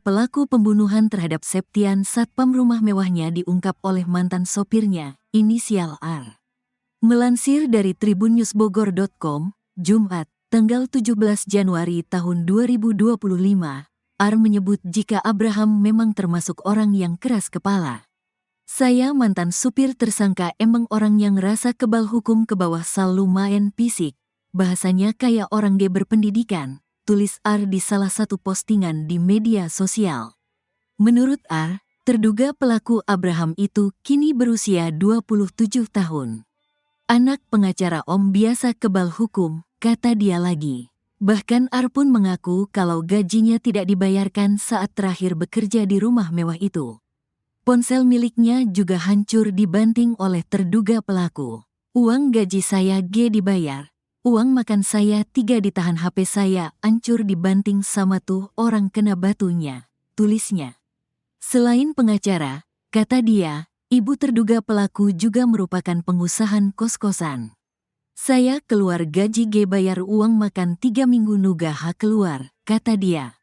pelaku pembunuhan terhadap Septian satpam rumah mewahnya diungkap oleh mantan sopirnya, inisial R. Melansir dari tribunnewsbogor.com, Jumat, tanggal 17 Januari tahun 2025, R menyebut jika Abraham memang termasuk orang yang keras kepala. Saya mantan supir tersangka emang orang yang rasa kebal hukum ke bawah sal lumayan fisik, bahasanya kayak orang G berpendidikan, tulis R di salah satu postingan di media sosial. Menurut R, terduga pelaku Abraham itu kini berusia 27 tahun. Anak pengacara Om biasa kebal hukum, kata dia lagi. Bahkan R pun mengaku kalau gajinya tidak dibayarkan saat terakhir bekerja di rumah mewah itu. Ponsel miliknya juga hancur dibanting oleh terduga pelaku. Uang gaji saya G dibayar. Uang makan saya 3 ditahan, HP saya hancur dibanting sama tuh orang kena batunya, tulisnya. Selain pengacara, kata dia, ibu terduga pelaku juga merupakan pengusaha kos-kosan. Saya keluar gaji G bayar uang makan 3 minggu nuga hak keluar, kata dia.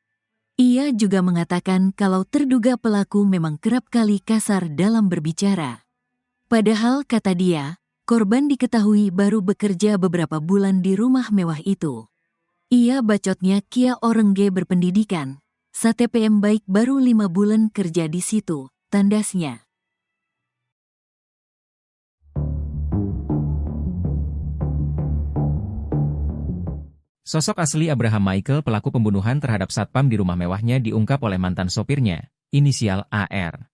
Ia juga mengatakan kalau terduga pelaku memang kerap kali kasar dalam berbicara. Padahal kata dia, korban diketahui baru bekerja beberapa bulan di rumah mewah itu. Ia bacotnya kia orang G berpendidikan, STPM baik baru 5 bulan kerja di situ, tandasnya. Sosok asli Abraham Michael pelaku pembunuhan terhadap satpam di rumah mewahnya diungkap oleh mantan sopirnya, inisial AR.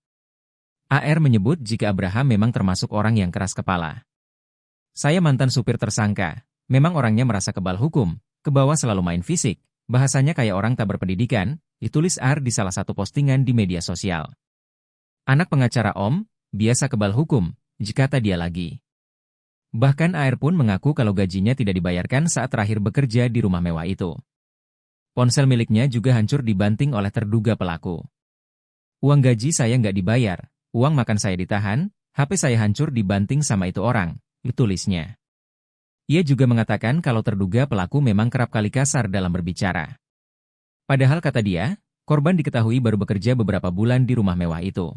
AR menyebut jika Abraham memang termasuk orang yang keras kepala. Saya mantan supir tersangka, memang orangnya merasa kebal hukum, ke bawah selalu main fisik, bahasanya kayak orang tak berpendidikan, ditulis R di salah satu postingan di media sosial. Anak pengacara Om, biasa kebal hukum, kata dia lagi. Bahkan AR pun mengaku kalau gajinya tidak dibayarkan saat terakhir bekerja di rumah mewah itu. Ponsel miliknya juga hancur dibanting oleh terduga pelaku. Uang gaji saya nggak dibayar, uang makan saya ditahan, HP saya hancur dibanting sama itu orang, tulisnya. Ia juga mengatakan kalau terduga pelaku memang kerap kali kasar dalam berbicara. Padahal kata dia, korban diketahui baru bekerja beberapa bulan di rumah mewah itu.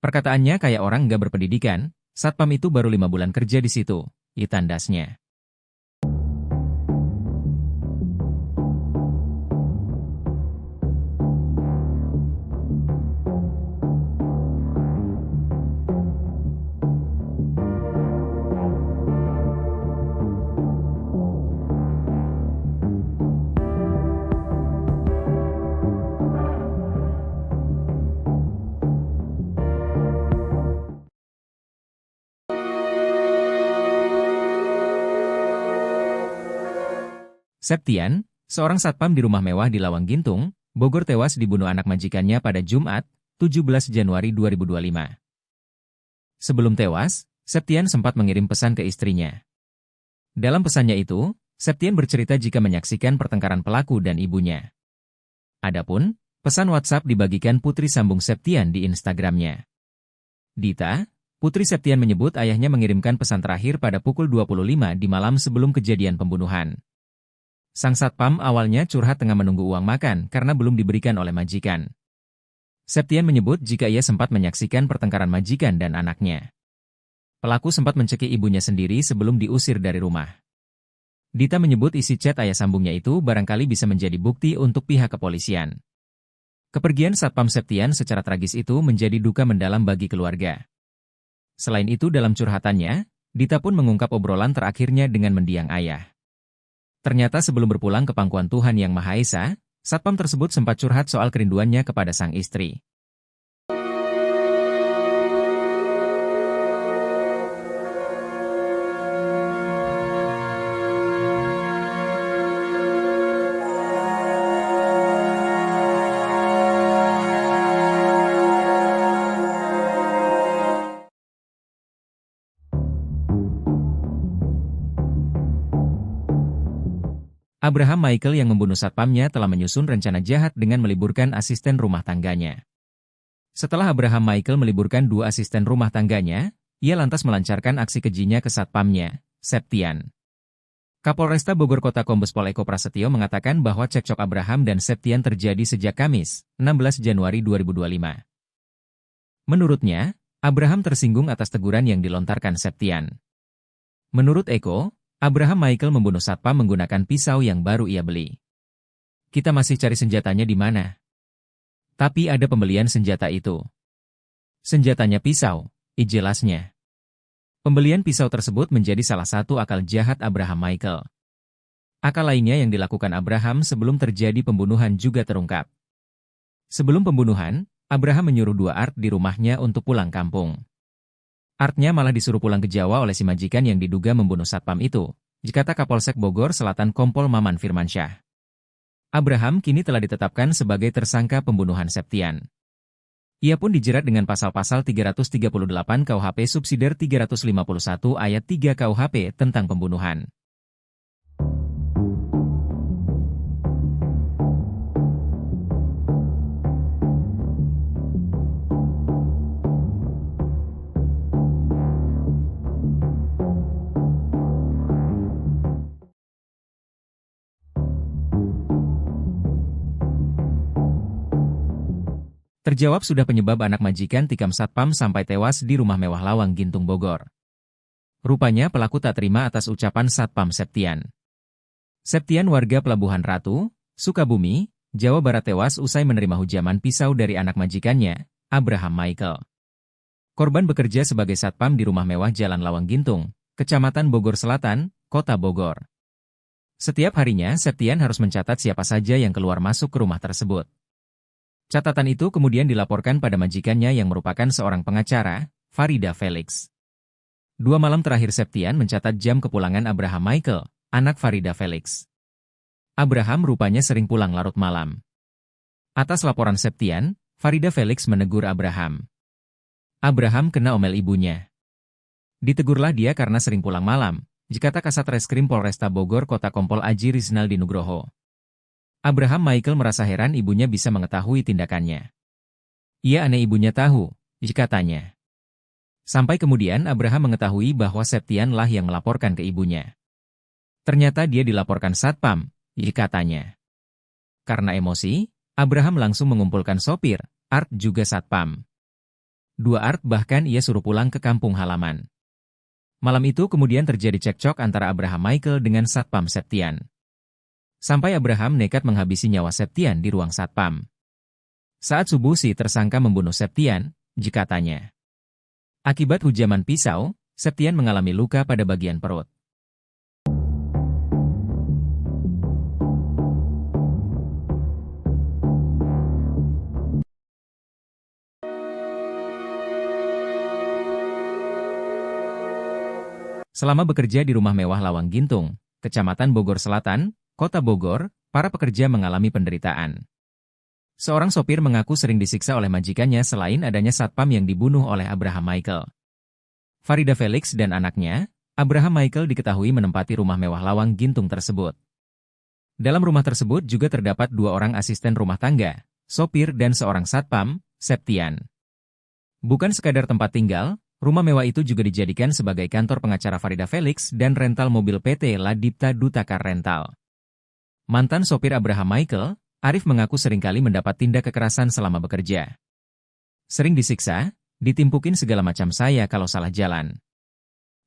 Perkataannya kayak orang nggak berpendidikan, satpam itu baru 5 bulan kerja di situ, tandasnya. Septian, seorang satpam di rumah mewah di Lawang Gintung, Bogor tewas dibunuh anak majikannya pada Jumat, 17 Januari 2025. Sebelum tewas, Septian sempat mengirim pesan ke istrinya. Dalam pesannya itu, Septian bercerita jika menyaksikan pertengkaran pelaku dan ibunya. Adapun, pesan WhatsApp dibagikan putri sambung Septian di Instagramnya. Dita, putri Septian menyebut ayahnya mengirimkan pesan terakhir pada pukul 25 di malam sebelum kejadian pembunuhan. Sang satpam awalnya curhat tengah menunggu uang makan karena belum diberikan oleh majikan. Septian menyebut jika ia sempat menyaksikan pertengkaran majikan dan anaknya. Pelaku sempat mencekik ibunya sendiri sebelum diusir dari rumah. Dita menyebut isi chat ayah sambungnya itu barangkali bisa menjadi bukti untuk pihak kepolisian. Kepergian satpam Septian secara tragis itu menjadi duka mendalam bagi keluarga. Selain itu dalam curhatannya, Dita pun mengungkap obrolan terakhirnya dengan mendiang ayah. Ternyata sebelum berpulang ke pangkuan Tuhan Yang Maha Esa, satpam tersebut sempat curhat soal kerinduannya kepada sang istri. Abraham Michael yang membunuh satpamnya telah menyusun rencana jahat dengan meliburkan asisten rumah tangganya. Setelah Abraham Michael meliburkan 2 asisten rumah tangganya, ia lantas melancarkan aksi kejinya ke satpamnya, Septian. Kapolresta Bogor Kota Kombes Pol Eko Prasetyo mengatakan bahwa cekcok Abraham dan Septian terjadi sejak Kamis, 16 Januari 2025. Menurutnya, Abraham tersinggung atas teguran yang dilontarkan Septian. Menurut Eko, Abraham Michael membunuh satpam menggunakan pisau yang baru ia beli. Kita masih cari senjatanya di mana. Tapi ada pembelian senjata itu. Senjatanya pisau, jelasnya. Pembelian pisau tersebut menjadi salah satu akal jahat Abraham Michael. Akal lainnya yang dilakukan Abraham sebelum terjadi pembunuhan juga terungkap. Sebelum pembunuhan, Abraham menyuruh dua Art di rumahnya untuk pulang kampung. Artnya malah disuruh pulang ke Jawa oleh si majikan yang diduga membunuh satpam itu, dikata Kapolsek Bogor Selatan Kompol Maman Firmansyah. Abraham kini telah ditetapkan sebagai tersangka pembunuhan Septian. Ia pun dijerat dengan pasal-pasal 338 KUHP subsidiar 351 ayat 3 KUHP tentang pembunuhan. Terjawab sudah penyebab anak majikan tikam satpam sampai tewas di rumah mewah Lawang Gintung Bogor. Rupanya pelaku tak terima atas ucapan satpam Septian. Septian warga Pelabuhan Ratu, Sukabumi, Jawa Barat tewas usai menerima hujaman pisau dari anak majikannya, Abraham Michael. Korban bekerja sebagai satpam di rumah mewah Jalan Lawang Gintung, Kecamatan Bogor Selatan, Kota Bogor. Setiap harinya Septian harus mencatat siapa saja yang keluar masuk ke rumah tersebut. Catatan itu kemudian dilaporkan pada majikannya yang merupakan seorang pengacara, Farida Felix. 2 malam terakhir Septian mencatat jam kepulangan Abraham Michael, anak Farida Felix. Abraham rupanya sering pulang larut malam. Atas laporan Septian, Farida Felix menegur Abraham. Abraham kena omel ibunya. Ditegurlah dia karena sering pulang malam, dikata Kasat Reskrim Polresta Bogor Kota Kompol Aji Rizaldi Nugroho. Abraham Michael merasa heran ibunya bisa mengetahui tindakannya. Ia aneh ibunya tahu, katanya. Sampai kemudian Abraham mengetahui bahwa Septian lah yang melaporkan ke ibunya. Ternyata dia dilaporkan satpam, katanya. Karena emosi, Abraham langsung mengumpulkan sopir, Art juga satpam. 2 Art bahkan ia suruh pulang ke kampung halaman. Malam itu kemudian terjadi cekcok antara Abraham Michael dengan satpam Septian. Sampai Abraham nekat menghabisi nyawa Septian di ruang satpam. Saat subuh si tersangka membunuh Septian, katanya. Akibat hujaman pisau, Septian mengalami luka pada bagian perut. Selama bekerja di rumah mewah Lawang Gintung, Kecamatan Bogor Selatan, Kota Bogor, para pekerja mengalami penderitaan. Seorang sopir mengaku sering disiksa oleh majikannya selain adanya satpam yang dibunuh oleh Abraham Michael. Farida Felix dan anaknya, Abraham Michael diketahui menempati rumah mewah Lawang Gintung tersebut. Dalam rumah tersebut juga terdapat 2 orang asisten rumah tangga, sopir dan seorang satpam, Septian. Bukan sekadar tempat tinggal, rumah mewah itu juga dijadikan sebagai kantor pengacara Farida Felix dan rental mobil PT Ladipta Dutakar Rental. Mantan sopir Abraham Michael, Arif mengaku seringkali mendapat tindak kekerasan selama bekerja. Sering disiksa, ditimpukin segala macam saya kalau salah jalan.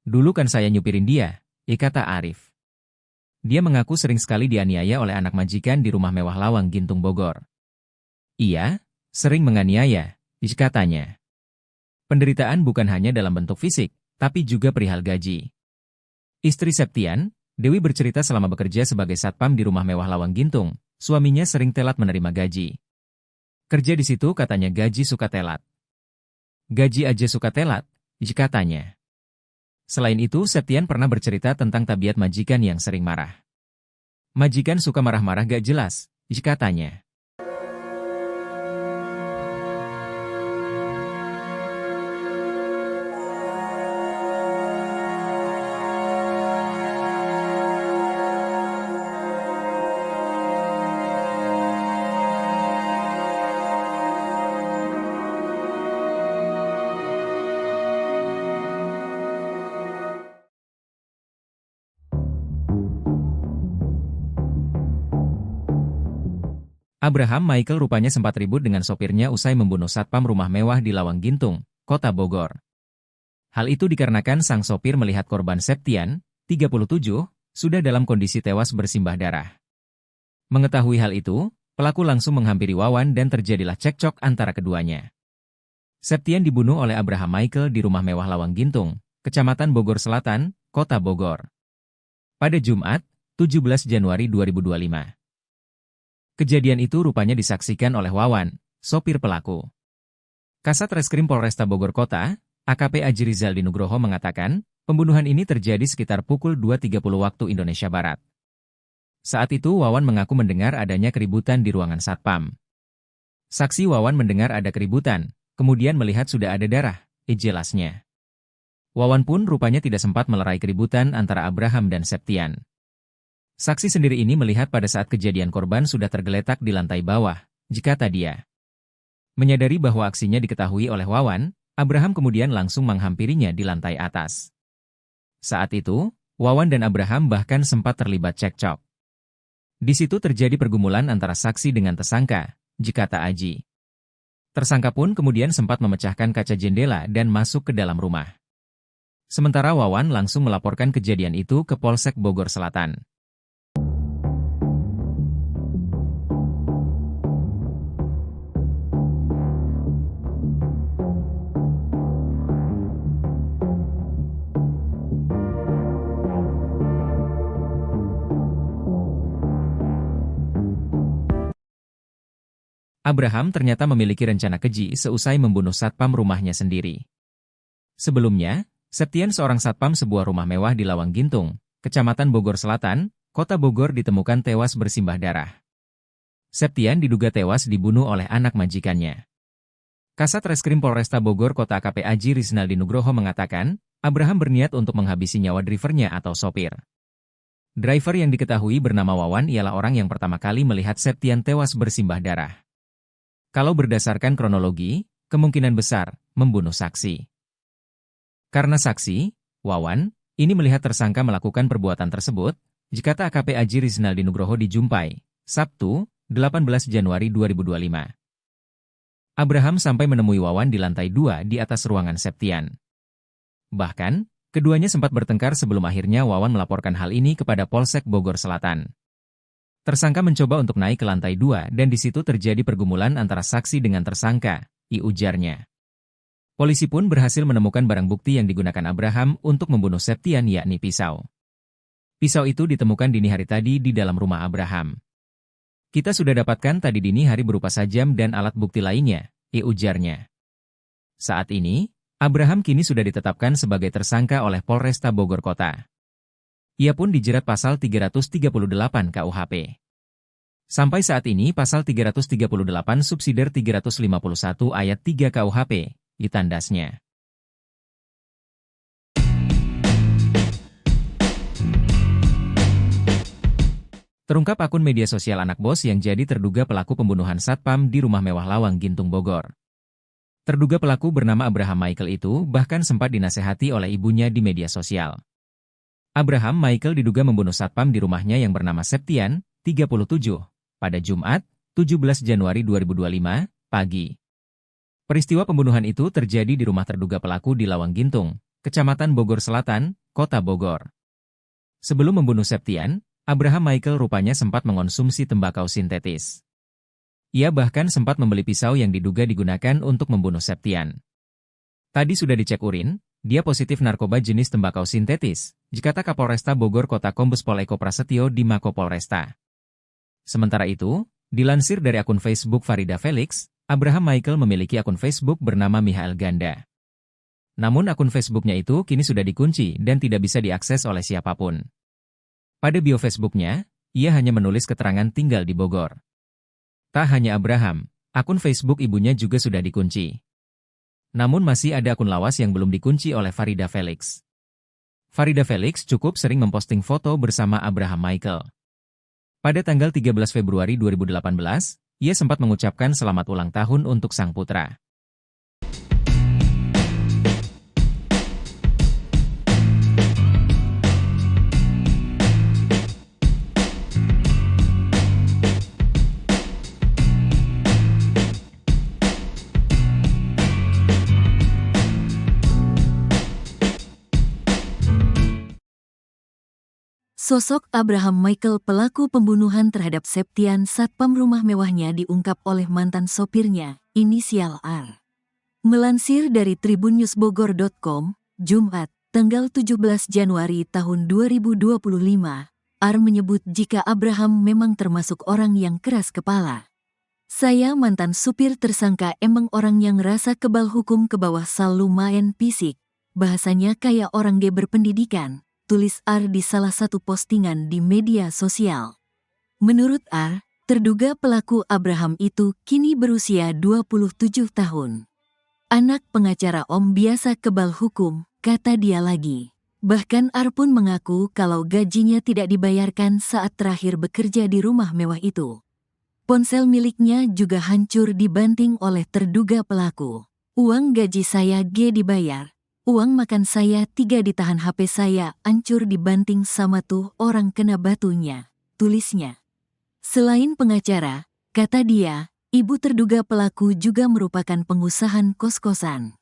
Dulu kan saya nyupirin dia, kata Arif. Dia mengaku sering sekali dianiaya oleh anak majikan di rumah mewah Lawang Gintung Bogor. Iya, sering menganiaya, katanya. Penderitaan bukan hanya dalam bentuk fisik, tapi juga perihal gaji. Istri Septian, Dewi bercerita selama bekerja sebagai satpam di rumah mewah Lawang Gintung, suaminya sering telat menerima gaji. Kerja di situ katanya gaji suka telat. Gaji aja suka telat, katanya. Selain itu, Septian pernah bercerita tentang tabiat majikan yang sering marah. Majikan suka marah-marah gak jelas, katanya. Abraham Michael rupanya sempat ribut dengan sopirnya usai membunuh satpam rumah mewah di Lawang Gintung, Kota Bogor. Hal itu dikarenakan sang sopir melihat korban Septian, 37, sudah dalam kondisi tewas bersimbah darah. Mengetahui hal itu, pelaku langsung menghampiri Wawan dan terjadilah cekcok antara keduanya. Septian dibunuh oleh Abraham Michael di rumah mewah Lawang Gintung, Kecamatan Bogor Selatan, Kota Bogor. Pada Jumat, 17 Januari 2025. Kejadian itu rupanya disaksikan oleh Wawan, sopir pelaku. Kasat Reskrim Polresta Bogor Kota, AKP Aji Rizaldi Nugroho mengatakan, pembunuhan ini terjadi sekitar pukul 2.30 waktu Indonesia Barat. Saat itu Wawan mengaku mendengar adanya keributan di ruangan satpam. Saksi Wawan mendengar ada keributan, kemudian melihat sudah ada darah, jelasnya. Wawan pun rupanya tidak sempat melerai keributan antara Abraham dan Septian. Saksi sendiri ini melihat pada saat kejadian korban sudah tergeletak di lantai bawah, kata dia. Menyadari bahwa aksinya diketahui oleh Wawan, Abraham kemudian langsung menghampirinya di lantai atas. Saat itu, Wawan dan Abraham bahkan sempat terlibat cekcok. Di situ terjadi pergumulan antara saksi dengan tersangka, kata Aji. Tersangka pun kemudian sempat memecahkan kaca jendela dan masuk ke dalam rumah. Sementara Wawan langsung melaporkan kejadian itu ke Polsek Bogor Selatan. Abraham ternyata memiliki rencana keji seusai membunuh satpam rumahnya sendiri. Sebelumnya, Septian seorang satpam sebuah rumah mewah di Lawang Gintung, Kecamatan Bogor Selatan, Kota Bogor ditemukan tewas bersimbah darah. Septian diduga tewas dibunuh oleh anak majikannya. Kasat Reskrim Polresta Bogor Kota AKP Aji Rizaldi Nugroho mengatakan, Abraham berniat untuk menghabisi nyawa drivernya atau sopir. Driver yang diketahui bernama Wawan ialah orang yang pertama kali melihat Septian tewas bersimbah darah. Kalau berdasarkan kronologi, kemungkinan besar membunuh saksi. Karena saksi, Wawan, ini melihat tersangka melakukan perbuatan tersebut, kata AKP Aji Rizaldi Nugroho di Jumpai, Sabtu, 18 Januari 2025. Abraham sampai menemui Wawan di lantai 2 di atas ruangan Septian. Bahkan, keduanya sempat bertengkar sebelum akhirnya Wawan melaporkan hal ini kepada Polsek Bogor Selatan. Tersangka mencoba untuk naik ke lantai 2 dan di situ terjadi pergumulan antara saksi dengan tersangka, ujarnya. Polisi pun berhasil menemukan barang bukti yang digunakan Abraham untuk membunuh Septian yakni pisau. Pisau itu ditemukan dini hari tadi di dalam rumah Abraham. Kita sudah dapatkan tadi dini hari berupa sajam dan alat bukti lainnya, ujarnya. Saat ini, Abraham kini sudah ditetapkan sebagai tersangka oleh Polresta Bogor Kota. Ia pun dijerat pasal 338 KUHP. Sampai saat ini pasal 338 subsidiar 351 ayat 3 KUHP, ditandasnya. Terungkap akun media sosial anak bos yang jadi terduga pelaku pembunuhan satpam di rumah mewah Lawang Gintung Bogor. Terduga pelaku bernama Abraham Michael itu bahkan sempat dinasehati oleh ibunya di media sosial. Abraham Michael diduga membunuh satpam di rumahnya yang bernama Septian, 37, pada Jumat, 17 Januari 2025, pagi. Peristiwa pembunuhan itu terjadi di rumah terduga pelaku di Lawang Gintung, Kecamatan Bogor Selatan, Kota Bogor. Sebelum membunuh Septian, Abraham Michael rupanya sempat mengonsumsi tembakau sintetis. Ia bahkan sempat membeli pisau yang diduga digunakan untuk membunuh Septian. Tadi sudah dicek urin, dia positif narkoba jenis tembakau sintetis, kata Kapolresta Bogor Kota Kombes Pol Eko Prasetyo di Mako Polresta. Sementara itu, dilansir dari akun Facebook Farida Felix, Abraham Michael memiliki akun Facebook bernama Michael Ganda. Namun akun Facebooknya itu kini sudah dikunci dan tidak bisa diakses oleh siapapun. Pada bio Facebooknya, ia hanya menulis keterangan tinggal di Bogor. Tak hanya Abraham, akun Facebook ibunya juga sudah dikunci. Namun masih ada akun lawas yang belum dikunci oleh Farida Felix. Farida Felix cukup sering memposting foto bersama Abraham Michael. Pada tanggal 13 Februari 2018, ia sempat mengucapkan selamat ulang tahun untuk sang putra. Sosok Abraham Michael pelaku pembunuhan terhadap Septian satpam rumah mewahnya diungkap oleh mantan sopirnya, inisial R. Melansir dari tribunnewsbogor.com, Jumat, tanggal 17 Januari tahun 2025, R menyebut jika Abraham memang termasuk orang yang keras kepala. Saya mantan supir tersangka emang orang yang rasa kebal hukum ke bawah sal lumayan fisik. Bahasanya kayak orang dia berpendidikan, tulis R di salah satu postingan di media sosial. Menurut R, terduga pelaku Abraham itu kini berusia 27 tahun. Anak pengacara Om biasa kebal hukum, kata dia lagi. Bahkan R pun mengaku kalau gajinya tidak dibayarkan saat terakhir bekerja di rumah mewah itu. Ponsel miliknya juga hancur dibanting oleh terduga pelaku. Uang gaji saya G dibayar. Uang makan saya 3 ditahan, HP saya hancur dibanting sama tuh orang kena batunya, tulisnya. Selain pengacara, kata dia, ibu terduga pelaku juga merupakan pengusaha kos-kosan.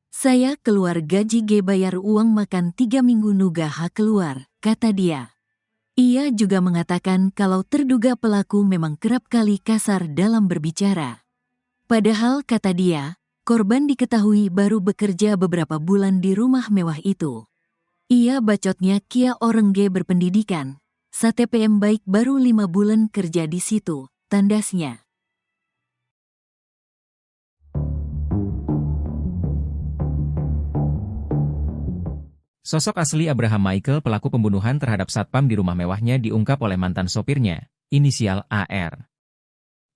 Saya keluar gaji G bayar uang makan 3 minggu nuga hak keluar, kata dia. Ia juga mengatakan kalau terduga pelaku memang kerap kali kasar dalam berbicara. Padahal kata dia, korban diketahui baru bekerja beberapa bulan di rumah mewah itu. Ia bacotnya kia orang G berpendidikan, STPM baik baru 5 bulan kerja di situ, tandasnya. Sosok asli Abraham Michael pelaku pembunuhan terhadap satpam di rumah mewahnya diungkap oleh mantan sopirnya, inisial AR.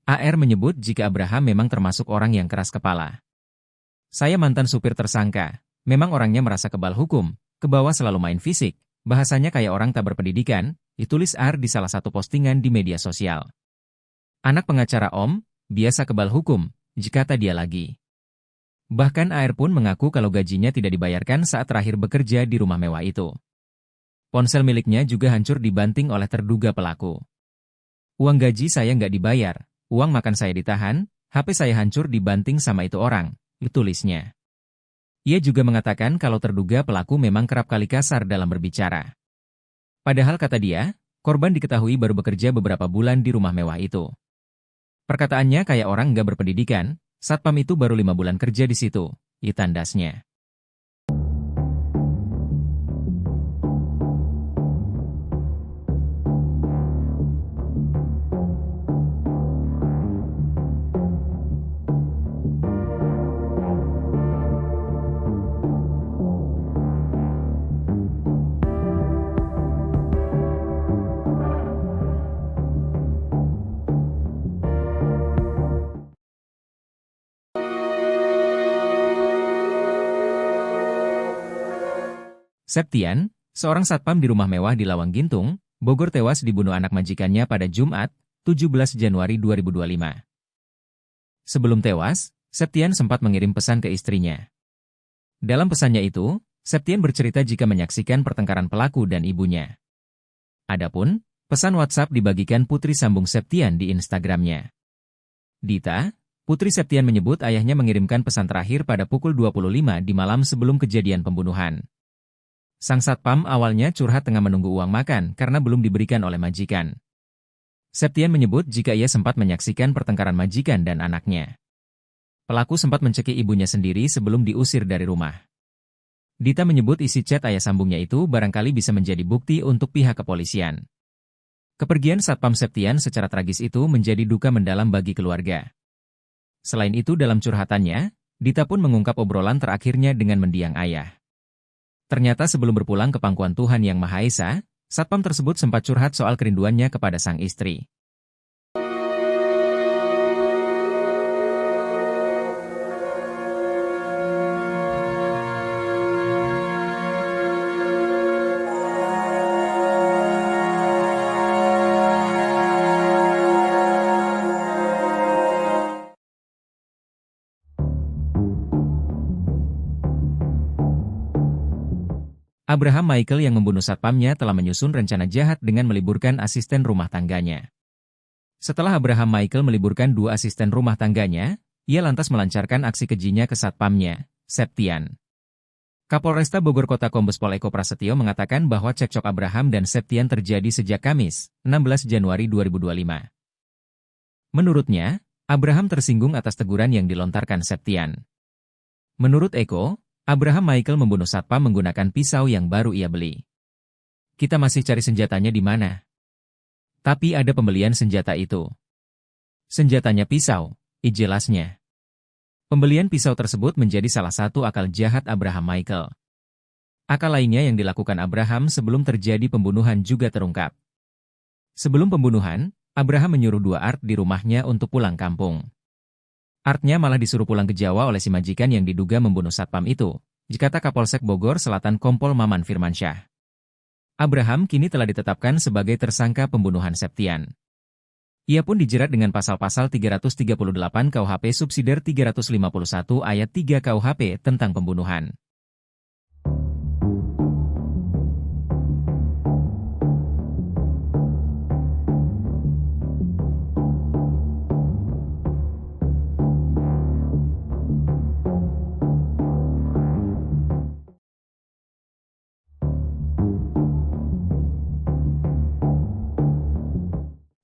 AR menyebut jika Abraham memang termasuk orang yang keras kepala. Saya mantan supir tersangka, memang orangnya merasa kebal hukum, ke bawah selalu main fisik, bahasanya kayak orang tak berpendidikan, ditulis AR di salah satu postingan di media sosial. Anak pengacara Om, biasa kebal hukum, kata dia lagi. Bahkan AR pun mengaku kalau gajinya tidak dibayarkan saat terakhir bekerja di rumah mewah itu. Ponsel miliknya juga hancur dibanting oleh terduga pelaku. Uang gaji saya nggak dibayar, uang makan saya ditahan, HP saya hancur dibanting sama itu orang, tulisnya. Ia juga mengatakan kalau terduga pelaku memang kerap kali kasar dalam berbicara. Padahal kata dia, korban diketahui baru bekerja beberapa bulan di rumah mewah itu. Perkataannya kayak orang nggak berpendidikan, satpam itu baru 5 bulan kerja di situ, tandasnya. Septian, seorang satpam di rumah mewah di Lawang Gintung, Bogor tewas dibunuh anak majikannya pada Jumat, 17 Januari 2025. Sebelum tewas, Septian sempat mengirim pesan ke istrinya. Dalam pesannya itu, Septian bercerita jika menyaksikan pertengkaran pelaku dan ibunya. Adapun, pesan WhatsApp dibagikan putri sambung Septian di Instagramnya. Dita, putri Septian menyebut ayahnya mengirimkan pesan terakhir pada pukul 25 di malam sebelum kejadian pembunuhan. Sang satpam awalnya curhat tengah menunggu uang makan karena belum diberikan oleh majikan. Septian menyebut jika ia sempat menyaksikan pertengkaran majikan dan anaknya. Pelaku sempat mencekik ibunya sendiri sebelum diusir dari rumah. Dita menyebut isi chat ayah sambungnya itu barangkali bisa menjadi bukti untuk pihak kepolisian. Kepergian satpam Septian secara tragis itu menjadi duka mendalam bagi keluarga. Selain itu dalam curhatannya, Dita pun mengungkap obrolan terakhirnya dengan mendiang ayah. Ternyata sebelum berpulang ke pangkuan Tuhan Yang Maha Esa, satpam tersebut sempat curhat soal kerinduannya kepada sang istri. Abraham Michael yang membunuh satpamnya telah menyusun rencana jahat dengan meliburkan asisten rumah tangganya. Setelah Abraham Michael meliburkan 2 asisten rumah tangganya, ia lantas melancarkan aksi kejinya ke satpamnya, Septian. Kapolresta Bogor Kota Kombes Pol Eko Prasetyo mengatakan bahwa cekcok Abraham dan Septian terjadi sejak Kamis, 16 Januari 2025. Menurutnya, Abraham tersinggung atas teguran yang dilontarkan Septian. Menurut Eko, Abraham Michael membunuh satpam menggunakan pisau yang baru ia beli. Kita masih cari senjatanya di mana. Tapi ada pembelian senjata itu. Senjatanya pisau, jelasnya. Pembelian pisau tersebut menjadi salah satu akal jahat Abraham Michael. Akal lainnya yang dilakukan Abraham sebelum terjadi pembunuhan juga terungkap. Sebelum pembunuhan, Abraham menyuruh dua Art di rumahnya untuk pulang kampung. Artnya malah disuruh pulang ke Jawa oleh si majikan yang diduga membunuh satpam itu, kata Kapolsek Bogor Selatan Kompol Maman Firmansyah. Abraham kini telah ditetapkan sebagai tersangka pembunuhan Septian. Ia pun dijerat dengan pasal-pasal 338 KUHP subsidiar 351 ayat 3 KUHP tentang pembunuhan.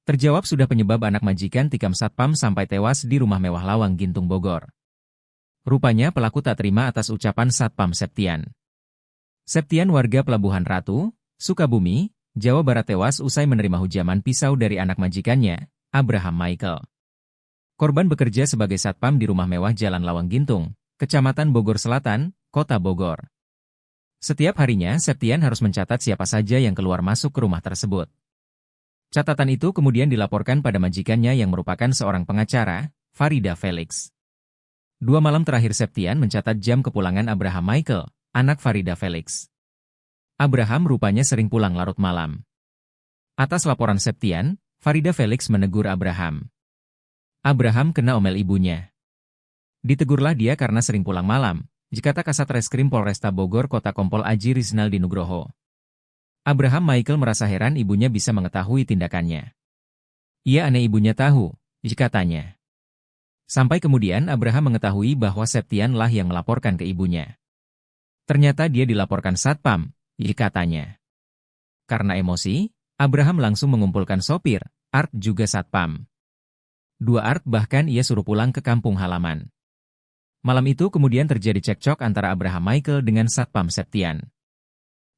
Terjawab sudah penyebab anak majikan tikam satpam sampai tewas di rumah mewah Lawang Gintung Bogor. Rupanya pelaku tak terima atas ucapan satpam Septian. Septian warga Pelabuhan Ratu, Sukabumi, Jawa Barat tewas usai menerima hujaman pisau dari anak majikannya, Abraham Michael. Korban bekerja sebagai satpam di rumah mewah Jalan Lawang Gintung, Kecamatan Bogor Selatan, Kota Bogor. Setiap harinya Septian harus mencatat siapa saja yang keluar masuk ke rumah tersebut. Catatan itu kemudian dilaporkan pada majikannya yang merupakan seorang pengacara, Farida Felix. 2 malam terakhir Septian mencatat jam kepulangan Abraham Michael, anak Farida Felix. Abraham rupanya sering pulang larut malam. Atas laporan Septian, Farida Felix menegur Abraham. Abraham kena omel ibunya. Ditegurlah dia karena sering pulang malam, kata Kasat Reskrim Polresta Bogor Kota Kompol Aji Rizaldi Nugroho. Abraham Michael merasa heran ibunya bisa mengetahui tindakannya. Ia aneh ibunya tahu, katanya. Sampai kemudian Abraham mengetahui bahwa Septian lah yang melaporkan ke ibunya. Ternyata dia dilaporkan satpam, katanya. Karena emosi, Abraham langsung mengumpulkan sopir, Art juga satpam. 2 Art bahkan ia suruh pulang ke kampung halaman. Malam itu kemudian terjadi cekcok antara Abraham Michael dengan satpam Septian.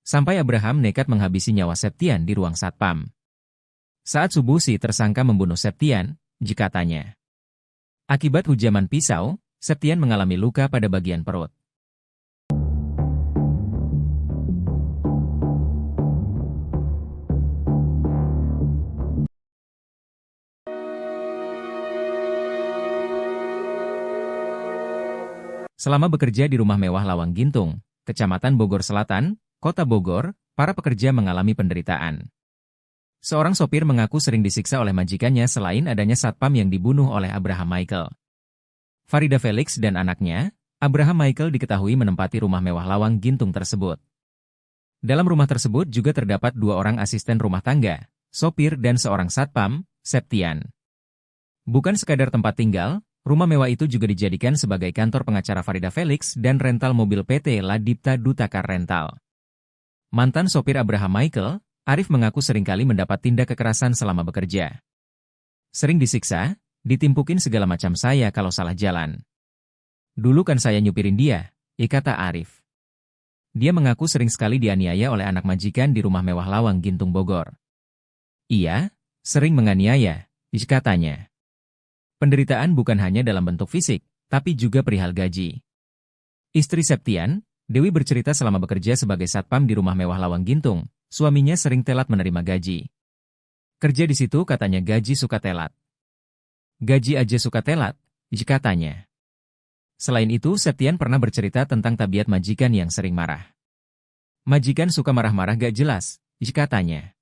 Sampai Abraham nekat menghabisi nyawa Septian di ruang satpam. Saat subuh si tersangka membunuh Septian, katanya. Akibat hujaman pisau, Septian mengalami luka pada bagian perut. Selama bekerja di rumah mewah Lawang Gintung, Kecamatan Bogor Selatan, Kota Bogor, para pekerja mengalami penderitaan. Seorang sopir mengaku sering disiksa oleh majikannya selain adanya satpam yang dibunuh oleh Abraham Michael. Farida Felix dan anaknya, Abraham Michael diketahui menempati rumah mewah Lawang Gintung tersebut. Dalam rumah tersebut juga terdapat 2 orang asisten rumah tangga, sopir dan seorang satpam, Septian. Bukan sekadar tempat tinggal, rumah mewah itu juga dijadikan sebagai kantor pengacara Farida Felix dan rental mobil PT Ladipta Dutakar Rental. Mantan sopir Abraham Michael, Arif mengaku seringkali mendapat tindak kekerasan selama bekerja. Sering disiksa, ditimpukin segala macam saya kalau salah jalan. Dulu kan saya nyupirin dia, kata Arif. Dia mengaku sering sekali dianiaya oleh anak majikan di rumah mewah Lawang Gintung Bogor. Iya, sering menganiaya, katanya. Penderitaan bukan hanya dalam bentuk fisik, tapi juga perihal gaji. Istri Septian, Dewi bercerita selama bekerja sebagai satpam di rumah mewah Lawang Gintung, suaminya sering telat menerima gaji. Kerja di situ katanya gaji suka telat. Gaji aja suka telat, katanya. Selain itu, Septian pernah bercerita tentang tabiat majikan yang sering marah. Majikan suka marah-marah gak jelas, katanya.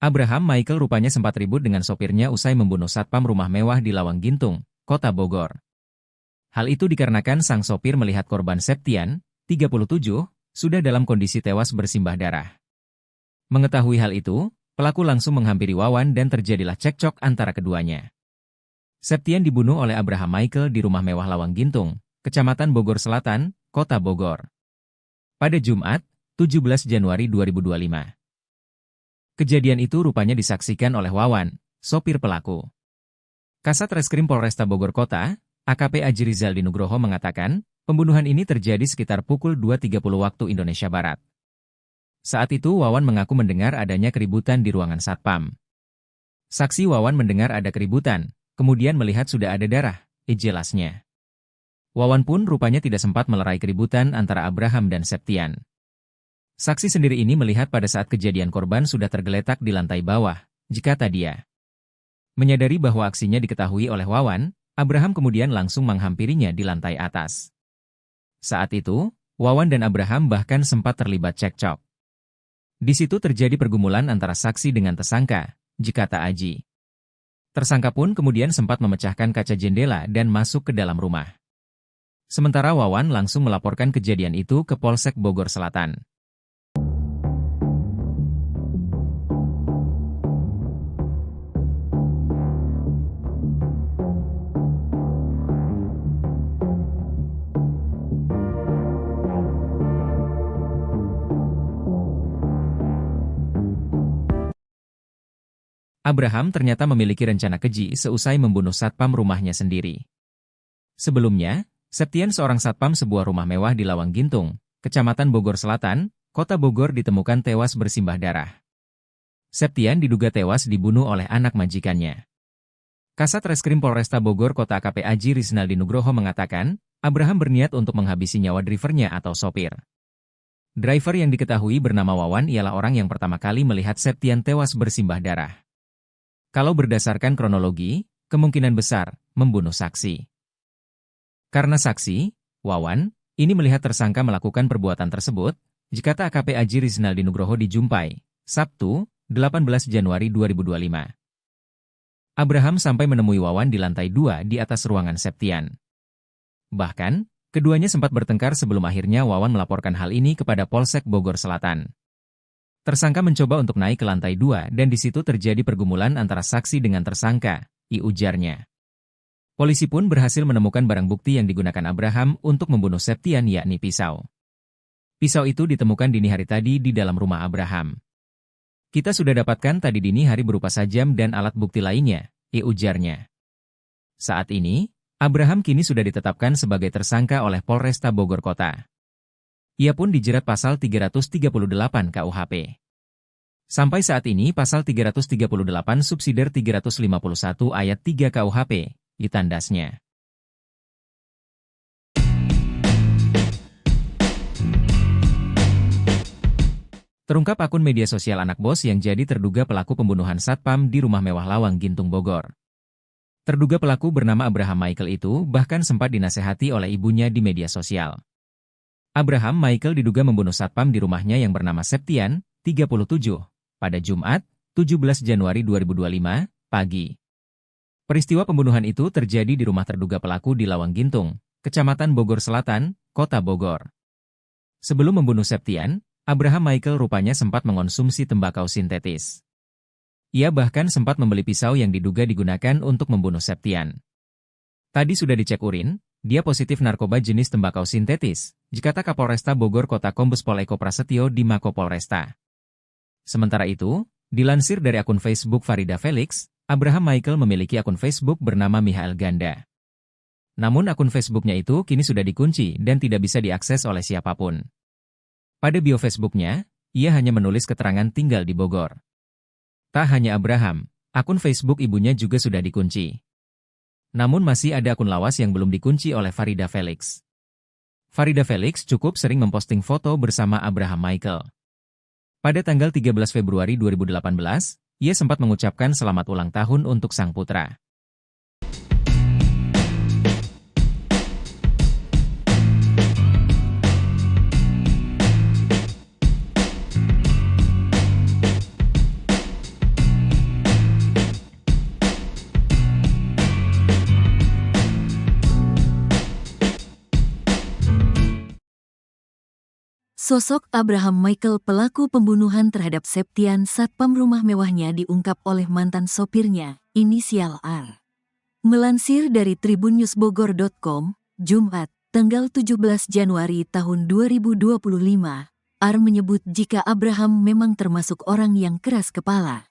Abraham Michael rupanya sempat ribut dengan sopirnya usai membunuh satpam rumah mewah di Lawang Gintung, Kota Bogor. Hal itu dikarenakan sang sopir melihat korban Septian, 37, sudah dalam kondisi tewas bersimbah darah. Mengetahui hal itu, pelaku langsung menghampiri Wawan dan terjadilah cekcok antara keduanya. Septian dibunuh oleh Abraham Michael di rumah mewah Lawang Gintung, Kecamatan Bogor Selatan, Kota Bogor. Pada Jumat, 17 Januari 2025. Kejadian itu rupanya disaksikan oleh Wawan, sopir pelaku. Kasat Reskrim Polresta Bogor Kota, AKP Aji Rizal Dinugroho mengatakan, pembunuhan ini terjadi sekitar pukul 2.30 waktu Indonesia Barat. Saat itu Wawan mengaku mendengar adanya keributan di ruangan satpam. Saksi Wawan mendengar ada keributan, kemudian melihat sudah ada darah, jelasnya. Wawan pun rupanya tidak sempat melerai keributan antara Abraham dan Septian. Saksi sendiri ini melihat pada saat kejadian korban sudah tergeletak di lantai bawah, jika dia. Menyadari bahwa aksinya diketahui oleh Wawan, Abraham kemudian langsung menghampirinya di lantai atas. Saat itu, Wawan dan Abraham bahkan sempat terlibat cekcok. Di situ terjadi pergumulan antara saksi dengan tersangka, jika Aji. Tersangka pun kemudian sempat memecahkan kaca jendela dan masuk ke dalam rumah. Sementara Wawan langsung melaporkan kejadian itu ke Polsek Bogor Selatan. Abraham ternyata memiliki rencana keji seusai membunuh satpam rumahnya sendiri. Sebelumnya, Septian seorang satpam sebuah rumah mewah di Lawang Gintung, Kecamatan Bogor Selatan, Kota Bogor ditemukan tewas bersimbah darah. Septian diduga tewas dibunuh oleh anak majikannya. Kasat Reskrim Polresta Bogor Kota AKP Aji Rizal Dinugroho mengatakan, Abraham berniat untuk menghabisi nyawa drivernya atau sopir. Driver yang diketahui bernama Wawan ialah orang yang pertama kali melihat Septian tewas bersimbah darah. Kalau berdasarkan kronologi, kemungkinan besar membunuh saksi. Karena saksi, Wawan, ini melihat tersangka melakukan perbuatan tersebut, jika AKP Aji Rizal Dinugroho dijumpai, Sabtu, 18 Januari 2025. Abraham sampai menemui Wawan di lantai 2 di atas ruangan Septian. Bahkan, keduanya sempat bertengkar sebelum akhirnya Wawan melaporkan hal ini kepada Polsek Bogor Selatan. Tersangka mencoba untuk naik ke lantai 2 dan di situ terjadi pergumulan antara saksi dengan tersangka, ujarnya. Polisi pun berhasil menemukan barang bukti yang digunakan Abraham untuk membunuh Septian yakni pisau. Pisau itu ditemukan dini hari tadi di dalam rumah Abraham. Kita sudah dapatkan tadi dini hari berupa sajam dan alat bukti lainnya, ujarnya. Saat ini, Abraham kini sudah ditetapkan sebagai tersangka oleh Polresta Bogor Kota. Ia pun dijerat pasal 338 KUHP. Sampai saat ini pasal 338 subsidiar 351 ayat 3 KUHP, ditandasnya. Terungkap akun media sosial anak bos yang jadi terduga pelaku pembunuhan satpam di rumah mewah Lawang Gintung Bogor. Terduga pelaku bernama Abraham Michael itu bahkan sempat dinasehati oleh ibunya di media sosial. Abraham Michael diduga membunuh satpam di rumahnya yang bernama Septian, 37, pada Jumat, 17 Januari 2025, pagi. Peristiwa pembunuhan itu terjadi di rumah terduga pelaku di Lawang Gintung, Kecamatan Bogor Selatan, Kota Bogor. Sebelum membunuh Septian, Abraham Michael rupanya sempat mengonsumsi tembakau sintetis. Ia bahkan sempat membeli pisau yang diduga digunakan untuk membunuh Septian. Tadi sudah dicek urin, dia positif narkoba jenis tembakau sintetis, dikata Kapolresta Bogor Kota Kombes Pol Eko Prasetyo di Mako Polresta. Sementara itu, dilansir dari akun Facebook Farida Felix, Abraham Michael memiliki akun Facebook bernama Michael Ganda. Namun akun Facebooknya itu kini sudah dikunci dan tidak bisa diakses oleh siapapun. Pada bio Facebooknya, ia hanya menulis keterangan tinggal di Bogor. Tak hanya Abraham, akun Facebook ibunya juga sudah dikunci. Namun masih ada akun lawas yang belum dikunci oleh Farida Felix. Farida Felix cukup sering memposting foto bersama Abraham Michael. Pada tanggal 13 Februari 2018, ia sempat mengucapkan selamat ulang tahun untuk sang putra. Sosok Abraham Michael pelaku pembunuhan terhadap Septian satpam rumah mewahnya diungkap oleh mantan sopirnya, inisial R. Melansir dari tribunnewsbogor.com, Jumat, tanggal 17 Januari tahun 2025, R menyebut jika Abraham memang termasuk orang yang keras kepala.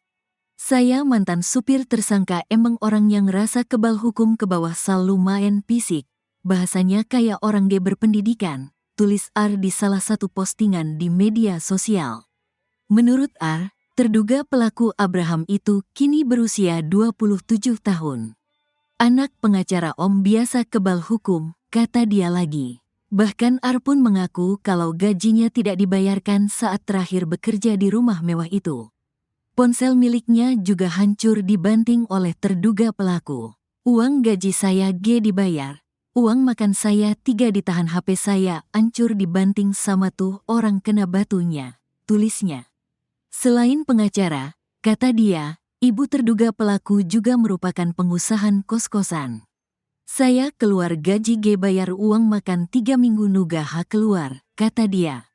Saya mantan supir tersangka emang orang yang rasa kebal hukum ke bawah sal lumayan fisik, bahasanya kayak orang G berpendidikan, tulis R di salah satu postingan di media sosial. Menurut R, terduga pelaku Abraham itu kini berusia 27 tahun. Anak pengacara Om biasa kebal hukum, kata dia lagi. Bahkan R pun mengaku kalau gajinya tidak dibayarkan saat terakhir bekerja di rumah mewah itu. Ponsel miliknya juga hancur dibanting oleh terduga pelaku. Uang gaji saya G dibayar. Uang makan saya 3 ditahan, HP saya hancur dibanting sama tuh orang kena batunya, tulisnya. Selain pengacara, kata dia, ibu terduga pelaku juga merupakan pengusaha kos-kosan. Saya keluar gaji G bayar uang makan 3 minggu nuga hak keluar, kata dia.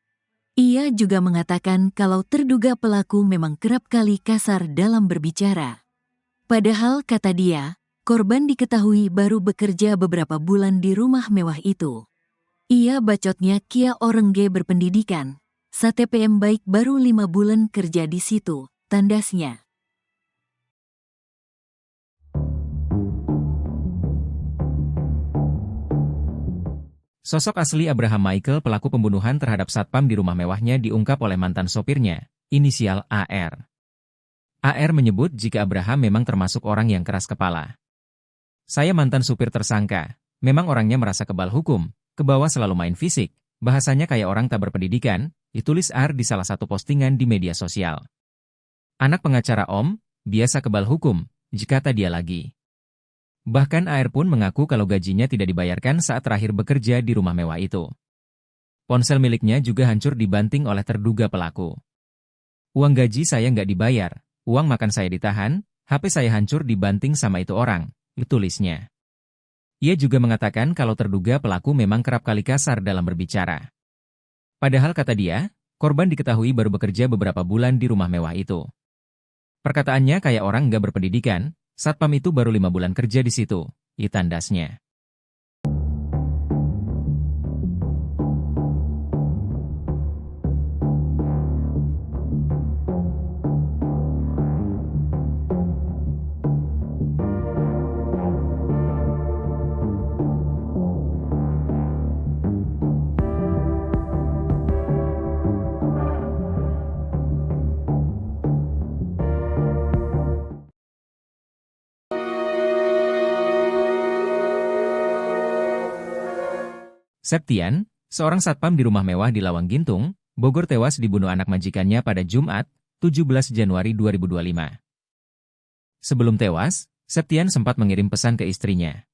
Ia juga mengatakan kalau terduga pelaku memang kerap kali kasar dalam berbicara. Padahal kata dia, korban diketahui baru bekerja beberapa bulan di rumah mewah itu. Ia bacotnya kia orang G berpendidikan, STPM baik baru 5 bulan kerja di situ, tandasnya. Sosok asli Abraham Michael pelaku pembunuhan terhadap satpam di rumah mewahnya diungkap oleh mantan sopirnya, inisial AR. AR menyebut jika Abraham memang termasuk orang yang keras kepala. Saya mantan supir tersangka, memang orangnya merasa kebal hukum, ke bawah selalu main fisik, bahasanya kayak orang tak berpendidikan, ditulis R di salah satu postingan di media sosial. Anak pengacara Om, biasa kebal hukum, kata dia lagi. Bahkan AR pun mengaku kalau gajinya tidak dibayarkan saat terakhir bekerja di rumah mewah itu. Ponsel miliknya juga hancur dibanting oleh terduga pelaku. Uang gaji saya nggak dibayar, uang makan saya ditahan, HP saya hancur dibanting sama itu orang, tulisnya. Ia juga mengatakan kalau terduga pelaku memang kerap kali kasar dalam berbicara. Padahal kata dia, korban diketahui baru bekerja beberapa bulan di rumah mewah itu. Perkataannya kayak orang nggak berpendidikan, satpam itu baru 5 bulan kerja di situ, tandasnya. Septian, seorang satpam di rumah mewah di Lawang Gintung, Bogor tewas dibunuh anak majikannya pada Jumat, 17 Januari 2025. Sebelum tewas, Septian sempat mengirim pesan ke istrinya.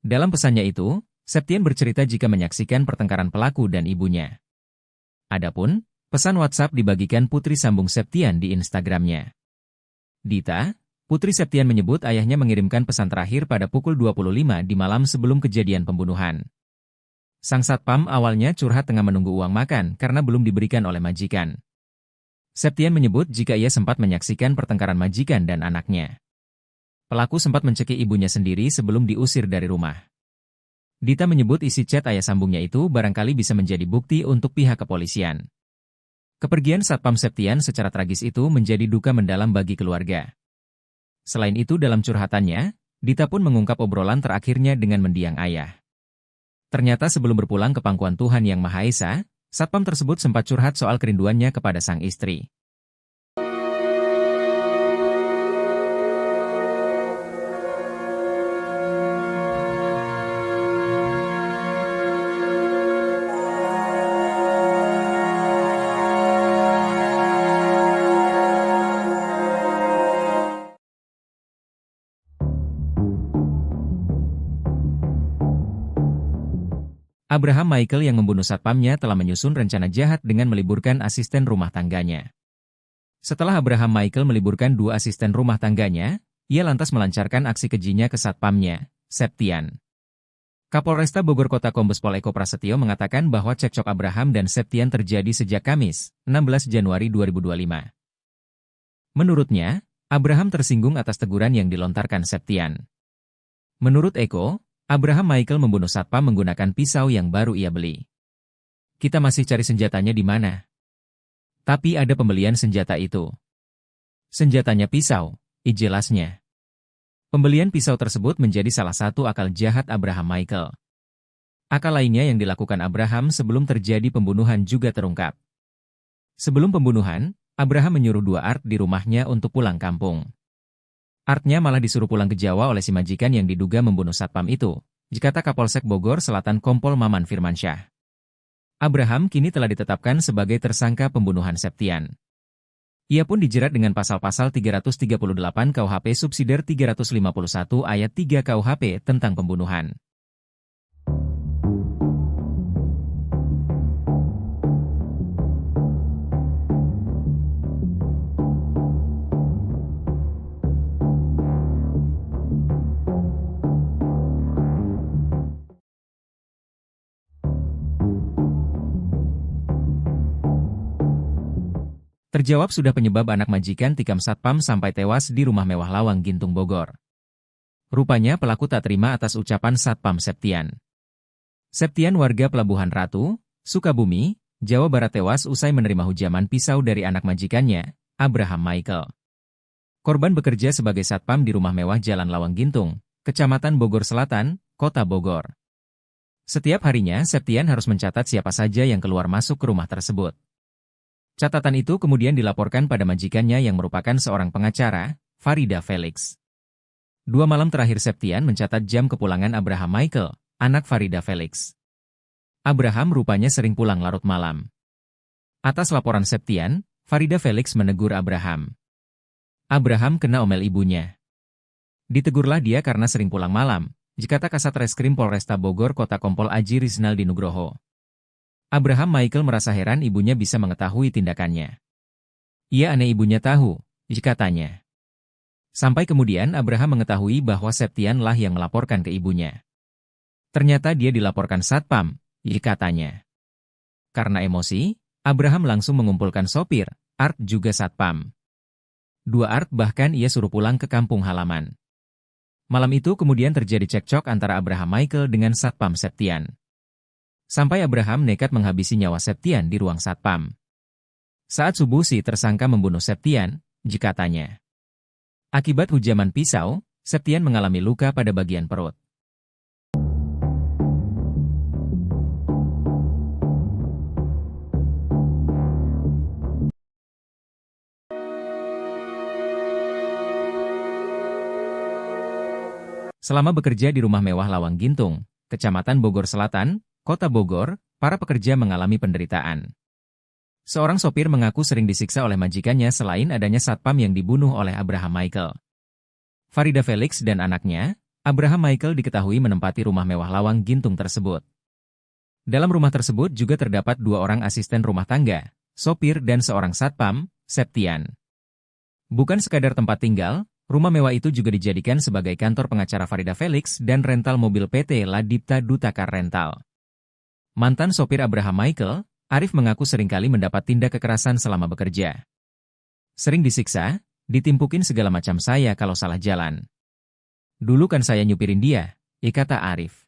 Dalam pesannya itu, Septian bercerita jika menyaksikan pertengkaran pelaku dan ibunya. Adapun, pesan WhatsApp dibagikan putri sambung Septian di Instagramnya. Dita, putri Septian menyebut ayahnya mengirimkan pesan terakhir pada pukul 25 di malam sebelum kejadian pembunuhan. Sang satpam awalnya curhat tengah menunggu uang makan karena belum diberikan oleh majikan. Septian menyebut jika ia sempat menyaksikan pertengkaran majikan dan anaknya. Pelaku sempat mencekik ibunya sendiri sebelum diusir dari rumah. Dita menyebut isi chat ayah sambungnya itu barangkali bisa menjadi bukti untuk pihak kepolisian. Kepergian satpam Septian secara tragis itu menjadi duka mendalam bagi keluarga. Selain itu dalam curhatannya, Dita pun mengungkap obrolan terakhirnya dengan mendiang ayah. Ternyata sebelum berpulang ke pangkuan Tuhan Yang Maha Esa, satpam tersebut sempat curhat soal kerinduannya kepada sang istri. Abraham Michael yang membunuh satpamnya telah menyusun rencana jahat dengan meliburkan asisten rumah tangganya. Setelah Abraham Michael meliburkan 2 asisten rumah tangganya, ia lantas melancarkan aksi kejinya ke satpamnya, Septian. Kapolresta Bogor Kota Kombes Pol Eko Prasetyo mengatakan bahwa cekcok Abraham dan Septian terjadi sejak Kamis, 16 Januari 2025. Menurutnya, Abraham tersinggung atas teguran yang dilontarkan Septian. Menurut Eko, Abraham Michael membunuh satpam menggunakan pisau yang baru ia beli. Kita masih cari senjatanya di mana. Tapi ada pembelian senjata itu. Senjatanya pisau, jelasnya. Pembelian pisau tersebut menjadi salah satu akal jahat Abraham Michael. Akal lainnya yang dilakukan Abraham sebelum terjadi pembunuhan juga terungkap. Sebelum pembunuhan, Abraham menyuruh dua Art di rumahnya untuk pulang kampung. Artnya malah disuruh pulang ke Jawa oleh si majikan yang diduga membunuh satpam itu, kata Kapolsek Bogor Selatan Kompol Maman Firmansyah. Abraham kini telah ditetapkan sebagai tersangka pembunuhan Septian. Ia pun dijerat dengan pasal-pasal 338 KUHP subsidiar 351 ayat 3 KUHP tentang pembunuhan. Terjawab sudah penyebab anak majikan tikam satpam sampai tewas di rumah mewah Lawang Gintung Bogor. Rupanya pelaku tak terima atas ucapan satpam Septian. Septian warga Pelabuhan Ratu, Sukabumi, Jawa Barat tewas usai menerima hujaman pisau dari anak majikannya, Abraham Michael. Korban bekerja sebagai satpam di rumah mewah Jalan Lawang Gintung, Kecamatan Bogor Selatan, Kota Bogor. Setiap harinya Septian harus mencatat siapa saja yang keluar masuk ke rumah tersebut. Catatan itu kemudian dilaporkan pada majikannya yang merupakan seorang pengacara, Farida Felix. 2 malam terakhir Septian mencatat jam kepulangan Abraham Michael, anak Farida Felix. Abraham rupanya sering pulang larut malam. Atas laporan Septian, Farida Felix menegur Abraham. Abraham kena omel ibunya. Ditegurlah dia karena sering pulang malam, kata Kasat Reskrim Polresta Bogor Kota Kompol Aji Rizaldi Nugroho. Abraham Michael merasa heran ibunya bisa mengetahui tindakannya. Ia aneh ibunya tahu, katanya. Sampai kemudian Abraham mengetahui bahwa Septian lah yang melaporkan ke ibunya. Ternyata dia dilaporkan satpam, katanya. Karena emosi, Abraham langsung mengumpulkan sopir, Art juga satpam. 2 Art bahkan ia suruh pulang ke kampung halaman. Malam itu kemudian terjadi cekcok antara Abraham Michael dengan satpam Septian. Sampai Abraham nekat menghabisi nyawa Septian di ruang satpam. Saat subuh si tersangka membunuh Septian, katanya. Akibat hujaman pisau, Septian mengalami luka pada bagian perut. Selama bekerja di rumah mewah Lawang Gintung, Kecamatan Bogor Selatan, Kota Bogor, para pekerja mengalami penderitaan. Seorang sopir mengaku sering disiksa oleh majikannya selain adanya satpam yang dibunuh oleh Abraham Michael. Farida Felix dan anaknya, Abraham Michael diketahui menempati rumah mewah Lawang Gintung tersebut. Dalam rumah tersebut juga terdapat 2 orang asisten rumah tangga, sopir dan seorang satpam, Septian. Bukan sekadar tempat tinggal, rumah mewah itu juga dijadikan sebagai kantor pengacara Farida Felix dan rental mobil PT Ladipta Dutakar Rental. Mantan sopir Abraham Michael, Arif mengaku seringkali mendapat tindak kekerasan selama bekerja. Sering disiksa, ditimpukin segala macam saya kalau salah jalan. Dulu kan saya nyupirin dia, kata Arif.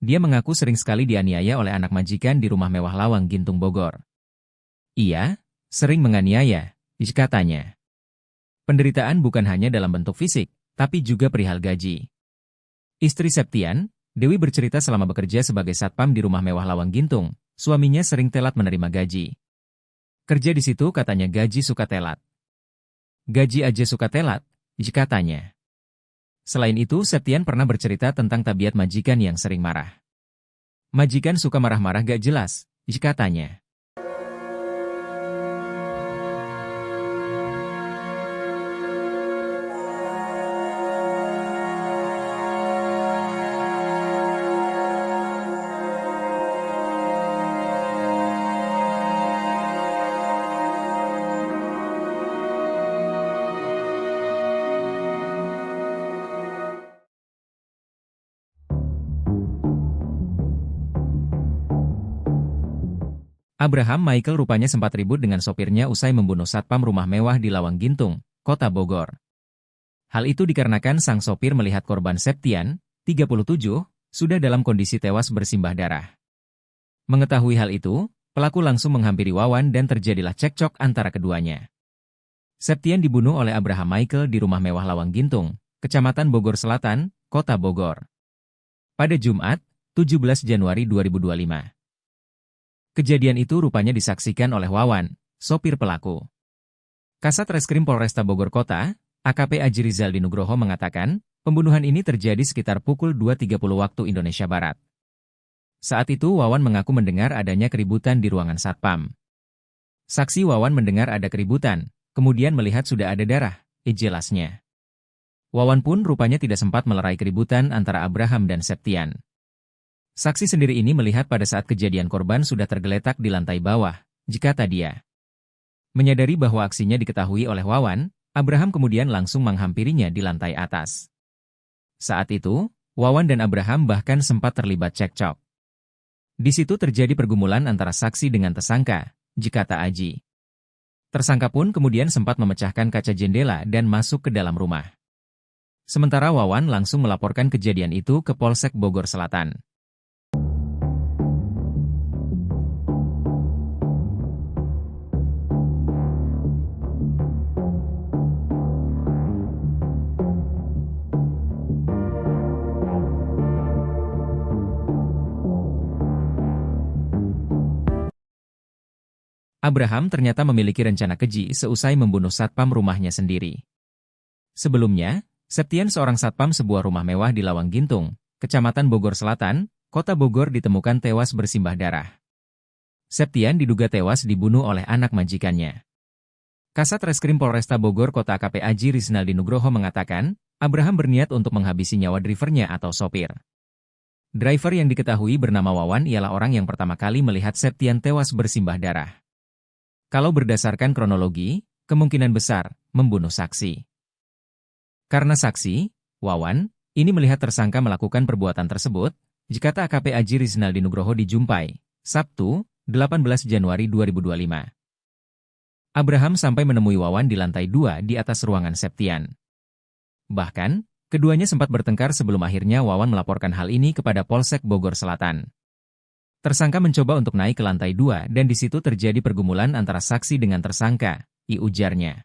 Dia mengaku sering sekali dianiaya oleh anak majikan di rumah mewah Lawang Gintung Bogor. Iya, sering menganiaya, katanya. Penderitaan bukan hanya dalam bentuk fisik, tapi juga perihal gaji. Istri Septian, Dewi bercerita selama bekerja sebagai satpam di rumah mewah Lawang Gintung, suaminya sering telat menerima gaji. Kerja di situ katanya gaji suka telat. Gaji aja suka telat, katanya. Selain itu, Septian pernah bercerita tentang tabiat majikan yang sering marah. Majikan suka marah-marah gak jelas, katanya. Abraham Michael rupanya sempat ribut dengan sopirnya usai membunuh satpam rumah mewah di Lawang Gintung, Kota Bogor. Hal itu dikarenakan sang sopir melihat korban Septian, 37, sudah dalam kondisi tewas bersimbah darah. Mengetahui hal itu, pelaku langsung menghampiri Wawan dan terjadilah cekcok antara keduanya. Septian dibunuh oleh Abraham Michael di rumah mewah Lawang Gintung, Kecamatan Bogor Selatan, Kota Bogor. Pada Jumat, 17 Januari 2025. Kejadian itu rupanya disaksikan oleh Wawan, sopir pelaku. Kasat Reskrim Polresta Bogor Kota, AKP Aji Rizaldi Nugroho mengatakan, pembunuhan ini terjadi sekitar pukul 2.30 waktu Indonesia Barat. Saat itu Wawan mengaku mendengar adanya keributan di ruangan satpam. Saksi Wawan mendengar ada keributan, kemudian melihat sudah ada darah, jelasnya. Wawan pun rupanya tidak sempat melerai keributan antara Abraham dan Septian. Saksi sendiri ini melihat pada saat kejadian korban sudah tergeletak di lantai bawah, kata dia. Menyadari bahwa aksinya diketahui oleh Wawan, Abraham kemudian langsung menghampirinya di lantai atas. Saat itu, Wawan dan Abraham bahkan sempat terlibat cekcok. Di situ terjadi pergumulan antara saksi dengan tersangka, kata Aji. Tersangka pun kemudian sempat memecahkan kaca jendela dan masuk ke dalam rumah. Sementara Wawan langsung melaporkan kejadian itu ke Polsek Bogor Selatan. Abraham ternyata memiliki rencana keji seusai membunuh satpam rumahnya sendiri. Sebelumnya, Septian seorang satpam sebuah rumah mewah di Lawang Gintung, Kecamatan Bogor Selatan, Kota Bogor ditemukan tewas bersimbah darah. Septian diduga tewas dibunuh oleh anak majikannya. Kasat Reskrim Polresta Bogor Kota AKP Aji Rizaldi Nugroho mengatakan, Abraham berniat untuk menghabisi nyawa drivernya atau sopir. Driver yang diketahui bernama Wawan ialah orang yang pertama kali melihat Septian tewas bersimbah darah. Kalau berdasarkan kronologi, kemungkinan besar membunuh saksi. Karena saksi, Wawan, ini melihat tersangka melakukan perbuatan tersebut, kata AKP Aji Rizaldi Nugroho di Jumpai, Sabtu, 18 Januari 2025. Abraham sampai menemui Wawan di lantai 2 di atas ruangan Septian. Bahkan, keduanya sempat bertengkar sebelum akhirnya Wawan melaporkan hal ini kepada Polsek Bogor Selatan. Tersangka mencoba untuk naik ke lantai 2 dan di situ terjadi pergumulan antara saksi dengan tersangka, ujarnya.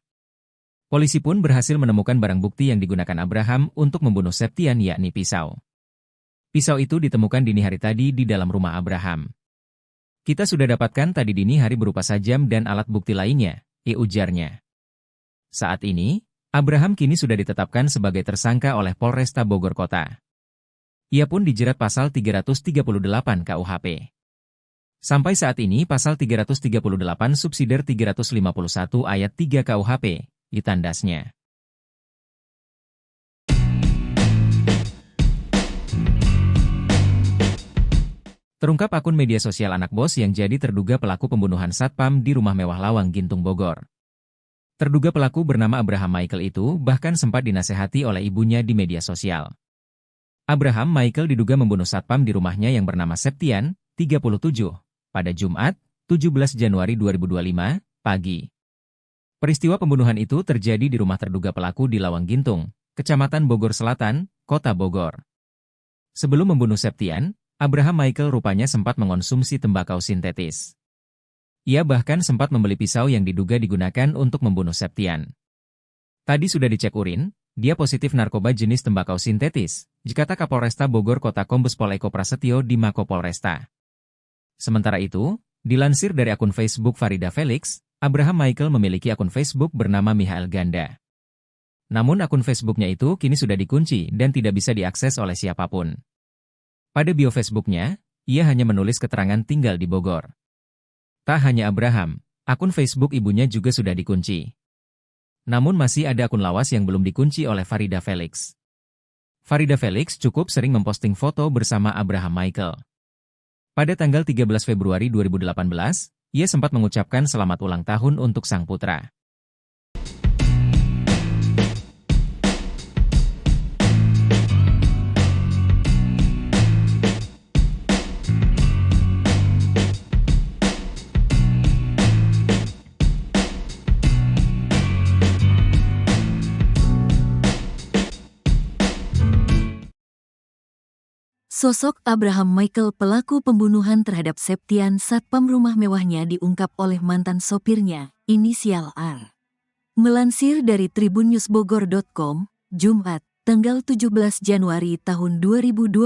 Polisi pun berhasil menemukan barang bukti yang digunakan Abraham untuk membunuh Septian yakni pisau. Pisau itu ditemukan dini hari tadi di dalam rumah Abraham. Kita sudah dapatkan tadi dini hari berupa sajam dan alat bukti lainnya, ujarnya. Saat ini, Abraham kini sudah ditetapkan sebagai tersangka oleh Polresta Bogor Kota. Ia pun dijerat pasal 338 KUHP. Sampai saat ini pasal 338 subsidiar 351 ayat 3 KUHP, ditandasnya. Terungkap akun media sosial anak bos yang jadi terduga pelaku pembunuhan satpam di rumah mewah Lawang Gintung Bogor. Terduga pelaku bernama Abraham Michael itu bahkan sempat dinasehati oleh ibunya di media sosial. Abraham Michael diduga membunuh satpam di rumahnya yang bernama Septian, 37, pada Jumat, 17 Januari 2025, pagi. Peristiwa pembunuhan itu terjadi di rumah terduga pelaku di Lawang Gintung, Kecamatan Bogor Selatan, Kota Bogor. Sebelum membunuh Septian, Abraham Michael rupanya sempat mengonsumsi tembakau sintetis. Ia bahkan sempat membeli pisau yang diduga digunakan untuk membunuh Septian. Tadi sudah dicek urin, dia positif narkoba jenis tembakau sintetis, kata Kapolresta Bogor Kota Kombes Pol Eko Prasetyo di Mako Polresta. Sementara itu, dilansir dari akun Facebook Farida Felix, Abraham Michael memiliki akun Facebook bernama Michael Ganda. Namun akun Facebooknya itu kini sudah dikunci dan tidak bisa diakses oleh siapapun. Pada bio Facebooknya, ia hanya menulis keterangan tinggal di Bogor. Tak hanya Abraham, akun Facebook ibunya juga sudah dikunci. Namun masih ada akun lawas yang belum dikunci oleh Farida Felix. Farida Felix cukup sering memposting foto bersama Abraham Michael. Pada tanggal 13 Februari 2018, ia sempat mengucapkan selamat ulang tahun untuk sang putra. Sosok Abraham Michael pelaku pembunuhan terhadap Septian satpam rumah mewahnya diungkap oleh mantan sopirnya, inisial R. Melansir dari tribunnewsbogor.com, Jumat, tanggal 17 Januari tahun 2025,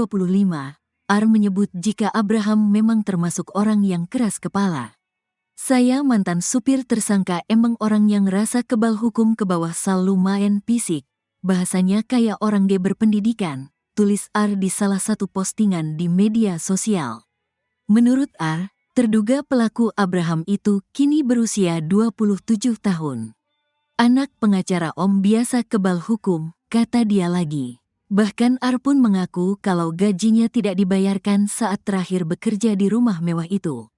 R menyebut jika Abraham memang termasuk orang yang keras kepala. Saya mantan supir tersangka emang orang yang rasa kebal hukum ke bawah sal lumayan fisik. Bahasanya kayak orang dia berpendidikan, tulis R di salah satu postingan di media sosial. Menurut R, terduga pelaku Abraham itu kini berusia 27 tahun. Anak pengacara Om biasa kebal hukum, kata dia lagi. Bahkan R pun mengaku kalau gajinya tidak dibayarkan saat terakhir bekerja di rumah mewah itu.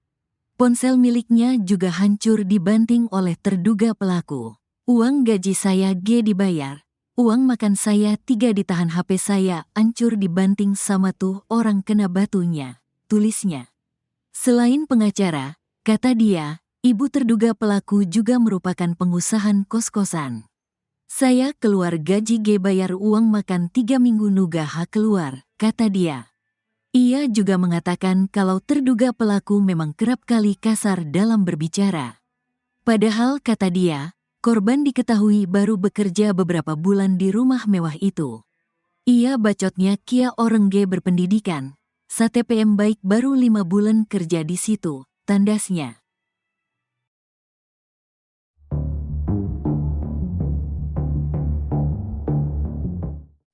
Ponsel miliknya juga hancur dibanting oleh terduga pelaku. Uang gaji saya G dibayar. Uang makan saya 3 ditahan, HP saya hancur dibanting sama tuh orang kena batunya, tulisnya. Selain pengacara, kata dia, ibu terduga pelaku juga merupakan pengusaha kos-kosan. Saya keluar gaji G bayar uang makan 3 minggu nuga hak keluar, kata dia. Ia juga mengatakan kalau terduga pelaku memang kerap kali kasar dalam berbicara. Padahal kata dia, korban diketahui baru bekerja beberapa bulan di rumah mewah itu. Ia bacotnya kia orang G berpendidikan, STPM baik baru 5 bulan kerja di situ, tandasnya.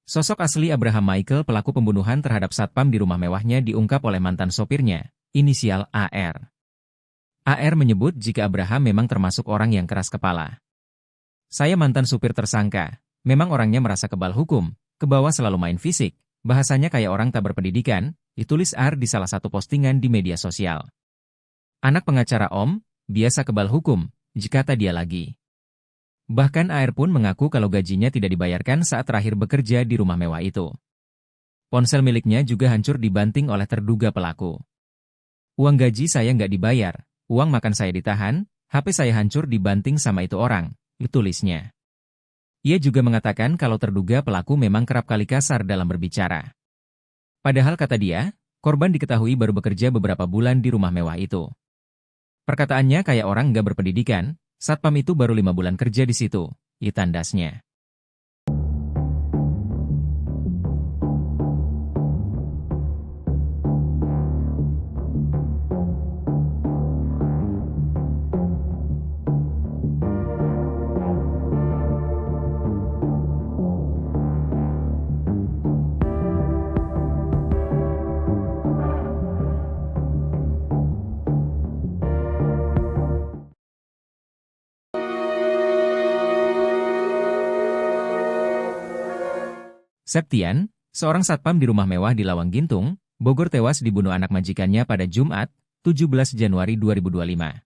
Sosok asli Abraham Michael pelaku pembunuhan terhadap satpam di rumah mewahnya diungkap oleh mantan sopirnya, inisial AR. AR menyebut jika Abraham memang termasuk orang yang keras kepala. Saya mantan supir tersangka, memang orangnya merasa kebal hukum, ke bawah selalu main fisik, bahasanya kayak orang tak berpendidikan, ditulis AR di salah satu postingan di media sosial. Anak pengacara Om, biasa kebal hukum, kata dia lagi. Bahkan AR pun mengaku kalau gajinya tidak dibayarkan saat terakhir bekerja di rumah mewah itu. Ponsel miliknya juga hancur dibanting oleh terduga pelaku. Uang gaji saya nggak dibayar, uang makan saya ditahan, HP saya hancur dibanting sama itu orang, tulisnya. Ia juga mengatakan kalau terduga pelaku memang kerap kali kasar dalam berbicara. Padahal kata dia, korban diketahui baru bekerja beberapa bulan di rumah mewah itu. Perkataannya kayak orang nggak berpendidikan, satpam itu baru 5 bulan kerja di situ, tandasnya. Septian, seorang satpam di rumah mewah di Lawang Gintung, Bogor tewas dibunuh anak majikannya pada Jumat, 17 Januari 2025.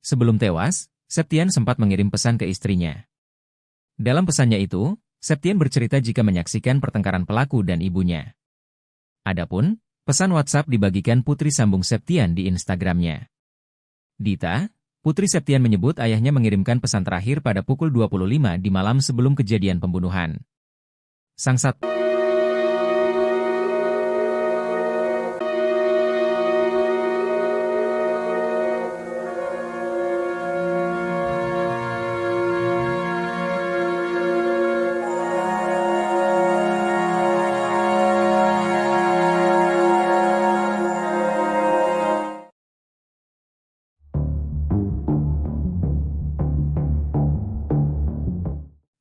Sebelum tewas, Septian sempat mengirim pesan ke istrinya. Dalam pesannya itu, Septian bercerita jika menyaksikan pertengkaran pelaku dan ibunya. Adapun, pesan WhatsApp dibagikan putri sambung Septian di Instagramnya. Dita, putri Septian menyebut ayahnya mengirimkan pesan terakhir pada pukul 25 di malam sebelum kejadian pembunuhan. Sang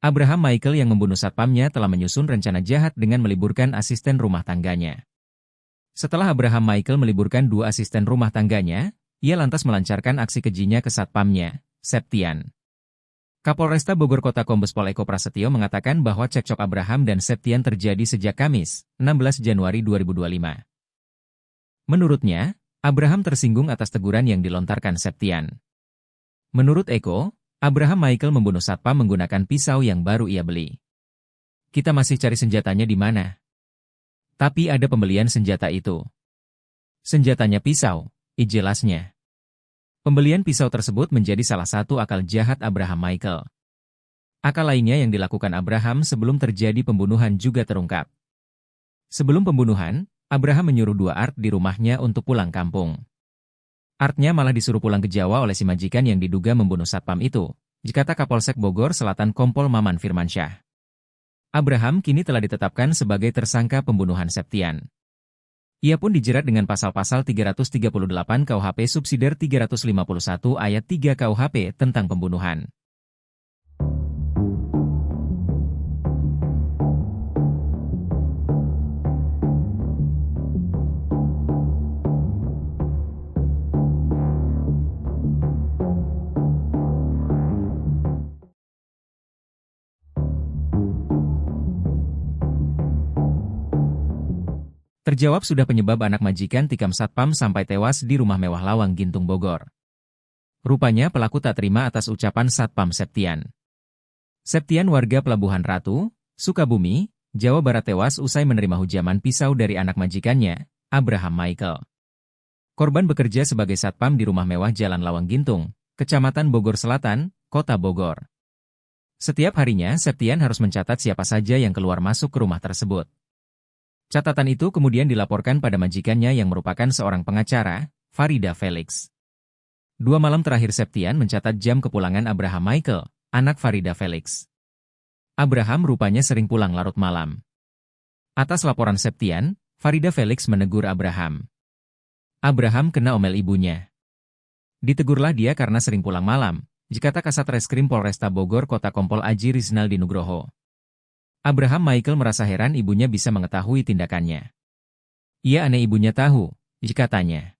Abraham Michael yang membunuh satpamnya telah menyusun rencana jahat dengan meliburkan asisten rumah tangganya. Setelah Abraham Michael meliburkan 2 asisten rumah tangganya, ia lantas melancarkan aksi kejinya ke satpamnya, Septian. Kapolresta Bogor Kota Kombes Pol Eko Prasetyo mengatakan bahwa cekcok Abraham dan Septian terjadi sejak Kamis, 16 Januari 2025. Menurutnya, Abraham tersinggung atas teguran yang dilontarkan Septian. Menurut Eko, Abraham Michael membunuh satpam menggunakan pisau yang baru ia beli. Kita masih cari senjatanya di mana. Tapi ada pembelian senjata itu. Senjatanya pisau, jelasnya. Pembelian pisau tersebut menjadi salah satu akal jahat Abraham Michael. Akal lainnya yang dilakukan Abraham sebelum terjadi pembunuhan juga terungkap. Sebelum pembunuhan, Abraham menyuruh dua Art di rumahnya untuk pulang kampung. Artnya malah disuruh pulang ke Jawa oleh si majikan yang diduga membunuh satpam itu, dikata Kapolsek Bogor Selatan Kompol Maman Firmansyah. Abraham kini telah ditetapkan sebagai tersangka pembunuhan Septian. Ia pun dijerat dengan pasal-pasal 338 KUHP subsidiar 351 ayat 3 KUHP tentang pembunuhan. Terjawab sudah penyebab anak majikan tikam satpam sampai tewas di rumah mewah Lawang Gintung Bogor. Rupanya pelaku tak terima atas ucapan satpam Septian. Septian warga Pelabuhan Ratu, Sukabumi, Jawa Barat tewas usai menerima hujaman pisau dari anak majikannya, Abraham Michael. Korban bekerja sebagai satpam di rumah mewah Jalan Lawang Gintung, Kecamatan Bogor Selatan, Kota Bogor. Setiap harinya Septian harus mencatat siapa saja yang keluar masuk ke rumah tersebut. Catatan itu kemudian dilaporkan pada majikannya yang merupakan seorang pengacara, Farida Felix. 2 malam terakhir Septian mencatat jam kepulangan Abraham Michael, anak Farida Felix. Abraham rupanya sering pulang larut malam. Atas laporan Septian, Farida Felix menegur Abraham. Abraham kena omel ibunya. Ditegurlah dia karena sering pulang malam, dikata Kasat Reskrim Polresta Bogor Kota Kompol Aji Rizaldi Nugroho. Abraham Michael merasa heran ibunya bisa mengetahui tindakannya. Ia aneh ibunya tahu, katanya.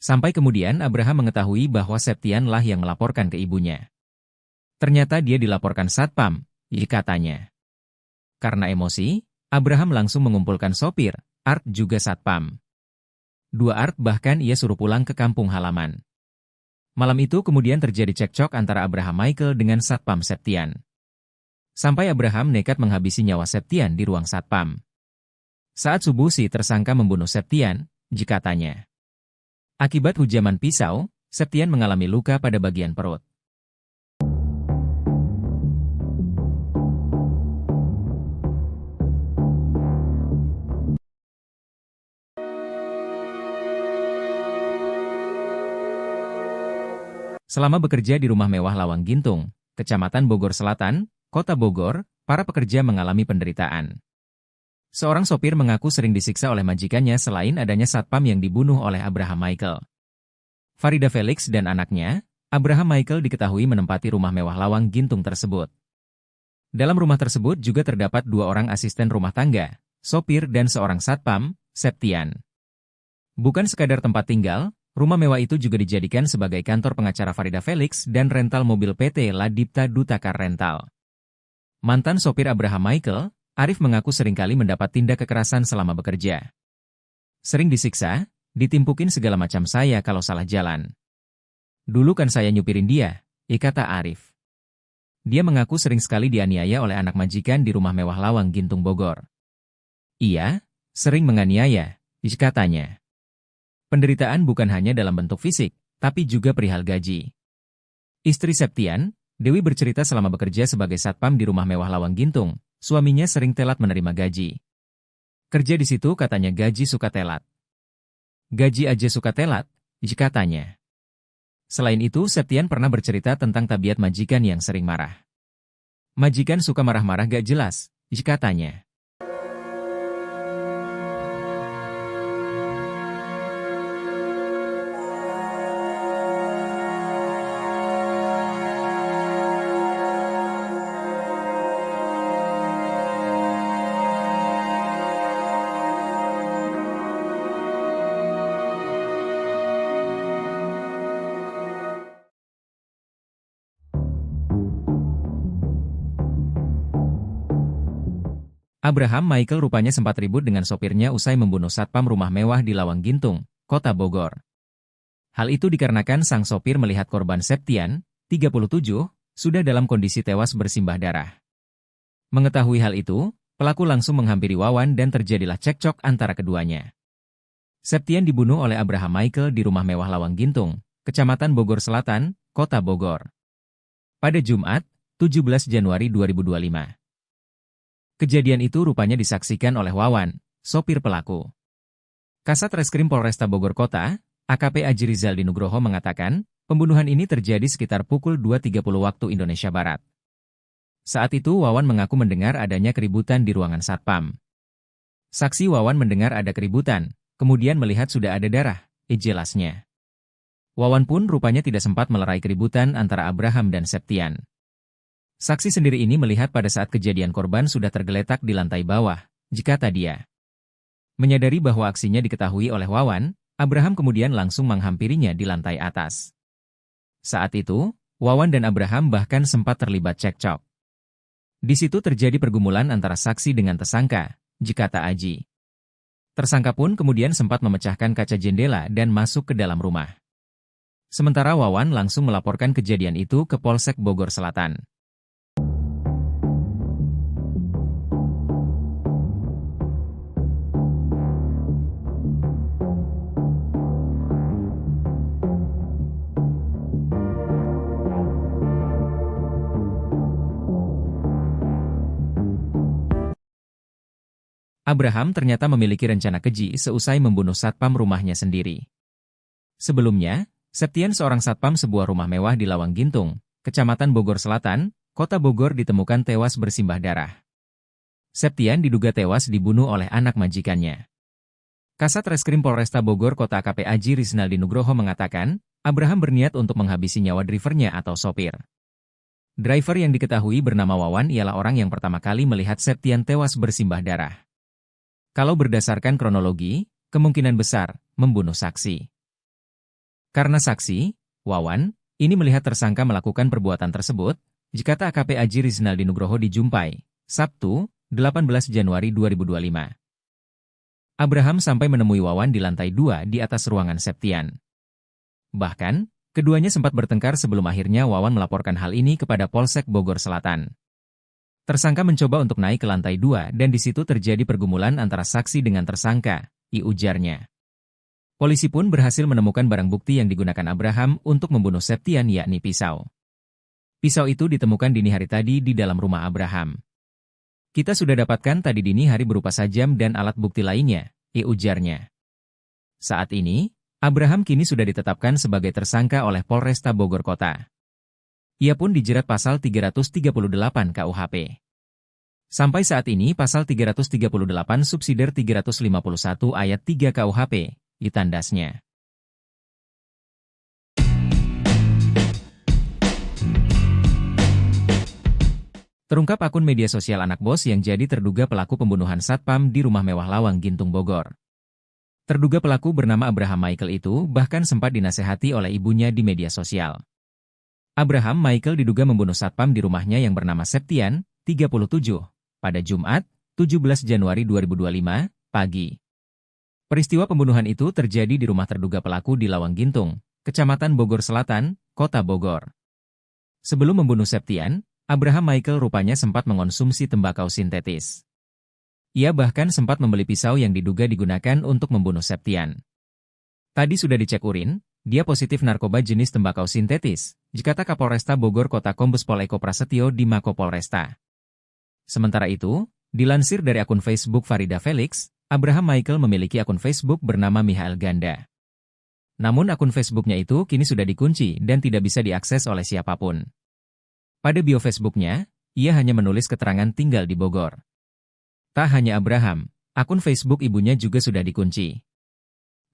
Sampai kemudian Abraham mengetahui bahwa Septian lah yang melaporkan ke ibunya. Ternyata dia dilaporkan satpam, katanya. Karena emosi, Abraham langsung mengumpulkan sopir, Art juga satpam. 2 Art bahkan ia suruh pulang ke kampung halaman. Malam itu kemudian terjadi cekcok antara Abraham Michael dengan satpam Septian. Sampai Abraham nekat menghabisi nyawa Septian di ruang satpam. Saat subuh si tersangka membunuh Septian, katanya. Akibat hujaman pisau, Septian mengalami luka pada bagian perut. Selama bekerja di rumah mewah Lawang Gintung, Kecamatan Bogor Selatan, Kota Bogor, para pekerja mengalami penderitaan. Seorang sopir mengaku sering disiksa oleh majikannya selain adanya satpam yang dibunuh oleh Abraham Michael. Farida Felix dan anaknya, Abraham Michael diketahui menempati rumah mewah Lawang Gintung tersebut. Dalam rumah tersebut juga terdapat 2 orang asisten rumah tangga, sopir dan seorang satpam, Septian. Bukan sekadar tempat tinggal, rumah mewah itu juga dijadikan sebagai kantor pengacara Farida Felix dan rental mobil PT Ladipta Dutakar Rental. Mantan sopir Abraham Michael, Arif mengaku seringkali mendapat tindak kekerasan selama bekerja. Sering disiksa, ditimpukin segala macam saya kalau salah jalan. Dulu kan saya nyupirin dia, kata Arif. Dia mengaku sering sekali dianiaya oleh anak majikan di rumah mewah Lawang Gintung Bogor. Iya, sering menganiaya, katanya. Penderitaan bukan hanya dalam bentuk fisik, tapi juga perihal gaji. Istri Septian, Dewi bercerita selama bekerja sebagai satpam di rumah mewah Lawang Gintung, suaminya sering telat menerima gaji. Kerja di situ katanya gaji suka telat. Gaji aja suka telat, katanya. Selain itu, Septian pernah bercerita tentang tabiat majikan yang sering marah. Majikan suka marah-marah gak jelas, katanya. Abraham Michael rupanya sempat ribut dengan sopirnya usai membunuh satpam rumah mewah di Lawang Gintung, Kota Bogor. Hal itu dikarenakan sang sopir melihat korban Septian, 37, sudah dalam kondisi tewas bersimbah darah. Mengetahui hal itu, pelaku langsung menghampiri Wawan dan terjadilah cekcok antara keduanya. Septian dibunuh oleh Abraham Michael di rumah mewah Lawang Gintung, Kecamatan Bogor Selatan, Kota Bogor. Pada Jumat, 17 Januari 2025. Kejadian itu rupanya disaksikan oleh Wawan, sopir pelaku. Kasat Reskrim Polresta Bogor Kota, AKP Aji Rizaldi Nugroho mengatakan, pembunuhan ini terjadi sekitar pukul 2.30 waktu Indonesia Barat. Saat itu Wawan mengaku mendengar adanya keributan di ruangan Satpam. Saksi Wawan mendengar ada keributan, kemudian melihat sudah ada darah, jelasnya. Wawan pun rupanya tidak sempat melerai keributan antara Abraham dan Septian. Saksi sendiri ini melihat pada saat kejadian korban sudah tergeletak di lantai bawah, kata dia. Menyadari bahwa aksinya diketahui oleh Wawan, Abraham kemudian langsung menghampirinya di lantai atas. Saat itu, Wawan dan Abraham bahkan sempat terlibat cekcok. Di situ terjadi pergumulan antara saksi dengan tersangka, kata Aji. Tersangka pun kemudian sempat memecahkan kaca jendela dan masuk ke dalam rumah. Sementara Wawan langsung melaporkan kejadian itu ke Polsek Bogor Selatan. Abraham ternyata memiliki rencana keji seusai membunuh satpam rumahnya sendiri. Sebelumnya, Septian seorang satpam sebuah rumah mewah di Lawang Gintung, Kecamatan Bogor Selatan, Kota Bogor ditemukan tewas bersimbah darah. Septian diduga tewas dibunuh oleh anak majikannya. Kasat Reskrim Polresta Bogor Kota AKP Aji Rizaldi Nugroho mengatakan, Abraham berniat untuk menghabisi nyawa drivernya atau sopir. Driver yang diketahui bernama Wawan ialah orang yang pertama kali melihat Septian tewas bersimbah darah. Kalau berdasarkan kronologi, kemungkinan besar membunuh saksi. Karena saksi, Wawan, ini melihat tersangka melakukan perbuatan tersebut, kata AKP Aji Rizaldi Nugroho dijumpai, Sabtu, 18 Januari 2025. Abraham sampai menemui Wawan di lantai 2 di atas ruangan Septian. Bahkan, keduanya sempat bertengkar sebelum akhirnya Wawan melaporkan hal ini kepada Polsek Bogor Selatan. Tersangka mencoba untuk naik ke lantai 2 dan di situ terjadi pergumulan antara saksi dengan tersangka, ujarnya. Polisi pun berhasil menemukan barang bukti yang digunakan Abraham untuk membunuh Septian yakni pisau. Pisau itu ditemukan dini hari tadi di dalam rumah Abraham. Kita sudah dapatkan tadi dini hari berupa sajam dan alat bukti lainnya, ujarnya. Saat ini, Abraham kini sudah ditetapkan sebagai tersangka oleh Polresta Bogor Kota. Ia pun dijerat pasal 338 KUHP. Sampai saat ini pasal 338 subsidiar 351 ayat 3 KUHP, ditandasnya. Terungkap akun media sosial anak bos yang jadi terduga pelaku pembunuhan satpam di rumah mewah Lawang Gintung Bogor. Terduga pelaku bernama Abraham Michael itu bahkan sempat dinasehati oleh ibunya di media sosial. Abraham Michael diduga membunuh satpam di rumahnya yang bernama Septian, 37, pada Jumat, 17 Januari 2025, pagi. Peristiwa pembunuhan itu terjadi di rumah terduga pelaku di Lawang Gintung, Kecamatan Bogor Selatan, Kota Bogor. Sebelum membunuh Septian, Abraham Michael rupanya sempat mengonsumsi tembakau sintetis. Ia bahkan sempat membeli pisau yang diduga digunakan untuk membunuh Septian. Tadi sudah dicek urin, dia positif narkoba jenis tembakau sintetis, kata Kapolresta Bogor Kota Kombes Pol Eko Prasetyo di Mako Polresta. Sementara itu, dilansir dari akun Facebook Farida Felix, Abraham Michael memiliki akun Facebook bernama Michael Ganda. Namun akun Facebooknya itu kini sudah dikunci dan tidak bisa diakses oleh siapapun. Pada bio Facebooknya, ia hanya menulis keterangan tinggal di Bogor. Tak hanya Abraham, akun Facebook ibunya juga sudah dikunci.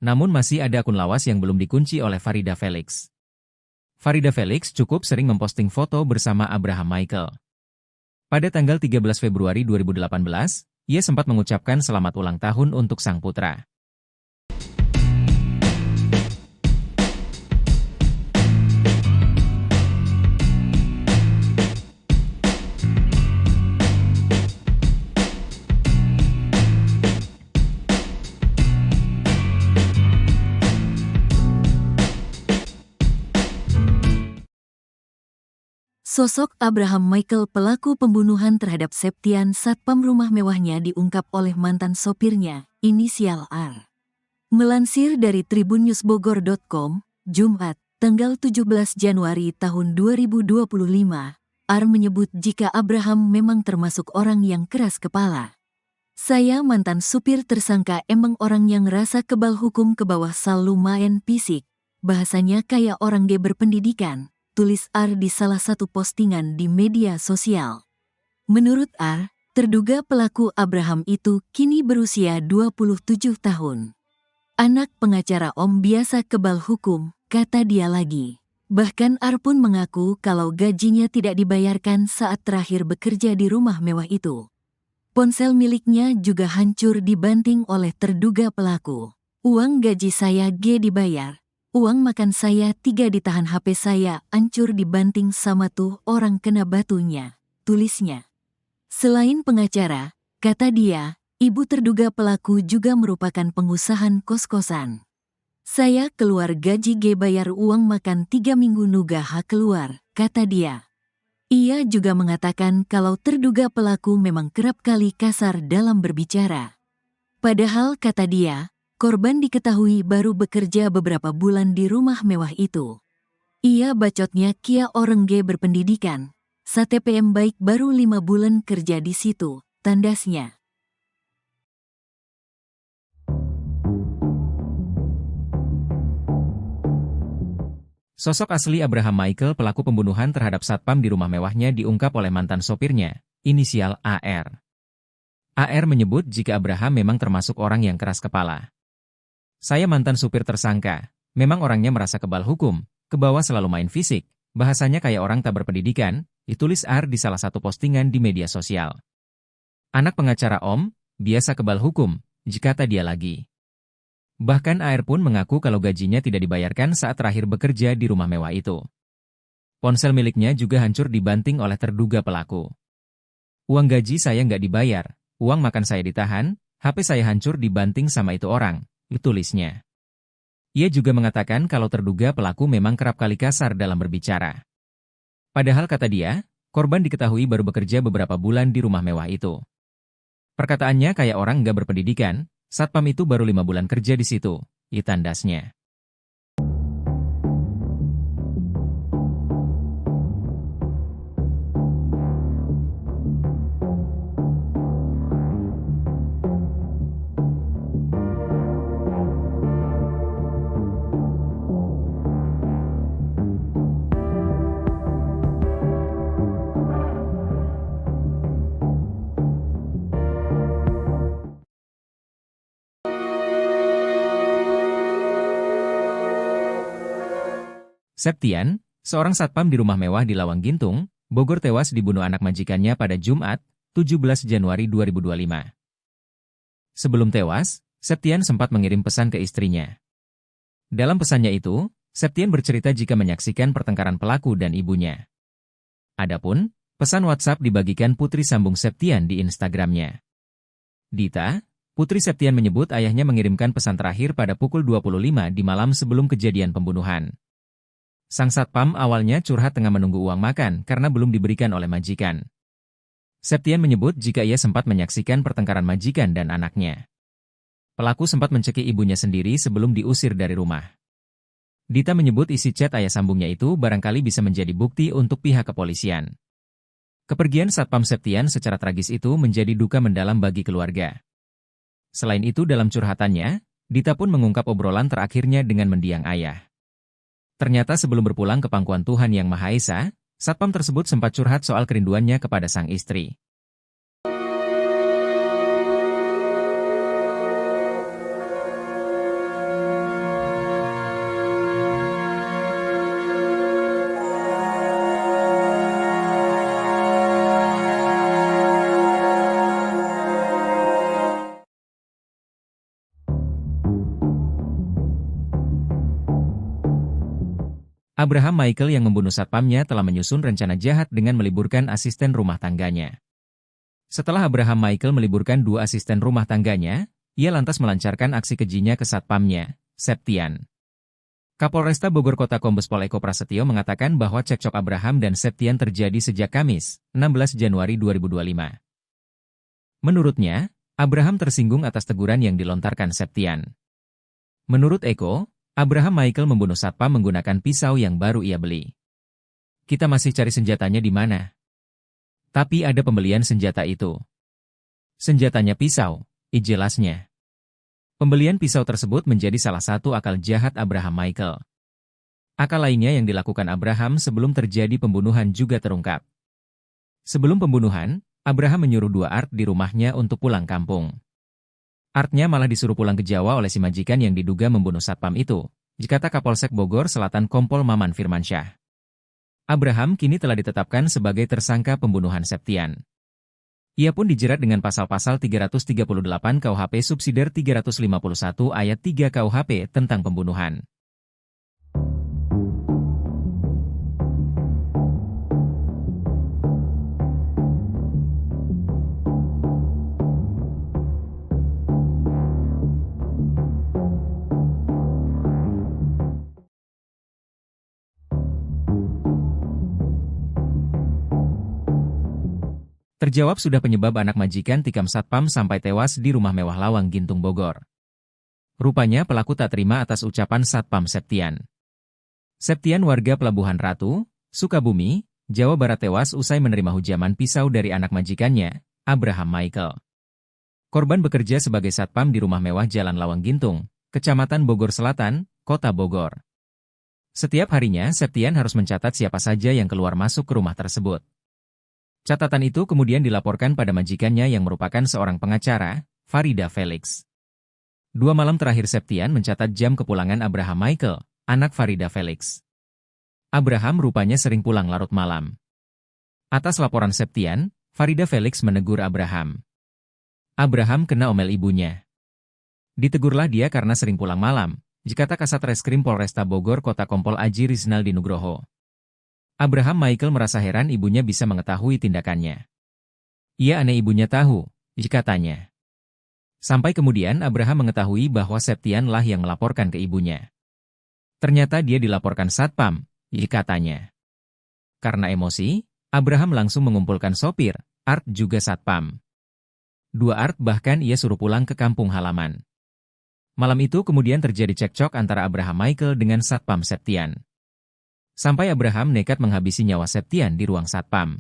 Namun masih ada akun lawas yang belum dikunci oleh Farida Felix. Farida Felix cukup sering memposting foto bersama Abraham Michael. Pada tanggal 13 Februari 2018, ia sempat mengucapkan selamat ulang tahun untuk sang putra. Sosok Abraham Michael pelaku pembunuhan terhadap Septian satpam rumah mewahnya diungkap oleh mantan sopirnya, inisial R. Melansir dari tribunNewsBogor.com, Jumat, tanggal 17 Januari tahun 2025, R menyebut jika Abraham memang termasuk orang yang keras kepala. Saya mantan supir tersangka emang orang yang rasa kebal hukum ke bawah sal lumayan fisik. Bahasanya kayak orang G berpendidikan, tulis R di salah satu postingan di media sosial. Menurut R, terduga pelaku Abraham itu kini berusia 27 tahun. Anak pengacara Om biasa kebal hukum, kata dia lagi. Bahkan R pun mengaku kalau gajinya tidak dibayarkan saat terakhir bekerja di rumah mewah itu. Ponsel miliknya juga hancur dibanting oleh terduga pelaku. Uang gaji saya G dibayar. Uang makan saya 3 ditahan, HP saya hancur dibanting sama tuh orang kena batunya, tulisnya. Selain pengacara, kata dia, ibu terduga pelaku juga merupakan pengusaha kos-kosan. Saya keluar gaji G bayar uang makan 3 minggu nugaha keluar, kata dia. Ia juga mengatakan kalau terduga pelaku memang kerap kali kasar dalam berbicara. Padahal kata dia, korban diketahui baru bekerja beberapa bulan di rumah mewah itu. Ia bacotnya kia orang G berpendidikan, STPM baik baru 5 bulan kerja di situ, tandasnya. Sosok asli Abraham Michael, pelaku pembunuhan terhadap satpam di rumah mewahnya, diungkap oleh mantan sopirnya, inisial AR. AR menyebut jika Abraham memang termasuk orang yang keras kepala. Saya mantan supir tersangka, memang orangnya merasa kebal hukum, ke bawah selalu main fisik, bahasanya kayak orang tak berpendidikan, ditulis AR di salah satu postingan di media sosial. Anak pengacara Om, biasa kebal hukum, kata dia lagi. Bahkan AR pun mengaku kalau gajinya tidak dibayarkan saat terakhir bekerja di rumah mewah itu. Ponsel miliknya juga hancur dibanting oleh terduga pelaku. Uang gaji saya nggak dibayar, uang makan saya ditahan, HP saya hancur dibanting sama itu orang, tulisnya. Ia juga mengatakan kalau terduga pelaku memang kerap kali kasar dalam berbicara. Padahal kata dia, korban diketahui baru bekerja beberapa bulan di rumah mewah itu. Perkataannya kayak orang nggak berpendidikan, satpam itu baru 5 bulan kerja di situ, tandasnya. Septian, seorang satpam di rumah mewah di Lawang Gintung, Bogor, tewas dibunuh anak majikannya pada Jumat, 17 Januari 2025. Sebelum tewas, Septian sempat mengirim pesan ke istrinya. Dalam pesannya itu, Septian bercerita jika menyaksikan pertengkaran pelaku dan ibunya. Adapun, pesan WhatsApp dibagikan putri sambung Septian di Instagramnya. Dita, putri Septian menyebut ayahnya mengirimkan pesan terakhir pada pukul 25 di malam sebelum kejadian pembunuhan. Sang satpam awalnya curhat tengah menunggu uang makan karena belum diberikan oleh majikan. Septian menyebut jika ia sempat menyaksikan pertengkaran majikan dan anaknya. Pelaku sempat mencekik ibunya sendiri sebelum diusir dari rumah. Dita menyebut isi chat ayah sambungnya itu barangkali bisa menjadi bukti untuk pihak kepolisian. Kepergian satpam Septian secara tragis itu menjadi duka mendalam bagi keluarga. Selain itu, dalam curhatannya, Dita pun mengungkap obrolan terakhirnya dengan mendiang ayah. Ternyata sebelum berpulang ke pangkuan Tuhan Yang Maha Esa, satpam tersebut sempat curhat soal kerinduannya kepada sang istri. Abraham Michael yang membunuh satpamnya telah menyusun rencana jahat dengan meliburkan asisten rumah tangganya. Setelah Abraham Michael meliburkan 2 asisten rumah tangganya, ia lantas melancarkan aksi kejinya ke satpamnya, Septian. Kapolresta Bogor Kota Kombes Pol Eko Prasetyo mengatakan bahwa cekcok Abraham dan Septian terjadi sejak Kamis, 16 Januari 2025. Menurutnya, Abraham tersinggung atas teguran yang dilontarkan Septian. Menurut Eko, Abraham Michael membunuh satpam menggunakan pisau yang baru ia beli. Kita masih cari senjatanya di mana. Tapi ada pembelian senjata itu. Senjatanya pisau, jelasnya. Pembelian pisau tersebut menjadi salah satu akal jahat Abraham Michael. Akal lainnya yang dilakukan Abraham sebelum terjadi pembunuhan juga terungkap. Sebelum pembunuhan, Abraham menyuruh dua Art di rumahnya untuk pulang kampung. Artnya malah disuruh pulang ke Jawa oleh si majikan yang diduga membunuh satpam itu, kata Kapolsek Bogor Selatan Kompol Maman Firmansyah. Abraham kini telah ditetapkan sebagai tersangka pembunuhan Septian. Ia pun dijerat dengan pasal-pasal 338 KUHP subsidiar 351 ayat 3 KUHP tentang pembunuhan. Terjawab sudah penyebab anak majikan tikam satpam sampai tewas di rumah mewah Lawang Gintung Bogor. Rupanya pelaku tak terima atas ucapan satpam Septian. Septian warga Pelabuhan Ratu, Sukabumi, Jawa Barat tewas usai menerima hujaman pisau dari anak majikannya, Abraham Michael. Korban bekerja sebagai satpam di rumah mewah Jalan Lawang Gintung, Kecamatan Bogor Selatan, Kota Bogor. Setiap harinya Septian harus mencatat siapa saja yang keluar masuk ke rumah tersebut. Catatan itu kemudian dilaporkan pada majikannya yang merupakan seorang pengacara, Farida Felix. 2 malam terakhir Septian mencatat jam kepulangan Abraham Michael, anak Farida Felix. Abraham rupanya sering pulang larut malam. Atas laporan Septian, Farida Felix menegur Abraham. Abraham kena omel ibunya. Ditegurlah dia karena sering pulang malam, kata Kasat Reskrim Polresta Bogor Kota Kompol Aji Rizaldi Nugroho. Abraham Michael merasa heran ibunya bisa mengetahui tindakannya. Ia aneh ibunya tahu, katanya. Sampai kemudian Abraham mengetahui bahwa Septian lah yang melaporkan ke ibunya. Ternyata dia dilaporkan satpam, katanya. Karena emosi, Abraham langsung mengumpulkan sopir, Art juga satpam. 2 Art bahkan ia suruh pulang ke kampung halaman. Malam itu kemudian terjadi cekcok antara Abraham Michael dengan satpam Septian. Sampai Abraham nekat menghabisi nyawa Septian di ruang satpam.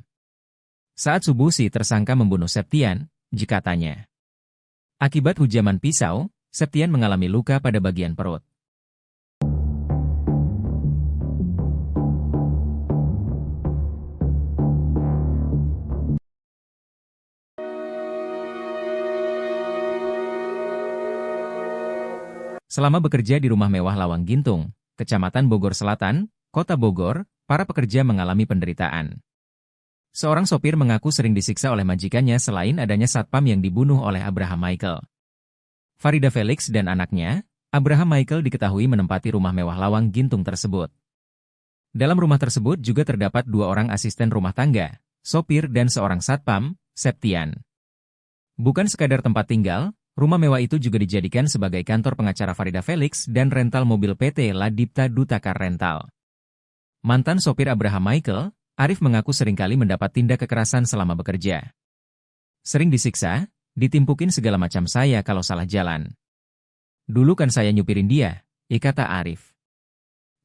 Saat subuh si tersangka membunuh Septian, katanya. Akibat hujaman pisau, Septian mengalami luka pada bagian perut. Selama bekerja di rumah mewah Lawang Gintung, Kecamatan Bogor Selatan, Kota Bogor, para pekerja mengalami penderitaan. Seorang sopir mengaku sering disiksa oleh majikannya selain adanya satpam yang dibunuh oleh Abraham Michael. Farida Felix dan anaknya, Abraham Michael diketahui menempati rumah mewah Lawang Gintung tersebut. Dalam rumah tersebut juga terdapat 2 orang asisten rumah tangga, sopir dan seorang satpam, Septian. Bukan sekadar tempat tinggal, rumah mewah itu juga dijadikan sebagai kantor pengacara Farida Felix dan rental mobil PT Ladipta Dutakar Rental. Mantan sopir Abraham Michael, Arif mengaku seringkali mendapat tindak kekerasan selama bekerja. Sering disiksa, ditimpukin segala macam saya kalau salah jalan. Dulu kan saya nyupirin dia, kata Arif.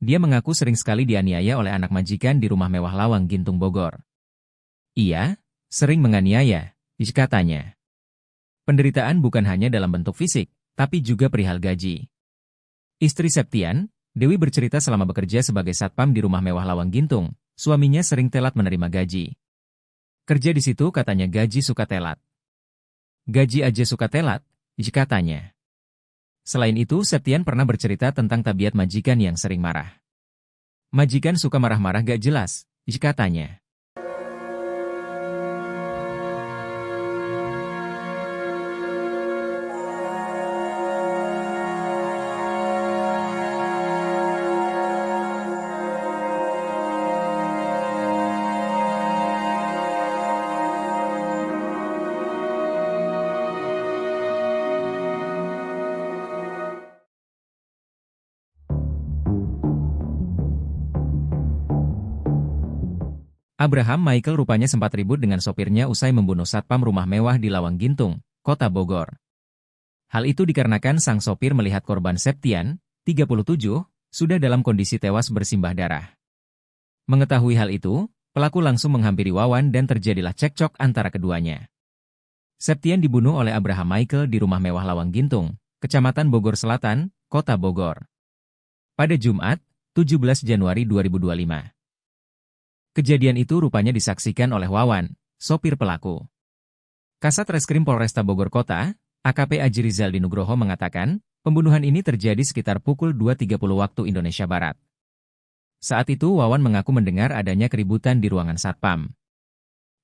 Dia mengaku sering sekali dianiaya oleh anak majikan di rumah mewah Lawang Gintung Bogor. Iya, sering menganiaya, katanya. Penderitaan bukan hanya dalam bentuk fisik, tapi juga perihal gaji. Istri Septian, Dewi bercerita selama bekerja sebagai satpam di rumah mewah Lawang Gintung, suaminya sering telat menerima gaji. Kerja di situ katanya gaji suka telat. Gaji aja suka telat, katanya. Selain itu, Septian pernah bercerita tentang tabiat majikan yang sering marah. Majikan suka marah-marah gak jelas, katanya. Abraham Michael rupanya sempat ribut dengan sopirnya usai membunuh satpam rumah mewah di Lawang Gintung, Kota Bogor. Hal itu dikarenakan sang sopir melihat korban Septian, 37, sudah dalam kondisi tewas bersimbah darah. Mengetahui hal itu, pelaku langsung menghampiri Wawan dan terjadilah cekcok antara keduanya. Septian dibunuh oleh Abraham Michael di rumah mewah Lawang Gintung, Kecamatan Bogor Selatan, Kota Bogor. Pada Jumat, 17 Januari 2025. Kejadian itu rupanya disaksikan oleh Wawan, sopir pelaku. Kasat Reskrim Polresta Bogor Kota, AKP Aji Rizaldi Nugroho mengatakan, pembunuhan ini terjadi sekitar pukul 2.30 waktu Indonesia Barat. Saat itu Wawan mengaku mendengar adanya keributan di ruangan Satpam.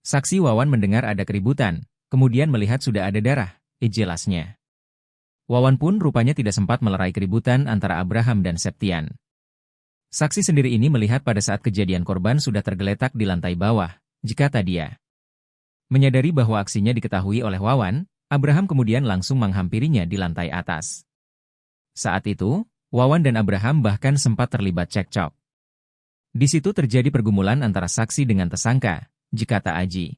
Saksi Wawan mendengar ada keributan, kemudian melihat sudah ada darah, jelasnya. Wawan pun rupanya tidak sempat melerai keributan antara Abraham dan Septian. Saksi sendiri ini melihat pada saat kejadian korban sudah tergeletak di lantai bawah, kata dia. Menyadari bahwa aksinya diketahui oleh Wawan, Abraham kemudian langsung menghampirinya di lantai atas. Saat itu, Wawan dan Abraham bahkan sempat terlibat cekcok. Di situ terjadi pergumulan antara saksi dengan tersangka, kata Aji.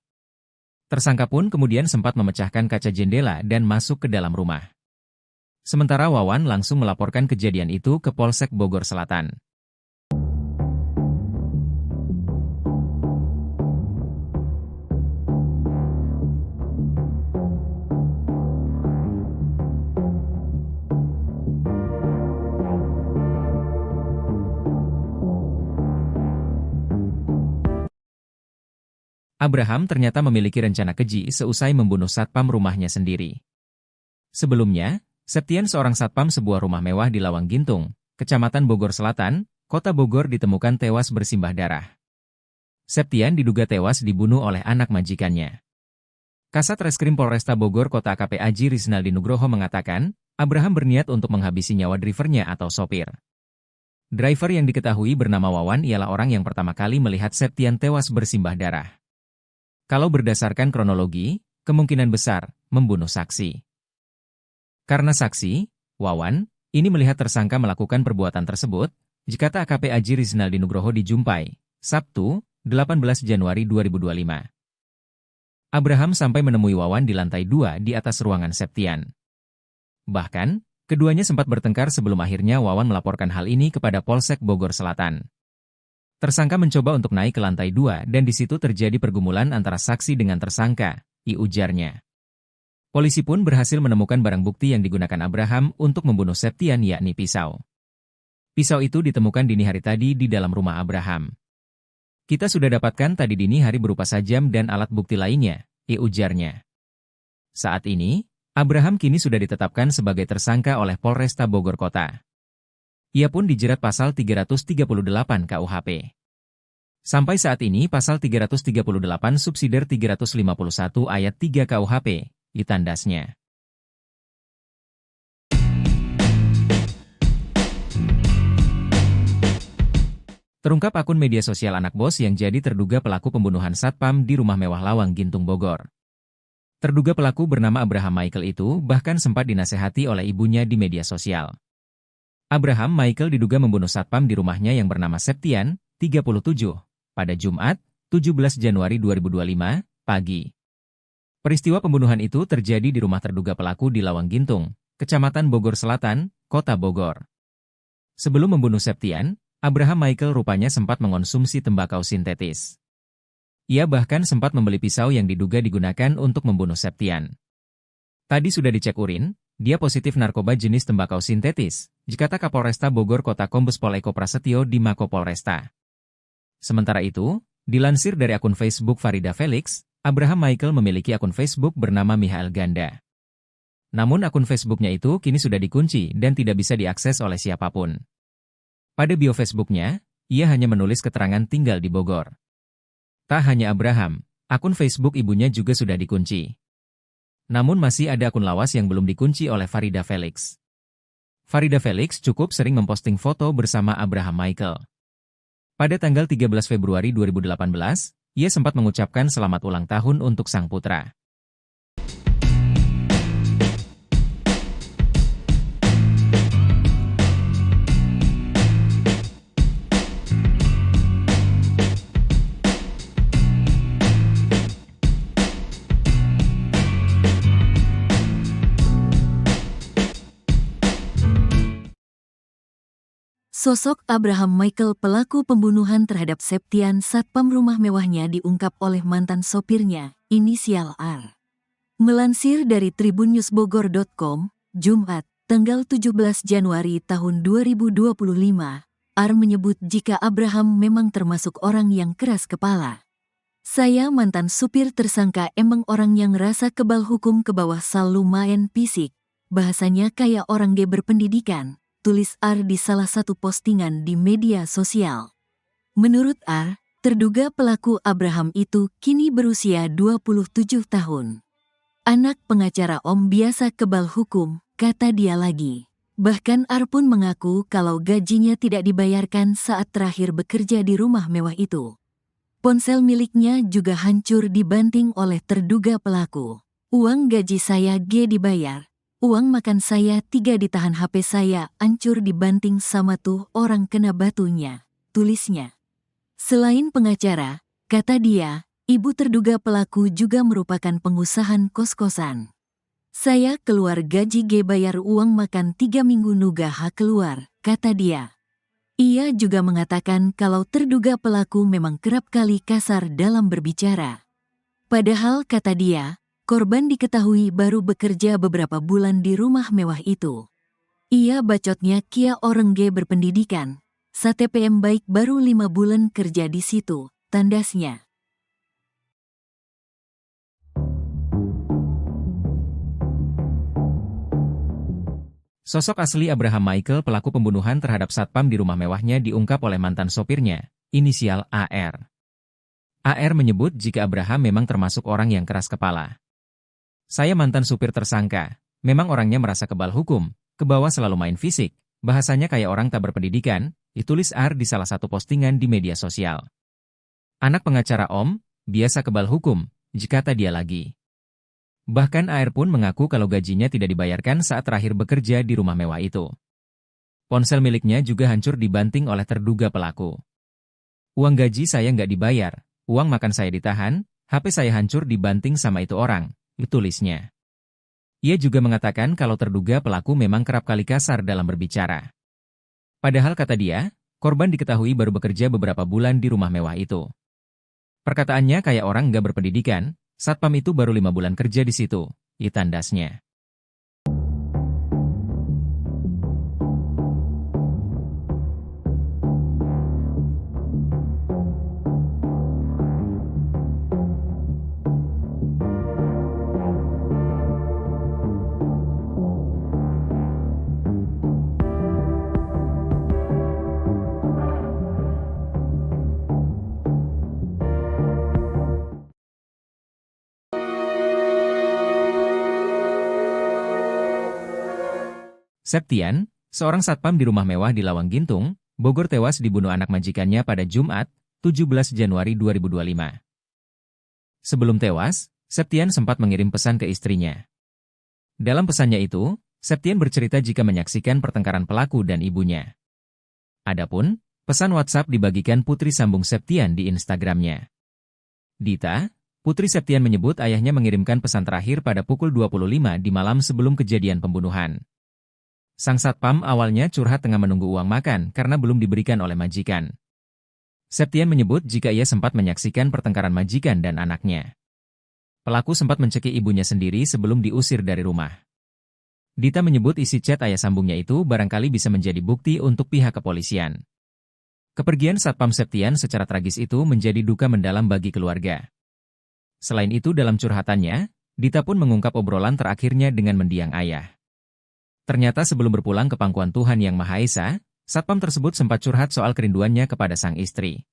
Tersangka pun kemudian sempat memecahkan kaca jendela dan masuk ke dalam rumah. Sementara Wawan langsung melaporkan kejadian itu ke Polsek Bogor Selatan. Abraham ternyata memiliki rencana keji seusai membunuh satpam rumahnya sendiri. Sebelumnya, Septian seorang satpam sebuah rumah mewah di Lawang Gintung, Kecamatan Bogor Selatan, Kota Bogor ditemukan tewas bersimbah darah. Septian diduga tewas dibunuh oleh anak majikannya. Kasat Reskrim Polresta Bogor Kota AKP Aji Rizaldi Nugroho mengatakan, Abraham berniat untuk menghabisi nyawa drivernya atau sopir. Driver yang diketahui bernama Wawan ialah orang yang pertama kali melihat Septian tewas bersimbah darah. Kalau berdasarkan kronologi, kemungkinan besar membunuh saksi. Karena saksi, Wawan, ini melihat tersangka melakukan perbuatan tersebut, kata AKP Aji Rizaldi Nugroho dijumpai, Sabtu, 18 Januari 2025. Abraham sampai menemui Wawan di lantai 2 di atas ruangan Septian. Bahkan, keduanya sempat bertengkar sebelum akhirnya Wawan melaporkan hal ini kepada Polsek Bogor Selatan. Tersangka mencoba untuk naik ke lantai 2 dan di situ terjadi pergumulan antara saksi dengan tersangka, ujarnya. Polisi pun berhasil menemukan barang bukti yang digunakan Abraham untuk membunuh Septian yakni pisau. Pisau itu ditemukan dini hari tadi di dalam rumah Abraham. Kita sudah dapatkan tadi dini hari berupa sajam dan alat bukti lainnya, ujarnya. Saat ini, Abraham kini sudah ditetapkan sebagai tersangka oleh Polresta Bogor Kota. Ia pun dijerat pasal 338 KUHP. Sampai saat ini pasal 338 subsidiar 351 ayat 3 KUHP, ditandasnya. Terungkap akun media sosial anak bos yang jadi terduga pelaku pembunuhan satpam di rumah mewah Lawang Gintung Bogor. Terduga pelaku bernama Abraham Michael itu bahkan sempat dinasehati oleh ibunya di media sosial. Abraham Michael diduga membunuh satpam di rumahnya yang bernama Septian, 37, pada Jumat, 17 Januari 2025, pagi. Peristiwa pembunuhan itu terjadi di rumah terduga pelaku di Lawang Gintung, Kecamatan Bogor Selatan, Kota Bogor. Sebelum membunuh Septian, Abraham Michael rupanya sempat mengonsumsi tembakau sintetis. Ia bahkan sempat membeli pisau yang diduga digunakan untuk membunuh Septian. Tadi sudah dicek urin, dia positif narkoba jenis tembakau sintetis, kata Kapolresta Bogor Kota Kombes Pol Eko Prasetyo di Mako Polresta. Sementara itu, dilansir dari akun Facebook Farida Felix, Abraham Michael memiliki akun Facebook bernama Michael Ganda. Namun akun Facebooknya itu kini sudah dikunci dan tidak bisa diakses oleh siapapun. Pada bio Facebooknya, ia hanya menulis keterangan tinggal di Bogor. Tak hanya Abraham, akun Facebook ibunya juga sudah dikunci. Namun masih ada akun lawas yang belum dikunci oleh Farida Felix. Farida Felix cukup sering memposting foto bersama Abraham Michael. Pada tanggal 13 Februari 2018, ia sempat mengucapkan selamat ulang tahun untuk sang putra. Sosok Abraham Michael pelaku pembunuhan terhadap Septian satpam rumah mewahnya diungkap oleh mantan sopirnya, inisial R. Melansir dari tribunnewsbogor.com, Jumat, tanggal 17 Januari tahun 2025, AR menyebut jika Abraham memang termasuk orang yang keras kepala. Saya mantan supir tersangka emang orang yang rasa kebal hukum ke bawah sal lumayan fisik. Bahasanya kayak orang berpendidikan, tulis AR di salah satu postingan di media sosial. Menurut AR, terduga pelaku Abraham itu kini berusia 27 tahun. Anak pengacara Om biasa kebal hukum, kata dia lagi. Bahkan AR pun mengaku kalau gajinya tidak dibayarkan saat terakhir bekerja di rumah mewah itu. Ponsel miliknya juga hancur dibanting oleh terduga pelaku. Uang gaji saya dibayar. Uang makan saya 3 ditahan, HP saya hancur dibanting sama tuh orang kena batunya, tulisnya. Selain pengacara, kata dia, ibu terduga pelaku juga merupakan pengusaha kos-kosan. Saya keluar gaji bayar uang makan 3 minggu nugaha keluar, kata dia. Ia juga mengatakan kalau terduga pelaku memang kerap kali kasar dalam berbicara. Padahal kata dia, korban diketahui baru bekerja beberapa bulan di rumah mewah itu. Ia bacotnya kia orang berpendidikan, STPM baik baru 5 bulan kerja di situ, tandasnya. Sosok asli Abraham Michael pelaku pembunuhan terhadap satpam di rumah mewahnya diungkap oleh mantan sopirnya, inisial AR. AR menyebut jika Abraham memang termasuk orang yang keras kepala. Saya mantan supir tersangka, memang orangnya merasa kebal hukum, ke bawah selalu main fisik, bahasanya kayak orang tak berpendidikan, ditulis AR di salah satu postingan di media sosial. Anak pengacara Om, biasa kebal hukum, kata dia lagi. Bahkan AR pun mengaku kalau gajinya tidak dibayarkan saat terakhir bekerja di rumah mewah itu. Ponsel miliknya juga hancur dibanting oleh terduga pelaku. Uang gaji saya nggak dibayar, uang makan saya ditahan, HP saya hancur dibanting sama itu orang, tulisnya. Ia juga mengatakan kalau terduga pelaku memang kerap kali kasar dalam berbicara. Padahal kata dia, korban diketahui baru bekerja beberapa bulan di rumah mewah itu. Perkataannya kayak orang nggak berpendidikan, satpam itu baru 5 bulan kerja di situ, tandasnya. Septian, seorang satpam di rumah mewah di Lawang Gintung, Bogor tewas dibunuh anak majikannya pada Jumat, 17 Januari 2025. Sebelum tewas, Septian sempat mengirim pesan ke istrinya. Dalam pesannya itu, Septian bercerita jika menyaksikan pertengkaran pelaku dan ibunya. Adapun, pesan WhatsApp dibagikan putri sambung Septian di Instagramnya. Dita, putri Septian menyebut ayahnya mengirimkan pesan terakhir pada pukul 25 di malam sebelum kejadian pembunuhan. Sang satpam awalnya curhat tengah menunggu uang makan karena belum diberikan oleh majikan. Septian menyebut jika ia sempat menyaksikan pertengkaran majikan dan anaknya. Pelaku sempat mencekik ibunya sendiri sebelum diusir dari rumah. Dita menyebut isi chat ayah sambungnya itu barangkali bisa menjadi bukti untuk pihak kepolisian. Kepergian satpam Septian secara tragis itu menjadi duka mendalam bagi keluarga. Selain itu dalam curhatannya, Dita pun mengungkap obrolan terakhirnya dengan mendiang ayah. Ternyata sebelum berpulang ke pangkuan Tuhan Yang Maha Esa, satpam tersebut sempat curhat soal kerinduannya kepada sang istri.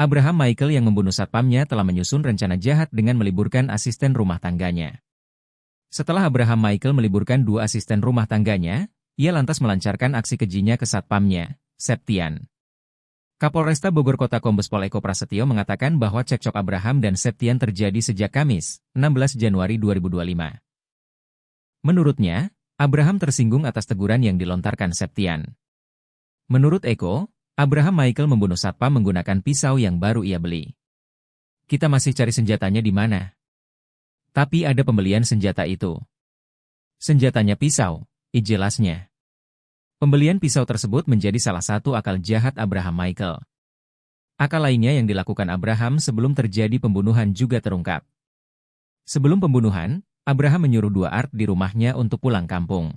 Abraham Michael yang membunuh satpamnya telah menyusun rencana jahat dengan meliburkan asisten rumah tangganya. Setelah Abraham Michael meliburkan 2 asisten rumah tangganya, ia lantas melancarkan aksi kejinya ke satpamnya, Septian. Kapolresta Bogor Kota Kombes Pol Eko Prasetyo mengatakan bahwa cekcok Abraham dan Septian terjadi sejak Kamis, 16 Januari 2025. Menurutnya, Abraham tersinggung atas teguran yang dilontarkan Septian. Menurut Eko, Abraham Michael membunuh satpam menggunakan pisau yang baru ia beli. Kita masih cari senjatanya di mana. Tapi ada pembelian senjata itu. Senjatanya pisau, jelasnya. Pembelian pisau tersebut menjadi salah satu akal jahat Abraham Michael. Akal lainnya yang dilakukan Abraham sebelum terjadi pembunuhan juga terungkap. Sebelum pembunuhan, Abraham menyuruh 2 Art di rumahnya untuk pulang kampung.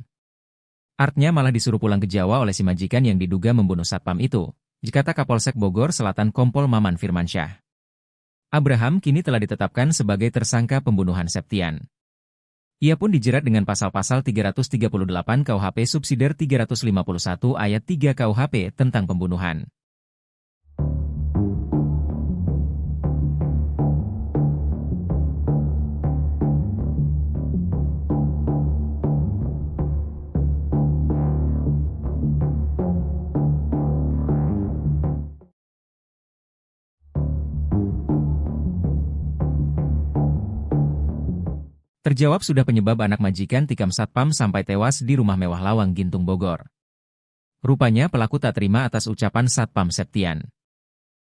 Artnya malah disuruh pulang ke Jawa oleh si majikan yang diduga membunuh satpam itu, dikata Kapolsek Bogor Selatan Kompol Maman Firmansyah. Abraham kini telah ditetapkan sebagai tersangka pembunuhan Septian. Ia pun dijerat dengan pasal-pasal 338 KUHP subsidiar 351 ayat 3 KUHP tentang pembunuhan. Terjawab sudah penyebab anak majikan tikam satpam sampai tewas di rumah mewah Lawang Gintung Bogor. Rupanya pelaku tak terima atas ucapan satpam Septian.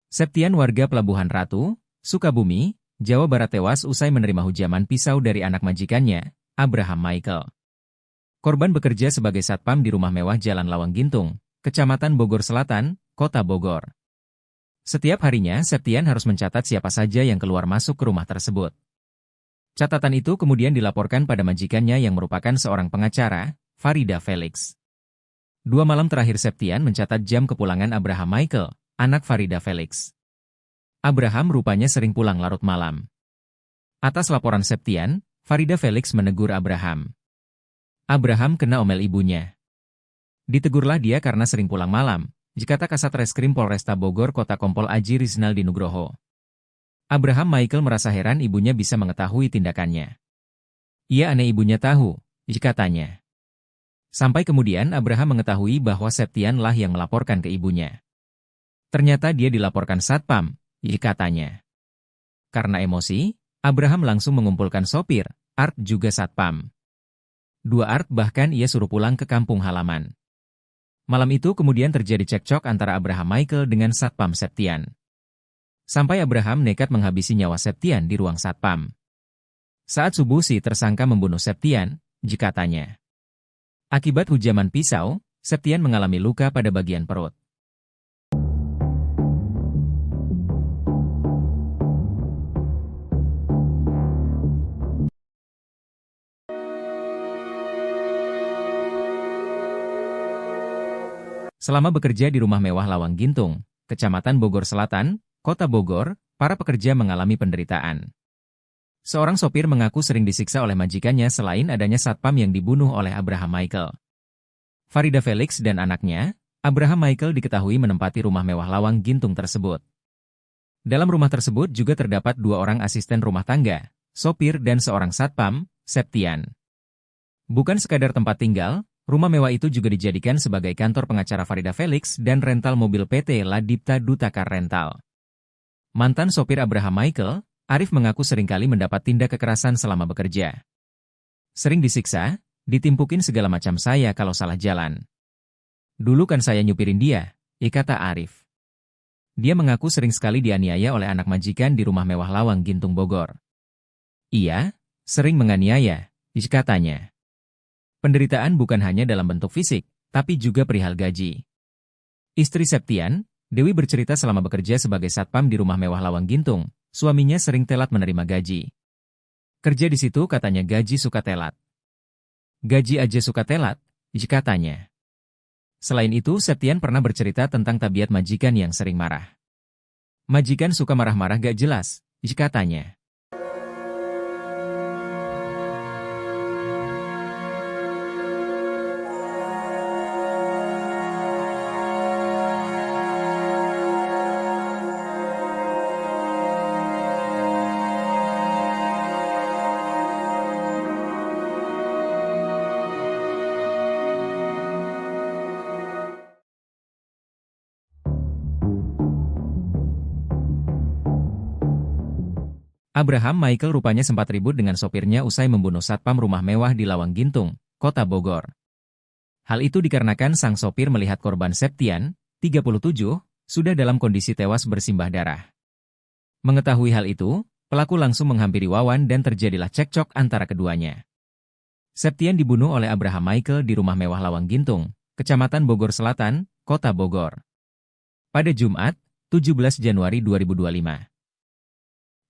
Septian warga Pelabuhan Ratu, Sukabumi, Jawa Barat tewas usai menerima hujaman pisau dari anak majikannya, Abraham Michael. Korban bekerja sebagai satpam di rumah mewah Jalan Lawang Gintung, Kecamatan Bogor Selatan, Kota Bogor. Setiap harinya Septian harus mencatat siapa saja yang keluar masuk ke rumah tersebut. Catatan itu kemudian dilaporkan pada majikannya yang merupakan seorang pengacara, Farida Felix. 2 malam terakhir Septian mencatat jam kepulangan Abraham Michael, anak Farida Felix. Abraham rupanya sering pulang larut malam. Atas laporan Septian, Farida Felix menegur Abraham. Abraham kena omel ibunya. Ditegurlah dia karena sering pulang malam, dikata Kasat Reskrim Polresta Bogor Kota Kompol Aji Rizaldi Nugroho. Abraham Michael merasa heran ibunya bisa mengetahui tindakannya. Ia aneh ibunya tahu, katanya. Sampai kemudian Abraham mengetahui bahwa Septian lah yang melaporkan ke ibunya. Ternyata dia dilaporkan satpam, katanya. Karena emosi, Abraham langsung mengumpulkan sopir, Art juga satpam. 2 Art bahkan ia suruh pulang ke kampung halaman. Malam itu kemudian terjadi cekcok antara Abraham Michael dengan satpam Septian. Sampai Abraham nekat menghabisi nyawa Septian di ruang satpam. Saat subuh si tersangka membunuh Septian, katanya. Akibat hujaman pisau, Septian mengalami luka pada bagian perut. Selama bekerja di rumah mewah Lawang Gintung, Kecamatan Bogor Selatan, Kota Bogor, para pekerja mengalami penderitaan. Seorang sopir mengaku sering disiksa oleh majikannya selain adanya satpam yang dibunuh oleh Abraham Michael. Farida Felix dan anaknya, Abraham Michael diketahui menempati rumah mewah Lawang Gintung tersebut. Dalam rumah tersebut juga terdapat 2 orang asisten rumah tangga, sopir dan seorang satpam, Septian. Bukan sekadar tempat tinggal, rumah mewah itu juga dijadikan sebagai kantor pengacara Farida Felix dan rental mobil PT Ladipta Dutakar Rental. Mantan sopir Abraham Michael, Arif mengaku seringkali mendapat tindak kekerasan selama bekerja. Sering disiksa, ditimpukin segala macam saya kalau salah jalan. Dulu kan saya nyupirin dia, kata Arif. Dia mengaku sering sekali dianiaya oleh anak majikan di rumah mewah Lawang Gintung Bogor. Iya, sering menganiaya, katanya. Penderitaan bukan hanya dalam bentuk fisik, tapi juga perihal gaji. Istri Septian, Dewi bercerita selama bekerja sebagai satpam di rumah mewah Lawang Gintung, suaminya sering telat menerima gaji. Kerja di situ katanya gaji suka telat. Gaji aja suka telat, katanya. Selain itu, Septian pernah bercerita tentang tabiat majikan yang sering marah. Majikan suka marah-marah gak jelas, katanya. Abraham Michael rupanya sempat ribut dengan sopirnya usai membunuh satpam rumah mewah di Lawang Gintung, Kota Bogor. Hal itu dikarenakan sang sopir melihat korban Septian, 37, sudah dalam kondisi tewas bersimbah darah. Mengetahui hal itu, pelaku langsung menghampiri Wawan dan terjadilah cekcok antara keduanya. Septian dibunuh oleh Abraham Michael di rumah mewah Lawang Gintung, Kecamatan Bogor Selatan, Kota Bogor. Pada Jumat, 17 Januari 2025.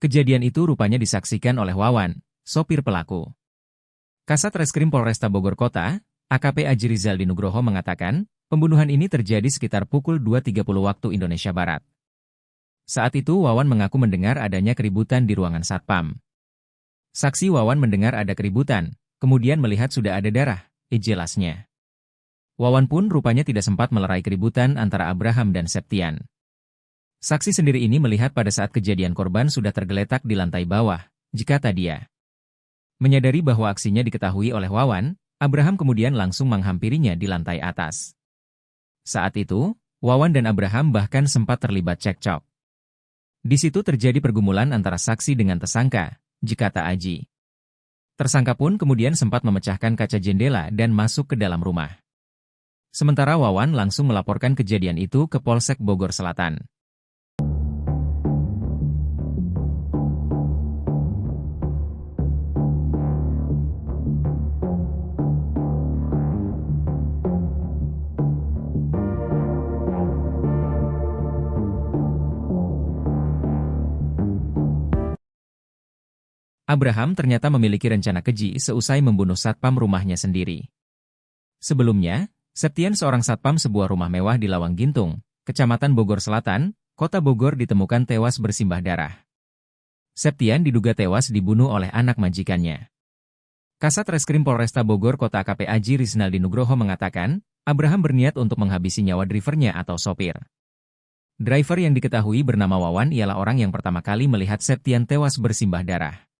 Kejadian itu rupanya disaksikan oleh Wawan, sopir pelaku. Kasat Reskrim Polresta Bogor Kota, AKP Aji Rizaldi Nugroho mengatakan, pembunuhan ini terjadi sekitar pukul 2.30 waktu Indonesia Barat. Saat itu Wawan mengaku mendengar adanya keributan di ruangan Satpam. Saksi Wawan mendengar ada keributan, kemudian melihat sudah ada darah, jelasnya. Wawan pun rupanya tidak sempat melerai keributan antara Abraham dan Septian. Saksi sendiri ini melihat pada saat kejadian korban sudah tergeletak di lantai bawah, jika dia. Menyadari bahwa aksinya diketahui oleh Wawan, Abraham kemudian langsung menghampirinya di lantai atas. Saat itu, Wawan dan Abraham bahkan sempat terlibat cekcok. Di situ terjadi pergumulan antara saksi dengan tersangka, jika Aji. Tersangka pun kemudian sempat memecahkan kaca jendela dan masuk ke dalam rumah. Sementara Wawan langsung melaporkan kejadian itu ke Polsek Bogor Selatan. Abraham ternyata memiliki rencana keji seusai membunuh satpam rumahnya sendiri. Sebelumnya, Septian seorang satpam sebuah rumah mewah di Lawang Gintung, Kecamatan Bogor Selatan, Kota Bogor ditemukan tewas bersimbah darah. Septian diduga tewas dibunuh oleh anak majikannya. Kasat Reskrim Polresta Bogor Kota AKP Aji Rizaldi Nugroho mengatakan, Abraham berniat untuk menghabisi nyawa drivernya atau sopir. Driver yang diketahui bernama Wawan ialah orang yang pertama kali melihat Septian tewas bersimbah darah.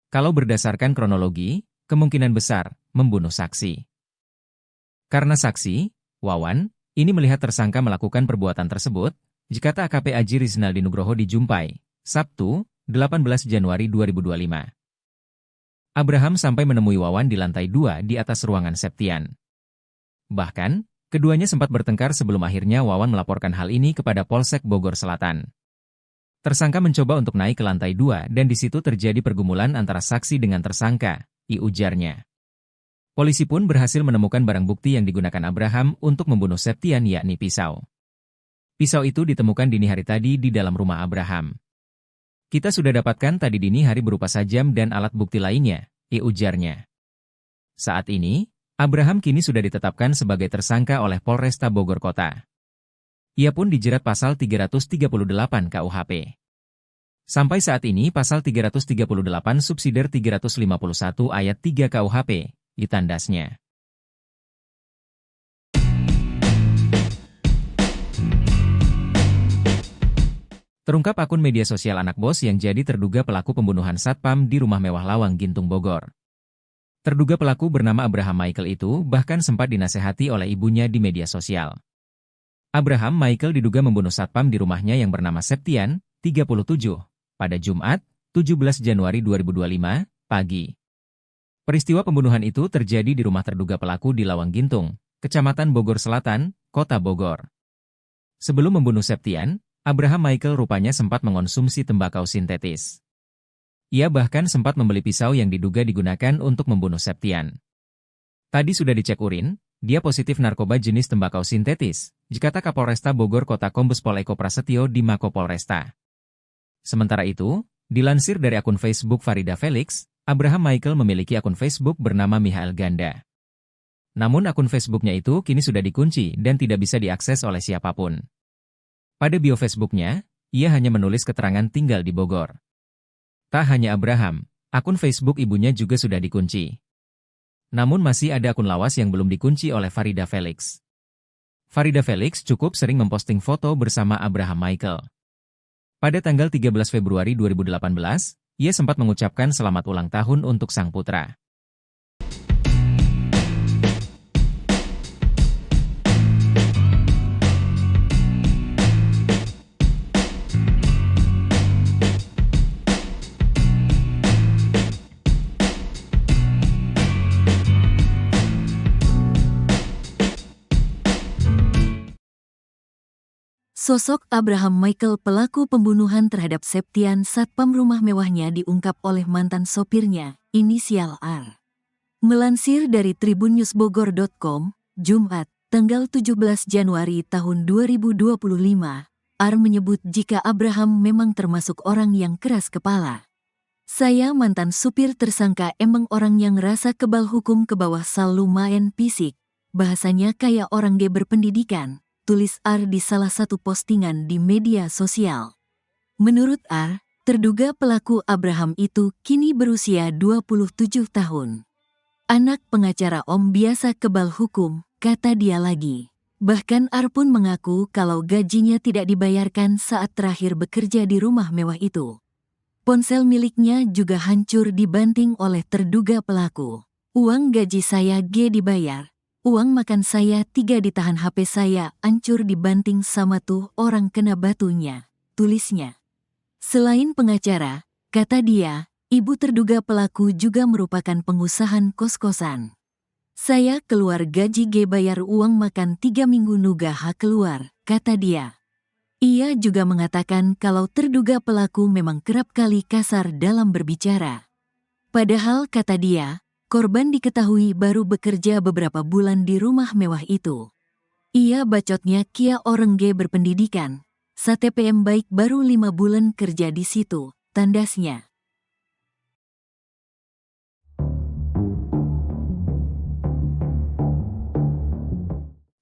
Kalau berdasarkan kronologi, kemungkinan besar membunuh saksi. Karena saksi, Wawan, ini melihat tersangka melakukan perbuatan tersebut, jika AKP Aji Rizaldi Nugroho dijumpai, Sabtu, 18 Januari 2025. Abraham sampai menemui Wawan di lantai 2 di atas ruangan Septian. Bahkan, keduanya sempat bertengkar sebelum akhirnya Wawan melaporkan hal ini kepada Polsek Bogor Selatan. Tersangka mencoba untuk naik ke lantai 2 dan di situ terjadi pergumulan antara saksi dengan tersangka, ujarnya. Polisi pun berhasil menemukan barang bukti yang digunakan Abraham untuk membunuh Septian yakni pisau. Pisau itu ditemukan dini hari tadi di dalam rumah Abraham. Kita sudah dapatkan tadi dini hari berupa sajam dan alat bukti lainnya, ujarnya. Saat ini, Abraham kini sudah ditetapkan sebagai tersangka oleh Polresta Bogor Kota. Ia pun dijerat pasal 338 KUHP. Sampai saat ini pasal 338 subsidiar 351 ayat 3 KUHP, ditandasnya. Terungkap akun media sosial anak bos yang jadi terduga pelaku pembunuhan satpam di rumah mewah Lawang Gintung Bogor. Terduga pelaku bernama Abraham Michael itu bahkan sempat dinasehati oleh ibunya di media sosial. Abraham Michael diduga membunuh satpam di rumahnya yang bernama Septian, 37, pada Jumat, 17 Januari 2025, pagi. Peristiwa pembunuhan itu terjadi di rumah terduga pelaku di Lawang Gintung, Kecamatan Bogor Selatan, Kota Bogor. Sebelum membunuh Septian, Abraham Michael rupanya sempat mengonsumsi tembakau sintetis. Ia bahkan sempat membeli pisau yang diduga digunakan untuk membunuh Septian. Tadi sudah dicek urin, dia positif narkoba jenis tembakau sintetis, jikata Kapolresta Bogor Kota Kombes Pol Eko Prasetyo di Mako Polresta. Sementara itu, dilansir dari akun Facebook Farida Felix, Abraham Michael memiliki akun Facebook bernama Michael Ganda. Namun akun Facebooknya itu kini sudah dikunci dan tidak bisa diakses oleh siapapun. Pada bio Facebooknya, ia hanya menulis keterangan tinggal di Bogor. Tak hanya Abraham, akun Facebook ibunya juga sudah dikunci. Namun masih ada akun lawas yang belum dikunci oleh Farida Felix. Farida Felix cukup sering memposting foto bersama Abraham Michael. Pada tanggal 13 Februari 2018, ia sempat mengucapkan selamat ulang tahun untuk sang putra. Sosok Abraham Michael pelaku pembunuhan terhadap Septian satpam rumah mewahnya diungkap oleh mantan sopirnya, inisial R. Melansir dari tribunnewsbogor.com, Jumat, tanggal 17 Januari tahun 2025, R menyebut jika Abraham memang termasuk orang yang keras kepala. Saya mantan supir tersangka emang orang yang rasa kebal hukum ke bawah sal lumayan fisik, bahasanya kayak orang G berpendidikan, tulis R di salah satu postingan di media sosial. Menurut R, terduga pelaku Abraham itu kini berusia 27 tahun. Anak pengacara Om biasa kebal hukum, kata dia lagi. Bahkan R pun mengaku kalau gajinya tidak dibayarkan saat terakhir bekerja di rumah mewah itu. Ponsel miliknya juga hancur dibanting oleh terduga pelaku. Uang gaji saya G dibayar, uang makan saya 3 ditahan, HP saya hancur dibanting sama tuh orang kena batunya, tulisnya. Selain pengacara, kata dia, ibu terduga pelaku juga merupakan pengusaha kos-kosan. Saya keluar gaji G bayar uang makan 3 minggu nuga hak keluar, kata dia. Ia juga mengatakan kalau terduga pelaku memang kerap kali kasar dalam berbicara. Padahal kata dia, korban diketahui baru bekerja beberapa bulan di rumah mewah itu. Ia bacotnya kia orang G berpendidikan, STPM baik baru 5 bulan kerja di situ, tandasnya.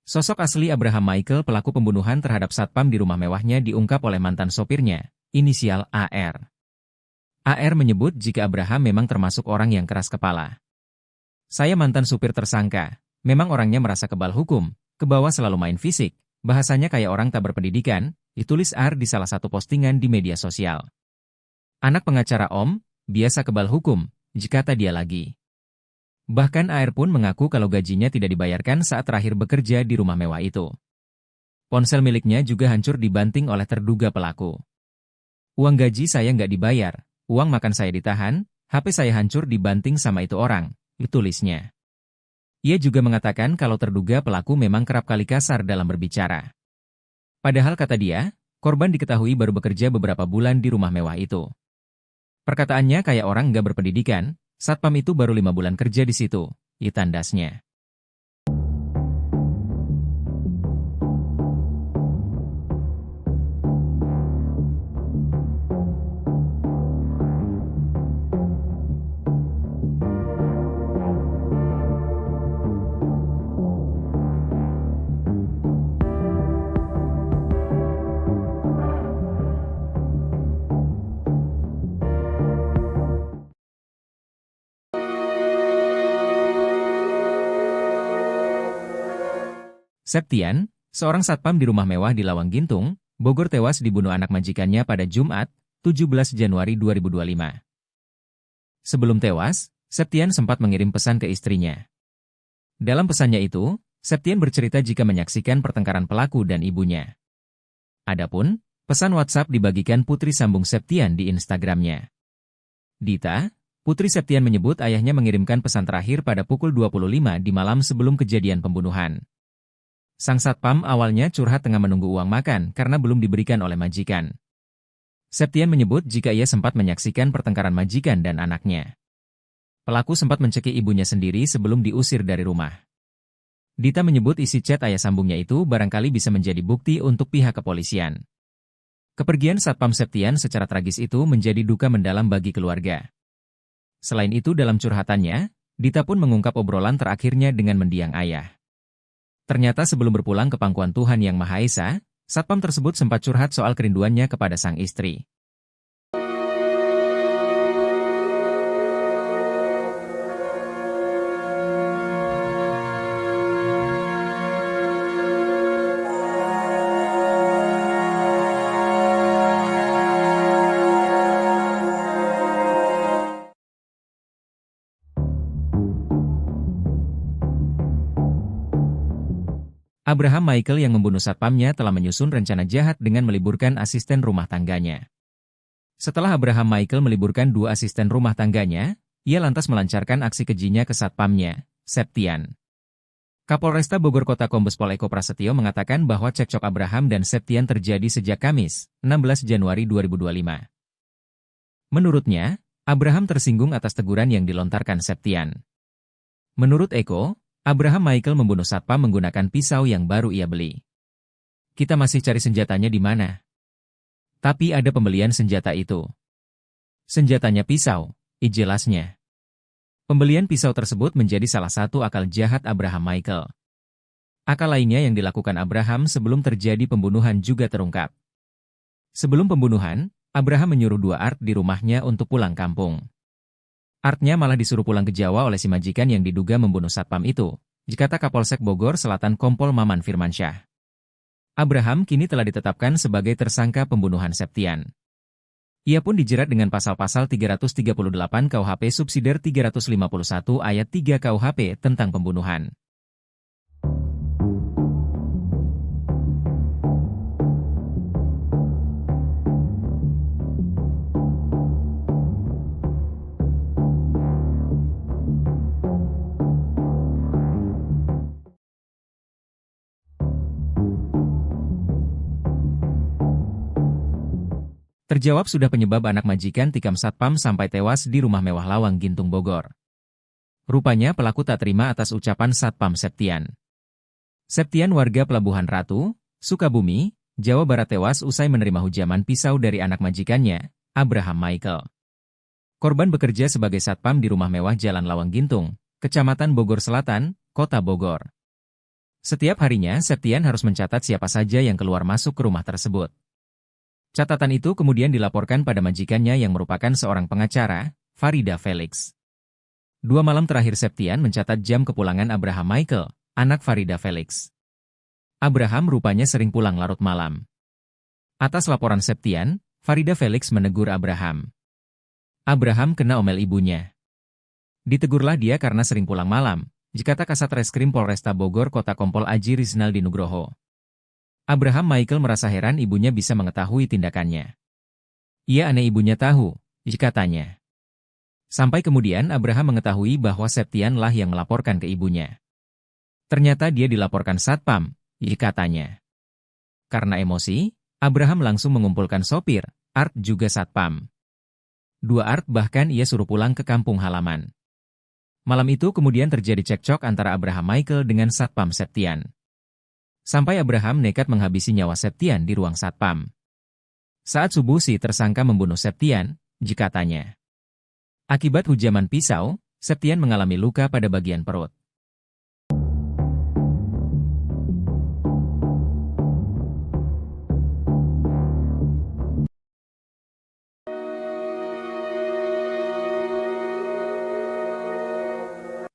Sosok asli Abraham Michael pelaku pembunuhan terhadap satpam di rumah mewahnya diungkap oleh mantan sopirnya, inisial AR. AR menyebut jika Abraham memang termasuk orang yang keras kepala. Saya mantan supir tersangka, memang orangnya merasa kebal hukum, ke bawah selalu main fisik, bahasanya kayak orang tak berpendidikan, ditulis AR di salah satu postingan di media sosial. Anak pengacara Om, biasa kebal hukum, kata dia lagi. Bahkan AR pun mengaku kalau gajinya tidak dibayarkan saat terakhir bekerja di rumah mewah itu. Ponsel miliknya juga hancur dibanting oleh terduga pelaku. Uang gaji saya nggak dibayar, uang makan saya ditahan, HP saya hancur dibanting sama itu orang, tulisnya. Ia juga mengatakan kalau terduga pelaku memang kerap kali kasar dalam berbicara. Padahal kata dia, korban diketahui baru bekerja beberapa bulan di rumah mewah itu. Perkataannya kayak orang nggak berpendidikan, satpam itu baru 5 bulan kerja di situ, tandasnya. Septian, seorang satpam di rumah mewah di Lawang Gintung, Bogor tewas dibunuh anak majikannya pada Jumat, 17 Januari 2025. Sebelum tewas, Septian sempat mengirim pesan ke istrinya. Dalam pesannya itu, Septian bercerita jika menyaksikan pertengkaran pelaku dan ibunya. Adapun, pesan WhatsApp dibagikan putri sambung Septian di Instagramnya. Dita, putri Septian menyebut ayahnya mengirimkan pesan terakhir pada pukul 25 di malam sebelum kejadian pembunuhan. Sang satpam awalnya curhat tengah menunggu uang makan karena belum diberikan oleh majikan. Septian menyebut jika ia sempat menyaksikan pertengkaran majikan dan anaknya. Pelaku sempat mencekik ibunya sendiri sebelum diusir dari rumah. Dita menyebut isi chat ayah sambungnya itu barangkali bisa menjadi bukti untuk pihak kepolisian. Kepergian satpam Septian secara tragis itu menjadi duka mendalam bagi keluarga. Selain itu dalam curhatannya, Dita pun mengungkap obrolan terakhirnya dengan mendiang ayah. Ternyata sebelum berpulang ke pangkuan Tuhan Yang Maha Esa, satpam tersebut sempat curhat soal kerinduannya kepada sang istri. Abraham Michael yang membunuh satpamnya telah menyusun rencana jahat dengan meliburkan asisten rumah tangganya. Setelah Abraham Michael meliburkan 2 asisten rumah tangganya, ia lantas melancarkan aksi kejinya ke satpamnya, Septian. Kapolresta Bogor Kota Kombes Pol Eko Prasetyo mengatakan bahwa cekcok Abraham dan Septian terjadi sejak Kamis, 16 Januari 2025. Menurutnya, Abraham tersinggung atas teguran yang dilontarkan Septian. Menurut Eko, Abraham Michael membunuh satpam menggunakan pisau yang baru ia beli. Kita masih cari senjatanya di mana. Tapi ada pembelian senjata itu. Senjatanya pisau, jelasnya. Pembelian pisau tersebut menjadi salah satu akal jahat Abraham Michael. Akal lainnya yang dilakukan Abraham sebelum terjadi pembunuhan juga terungkap. Sebelum pembunuhan, Abraham menyuruh dua Art di rumahnya untuk pulang kampung. Artnya malah disuruh pulang ke Jawa oleh si majikan yang diduga membunuh satpam itu, kata Kapolsek Bogor Selatan Kompol Maman Firmansyah. Abraham kini telah ditetapkan sebagai tersangka pembunuhan Septian. Ia pun dijerat dengan pasal-pasal 338 KUHP subsidiar 351 ayat 3 KUHP tentang pembunuhan. Terjawab sudah penyebab anak majikan tikam satpam sampai tewas di rumah mewah Lawang Gintung Bogor. Rupanya pelaku tak terima atas ucapan satpam Septian. Septian warga Pelabuhan Ratu, Sukabumi, Jawa Barat tewas usai menerima hujaman pisau dari anak majikannya, Abraham Michael. Korban bekerja sebagai satpam di rumah mewah Jalan Lawang Gintung, Kecamatan Bogor Selatan, Kota Bogor. Setiap harinya Septian harus mencatat siapa saja yang keluar masuk ke rumah tersebut. Catatan itu kemudian dilaporkan pada majikannya yang merupakan seorang pengacara, Farida Felix. 2 malam terakhir Septian mencatat jam kepulangan Abraham Michael, anak Farida Felix. Abraham rupanya sering pulang larut malam. Atas laporan Septian, Farida Felix menegur Abraham. Abraham kena omel ibunya. Ditegurlah dia karena sering pulang malam, kata Kasat Reskrim Polresta Bogor Kota Kompol Aji Rizaldi Nugroho. Abraham Michael merasa heran ibunya bisa mengetahui tindakannya. Ia aneh ibunya tahu, katanya. Sampai kemudian Abraham mengetahui bahwa Septian lah yang melaporkan ke ibunya. Ternyata dia dilaporkan satpam, katanya. Karena emosi, Abraham langsung mengumpulkan sopir, Art juga satpam. 2 Art bahkan ia suruh pulang ke kampung halaman. Malam itu kemudian terjadi cekcok antara Abraham Michael dengan satpam Septian. Sampai Abraham nekat menghabisi nyawa Septian di ruang satpam. Saat subuh si tersangka membunuh Septian, katanya. Akibat hujaman pisau, Septian mengalami luka pada bagian perut.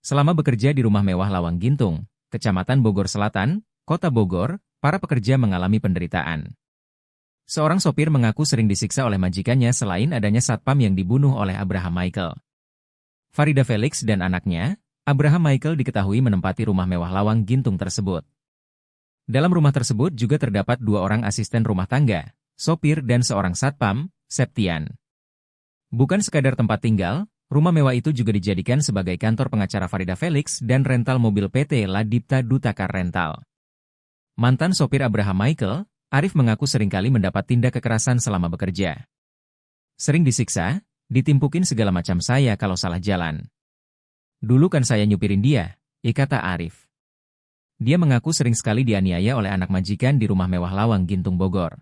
Selama bekerja di rumah mewah Lawang Gintung, Kecamatan Bogor Selatan, Kota Bogor, para pekerja mengalami penderitaan. Seorang sopir mengaku sering disiksa oleh majikannya selain adanya satpam yang dibunuh oleh Abraham Michael. Farida Felix dan anaknya, Abraham Michael diketahui menempati rumah mewah Lawang Gintung tersebut. Dalam rumah tersebut juga terdapat 2 orang asisten rumah tangga, sopir dan seorang satpam, Septian. Bukan sekadar tempat tinggal, rumah mewah itu juga dijadikan sebagai kantor pengacara Farida Felix dan rental mobil PT Ladipta Dutakar Rental. Mantan sopir Abraham Michael, Arif mengaku seringkali mendapat tindak kekerasan selama bekerja. Sering disiksa, ditimpukin segala macam saya kalau salah jalan. Dulu kan saya nyupirin dia, kata Arif. Dia mengaku sering sekali dianiaya oleh anak majikan di rumah mewah Lawang Gintung Bogor.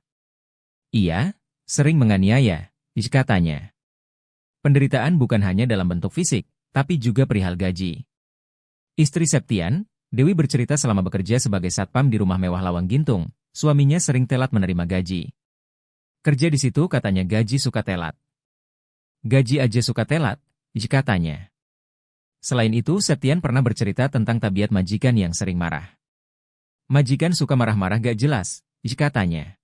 Iya, sering menganiaya, katanya. Penderitaan bukan hanya dalam bentuk fisik, tapi juga perihal gaji. Istri Septian, Dewi bercerita selama bekerja sebagai satpam di rumah mewah Lawang Gintung, suaminya sering telat menerima gaji. Kerja di situ katanya gaji suka telat. Gaji aja suka telat, katanya. Selain itu, Septian pernah bercerita tentang tabiat majikan yang sering marah. Majikan suka marah-marah gak jelas, katanya.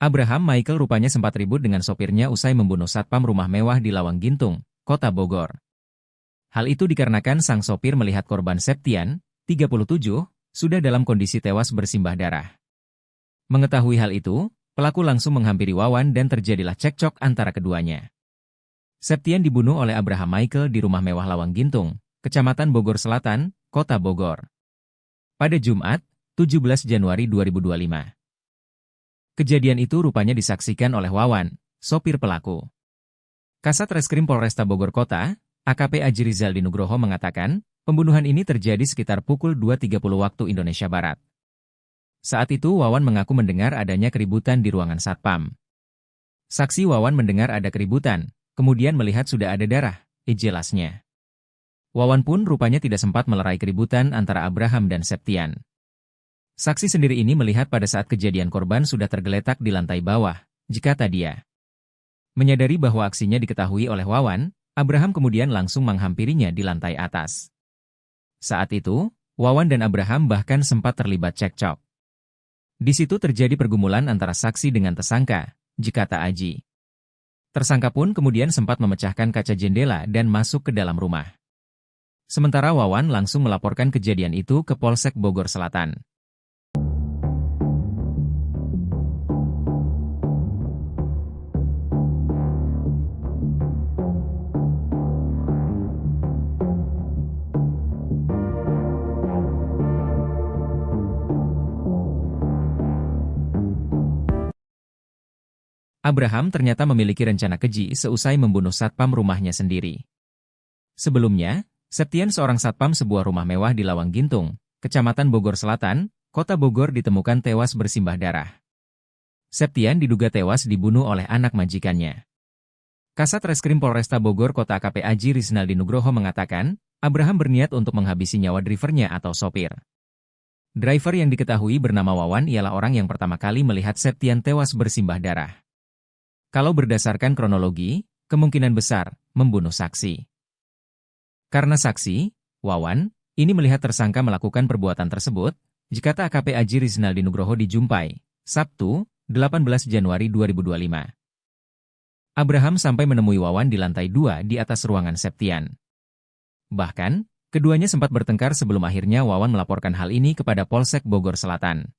Abraham Michael rupanya sempat ribut dengan sopirnya usai membunuh satpam rumah mewah di Lawang Gintung, Kota Bogor. Hal itu dikarenakan sang sopir melihat korban Septian, 37, sudah dalam kondisi tewas bersimbah darah. Mengetahui hal itu, pelaku langsung menghampiri Wawan dan terjadilah cekcok antara keduanya. Septian dibunuh oleh Abraham Michael di rumah mewah Lawang Gintung, Kecamatan Bogor Selatan, Kota Bogor. Pada Jumat, 17 Januari 2025. Kejadian itu rupanya disaksikan oleh Wawan, sopir pelaku. Kasat Reskrim Polresta Bogor Kota, AKP Aji Rizaldi Nugroho mengatakan, pembunuhan ini terjadi sekitar pukul 2.30 waktu Indonesia Barat. Saat itu Wawan mengaku mendengar adanya keributan di ruangan satpam. Saksi Wawan mendengar ada keributan, kemudian melihat sudah ada darah, jelasnya. Wawan pun rupanya tidak sempat melerai keributan antara Abraham dan Septian. Saksi sendiri ini melihat pada saat kejadian korban sudah tergeletak di lantai bawah, kata dia. Menyadari bahwa aksinya diketahui oleh Wawan, Abraham kemudian langsung menghampirinya di lantai atas. Saat itu, Wawan dan Abraham bahkan sempat terlibat cekcok. Di situ terjadi pergumulan antara saksi dengan tersangka, kata Aji. Tersangka pun kemudian sempat memecahkan kaca jendela dan masuk ke dalam rumah. Sementara Wawan langsung melaporkan kejadian itu ke Polsek Bogor Selatan. Abraham ternyata memiliki rencana keji seusai membunuh satpam rumahnya sendiri. Sebelumnya, Septian seorang satpam sebuah rumah mewah di Lawang Gintung, Kecamatan Bogor Selatan, Kota Bogor ditemukan tewas bersimbah darah. Septian diduga tewas dibunuh oleh anak majikannya. Kasat Reskrim Polresta Bogor Kota AKP Aji Rizaldi Nugroho mengatakan, Abraham berniat untuk menghabisi nyawa drivernya atau sopir. Driver yang diketahui bernama Wawan ialah orang yang pertama kali melihat Septian tewas bersimbah darah. Kalau berdasarkan kronologi, kemungkinan besar membunuh saksi. Karena saksi, Wawan, ini melihat tersangka melakukan perbuatan tersebut, kata AKP Aji Rizaldi Nugroho dijumpai, Sabtu, 18 Januari 2025. Abraham sampai menemui Wawan di lantai 2 di atas ruangan Septian. Bahkan, keduanya sempat bertengkar sebelum akhirnya Wawan melaporkan hal ini kepada Polsek Bogor Selatan.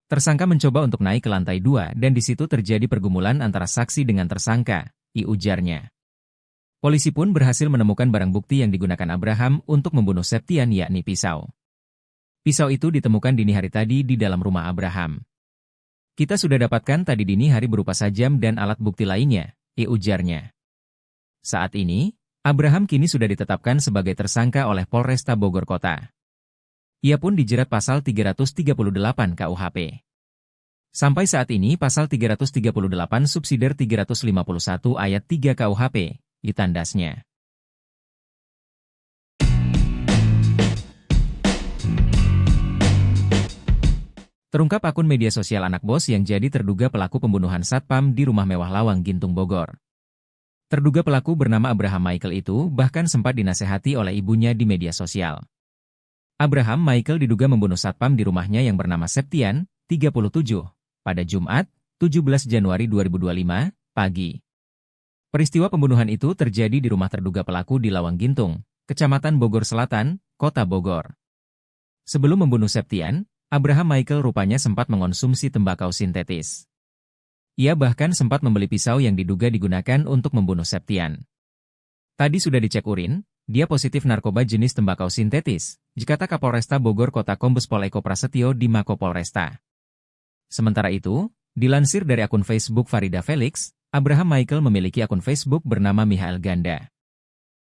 Tersangka mencoba untuk naik ke lantai 2 dan di situ terjadi pergumulan antara saksi dengan tersangka, ujarnya. Polisi pun berhasil menemukan barang bukti yang digunakan Abraham untuk membunuh Septian yakni pisau. Pisau itu ditemukan dini hari tadi di dalam rumah Abraham. Kita sudah dapatkan tadi dini hari berupa sajam dan alat bukti lainnya, ujarnya. Saat ini, Abraham kini sudah ditetapkan sebagai tersangka oleh Polresta Bogor Kota. Ia pun dijerat pasal 338 KUHP. Sampai saat ini pasal 338 subsidiar 351 ayat 3 KUHP, ditandasnya. Terungkap akun media sosial anak bos yang jadi terduga pelaku pembunuhan satpam di rumah mewah Lawang Gintung Bogor. Terduga pelaku bernama Abraham Michael itu bahkan sempat dinasehati oleh ibunya di media sosial. Abraham Michael diduga membunuh satpam di rumahnya yang bernama Septian, 37, pada Jumat, 17 Januari 2025, pagi. Peristiwa pembunuhan itu terjadi di rumah terduga pelaku di Lawang Gintung, Kecamatan Bogor Selatan, Kota Bogor. Sebelum membunuh Septian, Abraham Michael rupanya sempat mengonsumsi tembakau sintetis. Ia bahkan sempat membeli pisau yang diduga digunakan untuk membunuh Septian. Tadi sudah dicek urin, dia positif narkoba jenis tembakau sintetis, kata Kapolresta Bogor Kota Kombes Pol Eko Prasetyo di Mako Polresta. Sementara itu, dilansir dari akun Facebook Farida Felix, Abraham Michael memiliki akun Facebook bernama Michael Ganda.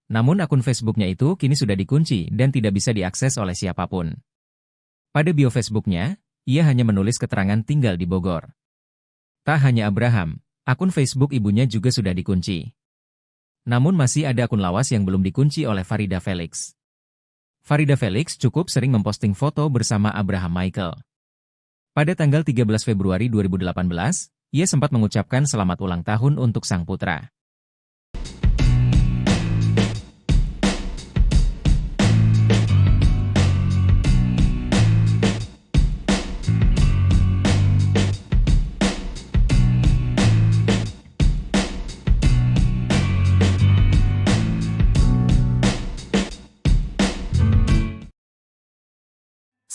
Namun akun Facebooknya itu kini sudah dikunci dan tidak bisa diakses oleh siapapun. Pada bio Facebooknya, ia hanya menulis keterangan tinggal di Bogor. Tak hanya Abraham, akun Facebook ibunya juga sudah dikunci. Namun masih ada akun lawas yang belum dikunci oleh Farida Felix. Farida Felix cukup sering memposting foto bersama Abraham Michael. Pada tanggal 13 Februari 2018, ia sempat mengucapkan selamat ulang tahun untuk sang putra.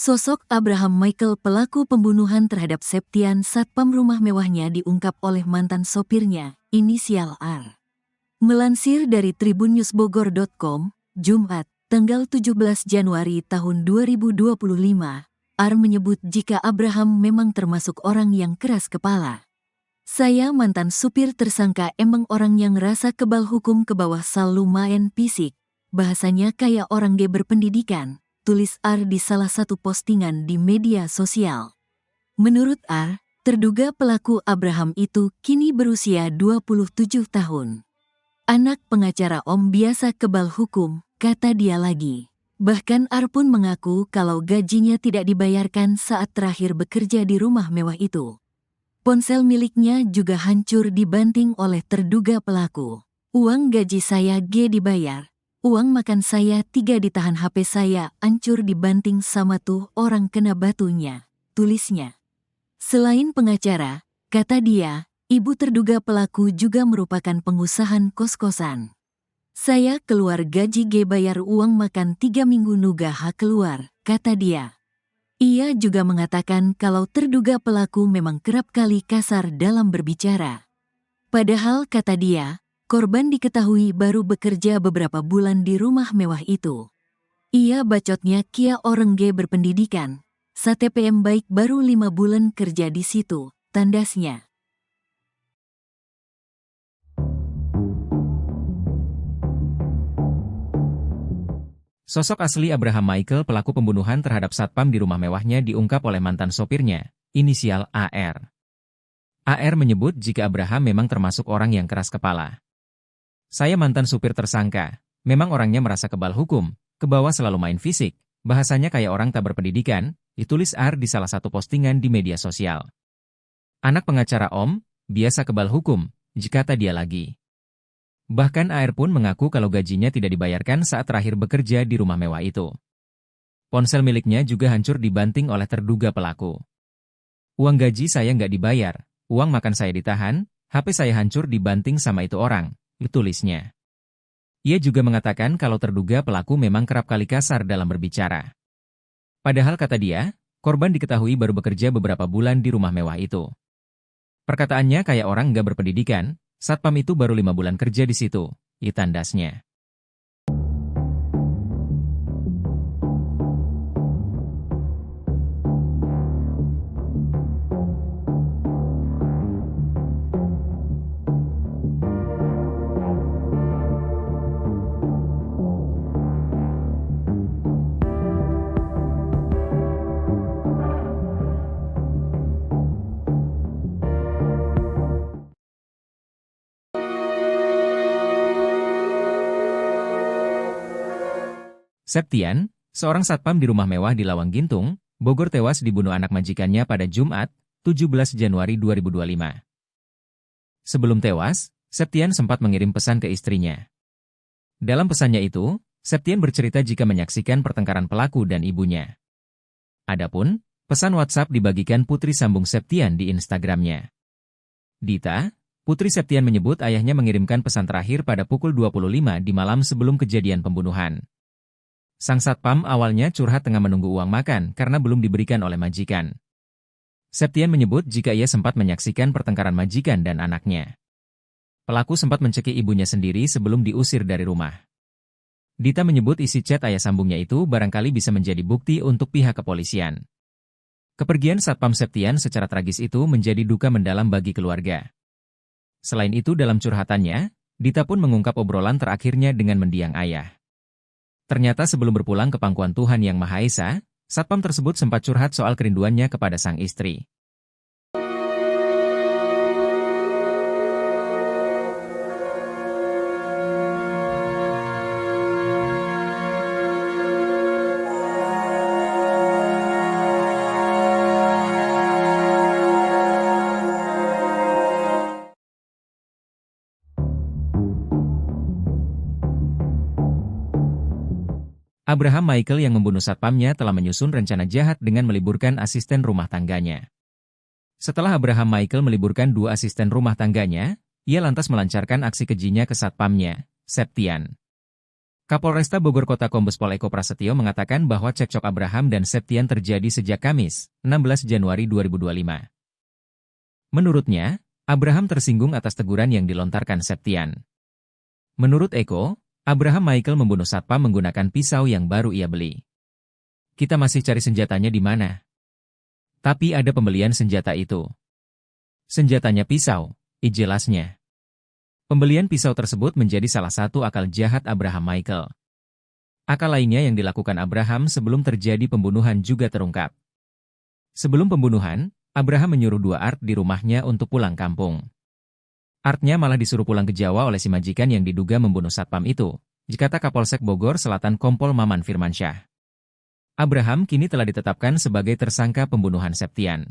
Sosok Abraham Michael pelaku pembunuhan terhadap Septian satpam rumah mewahnya diungkap oleh mantan sopirnya, inisial R. Melansir dari tribunNewsBogor.com, Jumat, tanggal 17 Januari tahun 2025, R menyebut jika Abraham memang termasuk orang yang keras kepala. Saya mantan supir tersangka emang orang yang rasa kebal hukum ke bawah sal lumayan fisik. Bahasanya kayak orang G berpendidikan, tulis R di salah satu postingan di media sosial. Menurut R, terduga pelaku Abraham itu kini berusia 27 tahun. Anak pengacara Om biasa kebal hukum, kata dia lagi. Bahkan R pun mengaku kalau gajinya tidak dibayarkan saat terakhir bekerja di rumah mewah itu. Ponsel miliknya juga hancur dibanting oleh terduga pelaku. Uang gaji saya G dibayar. Uang makan saya 3 ditahan, HP saya hancur dibanting sama tuh orang kena batunya, tulisnya. Selain pengacara, kata dia, ibu terduga pelaku juga merupakan pengusaha kos-kosan. Saya keluar gaji G bayar uang makan 3 minggu nuga H keluar, kata dia. Ia juga mengatakan kalau terduga pelaku memang kerap kali kasar dalam berbicara. Padahal kata dia, korban diketahui baru bekerja beberapa bulan di rumah mewah itu. Ia bacotnya kia orang G berpendidikan, STPM baik baru 5 bulan kerja di situ, tandasnya. Sosok asli Abraham Michael pelaku pembunuhan terhadap satpam di rumah mewahnya diungkap oleh mantan sopirnya, inisial AR. AR menyebut jika Abraham memang termasuk orang yang keras kepala. Saya mantan supir tersangka, memang orangnya merasa kebal hukum, ke bawah selalu main fisik, bahasanya kayak orang tak berpendidikan, ditulis R di salah satu postingan di media sosial. Anak pengacara Om, biasa kebal hukum, kata dia lagi. Bahkan AR pun mengaku kalau gajinya tidak dibayarkan saat terakhir bekerja di rumah mewah itu. Ponsel miliknya juga hancur dibanting oleh terduga pelaku. Uang gaji saya nggak dibayar, uang makan saya ditahan, HP saya hancur dibanting sama itu orang, tulisnya. Ia juga mengatakan kalau terduga pelaku memang kerap kali kasar dalam berbicara. Padahal kata dia, korban diketahui baru bekerja beberapa bulan di rumah mewah itu. Perkataannya kayak orang nggak berpendidikan, satpam itu baru 5 bulan kerja di situ, tandasnya. Septian, seorang satpam di rumah mewah di Lawang Gintung, Bogor tewas dibunuh anak majikannya pada Jumat, 17 Januari 2025. Sebelum tewas, Septian sempat mengirim pesan ke istrinya. Dalam pesannya itu, Septian bercerita jika menyaksikan pertengkaran pelaku dan ibunya. Adapun, pesan WhatsApp dibagikan putri sambung Septian di Instagramnya. Dita, putri Septian menyebut ayahnya mengirimkan pesan terakhir pada pukul 25 di malam sebelum kejadian pembunuhan. Sang satpam awalnya curhat tengah menunggu uang makan karena belum diberikan oleh majikan. Septian menyebut jika ia sempat menyaksikan pertengkaran majikan dan anaknya. Pelaku sempat mencekik ibunya sendiri sebelum diusir dari rumah. Dita menyebut isi chat ayah sambungnya itu barangkali bisa menjadi bukti untuk pihak kepolisian. Kepergian satpam Septian secara tragis itu menjadi duka mendalam bagi keluarga. Selain itu dalam curhatannya, Dita pun mengungkap obrolan terakhirnya dengan mendiang ayah. Ternyata sebelum berpulang ke pangkuan Tuhan Yang Maha Esa, satpam tersebut sempat curhat soal kerinduannya kepada sang istri. Abraham Michael yang membunuh satpamnya telah menyusun rencana jahat dengan meliburkan asisten rumah tangganya. Setelah Abraham Michael meliburkan 2 asisten rumah tangganya, ia lantas melancarkan aksi kejinya ke satpamnya, Septian. Kapolresta Bogor Kota Kombes Pol Eko Prasetyo mengatakan bahwa cekcok Abraham dan Septian terjadi sejak Kamis, 16 Januari 2025. Menurutnya, Abraham tersinggung atas teguran yang dilontarkan Septian. Menurut Eko, Abraham Michael membunuh satpam menggunakan pisau yang baru ia beli. Kita masih cari senjatanya di mana. Tapi ada pembelian senjata itu. Senjatanya pisau, jelasnya. Pembelian pisau tersebut menjadi salah satu akal jahat Abraham Michael. Akal lainnya yang dilakukan Abraham sebelum terjadi pembunuhan juga terungkap. Sebelum pembunuhan, Abraham menyuruh 2 Art di rumahnya untuk pulang kampung. Artnya malah disuruh pulang ke Jawa oleh si majikan yang diduga membunuh satpam itu, dikata Kapolsek Bogor Selatan Kompol Maman Firmansyah. Abraham kini telah ditetapkan sebagai tersangka pembunuhan Septian.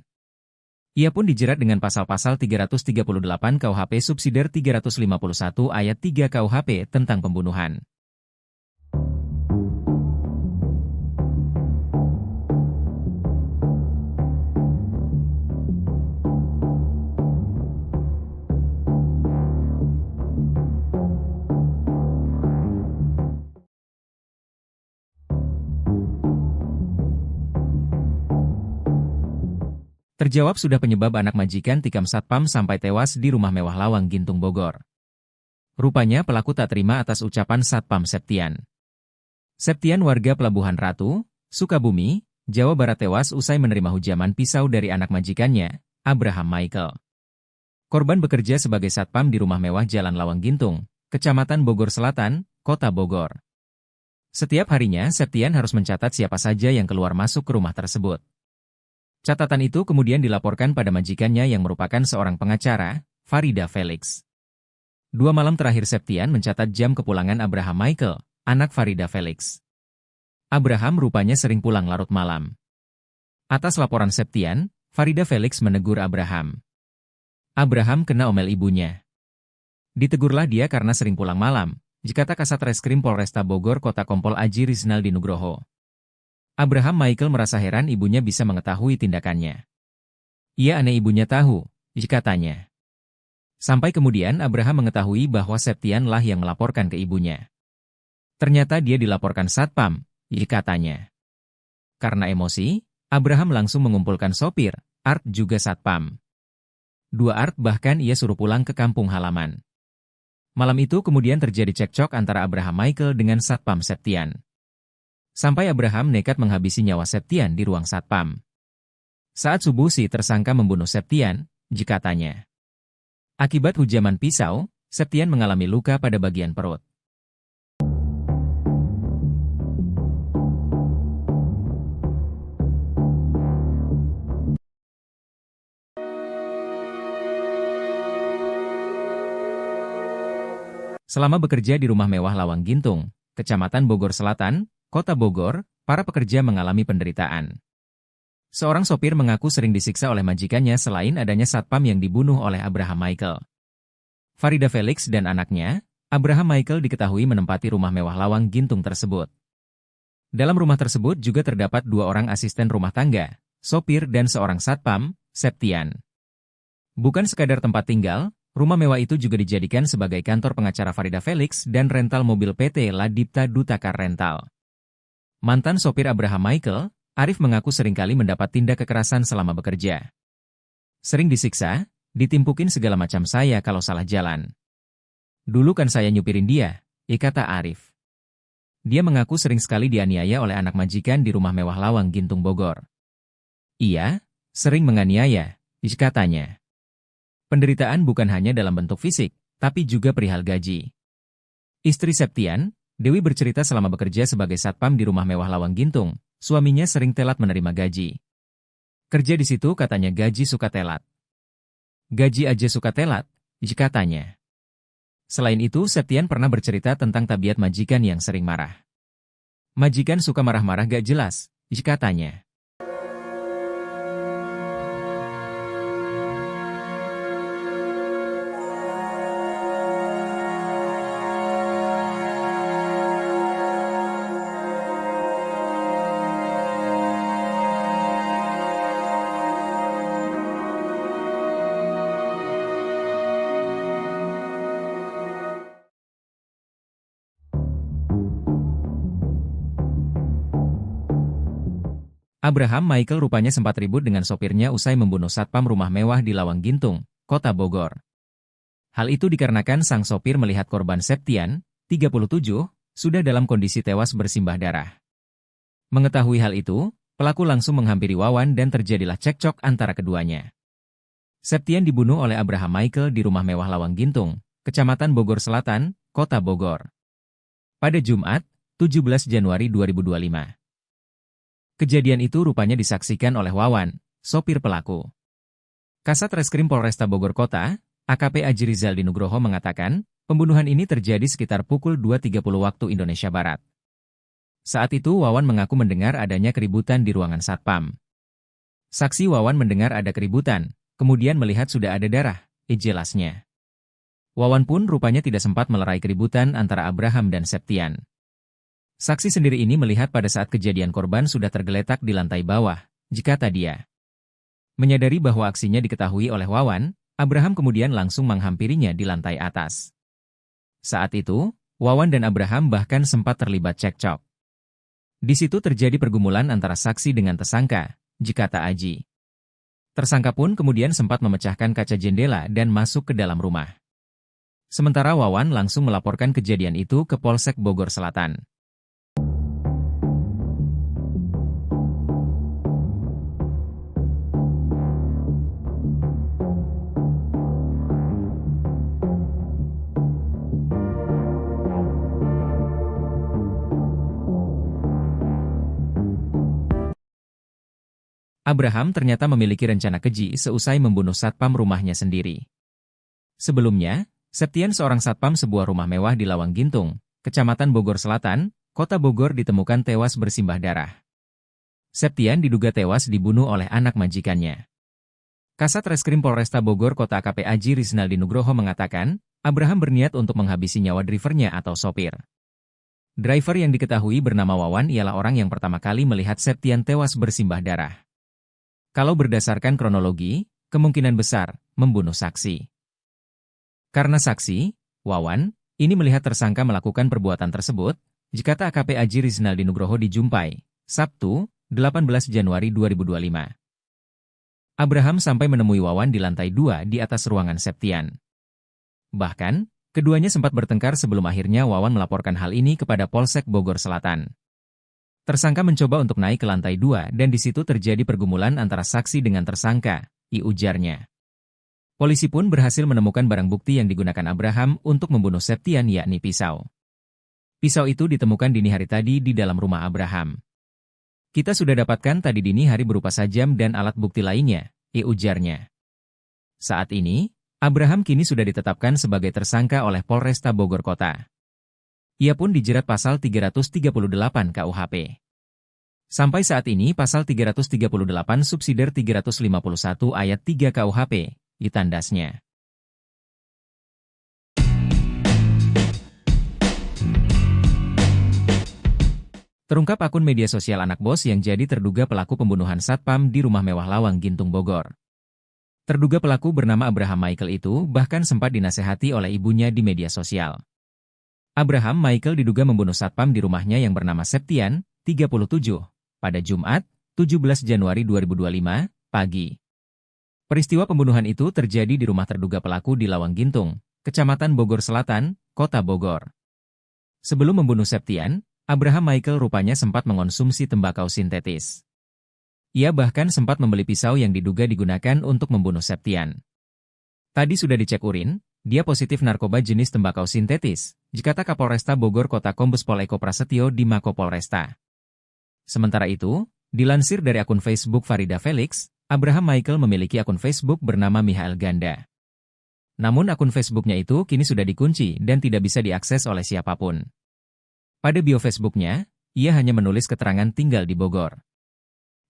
Ia pun dijerat dengan pasal-pasal 338 KUHP subsidiar 351 ayat 3 KUHP tentang pembunuhan. Terjawab sudah penyebab anak majikan tikam satpam sampai tewas di rumah mewah Lawang Gintung Bogor. Rupanya pelaku tak terima atas ucapan satpam Septian. Septian warga Pelabuhan Ratu, Sukabumi, Jawa Barat tewas usai menerima hujaman pisau dari anak majikannya, Abraham Michael. Korban bekerja sebagai satpam di rumah mewah Jalan Lawang Gintung, Kecamatan Bogor Selatan, Kota Bogor. Setiap harinya Septian harus mencatat siapa saja yang keluar masuk ke rumah tersebut. Catatan itu kemudian dilaporkan pada majikannya yang merupakan seorang pengacara, Farida Felix. 2 malam terakhir Septian mencatat jam kepulangan Abraham Michael, anak Farida Felix. Abraham rupanya sering pulang larut malam. Atas laporan Septian, Farida Felix menegur Abraham. Abraham kena omel ibunya. Ditegurlah dia karena sering pulang malam, dikata Kasat Reskrim Polresta Bogor Kota Kompol Aji Rizaldi Nugroho. Abraham Michael merasa heran ibunya bisa mengetahui tindakannya. Ia aneh ibunya tahu, katanya. Sampai kemudian Abraham mengetahui bahwa Septian lah yang melaporkan ke ibunya. Ternyata dia dilaporkan satpam, katanya. Karena emosi, Abraham langsung mengumpulkan sopir, Art juga satpam. 2 Art bahkan ia suruh pulang ke kampung halaman. Malam itu kemudian terjadi cekcok antara Abraham Michael dengan satpam Septian. Sampai Abraham nekat menghabisi nyawa Septian di ruang satpam. Saat subuh si tersangka membunuh Septian, katanya. Akibat hujaman pisau, Septian mengalami luka pada bagian perut. Selama bekerja di rumah mewah Lawang Gintung, Kecamatan Bogor Selatan, Kota Bogor, para pekerja mengalami penderitaan. Seorang sopir mengaku sering disiksa oleh majikannya selain adanya satpam yang dibunuh oleh Abraham Michael. Farida Felix dan anaknya, Abraham Michael diketahui menempati rumah mewah Lawang Gintung tersebut. Dalam rumah tersebut juga terdapat 2 orang asisten rumah tangga, sopir dan seorang satpam, Septian. Bukan sekadar tempat tinggal, rumah mewah itu juga dijadikan sebagai kantor pengacara Farida Felix dan rental mobil PT Ladipta Dutakar Rental. Mantan sopir Abraham Michael, Arif mengaku seringkali mendapat tindak kekerasan selama bekerja. Sering disiksa, ditimpukin segala macam saya kalau salah jalan. Dulu kan saya nyupirin dia, kata Arif. Dia mengaku sering sekali dianiaya oleh anak majikan di rumah mewah Lawang Gintung Bogor. Iya, sering menganiaya, katanya. Penderitaan bukan hanya dalam bentuk fisik, tapi juga perihal gaji. Istri Septian, Dewi bercerita selama bekerja sebagai satpam di rumah mewah Lawang Gintung, suaminya sering telat menerima gaji. Kerja di situ katanya gaji suka telat. Gaji aja suka telat, katanya. Selain itu, Septian pernah bercerita tentang tabiat majikan yang sering marah. Majikan suka marah-marah gak jelas, katanya. Abraham Michael rupanya sempat ribut dengan sopirnya usai membunuh satpam rumah mewah di Lawang Gintung, Kota Bogor. Hal itu dikarenakan sang sopir melihat korban Septian, 37, sudah dalam kondisi tewas bersimbah darah. Mengetahui hal itu, pelaku langsung menghampiri Wawan dan terjadilah cekcok antara keduanya. Septian dibunuh oleh Abraham Michael di rumah mewah Lawang Gintung, Kecamatan Bogor Selatan, Kota Bogor. Pada Jumat, 17 Januari 2025. Kejadian itu rupanya disaksikan oleh Wawan, sopir pelaku. Kasat Reskrim Polresta Bogor Kota, AKP Aji Rizaldi Nugroho mengatakan, pembunuhan ini terjadi sekitar pukul 2.30 waktu Indonesia Barat. Saat itu Wawan mengaku mendengar adanya keributan di ruangan satpam. Saksi Wawan mendengar ada keributan, kemudian melihat sudah ada darah, jelasnya. Wawan pun rupanya tidak sempat melerai keributan antara Abraham dan Septian. Saksi sendiri ini melihat pada saat kejadian korban sudah tergeletak di lantai bawah, jika dia. Menyadari bahwa aksinya diketahui oleh Wawan, Abraham kemudian langsung menghampirinya di lantai atas. Saat itu, Wawan dan Abraham bahkan sempat terlibat cekcok. Di situ terjadi pergumulan antara saksi dengan tersangka, jika Aji. Tersangka pun kemudian sempat memecahkan kaca jendela dan masuk ke dalam rumah. Sementara Wawan langsung melaporkan kejadian itu ke Polsek Bogor Selatan. Abraham ternyata memiliki rencana keji seusai membunuh satpam rumahnya sendiri. Sebelumnya, Septian seorang satpam sebuah rumah mewah di Lawang Gintung, Kecamatan Bogor Selatan, Kota Bogor ditemukan tewas bersimbah darah. Septian diduga tewas dibunuh oleh anak majikannya. Kasat Reskrim Polresta Bogor Kota AKP Aji Rizaldi Nugroho mengatakan, Abraham berniat untuk menghabisi nyawa drivernya atau sopir. Driver yang diketahui bernama Wawan ialah orang yang pertama kali melihat Septian tewas bersimbah darah. Kalau berdasarkan kronologi, kemungkinan besar membunuh saksi. Karena saksi, Wawan, ini melihat tersangka melakukan perbuatan tersebut, jika AKP Aji Rizaldi Nugroho dijumpai, Sabtu, 18 Januari 2025. Abraham sampai menemui Wawan di lantai 2 di atas ruangan Septian. Bahkan, keduanya sempat bertengkar sebelum akhirnya Wawan melaporkan hal ini kepada Polsek Bogor Selatan. Tersangka mencoba untuk naik ke lantai 2 dan di situ terjadi pergumulan antara saksi dengan tersangka, ujarnya. Polisi pun berhasil menemukan barang bukti yang digunakan Abraham untuk membunuh Septian yakni pisau. Pisau itu ditemukan dini hari tadi di dalam rumah Abraham. Kita sudah dapatkan tadi dini hari berupa sajam dan alat bukti lainnya, ujarnya. Saat ini, Abraham kini sudah ditetapkan sebagai tersangka oleh Polresta Bogor Kota. Ia pun dijerat pasal 338 KUHP. Sampai saat ini pasal 338 subsidiar 351 ayat 3 KUHP, ditandasnya. Terungkap akun media sosial anak bos yang jadi terduga pelaku pembunuhan satpam di rumah mewah Lawang Gintung Bogor. Terduga pelaku bernama Abraham Michael itu bahkan sempat dinasehati oleh ibunya di media sosial. Abraham Michael diduga membunuh satpam di rumahnya yang bernama Septian, 37, pada Jumat, 17 Januari 2025, pagi. Peristiwa pembunuhan itu terjadi di rumah terduga pelaku di Lawang Gintung, Kecamatan Bogor Selatan, Kota Bogor. Sebelum membunuh Septian, Abraham Michael rupanya sempat mengonsumsi tembakau sintetis. Ia bahkan sempat membeli pisau yang diduga digunakan untuk membunuh Septian. Tadi sudah dicek urin, dia positif narkoba jenis tembakau sintetis, jikata Kapolresta Bogor Kota Kombes Pol Eko Prasetyo di Mako Polresta. Sementara itu, dilansir dari akun Facebook Farida Felix, Abraham Michael memiliki akun Facebook bernama Michael Ganda. Namun akun Facebooknya itu kini sudah dikunci dan tidak bisa diakses oleh siapapun. Pada bio Facebooknya, ia hanya menulis keterangan tinggal di Bogor.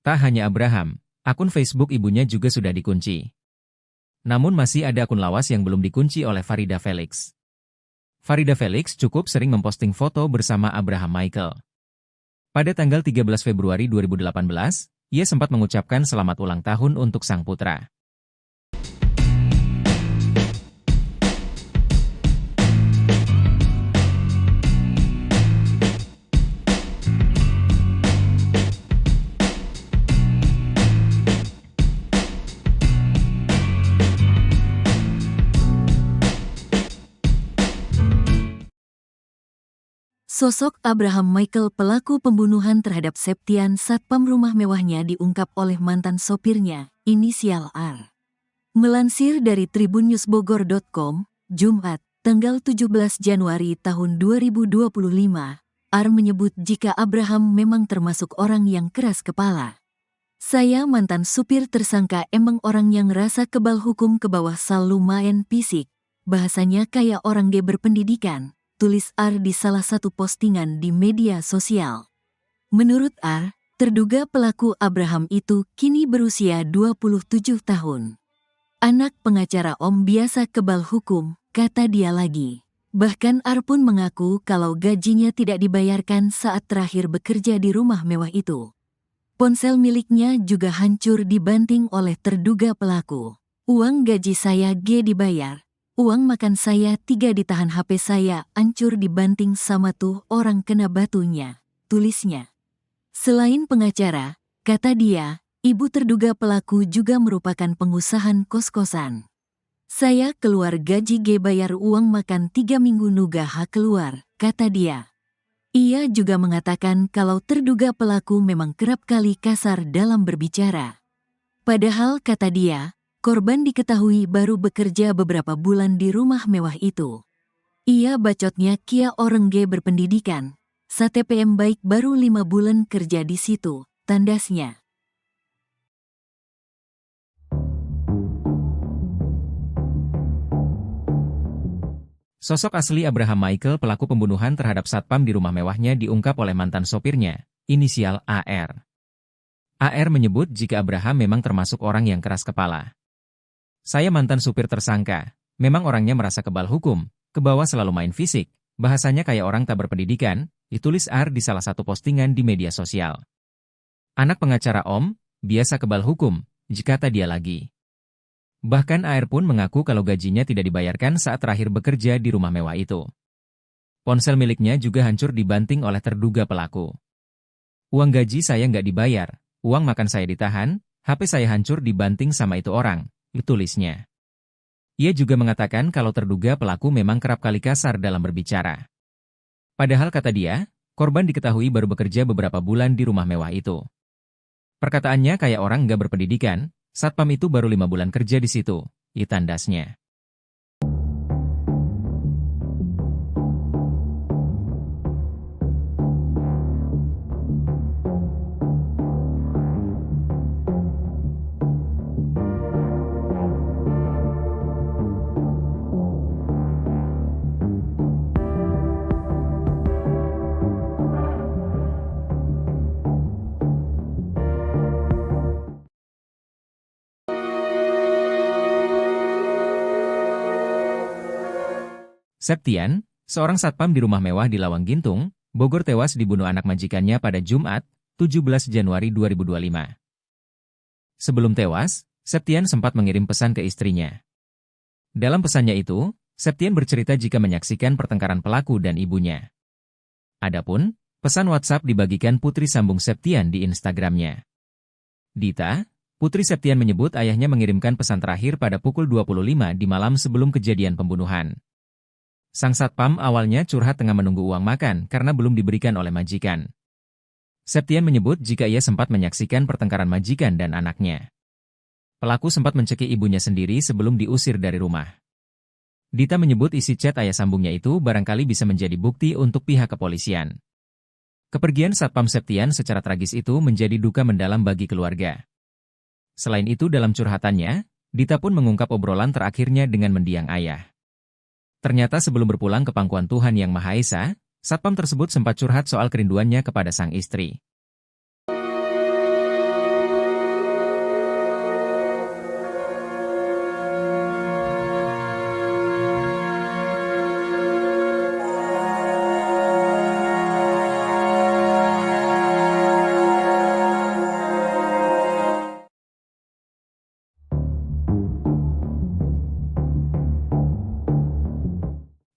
Tak hanya Abraham, akun Facebook ibunya juga sudah dikunci. Namun masih ada akun lawas yang belum dikunci oleh Farida Felix. Farida Felix cukup sering memposting foto bersama Abraham Michael. Pada tanggal 13 Februari 2018, ia sempat mengucapkan selamat ulang tahun untuk sang putra. Sosok Abraham Michael pelaku pembunuhan terhadap Septian satpam rumah mewahnya diungkap oleh mantan sopirnya, inisial R. Melansir dari tribunnewsbogor.com, Jumat, tanggal 17 Januari tahun 2025, R menyebut jika Abraham memang termasuk orang yang keras kepala. Saya mantan supir tersangka emang orang yang rasa kebal hukum ke bawah sal lumayan fisik, bahasanya kayak orang G berpendidikan, tulis R di salah satu postingan di media sosial. Menurut R, terduga pelaku Abraham itu kini berusia 27 tahun. Anak pengacara Om biasa kebal hukum, kata dia lagi. Bahkan R pun mengaku kalau gajinya tidak dibayarkan saat terakhir bekerja di rumah mewah itu. Ponsel miliknya juga hancur dibanting oleh terduga pelaku. Uang gaji saya G dibayar. Uang makan saya 3 ditahan, HP saya hancur dibanting sama tuh orang kena batunya, tulisnya. Selain pengacara, kata dia, ibu terduga pelaku juga merupakan pengusaha kos-kosan. Saya keluar gaji G bayar uang makan 3 minggu nugah keluar, kata dia. Ia juga mengatakan kalau terduga pelaku memang kerap kali kasar dalam berbicara. Padahal kata dia, korban diketahui baru bekerja beberapa bulan di rumah mewah itu. Ia bacotnya kia orang G berpendidikan, STPM baik baru 5 bulan kerja di situ, tandasnya. Sosok asli Abraham Michael pelaku pembunuhan terhadap satpam di rumah mewahnya diungkap oleh mantan sopirnya, inisial AR. AR menyebut jika Abraham memang termasuk orang yang keras kepala. Saya mantan supir tersangka, memang orangnya merasa kebal hukum, ke bawah selalu main fisik, bahasanya kayak orang tak berpendidikan, ditulis R di salah satu postingan di media sosial. Anak pengacara Om, biasa kebal hukum, kata dia lagi. Bahkan AR pun mengaku kalau gajinya tidak dibayarkan saat terakhir bekerja di rumah mewah itu. Ponsel miliknya juga hancur dibanting oleh terduga pelaku. Uang gaji saya nggak dibayar, uang makan saya ditahan, HP saya hancur dibanting sama itu orang, tulisnya. Ia juga mengatakan kalau terduga pelaku memang kerap kali kasar dalam berbicara. Padahal kata dia, korban diketahui baru bekerja beberapa bulan di rumah mewah itu. Perkataannya kayak orang nggak berpendidikan, satpam itu baru 5 bulan kerja di situ, tandasnya. Septian, seorang satpam di rumah mewah di Lawang Gintung, Bogor tewas dibunuh anak majikannya pada Jumat, 17 Januari 2025. Sebelum tewas, Septian sempat mengirim pesan ke istrinya. Dalam pesannya itu, Septian bercerita jika menyaksikan pertengkaran pelaku dan ibunya. Adapun, pesan WhatsApp dibagikan putri sambung Septian di Instagramnya. Dita, putri Septian menyebut ayahnya mengirimkan pesan terakhir pada pukul 25 di malam sebelum kejadian pembunuhan. Sang satpam awalnya curhat tengah menunggu uang makan karena belum diberikan oleh majikan. Septian menyebut jika ia sempat menyaksikan pertengkaran majikan dan anaknya. Pelaku sempat mencekik ibunya sendiri sebelum diusir dari rumah. Dita menyebut isi chat ayah sambungnya itu barangkali bisa menjadi bukti untuk pihak kepolisian. Kepergian satpam Septian secara tragis itu menjadi duka mendalam bagi keluarga. Selain itu dalam curhatannya, Dita pun mengungkap obrolan terakhirnya dengan mendiang ayah. Ternyata sebelum berpulang ke pangkuan Tuhan Yang Maha Esa, satpam tersebut sempat curhat soal kerinduannya kepada sang istri.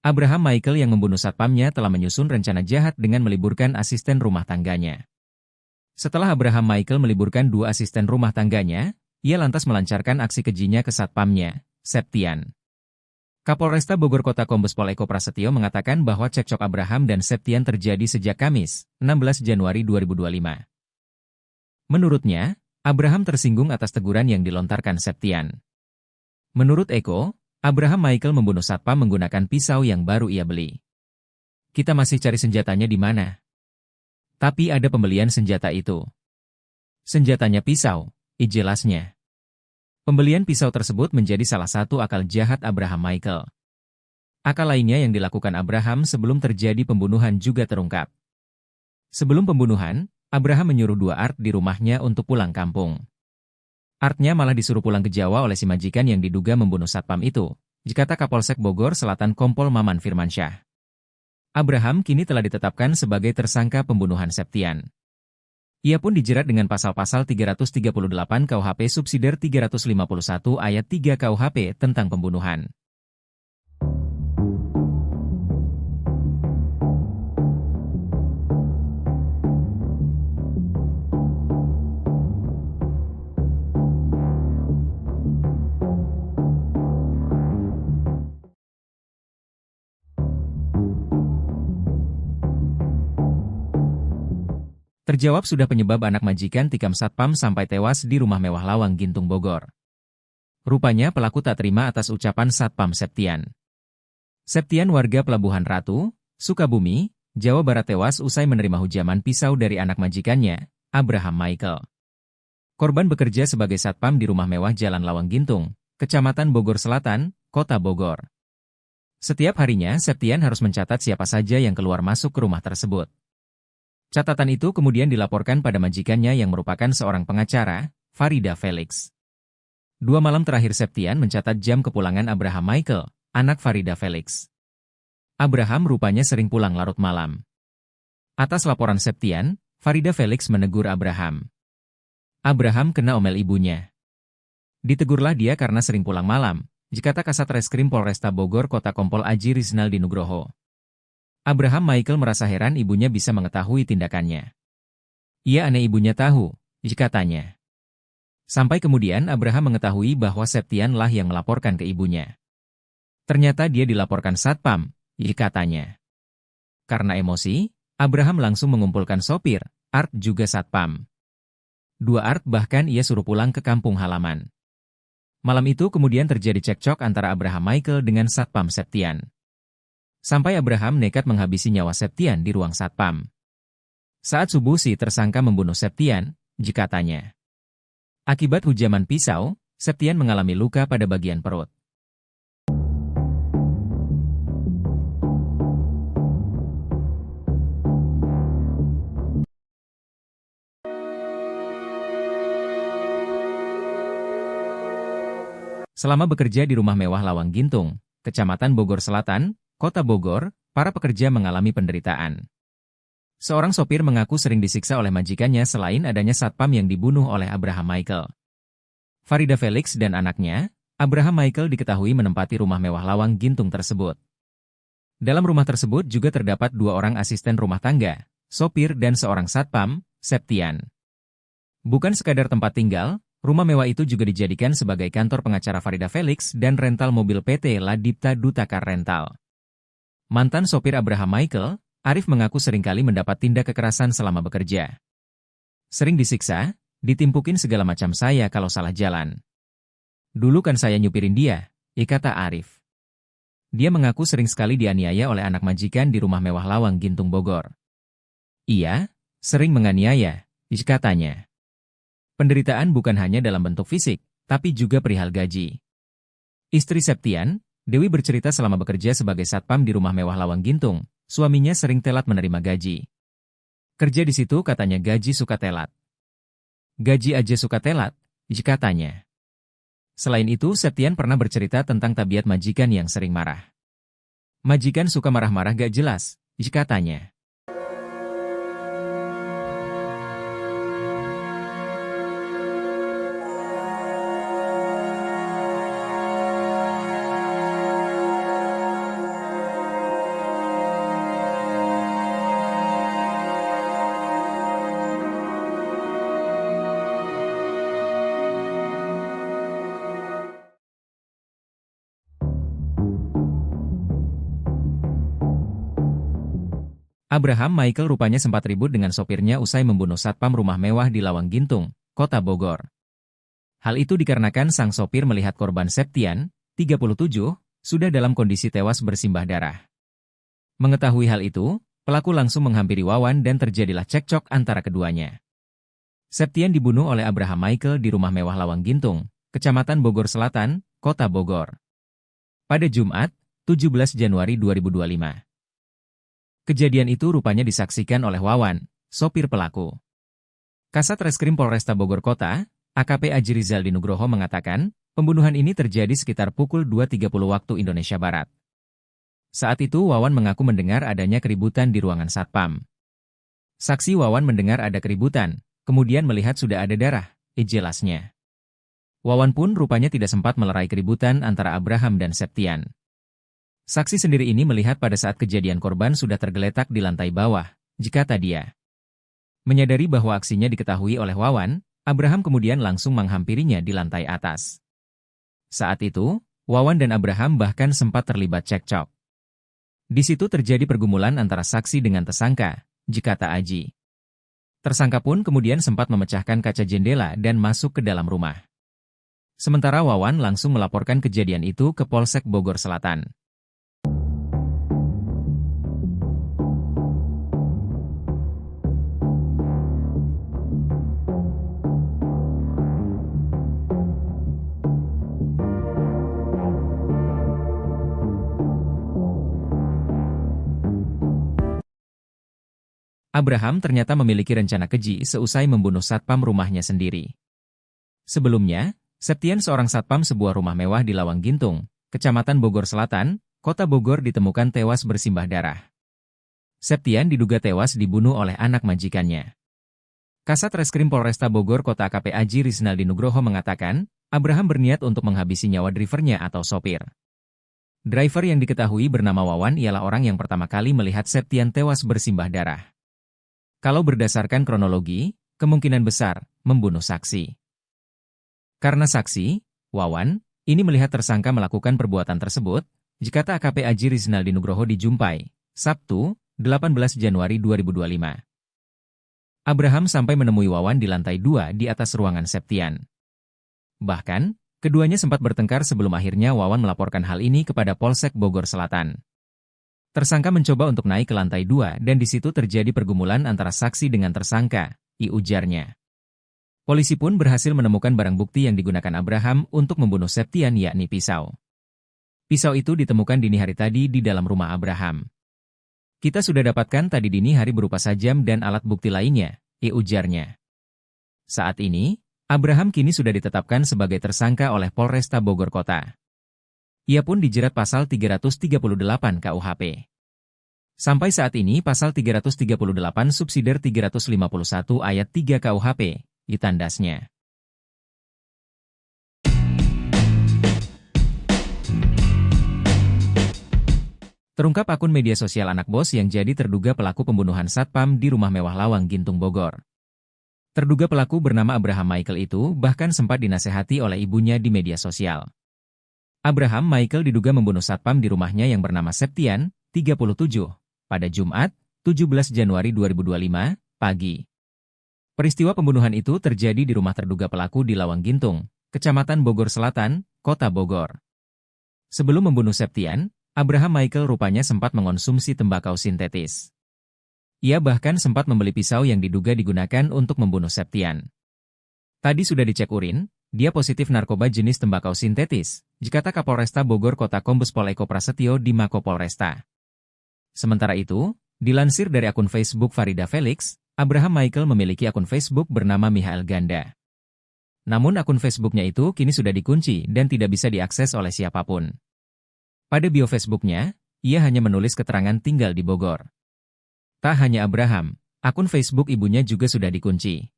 Abraham Michael yang membunuh satpamnya telah menyusun rencana jahat dengan meliburkan asisten rumah tangganya. Setelah Abraham Michael meliburkan 2 asisten rumah tangganya, ia lantas melancarkan aksi kejinya ke satpamnya, Septian. Kapolresta Bogor Kota Kombes Pol Eko Prasetyo mengatakan bahwa cekcok Abraham dan Septian terjadi sejak Kamis, 16 Januari 2025. Menurutnya, Abraham tersinggung atas teguran yang dilontarkan Septian. Menurut Eko, Abraham Michael membunuh satpam menggunakan pisau yang baru ia beli. Kita masih cari senjatanya di mana. Tapi ada pembelian senjata itu. Senjatanya pisau, jelasnya. Pembelian pisau tersebut menjadi salah satu akal jahat Abraham Michael. Akal lainnya yang dilakukan Abraham sebelum terjadi pembunuhan juga terungkap. Sebelum pembunuhan, Abraham menyuruh dua Art di rumahnya untuk pulang kampung. Artnya malah disuruh pulang ke Jawa oleh si majikan yang diduga membunuh satpam itu, kata Kapolsek Bogor Selatan Kompol Maman Firmansyah. Abraham kini telah ditetapkan sebagai tersangka pembunuhan Septian. Ia pun dijerat dengan pasal-pasal 338 KUHP subsidiar 351 ayat 3 KUHP tentang pembunuhan. Terjawab sudah penyebab anak majikan tikam satpam sampai tewas di rumah mewah Lawang Gintung Bogor. Rupanya pelaku tak terima atas ucapan satpam Septian. Septian warga Pelabuhan Ratu, Sukabumi, Jawa Barat tewas usai menerima hujaman pisau dari anak majikannya, Abraham Michael. Korban bekerja sebagai satpam di rumah mewah Jalan Lawang Gintung, Kecamatan Bogor Selatan, Kota Bogor. Setiap harinya Septian harus mencatat siapa saja yang keluar masuk ke rumah tersebut. Catatan itu kemudian dilaporkan pada majikannya yang merupakan seorang pengacara, Farida Felix. 2 malam terakhir Septian mencatat jam kepulangan Abraham Michael, anak Farida Felix. Abraham rupanya sering pulang larut malam. Atas laporan Septian, Farida Felix menegur Abraham. Abraham kena omel ibunya. Ditegurlah dia karena sering pulang malam, kata Kasat Reskrim Polresta Bogor Kota Kompol Aji Rizaldi Nugroho. Abraham Michael merasa heran ibunya bisa mengetahui tindakannya. Ia aneh ibunya tahu, katanya. Sampai kemudian Abraham mengetahui bahwa Septian lah yang melaporkan ke ibunya. Ternyata dia dilaporkan satpam, katanya. Karena emosi, Abraham langsung mengumpulkan sopir, Art juga satpam. 2 Art bahkan ia suruh pulang ke kampung halaman. Malam itu kemudian terjadi cekcok antara Abraham Michael dengan satpam Septian. Sampai Abraham nekat menghabisi nyawa Septian di ruang satpam. Saat subuh si tersangka membunuh Septian, katanya. Akibat hujaman pisau, Septian mengalami luka pada bagian perut. Selama bekerja di rumah mewah Lawang Gintung, Kecamatan Bogor Selatan, Kota Bogor, para pekerja mengalami penderitaan. Seorang sopir mengaku sering disiksa oleh majikannya selain adanya satpam yang dibunuh oleh Abraham Michael. Farida Felix dan anaknya, Abraham Michael diketahui menempati rumah mewah Lawang Gintung tersebut. Dalam rumah tersebut juga terdapat 2 orang asisten rumah tangga, sopir dan seorang satpam, Septian. Bukan sekadar tempat tinggal, rumah mewah itu juga dijadikan sebagai kantor pengacara Farida Felix dan rental mobil PT Ladipta Dutakar Rental. Mantan sopir Abraham Michael, Arif mengaku seringkali mendapat tindak kekerasan selama bekerja. Sering disiksa, ditimpukin segala macam saya kalau salah jalan. Dulu kan saya nyupirin dia, kata Arif. Dia mengaku sering sekali dianiaya oleh anak majikan di rumah mewah Lawang Gintung Bogor. Iya, sering menganiaya, katanya. Penderitaan bukan hanya dalam bentuk fisik, tapi juga perihal gaji. Istri Septian, Dewi bercerita selama bekerja sebagai satpam di rumah mewah Lawang Gintung, suaminya sering telat menerima gaji. Kerja di situ katanya gaji suka telat. Gaji aja suka telat, katanya. Selain itu, Septian pernah bercerita tentang tabiat majikan yang sering marah. Majikan suka marah-marah gak jelas, katanya. Abraham Michael rupanya sempat ribut dengan sopirnya usai membunuh satpam rumah mewah di Lawang Gintung, Kota Bogor. Hal itu dikarenakan sang sopir melihat korban Septian, 37, sudah dalam kondisi tewas bersimbah darah. Mengetahui hal itu, pelaku langsung menghampiri Wawan dan terjadilah cekcok antara keduanya. Septian dibunuh oleh Abraham Michael di rumah mewah Lawang Gintung, Kecamatan Bogor Selatan, Kota Bogor. Pada Jumat, 17 Januari 2025. Kejadian itu rupanya disaksikan oleh Wawan, sopir pelaku. Kasat Reskrim Polresta Bogor Kota, AKP Aji Rizaldi Nugroho mengatakan, pembunuhan ini terjadi sekitar pukul 2.30 waktu Indonesia Barat. Saat itu Wawan mengaku mendengar adanya keributan di ruangan satpam. Saksi Wawan mendengar ada keributan, kemudian melihat sudah ada darah, jelasnya. Wawan pun rupanya tidak sempat melerai keributan antara Abraham dan Septian. Saksi sendiri ini melihat pada saat kejadian korban sudah tergeletak di lantai bawah, kata dia. Menyadari bahwa aksinya diketahui oleh Wawan, Abraham kemudian langsung menghampirinya di lantai atas. Saat itu, Wawan dan Abraham bahkan sempat terlibat cekcok. Di situ terjadi pergumulan antara saksi dengan tersangka, kata Aji. Tersangka pun kemudian sempat memecahkan kaca jendela dan masuk ke dalam rumah. Sementara Wawan langsung melaporkan kejadian itu ke Polsek Bogor Selatan. Abraham ternyata memiliki rencana keji seusai membunuh satpam rumahnya sendiri. Sebelumnya, Septian seorang satpam sebuah rumah mewah di Lawang Gintung, Kecamatan Bogor Selatan, Kota Bogor ditemukan tewas bersimbah darah. Septian diduga tewas dibunuh oleh anak majikannya. Kasat Reskrim Polresta Bogor Kota AKP Aji Rizaldi Nugroho mengatakan, Abraham berniat untuk menghabisi nyawa drivernya atau sopir. Driver yang diketahui bernama Wawan ialah orang yang pertama kali melihat Septian tewas bersimbah darah. Kalau berdasarkan kronologi, kemungkinan besar membunuh saksi. Karena saksi, Wawan, ini melihat tersangka melakukan perbuatan tersebut, kata AKP Aji Rizaldi Nugroho dijumpai, Sabtu, 18 Januari 2025. Abraham sampai menemui Wawan di lantai 2 di atas ruangan Septian. Bahkan, keduanya sempat bertengkar sebelum akhirnya Wawan melaporkan hal ini kepada Polsek Bogor Selatan. Tersangka mencoba untuk naik ke lantai 2 dan di situ terjadi pergumulan antara saksi dengan tersangka, ujarnya. Polisi pun berhasil menemukan barang bukti yang digunakan Abraham untuk membunuh Septian yakni pisau. Pisau itu ditemukan dini hari tadi di dalam rumah Abraham. Kita sudah dapatkan tadi dini hari berupa sajam dan alat bukti lainnya, ujarnya. Saat ini, Abraham kini sudah ditetapkan sebagai tersangka oleh Polresta Bogor Kota. Ia pun dijerat pasal 338 KUHP. Sampai saat ini pasal 338 subsidiar 351 ayat 3 KUHP, ditandasnya. Terungkap akun media sosial anak bos yang jadi terduga pelaku pembunuhan satpam di rumah mewah Lawang Gintung Bogor. Terduga pelaku bernama Abraham Michael itu bahkan sempat dinasehati oleh ibunya di media sosial. Abraham Michael diduga membunuh satpam di rumahnya yang bernama Septian, 37, pada Jumat, 17 Januari 2025, pagi. Peristiwa pembunuhan itu terjadi di rumah terduga pelaku di Lawang Gintung, Kecamatan Bogor Selatan, Kota Bogor. Sebelum membunuh Septian, Abraham Michael rupanya sempat mengonsumsi tembakau sintetis. Ia bahkan sempat membeli pisau yang diduga digunakan untuk membunuh Septian. Tadi sudah dicek urin, dia positif narkoba jenis tembakau sintetis, kata Kapolresta Bogor Kota Kombes Pol Eko Prasetyo di Mako Polresta. Sementara itu, dilansir dari akun Facebook Farida Felix, Abraham Michael memiliki akun Facebook bernama Michael Ganda. Namun akun Facebooknya itu kini sudah dikunci dan tidak bisa diakses oleh siapapun. Pada bio Facebooknya, ia hanya menulis keterangan tinggal di Bogor. Tak hanya Abraham, akun Facebook ibunya juga sudah dikunci.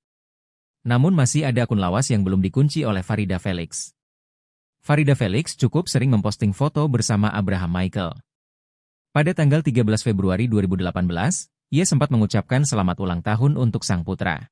Namun masih ada akun lawas yang belum dikunci oleh Farida Felix. Farida Felix cukup sering memposting foto bersama Abraham Michael. Pada tanggal 13 Februari 2018, ia sempat mengucapkan selamat ulang tahun untuk sang putra.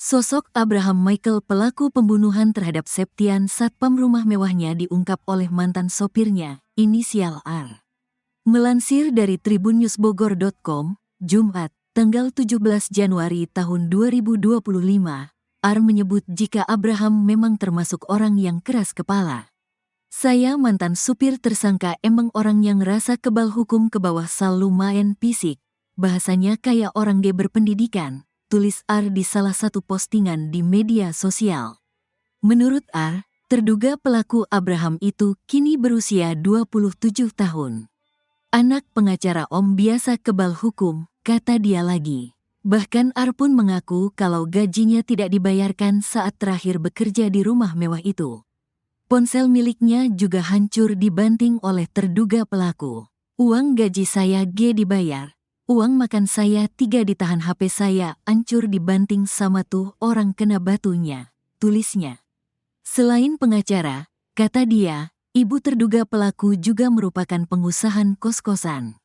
Sosok Abraham Michael pelaku pembunuhan terhadap Septian satpam rumah mewahnya diungkap oleh mantan sopirnya, inisial R. Melansir dari tribunnewsbogor.com, Jumat, tanggal 17 Januari tahun 2025, R menyebut jika Abraham memang termasuk orang yang keras kepala. Saya mantan supir tersangka emang orang yang rasa kebal hukum ke bawah sal lumayan fisik. Bahasanya kayak orang G berpendidikan, tulis R di salah satu postingan di media sosial. Menurut R, terduga pelaku Abraham itu kini berusia 27 tahun. Anak pengacara Om biasa kebal hukum, kata dia lagi. Bahkan R pun mengaku kalau gajinya tidak dibayarkan saat terakhir bekerja di rumah mewah itu. Ponsel miliknya juga hancur dibanting oleh terduga pelaku. Uang gaji saya G dibayar. Uang makan saya 3 ditahan, HP saya hancur dibanting sama tuh orang kena batunya, tulisnya. Selain pengacara, kata dia, ibu terduga pelaku juga merupakan pengusaha kos-kosan.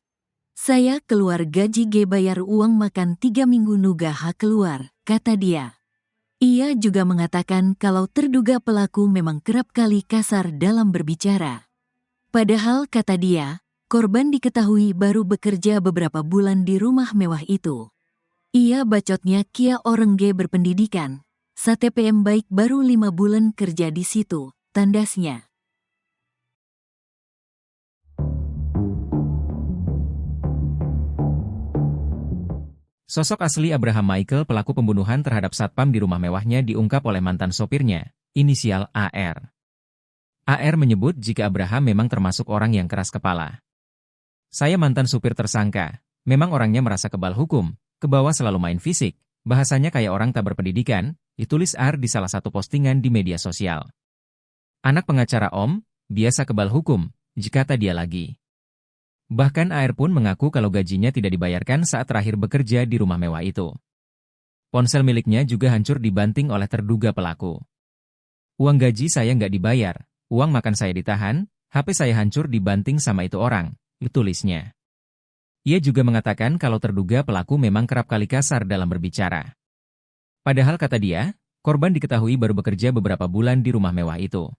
Saya keluar gaji G bayar uang makan 3 minggu nugah keluar, kata dia. Ia juga mengatakan kalau terduga pelaku memang kerap kali kasar dalam berbicara. Padahal kata dia, korban diketahui baru bekerja beberapa bulan di rumah mewah itu. Ia bacotnya kia orang G berpendidikan, STPM baik baru 5 bulan kerja di situ, tandasnya. Sosok asli Abraham Michael pelaku pembunuhan terhadap satpam di rumah mewahnya diungkap oleh mantan sopirnya, inisial AR. AR menyebut jika Abraham memang termasuk orang yang keras kepala. Saya mantan supir tersangka, memang orangnya merasa kebal hukum, ke bawah selalu main fisik, bahasanya kayak orang tak berpendidikan, ditulis R di salah satu postingan di media sosial. Anak pengacara Om, biasa kebal hukum, kata dia lagi. Bahkan AR pun mengaku kalau gajinya tidak dibayarkan saat terakhir bekerja di rumah mewah itu. Ponsel miliknya juga hancur dibanting oleh terduga pelaku. Uang gaji saya nggak dibayar, uang makan saya ditahan, HP saya hancur dibanting sama itu orang, tulisnya. Ia juga mengatakan kalau terduga pelaku memang kerap kali kasar dalam berbicara. Padahal kata dia, korban diketahui baru bekerja beberapa bulan di rumah mewah itu.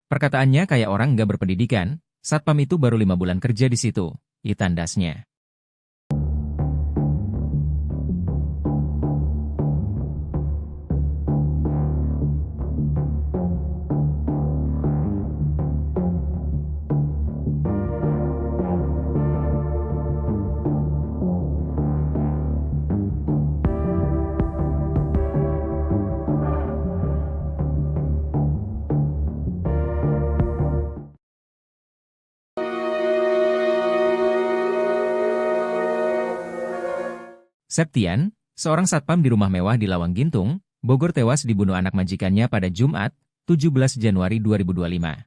Perkataannya kayak orang nggak berpendidikan, satpam itu baru 5 bulan kerja di situ, tandasnya. Septian, seorang satpam di rumah mewah di Lawang Gintung, Bogor tewas dibunuh anak majikannya pada Jumat, 17 Januari 2025.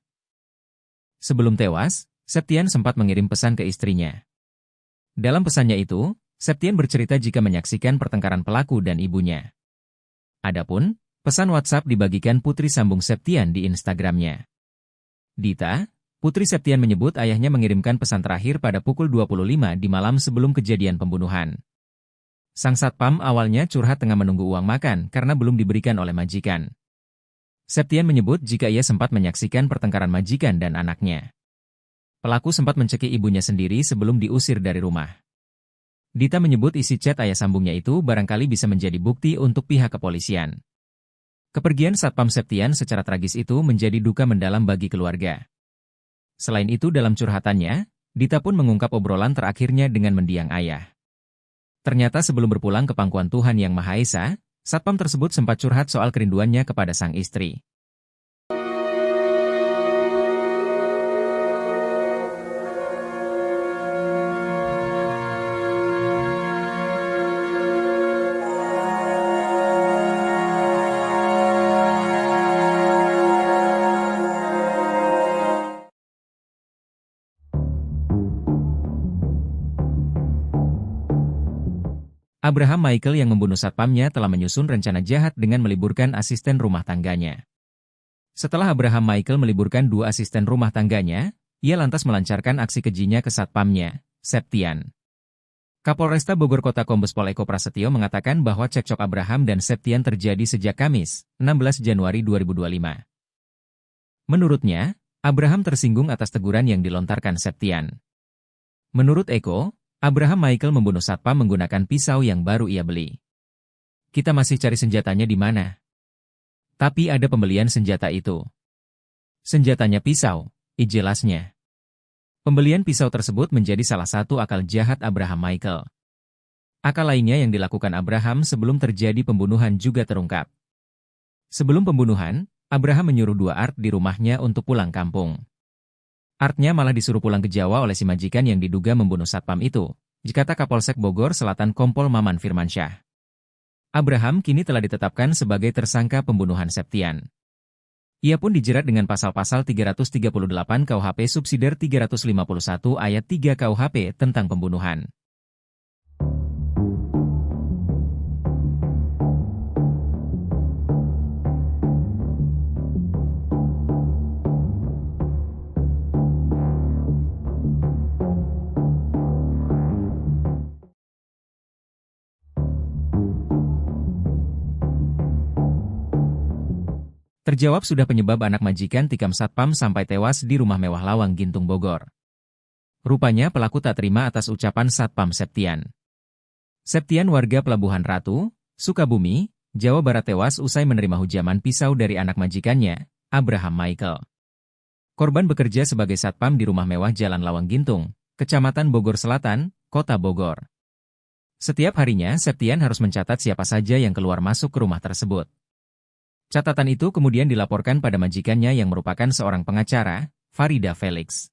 Sebelum tewas, Septian sempat mengirim pesan ke istrinya. Dalam pesannya itu, Septian bercerita jika menyaksikan pertengkaran pelaku dan ibunya. Adapun, pesan WhatsApp dibagikan putri sambung Septian di Instagramnya. Dita, putri Septian menyebut ayahnya mengirimkan pesan terakhir pada pukul 25 di malam sebelum kejadian pembunuhan. Sang satpam awalnya curhat tengah menunggu uang makan karena belum diberikan oleh majikan. Septian menyebut jika ia sempat menyaksikan pertengkaran majikan dan anaknya. Pelaku sempat mencekik ibunya sendiri sebelum diusir dari rumah. Dita menyebut isi chat ayah sambungnya itu barangkali bisa menjadi bukti untuk pihak kepolisian. Kepergian satpam Septian secara tragis itu menjadi duka mendalam bagi keluarga. Selain itu dalam curhatannya, Dita pun mengungkap obrolan terakhirnya dengan mendiang ayah. Ternyata sebelum berpulang ke pangkuan Tuhan Yang Maha Esa, satpam tersebut sempat curhat soal kerinduannya kepada sang istri. Abraham Michael yang membunuh satpamnya telah menyusun rencana jahat dengan meliburkan asisten rumah tangganya. Setelah Abraham Michael meliburkan 2 asisten rumah tangganya, ia lantas melancarkan aksi kejinya ke satpamnya, Septian. Kapolresta Bogor Kota Kombes Pol Eko Prasetyo mengatakan bahwa cekcok Abraham dan Septian terjadi sejak Kamis, 16 Januari 2025. Menurutnya, Abraham tersinggung atas teguran yang dilontarkan Septian. Menurut Eko, Abraham Michael membunuh satpam menggunakan pisau yang baru ia beli. Kita masih cari senjatanya di mana. Tapi ada pembelian senjata itu. Senjatanya pisau, jelasnya. Pembelian pisau tersebut menjadi salah satu akal jahat Abraham Michael. Akal lainnya yang dilakukan Abraham sebelum terjadi pembunuhan juga terungkap. Sebelum pembunuhan, Abraham menyuruh dua Art di rumahnya untuk pulang kampung. Artnya malah disuruh pulang ke Jawa oleh si majikan yang diduga membunuh satpam itu, dikata Kapolsek Bogor Selatan Kompol Maman Firmansyah. Abraham kini telah ditetapkan sebagai tersangka pembunuhan Septian. Ia pun dijerat dengan pasal-pasal 338 KUHP subsidiar 351 ayat 3 KUHP tentang pembunuhan. Terjawab sudah penyebab anak majikan tikam satpam sampai tewas di rumah mewah Lawang Gintung Bogor. Rupanya pelaku tak terima atas ucapan satpam Septian. Septian warga Pelabuhan Ratu, Sukabumi, Jawa Barat tewas usai menerima hujaman pisau dari anak majikannya, Abraham Michael. Korban bekerja sebagai satpam di rumah mewah Jalan Lawang Gintung, Kecamatan Bogor Selatan, Kota Bogor. Setiap harinya Septian harus mencatat siapa saja yang keluar masuk ke rumah tersebut. Catatan itu kemudian dilaporkan pada majikannya yang merupakan seorang pengacara, Farida Felix.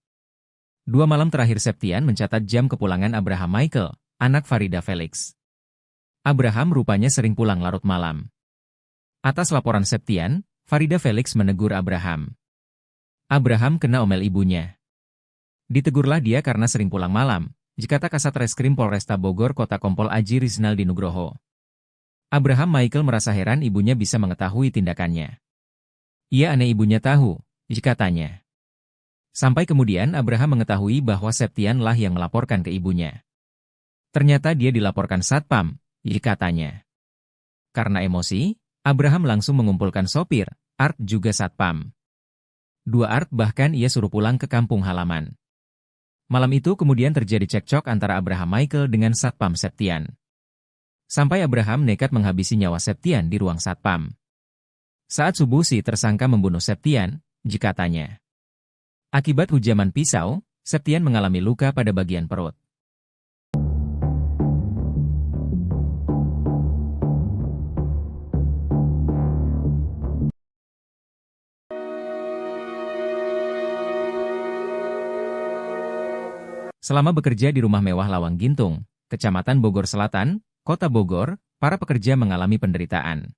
2 malam terakhir Septian mencatat jam kepulangan Abraham Michael, anak Farida Felix. Abraham rupanya sering pulang larut malam. Atas laporan Septian, Farida Felix menegur Abraham. Abraham kena omel ibunya. Ditegurlah dia karena sering pulang malam, dikata Kasat Reskrim Polresta Bogor Kota Kompol Aji Rizaldi Nugroho. Abraham Michael merasa heran ibunya bisa mengetahui tindakannya. Ia aneh ibunya tahu, katanya. Sampai kemudian Abraham mengetahui bahwa Septian lah yang melaporkan ke ibunya. Ternyata dia dilaporkan satpam, katanya. Karena emosi, Abraham langsung mengumpulkan sopir, Art juga satpam. 2 Art bahkan ia suruh pulang ke kampung halaman. Malam itu kemudian terjadi cekcok antara Abraham Michael dengan satpam Septian. Sampai Abraham nekat menghabisi nyawa Septian di ruang satpam. Saat subuh si tersangka membunuh Septian, katanya. Akibat hujaman pisau, Septian mengalami luka pada bagian perut. Selama bekerja di rumah mewah Lawang Gintung, Kecamatan Bogor Selatan, Kota Bogor, para pekerja mengalami penderitaan.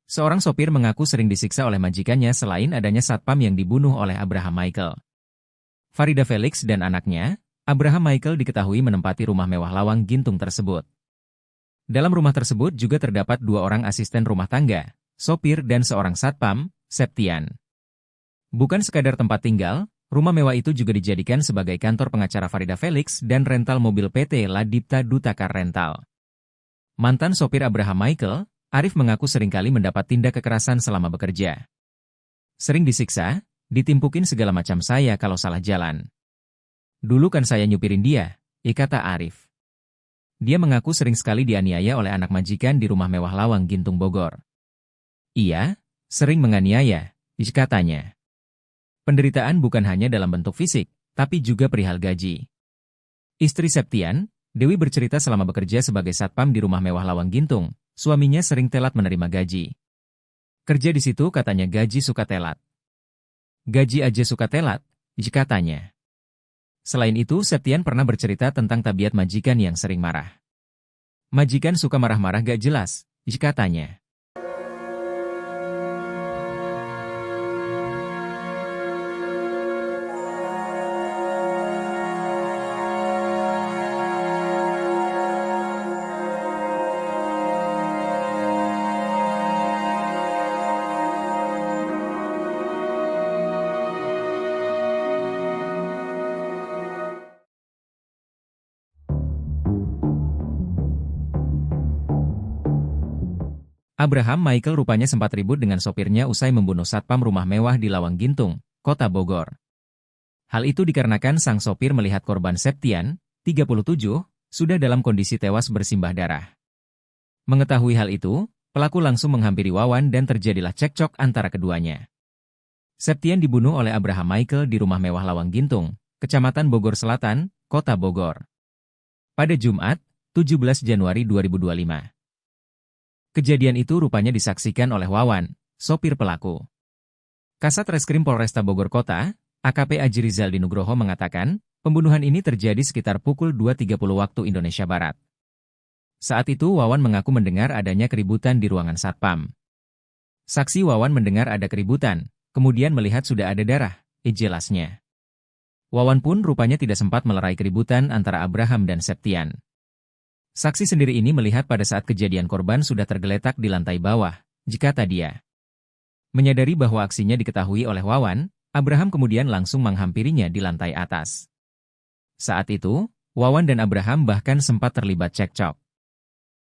Seorang sopir mengaku sering disiksa oleh majikannya selain adanya satpam yang dibunuh oleh Abraham Michael. Farida Felix dan anaknya, Abraham Michael diketahui menempati rumah mewah Lawang Gintung tersebut. Dalam rumah tersebut juga terdapat 2 orang asisten rumah tangga, sopir dan seorang satpam, Septian. Bukan sekadar tempat tinggal, rumah mewah itu juga dijadikan sebagai kantor pengacara Farida Felix dan rental mobil PT Ladipta Dutakar Rental. Mantan sopir Abraham Michael, Arif mengaku seringkali mendapat tindak kekerasan selama bekerja. Sering disiksa, ditimpukin segala macam saya kalau salah jalan. Dulu kan saya nyupirin dia, kata Arif. Dia mengaku sering sekali dianiaya oleh anak majikan di rumah mewah Lawang Gintung Bogor. Iya, sering menganiaya, katanya. Penderitaan bukan hanya dalam bentuk fisik, tapi juga perihal gaji. Istri Septian, Dewi bercerita selama bekerja sebagai satpam di rumah mewah Lawang Gintung, suaminya sering telat menerima gaji. Kerja di situ katanya gaji suka telat. Gaji aja suka telat, katanya. Selain itu, Septian pernah bercerita tentang tabiat majikan yang sering marah. Majikan suka marah-marah gak jelas, katanya. Abraham Michael rupanya sempat ribut dengan sopirnya usai membunuh satpam rumah mewah di Lawang Gintung, Kota Bogor. Hal itu dikarenakan sang sopir melihat korban Septian, 37, sudah dalam kondisi tewas bersimbah darah. Mengetahui hal itu, pelaku langsung menghampiri Wawan dan terjadilah cekcok antara keduanya. Septian dibunuh oleh Abraham Michael di rumah mewah Lawang Gintung, Kecamatan Bogor Selatan, Kota Bogor. Pada Jumat, 17 Januari 2025. Kejadian itu rupanya disaksikan oleh Wawan, sopir pelaku. Kasat Reskrim Polresta Bogor Kota, AKP Aji Rizaldi Nugroho mengatakan, pembunuhan ini terjadi sekitar pukul 2.30 waktu Indonesia Barat. Saat itu Wawan mengaku mendengar adanya keributan di ruangan satpam. Saksi Wawan mendengar ada keributan, kemudian melihat sudah ada darah, jelasnya. Wawan pun rupanya tidak sempat melerai keributan antara Abraham dan Septian. Saksi sendiri ini melihat pada saat kejadian korban sudah tergeletak di lantai bawah, kata dia. Menyadari bahwa aksinya diketahui oleh Wawan, Abraham kemudian langsung menghampirinya di lantai atas. Saat itu, Wawan dan Abraham bahkan sempat terlibat cekcok.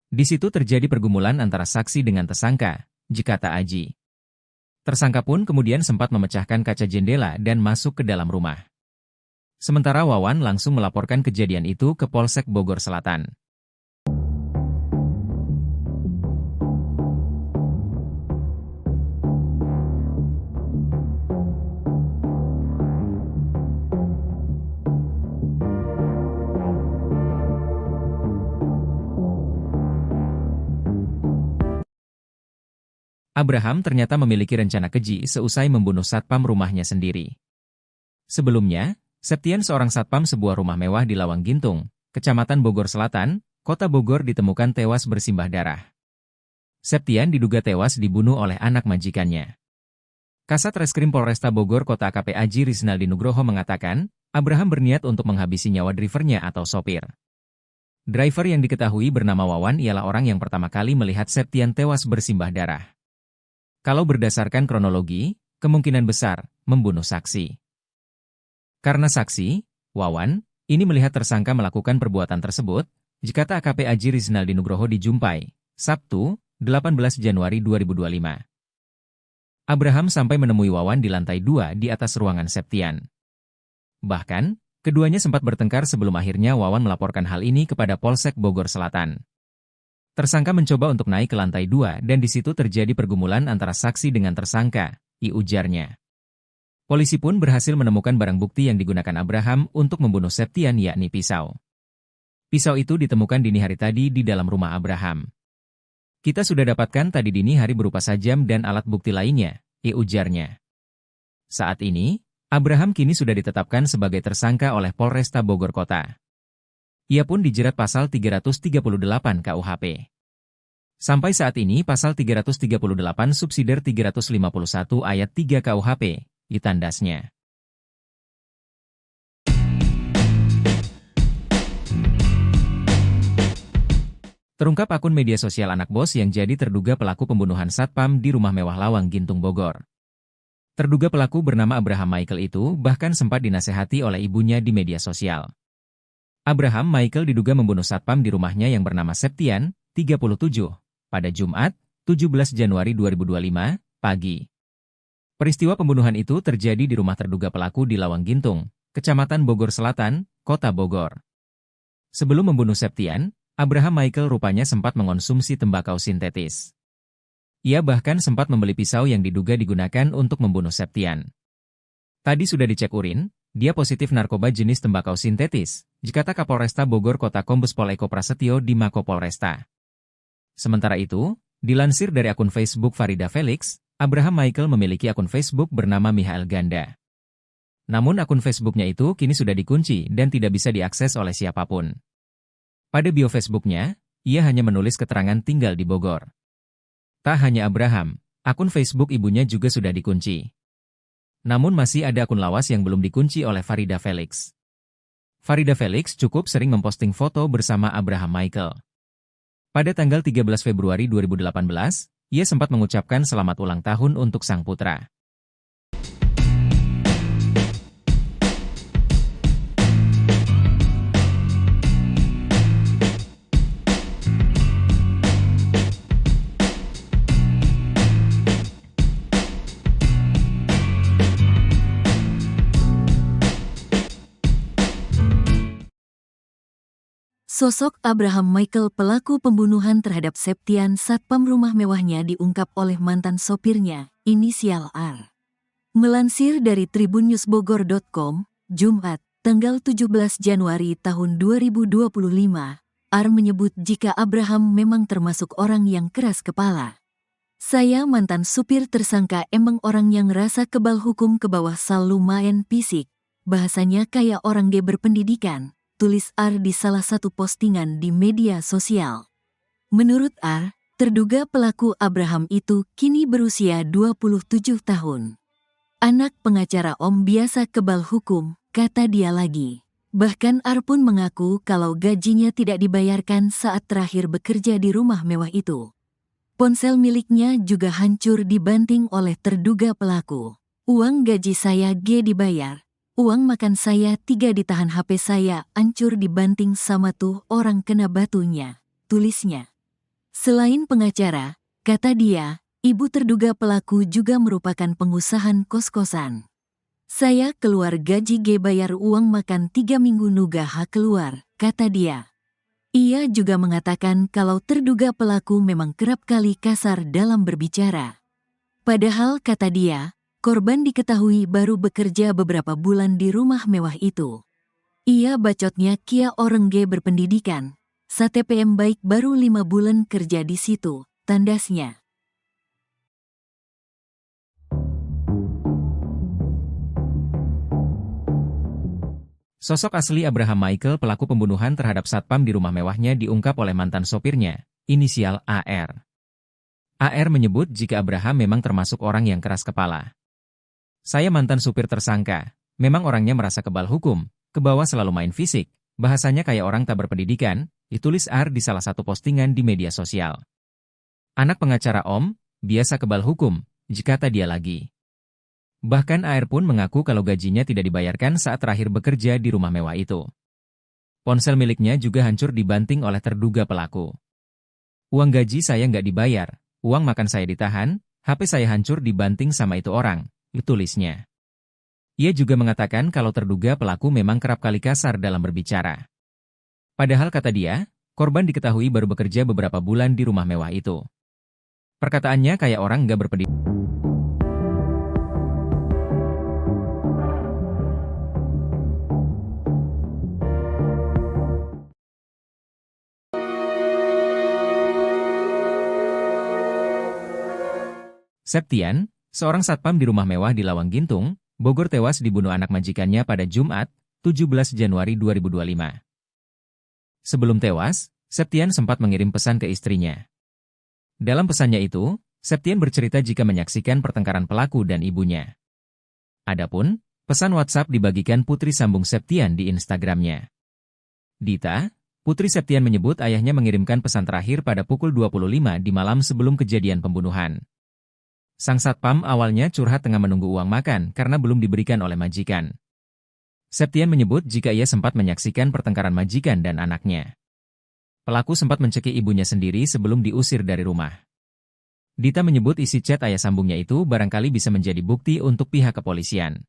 Di situ terjadi pergumulan antara saksi dengan tersangka, kata Aji. Tersangka pun kemudian sempat memecahkan kaca jendela dan masuk ke dalam rumah. Sementara Wawan langsung melaporkan kejadian itu ke Polsek Bogor Selatan. Abraham ternyata memiliki rencana keji seusai membunuh satpam rumahnya sendiri. Sebelumnya, Septian seorang satpam sebuah rumah mewah di Lawang Gintung, Kecamatan Bogor Selatan, Kota Bogor ditemukan tewas bersimbah darah. Septian diduga tewas dibunuh oleh anak majikannya. Kasat Reskrim Polresta Bogor Kota AKP Aji Rizaldi Nugroho mengatakan, Abraham berniat untuk menghabisi nyawa drivernya atau sopir. Driver yang diketahui bernama Wawan ialah orang yang pertama kali melihat Septian tewas bersimbah darah. Kalau berdasarkan kronologi, kemungkinan besar membunuh saksi. Karena saksi, Wawan, ini melihat tersangka melakukan perbuatan tersebut, kata AKP Aji Rizaldi Nugroho dijumpai, Sabtu, 18 Januari 2025. Abraham sampai menemui Wawan di lantai 2 di atas ruangan Septian. Bahkan, keduanya sempat bertengkar sebelum akhirnya Wawan melaporkan hal ini kepada Polsek Bogor Selatan. Tersangka mencoba untuk naik ke lantai 2 dan di situ terjadi pergumulan antara saksi dengan tersangka, ujarnya. Polisi pun berhasil menemukan barang bukti yang digunakan Abraham untuk membunuh Septian yakni pisau. Pisau itu ditemukan dini hari tadi di dalam rumah Abraham. Kita sudah dapatkan tadi dini hari berupa sajam dan alat bukti lainnya, ujarnya. Saat ini, Abraham kini sudah ditetapkan sebagai tersangka oleh Polresta Bogor Kota. Ia pun dijerat pasal 338 KUHP. Sampai saat ini pasal 338 subsidiar 351 ayat 3 KUHP, ditandasnya. Terungkap akun media sosial anak bos yang jadi terduga pelaku pembunuhan satpam di rumah mewah Lawang Gintung Bogor. Terduga pelaku bernama Abraham Michael itu bahkan sempat dinasehati oleh ibunya di media sosial. Abraham Michael diduga membunuh satpam di rumahnya yang bernama Septian, 37, pada Jumat, 17 Januari 2025, pagi. Peristiwa pembunuhan itu terjadi di rumah terduga pelaku di Lawang Gintung, Kecamatan Bogor Selatan, Kota Bogor. Sebelum membunuh Septian, Abraham Michael rupanya sempat mengonsumsi tembakau sintetis. Ia bahkan sempat membeli pisau yang diduga digunakan untuk membunuh Septian. Tadi sudah dicek urin, dia positif narkoba jenis tembakau sintetis, kata Kapolresta Bogor Kota Kombes Pol Eko Prasetyo di Mako Polresta. Sementara itu, dilansir dari akun Facebook Farida Felix, Abraham Michael memiliki akun Facebook bernama Michael Ganda. Namun akun Facebooknya itu kini sudah dikunci dan tidak bisa diakses oleh siapapun. Pada bio Facebooknya, ia hanya menulis keterangan tinggal di Bogor. Tak hanya Abraham, akun Facebook ibunya juga sudah dikunci. Namun masih ada akun lawas yang belum dikunci oleh Farida Felix. Farida Felix cukup sering memposting foto bersama Abraham Michael. Pada tanggal 13 Februari 2018, ia sempat mengucapkan selamat ulang tahun untuk sang putra. Sosok Abraham Michael pelaku pembunuhan terhadap Septian satpam rumah mewahnya diungkap oleh mantan sopirnya, inisial R. Melansir dari tribunnewsbogor.com, Jumat, tanggal 17 Januari tahun 2025, R menyebut jika Abraham memang termasuk orang yang keras kepala. Saya mantan supir tersangka emang orang yang rasa kebal hukum ke bawah sal lumayan fisik, bahasanya kayak orang G berpendidikan, tulis R di salah satu postingan di media sosial. Menurut R, terduga pelaku Abraham itu kini berusia 27 tahun. Anak pengacara Om biasa kebal hukum, kata dia lagi. Bahkan R pun mengaku kalau gajinya tidak dibayarkan saat terakhir bekerja di rumah mewah itu. Ponsel miliknya juga hancur dibanting oleh terduga pelaku. Uang gaji saya G dibayar. Uang makan saya 3 ditahan, HP saya hancur dibanting sama tuh orang kena batunya, tulisnya. Selain pengacara, kata dia, ibu terduga pelaku juga merupakan pengusaha kos-kosan. Saya keluar gaji G bayar uang makan 3 minggu nugah keluar, kata dia. Ia juga mengatakan kalau terduga pelaku memang kerap kali kasar dalam berbicara. Padahal kata dia, korban diketahui baru bekerja beberapa bulan di rumah mewah itu. Ia bacotnya kia orang G berpendidikan, STPM baik baru 5 bulan kerja di situ, tandasnya. Sosok asli Abraham Michael pelaku pembunuhan terhadap satpam di rumah mewahnya diungkap oleh mantan sopirnya, inisial AR. AR menyebut jika Abraham memang termasuk orang yang keras kepala. Saya mantan supir tersangka, memang orangnya merasa kebal hukum, ke bawah selalu main fisik, bahasanya kayak orang tak berpendidikan, ditulis R di salah satu postingan di media sosial. Anak pengacara Om, biasa kebal hukum, kata dia lagi. Bahkan AR pun mengaku kalau gajinya tidak dibayarkan saat terakhir bekerja di rumah mewah itu. Ponsel miliknya juga hancur dibanting oleh terduga pelaku. Uang gaji saya nggak dibayar, uang makan saya ditahan, HP saya hancur dibanting sama itu orang, tulisnya. Ia juga mengatakan kalau terduga pelaku memang kerap kali kasar dalam berbicara. Padahal kata dia, korban diketahui baru bekerja beberapa bulan di rumah mewah itu. Perkataannya kayak orang nggak berpendidikan. Septian, seorang satpam di rumah mewah di Lawang Gintung, Bogor tewas dibunuh anak majikannya pada Jumat, 17 Januari 2025. Sebelum tewas, Septian sempat mengirim pesan ke istrinya. Dalam pesannya itu, Septian bercerita jika menyaksikan pertengkaran pelaku dan ibunya. Adapun, pesan WhatsApp dibagikan putri sambung Septian di Instagramnya. Dita, putri Septian menyebut ayahnya mengirimkan pesan terakhir pada pukul 25 di malam sebelum kejadian pembunuhan. Sang satpam awalnya curhat tengah menunggu uang makan karena belum diberikan oleh majikan. Septian menyebut jika ia sempat menyaksikan pertengkaran majikan dan anaknya. Pelaku sempat mencekik ibunya sendiri sebelum diusir dari rumah. Dita menyebut isi chat ayah sambungnya itu barangkali bisa menjadi bukti untuk pihak kepolisian.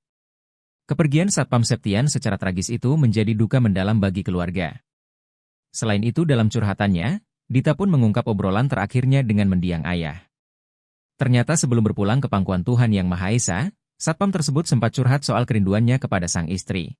Kepergian satpam Septian secara tragis itu menjadi duka mendalam bagi keluarga. Selain itu dalam curhatannya, Dita pun mengungkap obrolan terakhirnya dengan mendiang ayah. Ternyata sebelum berpulang ke pangkuan Tuhan Yang Maha Esa, satpam tersebut sempat curhat soal kerinduannya kepada sang istri.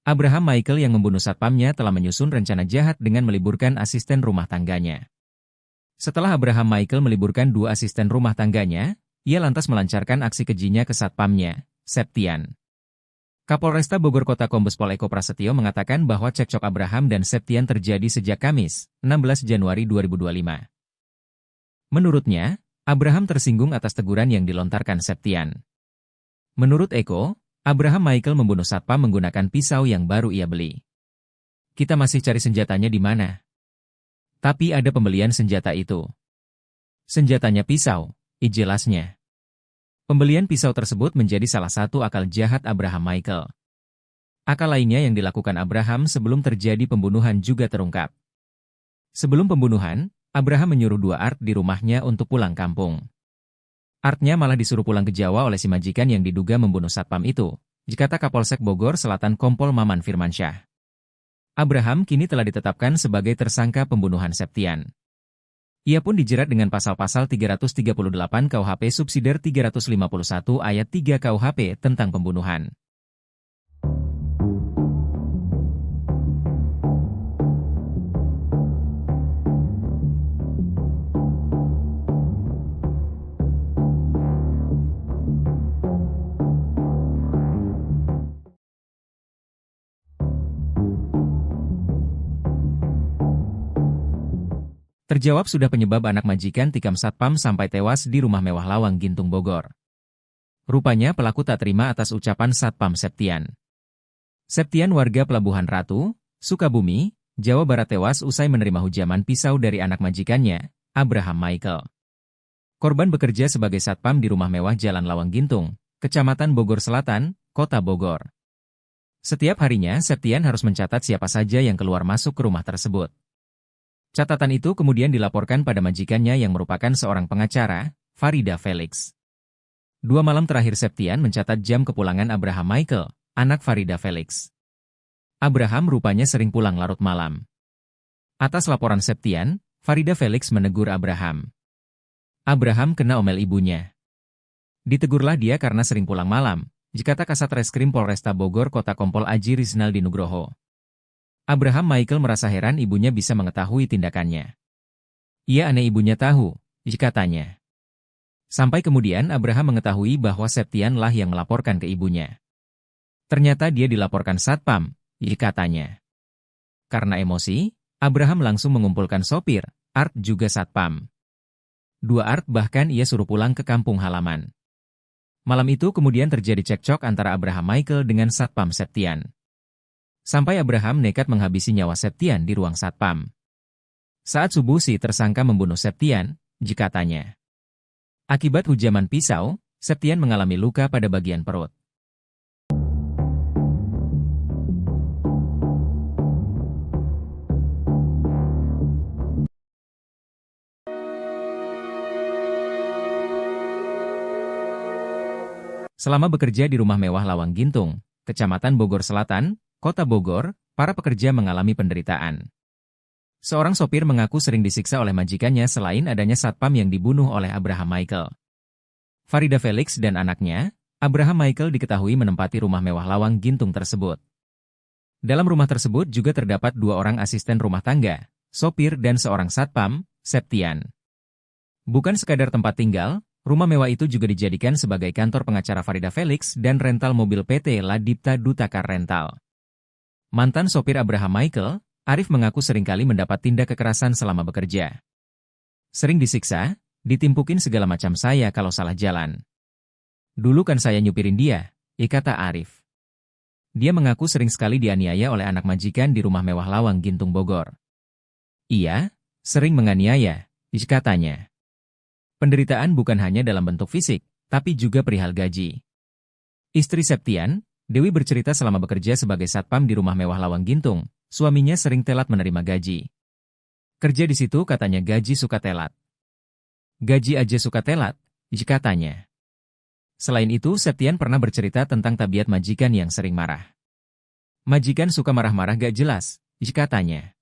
Abraham Michael yang membunuh satpamnya telah menyusun rencana jahat dengan meliburkan asisten rumah tangganya. Setelah Abraham Michael meliburkan 2 asisten rumah tangganya, ia lantas melancarkan aksi kejinya ke satpamnya, Septian. Kapolresta Bogor Kota Kombes Pol Eko Prasetyo mengatakan bahwa cekcok Abraham dan Septian terjadi sejak Kamis, 16 Januari 2025. Menurutnya, Abraham tersinggung atas teguran yang dilontarkan Septian. Menurut Eko, Abraham Michael membunuh satpam menggunakan pisau yang baru ia beli. Kita masih cari senjatanya di mana. Tapi ada pembelian senjata itu. Senjatanya pisau, Jelasnya. Pembelian pisau tersebut menjadi salah satu akal jahat Abraham Michael. Akal lainnya yang dilakukan Abraham sebelum terjadi pembunuhan juga terungkap. Sebelum pembunuhan, Abraham menyuruh dua Art di rumahnya untuk pulang kampung. Artnya malah disuruh pulang ke Jawa oleh si majikan yang diduga membunuh satpam itu, dikata Kapolsek Bogor Selatan Kompol Maman Firmansyah. Abraham kini telah ditetapkan sebagai tersangka pembunuhan Septian. Ia pun dijerat dengan pasal-pasal 338 KUHP subsidiar 351 ayat 3 KUHP tentang pembunuhan. Terjawab sudah penyebab anak majikan tikam satpam sampai tewas di rumah mewah Lawang Gintung Bogor. Rupanya pelaku tak terima atas ucapan satpam Septian. Septian warga Pelabuhan Ratu, Sukabumi, Jawa Barat tewas usai menerima hujaman pisau dari anak majikannya, Abraham Michael. Korban bekerja sebagai satpam di rumah mewah Jalan Lawang Gintung, Kecamatan Bogor Selatan, Kota Bogor. Setiap harinya Septian harus mencatat siapa saja yang keluar masuk ke rumah tersebut. Catatan itu kemudian dilaporkan pada majikannya yang merupakan seorang pengacara, Farida Felix. 2 malam terakhir Septian mencatat jam kepulangan Abraham Michael, anak Farida Felix. Abraham rupanya sering pulang larut malam. Atas laporan Septian, Farida Felix menegur Abraham. Abraham kena omel ibunya. Ditegurlah dia karena sering pulang malam, dikata Kasat Reskrim Polresta Bogor Kota Kompol Aji Rizaldi Nugroho. Abraham Michael merasa heran ibunya bisa mengetahui tindakannya. Ia aneh ibunya tahu, katanya. Sampai kemudian Abraham mengetahui bahwa Septianlah yang melaporkan ke ibunya. Ternyata dia dilaporkan satpam, katanya. Karena emosi, Abraham langsung mengumpulkan sopir, Art juga satpam. 2 Art bahkan ia suruh pulang ke kampung halaman. Malam itu kemudian terjadi cekcok antara Abraham Michael dengan satpam Septian. Sampai Abraham nekat menghabisi nyawa Septian di ruang satpam. Saat subuh si tersangka membunuh Septian, katanya. Akibat hujaman pisau, Septian mengalami luka pada bagian perut. Selama bekerja di rumah mewah Lawang Gintung, Kecamatan Bogor Selatan, Kota Bogor, para pekerja mengalami penderitaan. Seorang sopir mengaku sering disiksa oleh majikannya selain adanya satpam yang dibunuh oleh Abraham Michael. Farida Felix dan anaknya, Abraham Michael diketahui menempati rumah mewah Lawang Gintung tersebut. Dalam rumah tersebut juga terdapat 2 orang asisten rumah tangga, sopir dan seorang satpam, Septian. Bukan sekadar tempat tinggal, rumah mewah itu juga dijadikan sebagai kantor pengacara Farida Felix dan rental mobil PT Ladipta Dutakar Rental. Mantan sopir Abraham Michael, Arif mengaku seringkali mendapat tindak kekerasan selama bekerja. Sering disiksa, ditimpukin segala macam saya kalau salah jalan. Dulu kan saya nyupirin dia, kata Arif. Dia mengaku sering sekali dianiaya oleh anak majikan di rumah mewah Lawang Gintung Bogor. Iya, sering menganiaya, katanya. Penderitaan bukan hanya dalam bentuk fisik, tapi juga perihal gaji. Istri Septian, Dewi bercerita selama bekerja sebagai satpam di rumah mewah Lawang Gintung, suaminya sering telat menerima gaji. Kerja di situ katanya gaji suka telat. Gaji aja suka telat, katanya. Selain itu, Septian pernah bercerita tentang tabiat majikan yang sering marah. Majikan suka marah-marah gak jelas, katanya.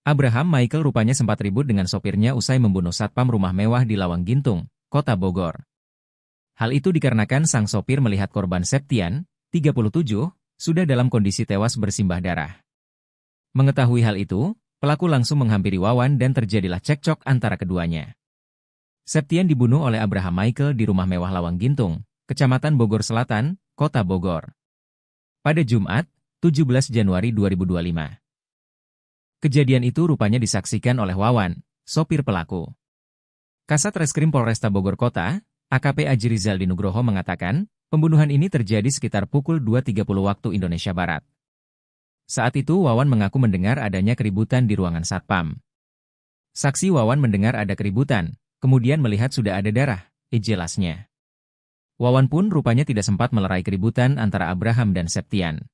Abraham Michael rupanya sempat ribut dengan sopirnya usai membunuh satpam rumah mewah di Lawang Gintung, Kota Bogor. Hal itu dikarenakan sang sopir melihat korban Septian, 37, sudah dalam kondisi tewas bersimbah darah. Mengetahui hal itu, pelaku langsung menghampiri Wawan dan terjadilah cekcok antara keduanya. Septian dibunuh oleh Abraham Michael di rumah mewah Lawang Gintung, Kecamatan Bogor Selatan, Kota Bogor. Pada Jumat, 17 Januari 2025. Kejadian itu rupanya disaksikan oleh Wawan, sopir pelaku. Kasat Reskrim Polresta Bogor Kota, AKP Aji Rizaldi Nugroho mengatakan, pembunuhan ini terjadi sekitar pukul 2.30 waktu Indonesia Barat. Saat itu Wawan mengaku mendengar adanya keributan di ruangan Satpam. Saksi Wawan mendengar ada keributan, kemudian melihat sudah ada darah, jelasnya. Wawan pun rupanya tidak sempat melerai keributan antara Abraham dan Septian.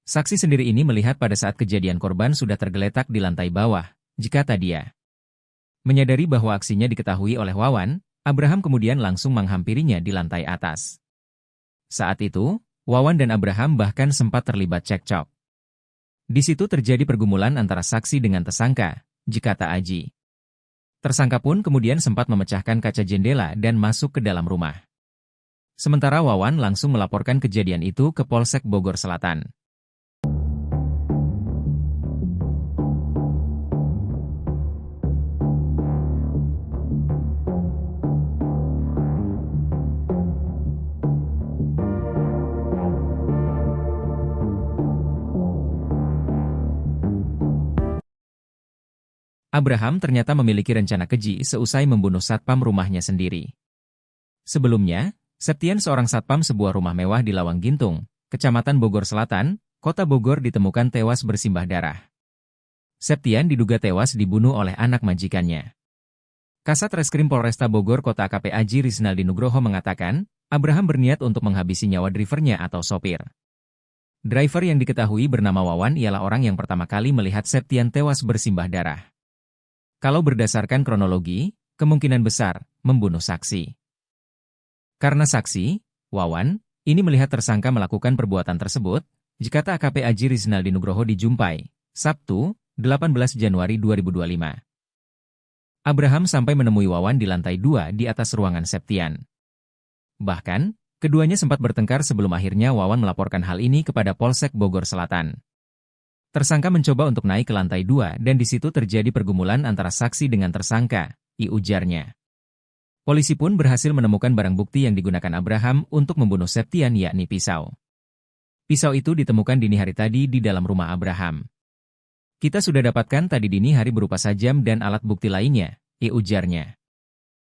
Saksi sendiri ini melihat pada saat kejadian korban sudah tergeletak di lantai bawah, jika dia. Menyadari bahwa aksinya diketahui oleh Wawan, Abraham kemudian langsung menghampirinya di lantai atas. Saat itu, Wawan dan Abraham bahkan sempat terlibat cekcok. Di situ terjadi pergumulan antara saksi dengan tersangka, jika Aji. Tersangka pun kemudian sempat memecahkan kaca jendela dan masuk ke dalam rumah. Sementara Wawan langsung melaporkan kejadian itu ke Polsek Bogor Selatan. Abraham ternyata memiliki rencana keji seusai membunuh satpam rumahnya sendiri. Sebelumnya, Septian seorang satpam sebuah rumah mewah di Lawang Gintung, Kecamatan Bogor Selatan, Kota Bogor ditemukan tewas bersimbah darah. Septian diduga tewas dibunuh oleh anak majikannya. Kasat Reskrim Polresta Bogor Kota AKP Aji Rizaldi Nugroho mengatakan, Abraham berniat untuk menghabisi nyawa drivernya atau sopir. Driver yang diketahui bernama Wawan ialah orang yang pertama kali melihat Septian tewas bersimbah darah. Kalau berdasarkan kronologi, kemungkinan besar membunuh saksi. Karena saksi, Wawan, ini melihat tersangka melakukan perbuatan tersebut, jika AKP Aji Rizaldi Nugroho dijumpai, Sabtu, 18 Januari 2025. Abraham sampai menemui Wawan di lantai 2 di atas ruangan Septian. Bahkan, keduanya sempat bertengkar sebelum akhirnya Wawan melaporkan hal ini kepada Polsek Bogor Selatan. Tersangka mencoba untuk naik ke lantai 2 dan di situ terjadi pergumulan antara saksi dengan tersangka, ujarnya. Polisi pun berhasil menemukan barang bukti yang digunakan Abraham untuk membunuh Septian yakni pisau. Pisau itu ditemukan dini hari tadi di dalam rumah Abraham. Kita sudah dapatkan tadi dini hari berupa sajam dan alat bukti lainnya, ujarnya.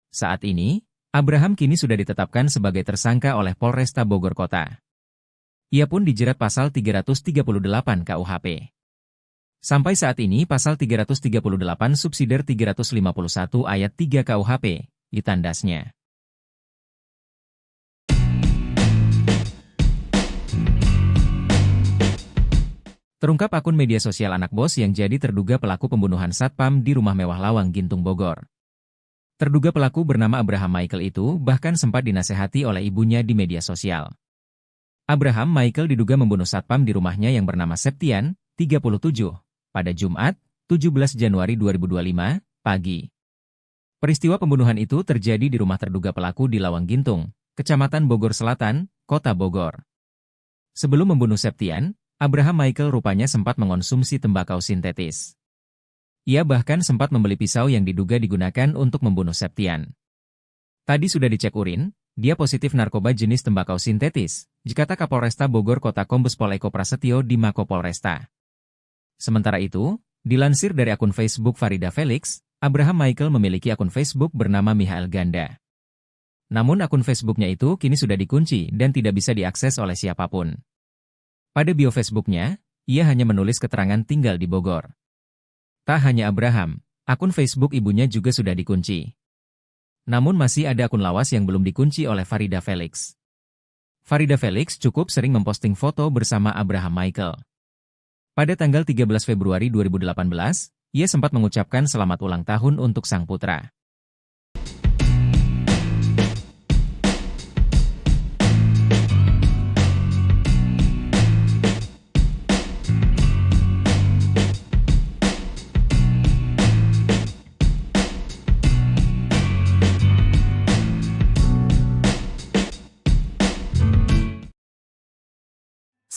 Saat ini, Abraham kini sudah ditetapkan sebagai tersangka oleh Polresta Bogor Kota. Ia pun dijerat pasal 338 KUHP. Sampai saat ini pasal 338 subsidiar 351 ayat 3 KUHP, ditandasnya. Terungkap akun media sosial anak bos yang jadi terduga pelaku pembunuhan satpam di rumah mewah Lawang Gintung Bogor. Terduga pelaku bernama Abraham Michael itu bahkan sempat dinasehati oleh ibunya di media sosial. Abraham Michael diduga membunuh satpam di rumahnya yang bernama Septian, 37, pada Jumat, 17 Januari 2025, pagi. Peristiwa pembunuhan itu terjadi di rumah terduga pelaku di Lawang Gintung, Kecamatan Bogor Selatan, Kota Bogor. Sebelum membunuh Septian, Abraham Michael rupanya sempat mengonsumsi tembakau sintetis. Ia bahkan sempat membeli pisau yang diduga digunakan untuk membunuh Septian. Tadi sudah dicek urin, dia positif narkoba jenis tembakau sintetis, jikata Kapolresta Bogor Kota Kombes Pol Eko Prasetyo di Mako Polresta. Sementara itu, dilansir dari akun Facebook Farida Felix, Abraham Michael memiliki akun Facebook bernama Michael Ganda. Namun akun Facebooknya itu kini sudah dikunci dan tidak bisa diakses oleh siapapun. Pada bio Facebooknya, ia hanya menulis keterangan tinggal di Bogor. Tak hanya Abraham, akun Facebook ibunya juga sudah dikunci. Namun masih ada akun lawas yang belum dikunci oleh Farida Felix. Farida Felix cukup sering memposting foto bersama Abraham Michael. Pada tanggal 13 Februari 2018, ia sempat mengucapkan selamat ulang tahun untuk sang putra.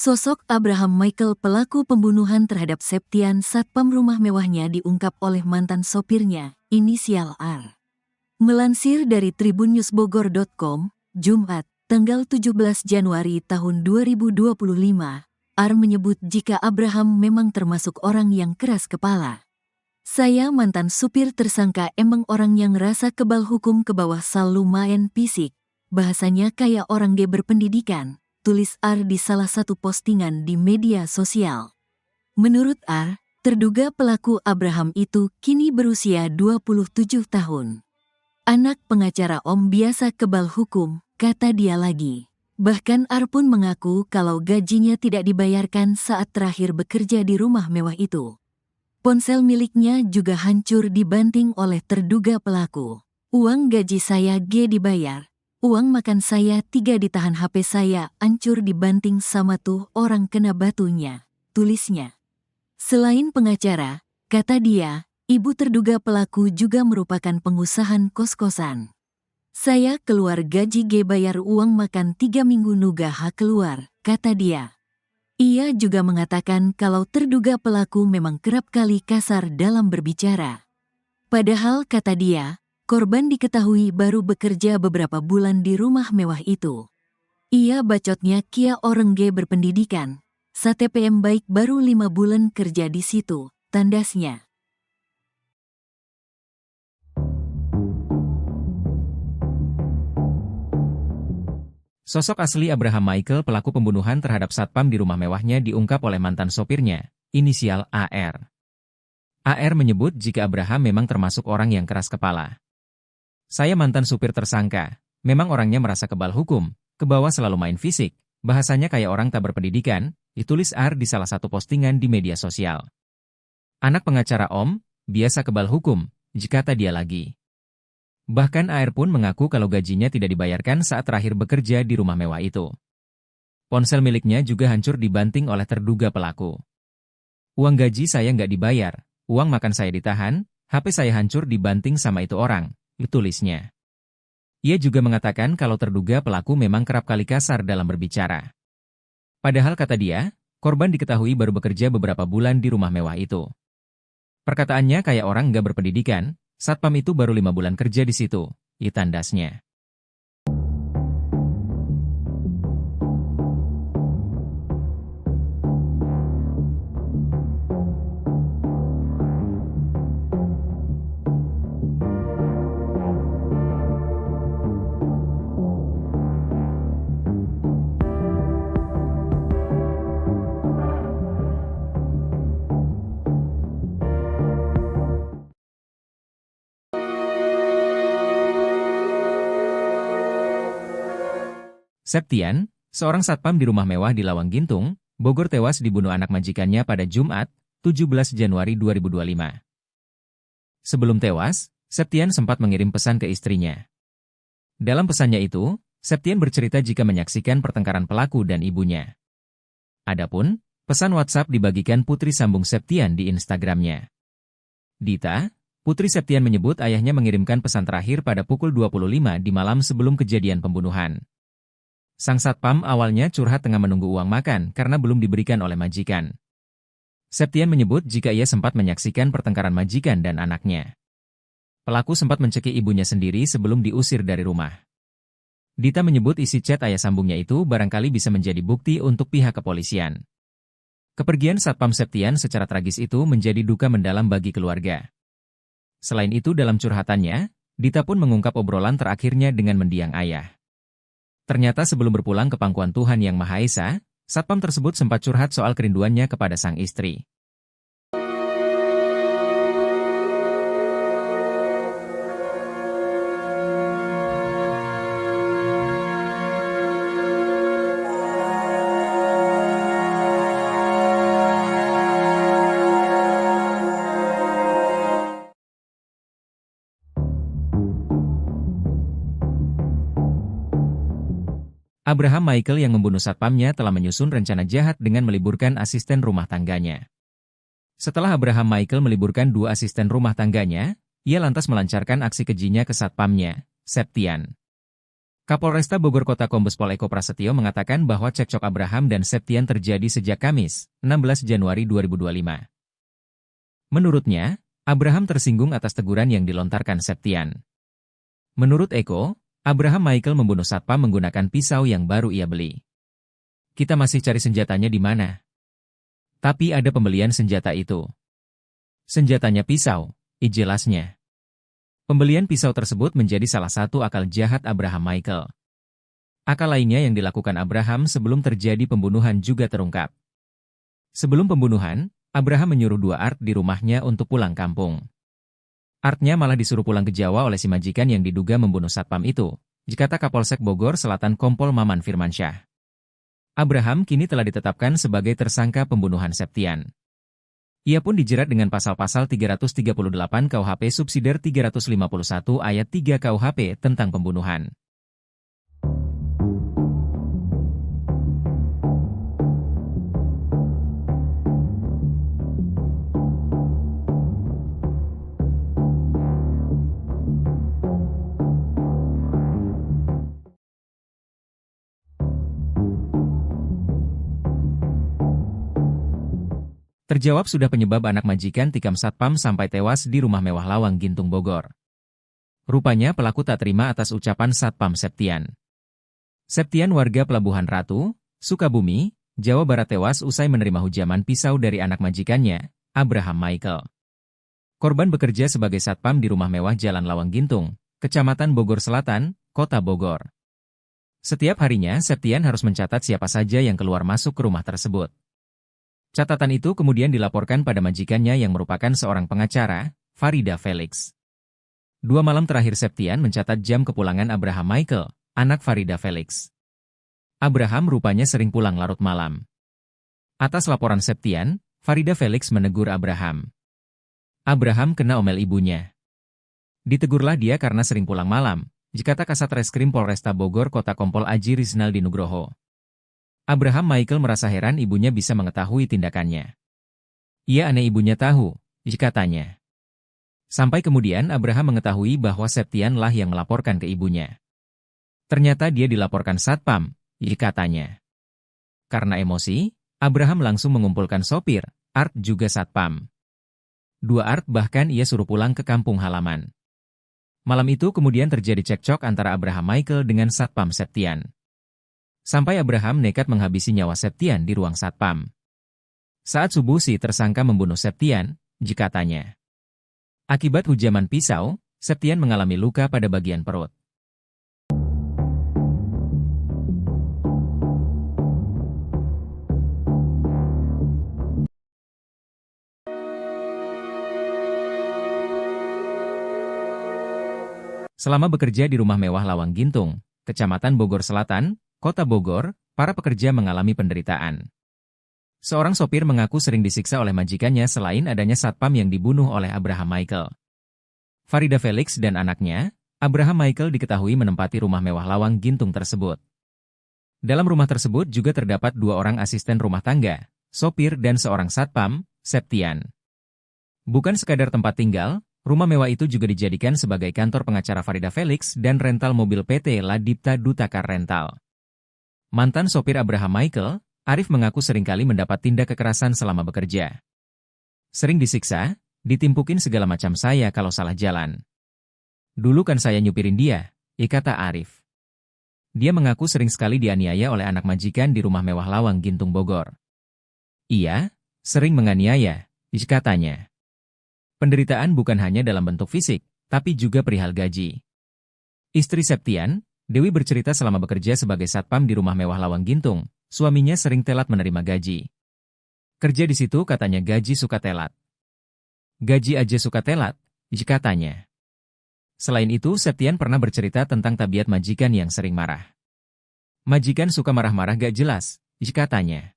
Sosok Abraham Michael pelaku pembunuhan terhadap Septian satpam rumah mewahnya diungkap oleh mantan sopirnya, inisial R. Melansir dari tribunnewsbogor.com, Jumat, tanggal 17 Januari tahun 2025, AR menyebut jika Abraham memang termasuk orang yang keras kepala. Saya mantan supir tersangka emang orang yang rasa kebal hukum ke bawah sal lumayan fisik. Bahasanya kayak orang G berpendidikan, tulis AR di salah satu postingan di media sosial. Menurut AR, terduga pelaku Abraham itu kini berusia 27 tahun. Anak pengacara Om biasa kebal hukum, kata dia lagi. Bahkan AR pun mengaku kalau gajinya tidak dibayarkan saat terakhir bekerja di rumah mewah itu. Ponsel miliknya juga hancur dibanting oleh terduga pelaku. Uang gaji saya G dibayar, uang makan saya 3 ditahan, HP saya hancur dibanting sama tuh orang kena batunya, tulisnya. Selain pengacara, kata dia, ibu terduga pelaku juga merupakan pengusaha kos-kosan. Saya keluar gaji G bayar uang makan 3 minggu nuga hak keluar, kata dia. Ia juga mengatakan kalau terduga pelaku memang kerap kali kasar dalam berbicara. Padahal kata dia, korban diketahui baru bekerja beberapa bulan di rumah mewah itu. Ia bacotnya kia orang G berpendidikan, STPM baik baru 5 bulan kerja di situ, tandasnya. Sosok asli Abraham Michael pelaku pembunuhan terhadap satpam di rumah mewahnya diungkap oleh mantan sopirnya, inisial AR. AR menyebut jika Abraham memang termasuk orang yang keras kepala. Saya mantan supir tersangka, memang orangnya merasa kebal hukum, ke bawah selalu main fisik, bahasanya kayak orang tak berpendidikan, ditulis AR di salah satu postingan di media sosial. Anak pengacara Om, biasa kebal hukum, kata dia lagi. Bahkan AR pun mengaku kalau gajinya tidak dibayarkan saat terakhir bekerja di rumah mewah itu. Ponsel miliknya juga hancur dibanting oleh terduga pelaku. Uang gaji saya nggak dibayar, uang makan saya ditahan, HP saya hancur dibanting sama itu orang, tulisnya. Ia juga mengatakan kalau terduga pelaku memang kerap kali kasar dalam berbicara. Padahal kata dia, korban diketahui baru bekerja beberapa bulan di rumah mewah itu. Perkataannya kayak orang nggak berpendidikan, satpam itu baru 5 bulan kerja di situ, tandasnya. Septian, seorang satpam di rumah mewah di Lawang Gintung, Bogor tewas dibunuh anak majikannya pada Jumat, 17 Januari 2025. Sebelum tewas, Septian sempat mengirim pesan ke istrinya. Dalam pesannya itu, Septian bercerita jika menyaksikan pertengkaran pelaku dan ibunya. Adapun, pesan WhatsApp dibagikan putri sambung Septian di Instagramnya. Dita, putri Septian menyebut ayahnya mengirimkan pesan terakhir pada pukul 25 di malam sebelum kejadian pembunuhan. Sang satpam awalnya curhat tengah menunggu uang makan karena belum diberikan oleh majikan. Septian menyebut jika ia sempat menyaksikan pertengkaran majikan dan anaknya. Pelaku sempat mencekik ibunya sendiri sebelum diusir dari rumah. Dita menyebut isi chat ayah sambungnya itu barangkali bisa menjadi bukti untuk pihak kepolisian. Kepergian satpam Septian secara tragis itu menjadi duka mendalam bagi keluarga. Selain itu dalam curhatannya, Dita pun mengungkap obrolan terakhirnya dengan mendiang ayah. Ternyata sebelum berpulang ke pangkuan Tuhan Yang Maha Esa, satpam tersebut sempat curhat soal kerinduannya kepada sang istri. Abraham Michael yang membunuh satpamnya telah menyusun rencana jahat dengan meliburkan asisten rumah tangganya. Setelah Abraham Michael meliburkan 2 asisten rumah tangganya, ia lantas melancarkan aksi kejinya ke satpamnya, Septian. Kapolresta Bogor Kota Kombes Pol Eko Prasetyo mengatakan bahwa cekcok Abraham dan Septian terjadi sejak Kamis, 16 Januari 2025. Menurutnya, Abraham tersinggung atas teguran yang dilontarkan Septian. Menurut Eko, Abraham Michael membunuh satpam menggunakan pisau yang baru ia beli. Kita masih cari senjatanya di mana. Tapi ada pembelian senjata itu. Senjatanya pisau, jelasnya. Pembelian pisau tersebut menjadi salah satu akal jahat Abraham Michael. Akal lainnya yang dilakukan Abraham sebelum terjadi pembunuhan juga terungkap. Sebelum pembunuhan, Abraham menyuruh dua Art di rumahnya untuk pulang kampung. Artnya malah disuruh pulang ke Jawa oleh si majikan yang diduga membunuh satpam itu, dikata Kapolsek Bogor Selatan Kompol Maman Firmansyah. Abraham kini telah ditetapkan sebagai tersangka pembunuhan Septian. Ia pun dijerat dengan pasal-pasal 338 KUHP subsidiar 351 ayat 3 KUHP tentang pembunuhan. Terjawab sudah penyebab anak majikan tikam satpam sampai tewas di rumah mewah Lawang Gintung Bogor. Rupanya pelaku tak terima atas ucapan satpam Septian. Septian warga Pelabuhan Ratu, Sukabumi, Jawa Barat tewas usai menerima hujaman pisau dari anak majikannya, Abraham Michael. Korban bekerja sebagai satpam di rumah mewah Jalan Lawang Gintung, Kecamatan Bogor Selatan, Kota Bogor. Setiap harinya Septian harus mencatat siapa saja yang keluar masuk ke rumah tersebut. Catatan itu kemudian dilaporkan pada majikannya yang merupakan seorang pengacara, Farida Felix. 2 malam terakhir Septian mencatat jam kepulangan Abraham Michael, anak Farida Felix. Abraham rupanya sering pulang larut malam. Atas laporan Septian, Farida Felix menegur Abraham. Abraham kena omel ibunya. Ditegurlah dia karena sering pulang malam, dikata Kasat Reskrim Polresta Bogor Kota Kompol Aji Rizaldi Nugroho. Abraham Michael merasa heran ibunya bisa mengetahui tindakannya. Ia aneh ibunya tahu, katanya. Sampai kemudian Abraham mengetahui bahwa Septian lah yang melaporkan ke ibunya. Ternyata dia dilaporkan satpam, katanya. Karena emosi, Abraham langsung mengumpulkan sopir, Art juga satpam. 2 Art bahkan ia suruh pulang ke kampung halaman. Malam itu kemudian terjadi cekcok antara Abraham Michael dengan satpam Septian. Sampai Abraham nekat menghabisi nyawa Septian di ruang satpam. Saat subuh si tersangka membunuh Septian, katanya. Akibat hujaman pisau, Septian mengalami luka pada bagian perut. Selama bekerja di rumah mewah Lawang Gintung, Kecamatan Bogor Selatan, Kota Bogor, para pekerja mengalami penderitaan. Seorang sopir mengaku sering disiksa oleh majikannya selain adanya satpam yang dibunuh oleh Abraham Michael. Farida Felix dan anaknya, Abraham Michael diketahui menempati rumah mewah Lawang Gintung tersebut. Dalam rumah tersebut juga terdapat 2 orang asisten rumah tangga, sopir dan seorang satpam, Septian. Bukan sekadar tempat tinggal, rumah mewah itu juga dijadikan sebagai kantor pengacara Farida Felix dan rental mobil PT Ladipta Dutakar Rental. Mantan sopir Abraham Michael, Arif mengaku seringkali mendapat tindak kekerasan selama bekerja. Sering disiksa, ditimpukin segala macam saya kalau salah jalan. Dulu kan saya nyupirin dia, kata Arif. Dia mengaku sering sekali dianiaya oleh anak majikan di rumah mewah Lawang Gintung Bogor. Iya, sering menganiaya, katanya. Penderitaan bukan hanya dalam bentuk fisik, tapi juga perihal gaji. Istri Septian, Dewi bercerita selama bekerja sebagai satpam di rumah mewah Lawang Gintung, suaminya sering telat menerima gaji. Kerja di situ katanya gaji suka telat. Gaji aja suka telat, katanya. Selain itu, Septian pernah bercerita tentang tabiat majikan yang sering marah. Majikan suka marah-marah gak jelas, katanya.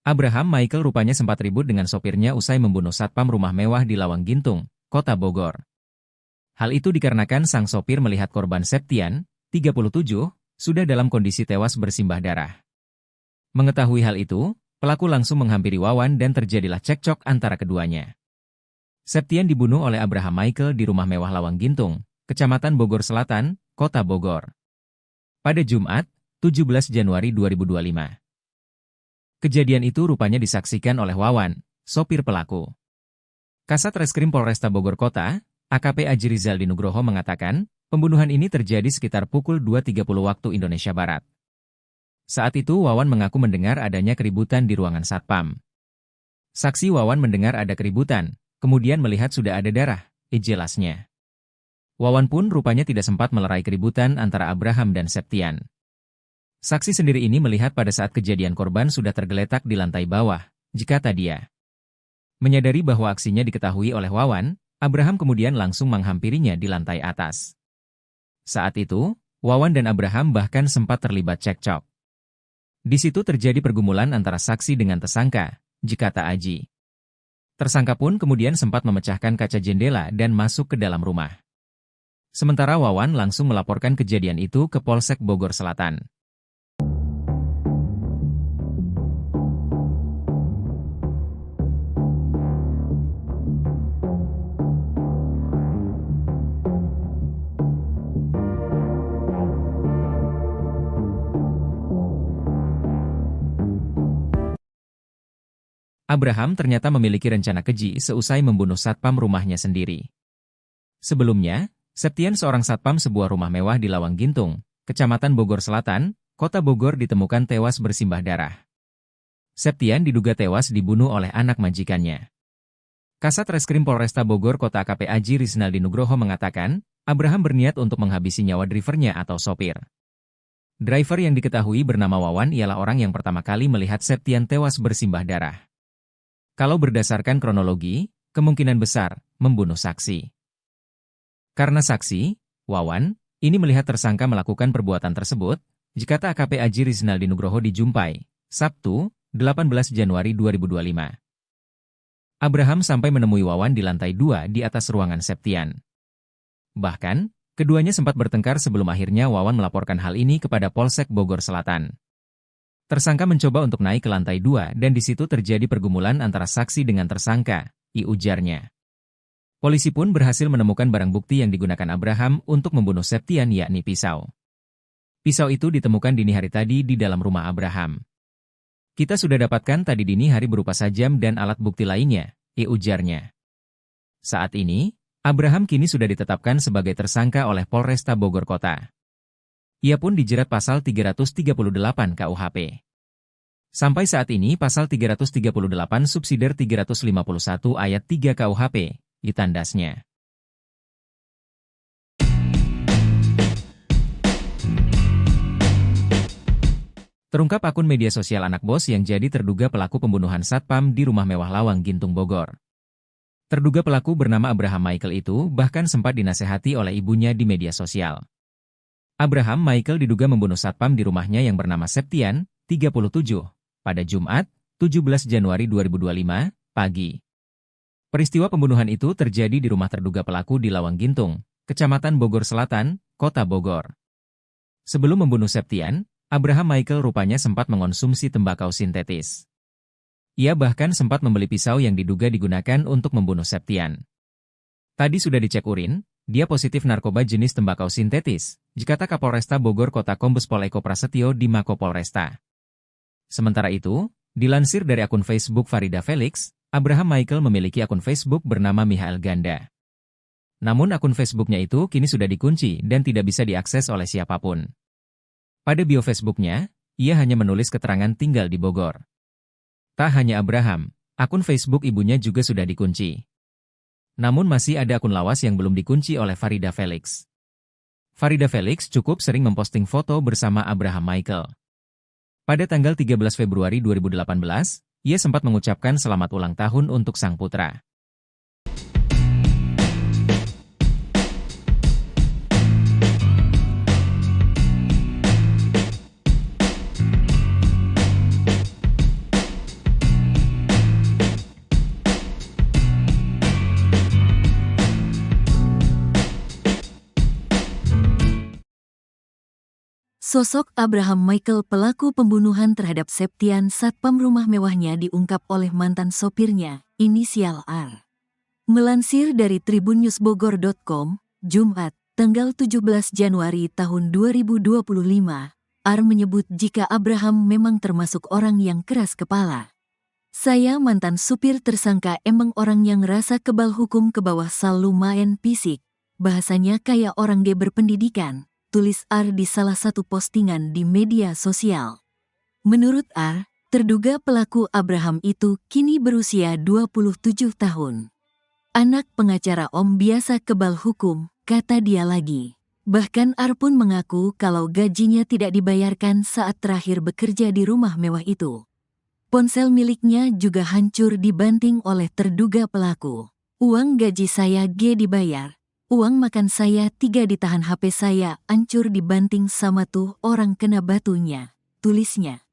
Abraham Michael rupanya sempat ribut dengan sopirnya usai membunuh satpam rumah mewah di Lawang Gintung, Kota Bogor. Hal itu dikarenakan sang sopir melihat korban Septian, 37, sudah dalam kondisi tewas bersimbah darah. Mengetahui hal itu, pelaku langsung menghampiri Wawan dan terjadilah cekcok antara keduanya. Septian dibunuh oleh Abraham Michael di rumah mewah Lawang Gintung, Kecamatan Bogor Selatan, Kota Bogor, pada Jumat, 17 Januari 2025. Kejadian itu rupanya disaksikan oleh Wawan, sopir pelaku. Kasat Reskrim Polresta Bogor Kota, AKP Aji Rizaldi Nugroho mengatakan, pembunuhan ini terjadi sekitar pukul 2.30 waktu Indonesia Barat. Saat itu Wawan mengaku mendengar adanya keributan di ruangan Satpam. Saksi Wawan mendengar ada keributan, kemudian melihat sudah ada darah, jelasnya. Wawan pun rupanya tidak sempat melerai keributan antara Abraham dan Septian. Saksi sendiri ini melihat pada saat kejadian korban sudah tergeletak di lantai bawah, kata dia. Menyadari bahwa aksinya diketahui oleh Wawan, Abraham kemudian langsung menghampirinya di lantai atas. Saat itu, Wawan dan Abraham bahkan sempat terlibat cekcok. Di situ terjadi pergumulan antara saksi dengan tersangka, kata Aji. Tersangka pun kemudian sempat memecahkan kaca jendela dan masuk ke dalam rumah. Sementara Wawan langsung melaporkan kejadian itu ke Polsek Bogor Selatan. Abraham ternyata memiliki rencana keji seusai membunuh satpam rumahnya sendiri. Sebelumnya, Septian seorang satpam sebuah rumah mewah di Lawang Gintung, Kecamatan Bogor Selatan, Kota Bogor ditemukan tewas bersimbah darah. Septian diduga tewas dibunuh oleh anak majikannya. Kasat Reskrim Polresta Bogor Kota AKP Aji Rizaldi Nugroho mengatakan, Abraham berniat untuk menghabisi nyawa drivernya atau sopir. Driver yang diketahui bernama Wawan ialah orang yang pertama kali melihat Septian tewas bersimbah darah. Kalau berdasarkan kronologi, kemungkinan besar membunuh saksi. Karena saksi, Wawan, ini melihat tersangka melakukan perbuatan tersebut, kata AKP Aji Rizaldi Nugroho di Jumpai, Sabtu, 18 Januari 2025. Abraham sampai menemui Wawan di lantai 2 di atas ruangan Septian. Bahkan, keduanya sempat bertengkar sebelum akhirnya Wawan melaporkan hal ini kepada Polsek Bogor Selatan. Tersangka mencoba untuk naik ke lantai 2 dan di situ terjadi pergumulan antara saksi dengan tersangka, ujarnya. Polisi pun berhasil menemukan barang bukti yang digunakan Abraham untuk membunuh Septian yakni pisau. Pisau itu ditemukan dini hari tadi di dalam rumah Abraham. Kita sudah dapatkan tadi dini hari berupa sajam dan alat bukti lainnya, ujarnya. Saat ini, Abraham kini sudah ditetapkan sebagai tersangka oleh Polresta Bogor Kota. Ia pun dijerat pasal 338 KUHP. Sampai saat ini pasal 338 subsidiar 351 ayat 3 KUHP, ditandasnya. Terungkap akun media sosial anak bos yang jadi terduga pelaku pembunuhan satpam di rumah mewah Lawang Gintung Bogor. Terduga pelaku bernama Abraham Michael itu bahkan sempat dinasehati oleh ibunya di media sosial. Abraham Michael diduga membunuh satpam di rumahnya yang bernama Septian, 37, pada Jumat, 17 Januari 2025, pagi. Peristiwa pembunuhan itu terjadi di rumah terduga pelaku di Lawang Gintung, Kecamatan Bogor Selatan, Kota Bogor. Sebelum membunuh Septian, Abraham Michael rupanya sempat mengonsumsi tembakau sintetis. Ia bahkan sempat membeli pisau yang diduga digunakan untuk membunuh Septian. Tadi sudah dicek urin, dia positif narkoba jenis tembakau sintetis, kata Kapolresta Bogor Kota Kombes Pol Eko Prasetyo di Mako Polresta. Sementara itu, dilansir dari akun Facebook Farida Felix, Abraham Michael memiliki akun Facebook bernama Michael Ganda. Namun akun Facebooknya itu kini sudah dikunci dan tidak bisa diakses oleh siapapun. Pada bio Facebooknya, ia hanya menulis keterangan tinggal di Bogor. Tak hanya Abraham, akun Facebook ibunya juga sudah dikunci. Namun masih ada akun lawas yang belum dikunci oleh Farida Felix. Farida Felix cukup sering memposting foto bersama Abraham Michael. Pada tanggal 13 Februari 2018, ia sempat mengucapkan selamat ulang tahun untuk sang putra. Sosok Abraham Michael pelaku pembunuhan terhadap Septian satpam rumah mewahnya diungkap oleh mantan sopirnya, inisial R. Melansir dari tribunNewsBogor.com, Jumat, tanggal 17 Januari tahun 2025, R menyebut jika Abraham memang termasuk orang yang keras kepala. Saya mantan supir tersangka emang orang yang rasa kebal hukum ke bawah sal lumayan fisik. Bahasanya kayak orang G berpendidikan, tulis R di salah satu postingan di media sosial. Menurut R, terduga pelaku Abraham itu kini berusia 27 tahun. Anak pengacara Om biasa kebal hukum, kata dia lagi. Bahkan R pun mengaku kalau gajinya tidak dibayarkan saat terakhir bekerja di rumah mewah itu. Ponsel miliknya juga hancur dibanting oleh terduga pelaku. Uang gaji saya G dibayar. Uang makan saya 3 ditahan, HP saya hancur dibanting sama tuh orang kena batunya, tulisnya.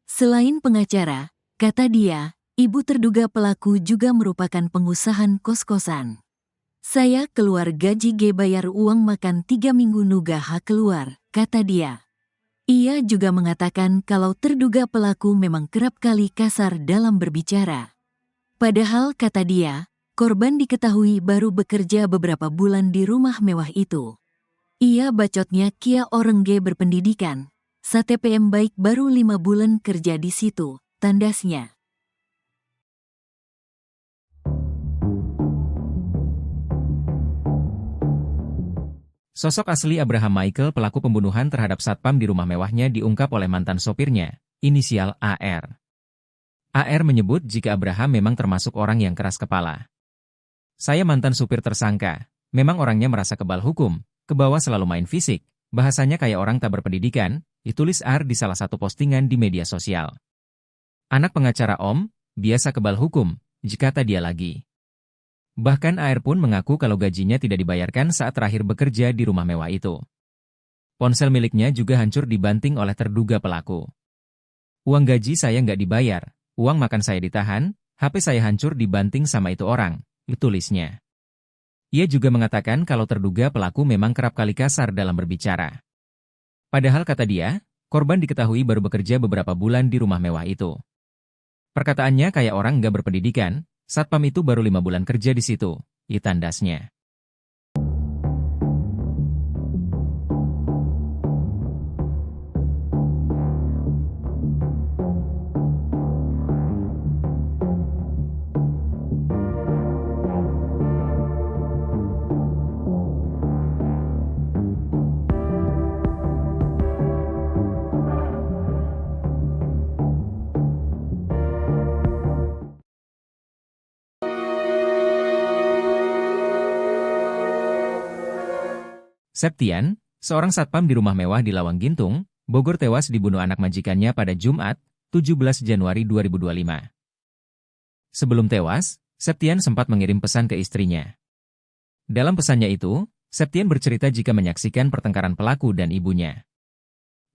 Selain pengacara, kata dia, ibu terduga pelaku juga merupakan pengusaha kos-kosan. Saya keluar gaji G bayar uang makan 3 minggu nugah keluar, kata dia. Ia juga mengatakan kalau terduga pelaku memang kerap kali kasar dalam berbicara. Padahal kata dia, korban diketahui baru bekerja beberapa bulan di rumah mewah itu. Ia bacotnya kia orang G berpendidikan, STPM baik baru 5 bulan kerja di situ, tandasnya. Sosok asli Abraham Michael pelaku pembunuhan terhadap satpam di rumah mewahnya diungkap oleh mantan sopirnya, inisial AR. AR menyebut jika Abraham memang termasuk orang yang keras kepala. Saya mantan supir tersangka, memang orangnya merasa kebal hukum, ke bawah selalu main fisik, bahasanya kayak orang tak berpendidikan, ditulis R di salah satu postingan di media sosial. Anak pengacara Om, biasa kebal hukum, kata dia lagi. Bahkan AR pun mengaku kalau gajinya tidak dibayarkan saat terakhir bekerja di rumah mewah itu. Ponsel miliknya juga hancur dibanting oleh terduga pelaku. Uang gaji saya nggak dibayar, uang makan saya ditahan, HP saya hancur dibanting sama itu orang, tulisnya. Ia juga mengatakan kalau terduga pelaku memang kerap kali kasar dalam berbicara. Padahal kata dia, korban diketahui baru bekerja beberapa bulan di rumah mewah itu. Perkataannya kayak orang nggak berpendidikan, satpam itu baru 5 bulan kerja di situ, tandasnya. Septian, seorang satpam di rumah mewah di Lawang Gintung, Bogor tewas dibunuh anak majikannya pada Jumat, 17 Januari 2025. Sebelum tewas, Septian sempat mengirim pesan ke istrinya. Dalam pesannya itu, Septian bercerita jika menyaksikan pertengkaran pelaku dan ibunya.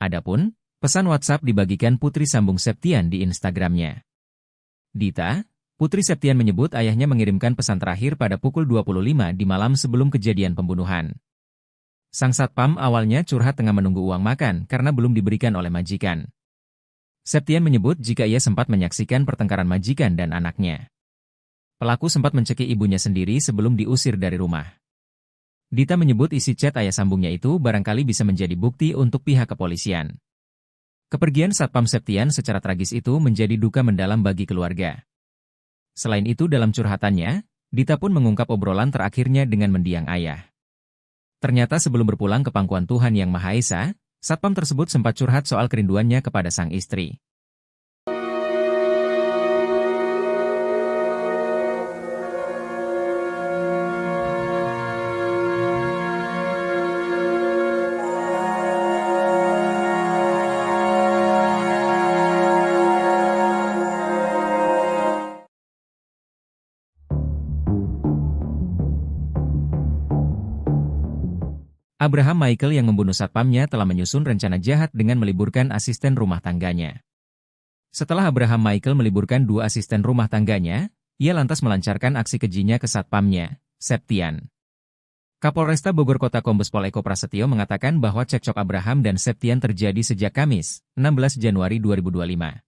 Adapun, pesan WhatsApp dibagikan putri sambung Septian di Instagramnya. Dita, putri Septian menyebut ayahnya mengirimkan pesan terakhir pada pukul 25 di malam sebelum kejadian pembunuhan. Sang satpam awalnya curhat tengah menunggu uang makan karena belum diberikan oleh majikan. Septian menyebut jika ia sempat menyaksikan pertengkaran majikan dan anaknya. Pelaku sempat mencekik ibunya sendiri sebelum diusir dari rumah. Dita menyebut isi chat ayah sambungnya itu barangkali bisa menjadi bukti untuk pihak kepolisian. Kepergian satpam Septian secara tragis itu menjadi duka mendalam bagi keluarga. Selain itu dalam curhatannya, Dita pun mengungkap obrolan terakhirnya dengan mendiang ayah. Ternyata sebelum berpulang ke pangkuan Tuhan Yang Maha Esa, satpam tersebut sempat curhat soal kerinduannya kepada sang istri. Abraham Michael yang membunuh satpamnya telah menyusun rencana jahat dengan meliburkan asisten rumah tangganya. Setelah Abraham Michael meliburkan 2 asisten rumah tangganya, ia lantas melancarkan aksi kejinya ke satpamnya, Septian. Kapolresta Bogor Kota Kombes Pol Eko Prasetyo mengatakan bahwa cekcok Abraham dan Septian terjadi sejak Kamis, 16 Januari 2025.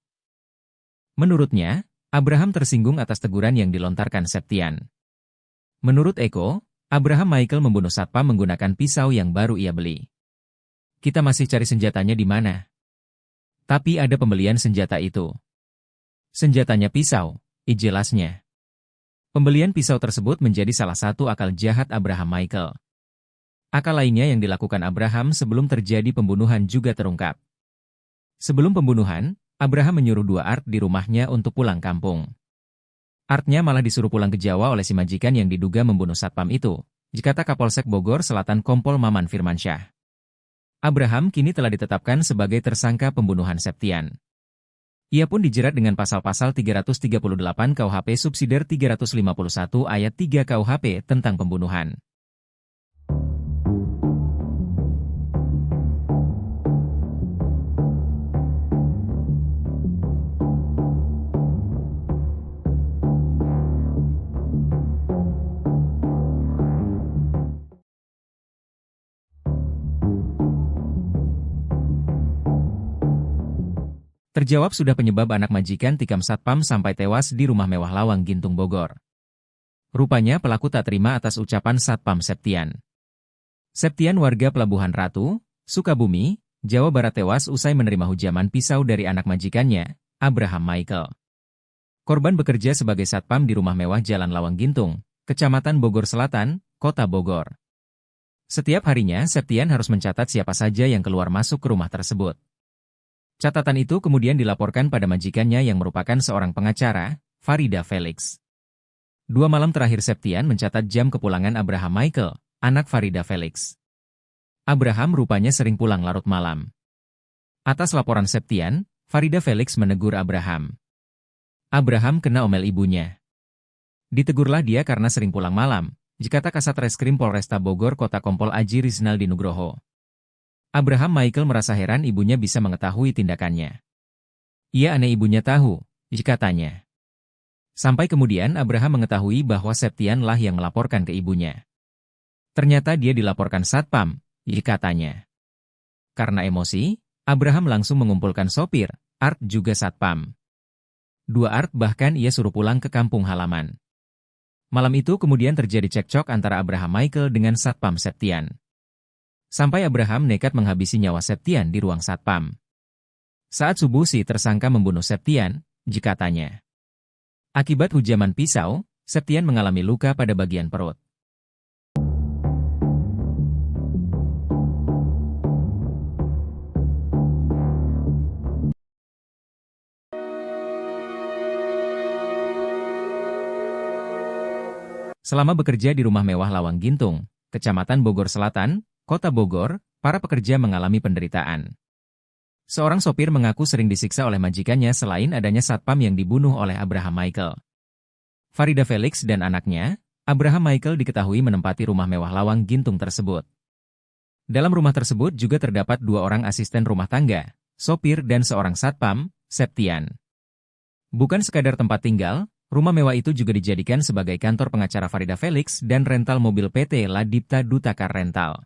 Menurutnya, Abraham tersinggung atas teguran yang dilontarkan Septian. Menurut Eko, Abraham Michael membunuh satpam menggunakan pisau yang baru ia beli. Kita masih cari senjatanya di mana. Tapi ada pembelian senjata itu. Senjatanya pisau, jelasnya. Pembelian pisau tersebut menjadi salah satu akal jahat Abraham Michael. Akal lainnya yang dilakukan Abraham sebelum terjadi pembunuhan juga terungkap. Sebelum pembunuhan, Abraham menyuruh dua Art di rumahnya untuk pulang kampung. Artnya malah disuruh pulang ke Jawa oleh si majikan yang diduga membunuh satpam itu, dikata Kapolsek Bogor Selatan Kompol Maman Firmansyah. Abraham kini telah ditetapkan sebagai tersangka pembunuhan Septian. Ia pun dijerat dengan pasal-pasal 338 KUHP subsidiar 351 ayat 3 KUHP tentang pembunuhan. Terjawab sudah penyebab anak majikan tikam satpam sampai tewas di rumah mewah Lawang Gintung Bogor. Rupanya pelaku tak terima atas ucapan satpam Septian. Septian warga Pelabuhan Ratu, Sukabumi, Jawa Barat tewas usai menerima hujaman pisau dari anak majikannya, Abraham Michael. Korban bekerja sebagai satpam di rumah mewah Jalan Lawang Gintung, Kecamatan Bogor Selatan, Kota Bogor. Setiap harinya Septian harus mencatat siapa saja yang keluar masuk ke rumah tersebut. Catatan itu kemudian dilaporkan pada majikannya yang merupakan seorang pengacara, Farida Felix. 2 malam terakhir Septian mencatat jam kepulangan Abraham Michael, anak Farida Felix. Abraham rupanya sering pulang larut malam. Atas laporan Septian, Farida Felix menegur Abraham. Abraham kena omel ibunya. Ditegurlah dia karena sering pulang malam, dikata Kasat Reskrim Polresta Bogor Kota Kompol Aji Rizaldi Nugroho. Abraham Michael merasa heran ibunya bisa mengetahui tindakannya. Ia aneh ibunya tahu, katanya. Sampai kemudian Abraham mengetahui bahwa Septian lah yang melaporkan ke ibunya. Ternyata dia dilaporkan satpam, katanya. Karena emosi, Abraham langsung mengumpulkan sopir, Art juga satpam. 2 Art bahkan ia suruh pulang ke kampung halaman. Malam itu kemudian terjadi cekcok antara Abraham Michael dengan satpam Septian. Sampai Abraham nekat menghabisi nyawa Septian di ruang satpam. Saat subuh si tersangka membunuh Septian, katanya. Akibat hujaman pisau, Septian mengalami luka pada bagian perut. Selama bekerja di rumah mewah Lawang Gintung, Kecamatan Bogor Selatan, Kota Bogor, para pekerja mengalami penderitaan. Seorang sopir mengaku sering disiksa oleh majikannya selain adanya satpam yang dibunuh oleh Abraham Michael. Farida Felix dan anaknya, Abraham Michael diketahui menempati rumah mewah Lawang Gintung tersebut. Dalam rumah tersebut juga terdapat 2 orang asisten rumah tangga, sopir dan seorang satpam, Septian. Bukan sekadar tempat tinggal, rumah mewah itu juga dijadikan sebagai kantor pengacara Farida Felix dan rental mobil PT Ladipta Dutakar Rental.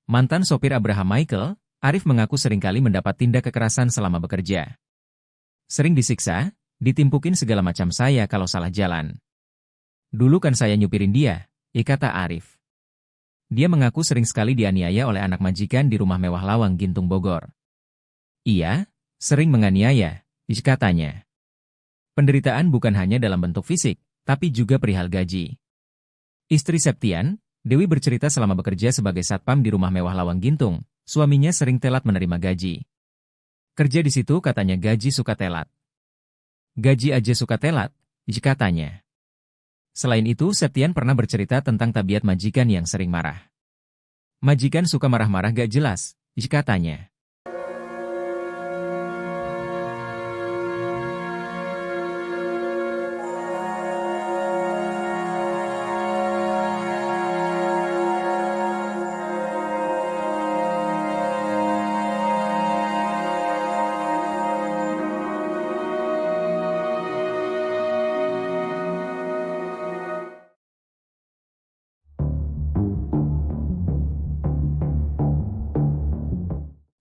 Mantan sopir Abraham Michael, Arif mengaku seringkali mendapat tindak kekerasan selama bekerja. Sering disiksa, ditimpukin segala macam saya kalau salah jalan. Dulu kan saya nyupirin dia, kata Arif. Dia mengaku sering sekali dianiaya oleh anak majikan di rumah mewah Lawang Gintung Bogor. Iya, sering menganiaya, katanya. Penderitaan bukan hanya dalam bentuk fisik, tapi juga perihal gaji. Istri Septian, Dewi bercerita selama bekerja sebagai satpam di rumah mewah Lawang Gintung, suaminya sering telat menerima gaji. Kerja di situ katanya gaji suka telat. Gaji aja suka telat, katanya. Selain itu, Septian pernah bercerita tentang tabiat majikan yang sering marah. Majikan suka marah-marah gak jelas, katanya.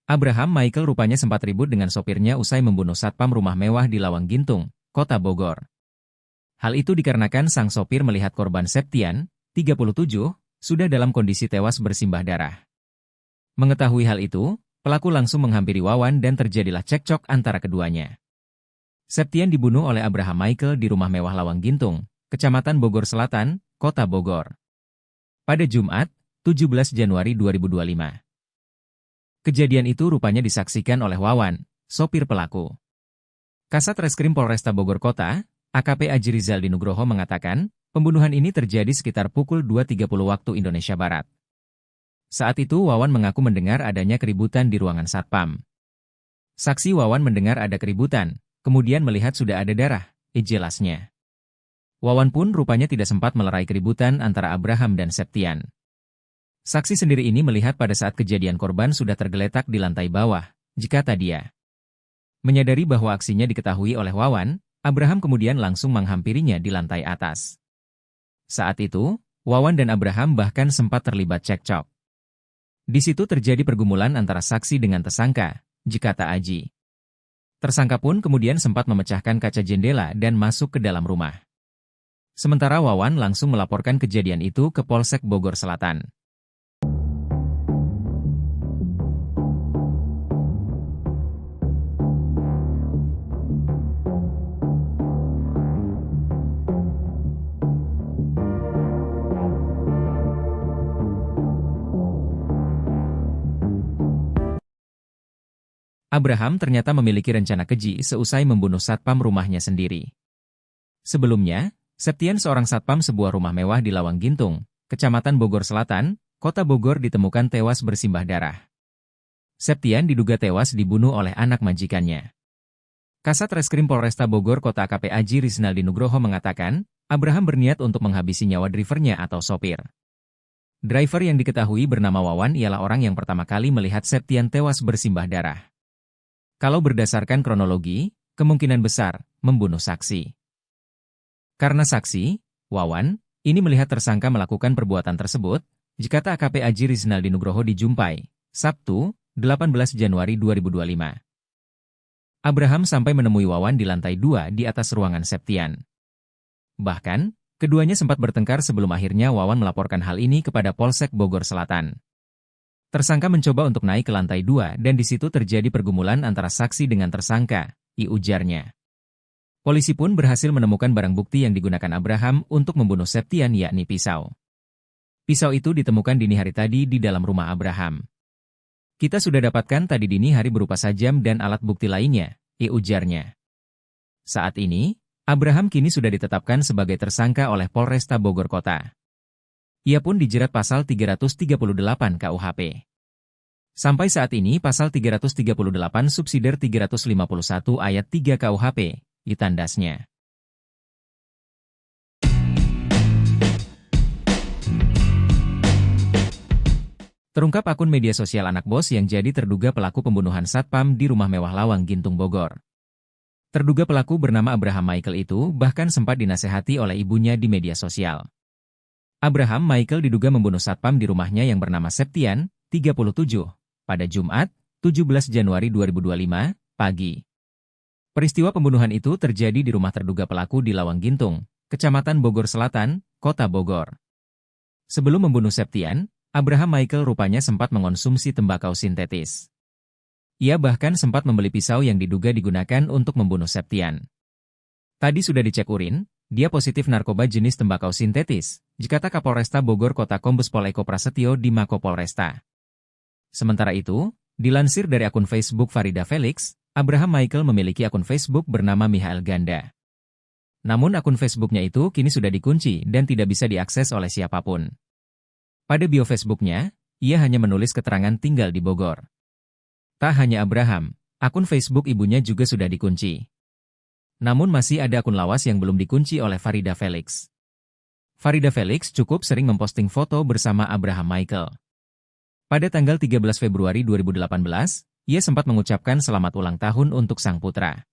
Abraham Michael rupanya sempat ribut dengan sopirnya usai membunuh satpam rumah mewah di Lawang Gintung, Kota Bogor. Hal itu dikarenakan sang sopir melihat korban Septian, 37, sudah dalam kondisi tewas bersimbah darah. Mengetahui hal itu, pelaku langsung menghampiri Wawan dan terjadilah cekcok antara keduanya. Septian dibunuh oleh Abraham Michael di rumah mewah Lawang Gintung, Kecamatan Bogor Selatan, Kota Bogor. Pada Jumat, 17 Januari 2025. Kejadian itu rupanya disaksikan oleh Wawan, sopir pelaku. Kasat Reskrim Polresta Bogor Kota, AKP Aji Rizaldi Nugroho mengatakan, pembunuhan ini terjadi sekitar pukul 2.30 waktu Indonesia Barat. Saat itu Wawan mengaku mendengar adanya keributan di ruangan satpam. Saksi Wawan mendengar ada keributan, kemudian melihat sudah ada darah, jelasnya. Wawan pun rupanya tidak sempat melerai keributan antara Abraham dan Septian. Saksi sendiri ini melihat pada saat kejadian korban sudah tergeletak di lantai bawah, jika dia. Menyadari bahwa aksinya diketahui oleh Wawan, Abraham kemudian langsung menghampirinya di lantai atas. Saat itu, Wawan dan Abraham bahkan sempat terlibat cekcok. Di situ terjadi pergumulan antara saksi dengan tersangka, jika Aji. Tersangka pun kemudian sempat memecahkan kaca jendela dan masuk ke dalam rumah. Sementara Wawan langsung melaporkan kejadian itu ke Polsek Bogor Selatan. Abraham ternyata memiliki rencana keji seusai membunuh satpam rumahnya sendiri. Sebelumnya, Septian seorang satpam sebuah rumah mewah di Lawang Gintung, Kecamatan Bogor Selatan, Kota Bogor ditemukan tewas bersimbah darah. Septian diduga tewas dibunuh oleh anak majikannya. Kasat Reskrim Polresta Bogor Kota AKP Aji Rizaldi Nugroho mengatakan, Abraham berniat untuk menghabisi nyawa drivernya atau sopir. Driver yang diketahui bernama Wawan ialah orang yang pertama kali melihat Septian tewas bersimbah darah. Kalau berdasarkan kronologi, kemungkinan besar membunuh saksi. Karena saksi, Wawan, ini melihat tersangka melakukan perbuatan tersebut, jika AKP Aji Rizaldi Nugroho dijumpai, Sabtu, 18 Januari 2025. Abraham sampai menemui Wawan di lantai 2 di atas ruangan Septian. Bahkan, keduanya sempat bertengkar sebelum akhirnya Wawan melaporkan hal ini kepada Polsek Bogor Selatan. Tersangka mencoba untuk naik ke lantai 2 dan di situ terjadi pergumulan antara saksi dengan tersangka, ujarnya. Polisi pun berhasil menemukan barang bukti yang digunakan Abraham untuk membunuh Septian yakni pisau. Pisau itu ditemukan dini hari tadi di dalam rumah Abraham. Kita sudah dapatkan tadi dini hari berupa sajam dan alat bukti lainnya, ujarnya. Saat ini, Abraham kini sudah ditetapkan sebagai tersangka oleh Polresta Bogor Kota. Ia pun dijerat pasal 338 KUHP. Sampai saat ini pasal 338 subsidiar 351 ayat 3 KUHP, ditandasnya. Terungkap akun media sosial anak bos yang jadi terduga pelaku pembunuhan satpam di rumah mewah Lawang Gintung Bogor. Terduga pelaku bernama Abraham Michael itu bahkan sempat dinasehati oleh ibunya di media sosial. Abraham Michael diduga membunuh satpam di rumahnya yang bernama Septian, 37, pada Jumat, 17 Januari 2025, pagi. Peristiwa pembunuhan itu terjadi di rumah terduga pelaku di Lawang Gintung, Kecamatan Bogor Selatan, Kota Bogor. Sebelum membunuh Septian, Abraham Michael rupanya sempat mengonsumsi tembakau sintetis. Ia bahkan sempat membeli pisau yang diduga digunakan untuk membunuh Septian. Tadi sudah dicek urin, dia positif narkoba jenis tembakau sintetis, jikata Kapolresta Bogor Kota Kombes Pol Eko Prasetyo di Mako Polresta. Sementara itu, dilansir dari akun Facebook Farida Felix, Abraham Michael memiliki akun Facebook bernama Michael Ganda. Namun akun Facebooknya itu kini sudah dikunci dan tidak bisa diakses oleh siapapun. Pada bio Facebooknya, ia hanya menulis keterangan tinggal di Bogor. Tak hanya Abraham, akun Facebook ibunya juga sudah dikunci. Namun masih ada akun lawas yang belum dikunci oleh Farida Felix. Farida Felix cukup sering memposting foto bersama Abraham Michael. Pada tanggal 13 Februari 2018, ia sempat mengucapkan selamat ulang tahun untuk sang putra.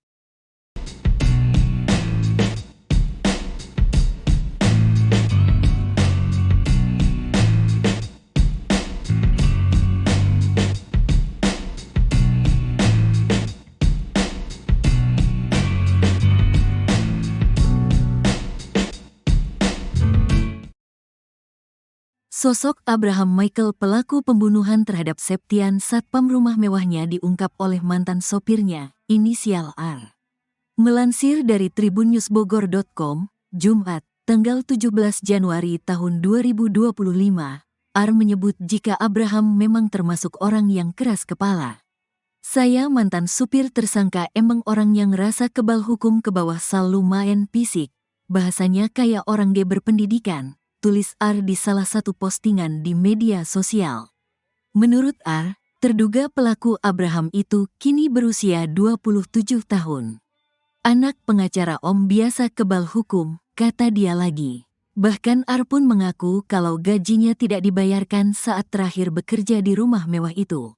Sosok Abraham Michael pelaku pembunuhan terhadap Septian satpam rumah mewahnya diungkap oleh mantan sopirnya, inisial R. Melansir dari tribunnewsbogor.com, Jumat, tanggal 17 Januari tahun 2025, R menyebut jika Abraham memang termasuk orang yang keras kepala. Saya mantan supir tersangka emang orang yang rasa kebal hukum ke bawah sal lumayan fisik. Bahasanya kayak orang G berpendidikan, tulis R di salah satu postingan di media sosial. Menurut R, terduga pelaku Abraham itu kini berusia 27 tahun. Anak pengacara Om biasa kebal hukum, kata dia lagi. Bahkan R pun mengaku kalau gajinya tidak dibayarkan saat terakhir bekerja di rumah mewah itu.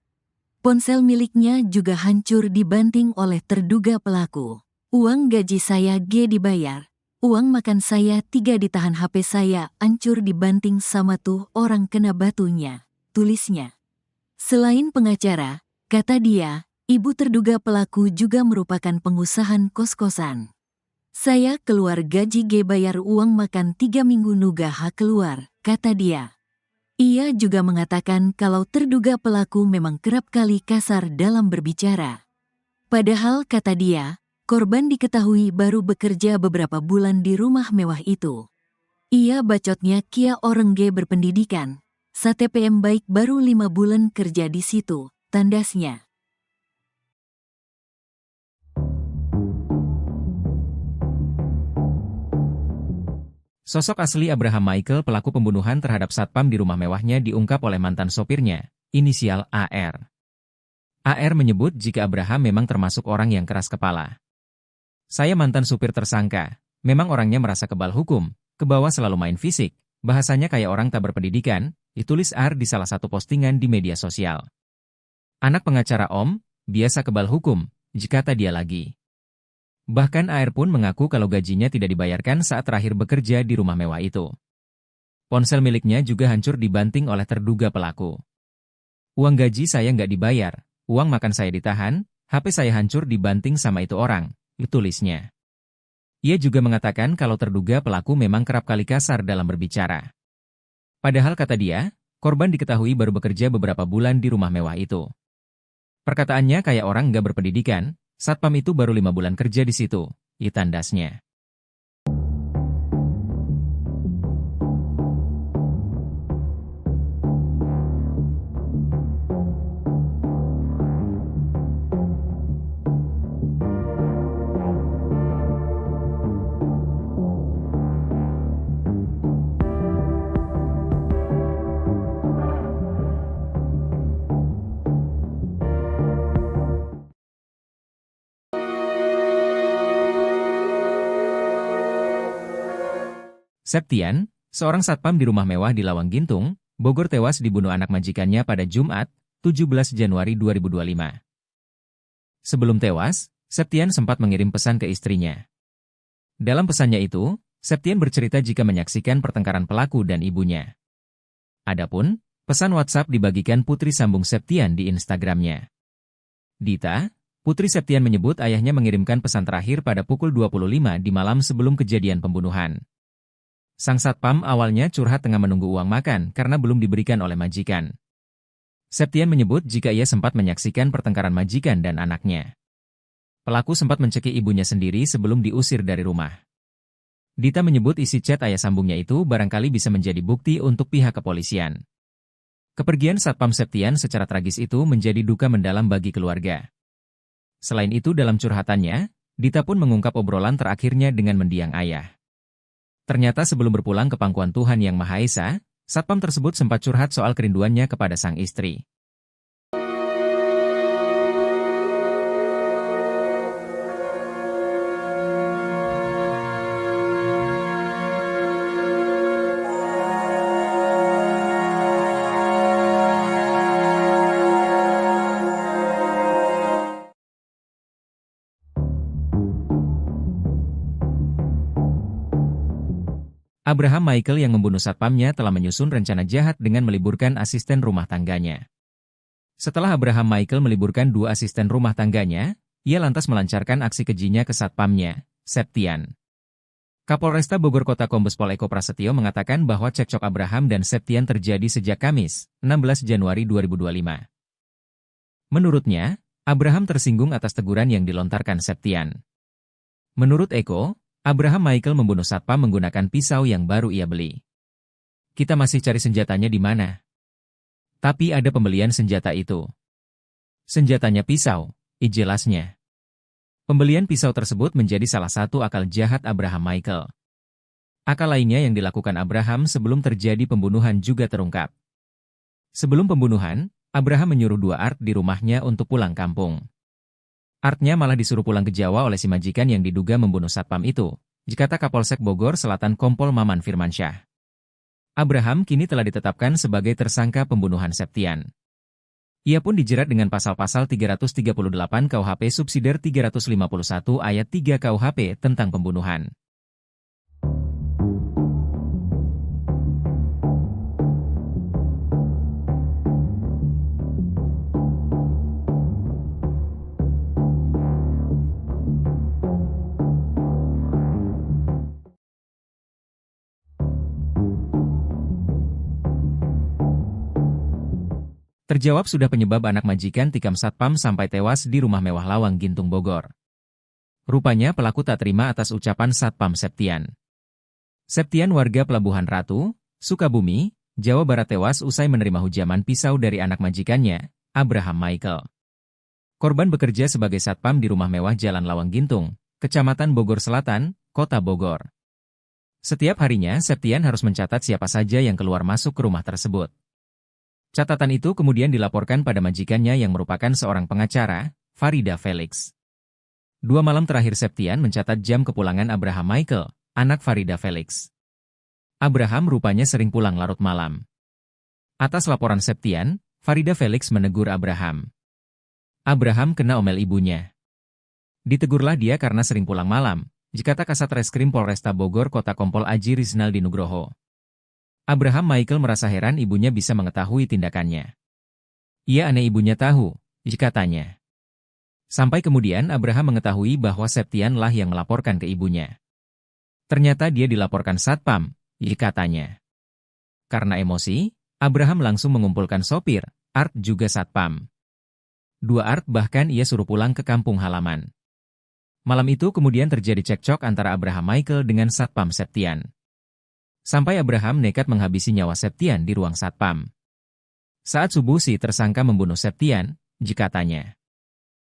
Ponsel miliknya juga hancur dibanting oleh terduga pelaku. Uang gaji saya G dibayar. Uang makan saya 3 ditahan, HP saya hancur dibanting sama tuh orang kena batunya, tulisnya. Selain pengacara, kata dia, ibu terduga pelaku juga merupakan pengusaha kos-kosan. Saya keluar gaji G bayar uang makan 3 minggu nuga hak keluar, kata dia. Ia juga mengatakan kalau terduga pelaku memang kerap kali kasar dalam berbicara. Padahal kata dia, korban diketahui baru bekerja beberapa bulan di rumah mewah itu. Ia bacotnya kia orang G berpendidikan, STPM baik baru 5 bulan kerja di situ, tandasnya. Sosok asli Abraham Michael pelaku pembunuhan terhadap satpam di rumah mewahnya diungkap oleh mantan sopirnya, inisial AR. AR menyebut jika Abraham memang termasuk orang yang keras kepala. Saya mantan supir tersangka, memang orangnya merasa kebal hukum, ke bawah selalu main fisik, bahasanya kayak orang tak berpendidikan, ditulis R di salah satu postingan di media sosial. Anak pengacara Om, biasa kebal hukum, kata dia lagi. Bahkan AR pun mengaku kalau gajinya tidak dibayarkan saat terakhir bekerja di rumah mewah itu. Ponsel miliknya juga hancur dibanting oleh terduga pelaku. Uang gaji saya nggak dibayar, uang makan saya ditahan, HP saya hancur dibanting sama itu orang, tulisnya. Ia juga mengatakan kalau terduga pelaku memang kerap kali kasar dalam berbicara. Padahal kata dia, korban diketahui baru bekerja beberapa bulan di rumah mewah itu. Perkataannya kayak orang nggak berpendidikan, satpam itu baru 5 bulan kerja di situ, tandasnya. Septian, seorang satpam di rumah mewah di Lawang Gintung, Bogor tewas dibunuh anak majikannya pada Jumat, 17 Januari 2025. Sebelum tewas, Septian sempat mengirim pesan ke istrinya. Dalam pesannya itu, Septian bercerita jika menyaksikan pertengkaran pelaku dan ibunya. Adapun, pesan WhatsApp dibagikan putri sambung Septian di Instagramnya. Dita, putri Septian menyebut ayahnya mengirimkan pesan terakhir pada pukul 25 di malam sebelum kejadian pembunuhan. Sang satpam awalnya curhat tengah menunggu uang makan karena belum diberikan oleh majikan. Septian menyebut jika ia sempat menyaksikan pertengkaran majikan dan anaknya. Pelaku sempat mencekik ibunya sendiri sebelum diusir dari rumah. Dita menyebut isi chat ayah sambungnya itu barangkali bisa menjadi bukti untuk pihak kepolisian. Kepergian satpam Septian secara tragis itu menjadi duka mendalam bagi keluarga. Selain itu dalam curhatannya, Dita pun mengungkap obrolan terakhirnya dengan mendiang ayah. Ternyata sebelum berpulang ke pangkuan Tuhan Yang Maha Esa, satpam tersebut sempat curhat soal kerinduannya kepada sang istri. Abraham Michael yang membunuh satpamnya telah menyusun rencana jahat dengan meliburkan asisten rumah tangganya. Setelah Abraham Michael meliburkan 2 asisten rumah tangganya, ia lantas melancarkan aksi kejinya ke satpamnya, Septian. Kapolresta Bogor Kota Kombes Pol Eko Prasetyo mengatakan bahwa cekcok Abraham dan Septian terjadi sejak Kamis, 16 Januari 2025. Menurutnya, Abraham tersinggung atas teguran yang dilontarkan Septian. Menurut Eko, Abraham Michael membunuh satpam menggunakan pisau yang baru ia beli. Kita masih cari senjatanya di mana. Tapi ada pembelian senjata itu. Senjatanya pisau, jelasnya. Pembelian pisau tersebut menjadi salah satu akal jahat Abraham Michael. Akal lainnya yang dilakukan Abraham sebelum terjadi pembunuhan juga terungkap. Sebelum pembunuhan, Abraham menyuruh dua Art di rumahnya untuk pulang kampung. Artnya malah disuruh pulang ke Jawa oleh si majikan yang diduga membunuh satpam itu, dikata Kapolsek Bogor Selatan Kompol Maman Firmansyah. Abraham kini telah ditetapkan sebagai tersangka pembunuhan Septian. Ia pun dijerat dengan pasal-pasal 338 KUHP subsidiar 351 ayat 3 KUHP tentang pembunuhan. Terjawab sudah penyebab anak majikan tikam satpam sampai tewas di rumah mewah Lawang Gintung Bogor. Rupanya pelaku tak terima atas ucapan satpam Septian. Septian warga Pelabuhan Ratu, Sukabumi, Jawa Barat tewas usai menerima hujaman pisau dari anak majikannya, Abraham Michael. Korban bekerja sebagai satpam di rumah mewah Jalan Lawang Gintung, Kecamatan Bogor Selatan, Kota Bogor. Setiap harinya Septian harus mencatat siapa saja yang keluar masuk ke rumah tersebut. Catatan itu kemudian dilaporkan pada majikannya yang merupakan seorang pengacara, Farida Felix. 2 malam terakhir Septian mencatat jam kepulangan Abraham Michael, anak Farida Felix. Abraham rupanya sering pulang larut malam. Atas laporan Septian, Farida Felix menegur Abraham. Abraham kena omel ibunya. Ditegurlah dia karena sering pulang malam, dikata Kasat Reskrim Polresta Bogor Kota Kompol Aji Rizaldi Nugroho. Abraham Michael merasa heran ibunya bisa mengetahui tindakannya. Ia aneh ibunya tahu, katanya. Sampai kemudian Abraham mengetahui bahwa Septian lah yang melaporkan ke ibunya. Ternyata dia dilaporkan satpam, katanya. Karena emosi, Abraham langsung mengumpulkan sopir, Art juga satpam. 2 Art bahkan ia suruh pulang ke kampung halaman. Malam itu kemudian terjadi cekcok antara Abraham Michael dengan satpam Septian. Sampai Abraham nekat menghabisi nyawa Septian di ruang satpam. Saat subuh si tersangka membunuh Septian, katanya.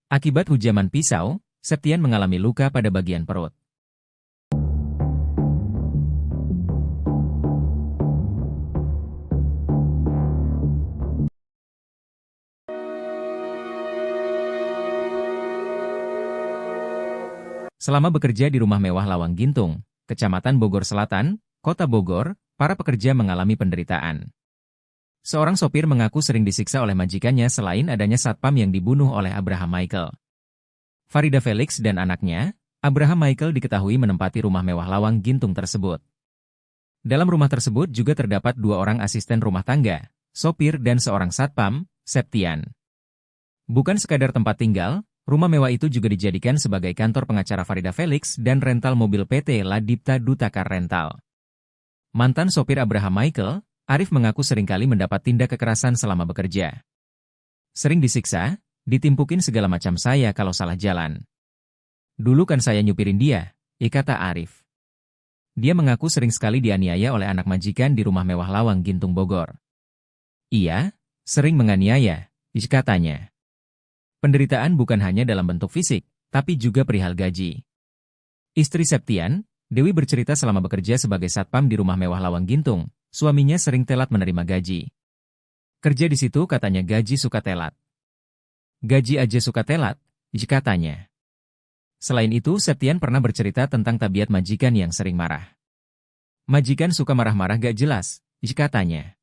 Akibat hujaman pisau, Septian mengalami luka pada bagian perut. Selama bekerja di rumah mewah Lawang Gintung, Kecamatan Bogor Selatan, Kota Bogor, para pekerja mengalami penderitaan. Seorang sopir mengaku sering disiksa oleh majikannya selain adanya satpam yang dibunuh oleh Abraham Michael. Farida Felix dan anaknya, Abraham Michael diketahui menempati rumah mewah Lawang Gintung tersebut. Dalam rumah tersebut juga terdapat 2 orang asisten rumah tangga, sopir dan seorang satpam, Septian. Bukan sekadar tempat tinggal, rumah mewah itu juga dijadikan sebagai kantor pengacara Farida Felix dan rental mobil PT Ladipta Dutakar Rental. Mantan sopir Abraham Michael, Arif mengaku seringkali mendapat tindak kekerasan selama bekerja. Sering disiksa, ditimpukin segala macam saya kalau salah jalan. Dulu kan saya nyupirin dia, kata Arif. Dia mengaku sering sekali dianiaya oleh anak majikan di rumah mewah Lawang Gintung Bogor. Iya, sering menganiaya, katanya. Penderitaan bukan hanya dalam bentuk fisik, tapi juga perihal gaji. Istri Septian, Dewi bercerita selama bekerja sebagai satpam di rumah mewah Lawang Gintung, suaminya sering telat menerima gaji. Kerja di situ katanya gaji suka telat. Gaji aja suka telat, katanya. Selain itu, Septian pernah bercerita tentang tabiat majikan yang sering marah. Majikan suka marah-marah gak jelas, katanya.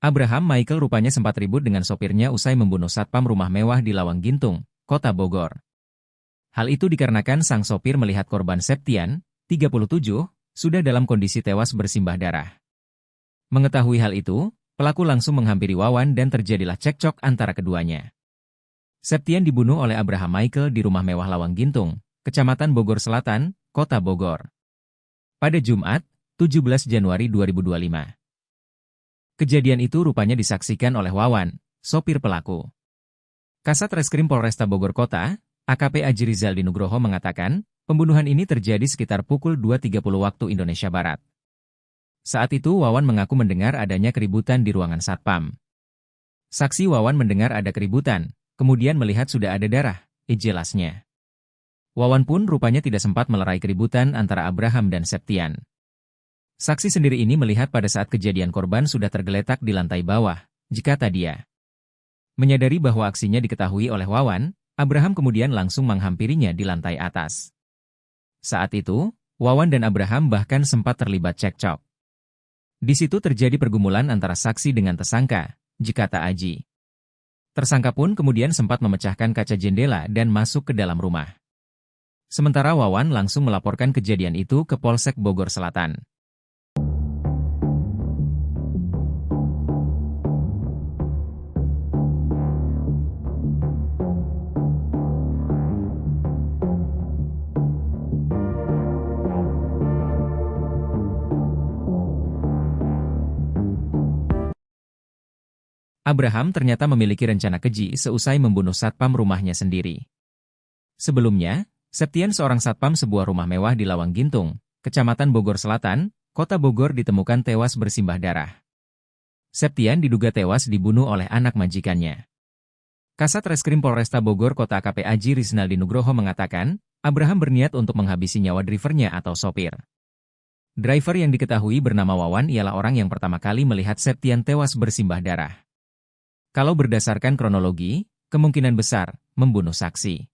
Abraham Michael rupanya sempat ribut dengan sopirnya usai membunuh satpam rumah mewah di Lawang Gintung, Kota Bogor. Hal itu dikarenakan sang sopir melihat korban Septian, 37, sudah dalam kondisi tewas bersimbah darah. Mengetahui hal itu, pelaku langsung menghampiri Wawan dan terjadilah cekcok antara keduanya. Septian dibunuh oleh Abraham Michael di rumah mewah Lawang Gintung, Kecamatan Bogor Selatan, Kota Bogor. Pada Jumat, 17 Januari 2025. Kejadian itu rupanya disaksikan oleh Wawan, sopir pelaku. Kasat Reskrim Polresta Bogor Kota, AKP Aji Rizaldi Nugroho mengatakan, pembunuhan ini terjadi sekitar pukul 2.30 waktu Indonesia Barat. Saat itu Wawan mengaku mendengar adanya keributan di ruangan satpam. Saksi Wawan mendengar ada keributan, kemudian melihat sudah ada darah, jelasnya. Wawan pun rupanya tidak sempat melerai keributan antara Abraham dan Septian. Saksi sendiri ini melihat pada saat kejadian korban sudah tergeletak di lantai bawah, kata dia. Menyadari bahwa aksinya diketahui oleh Wawan, Abraham kemudian langsung menghampirinya di lantai atas. Saat itu, Wawan dan Abraham bahkan sempat terlibat cekcok. Di situ terjadi pergumulan antara saksi dengan tersangka, kata Aji. Tersangka pun kemudian sempat memecahkan kaca jendela dan masuk ke dalam rumah. Sementara Wawan langsung melaporkan kejadian itu ke Polsek Bogor Selatan. Abraham ternyata memiliki rencana keji seusai membunuh satpam rumahnya sendiri. Sebelumnya, Septian seorang satpam sebuah rumah mewah di Lawang Gintung, Kecamatan Bogor Selatan, Kota Bogor ditemukan tewas bersimbah darah. Septian diduga tewas dibunuh oleh anak majikannya. Kasat Reskrim Polresta Bogor Kota AKP Aji Rizaldi Nugroho mengatakan, Abraham berniat untuk menghabisi nyawa drivernya atau sopir. Driver yang diketahui bernama Wawan ialah orang yang pertama kali melihat Septian tewas bersimbah darah. Kalau berdasarkan kronologi, kemungkinan besar membunuh saksi.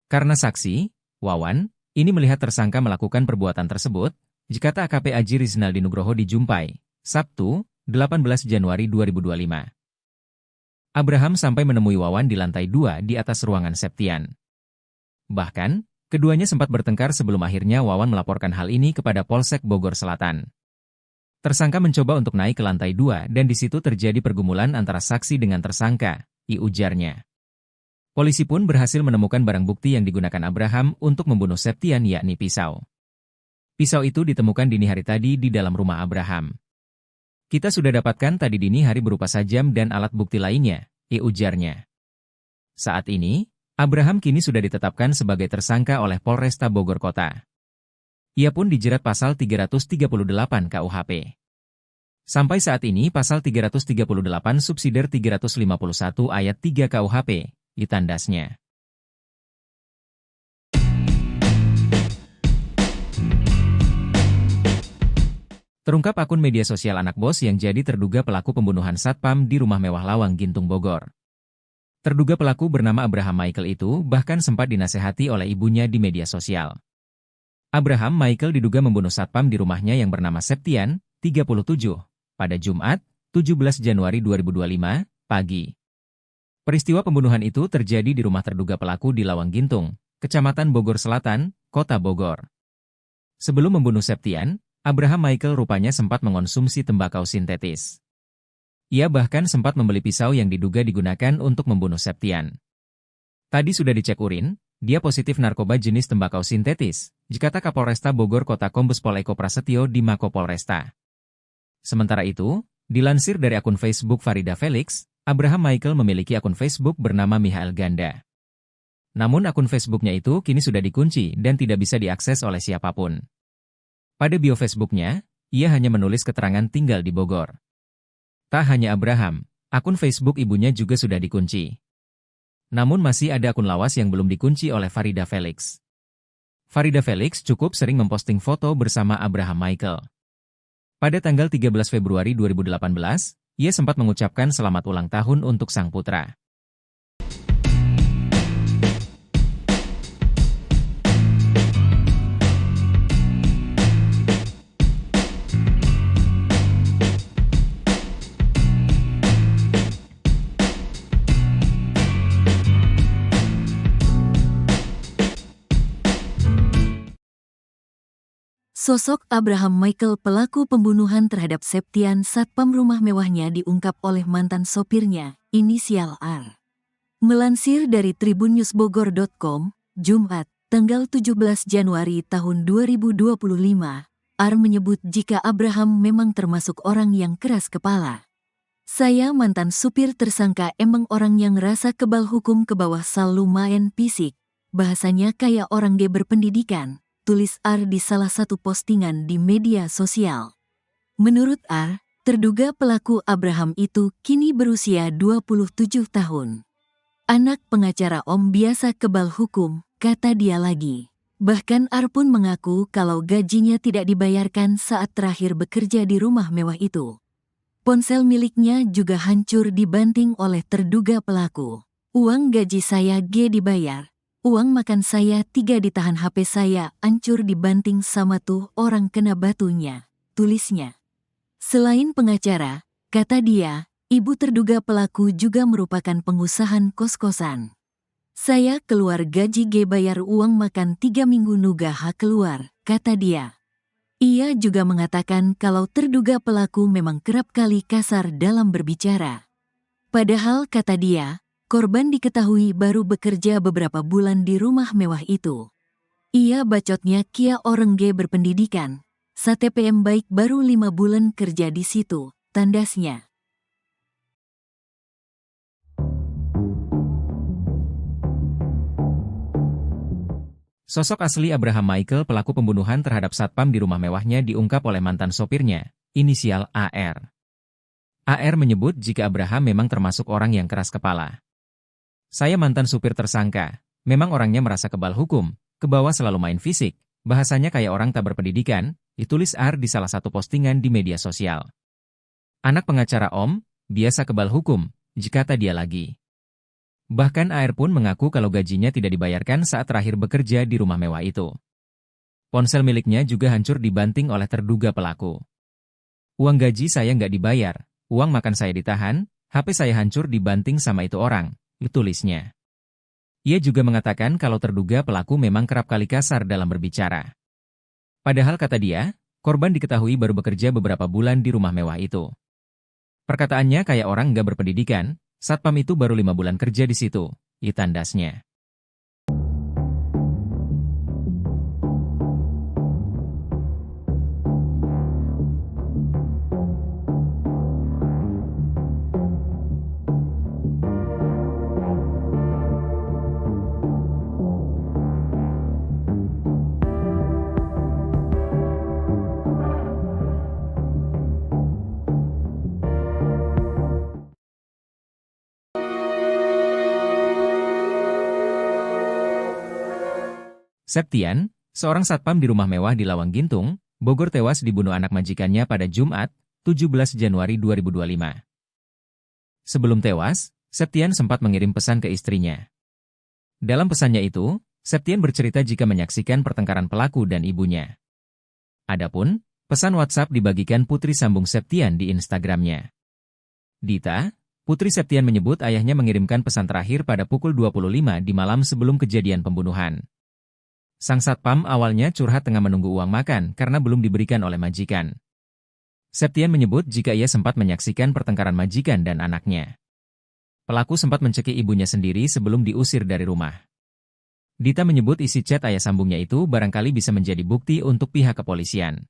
Karena saksi, Wawan, ini melihat tersangka melakukan perbuatan tersebut, kata AKP Aji Rizaldi Nugroho dijumpai, Sabtu, 18 Januari 2025. Abraham sampai menemui Wawan di lantai 2 di atas ruangan Septian. Bahkan, keduanya sempat bertengkar sebelum akhirnya Wawan melaporkan hal ini kepada Polsek Bogor Selatan. Tersangka mencoba untuk naik ke lantai 2 dan di situ terjadi pergumulan antara saksi dengan tersangka, ujarnya. Polisi pun berhasil menemukan barang bukti yang digunakan Abraham untuk membunuh Septian yakni pisau. Pisau itu ditemukan dini hari tadi di dalam rumah Abraham. Kita sudah dapatkan tadi dini hari berupa sajam dan alat bukti lainnya, ujarnya. Saat ini, Abraham kini sudah ditetapkan sebagai tersangka oleh Polresta Bogor Kota. Ia pun dijerat pasal 338 KUHP. Sampai saat ini pasal 338 subsidiar 351 ayat 3 KUHP, ditandasnya. Terungkap akun media sosial anak bos yang jadi terduga pelaku pembunuhan satpam di rumah mewah Lawang Gintung Bogor. Terduga pelaku bernama Abraham Michael itu bahkan sempat dinasehati oleh ibunya di media sosial. Abraham Michael diduga membunuh satpam di rumahnya yang bernama Septian, 37, pada Jumat, 17 Januari 2025, pagi. Peristiwa pembunuhan itu terjadi di rumah terduga pelaku di Lawang Gintung, Kecamatan Bogor Selatan, Kota Bogor. Sebelum membunuh Septian, Abraham Michael rupanya sempat mengonsumsi tembakau sintetis. Ia bahkan sempat membeli pisau yang diduga digunakan untuk membunuh Septian. Tadi sudah dicek urin, dia positif narkoba jenis tembakau sintetis, kata Kapolresta Bogor Kota Kombes Pol Eko Prasetyo di Mako Polresta. Sementara itu, dilansir dari akun Facebook Farida Felix, Abraham Michael memiliki akun Facebook bernama Michael Ganda. Namun akun Facebooknya itu kini sudah dikunci dan tidak bisa diakses oleh siapapun. Pada bio Facebooknya, ia hanya menulis keterangan tinggal di Bogor. Tak hanya Abraham, akun Facebook ibunya juga sudah dikunci. Namun masih ada akun lawas yang belum dikunci oleh Farida Felix. Farida Felix cukup sering memposting foto bersama Abraham Michael. Pada tanggal 13 Februari 2018, ia sempat mengucapkan selamat ulang tahun untuk sang putra. Sosok Abraham Michael pelaku pembunuhan terhadap Septian satpam rumah mewahnya diungkap oleh mantan sopirnya, inisial R. Melansir dari tribunNewsBogor.com, Jumat, tanggal 17 Januari tahun 2025, R menyebut jika Abraham memang termasuk orang yang keras kepala. Saya mantan supir tersangka emang orang yang rasa kebal hukum ke bawah sal lumayan fisik. Bahasanya kayak orang G berpendidikan, tulis R di salah satu postingan di media sosial. Menurut R, terduga pelaku Abraham itu kini berusia 27 tahun. Anak pengacara Om biasa kebal hukum, kata dia lagi. Bahkan R pun mengaku kalau gajinya tidak dibayarkan saat terakhir bekerja di rumah mewah itu. Ponsel miliknya juga hancur dibanting oleh terduga pelaku. Uang gaji saya G dibayar. Uang makan saya 3 ditahan, HP saya hancur dibanting sama tuh orang kena batunya, tulisnya. Selain pengacara, kata dia, ibu terduga pelaku juga merupakan pengusaha kos-kosan. Saya keluar gaji G bayar uang makan 3 minggu nuga H keluar, kata dia. Ia juga mengatakan kalau terduga pelaku memang kerap kali kasar dalam berbicara. Padahal kata dia, korban diketahui baru bekerja beberapa bulan di rumah mewah itu. Ia bacotnya kia orang G berpendidikan. STPM baik baru 5 bulan kerja di situ, tandasnya. Sosok asli Abraham Michael pelaku pembunuhan terhadap satpam di rumah mewahnya diungkap oleh mantan sopirnya, inisial AR. AR menyebut jika Abraham memang termasuk orang yang keras kepala. Saya mantan supir tersangka, memang orangnya merasa kebal hukum, ke bawah selalu main fisik, bahasanya kayak orang tak berpendidikan, ditulis R di salah satu postingan di media sosial. Anak pengacara Om, biasa kebal hukum, kata dia lagi. Bahkan AR pun mengaku kalau gajinya tidak dibayarkan saat terakhir bekerja di rumah mewah itu. Ponsel miliknya juga hancur dibanting oleh terduga pelaku. Uang gaji saya nggak dibayar, uang makan saya ditahan, HP saya hancur dibanting sama itu orang, tulisnya. Ia juga mengatakan kalau terduga pelaku memang kerap kali kasar dalam berbicara. Padahal kata dia, korban diketahui baru bekerja beberapa bulan di rumah mewah itu. Perkataannya kayak orang nggak berpendidikan, satpam itu baru 5 bulan kerja di situ, tandasnya. Septian, seorang satpam di rumah mewah di Lawang Gintung, Bogor tewas dibunuh anak majikannya pada Jumat, 17 Januari 2025. Sebelum tewas, Septian sempat mengirim pesan ke istrinya. Dalam pesannya itu, Septian bercerita jika menyaksikan pertengkaran pelaku dan ibunya. Adapun, pesan WhatsApp dibagikan putri sambung Septian di Instagramnya. Dita, putri Septian menyebut ayahnya mengirimkan pesan terakhir pada pukul 25 di malam sebelum kejadian pembunuhan. Sang satpam awalnya curhat tengah menunggu uang makan karena belum diberikan oleh majikan. Septian menyebut jika ia sempat menyaksikan pertengkaran majikan dan anaknya. Pelaku sempat mencekik ibunya sendiri sebelum diusir dari rumah. Dita menyebut isi chat ayah sambungnya itu barangkali bisa menjadi bukti untuk pihak kepolisian.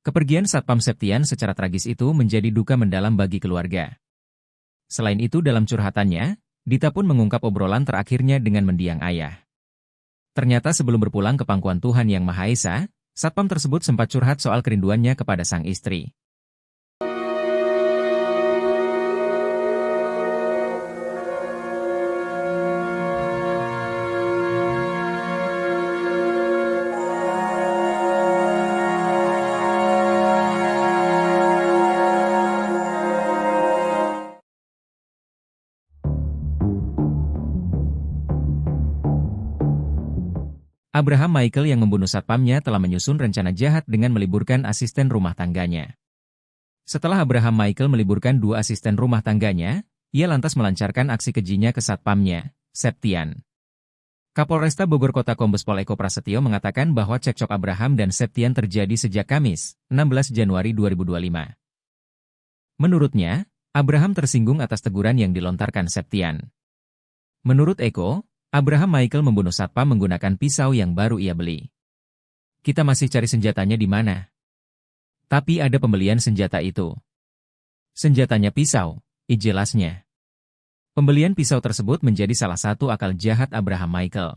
Kepergian satpam Septian secara tragis itu menjadi duka mendalam bagi keluarga. Selain itu dalam curhatannya, Dita pun mengungkap obrolan terakhirnya dengan mendiang ayah. Ternyata sebelum berpulang ke pangkuan Tuhan Yang Maha Esa, satpam tersebut sempat curhat soal kerinduannya kepada sang istri. Abraham Michael yang membunuh satpamnya telah menyusun rencana jahat dengan meliburkan asisten rumah tangganya. Setelah Abraham Michael meliburkan 2 asisten rumah tangganya, ia lantas melancarkan aksi kejinya ke satpamnya, Septian. Kapolresta Bogor Kota Kombes Pol Eko Prasetyo mengatakan bahwa cekcok Abraham dan Septian terjadi sejak Kamis, 16 Januari 2025. Menurutnya, Abraham tersinggung atas teguran yang dilontarkan Septian. Menurut Eko, Abraham Michael membunuh satpam menggunakan pisau yang baru ia beli. Kita masih cari senjatanya di mana. Tapi ada pembelian senjata itu. Senjatanya pisau, jelasnya. Pembelian pisau tersebut menjadi salah satu akal jahat Abraham Michael.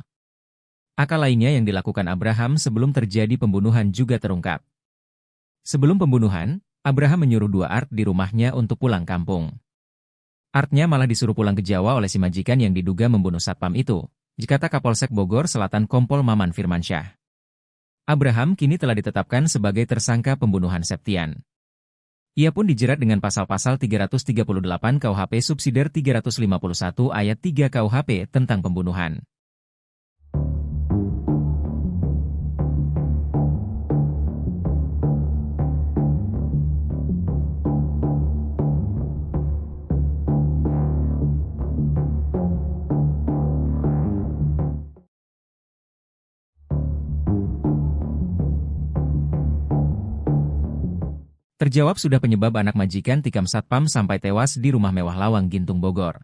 Akal lainnya yang dilakukan Abraham sebelum terjadi pembunuhan juga terungkap. Sebelum pembunuhan, Abraham menyuruh dua Art di rumahnya untuk pulang kampung. Artnya malah disuruh pulang ke Jawa oleh si majikan yang diduga membunuh satpam itu, dikata Kapolsek Bogor Selatan Kompol Maman Firmansyah. Abraham kini telah ditetapkan sebagai tersangka pembunuhan Septian. Ia pun dijerat dengan pasal-pasal 338 KUHP subsidiar 351 ayat 3 KUHP tentang pembunuhan. Terjawab sudah penyebab anak majikan tikam satpam sampai tewas di rumah mewah Lawang Gintung Bogor.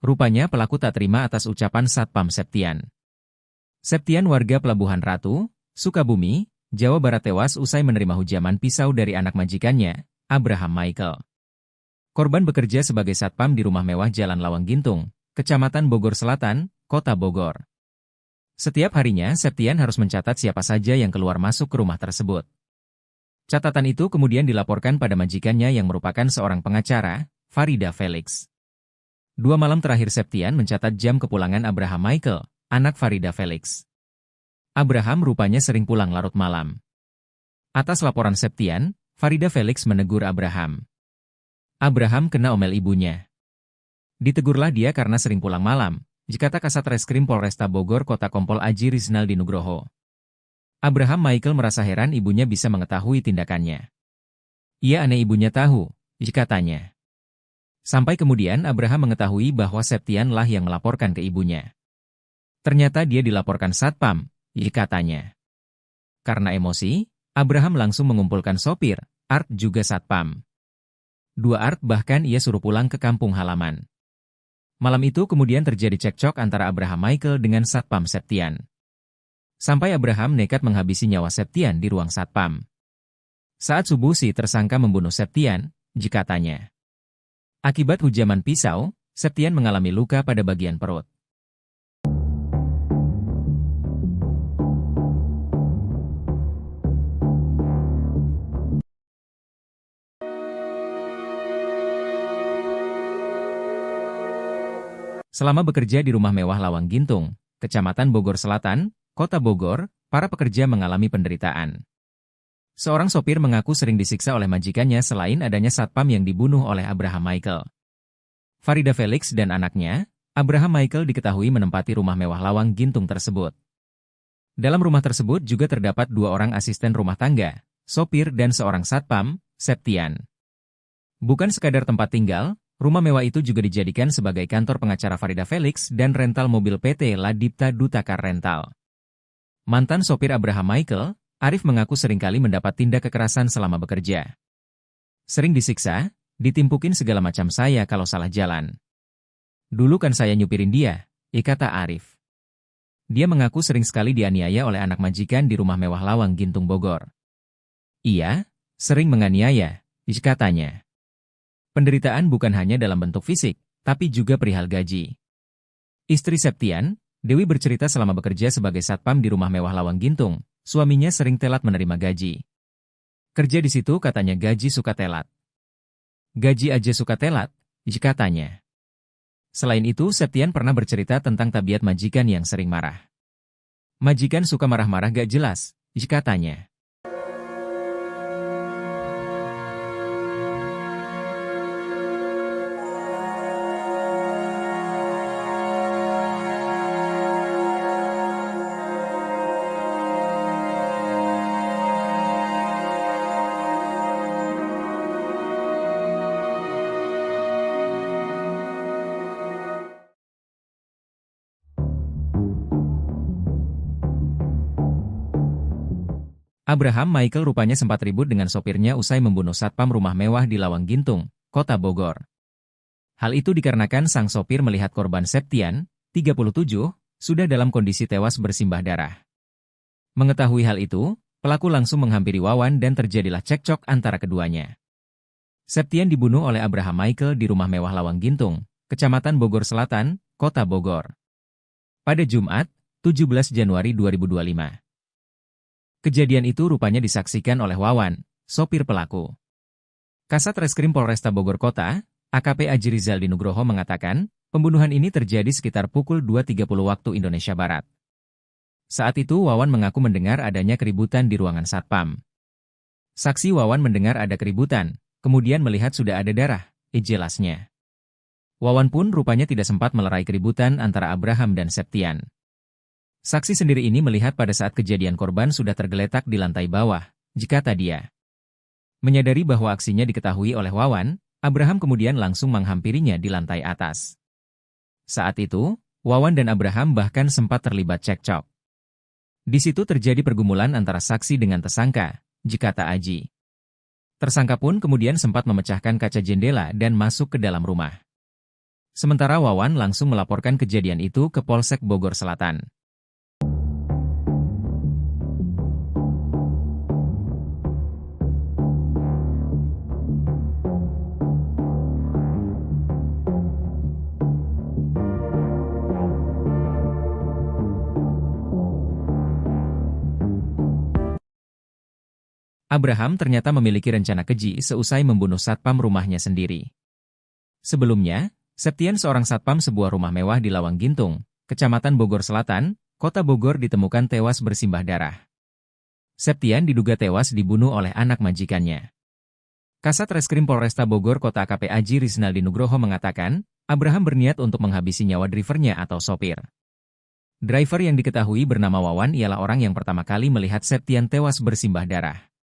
Rupanya pelaku tak terima atas ucapan satpam Septian. Septian warga Pelabuhan Ratu, Sukabumi, Jawa Barat tewas usai menerima hujaman pisau dari anak majikannya, Abraham Michael. Korban bekerja sebagai satpam di rumah mewah Jalan Lawang Gintung, Kecamatan Bogor Selatan, Kota Bogor. Setiap harinya Septian harus mencatat siapa saja yang keluar masuk ke rumah tersebut. Catatan itu kemudian dilaporkan pada majikannya yang merupakan seorang pengacara, Farida Felix. 2 malam terakhir Septian mencatat jam kepulangan Abraham Michael, anak Farida Felix. Abraham rupanya sering pulang larut malam. Atas laporan Septian, Farida Felix menegur Abraham. Abraham kena omel ibunya. Ditegurlah dia karena sering pulang malam, dikata Kasat Reskrim Polresta Bogor Kota Kompol Aji Rizaldi Nugroho. Abraham Michael merasa heran ibunya bisa mengetahui tindakannya. Ia aneh ibunya tahu, katanya. Sampai kemudian Abraham mengetahui bahwa Septian lah yang melaporkan ke ibunya. Ternyata dia dilaporkan satpam, katanya. Karena emosi, Abraham langsung mengumpulkan sopir, Art juga satpam. 2 Art bahkan ia suruh pulang ke kampung halaman. Malam itu kemudian terjadi cekcok antara Abraham Michael dengan satpam Septian. Sampai Abraham nekat menghabisi nyawa Septian di ruang satpam. Saat subuh si tersangka membunuh Septian, katanya. Akibat hujaman pisau, Septian mengalami luka pada bagian perut. Selama bekerja di rumah mewah Lawang Gintung, Kecamatan Bogor Selatan, Kota Bogor, para pekerja mengalami penderitaan. Seorang sopir mengaku sering disiksa oleh majikannya selain adanya satpam yang dibunuh oleh Abraham Michael. Farida Felix dan anaknya, Abraham Michael diketahui menempati rumah mewah Lawang Gintung tersebut. Dalam rumah tersebut juga terdapat 2 orang asisten rumah tangga, sopir dan seorang satpam, Septian. Bukan sekadar tempat tinggal, rumah mewah itu juga dijadikan sebagai kantor pengacara Farida Felix dan rental mobil PT Ladipta Dutakar Rental. Mantan sopir Abraham Michael, Arif mengaku seringkali mendapat tindak kekerasan selama bekerja. Sering disiksa, ditimpukin segala macam saya kalau salah jalan. Dulu kan saya nyupirin dia, kata Arif. Dia mengaku sering sekali dianiaya oleh anak majikan di rumah mewah Lawang Gintung Bogor. Iya, sering menganiaya, katanya. Penderitaan bukan hanya dalam bentuk fisik, tapi juga perihal gaji. Istri Septian, Dewi bercerita selama bekerja sebagai satpam di rumah mewah Lawang Gintung, suaminya sering telat menerima gaji. Kerja di situ katanya gaji suka telat. Gaji aja suka telat, katanya. Selain itu, Septian pernah bercerita tentang tabiat majikan yang sering marah. Majikan suka marah-marah gak jelas, katanya. Abraham Michael rupanya sempat ribut dengan sopirnya usai membunuh satpam rumah mewah di Lawang Gintung, Kota Bogor. Hal itu dikarenakan sang sopir melihat korban Septian, 37, sudah dalam kondisi tewas bersimbah darah. Mengetahui hal itu, pelaku langsung menghampiri Wawan dan terjadilah cekcok antara keduanya. Septian dibunuh oleh Abraham Michael di rumah mewah Lawang Gintung, Kecamatan Bogor Selatan, Kota Bogor. Pada Jumat, 17 Januari 2025. Kejadian itu rupanya disaksikan oleh Wawan, sopir pelaku. Kasat Reskrim Polresta Bogor Kota, AKP Aji Rizaldi Nugroho mengatakan, pembunuhan ini terjadi sekitar pukul 2.30 waktu Indonesia Barat. Saat itu Wawan mengaku mendengar adanya keributan di ruangan satpam. Saksi Wawan mendengar ada keributan, kemudian melihat sudah ada darah, jelasnya. Wawan pun rupanya tidak sempat melerai keributan antara Abraham dan Septian. Saksi sendiri ini melihat pada saat kejadian korban sudah tergeletak di lantai bawah, kata dia. Menyadari bahwa aksinya diketahui oleh Wawan, Abraham kemudian langsung menghampirinya di lantai atas. Saat itu, Wawan dan Abraham bahkan sempat terlibat cekcok. Di situ terjadi pergumulan antara saksi dengan tersangka, kata Aji. Tersangka pun kemudian sempat memecahkan kaca jendela dan masuk ke dalam rumah. Sementara Wawan langsung melaporkan kejadian itu ke Polsek Bogor Selatan. Abraham ternyata memiliki rencana keji seusai membunuh satpam rumahnya sendiri. Sebelumnya, Septian seorang satpam sebuah rumah mewah di Lawang Gintung, Kecamatan Bogor Selatan, Kota Bogor ditemukan tewas bersimbah darah. Septian diduga tewas dibunuh oleh anak majikannya. Kasat Reskrim Polresta Bogor Kota AKP Aji Rizaldi Nugroho mengatakan, Abraham berniat untuk menghabisi nyawa drivernya atau sopir. Driver yang diketahui bernama Wawan ialah orang yang pertama kali melihat Septian tewas bersimbah darah.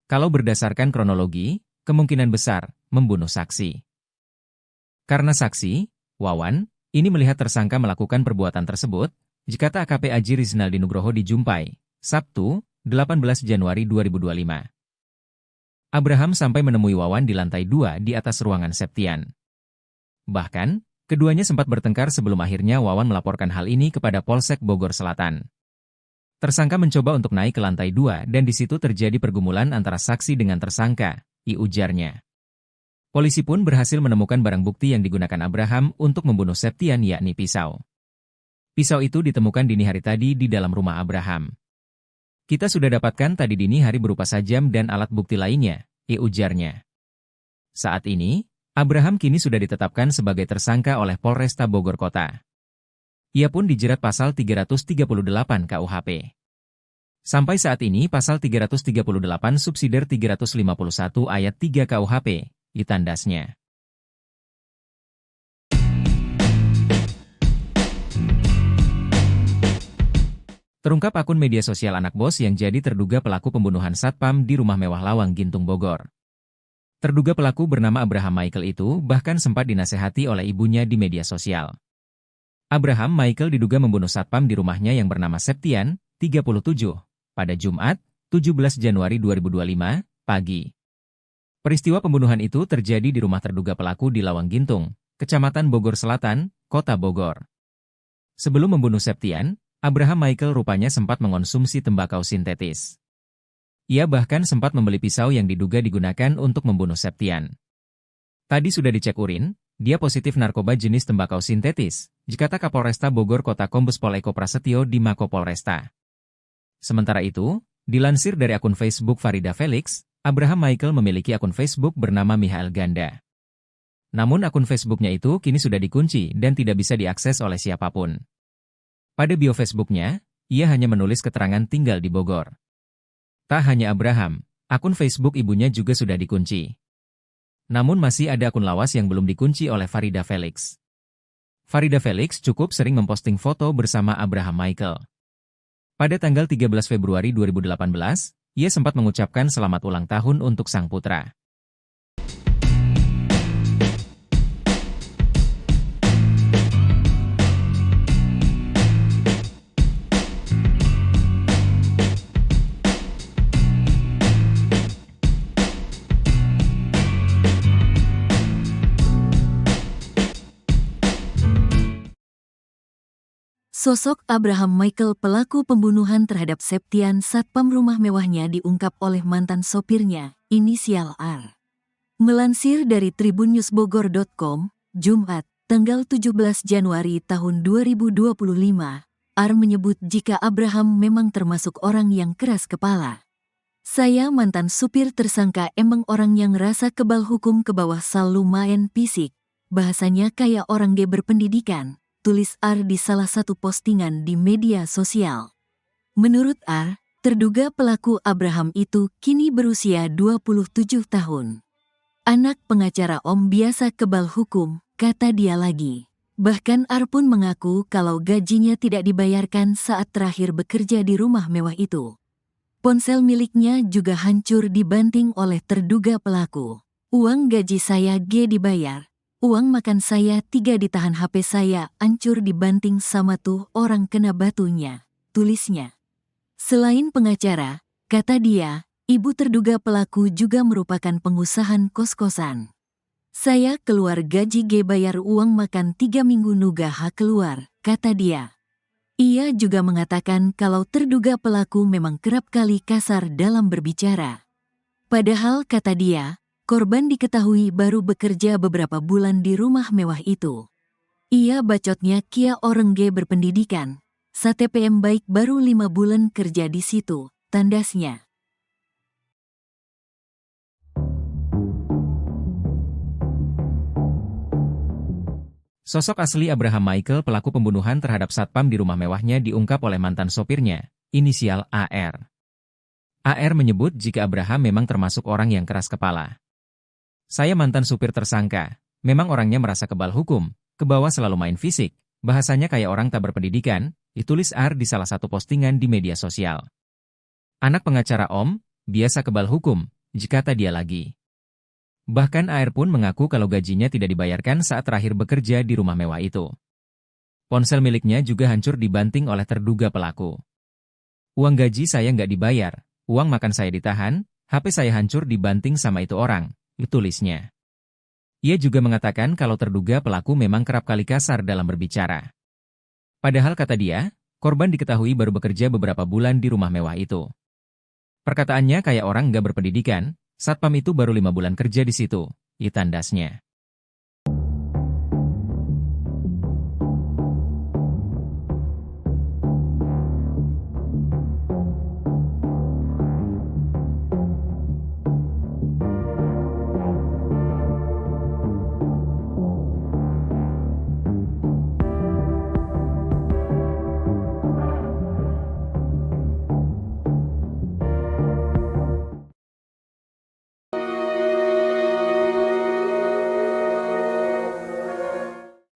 Kalau berdasarkan kronologi, kemungkinan besar membunuh saksi. Karena saksi, Wawan, ini melihat tersangka melakukan perbuatan tersebut, kata AKP Aji Rizaldi Nugroho dijumpai, Sabtu, 18 Januari 2025. Abraham sampai menemui Wawan di lantai 2 di atas ruangan Septian. Bahkan, keduanya sempat bertengkar sebelum akhirnya Wawan melaporkan hal ini kepada Polsek Bogor Selatan. Tersangka mencoba untuk naik ke lantai 2 dan di situ terjadi pergumulan antara saksi dengan tersangka, ujarnya. Polisi pun berhasil menemukan barang bukti yang digunakan Abraham untuk membunuh Septian yakni pisau. Pisau itu ditemukan dini hari tadi di dalam rumah Abraham. Kita sudah dapatkan tadi dini hari berupa sajam dan alat bukti lainnya, ujarnya. Saat ini, Abraham kini sudah ditetapkan sebagai tersangka oleh Polresta Bogor Kota. Ia pun dijerat pasal 338 KUHP. Sampai saat ini pasal 338 subsidiar 351 ayat 3 KUHP, ditandasnya. Terungkap akun media sosial anak bos yang jadi terduga pelaku pembunuhan satpam di rumah mewah Lawang Gintung Bogor. Terduga pelaku bernama Abraham Michael itu bahkan sempat dinasehati oleh ibunya di media sosial. Abraham Michael diduga membunuh satpam di rumahnya yang bernama Septian, 37, pada Jumat, 17 Januari 2025, pagi. Peristiwa pembunuhan itu terjadi di rumah terduga pelaku di Lawang Gintung, Kecamatan Bogor Selatan, Kota Bogor. Sebelum membunuh Septian, Abraham Michael rupanya sempat mengonsumsi tembakau sintetis. Ia bahkan sempat membeli pisau yang diduga digunakan untuk membunuh Septian. Tadi sudah dicek urin, dia positif narkoba jenis tembakau sintetis, kata Kapolresta Bogor Kota Kombes Pol Eko Prasetyo di Mako Polresta. Sementara itu, dilansir dari akun Facebook Farida Felix, Abraham Michael memiliki akun Facebook bernama Michael Ganda. Namun akun Facebooknya itu kini sudah dikunci dan tidak bisa diakses oleh siapapun. Pada bio Facebooknya, ia hanya menulis keterangan tinggal di Bogor. Tak hanya Abraham, akun Facebook ibunya juga sudah dikunci. Namun masih ada akun lawas yang belum dikunci oleh Farida Felix. Farida Felix cukup sering memposting foto bersama Abraham Michael. Pada tanggal 13 Februari 2018, ia sempat mengucapkan selamat ulang tahun untuk sang putra. Sosok Abraham Michael pelaku pembunuhan terhadap Septian satpam rumah mewahnya diungkap oleh mantan sopirnya, inisial R. Melansir dari tribunnewsbogor.com, Jumat, tanggal 17 Januari tahun 2025, R menyebut jika Abraham memang termasuk orang yang keras kepala. Saya mantan supir tersangka emang orang yang rasa kebal hukum ke bawah sal lumayan fisik, bahasanya kayak orang G berpendidikan, tulis R di salah satu postingan di media sosial. Menurut R, terduga pelaku Abraham itu kini berusia 27 tahun. Anak pengacara Om biasa kebal hukum, kata dia lagi. Bahkan R pun mengaku kalau gajinya tidak dibayarkan saat terakhir bekerja di rumah mewah itu. Ponsel miliknya juga hancur dibanting oleh terduga pelaku. Uang gaji saya G dibayar, uang makan saya 3 ditahan, HP saya hancur dibanting sama tuh orang kena batunya, tulisnya. Selain pengacara, kata dia, ibu terduga pelaku juga merupakan pengusaha kos-kosan. Saya keluar gaji G bayar uang makan 3 minggu nuga hak keluar, kata dia. Ia juga mengatakan kalau terduga pelaku memang kerap kali kasar dalam berbicara. Padahal kata dia, korban diketahui baru bekerja beberapa bulan di rumah mewah itu. Ia bacotnya kia orang G berpendidikan, STPM baik baru 5 bulan kerja di situ, tandasnya. Sosok asli Abraham Michael pelaku pembunuhan terhadap satpam di rumah mewahnya diungkap oleh mantan sopirnya, inisial AR. AR menyebut jika Abraham memang termasuk orang yang keras kepala. Saya mantan supir tersangka, memang orangnya merasa kebal hukum, ke bawah selalu main fisik, bahasanya kayak orang tak berpendidikan, ditulis AR di salah satu postingan di media sosial. Anak pengacara Om, biasa kebal hukum, kata dia lagi. Bahkan AR pun mengaku kalau gajinya tidak dibayarkan saat terakhir bekerja di rumah mewah itu. Ponsel miliknya juga hancur dibanting oleh terduga pelaku. Uang gaji saya nggak dibayar, uang makan saya ditahan, HP saya hancur dibanting sama itu orang, tulisnya. Ia juga mengatakan kalau terduga pelaku memang kerap kali kasar dalam berbicara. Padahal kata dia, korban diketahui baru bekerja beberapa bulan di rumah mewah itu. Perkataannya kayak orang nggak berpendidikan, satpam itu baru 5 bulan kerja di situ, tandasnya.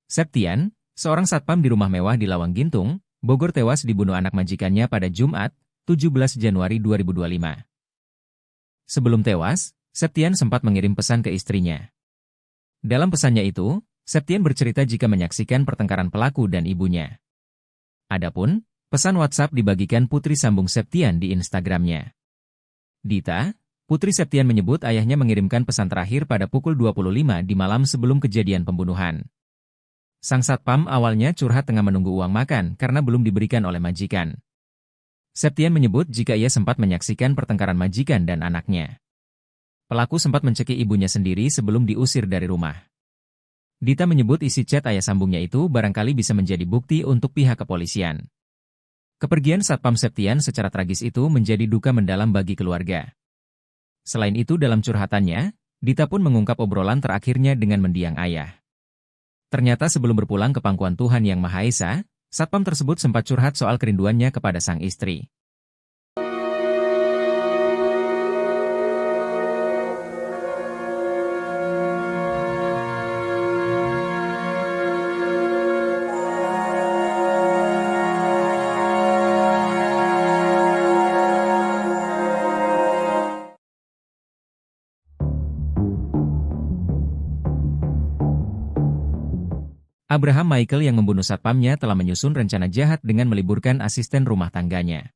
Septian, seorang satpam di rumah mewah di Lawang Gintung, Bogor tewas dibunuh anak majikannya pada Jumat, 17 Januari 2025. Sebelum tewas, Septian sempat mengirim pesan ke istrinya. Dalam pesannya itu, Septian bercerita jika menyaksikan pertengkaran pelaku dan ibunya. Adapun, pesan WhatsApp dibagikan putri sambung Septian di Instagramnya. Dita, putri Septian menyebut ayahnya mengirimkan pesan terakhir pada pukul 25 di malam sebelum kejadian pembunuhan. Sang satpam awalnya curhat tengah menunggu uang makan karena belum diberikan oleh majikan. Septian menyebut jika ia sempat menyaksikan pertengkaran majikan dan anaknya. Pelaku sempat mencekik ibunya sendiri sebelum diusir dari rumah. Dita menyebut isi chat ayah sambungnya itu barangkali bisa menjadi bukti untuk pihak kepolisian. Kepergian satpam Septian secara tragis itu menjadi duka mendalam bagi keluarga. Selain itu dalam curhatannya, Dita pun mengungkap obrolan terakhirnya dengan mendiang ayah. Ternyata sebelum berpulang ke pangkuan Tuhan Yang Maha Esa, satpam tersebut sempat curhat soal kerinduannya kepada sang istri. Abraham Michael yang membunuh satpamnya telah menyusun rencana jahat dengan meliburkan asisten rumah tangganya.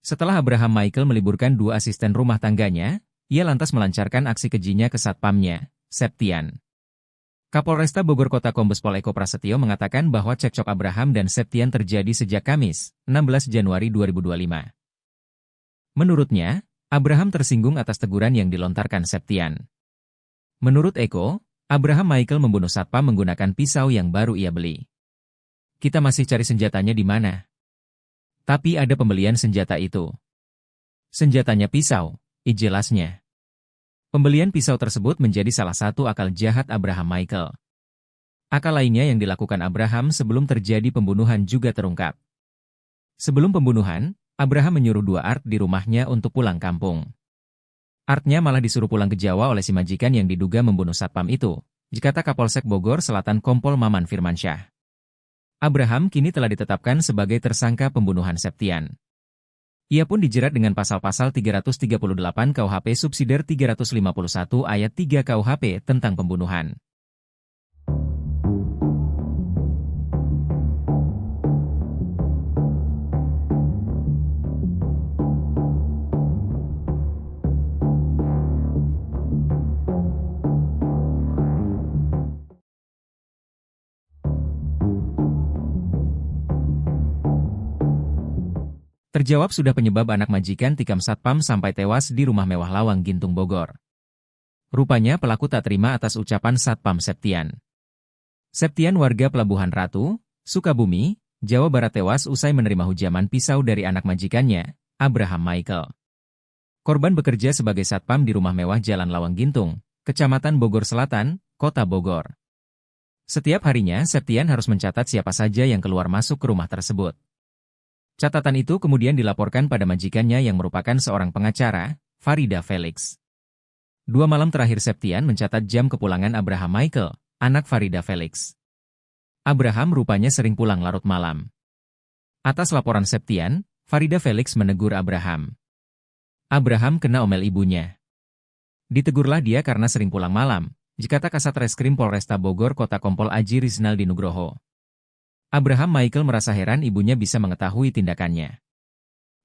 Setelah Abraham Michael meliburkan 2 asisten rumah tangganya, ia lantas melancarkan aksi kejinya ke satpamnya, Septian. Kapolresta Bogor Kota Kombes Pol Eko Prasetyo mengatakan bahwa cekcok Abraham dan Septian terjadi sejak Kamis, 16 Januari 2025. Menurutnya, Abraham tersinggung atas teguran yang dilontarkan Septian. Menurut Eko, Abraham Michael membunuh satpam menggunakan pisau yang baru ia beli. Kita masih cari senjatanya di mana. Tapi ada pembelian senjata itu. Senjatanya pisau, jelasnya. Pembelian pisau tersebut menjadi salah satu akal jahat Abraham Michael. Akal lainnya yang dilakukan Abraham sebelum terjadi pembunuhan juga terungkap. Sebelum pembunuhan, Abraham menyuruh dua Art di rumahnya untuk pulang kampung. Artnya malah disuruh pulang ke Jawa oleh si majikan yang diduga membunuh satpam itu, kata Kapolsek Bogor Selatan Kompol Maman Firmansyah. Abraham kini telah ditetapkan sebagai tersangka pembunuhan Septian. Ia pun dijerat dengan pasal-pasal 338 KUHP subsidiar 351 ayat 3 KUHP tentang pembunuhan. Terjawab sudah penyebab anak majikan tikam satpam sampai tewas di rumah mewah Lawang Gintung Bogor. Rupanya pelaku tak terima atas ucapan satpam Septian. Septian warga Pelabuhan Ratu, Sukabumi, Jawa Barat tewas usai menerima hujaman pisau dari anak majikannya, Abraham Michael. Korban bekerja sebagai satpam di rumah mewah Jalan Lawang Gintung, Kecamatan Bogor Selatan, Kota Bogor. Setiap harinya Septian harus mencatat siapa saja yang keluar masuk ke rumah tersebut. Catatan itu kemudian dilaporkan pada majikannya yang merupakan seorang pengacara, Farida Felix. 2 malam terakhir Septian mencatat jam kepulangan Abraham Michael, anak Farida Felix. Abraham rupanya sering pulang larut malam. Atas laporan Septian, Farida Felix menegur Abraham. Abraham kena omel ibunya. Ditegurlah dia karena sering pulang malam, kata Kasat Reskrim Polresta Bogor Kota Kompol Aji Rizaldi Nugroho. Abraham Michael merasa heran ibunya bisa mengetahui tindakannya.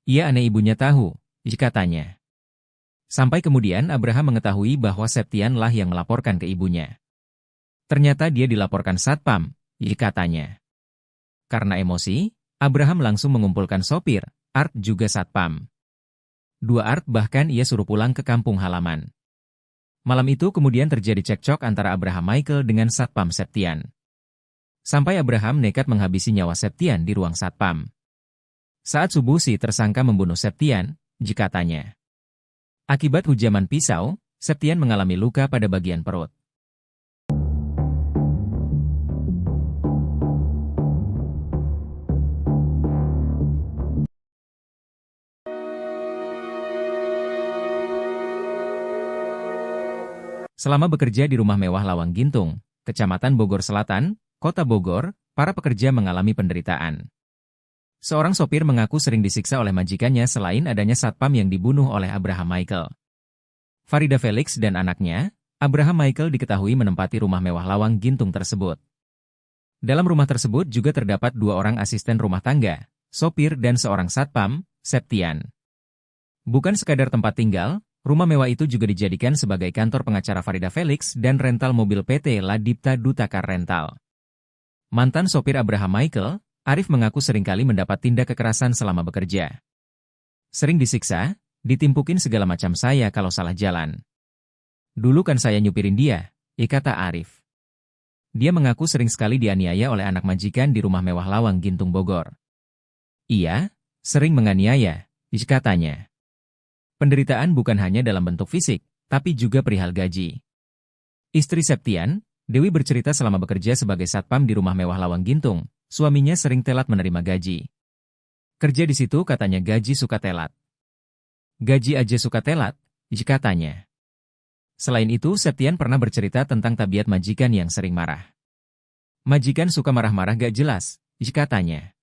Ia aneh ibunya tahu, katanya. Sampai kemudian Abraham mengetahui bahwa Septian lah yang melaporkan ke ibunya. Ternyata dia dilaporkan satpam, katanya. Karena emosi, Abraham langsung mengumpulkan sopir, Art juga satpam. 2 Art bahkan ia suruh pulang ke kampung halaman. Malam itu kemudian terjadi cekcok antara Abraham Michael dengan satpam Septian. Sampai Abraham nekat menghabisi nyawa Septian di ruang satpam. Saat subuh si tersangka membunuh Septian, katanya. Akibat hujaman pisau, Septian mengalami luka pada bagian perut. Selama bekerja di rumah mewah Lawang Gintung, Kecamatan Bogor Selatan, Kota Bogor, para pekerja mengalami penderitaan. Seorang sopir mengaku sering disiksa oleh majikannya selain adanya satpam yang dibunuh oleh Abraham Michael. Farida Felix dan anaknya, Abraham Michael diketahui menempati rumah mewah Lawang Gintung tersebut. Dalam rumah tersebut juga terdapat 2 orang asisten rumah tangga, sopir dan seorang satpam, Septian. Bukan sekadar tempat tinggal, rumah mewah itu juga dijadikan sebagai kantor pengacara Farida Felix dan rental mobil PT Ladipta Dutakar Rental. Mantan sopir Abraham Michael, Arif mengaku seringkali mendapat tindak kekerasan selama bekerja. Sering disiksa, ditimpukin segala macam saya kalau salah jalan. Dulu kan saya nyupirin dia, kata Arif. Dia mengaku sering sekali dianiaya oleh anak majikan di rumah mewah Lawang Gintung Bogor. Iya, sering menganiaya, katanya. Penderitaan bukan hanya dalam bentuk fisik, tapi juga perihal gaji. Istri Septian, Dewi bercerita selama bekerja sebagai satpam di rumah mewah Lawang Gintung, suaminya sering telat menerima gaji. Kerja di situ katanya gaji suka telat. Gaji aja suka telat, katanya. Selain itu, Septian pernah bercerita tentang tabiat majikan yang sering marah. Majikan suka marah-marah gak jelas, katanya.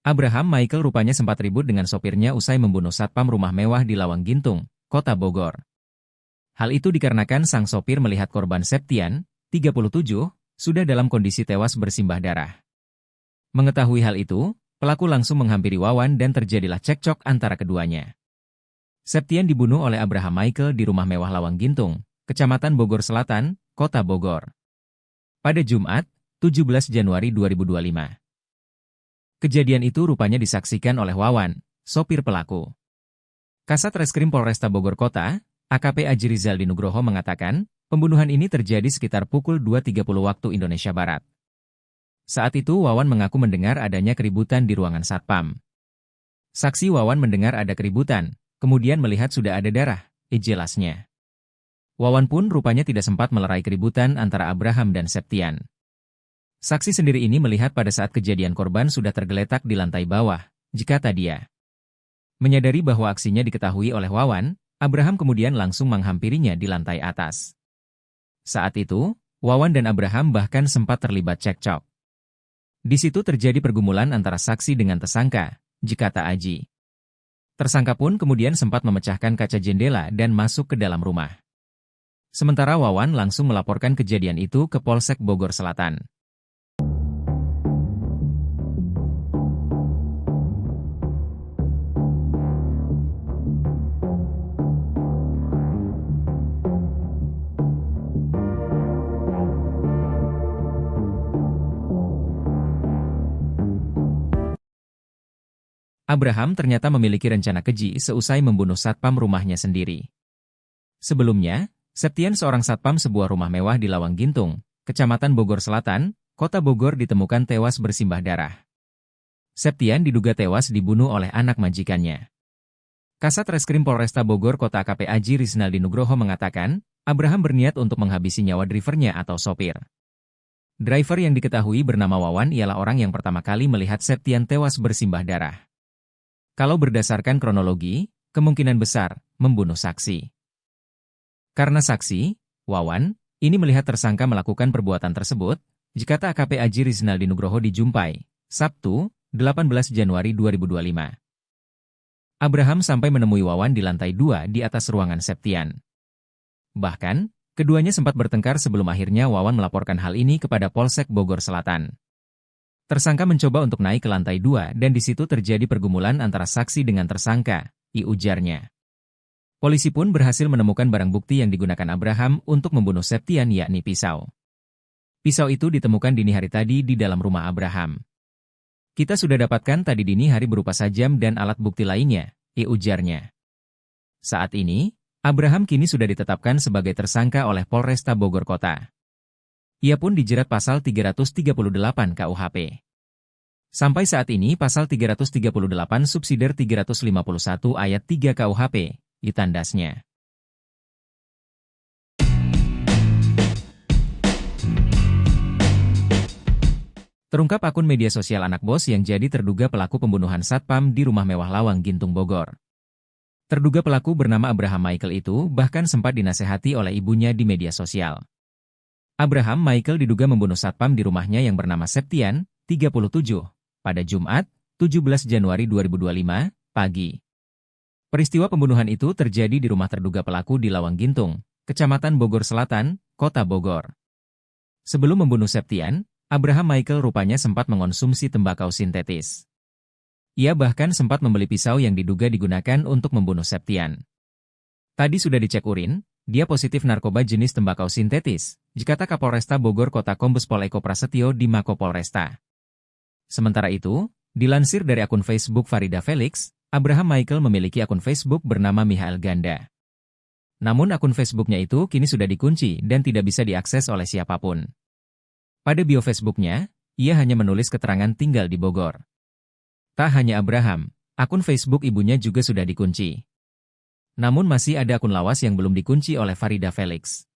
Abraham Michael rupanya sempat ribut dengan sopirnya usai membunuh satpam rumah mewah di Lawang Gintung, Kota Bogor. Hal itu dikarenakan sang sopir melihat korban Septian, 37, sudah dalam kondisi tewas bersimbah darah. Mengetahui hal itu, pelaku langsung menghampiri Wawan dan terjadilah cekcok antara keduanya. Septian dibunuh oleh Abraham Michael di rumah mewah Lawang Gintung, Kecamatan Bogor Selatan, Kota Bogor. Pada Jumat, 17 Januari 2025. Kejadian itu rupanya disaksikan oleh Wawan, sopir pelaku. Kasat Reskrim Polresta Bogor Kota, AKP Aji Rizaldi Nugroho mengatakan, pembunuhan ini terjadi sekitar pukul 2.30 waktu Indonesia Barat. Saat itu Wawan mengaku mendengar adanya keributan di ruangan satpam. Saksi Wawan mendengar ada keributan, kemudian melihat sudah ada darah, jelasnya. Wawan pun rupanya tidak sempat melerai keributan antara Abraham dan Septian. Saksi sendiri ini melihat pada saat kejadian korban sudah tergeletak di lantai bawah, kata dia. Menyadari bahwa aksinya diketahui oleh Wawan, Abraham kemudian langsung menghampirinya di lantai atas. Saat itu, Wawan dan Abraham bahkan sempat terlibat cekcok. Di situ terjadi pergumulan antara saksi dengan tersangka, kata Aji. Tersangka pun kemudian sempat memecahkan kaca jendela dan masuk ke dalam rumah. Sementara Wawan langsung melaporkan kejadian itu ke Polsek Bogor Selatan. Abraham ternyata memiliki rencana keji seusai membunuh satpam rumahnya sendiri. Sebelumnya, Septian seorang satpam sebuah rumah mewah di Lawang Gintung, Kecamatan Bogor Selatan, Kota Bogor ditemukan tewas bersimbah darah. Septian diduga tewas dibunuh oleh anak majikannya. Kasat Reskrim Polresta Bogor Kota AKP Aji Rizaldi Nugroho mengatakan, Abraham berniat untuk menghabisi nyawa drivernya atau sopir. Driver yang diketahui bernama Wawan ialah orang yang pertama kali melihat Septian tewas bersimbah darah. Kalau berdasarkan kronologi, kemungkinan besar membunuh saksi. Karena saksi, Wawan, ini melihat tersangka melakukan perbuatan tersebut, kata AKP Aji Rizaldi Nugroho dijumpai, Sabtu, 18 Januari 2025. Abraham sampai menemui Wawan di lantai 2 di atas ruangan Septian. Bahkan, keduanya sempat bertengkar sebelum akhirnya Wawan melaporkan hal ini kepada Polsek Bogor Selatan. Tersangka mencoba untuk naik ke lantai 2 dan di situ terjadi pergumulan antara saksi dengan tersangka, ujarnya. Polisi pun berhasil menemukan barang bukti yang digunakan Abraham untuk membunuh Septian yakni pisau. Pisau itu ditemukan dini hari tadi di dalam rumah Abraham. Kita sudah dapatkan tadi dini hari berupa sajam dan alat bukti lainnya, ujarnya. Saat ini, Abraham kini sudah ditetapkan sebagai tersangka oleh Polresta Bogor Kota. Ia pun dijerat pasal 338 KUHP. Sampai saat ini pasal 338 subsidiar 351 ayat 3 KUHP, ditandasnya. Terungkap akun media sosial anak bos yang jadi terduga pelaku pembunuhan satpam di rumah mewah Lawang Gintung Bogor. Terduga pelaku bernama Abraham Michael itu bahkan sempat dinasehati oleh ibunya di media sosial. Abraham Michael diduga membunuh satpam di rumahnya yang bernama Septian, 37, pada Jumat, 17 Januari 2025, pagi. Peristiwa pembunuhan itu terjadi di rumah terduga pelaku di Lawang Gintung, Kecamatan Bogor Selatan, Kota Bogor. Sebelum membunuh Septian, Abraham Michael rupanya sempat mengonsumsi tembakau sintetis. Ia bahkan sempat membeli pisau yang diduga digunakan untuk membunuh Septian. Tadi sudah dicek urin, dia positif narkoba jenis tembakau sintetis, kata Kapolresta Bogor Kota Kombes Pol Eko Prasetyo di Mako Polresta. Sementara itu, dilansir dari akun Facebook Farida Felix, Abraham Michael memiliki akun Facebook bernama Michael Ganda. Namun akun Facebooknya itu kini sudah dikunci dan tidak bisa diakses oleh siapapun. Pada bio Facebooknya, ia hanya menulis keterangan tinggal di Bogor. Tak hanya Abraham, akun Facebook ibunya juga sudah dikunci. Namun masih ada akun lawas yang belum dikunci oleh Farida Felix.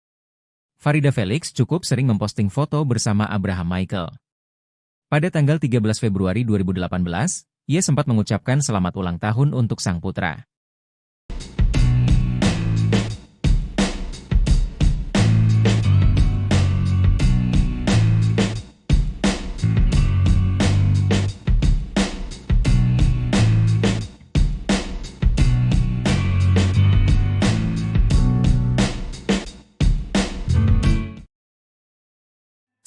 Farida Felix cukup sering memposting foto bersama Abraham Michael. Pada tanggal 13 Februari 2018, ia sempat mengucapkan selamat ulang tahun untuk sang putra.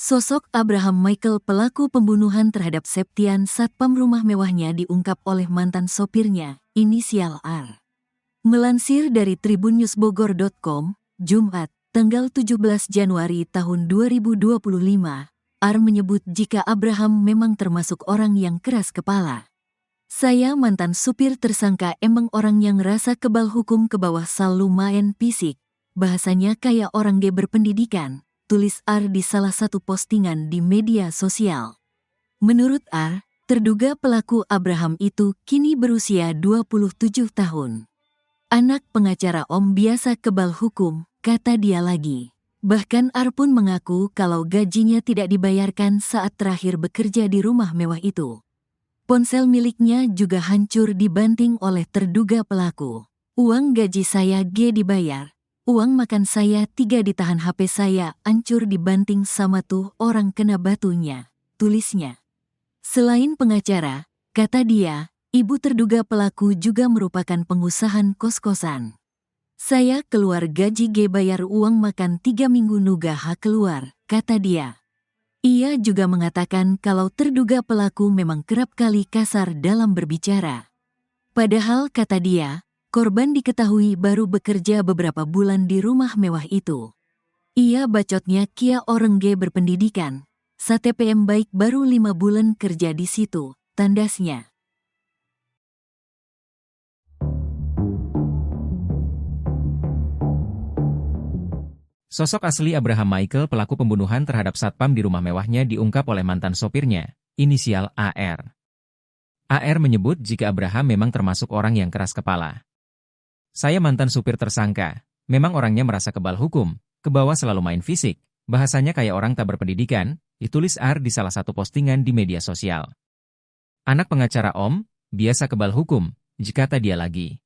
Sosok Abraham Michael pelaku pembunuhan terhadap Septian satpam rumah mewahnya diungkap oleh mantan sopirnya, inisial R. Melansir dari tribunNewsBogor.com, Jumat, tanggal 17 Januari tahun 2025, R menyebut jika Abraham memang termasuk orang yang keras kepala. Saya mantan supir tersangka emang orang yang rasa kebal hukum ke bawah sal lumayan fisik, bahasanya kayak orang ge berpendidikan, tulis R di salah satu postingan di media sosial. Menurut R, terduga pelaku Abraham itu kini berusia 27 tahun. Anak pengacara Om biasa kebal hukum, kata dia lagi. Bahkan R pun mengaku kalau gajinya tidak dibayarkan saat terakhir bekerja di rumah mewah itu. Ponsel miliknya juga hancur dibanting oleh terduga pelaku. Uang gaji saya G dibayar. Uang makan saya 3 ditahan, HP saya hancur dibanting sama tuh orang kena batunya, tulisnya. Selain pengacara, kata dia, ibu terduga pelaku juga merupakan pengusaha kos-kosan. Saya keluar gaji G bayar uang makan 3 minggu nugah keluar, kata dia. Ia juga mengatakan kalau terduga pelaku memang kerap kali kasar dalam berbicara. Padahal kata dia, korban diketahui baru bekerja beberapa bulan di rumah mewah itu. Ia bacotnya kia orang G berpendidikan, STPM baik baru 5 bulan kerja di situ, tandasnya. Sosok asli Abraham Michael pelaku pembunuhan terhadap satpam di rumah mewahnya diungkap oleh mantan sopirnya, inisial AR. AR menyebut jika Abraham memang termasuk orang yang keras kepala. Saya mantan supir tersangka, memang orangnya merasa kebal hukum, ke bawah selalu main fisik, bahasanya kayak orang tak berpendidikan, ditulis R di salah satu postingan di media sosial. Anak pengacara Om, biasa kebal hukum, kata dia lagi.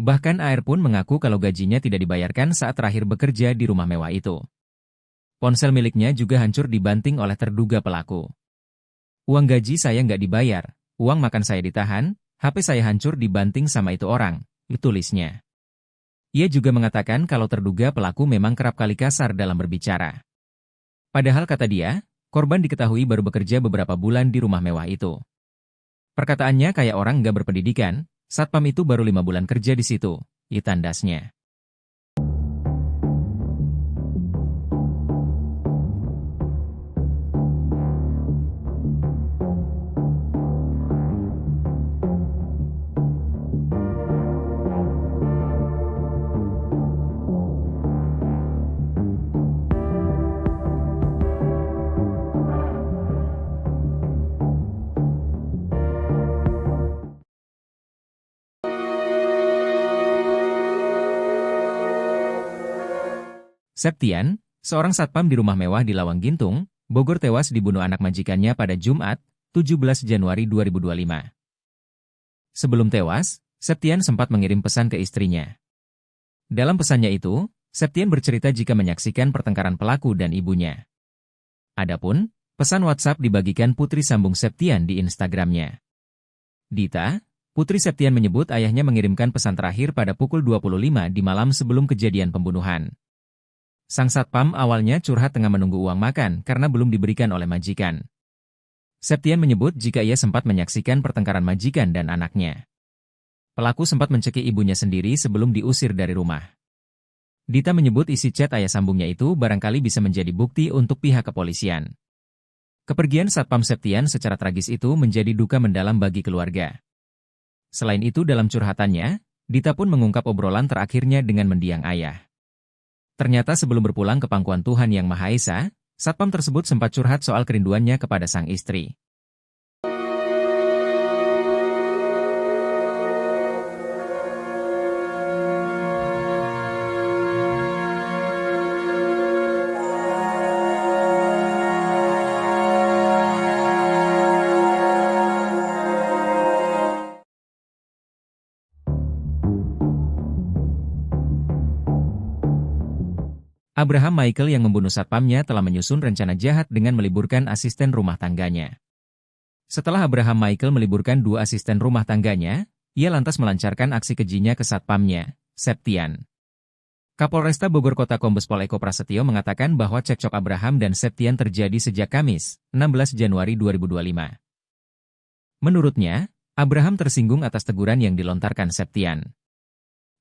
Bahkan AR pun mengaku kalau gajinya tidak dibayarkan saat terakhir bekerja di rumah mewah itu. Ponsel miliknya juga hancur dibanting oleh terduga pelaku. Uang gaji saya nggak dibayar, uang makan saya ditahan, HP saya hancur dibanting sama itu orang, tulisnya. Ia juga mengatakan kalau terduga pelaku memang kerap kali kasar dalam berbicara. Padahal kata dia, korban diketahui baru bekerja beberapa bulan di rumah mewah itu. Perkataannya kayak orang nggak berpendidikan, satpam itu baru 5 bulan kerja di situ, tandasnya. Septian, seorang satpam di rumah mewah di Lawang Gintung, Bogor tewas dibunuh anak majikannya pada Jumat, 17 Januari 2025. Sebelum tewas, Septian sempat mengirim pesan ke istrinya. Dalam pesannya itu, Septian bercerita jika menyaksikan pertengkaran pelaku dan ibunya. Adapun, pesan WhatsApp dibagikan putri sambung Septian di Instagramnya. Dita, putri Septian menyebut ayahnya mengirimkan pesan terakhir pada pukul 25 di malam sebelum kejadian pembunuhan. Sang satpam awalnya curhat tengah menunggu uang makan karena belum diberikan oleh majikan. Septian menyebut jika ia sempat menyaksikan pertengkaran majikan dan anaknya. Pelaku sempat mencekik ibunya sendiri sebelum diusir dari rumah. Dita menyebut isi chat ayah sambungnya itu barangkali bisa menjadi bukti untuk pihak kepolisian. Kepergian satpam Septian secara tragis itu menjadi duka mendalam bagi keluarga. Selain itu dalam curhatannya, Dita pun mengungkap obrolan terakhirnya dengan mendiang ayah. Ternyata sebelum berpulang ke pangkuan Tuhan Yang Maha Esa, satpam tersebut sempat curhat soal kerinduannya kepada sang istri. Abraham Michael yang membunuh satpamnya telah menyusun rencana jahat dengan meliburkan asisten rumah tangganya. Setelah Abraham Michael meliburkan 2 asisten rumah tangganya, ia lantas melancarkan aksi kejinya ke satpamnya, Septian. Kapolresta Bogor Kota Kombes Pol Eko Prasetyo mengatakan bahwa cekcok Abraham dan Septian terjadi sejak Kamis, 16 Januari 2025. Menurutnya, Abraham tersinggung atas teguran yang dilontarkan Septian.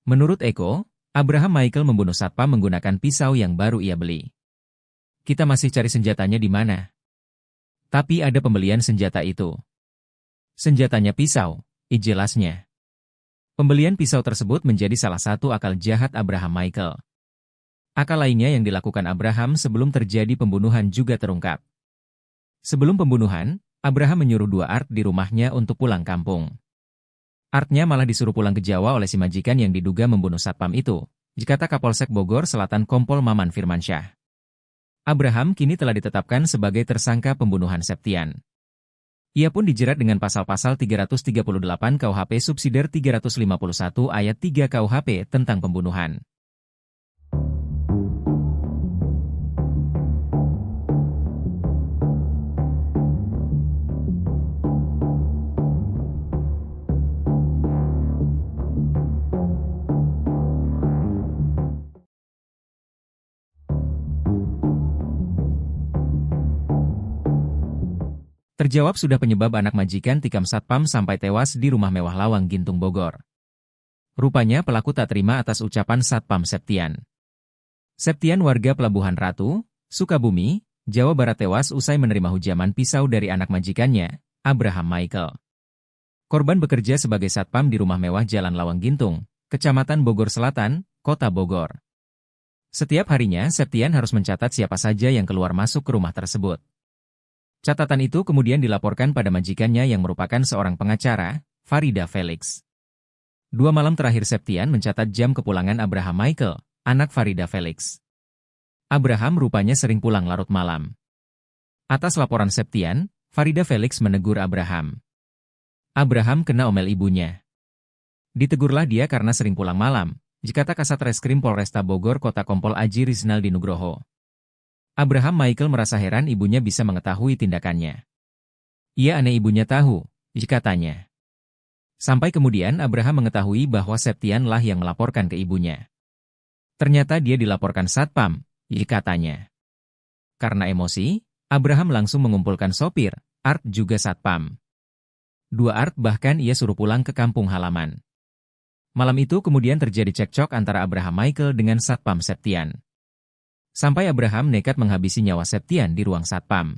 Menurut Eko, Abraham Michael membunuh satpam menggunakan pisau yang baru ia beli. Kita masih cari senjatanya di mana. Tapi ada pembelian senjata itu. Senjatanya pisau, jelasnya. Pembelian pisau tersebut menjadi salah satu akal jahat Abraham Michael. Akal lainnya yang dilakukan Abraham sebelum terjadi pembunuhan juga terungkap. Sebelum pembunuhan, Abraham menyuruh dua Art di rumahnya untuk pulang kampung. Artnya malah disuruh pulang ke Jawa oleh si majikan yang diduga membunuh satpam itu, dikata Kapolsek Bogor Selatan Kompol Maman Firmansyah. Abraham kini telah ditetapkan sebagai tersangka pembunuhan Septian. Ia pun dijerat dengan pasal-pasal 338 KUHP subsidiar 351 ayat 3 KUHP tentang pembunuhan. Terjawab sudah penyebab anak majikan tikam satpam sampai tewas di rumah mewah Lawang Gintung Bogor. Rupanya pelaku tak terima atas ucapan satpam Septian. Septian warga Pelabuhan Ratu, Sukabumi, Jawa Barat tewas usai menerima hujaman pisau dari anak majikannya, Abraham Michael. Korban bekerja sebagai satpam di rumah mewah Jalan Lawang Gintung, Kecamatan Bogor Selatan, Kota Bogor. Setiap harinya Septian harus mencatat siapa saja yang keluar masuk ke rumah tersebut. Catatan itu kemudian dilaporkan pada majikannya yang merupakan seorang pengacara, Farida Felix. 2 malam terakhir Septian mencatat jam kepulangan Abraham Michael, anak Farida Felix. Abraham rupanya sering pulang larut malam. Atas laporan Septian, Farida Felix menegur Abraham. Abraham kena omel ibunya. Ditegurlah dia karena sering pulang malam, dikata Kasat Reskrim Polresta Bogor Kota Kompol Aji Rizaldi Nugroho. Abraham Michael merasa heran ibunya bisa mengetahui tindakannya. Ia aneh ibunya tahu, katanya. Sampai kemudian Abraham mengetahui bahwa Septian lah yang melaporkan ke ibunya. Ternyata dia dilaporkan satpam, katanya. Karena emosi, Abraham langsung mengumpulkan sopir, Art juga satpam. 2 Art bahkan ia suruh pulang ke kampung halaman. Malam itu kemudian terjadi cekcok antara Abraham Michael dengan satpam Septian. Sampai Abraham nekat menghabisi nyawa Septian di ruang satpam.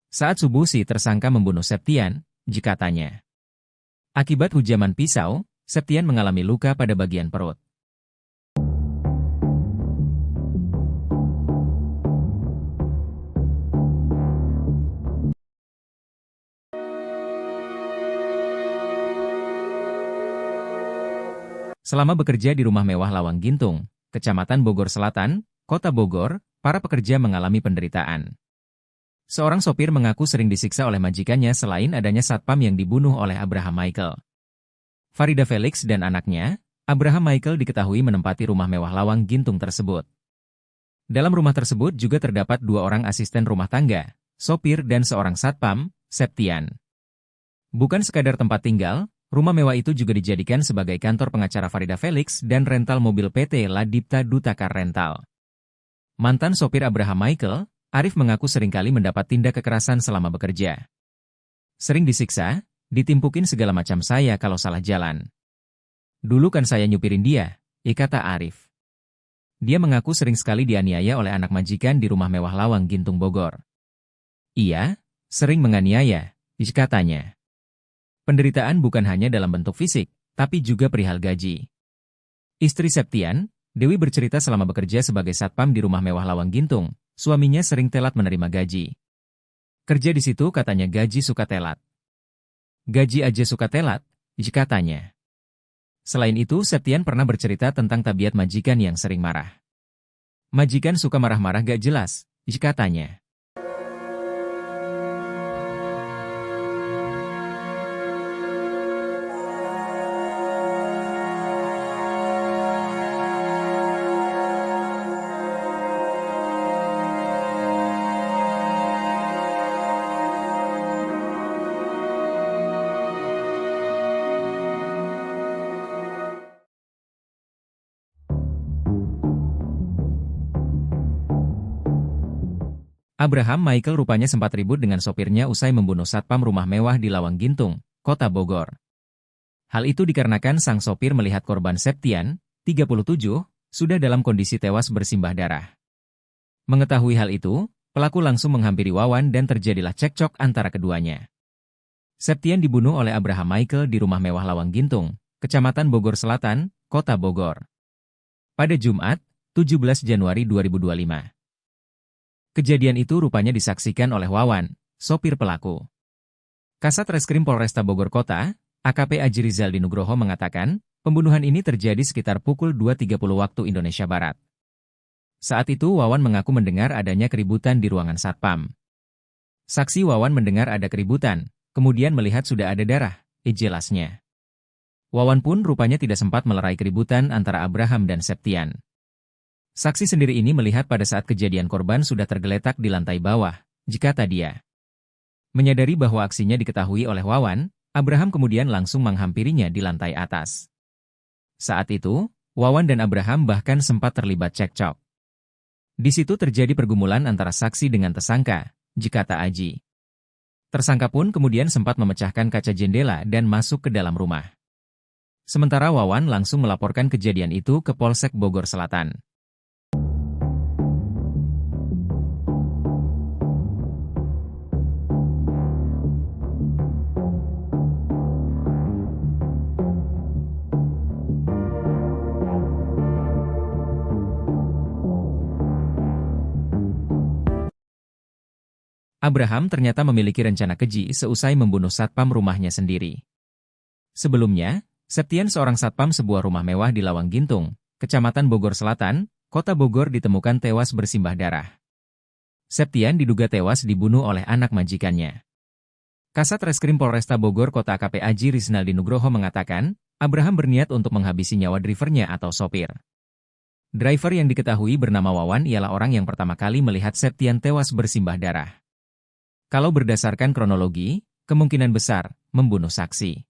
Saat subuh si tersangka membunuh Septian, katanya. Akibat hujaman pisau, Septian mengalami luka pada bagian perut. Selama bekerja di rumah mewah Lawang Gintung, Kecamatan Bogor Selatan, Kota Bogor, para pekerja mengalami penderitaan. Seorang sopir mengaku sering disiksa oleh majikannya selain adanya satpam yang dibunuh oleh Abraham Michael. Farida Felix dan anaknya, Abraham Michael diketahui menempati rumah mewah Lawang Gintung tersebut. Dalam rumah tersebut juga terdapat 2 orang asisten rumah tangga, sopir dan seorang satpam, Septian. Bukan sekadar tempat tinggal, rumah mewah itu juga dijadikan sebagai kantor pengacara Farida Felix dan rental mobil PT Ladipta Dutakar Rental. Mantan sopir Abraham Michael, Arif mengaku seringkali mendapat tindak kekerasan selama bekerja. Sering disiksa, ditimpukin segala macam saya kalau salah jalan. Dulu kan saya nyupirin dia, kata Arif. Dia mengaku sering sekali dianiaya oleh anak majikan di rumah mewah Lawang Gintung Bogor. Iya, sering menganiaya, katanya. Penderitaan bukan hanya dalam bentuk fisik, tapi juga perihal gaji. Istri Septian, Dewi bercerita selama bekerja sebagai satpam di rumah mewah Lawang Gintung, suaminya sering telat menerima gaji. Kerja di situ katanya gaji suka telat. Gaji aja suka telat, katanya. Selain itu, Septian pernah bercerita tentang tabiat majikan yang sering marah. Majikan suka marah-marah gak jelas, katanya. Abraham Michael rupanya sempat ribut dengan sopirnya usai membunuh satpam rumah mewah di Lawang Gintung, Kota Bogor. Hal itu dikarenakan sang sopir melihat korban Septian, 37, sudah dalam kondisi tewas bersimbah darah. Mengetahui hal itu, pelaku langsung menghampiri Wawan dan terjadilah cekcok antara keduanya. Septian dibunuh oleh Abraham Michael di rumah mewah Lawang Gintung, Kecamatan Bogor Selatan, Kota Bogor. Pada Jumat, 17 Januari 2025. Kejadian itu rupanya disaksikan oleh Wawan, sopir pelaku. Kasat Reskrim Polresta Bogor Kota, AKP Aji Rizaldi Nugroho mengatakan, pembunuhan ini terjadi sekitar pukul 2.30 waktu Indonesia Barat. Saat itu Wawan mengaku mendengar adanya keributan di ruangan satpam. Saksi Wawan mendengar ada keributan, kemudian melihat sudah ada darah, jelasnya. Wawan pun rupanya tidak sempat melerai keributan antara Abraham dan Septian. Saksi sendiri ini melihat pada saat kejadian korban sudah tergeletak di lantai bawah, kata dia. Menyadari bahwa aksinya diketahui oleh Wawan, Abraham kemudian langsung menghampirinya di lantai atas. Saat itu, Wawan dan Abraham bahkan sempat terlibat cekcok. Di situ terjadi pergumulan antara saksi dengan tersangka, kata Aji. Tersangka pun kemudian sempat memecahkan kaca jendela dan masuk ke dalam rumah. Sementara Wawan langsung melaporkan kejadian itu ke Polsek Bogor Selatan. Abraham ternyata memiliki rencana keji seusai membunuh satpam rumahnya sendiri. Sebelumnya, Septian seorang satpam sebuah rumah mewah di Lawang Gintung, Kecamatan Bogor Selatan, Kota Bogor ditemukan tewas bersimbah darah. Septian diduga tewas dibunuh oleh anak majikannya. Kasat Reskrim Polresta Bogor Kota AKP Aji Rizaldi Nugroho mengatakan, Abraham berniat untuk menghabisi nyawa drivernya atau sopir. Driver yang diketahui bernama Wawan ialah orang yang pertama kali melihat Septian tewas bersimbah darah. Kalau berdasarkan kronologi, kemungkinan besar membunuh saksi.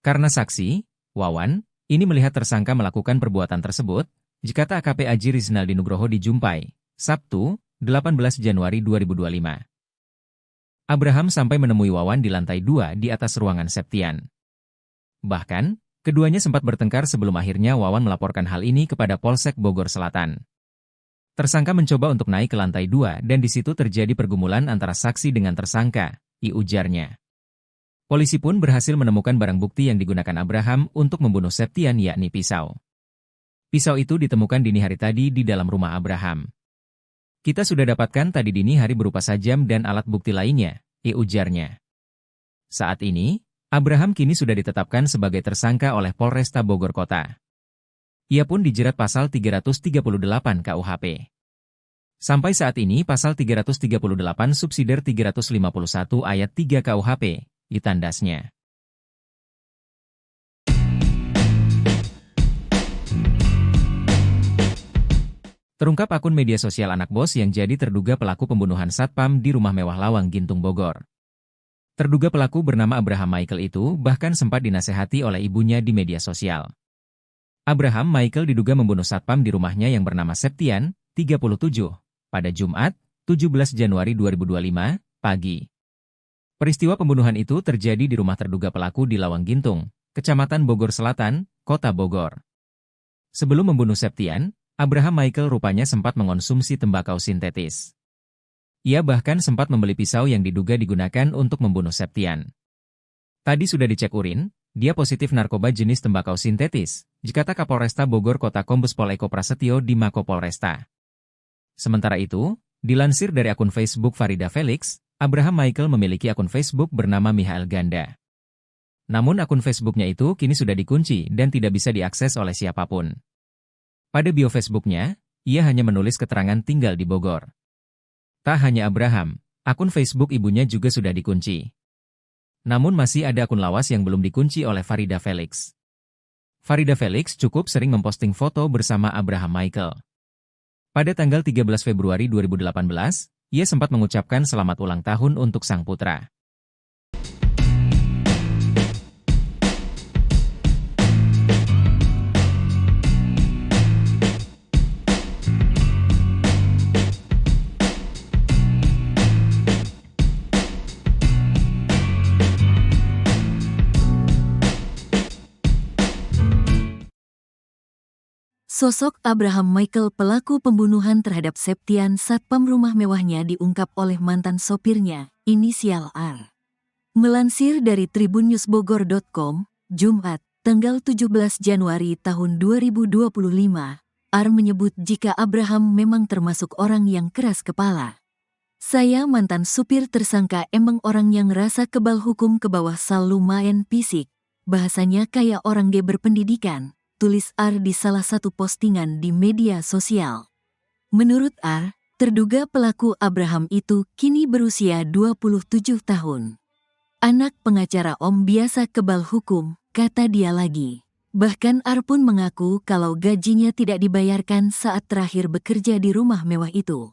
Karena saksi, Wawan, ini melihat tersangka melakukan perbuatan tersebut, kata AKP Aji Rizaldi Nugroho dijumpai, Sabtu, 18 Januari 2025. Abraham sampai menemui Wawan di lantai 2 di atas ruangan Septian. Bahkan, keduanya sempat bertengkar sebelum akhirnya Wawan melaporkan hal ini kepada Polsek Bogor Selatan. Tersangka mencoba untuk naik ke lantai 2 dan di situ terjadi pergumulan antara saksi dengan tersangka, ujarnya. Polisi pun berhasil menemukan barang bukti yang digunakan Abraham untuk membunuh Septian yakni pisau. Pisau itu ditemukan dini hari tadi di dalam rumah Abraham. Kita sudah dapatkan tadi dini hari berupa sajam dan alat bukti lainnya, ujarnya. Saat ini, Abraham kini sudah ditetapkan sebagai tersangka oleh Polresta Bogor Kota. Ia pun dijerat pasal 338 KUHP. Sampai saat ini pasal 338 subsidiar 351 ayat 3 KUHP, ditandasnya. Terungkap akun media sosial anak bos yang jadi terduga pelaku pembunuhan satpam di rumah mewah Lawang Gintung Bogor. Terduga pelaku bernama Abraham Michael itu bahkan sempat dinasehati oleh ibunya di media sosial. Abraham Michael diduga membunuh satpam di rumahnya yang bernama Septian, 37, pada Jumat, 17 Januari 2025, pagi. Peristiwa pembunuhan itu terjadi di rumah terduga pelaku di Lawang Gintung, Kecamatan Bogor Selatan, Kota Bogor. Sebelum membunuh Septian, Abraham Michael rupanya sempat mengonsumsi tembakau sintetis. Ia bahkan sempat membeli pisau yang diduga digunakan untuk membunuh Septian. Tadi sudah dicek urin, dia positif narkoba jenis tembakau sintetis, kata Kapolresta Bogor Kota Kombes Pol Eko Prasetyo di Mako Polresta. Sementara itu, dilansir dari akun Facebook Farida Felix, Abraham Michael memiliki akun Facebook bernama Michael Ganda. Namun akun Facebooknya itu kini sudah dikunci dan tidak bisa diakses oleh siapapun. Pada bio Facebooknya, ia hanya menulis keterangan tinggal di Bogor. Tak hanya Abraham, akun Facebook ibunya juga sudah dikunci. Namun masih ada akun lawas yang belum dikunci oleh Farida Felix. Farida Felix cukup sering memposting foto bersama Abraham Michael. Pada tanggal 13 Februari 2018, ia sempat mengucapkan selamat ulang tahun untuk sang putra. Sosok Abraham Michael pelaku pembunuhan terhadap Septian satpam rumah mewahnya diungkap oleh mantan sopirnya, inisial R. Melansir dari tribunnewsbogor.com, Jumat, tanggal 17 Januari tahun 2025, R menyebut jika Abraham memang termasuk orang yang keras kepala. Saya mantan supir tersangka emang orang yang rasa kebal hukum ke bawah sal lumayan fisik, bahasanya kayak orang G berpendidikan, tulis R di salah satu postingan di media sosial. Menurut R, terduga pelaku Abraham itu kini berusia 27 tahun. Anak pengacara Om biasa kebal hukum, kata dia lagi. Bahkan R pun mengaku kalau gajinya tidak dibayarkan saat terakhir bekerja di rumah mewah itu.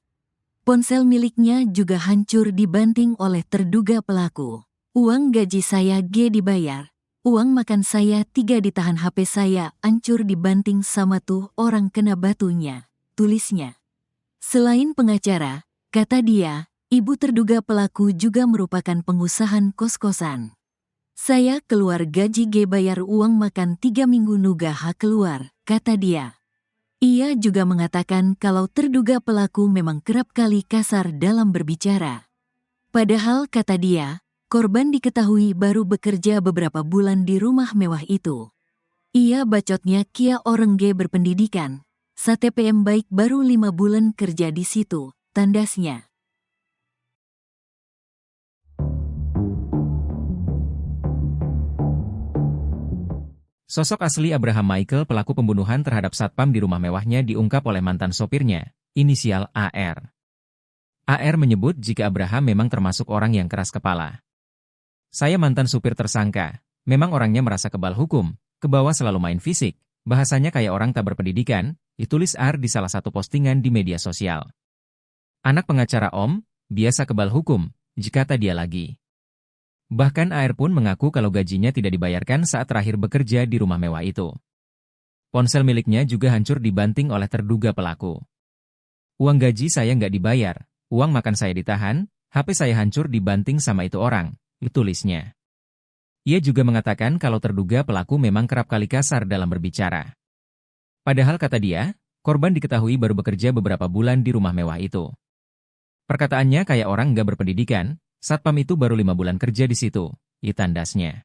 Ponsel miliknya juga hancur dibanting oleh terduga pelaku. Uang gaji saya G dibayar, uang makan saya 3 ditahan, HP saya hancur dibanting sama tuh orang kena batunya, tulisnya. Selain pengacara, kata dia, ibu terduga pelaku juga merupakan pengusaha kos-kosan. Saya keluar gaji G bayar uang makan 3 minggu nuga hak keluar, kata dia. Ia juga mengatakan kalau terduga pelaku memang kerap kali kasar dalam berbicara. Padahal kata dia, korban diketahui baru bekerja beberapa bulan di rumah mewah itu. Ia bacotnya kia orang G berpendidikan, STPM baik baru 5 bulan kerja di situ, tandasnya. Sosok asli Abraham Michael pelaku pembunuhan terhadap satpam di rumah mewahnya diungkap oleh mantan sopirnya, inisial AR. AR menyebut jika Abraham memang termasuk orang yang keras kepala. Saya mantan supir tersangka, memang orangnya merasa kebal hukum, ke bawah selalu main fisik, bahasanya kayak orang tak berpendidikan, ditulis AR di salah satu postingan di media sosial. Anak pengacara Om, biasa kebal hukum, kata dia lagi. Bahkan AR pun mengaku kalau gajinya tidak dibayarkan saat terakhir bekerja di rumah mewah itu. Ponsel miliknya juga hancur dibanting oleh terduga pelaku. Uang gaji saya nggak dibayar, uang makan saya ditahan, HP saya hancur dibanting sama itu orang, tulisnya. Ia juga mengatakan kalau terduga pelaku memang kerap kali kasar dalam berbicara. Padahal kata dia, korban diketahui baru bekerja beberapa bulan di rumah mewah itu. Perkataannya kayak orang nggak berpendidikan, satpam itu baru 5 bulan kerja di situ, tandasnya.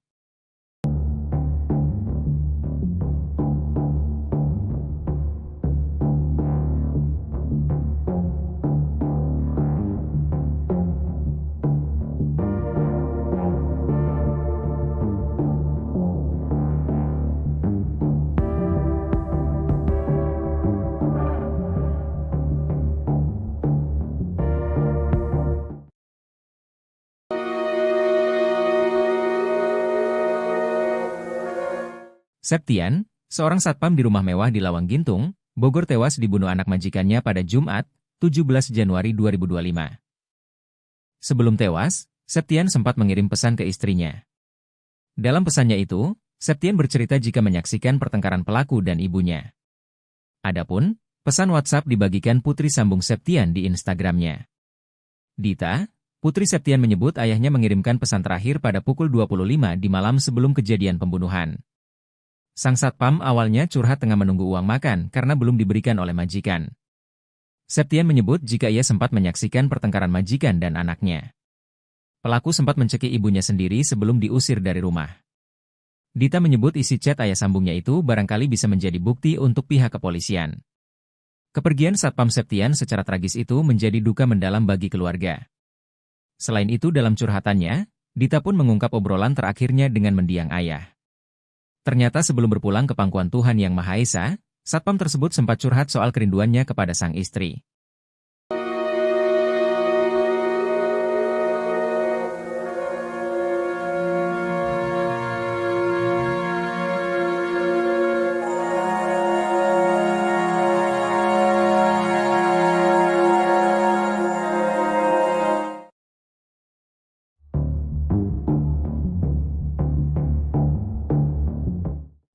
Septian, seorang satpam di rumah mewah di Lawang Gintung, Bogor tewas dibunuh anak majikannya pada Jumat, 17 Januari 2025. Sebelum tewas, Septian sempat mengirim pesan ke istrinya. Dalam pesannya itu, Septian bercerita jika menyaksikan pertengkaran pelaku dan ibunya. Adapun, pesan WhatsApp dibagikan putri sambung Septian di Instagramnya. Dita, putri Septian menyebut ayahnya mengirimkan pesan terakhir pada pukul 25 di malam sebelum kejadian pembunuhan. Sang satpam awalnya curhat tengah menunggu uang makan karena belum diberikan oleh majikan. Septian menyebut jika ia sempat menyaksikan pertengkaran majikan dan anaknya. Pelaku sempat mencekik ibunya sendiri sebelum diusir dari rumah. Dita menyebut isi chat ayah sambungnya itu barangkali bisa menjadi bukti untuk pihak kepolisian. Kepergian satpam Septian secara tragis itu menjadi duka mendalam bagi keluarga. Selain itu dalam curhatannya, Dita pun mengungkap obrolan terakhirnya dengan mendiang ayah. Ternyata sebelum berpulang ke pangkuan Tuhan Yang Maha Esa, satpam tersebut sempat curhat soal kerinduannya kepada sang istri.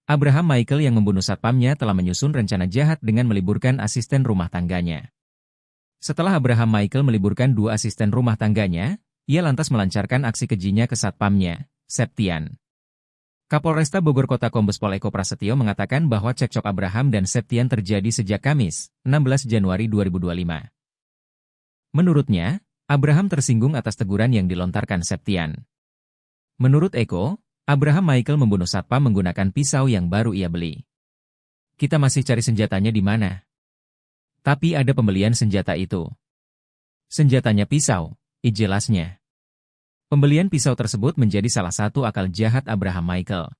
Abraham Michael yang membunuh satpamnya telah menyusun rencana jahat dengan meliburkan asisten rumah tangganya. Setelah Abraham Michael meliburkan 2 asisten rumah tangganya, ia lantas melancarkan aksi kejinya ke satpamnya, Septian. Kapolresta Bogor Kota Kombes Pol Eko Prasetyo mengatakan bahwa cekcok Abraham dan Septian terjadi sejak Kamis, 16 Januari 2025. Menurutnya, Abraham tersinggung atas teguran yang dilontarkan Septian. Menurut Eko, Abraham Michael membunuh satpam menggunakan pisau yang baru ia beli. Kita masih cari senjatanya di mana. Tapi ada pembelian senjata itu. Senjatanya pisau, jelasnya. Pembelian pisau tersebut menjadi salah satu akal jahat Abraham Michael.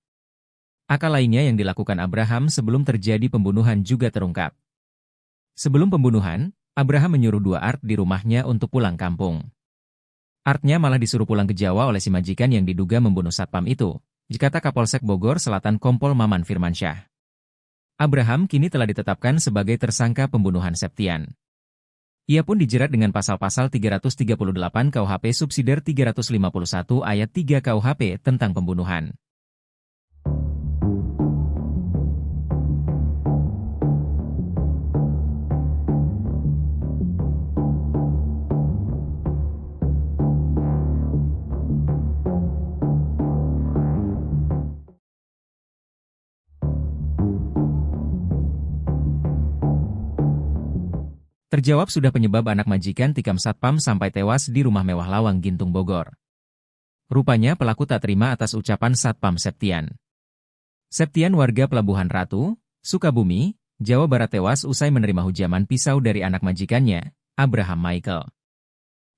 Akal lainnya yang dilakukan Abraham sebelum terjadi pembunuhan juga terungkap. Sebelum pembunuhan, Abraham menyuruh dua Art di rumahnya untuk pulang kampung. Artnya malah disuruh pulang ke Jawa oleh si majikan yang diduga membunuh satpam itu, kata Kapolsek Bogor Selatan Kompol Maman Firmansyah. Abraham kini telah ditetapkan sebagai tersangka pembunuhan Septian. Ia pun dijerat dengan pasal-pasal 338 KUHP subsidiar 351 ayat 3 KUHP tentang pembunuhan. Terjawab sudah penyebab anak majikan tikam satpam sampai tewas di rumah mewah Lawang Gintung Bogor. Rupanya pelaku tak terima atas ucapan satpam Septian. Septian warga Pelabuhan Ratu, Sukabumi, Jawa Barat tewas usai menerima hujaman pisau dari anak majikannya, Abraham Michael.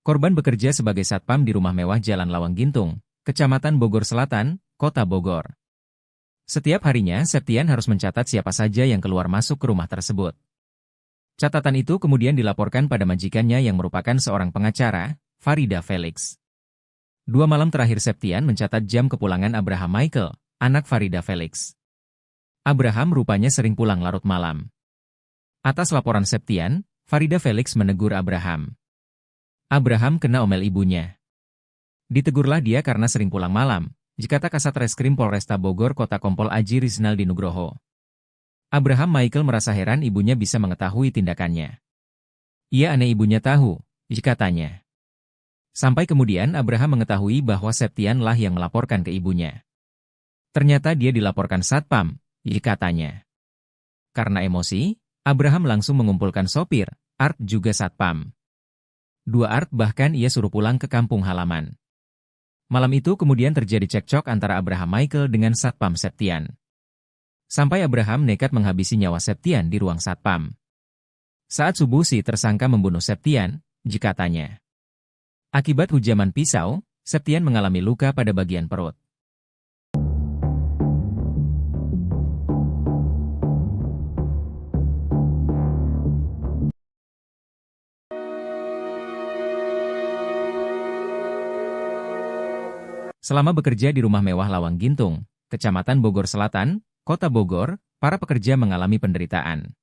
Korban bekerja sebagai satpam di rumah mewah Jalan Lawang Gintung, Kecamatan Bogor Selatan, Kota Bogor. Setiap harinya Septian harus mencatat siapa saja yang keluar masuk ke rumah tersebut. Catatan itu kemudian dilaporkan pada majikannya yang merupakan seorang pengacara, Farida Felix. 2 malam terakhir Septian mencatat jam kepulangan Abraham Michael, anak Farida Felix. Abraham rupanya sering pulang larut malam. Atas laporan Septian, Farida Felix menegur Abraham. Abraham kena omel ibunya. Ditegurlah dia karena sering pulang malam, kata Kasat Reskrim Polresta Bogor Kota Kompol Aji Rizaldi Nugroho. Abraham Michael merasa heran ibunya bisa mengetahui tindakannya. Ia aneh ibunya tahu, katanya. Sampai kemudian Abraham mengetahui bahwa Septian lah yang melaporkan ke ibunya. Ternyata dia dilaporkan satpam, katanya. Karena emosi, Abraham langsung mengumpulkan sopir, Art juga satpam. 2 Art bahkan ia suruh pulang ke kampung halaman. Malam itu kemudian terjadi cekcok antara Abraham Michael dengan satpam Septian. Sampai Abraham nekat menghabisi nyawa Septian di ruang satpam. Saat subuh si tersangka membunuh Septian, katanya. Akibat hujaman pisau, Septian mengalami luka pada bagian perut. Selama bekerja di rumah mewah Lawang Gintung, Kecamatan Bogor Selatan, Kota Bogor, para pekerja mengalami penderitaan.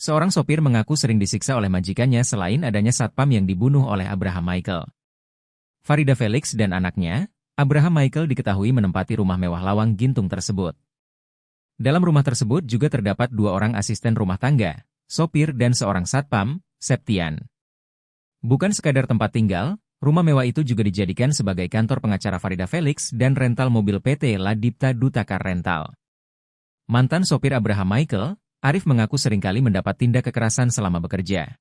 Seorang sopir mengaku sering disiksa oleh majikannya selain adanya satpam yang dibunuh oleh Abraham Michael. Farida Felix dan anaknya, Abraham Michael diketahui menempati rumah mewah Lawang Gintung tersebut. Dalam rumah tersebut juga terdapat 2 orang asisten rumah tangga, sopir dan seorang satpam, Septian. Bukan sekadar tempat tinggal, rumah mewah itu juga dijadikan sebagai kantor pengacara Farida Felix dan rental mobil PT Ladipta Dutakar Rental. Mantan sopir Abraham Michael, Arif mengaku seringkali mendapat tindak kekerasan selama bekerja.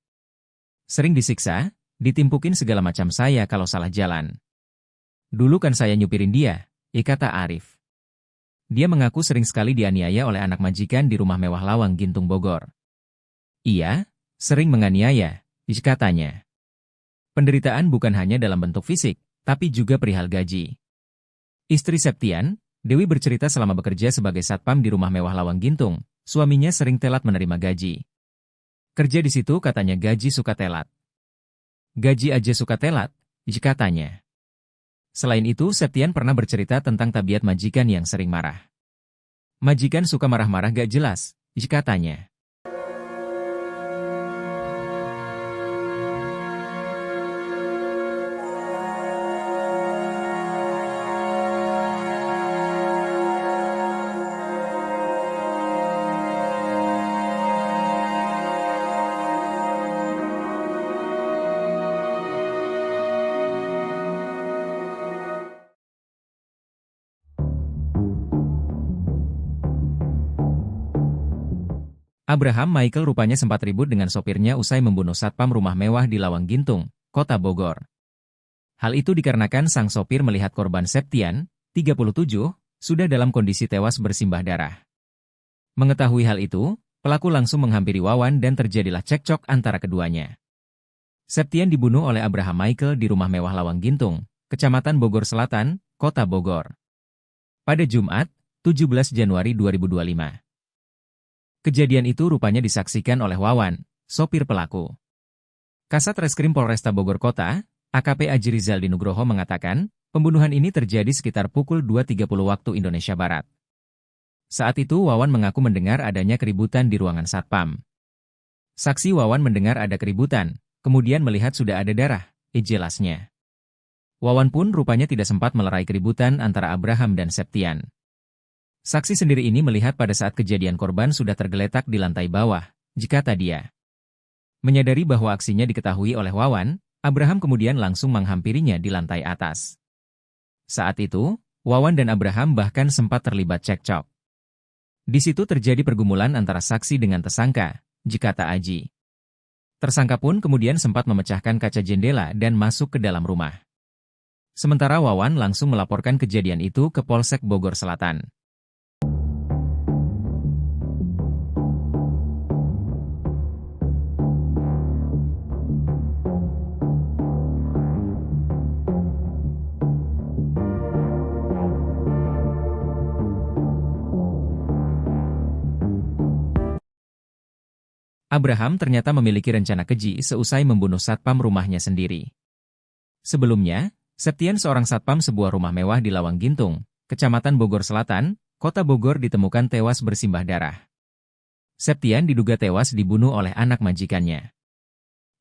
Sering disiksa, ditimpukin segala macam saya kalau salah jalan. Dulu kan saya nyupirin dia, kata Arif. Dia mengaku sering sekali dianiaya oleh anak majikan di rumah mewah Lawang Gintung Bogor. Iya, sering menganiaya, katanya. Penderitaan bukan hanya dalam bentuk fisik, tapi juga perihal gaji. Istri Septian, Dewi bercerita selama bekerja sebagai satpam di rumah mewah Lawang Gintung, suaminya sering telat menerima gaji. Kerja di situ katanya gaji suka telat. Gaji aja suka telat, katanya. Selain itu, Septian pernah bercerita tentang tabiat majikan yang sering marah. Majikan suka marah-marah gak jelas, katanya. Abraham Michael rupanya sempat ribut dengan sopirnya usai membunuh satpam rumah mewah di Lawang Gintung, Kota Bogor. Hal itu dikarenakan sang sopir melihat korban Septian, 37, sudah dalam kondisi tewas bersimbah darah. Mengetahui hal itu, pelaku langsung menghampiri Wawan dan terjadilah cekcok antara keduanya. Septian dibunuh oleh Abraham Michael di rumah mewah Lawang Gintung, Kecamatan Bogor Selatan, Kota Bogor, pada Jumat, 17 Januari 2025. Kejadian itu rupanya disaksikan oleh Wawan, sopir pelaku. Kasat Reskrim Polresta Bogor Kota, AKP Aji Rizaldi Nugroho mengatakan, pembunuhan ini terjadi sekitar pukul 2.30 waktu Indonesia Barat. Saat itu Wawan mengaku mendengar adanya keributan di ruangan satpam. Saksi Wawan mendengar ada keributan, kemudian melihat sudah ada darah, jelasnya. Wawan pun rupanya tidak sempat melerai keributan antara Abraham dan Septian. Saksi sendiri ini melihat pada saat kejadian korban sudah tergeletak di lantai bawah, kata dia. Menyadari bahwa aksinya diketahui oleh Wawan, Abraham kemudian langsung menghampirinya di lantai atas. Saat itu, Wawan dan Abraham bahkan sempat terlibat cekcok. Di situ terjadi pergumulan antara saksi dengan tersangka, kata Aji. Tersangka pun kemudian sempat memecahkan kaca jendela dan masuk ke dalam rumah. Sementara Wawan langsung melaporkan kejadian itu ke Polsek Bogor Selatan. Abraham ternyata memiliki rencana keji seusai membunuh satpam rumahnya sendiri. Sebelumnya, Septian seorang satpam sebuah rumah mewah di Lawang Gintung, Kecamatan Bogor Selatan, Kota Bogor ditemukan tewas bersimbah darah. Septian diduga tewas dibunuh oleh anak majikannya.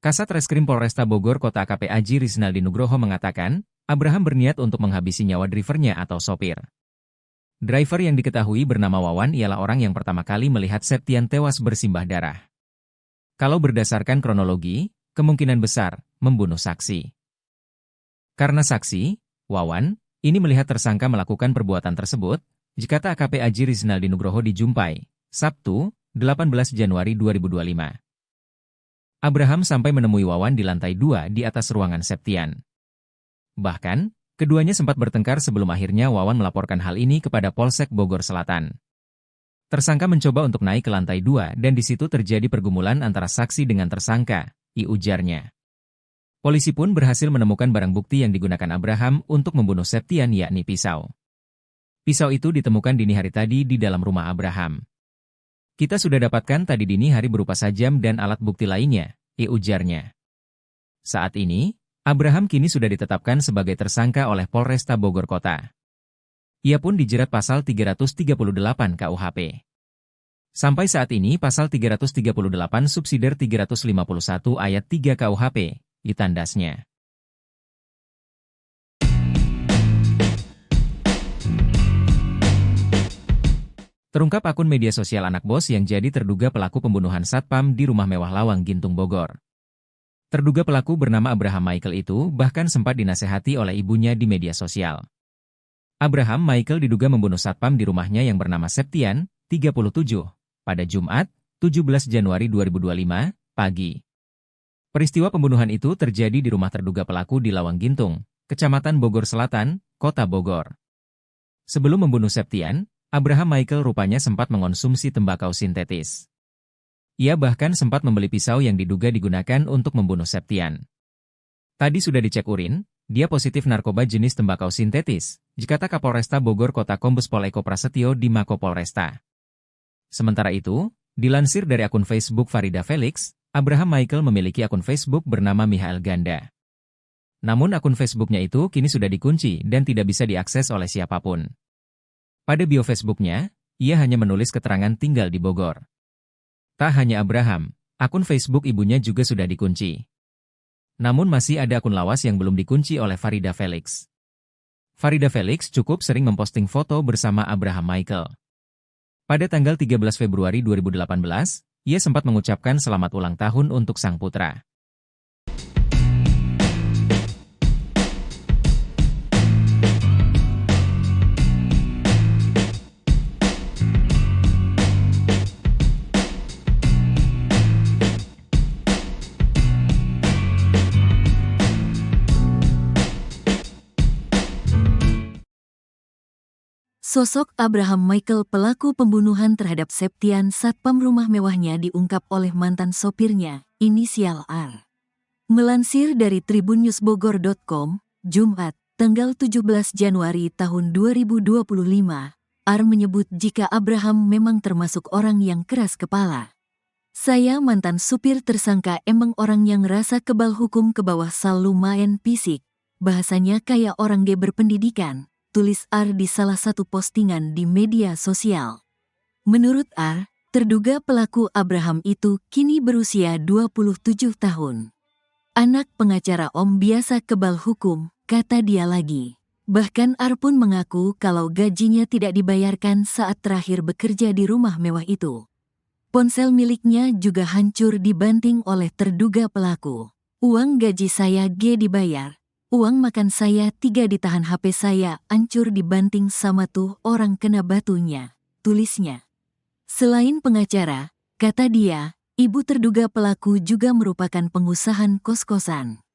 Kasat Reskrim Polresta Bogor Kota AKP Aji Rizaldi Nugroho mengatakan, Abraham berniat untuk menghabisi nyawa drivernya atau sopir. Driver yang diketahui bernama Wawan ialah orang yang pertama kali melihat Septian tewas bersimbah darah. Kalau berdasarkan kronologi, kemungkinan besar membunuh saksi. Karena saksi, Wawan, ini melihat tersangka melakukan perbuatan tersebut, kata AKP Aji Rizaldi Nugroho dijumpai, Sabtu, 18 Januari 2025. Abraham sampai menemui Wawan di lantai 2 di atas ruangan Septian. Bahkan, keduanya sempat bertengkar sebelum akhirnya Wawan melaporkan hal ini kepada Polsek Bogor Selatan. Tersangka mencoba untuk naik ke lantai 2 dan di situ terjadi pergumulan antara saksi dengan tersangka, ujarnya. Polisi pun berhasil menemukan barang bukti yang digunakan Abraham untuk membunuh Septian yakni pisau. Pisau itu ditemukan dini hari tadi di dalam rumah Abraham. Kita sudah dapatkan tadi dini hari berupa sajam dan alat bukti lainnya, ujarnya. Saat ini, Abraham kini sudah ditetapkan sebagai tersangka oleh Polresta Bogor Kota. Ia pun dijerat pasal 338 KUHP. Sampai saat ini pasal 338 subsidiar 351 ayat 3 KUHP, ditandasnya. Terungkap akun media sosial anak bos yang jadi terduga pelaku pembunuhan satpam di rumah mewah Lawang Gintung Bogor. Terduga pelaku bernama Abraham Michael itu bahkan sempat dinasehati oleh ibunya di media sosial. Abraham Michael diduga membunuh satpam di rumahnya yang bernama Septian, 37, pada Jumat, 17 Januari 2025, pagi. Peristiwa pembunuhan itu terjadi di rumah terduga pelaku di Lawang Gintung, Kecamatan Bogor Selatan, Kota Bogor. Sebelum membunuh Septian, Abraham Michael rupanya sempat mengonsumsi tembakau sintetis. Ia bahkan sempat membeli pisau yang diduga digunakan untuk membunuh Septian. Tadi sudah dicek urin, dia positif narkoba jenis tembakau sintetis, kata Kapolresta Bogor Kota Kombes Pol Eko Prasetyo di Mako Polresta. Sementara itu, dilansir dari akun Facebook Farida Felix, Abraham Michael memiliki akun Facebook bernama Michael Ganda. Namun akun Facebooknya itu kini sudah dikunci dan tidak bisa diakses oleh siapapun. Pada bio Facebooknya, ia hanya menulis keterangan tinggal di Bogor. Tak hanya Abraham, akun Facebook ibunya juga sudah dikunci. Namun masih ada akun lawas yang belum dikunci oleh Farida Felix. Farida Felix cukup sering memposting foto bersama Abraham Michael. Pada tanggal 13 Februari 2018, ia sempat mengucapkan selamat ulang tahun untuk sang putra. Sosok Abraham Michael pelaku pembunuhan terhadap Septian satpam rumah mewahnya diungkap oleh mantan sopirnya, inisial R. Melansir dari tribunnewsbogor.com, Jumat, tanggal 17 Januari tahun 2025, R menyebut jika Abraham memang termasuk orang yang keras kepala. Saya mantan supir tersangka emang orang yang rasa kebal hukum ke bawah sal lumayan fisik, bahasanya kayak orang G berpendidikan, tulis R di salah satu postingan di media sosial. Menurut R, terduga pelaku Abraham itu kini berusia 27 tahun. Anak pengacara Om biasa kebal hukum, kata dia lagi. Bahkan R pun mengaku kalau gajinya tidak dibayarkan saat terakhir bekerja di rumah mewah itu. Ponsel miliknya juga hancur dibanting oleh terduga pelaku. Uang gaji saya G dibayar. Uang makan saya 3 ditahan, HP saya hancur dibanting sama tuh orang kena batunya, tulisnya. Selain pengacara, kata dia, ibu terduga pelaku juga merupakan pengusaha kos-kosan.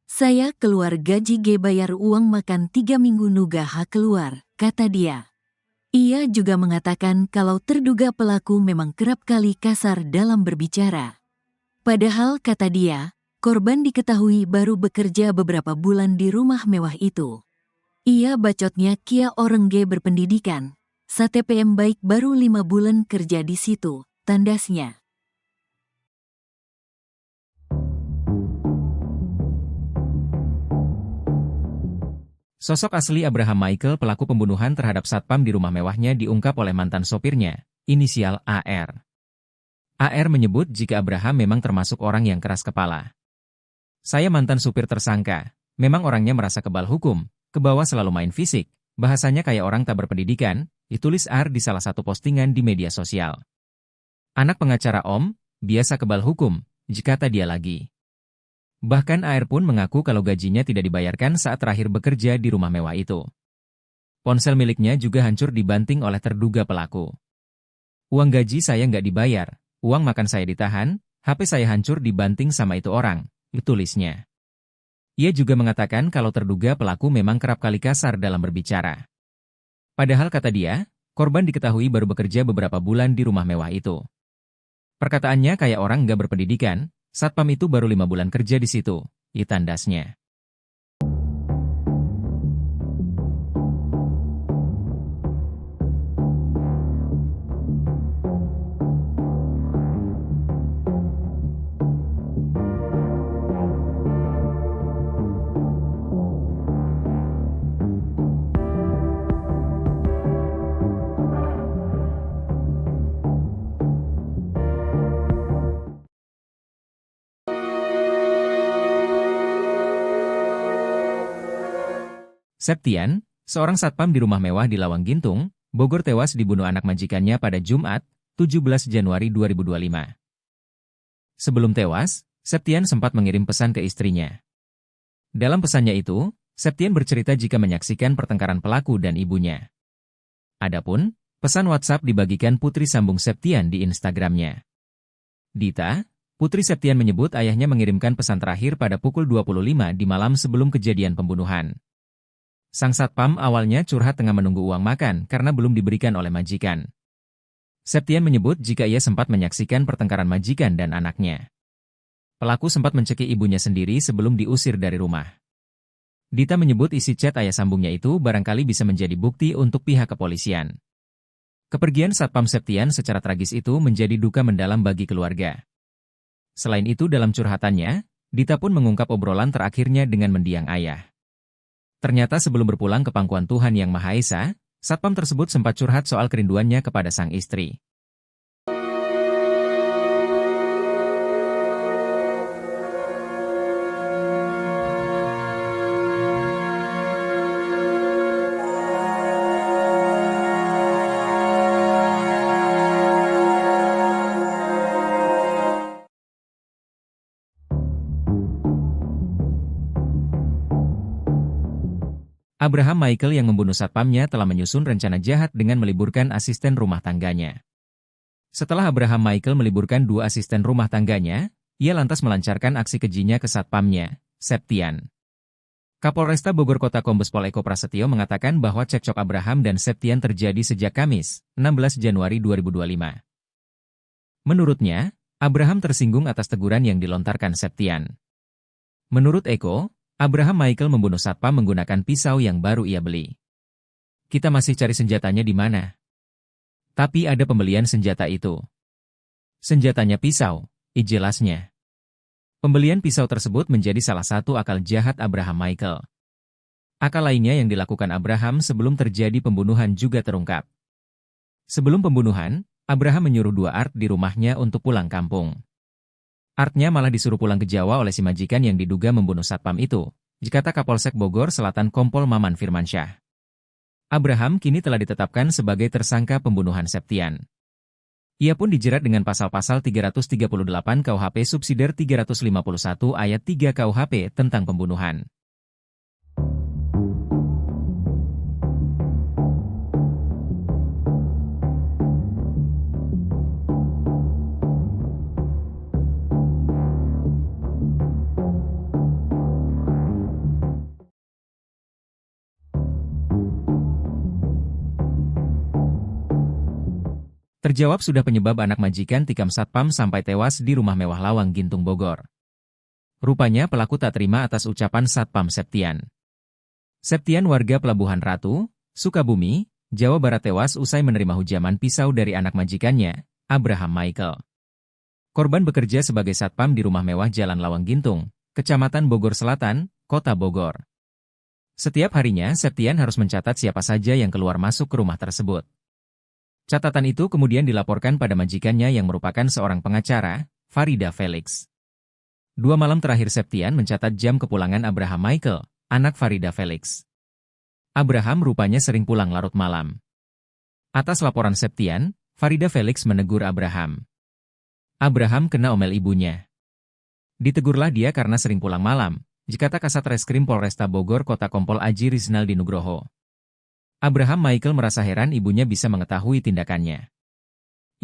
Saya keluar gaji G bayar uang makan 3 minggu nugah keluar, kata dia. Ia juga mengatakan kalau terduga pelaku memang kerap kali kasar dalam berbicara. Padahal kata dia, korban diketahui baru bekerja beberapa bulan di rumah mewah itu. Ia bacotnya kia orang G berpendidikan, STPM baik baru 5 bulan kerja di situ, tandasnya. Sosok asli Abraham Michael pelaku pembunuhan terhadap satpam di rumah mewahnya diungkap oleh mantan sopirnya, inisial AR. AR menyebut jika Abraham memang termasuk orang yang keras kepala. Saya mantan supir tersangka, memang orangnya merasa kebal hukum, ke bawah selalu main fisik, bahasanya kayak orang tak berpendidikan, ditulis R di salah satu postingan di media sosial. Anak pengacara Om, biasa kebal hukum, kata dia lagi. Bahkan AR pun mengaku kalau gajinya tidak dibayarkan saat terakhir bekerja di rumah mewah itu. Ponsel miliknya juga hancur dibanting oleh terduga pelaku. Uang gaji saya nggak dibayar, uang makan saya ditahan, HP saya hancur dibanting sama itu orang, tulisnya. Ia juga mengatakan kalau terduga pelaku memang kerap kali kasar dalam berbicara. Padahal kata dia, korban diketahui baru bekerja beberapa bulan di rumah mewah itu. Perkataannya kayak orang nggak berpendidikan, satpam itu baru 5 bulan kerja di situ, tandasnya. Septian, seorang satpam di rumah mewah di Lawang Gintung, Bogor tewas dibunuh anak majikannya pada Jumat, 17 Januari 2025. Sebelum tewas, Septian sempat mengirim pesan ke istrinya. Dalam pesannya itu, Septian bercerita jika menyaksikan pertengkaran pelaku dan ibunya. Adapun, pesan WhatsApp dibagikan putri sambung Septian di Instagramnya. Dita, putri Septian menyebut ayahnya mengirimkan pesan terakhir pada pukul 25 di malam sebelum kejadian pembunuhan. Sang satpam awalnya curhat tengah menunggu uang makan karena belum diberikan oleh majikan. Septian menyebut jika ia sempat menyaksikan pertengkaran majikan dan anaknya. Pelaku sempat mencekik ibunya sendiri sebelum diusir dari rumah. Dita menyebut isi chat ayah sambungnya itu barangkali bisa menjadi bukti untuk pihak kepolisian. Kepergian satpam Septian secara tragis itu menjadi duka mendalam bagi keluarga. Selain itu dalam curhatannya, Dita pun mengungkap obrolan terakhirnya dengan mendiang ayah. Ternyata sebelum berpulang ke pangkuan Tuhan Yang Maha Esa, satpam tersebut sempat curhat soal kerinduannya kepada sang istri. Abraham Michael yang membunuh satpamnya telah menyusun rencana jahat dengan meliburkan asisten rumah tangganya. Setelah Abraham Michael meliburkan 2 asisten rumah tangganya, ia lantas melancarkan aksi kejinya ke satpamnya, Septian. Kapolresta Bogor Kota Kombes Pol Eko Prasetyo mengatakan bahwa cekcok Abraham dan Septian terjadi sejak Kamis, 16 Januari 2025. Menurutnya, Abraham tersinggung atas teguran yang dilontarkan Septian. Menurut Eko, Abraham Michael membunuh satpam menggunakan pisau yang baru ia beli. Kita masih cari senjatanya di mana. Tapi ada pembelian senjata itu. Senjatanya pisau, jelasnya. Pembelian pisau tersebut menjadi salah satu akal jahat Abraham Michael. Akal lainnya yang dilakukan Abraham sebelum terjadi pembunuhan juga terungkap. Sebelum pembunuhan, Abraham menyuruh dua Art di rumahnya untuk pulang kampung. Artnya malah disuruh pulang ke Jawa oleh si majikan yang diduga membunuh satpam itu, dikata Kapolsek Bogor Selatan Kompol Maman Firmansyah. Abraham kini telah ditetapkan sebagai tersangka pembunuhan Septian. Ia pun dijerat dengan pasal-pasal 338 KUHP subsidiar 351 ayat 3 KUHP tentang pembunuhan. Terjawab sudah penyebab anak majikan tikam satpam sampai tewas di rumah mewah Lawang Gintung Bogor. Rupanya pelaku tak terima atas ucapan satpam Septian. Septian warga Pelabuhan Ratu, Sukabumi, Jawa Barat tewas usai menerima hujaman pisau dari anak majikannya, Abraham Michael. Korban bekerja sebagai satpam di rumah mewah Jalan Lawang Gintung, Kecamatan Bogor Selatan, Kota Bogor. Setiap harinya Septian harus mencatat siapa saja yang keluar masuk ke rumah tersebut. Catatan itu kemudian dilaporkan pada majikannya yang merupakan seorang pengacara, Farida Felix. 2 malam terakhir Septian mencatat jam kepulangan Abraham Michael, anak Farida Felix. Abraham rupanya sering pulang larut malam. Atas laporan Septian, Farida Felix menegur Abraham. Abraham kena omel ibunya. Ditegurlah dia karena sering pulang malam, dikata Kasat Reskrim Polresta Bogor Kota Kompol Aji Rizaldi Nugroho. Abraham Michael merasa heran ibunya bisa mengetahui tindakannya.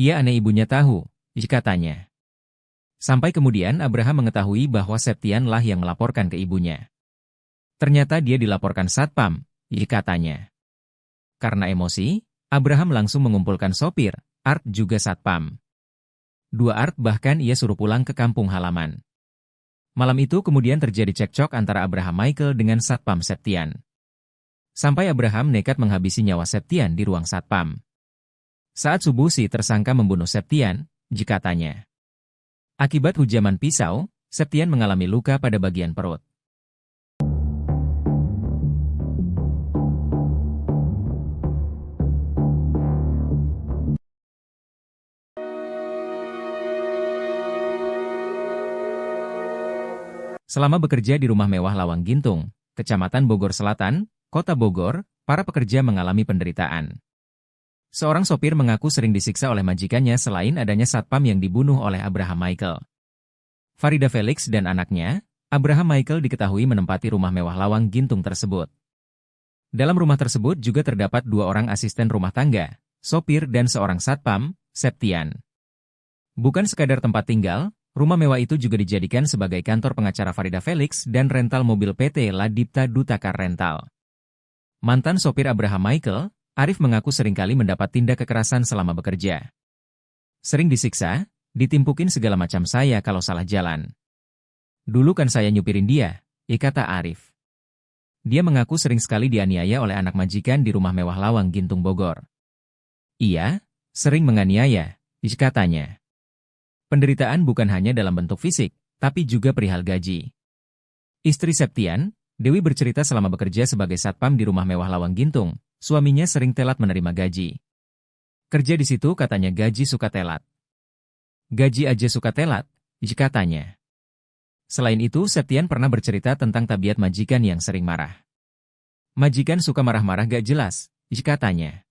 Ia aneh ibunya tahu, katanya. Sampai kemudian Abraham mengetahui bahwa Septian lah yang melaporkan ke ibunya. Ternyata dia dilaporkan satpam, katanya. Karena emosi, Abraham langsung mengumpulkan sopir, Art juga satpam. 2 Art bahkan ia suruh pulang ke kampung halaman. Malam itu kemudian terjadi cekcok antara Abraham Michael dengan satpam Septian. Sampai Abraham nekat menghabisi nyawa Septian di ruang satpam. Saat subuh si tersangka membunuh Septian, katanya. Akibat hujaman pisau, Septian mengalami luka pada bagian perut. Selama bekerja di rumah mewah Lawang Gintung, Kecamatan Bogor Selatan, Kota Bogor, para pekerja mengalami penderitaan. Seorang sopir mengaku sering disiksa oleh majikannya selain adanya satpam yang dibunuh oleh Abraham Michael. Farida Felix dan anaknya, Abraham Michael diketahui menempati rumah mewah Lawang Gintung tersebut. Dalam rumah tersebut juga terdapat 2 orang asisten rumah tangga, sopir dan seorang satpam, Septian. Bukan sekadar tempat tinggal, rumah mewah itu juga dijadikan sebagai kantor pengacara Farida Felix dan rental mobil PT Ladipta Dutakar Rental. Mantan sopir Abraham Michael, Arif mengaku seringkali mendapat tindak kekerasan selama bekerja. Sering disiksa, ditimpukin segala macam saya kalau salah jalan. Dulu kan saya nyupirin dia, kata Arif. Dia mengaku sering sekali dianiaya oleh anak majikan di rumah mewah Lawang Gintung Bogor. Iya, sering menganiaya, katanya. Penderitaan bukan hanya dalam bentuk fisik, tapi juga perihal gaji. Istri Septian, Dewi bercerita selama bekerja sebagai satpam di rumah mewah Lawang Gintung, suaminya sering telat menerima gaji. Kerja di situ katanya gaji suka telat. Gaji aja suka telat, katanya. Selain itu, Septian pernah bercerita tentang tabiat majikan yang sering marah. Majikan suka marah-marah gak jelas, katanya.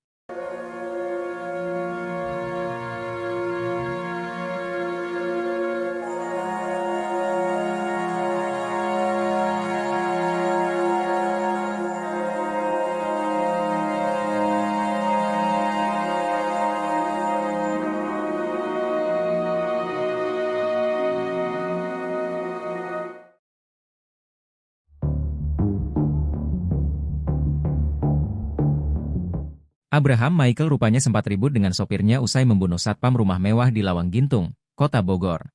Abraham Michael rupanya sempat ribut dengan sopirnya usai membunuh satpam rumah mewah di Lawang Gintung, Kota Bogor.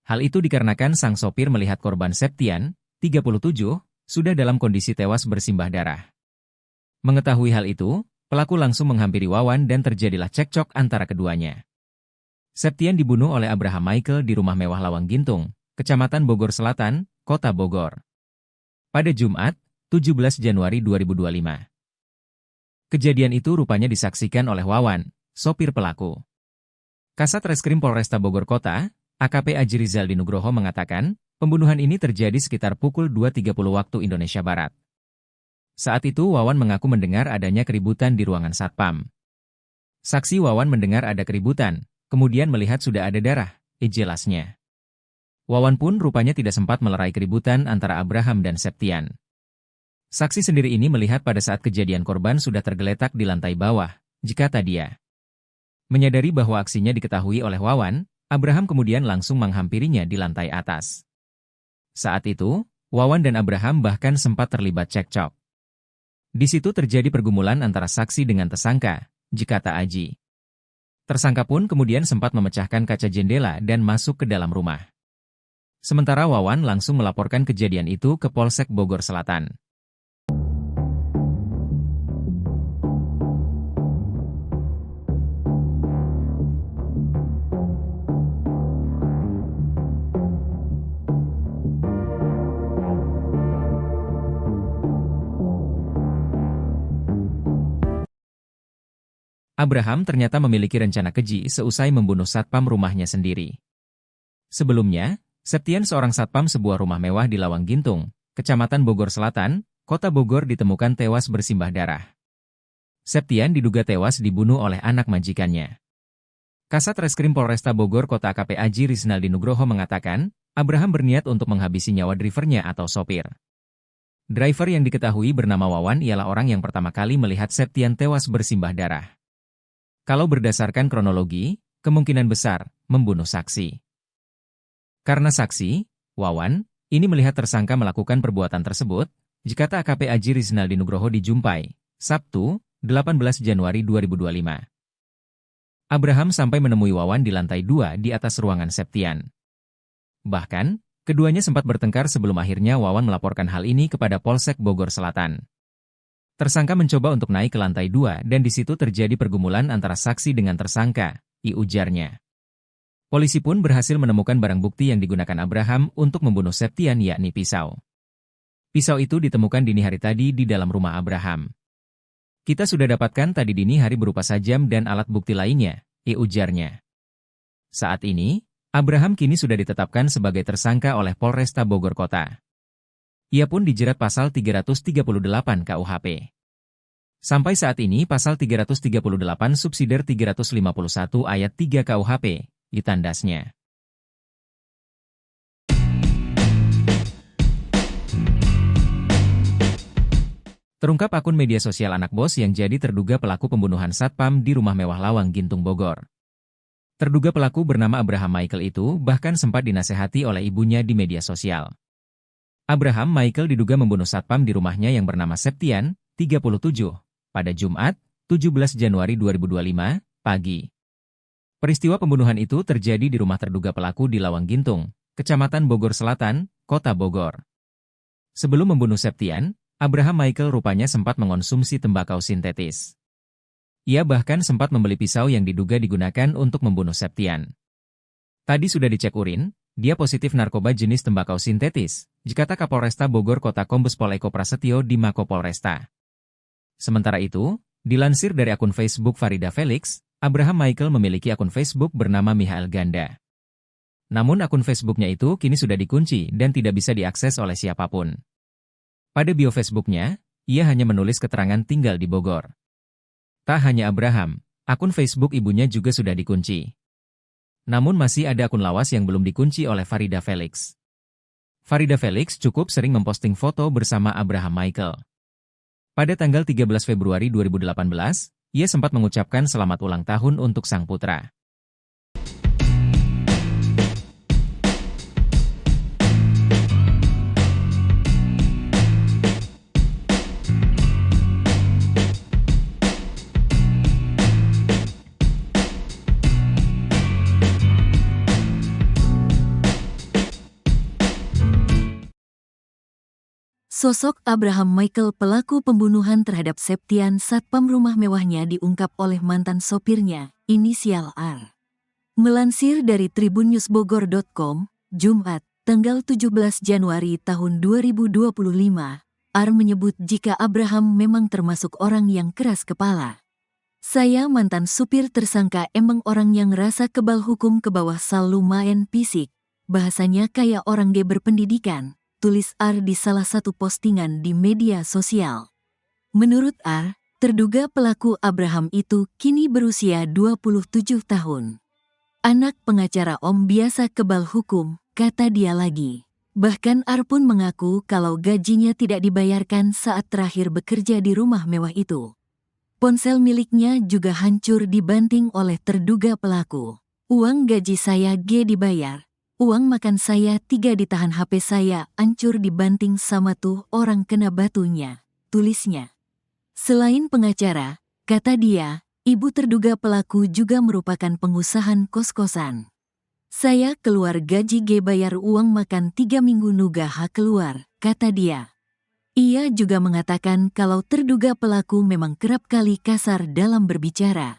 Hal itu dikarenakan sang sopir melihat korban Septian, 37, sudah dalam kondisi tewas bersimbah darah. Mengetahui hal itu, pelaku langsung menghampiri Wawan dan terjadilah cekcok antara keduanya. Septian dibunuh oleh Abraham Michael di rumah mewah Lawang Gintung, Kecamatan Bogor Selatan, Kota Bogor. Pada Jumat, 17 Januari 2025. Kejadian itu rupanya disaksikan oleh Wawan, sopir pelaku. Kasat Reskrim Polresta Bogor Kota, AKP Aji Rizaldi Nugroho mengatakan, pembunuhan ini terjadi sekitar pukul 2.30 waktu Indonesia Barat. Saat itu Wawan mengaku mendengar adanya keributan di ruangan satpam. Saksi Wawan mendengar ada keributan, kemudian melihat sudah ada darah, jelasnya. Wawan pun rupanya tidak sempat melerai keributan antara Abraham dan Septian. Saksi sendiri ini melihat pada saat kejadian korban sudah tergeletak di lantai bawah, kata dia. Menyadari bahwa aksinya diketahui oleh Wawan, Abraham kemudian langsung menghampirinya di lantai atas. Saat itu, Wawan dan Abraham bahkan sempat terlibat cekcok. Di situ terjadi pergumulan antara saksi dengan tersangka, kata Aji. Tersangka pun kemudian sempat memecahkan kaca jendela dan masuk ke dalam rumah. Sementara Wawan langsung melaporkan kejadian itu ke Polsek Bogor Selatan. Abraham ternyata memiliki rencana keji seusai membunuh satpam rumahnya sendiri. Sebelumnya, Septian seorang satpam sebuah rumah mewah di Lawang Gintung, Kecamatan Bogor Selatan, Kota Bogor ditemukan tewas bersimbah darah. Septian diduga tewas dibunuh oleh anak majikannya. Kasat Reskrim Polresta Bogor Kota AKP Aji Rizaldi Nugroho mengatakan, Abraham berniat untuk menghabisi nyawa drivernya atau sopir. Driver yang diketahui bernama Wawan ialah orang yang pertama kali melihat Septian tewas bersimbah darah. Kalau berdasarkan kronologi, kemungkinan besar membunuh saksi. Karena saksi, Wawan, ini melihat tersangka melakukan perbuatan tersebut, kata AKP Aji Rizaldi Nugroho di Jumpai, Sabtu, 18 Januari 2025. Abraham sampai menemui Wawan di lantai 2 di atas ruangan Septian. Bahkan, keduanya sempat bertengkar sebelum akhirnya Wawan melaporkan hal ini kepada Polsek Bogor Selatan. Tersangka mencoba untuk naik ke lantai 2 dan di situ terjadi pergumulan antara saksi dengan tersangka, ujarnya. Polisi pun berhasil menemukan barang bukti yang digunakan Abraham untuk membunuh Septian yakni pisau. Pisau itu ditemukan dini hari tadi di dalam rumah Abraham. Kita sudah dapatkan tadi dini hari berupa sajam dan alat bukti lainnya, ujarnya. Saat ini, Abraham kini sudah ditetapkan sebagai tersangka oleh Polresta Bogor Kota. Ia pun dijerat pasal 338 KUHP. Sampai saat ini pasal 338 subsidiar 351 ayat 3 KUHP, ditandasnya. Terungkap akun media sosial anak bos yang jadi terduga pelaku pembunuhan satpam di rumah mewah Lawang Gintung Bogor. Terduga pelaku bernama Abraham Michael itu bahkan sempat dinasehati oleh ibunya di media sosial. Abraham Michael diduga membunuh satpam di rumahnya yang bernama Septian, 37, pada Jumat, 17 Januari 2025, pagi. Peristiwa pembunuhan itu terjadi di rumah terduga pelaku di Lawang Gintung, Kecamatan Bogor Selatan, Kota Bogor. Sebelum membunuh Septian, Abraham Michael rupanya sempat mengonsumsi tembakau sintetis. Ia bahkan sempat membeli pisau yang diduga digunakan untuk membunuh Septian. Tadi sudah dicek urin, dia positif narkoba jenis tembakau sintetis, kata Kapolresta Bogor Kota Kombes Pol Eko Prasetyo di Mako Polresta. Sementara itu, dilansir dari akun Facebook Farida Felix, Abraham Michael memiliki akun Facebook bernama Michael Ganda. Namun akun Facebooknya itu kini sudah dikunci dan tidak bisa diakses oleh siapapun. Pada bio Facebooknya, ia hanya menulis keterangan tinggal di Bogor. Tak hanya Abraham, akun Facebook ibunya juga sudah dikunci. Namun masih ada akun lawas yang belum dikunci oleh Farida Felix. Farida Felix cukup sering memposting foto bersama Abraham Michael. Pada tanggal 13 Februari 2018, ia sempat mengucapkan selamat ulang tahun untuk sang putra. Sosok Abraham Michael pelaku pembunuhan terhadap Septian satpam rumah mewahnya diungkap oleh mantan sopirnya, inisial R. Melansir dari tribunnewsbogor.com, Jumat, tanggal 17 Januari tahun 2025, R menyebut jika Abraham memang termasuk orang yang keras kepala. Saya mantan supir tersangka emang orang yang rasa kebal hukum ke bawah sal lumayan fisik, bahasanya kayak orang ge berpendidikan. Tulis R di salah satu postingan di media sosial. Menurut R, terduga pelaku Abraham itu kini berusia 27 tahun. Anak pengacara Om biasa kebal hukum, kata dia lagi. Bahkan R pun mengaku kalau gajinya tidak dibayarkan saat terakhir bekerja di rumah mewah itu. Ponsel miliknya juga hancur dibanting oleh terduga pelaku. Uang gaji saya G dibayar. Uang makan saya 3 ditahan, HP saya hancur dibanting sama tuh orang kena batunya, tulisnya. Selain pengacara, kata dia, ibu terduga pelaku juga merupakan pengusaha kos-kosan. Saya keluar gaji G bayar uang makan 3 minggu nuga hak keluar, kata dia. Ia juga mengatakan kalau terduga pelaku memang kerap kali kasar dalam berbicara.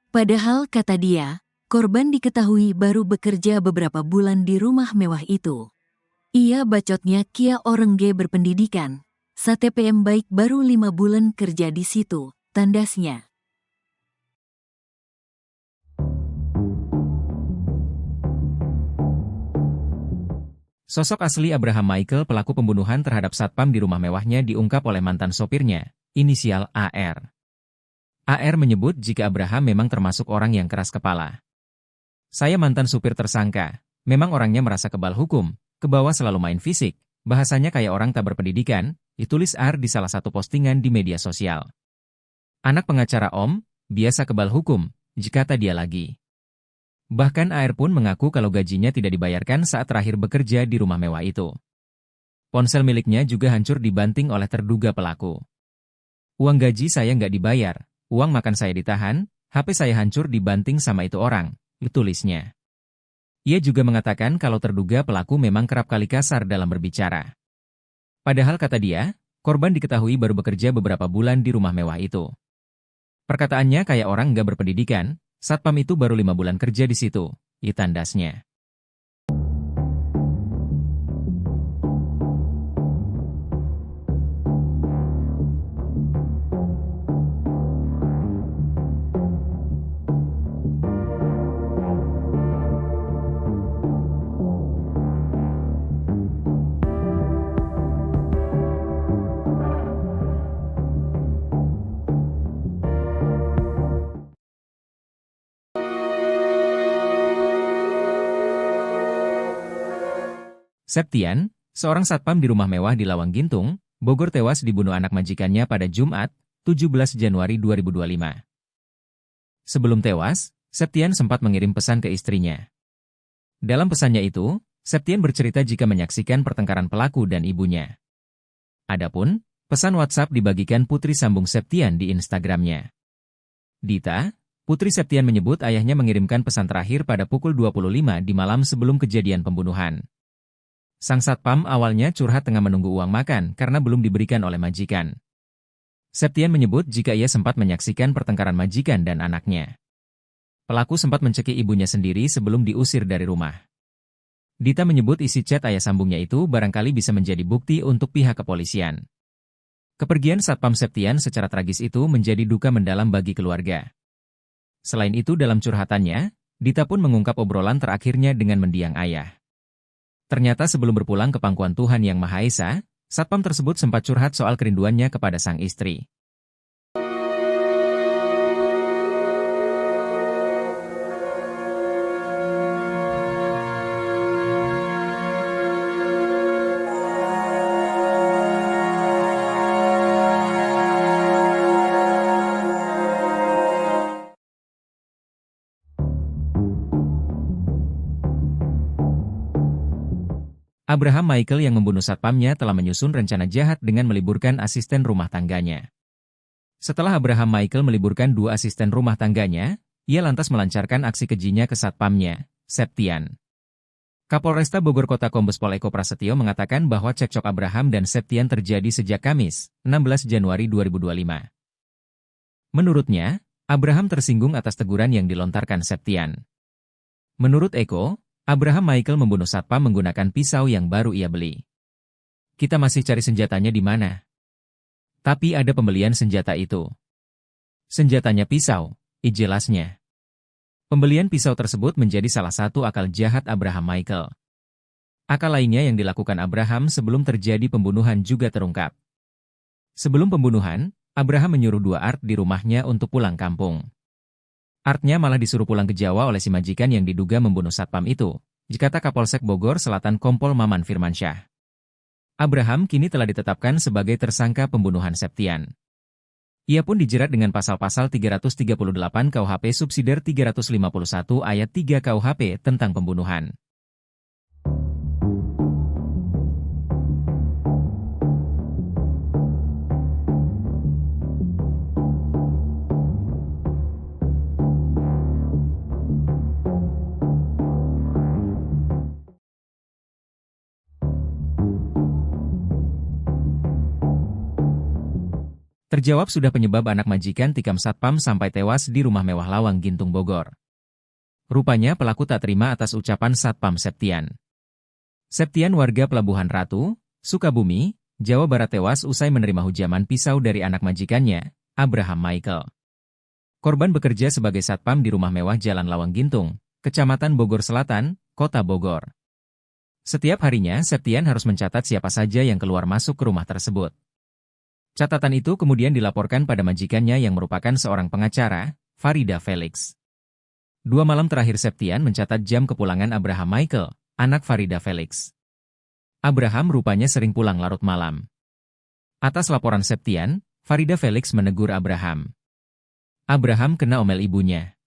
Padahal kata dia, korban diketahui baru bekerja beberapa bulan di rumah mewah itu. Ia bacotnya kia orang G berpendidikan. STPM baik baru 5 bulan kerja di situ, tandasnya. Sosok asli Abraham Michael pelaku pembunuhan terhadap satpam di rumah mewahnya diungkap oleh mantan sopirnya, inisial AR. AR menyebut jika Abraham memang termasuk orang yang keras kepala. Saya mantan supir tersangka, memang orangnya merasa kebal hukum, ke bawah selalu main fisik, bahasanya kayak orang tak berpendidikan, ditulis R di salah satu postingan di media sosial. Anak pengacara Om, biasa kebal hukum, kata dia lagi. Bahkan AR pun mengaku kalau gajinya tidak dibayarkan saat terakhir bekerja di rumah mewah itu. Ponsel miliknya juga hancur dibanting oleh terduga pelaku. Uang gaji saya nggak dibayar, uang makan saya ditahan, HP saya hancur dibanting sama itu orang. Tulisnya. Ia juga mengatakan kalau terduga pelaku memang kerap kali kasar dalam berbicara. Padahal kata dia, korban diketahui baru bekerja beberapa bulan di rumah mewah itu. Perkataannya kayak orang nggak berpendidikan, satpam itu baru 5 bulan kerja di situ, tandasnya. Septian, seorang satpam di rumah mewah di Lawang Gintung, Bogor tewas dibunuh anak majikannya pada Jumat, 17 Januari 2025. Sebelum tewas, Septian sempat mengirim pesan ke istrinya. Dalam pesannya itu, Septian bercerita jika menyaksikan pertengkaran pelaku dan ibunya. Adapun, pesan WhatsApp dibagikan putri sambung Septian di Instagramnya. Dita, putri Septian menyebut ayahnya mengirimkan pesan terakhir pada pukul 25 di malam sebelum kejadian pembunuhan. Sang satpam awalnya curhat tengah menunggu uang makan karena belum diberikan oleh majikan. Septian menyebut jika ia sempat menyaksikan pertengkaran majikan dan anaknya. Pelaku sempat mencekik ibunya sendiri sebelum diusir dari rumah. Dita menyebut isi chat ayah sambungnya itu barangkali bisa menjadi bukti untuk pihak kepolisian. Kepergian satpam Septian secara tragis itu menjadi duka mendalam bagi keluarga. Selain itu dalam curhatannya, Dita pun mengungkap obrolan terakhirnya dengan mendiang ayah. Ternyata sebelum berpulang ke pangkuan Tuhan Yang Maha Esa, satpam tersebut sempat curhat soal kerinduannya kepada sang istri. Abraham Michael yang membunuh satpamnya telah menyusun rencana jahat dengan meliburkan asisten rumah tangganya. Setelah Abraham Michael meliburkan 2 asisten rumah tangganya, ia lantas melancarkan aksi kejinya ke satpamnya, Septian. Kapolresta Bogor Kota Kombes Pol Eko Prasetyo mengatakan bahwa cekcok Abraham dan Septian terjadi sejak Kamis, 16 Januari 2025. Menurutnya, Abraham tersinggung atas teguran yang dilontarkan Septian. Menurut Eko, Abraham Michael membunuh satpam menggunakan pisau yang baru ia beli. Kita masih cari senjatanya di mana. Tapi ada pembelian senjata itu. Senjatanya pisau, jelasnya. Pembelian pisau tersebut menjadi salah satu akal jahat Abraham Michael. Akal lainnya yang dilakukan Abraham sebelum terjadi pembunuhan juga terungkap. Sebelum pembunuhan, Abraham menyuruh dua Art di rumahnya untuk pulang kampung. Artnya malah disuruh pulang ke Jawa oleh si majikan yang diduga membunuh satpam itu, kata Kapolsek Bogor Selatan Kompol Maman Firmansyah. Abraham kini telah ditetapkan sebagai tersangka pembunuhan Septian. Ia pun dijerat dengan pasal-pasal 338 KUHP subsidiar 351 ayat 3 KUHP tentang pembunuhan. Terjawab sudah penyebab anak majikan tikam satpam sampai tewas di rumah mewah Lawang Gintung Bogor. Rupanya pelaku tak terima atas ucapan satpam Septian. Septian warga Pelabuhan Ratu, Sukabumi, Jawa Barat tewas usai menerima hujaman pisau dari anak majikannya, Abraham Michael. Korban bekerja sebagai satpam di rumah mewah Jalan Lawang Gintung, Kecamatan Bogor Selatan, Kota Bogor. Setiap harinya Septian harus mencatat siapa saja yang keluar masuk ke rumah tersebut. Catatan itu kemudian dilaporkan pada majikannya yang merupakan seorang pengacara, Farida Felix. 2 malam terakhir Septian mencatat jam kepulangan Abraham Michael, anak Farida Felix. Abraham rupanya sering pulang larut malam. Atas laporan Septian, Farida Felix menegur Abraham. Abraham kena omel ibunya.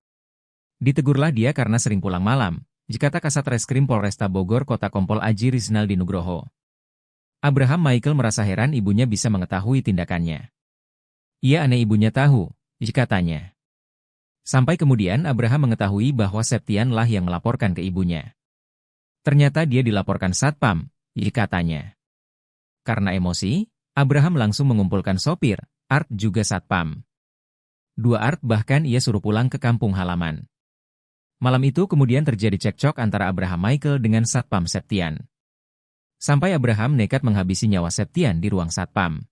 Ditegurlah dia karena sering pulang malam, kata Kasat Reskrim Polresta Bogor Kota Kompol Aji Rizaldi Nugroho. Abraham Michael merasa heran ibunya bisa mengetahui tindakannya. Ia aneh ibunya tahu, katanya. Sampai kemudian Abraham mengetahui bahwa Septian lah yang melaporkan ke ibunya. Ternyata dia dilaporkan satpam, katanya. Karena emosi, Abraham langsung mengumpulkan sopir, Art juga satpam. 2 Art bahkan ia suruh pulang ke kampung halaman. Malam itu kemudian terjadi cekcok antara Abraham Michael dengan satpam Septian. Sampai Abraham nekat menghabisi nyawa Septian di ruang satpam.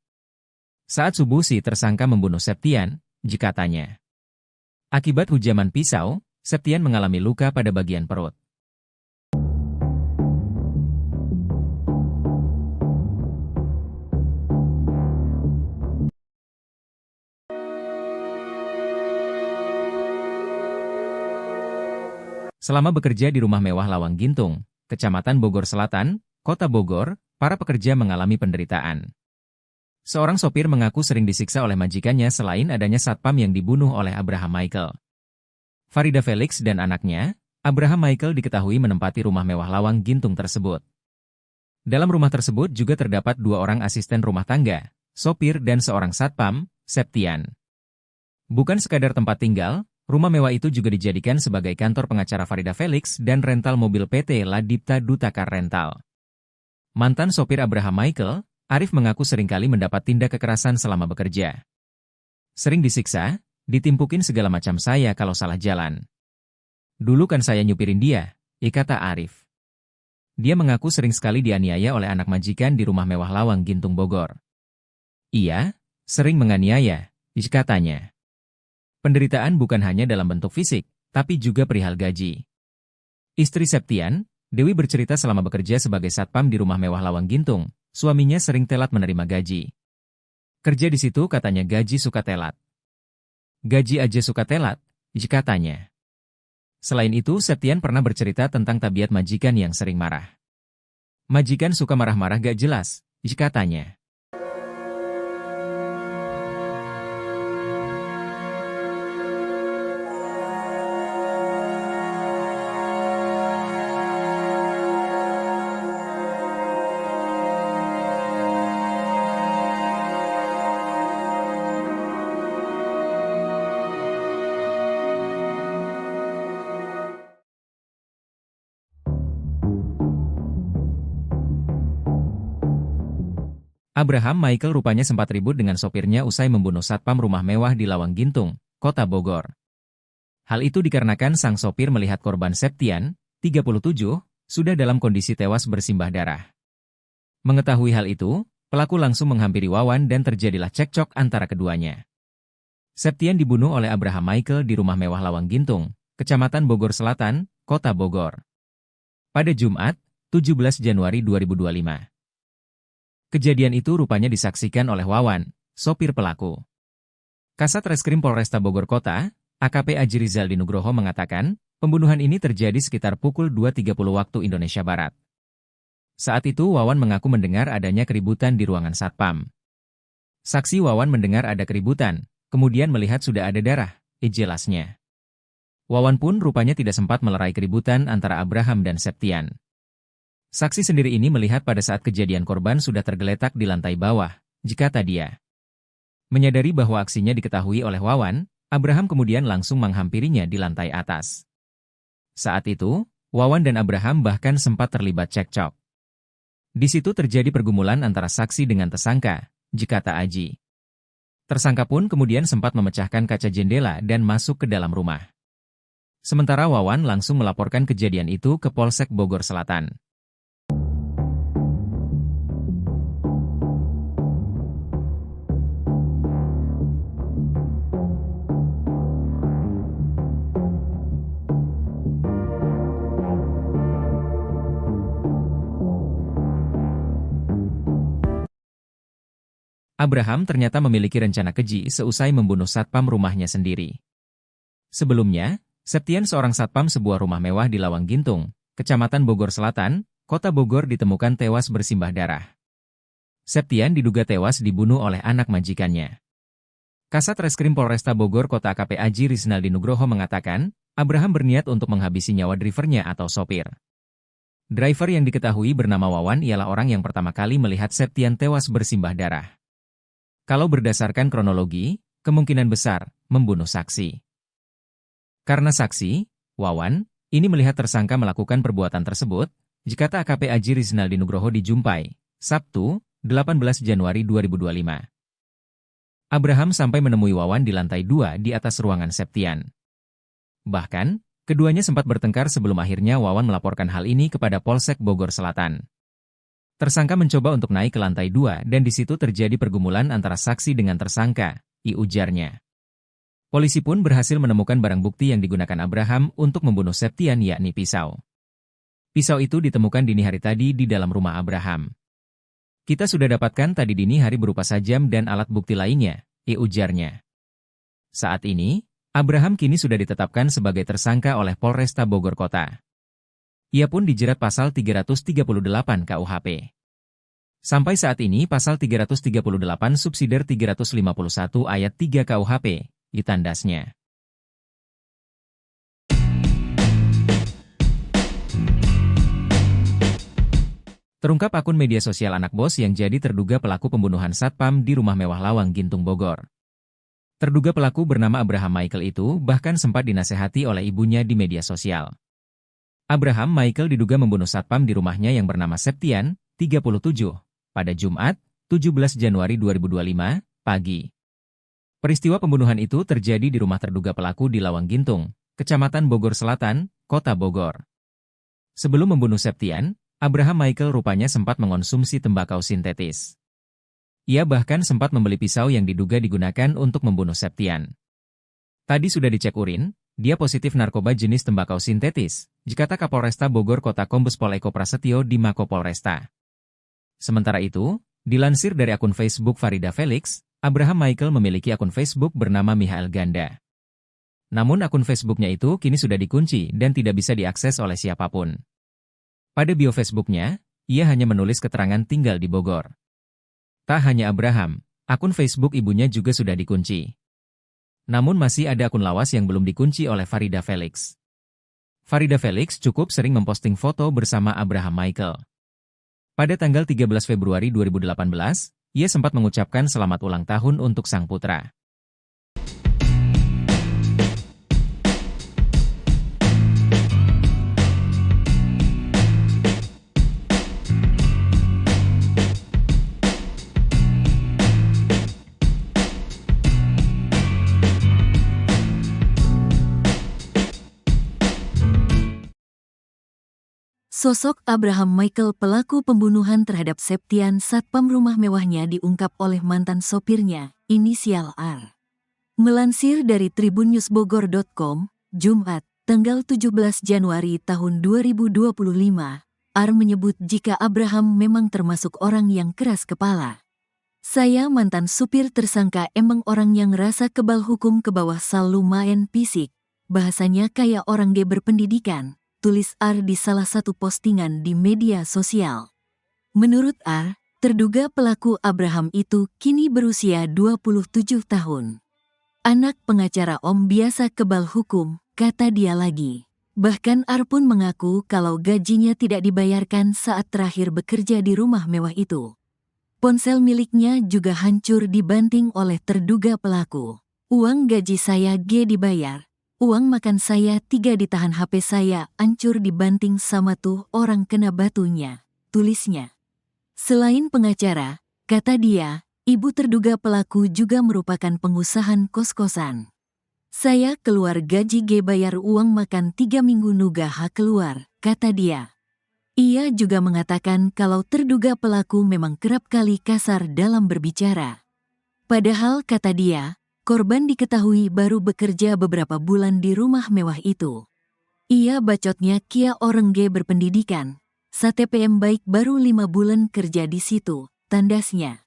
Saat subuh si tersangka membunuh Septian, katanya. Akibat hujaman pisau, Septian mengalami luka pada bagian perut. Selama bekerja di rumah mewah Lawang Gintung, Kecamatan Bogor Selatan, Kota Bogor, para pekerja mengalami penderitaan. Seorang sopir mengaku sering disiksa oleh majikannya selain adanya satpam yang dibunuh oleh Abraham Michael. Farida Felix dan anaknya, Abraham Michael diketahui menempati rumah mewah Lawang Gintung tersebut. Dalam rumah tersebut juga terdapat 2 orang asisten rumah tangga, sopir dan seorang satpam, Septian. Bukan sekadar tempat tinggal, rumah mewah itu juga dijadikan sebagai kantor pengacara Farida Felix dan rental mobil PT Ladipta Dutakar Rental. Mantan sopir Abraham Michael, Arif mengaku seringkali mendapat tindak kekerasan selama bekerja. Sering disiksa, ditimpukin segala macam saya kalau salah jalan. Dulu kan saya nyupirin dia, kata Arif. Dia mengaku sering sekali dianiaya oleh anak majikan di rumah mewah Lawang Gintung Bogor. Ia sering menganiaya, katanya. Penderitaan bukan hanya dalam bentuk fisik, tapi juga perihal gaji. Istri Septian, Dewi bercerita selama bekerja sebagai satpam di rumah mewah Lawang Gintung, suaminya sering telat menerima gaji. Kerja di situ katanya gaji suka telat. Gaji aja suka telat, katanya. Selain itu, Septian pernah bercerita tentang tabiat majikan yang sering marah. Majikan suka marah-marah gak jelas, katanya. Abraham Michael rupanya sempat ribut dengan sopirnya usai membunuh satpam rumah mewah di Lawang Gintung, Kota Bogor. Hal itu dikarenakan sang sopir melihat korban Septian, 37, sudah dalam kondisi tewas bersimbah darah. Mengetahui hal itu, pelaku langsung menghampiri Wawan dan terjadilah cekcok antara keduanya. Septian dibunuh oleh Abraham Michael di rumah mewah Lawang Gintung, Kecamatan Bogor Selatan, Kota Bogor. Pada Jumat, 17 Januari 2025. Kejadian itu rupanya disaksikan oleh Wawan, sopir pelaku. Kasat Reskrim Polresta Bogor Kota, AKP Aji Rizaldi Nugroho mengatakan, pembunuhan ini terjadi sekitar pukul 2.30 waktu Indonesia Barat. Saat itu Wawan mengaku mendengar adanya keributan di ruangan satpam. Saksi Wawan mendengar ada keributan, kemudian melihat sudah ada darah, jelasnya. Wawan pun rupanya tidak sempat melerai keributan antara Abraham dan Septian. Saksi sendiri ini melihat pada saat kejadian korban sudah tergeletak di lantai bawah, kata dia. Menyadari bahwa aksinya diketahui oleh Wawan, Abraham kemudian langsung menghampirinya di lantai atas. Saat itu, Wawan dan Abraham bahkan sempat terlibat cekcok. Di situ terjadi pergumulan antara saksi dengan tersangka, kata Aji. Tersangka pun kemudian sempat memecahkan kaca jendela dan masuk ke dalam rumah. Sementara Wawan langsung melaporkan kejadian itu ke Polsek Bogor Selatan. Abraham ternyata memiliki rencana keji seusai membunuh satpam rumahnya sendiri. Sebelumnya, Septian seorang satpam sebuah rumah mewah di Lawang Gintung, Kecamatan Bogor Selatan, Kota Bogor ditemukan tewas bersimbah darah. Septian diduga tewas dibunuh oleh anak majikannya. Kasat Reskrim Polresta Bogor Kota AKP Aji Rizaldi Nugroho mengatakan, Abraham berniat untuk menghabisi nyawa drivernya atau sopir. Driver yang diketahui bernama Wawan ialah orang yang pertama kali melihat Septian tewas bersimbah darah. Kalau berdasarkan kronologi, kemungkinan besar membunuh saksi. Karena saksi, Wawan, ini melihat tersangka melakukan perbuatan tersebut, kata AKP Aji Rizaldi Nugroho di Jumpai, Sabtu, 18 Januari 2025. Abraham sampai menemui Wawan di lantai 2 di atas ruangan Septian. Bahkan, keduanya sempat bertengkar sebelum akhirnya Wawan melaporkan hal ini kepada Polsek Bogor Selatan. Tersangka mencoba untuk naik ke lantai 2 dan di situ terjadi pergumulan antara saksi dengan tersangka, ujarnya. Polisi pun berhasil menemukan barang bukti yang digunakan Abraham untuk membunuh Septian yakni pisau. Pisau itu ditemukan dini hari tadi di dalam rumah Abraham. Kita sudah dapatkan tadi dini hari berupa sajam dan alat bukti lainnya, ujarnya. Saat ini, Abraham kini sudah ditetapkan sebagai tersangka oleh Polresta Bogor Kota. Ia pun dijerat pasal 338 KUHP. Sampai saat ini pasal 338 subsidiar 351 ayat 3 KUHP, ditandasnya. Terungkap akun media sosial anak bos yang jadi terduga pelaku pembunuhan satpam di rumah mewah Lawang Gintung Bogor. Terduga pelaku bernama Abraham Michael itu bahkan sempat dinasehati oleh ibunya di media sosial. Abraham Michael diduga membunuh satpam di rumahnya yang bernama Septian, 37, pada Jumat, 17 Januari 2025, pagi. Peristiwa pembunuhan itu terjadi di rumah terduga pelaku di Lawang Gintung, Kecamatan Bogor Selatan, Kota Bogor. Sebelum membunuh Septian, Abraham Michael rupanya sempat mengonsumsi tembakau sintetis. Ia bahkan sempat membeli pisau yang diduga digunakan untuk membunuh Septian. Tadi sudah dicek urin, dia positif narkoba jenis tembakau sintetis, kata Kapolresta Bogor Kota Kombes Pol Eko Prasetyo di Mako Polresta. Sementara itu, dilansir dari akun Facebook Farida Felix, Abraham Michael memiliki akun Facebook bernama Michael Ganda. Namun akun Facebooknya itu kini sudah dikunci dan tidak bisa diakses oleh siapapun. Pada bio Facebooknya, ia hanya menulis keterangan tinggal di Bogor. Tak hanya Abraham, akun Facebook ibunya juga sudah dikunci. Namun masih ada akun lawas yang belum dikunci oleh Farida Felix. Farida Felix cukup sering memposting foto bersama Abraham Michael. Pada tanggal 13 Februari 2018, ia sempat mengucapkan selamat ulang tahun untuk sang putra. Sosok Abraham Michael pelaku pembunuhan terhadap Septian satpam rumah mewahnya diungkap oleh mantan sopirnya, inisial R. Melansir dari tribunnewsbogor.com, Jumat, tanggal 17 Januari tahun 2025, R menyebut jika Abraham memang termasuk orang yang keras kepala. Saya mantan supir tersangka emang orang yang rasa kebal hukum ke bawah sal lumayan fisik, bahasanya kayak orang G berpendidikan, tulis R di salah satu postingan di media sosial. Menurut R, terduga pelaku Abraham itu kini berusia 27 tahun. Anak pengacara Om biasa kebal hukum, kata dia lagi. Bahkan R pun mengaku kalau gajinya tidak dibayarkan saat terakhir bekerja di rumah mewah itu. Ponsel miliknya juga hancur dibanting oleh terduga pelaku. Uang gaji saya G dibayar. Uang makan saya 3 ditahan, HP saya hancur dibanting sama tuh orang kena batunya, tulisnya. Selain pengacara, kata dia, ibu terduga pelaku juga merupakan pengusaha kos-kosan. Saya keluar gaji G bayar uang makan 3 minggu nugah keluar, kata dia. Ia juga mengatakan kalau terduga pelaku memang kerap kali kasar dalam berbicara. Padahal kata dia, korban diketahui baru bekerja beberapa bulan di rumah mewah itu. Ia bacotnya kia orang G berpendidikan, STPM baik baru 5 bulan kerja di situ, tandasnya.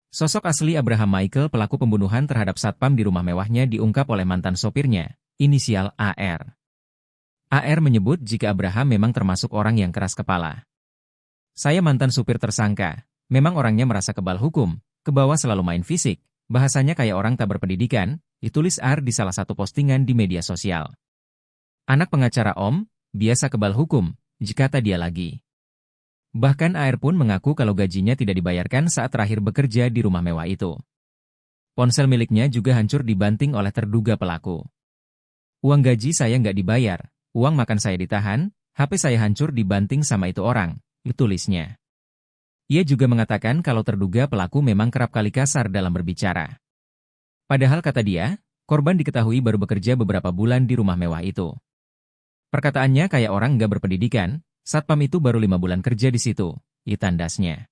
Sosok asli Abraham Michael pelaku pembunuhan terhadap satpam di rumah mewahnya diungkap oleh mantan sopirnya, inisial AR. AR menyebut jika Abraham memang termasuk orang yang keras kepala. Saya mantan supir tersangka, memang orangnya merasa kebal hukum, ke bawah selalu main fisik, bahasanya kayak orang tak berpendidikan, ditulis AR di salah satu postingan di media sosial. Anak pengacara Om, biasa kebal hukum, kata dia lagi. Bahkan AR pun mengaku kalau gajinya tidak dibayarkan saat terakhir bekerja di rumah mewah itu. Ponsel miliknya juga hancur dibanting oleh terduga pelaku. Uang gaji saya nggak dibayar, uang makan saya ditahan, HP saya hancur dibanting sama itu orang, tulisnya. Ia juga mengatakan kalau terduga pelaku memang kerap kali kasar dalam berbicara. Padahal kata dia, korban diketahui baru bekerja beberapa bulan di rumah mewah itu. Perkataannya kayak orang nggak berpendidikan, satpam itu baru 5 bulan kerja di situ, tandasnya.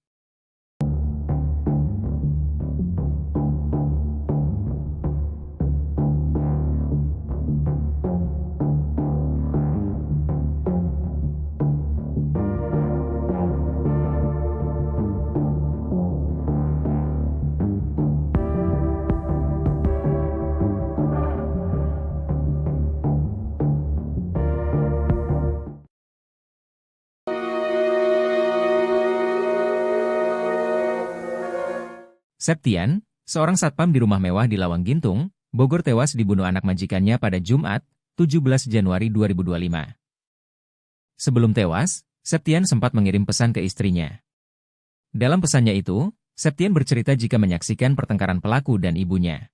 Septian, seorang satpam di rumah mewah di Lawang Gintung, Bogor tewas dibunuh anak majikannya pada Jumat, 17 Januari 2025. Sebelum tewas, Septian sempat mengirim pesan ke istrinya. Dalam pesannya itu, Septian bercerita jika menyaksikan pertengkaran pelaku dan ibunya.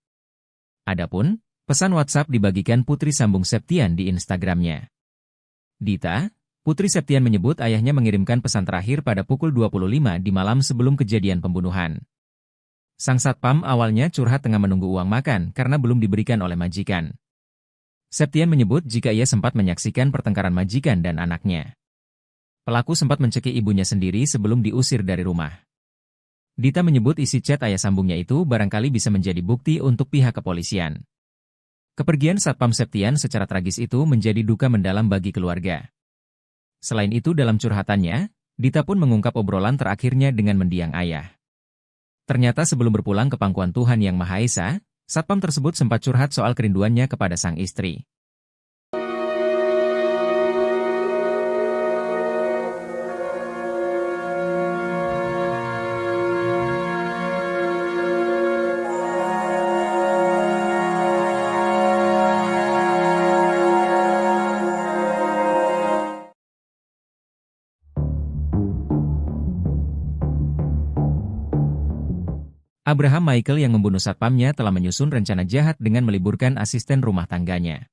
Adapun, pesan WhatsApp dibagikan putri sambung Septian di Instagramnya. Dita, putri Septian menyebut ayahnya mengirimkan pesan terakhir pada pukul 25 di malam sebelum kejadian pembunuhan. Sang satpam awalnya curhat tengah menunggu uang makan karena belum diberikan oleh majikan. Septian menyebut jika ia sempat menyaksikan pertengkaran majikan dan anaknya. Pelaku sempat mencekik ibunya sendiri sebelum diusir dari rumah. Dita menyebut isi chat ayah sambungnya itu barangkali bisa menjadi bukti untuk pihak kepolisian. Kepergian satpam Septian secara tragis itu menjadi duka mendalam bagi keluarga. Selain itu dalam curhatannya, Dita pun mengungkap obrolan terakhirnya dengan mendiang ayah. Ternyata sebelum berpulang ke pangkuan Tuhan Yang Maha Esa, satpam tersebut sempat curhat soal kerinduannya kepada sang istri. Abraham Michael yang membunuh satpamnya telah menyusun rencana jahat dengan meliburkan asisten rumah tangganya.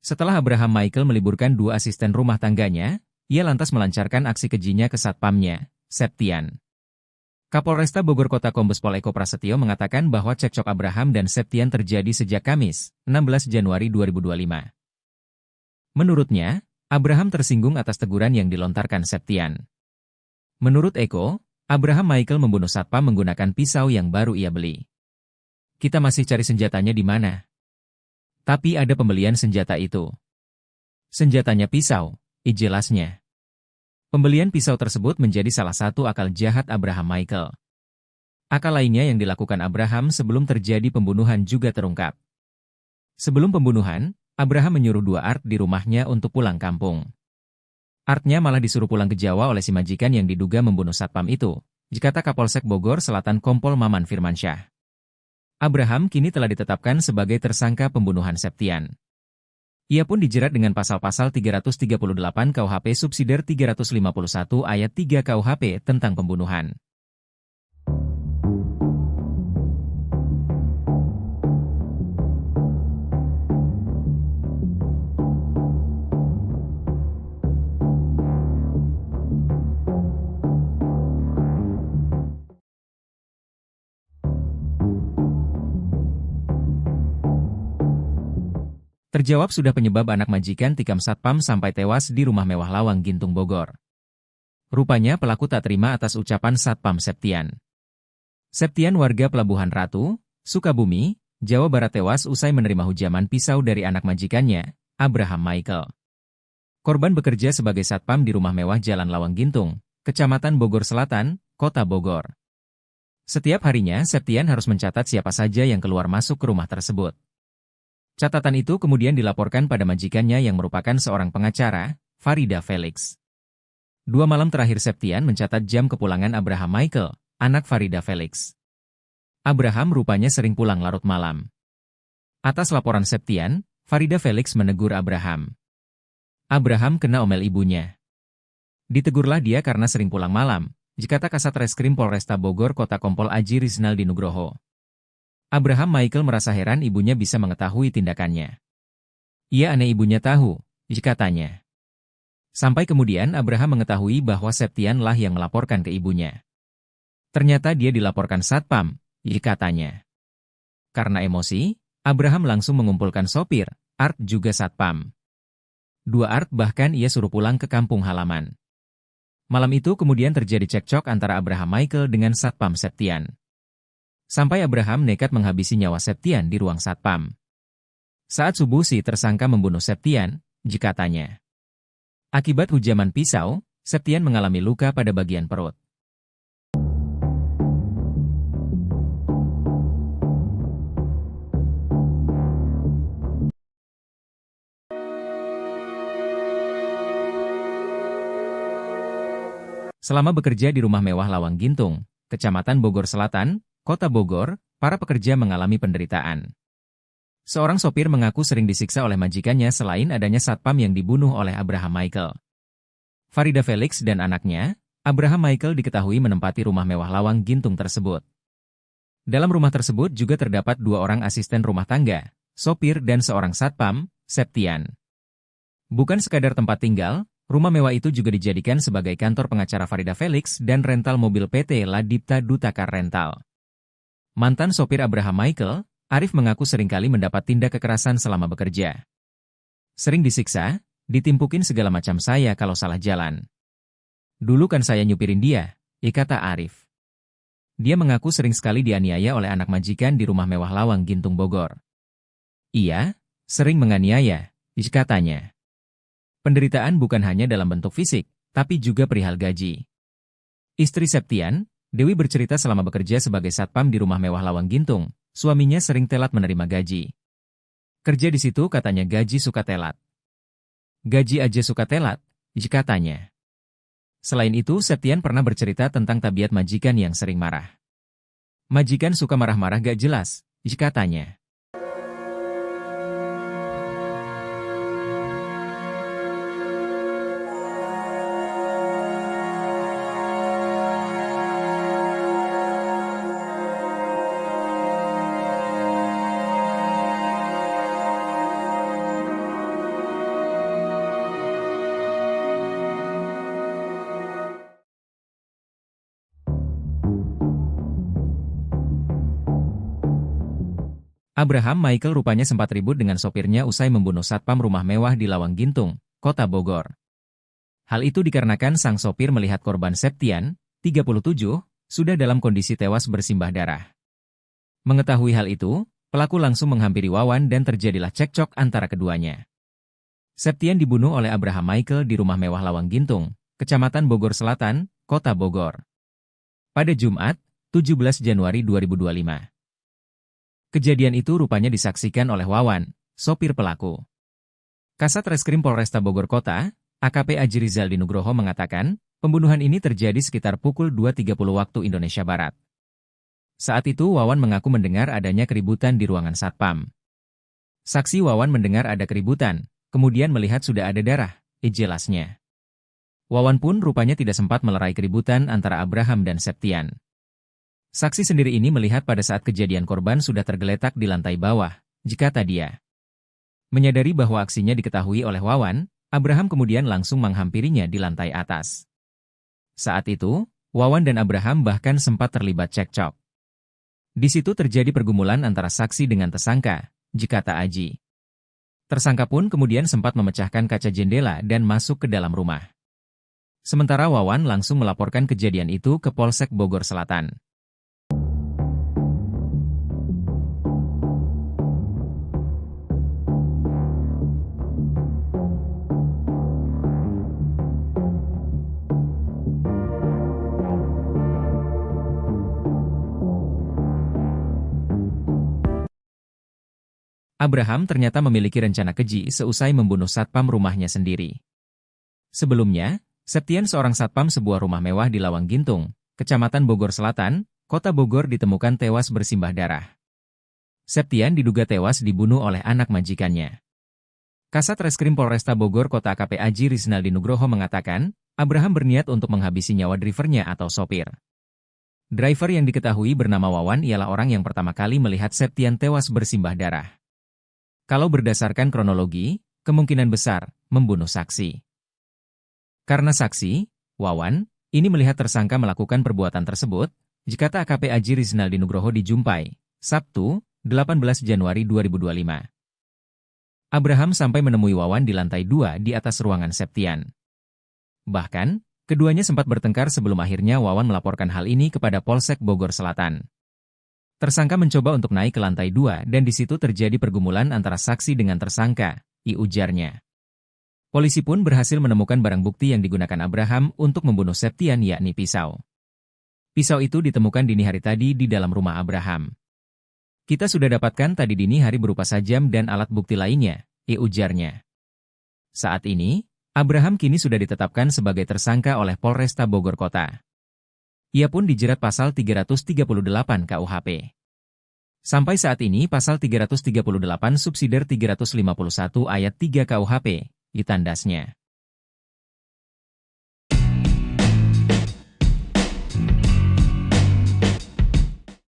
Setelah Abraham Michael meliburkan 2 asisten rumah tangganya, ia lantas melancarkan aksi kejinya ke satpamnya, Septian. Kapolresta Bogor Kota Kombes Pol Eko Prasetyo mengatakan bahwa cekcok Abraham dan Septian terjadi sejak Kamis, 16 Januari 2025. Menurutnya, Abraham tersinggung atas teguran yang dilontarkan Septian. Menurut Eko, Abraham Michael membunuh satpam menggunakan pisau yang baru ia beli. Kita masih cari senjatanya di mana. Tapi ada pembelian senjata itu. Senjatanya pisau, jelasnya. Pembelian pisau tersebut menjadi salah satu akal jahat Abraham Michael. Akal lainnya yang dilakukan Abraham sebelum terjadi pembunuhan juga terungkap. Sebelum pembunuhan, Abraham menyuruh dua Art di rumahnya untuk pulang kampung. Artnya malah disuruh pulang ke Jawa oleh si majikan yang diduga membunuh satpam itu, dikata Kapolsek Bogor Selatan Kompol Maman Firmansyah. Abraham kini telah ditetapkan sebagai tersangka pembunuhan Septian. Ia pun dijerat dengan pasal-pasal 338 KUHP subsidiar 351 ayat 3 KUHP tentang pembunuhan. Terjawab sudah penyebab anak majikan tikam satpam sampai tewas di rumah mewah Lawang Gintung Bogor. Rupanya pelaku tak terima atas ucapan satpam Septian. Septian warga Pelabuhan Ratu, Sukabumi, Jawa Barat tewas usai menerima hujaman pisau dari anak majikannya, Abraham Michael. Korban bekerja sebagai satpam di rumah mewah Jalan Lawang Gintung, Kecamatan Bogor Selatan, Kota Bogor. Setiap harinya Septian harus mencatat siapa saja yang keluar masuk ke rumah tersebut. Catatan itu kemudian dilaporkan pada majikannya yang merupakan seorang pengacara, Farida Felix. 2 malam terakhir Septian mencatat jam kepulangan Abraham Michael, anak Farida Felix. Abraham rupanya sering pulang larut malam. Atas laporan Septian, Farida Felix menegur Abraham. Abraham kena omel ibunya. Ditegurlah dia karena sering pulang malam, dikata Kasat Reskrim Polresta Bogor Kota Kompol Aji Rizaldi Nugroho. Abraham Michael merasa heran ibunya bisa mengetahui tindakannya. Ia aneh ibunya tahu, katanya. Sampai kemudian Abraham mengetahui bahwa Septian lah yang melaporkan ke ibunya. Ternyata dia dilaporkan satpam, katanya. Karena emosi, Abraham langsung mengumpulkan sopir, Art juga satpam. 2 Art bahkan ia suruh pulang ke kampung halaman. Malam itu kemudian terjadi cekcok antara Abraham Michael dengan satpam Septian. Sampai Abraham nekat menghabisi nyawa Septian di ruang satpam. Saat subuh si tersangka membunuh Septian, katanya. Akibat hujaman pisau, Septian mengalami luka pada bagian perut. Selama bekerja di rumah mewah Lawang Gintung, Kecamatan Bogor Selatan, Kota Bogor, para pekerja mengalami penderitaan. Seorang sopir mengaku sering disiksa oleh majikannya selain adanya satpam yang dibunuh oleh Abraham Michael. Farida Felix dan anaknya, Abraham Michael diketahui menempati rumah mewah Lawang Gintung tersebut. Dalam rumah tersebut juga terdapat 2 orang asisten rumah tangga, sopir dan seorang satpam, Septian. Bukan sekadar tempat tinggal, rumah mewah itu juga dijadikan sebagai kantor pengacara Farida Felix dan rental mobil PT Ladipta Dutakar Rental. Mantan sopir Abraham Michael, Arif mengaku seringkali mendapat tindak kekerasan selama bekerja. Sering disiksa, ditimpukin segala macam saya kalau salah jalan. Dulu kan saya nyupirin dia, kata Arif. Dia mengaku sering sekali dianiaya oleh anak majikan di rumah mewah Lawang Gintung Bogor. Iya, sering menganiaya, katanya. Penderitaan bukan hanya dalam bentuk fisik, tapi juga perihal gaji. Istri Septian, Dewi bercerita selama bekerja sebagai satpam di rumah mewah Lawang Gintung, suaminya sering telat menerima gaji. Kerja di situ katanya gaji suka telat. Gaji aja suka telat, katanya. Selain itu, Septian pernah bercerita tentang tabiat majikan yang sering marah. Majikan suka marah-marah gak jelas, katanya. Abraham Michael rupanya sempat ribut dengan sopirnya usai membunuh satpam rumah mewah di Lawang Gintung, Kota Bogor. Hal itu dikarenakan sang sopir melihat korban Septian, 37, sudah dalam kondisi tewas bersimbah darah. Mengetahui hal itu, pelaku langsung menghampiri Wawan dan terjadilah cekcok antara keduanya. Septian dibunuh oleh Abraham Michael di rumah mewah Lawang Gintung, Kecamatan Bogor Selatan, Kota Bogor. Pada Jumat, 17 Januari 2025. Kejadian itu rupanya disaksikan oleh Wawan, sopir pelaku. Kasat Reskrim Polresta Bogor Kota, AKP Aji Rizaldi Nugroho mengatakan, pembunuhan ini terjadi sekitar pukul 2.30 waktu Indonesia Barat. Saat itu Wawan mengaku mendengar adanya keributan di ruangan satpam. Saksi Wawan mendengar ada keributan, kemudian melihat sudah ada darah, jelasnya. Wawan pun rupanya tidak sempat melerai keributan antara Abraham dan Septian. Saksi sendiri ini melihat pada saat kejadian korban sudah tergeletak di lantai bawah, kata dia. Menyadari bahwa aksinya diketahui oleh Wawan, Abraham kemudian langsung menghampirinya di lantai atas. Saat itu, Wawan dan Abraham bahkan sempat terlibat cekcok. Di situ terjadi pergumulan antara saksi dengan tersangka, kata Aji. Tersangka pun kemudian sempat memecahkan kaca jendela dan masuk ke dalam rumah. Sementara Wawan langsung melaporkan kejadian itu ke Polsek Bogor Selatan. Abraham ternyata memiliki rencana keji seusai membunuh satpam rumahnya sendiri. Sebelumnya, Septian seorang satpam sebuah rumah mewah di Lawang Gintung, Kecamatan Bogor Selatan, Kota Bogor ditemukan tewas bersimbah darah. Septian diduga tewas dibunuh oleh anak majikannya. Kasat Reskrim Polresta Bogor Kota AKP Aji Rizaldi Nugroho mengatakan, Abraham berniat untuk menghabisi nyawa drivernya atau sopir. Driver yang diketahui bernama Wawan ialah orang yang pertama kali melihat Septian tewas bersimbah darah. Kalau berdasarkan kronologi, kemungkinan besar membunuh saksi. Karena saksi, Wawan, ini melihat tersangka melakukan perbuatan tersebut, kata AKP Aji Rizaldi Nugroho di Jumpai, Sabtu, 18 Januari 2025. Abraham sampai menemui Wawan di lantai 2 di atas ruangan Septian. Bahkan, keduanya sempat bertengkar sebelum akhirnya Wawan melaporkan hal ini kepada Polsek Bogor Selatan. Tersangka mencoba untuk naik ke lantai 2 dan di situ terjadi pergumulan antara saksi dengan tersangka, ujarnya. Polisi pun berhasil menemukan barang bukti yang digunakan Abraham untuk membunuh Septian yakni pisau. Pisau itu ditemukan dini hari tadi di dalam rumah Abraham. Kita sudah dapatkan tadi dini hari berupa sajam dan alat bukti lainnya, ujarnya. Saat ini, Abraham kini sudah ditetapkan sebagai tersangka oleh Polresta Bogor Kota. Ia pun dijerat pasal 338 KUHP. Sampai saat ini pasal 338 subsidiar 351 ayat 3 KUHP, ditandasnya.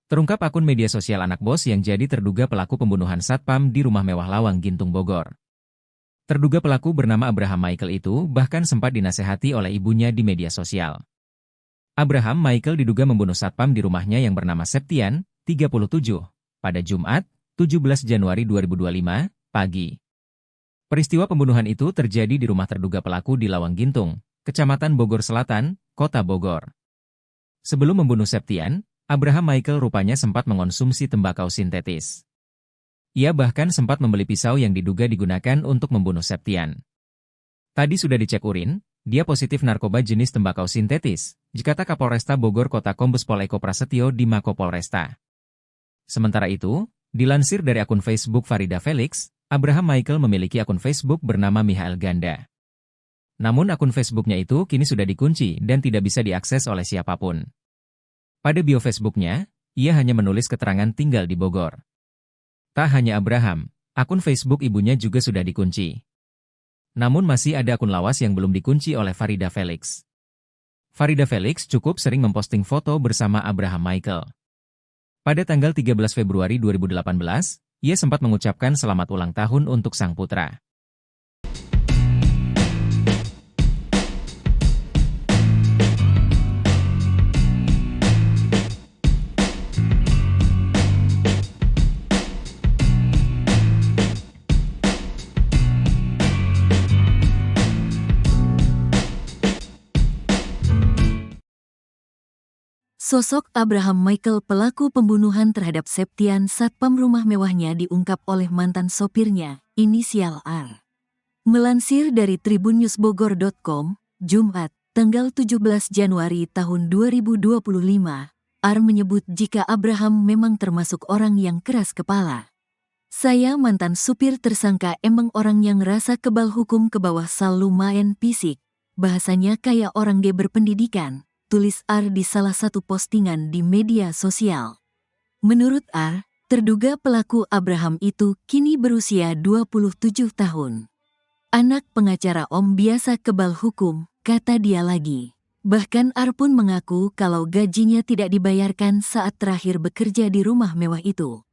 Terungkap akun media sosial anak bos yang jadi terduga pelaku pembunuhan satpam di rumah mewah Lawang Gintung Bogor. Terduga pelaku bernama Abraham Michael itu bahkan sempat dinasehati oleh ibunya di media sosial. Abraham Michael diduga membunuh satpam di rumahnya yang bernama Septian, 37, pada Jumat, 17 Januari 2025, pagi. Peristiwa pembunuhan itu terjadi di rumah terduga pelaku di Lawang Gintung, Kecamatan Bogor Selatan, Kota Bogor. Sebelum membunuh Septian, Abraham Michael rupanya sempat mengonsumsi tembakau sintetis. Ia bahkan sempat membeli pisau yang diduga digunakan untuk membunuh Septian. Tadi sudah dicek urin, dia positif narkoba jenis tembakau sintetis, kata Kapolresta Bogor Kota Kombes Pol Eko Prasetyo di Mako Polresta. Sementara itu, dilansir dari akun Facebook Farida Felix, Abraham Michael memiliki akun Facebook bernama Michael Ganda. Namun akun Facebooknya itu kini sudah dikunci dan tidak bisa diakses oleh siapapun. Pada bio Facebooknya, ia hanya menulis keterangan tinggal di Bogor. Tak hanya Abraham, akun Facebook ibunya juga sudah dikunci. Namun masih ada akun lawas yang belum dikunci oleh Farida Felix. Farida Felix cukup sering memposting foto bersama Abraham Michael. Pada tanggal 13 Februari 2018, ia sempat mengucapkan selamat ulang tahun untuk sang putra. Sosok Abraham Michael pelaku pembunuhan terhadap Septian satpam rumah mewahnya diungkap oleh mantan sopirnya, inisial R. Melansir dari tribunnewsbogor.com, Jumat, tanggal 17 Januari tahun 2025, R menyebut jika Abraham memang termasuk orang yang keras kepala. Saya mantan supir tersangka emang orang yang rasa kebal hukum ke bawah sal lumayan fisik. Bahasanya kayak orang dia berpendidikan, tulis R di salah satu postingan di media sosial. Menurut R, terduga pelaku Abraham itu kini berusia 27 tahun. Anak pengacara Om biasa kebal hukum, kata dia lagi. Bahkan R pun mengaku kalau gajinya tidak dibayarkan saat terakhir bekerja di rumah mewah itu.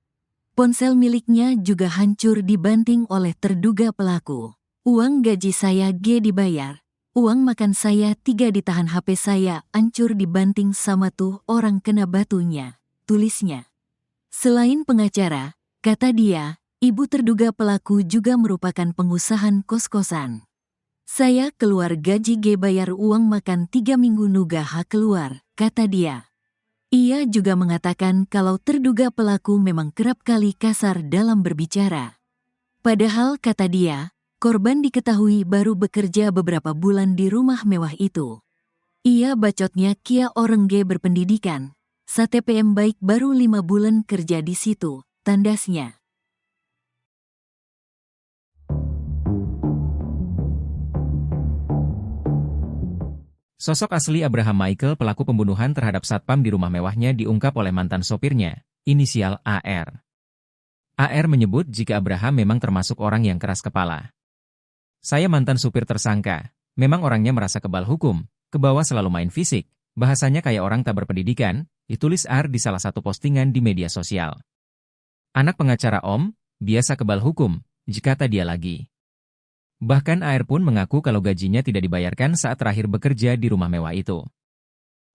Ponsel miliknya juga hancur dibanting oleh terduga pelaku. Uang gaji saya G dibayar. Uang makan saya 3 ditahan, HP saya hancur dibanting sama tuh orang kena batunya, tulisnya. Selain pengacara, kata dia, ibu terduga pelaku juga merupakan pengusaha kos-kosan. Saya keluar gaji G bayar uang makan 3 minggu nuga hak keluar, kata dia. Ia juga mengatakan kalau terduga pelaku memang kerap kali kasar dalam berbicara. Padahal kata dia, korban diketahui baru bekerja beberapa bulan di rumah mewah itu. Ia bacotnya kia orang G berpendidikan. STPM baik baru 5 bulan kerja di situ, tandasnya. Sosok asli Abraham Michael pelaku pembunuhan terhadap satpam di rumah mewahnya diungkap oleh mantan sopirnya, inisial AR. AR menyebut jika Abraham memang termasuk orang yang keras kepala. Saya mantan supir tersangka, memang orangnya merasa kebal hukum, ke bawah selalu main fisik, bahasanya kayak orang tak berpendidikan, ditulis R di salah satu postingan di media sosial. Anak pengacara Om, biasa kebal hukum, kata dia lagi. Bahkan AR pun mengaku kalau gajinya tidak dibayarkan saat terakhir bekerja di rumah mewah itu.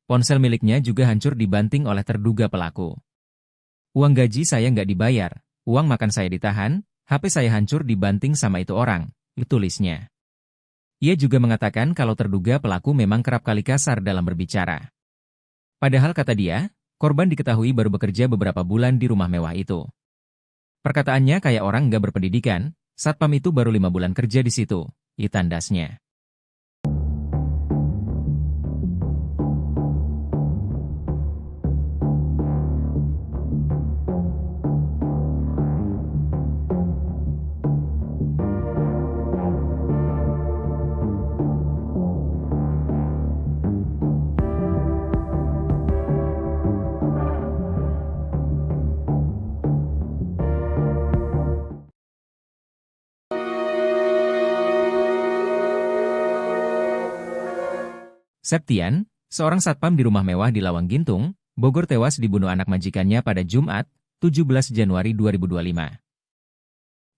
Ponsel miliknya juga hancur dibanting oleh terduga pelaku. Uang gaji saya nggak dibayar, uang makan saya ditahan, HP saya hancur dibanting sama itu orang, tulisnya. Ia juga mengatakan kalau terduga pelaku memang kerap kali kasar dalam berbicara. Padahal kata dia, korban diketahui baru bekerja beberapa bulan di rumah mewah itu. Perkataannya kayak orang nggak berpendidikan, satpam itu baru 5 bulan kerja di situ, tandasnya. Septian, seorang satpam di rumah mewah di Lawang Gintung, Bogor tewas dibunuh anak majikannya pada Jumat, 17 Januari 2025.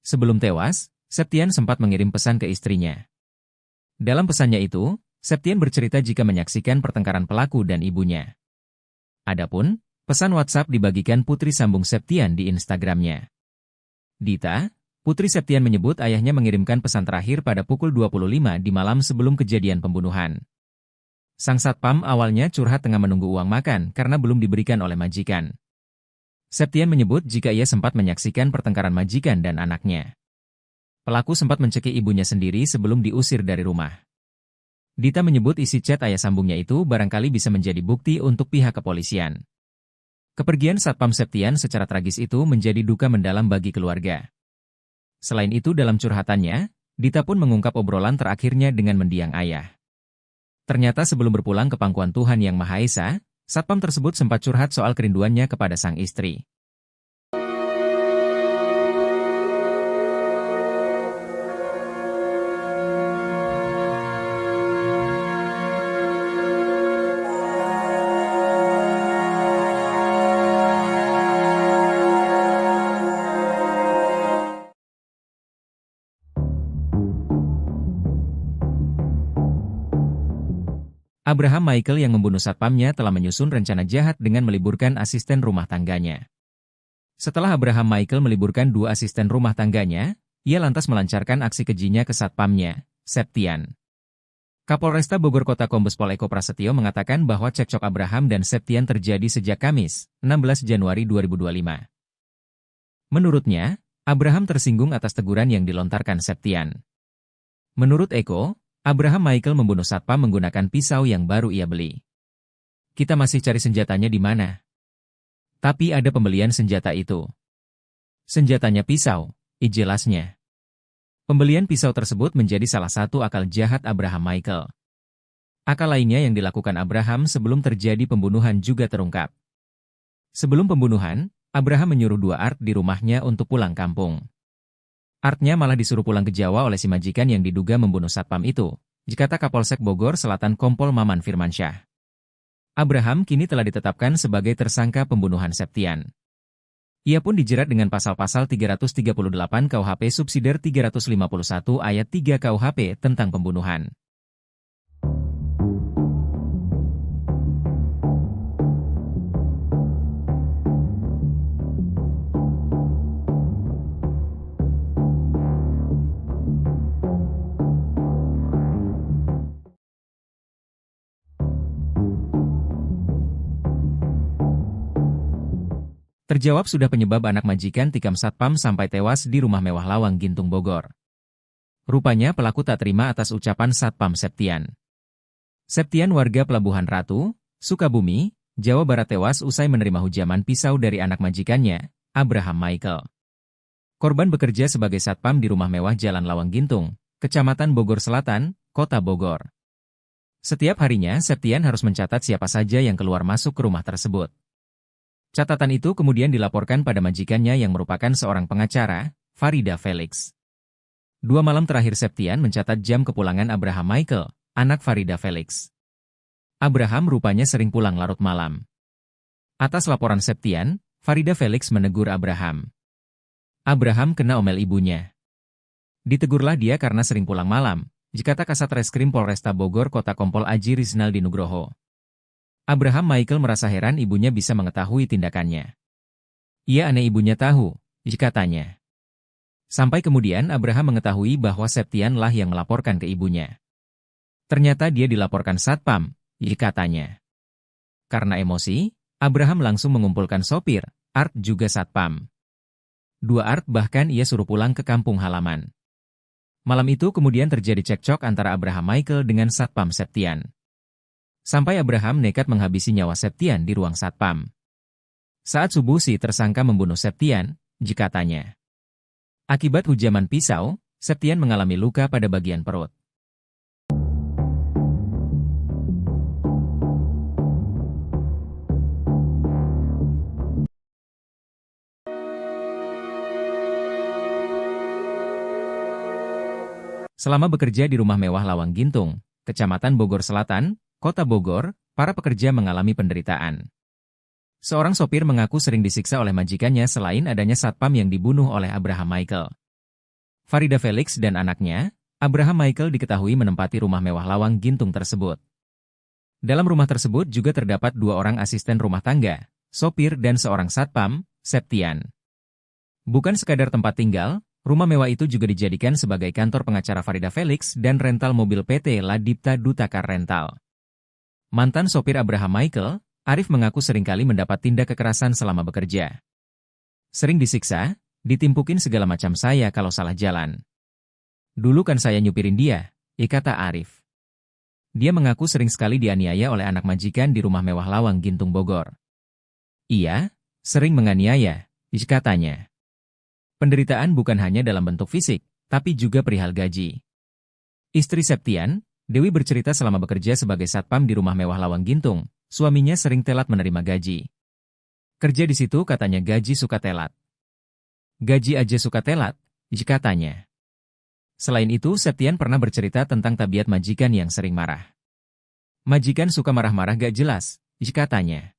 Sebelum tewas, Septian sempat mengirim pesan ke istrinya. Dalam pesannya itu, Septian bercerita jika menyaksikan pertengkaran pelaku dan ibunya. Adapun, pesan WhatsApp dibagikan putri sambung Septian di Instagramnya. Dita, putri Septian menyebut ayahnya mengirimkan pesan terakhir pada pukul 25 di malam sebelum kejadian pembunuhan. Sang satpam awalnya curhat tengah menunggu uang makan karena belum diberikan oleh majikan. Septian menyebut jika ia sempat menyaksikan pertengkaran majikan dan anaknya. Pelaku sempat mencekik ibunya sendiri sebelum diusir dari rumah. Dita menyebut isi chat ayah sambungnya itu barangkali bisa menjadi bukti untuk pihak kepolisian. Kepergian satpam Septian secara tragis itu menjadi duka mendalam bagi keluarga. Selain itu dalam curhatannya, Dita pun mengungkap obrolan terakhirnya dengan mendiang ayah. Ternyata sebelum berpulang ke pangkuan Tuhan Yang Maha Esa, satpam tersebut sempat curhat soal kerinduannya kepada sang istri. Abraham Michael yang membunuh satpamnya telah menyusun rencana jahat dengan meliburkan asisten rumah tangganya. Setelah Abraham Michael meliburkan 2 asisten rumah tangganya, ia lantas melancarkan aksi kejinya ke satpamnya, Septian. Kapolresta Bogor Kota Kombes Pol Eko Prasetyo mengatakan bahwa cekcok Abraham dan Septian terjadi sejak Kamis, 16 Januari 2025. Menurutnya, Abraham tersinggung atas teguran yang dilontarkan Septian. Menurut Eko, Abraham Michael membunuh satpam menggunakan pisau yang baru ia beli. Kita masih cari senjatanya di mana. Tapi ada pembelian senjata itu. Senjatanya pisau, jelasnya. Pembelian pisau tersebut menjadi salah satu akal jahat Abraham Michael. Akal lainnya yang dilakukan Abraham sebelum terjadi pembunuhan juga terungkap. Sebelum pembunuhan, Abraham menyuruh dua Art di rumahnya untuk pulang kampung. Artnya malah disuruh pulang ke Jawa oleh si majikan yang diduga membunuh satpam itu, kata Kapolsek Bogor Selatan Kompol Maman Firmansyah. Abraham kini telah ditetapkan sebagai tersangka pembunuhan Septian. Ia pun dijerat dengan pasal-pasal 338 KUHP subsidiar 351 ayat 3 KUHP tentang pembunuhan. Terjawab sudah penyebab anak majikan tikam satpam sampai tewas di rumah mewah Lawang Gintung Bogor. Rupanya pelaku tak terima atas ucapan satpam Septian. Septian warga Pelabuhan Ratu, Sukabumi, Jawa Barat tewas usai menerima hujaman pisau dari anak majikannya, Abraham Michael. Korban bekerja sebagai satpam di rumah mewah Jalan Lawang Gintung, Kecamatan Bogor Selatan, Kota Bogor. Setiap harinya Septian harus mencatat siapa saja yang keluar masuk ke rumah tersebut. Catatan itu kemudian dilaporkan pada majikannya yang merupakan seorang pengacara, Farida Felix. 2 malam terakhir Septian mencatat jam kepulangan Abraham Michael, anak Farida Felix. Abraham rupanya sering pulang larut malam. Atas laporan Septian, Farida Felix menegur Abraham. Abraham kena omel ibunya. Ditegurlah dia karena sering pulang malam, kata Kasat Reskrim Polresta Bogor Kota Kompol Aji Rizaldi Nugroho. Abraham Michael merasa heran ibunya bisa mengetahui tindakannya. Ia aneh ibunya tahu, katanya. Sampai kemudian Abraham mengetahui bahwa Septian lah yang melaporkan ke ibunya. Ternyata dia dilaporkan satpam, katanya. Karena emosi, Abraham langsung mengumpulkan sopir, Art juga satpam. 2 Art bahkan ia suruh pulang ke kampung halaman. Malam itu kemudian terjadi cekcok antara Abraham Michael dengan satpam Septian. Sampai Abraham nekat menghabisi nyawa Septian di ruang satpam. Saat subuh si tersangka membunuh Septian, katanya. Akibat hujaman pisau, Septian mengalami luka pada bagian perut. Selama bekerja di rumah mewah Lawang Gintung, Kecamatan Bogor Selatan, Kota Bogor, para pekerja mengalami penderitaan. Seorang sopir mengaku sering disiksa oleh majikannya selain adanya satpam yang dibunuh oleh Abraham Michael. Farida Felix dan anaknya, Abraham Michael diketahui menempati rumah mewah Lawang Gintung tersebut. Dalam rumah tersebut juga terdapat 2 orang asisten rumah tangga, sopir dan seorang satpam, Septian. Bukan sekadar tempat tinggal, rumah mewah itu juga dijadikan sebagai kantor pengacara Farida Felix dan rental mobil PT Ladipta Dutakar Rental. Mantan sopir Abraham Michael, Arif mengaku seringkali mendapat tindak kekerasan selama bekerja. Sering disiksa, ditimpukin segala macam saya kalau salah jalan. Dulu kan saya nyupirin dia, kata Arif. Dia mengaku sering sekali dianiaya oleh anak majikan di rumah mewah Lawang Gintung Bogor. Ia sering menganiaya, katanya. Penderitaan bukan hanya dalam bentuk fisik, tapi juga perihal gaji. Istri Septian, Dewi bercerita selama bekerja sebagai satpam di rumah mewah Lawang Gintung, suaminya sering telat menerima gaji. Kerja di situ katanya gaji suka telat. Gaji aja suka telat, katanya. Selain itu, Septian pernah bercerita tentang tabiat majikan yang sering marah. Majikan suka marah-marah gak jelas, katanya.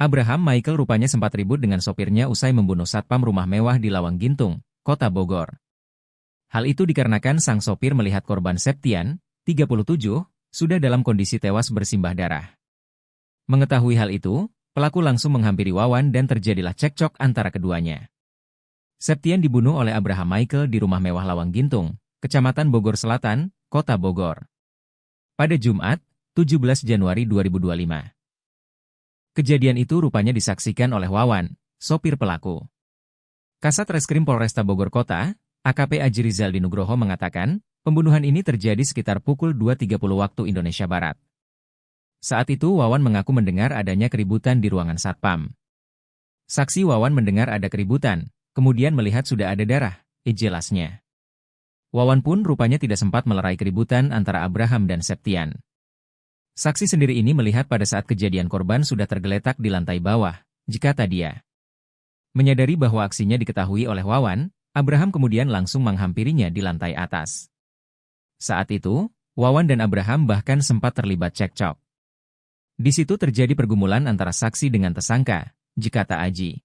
Abraham Michael rupanya sempat ribut dengan sopirnya usai membunuh satpam rumah mewah di Lawang Gintung, Kota Bogor. Hal itu dikarenakan sang sopir melihat korban Septian, 37, sudah dalam kondisi tewas bersimbah darah. Mengetahui hal itu, pelaku langsung menghampiri Wawan dan terjadilah cekcok antara keduanya. Septian dibunuh oleh Abraham Michael di rumah mewah Lawang Gintung, Kecamatan Bogor Selatan, Kota Bogor. Pada Jumat, 17 Januari 2025. Kejadian itu rupanya disaksikan oleh Wawan, sopir pelaku. Kasat Reskrim Polresta Bogor Kota, AKP Aji Rizaldi Nugroho mengatakan, pembunuhan ini terjadi sekitar pukul 2.30 waktu Indonesia Barat. Saat itu Wawan mengaku mendengar adanya keributan di ruangan satpam. Saksi Wawan mendengar ada keributan, kemudian melihat sudah ada darah, jelasnya. Wawan pun rupanya tidak sempat melerai keributan antara Abraham dan Septian. Saksi sendiri ini melihat pada saat kejadian korban sudah tergeletak di lantai bawah, kata dia. Menyadari bahwa aksinya diketahui oleh Wawan, Abraham kemudian langsung menghampirinya di lantai atas. Saat itu, Wawan dan Abraham bahkan sempat terlibat cekcok. Di situ terjadi pergumulan antara saksi dengan tersangka, kata Aji.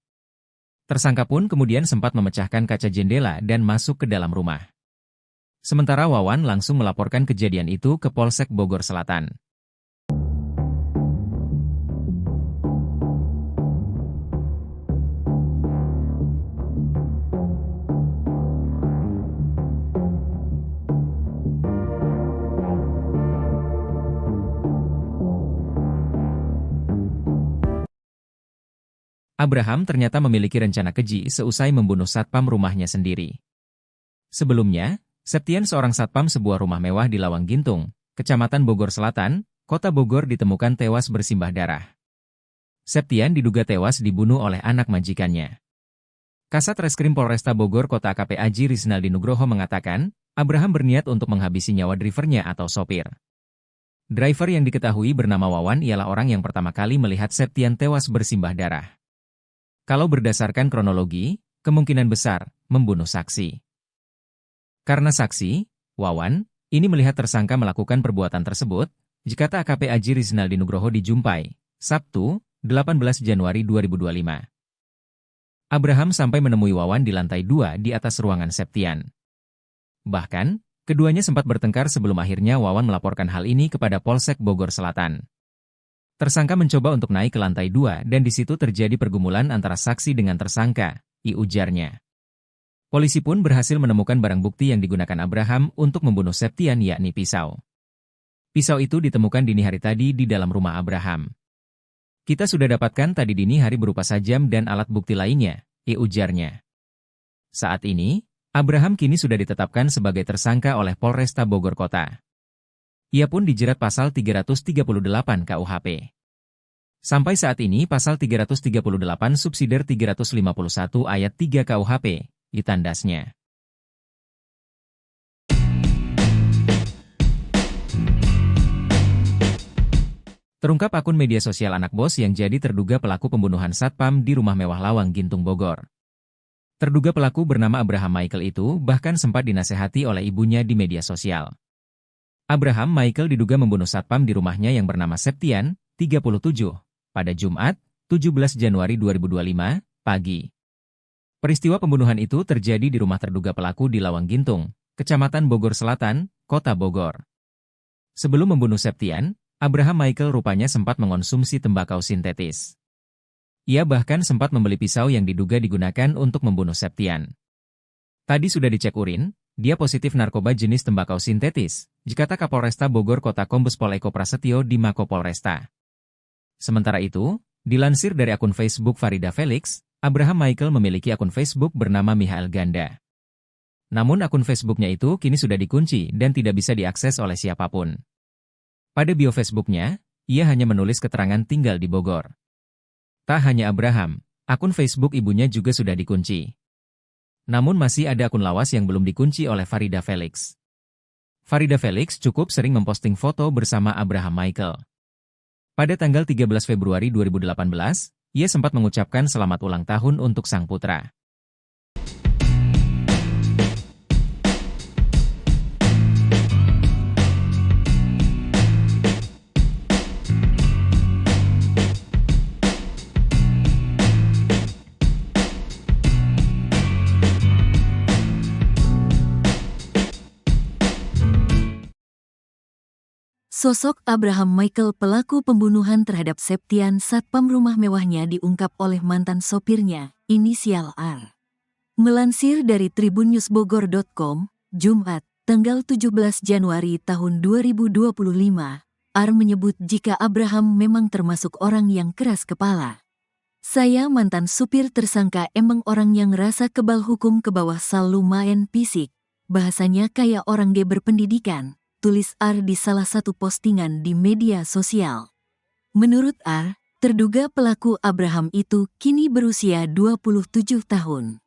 Tersangka pun kemudian sempat memecahkan kaca jendela dan masuk ke dalam rumah. Sementara Wawan langsung melaporkan kejadian itu ke Polsek Bogor Selatan. Abraham ternyata memiliki rencana keji seusai membunuh satpam rumahnya sendiri. Sebelumnya, Septian seorang satpam sebuah rumah mewah di Lawang Gintung, Kecamatan Bogor Selatan, Kota Bogor ditemukan tewas bersimbah darah. Septian diduga tewas dibunuh oleh anak majikannya. Kasat Reskrim Polresta Bogor Kota AKP Aji Rizaldi Nugroho mengatakan, Abraham berniat untuk menghabisi nyawa drivernya atau sopir. Driver yang diketahui bernama Wawan ialah orang yang pertama kali melihat Septian tewas bersimbah darah. Kalau berdasarkan kronologi, kemungkinan besar membunuh saksi. Karena saksi, Wawan, ini melihat tersangka melakukan perbuatan tersebut, kata AKP Aji Rizaldi Nugroho di Jumpai, Sabtu, 18 Januari 2025. Abraham sampai menemui Wawan di lantai 2 di atas ruangan Septian. Bahkan, keduanya sempat bertengkar sebelum akhirnya Wawan melaporkan hal ini kepada Polsek Bogor Selatan. Tersangka mencoba untuk naik ke lantai 2 dan di situ terjadi pergumulan antara saksi dengan tersangka, ujarnya. Polisi pun berhasil menemukan barang bukti yang digunakan Abraham untuk membunuh Septian yakni pisau. Pisau itu ditemukan dini hari tadi di dalam rumah Abraham. Kita sudah dapatkan tadi dini hari berupa sajam dan alat bukti lainnya, ujarnya. Saat ini, Abraham kini sudah ditetapkan sebagai tersangka oleh Polresta Bogor Kota. Ia pun dijerat pasal 338 KUHP. Sampai saat ini pasal 338 subsidiar 351 ayat 3 KUHP, ditandasnya. Terungkap akun media sosial anak bos yang jadi terduga pelaku pembunuhan satpam di rumah mewah Lawang Gintung Bogor. Terduga pelaku bernama Abraham Michael itu bahkan sempat dinasehati oleh ibunya di media sosial. Abraham Michael diduga membunuh satpam di rumahnya yang bernama Septian, 37, pada Jumat, 17 Januari 2025, pagi. Peristiwa pembunuhan itu terjadi di rumah terduga pelaku di Lawang Gintung, Kecamatan Bogor Selatan, Kota Bogor. Sebelum membunuh Septian, Abraham Michael rupanya sempat mengonsumsi tembakau sintetis. Ia bahkan sempat membeli pisau yang diduga digunakan untuk membunuh Septian. Tadi sudah dicek urin, dia positif narkoba jenis tembakau sintetis, kata Kapolresta Bogor Kota Kombes Pol Eko Prasetyo di Mako Polresta. Sementara itu, dilansir dari akun Facebook Farida Felix, Abraham Michael memiliki akun Facebook bernama Michael Ganda. Namun akun Facebooknya itu kini sudah dikunci dan tidak bisa diakses oleh siapapun. Pada bio Facebooknya, ia hanya menulis keterangan tinggal di Bogor. Tak hanya Abraham, akun Facebook ibunya juga sudah dikunci. Namun masih ada akun lawas yang belum dikunci oleh Farida Felix. Farida Felix cukup sering memposting foto bersama Abraham Michael. Pada tanggal 13 Februari 2018, ia sempat mengucapkan selamat ulang tahun untuk sang putra. Sosok Abraham Michael pelaku pembunuhan terhadap Septian satpam rumah mewahnya diungkap oleh mantan sopirnya, inisial R. Melansir dari tribunnewsbogor.com, Jumat, tanggal 17 Januari tahun 2025, R menyebut jika Abraham memang termasuk orang yang keras kepala. Saya mantan supir tersangka emang orang yang rasa kebal hukum ke bawah sal lumayan fisik, bahasanya kayak orang G berpendidikan, tulis R di salah satu postingan di media sosial. Menurut R, terduga pelaku Abraham itu kini berusia 27 tahun.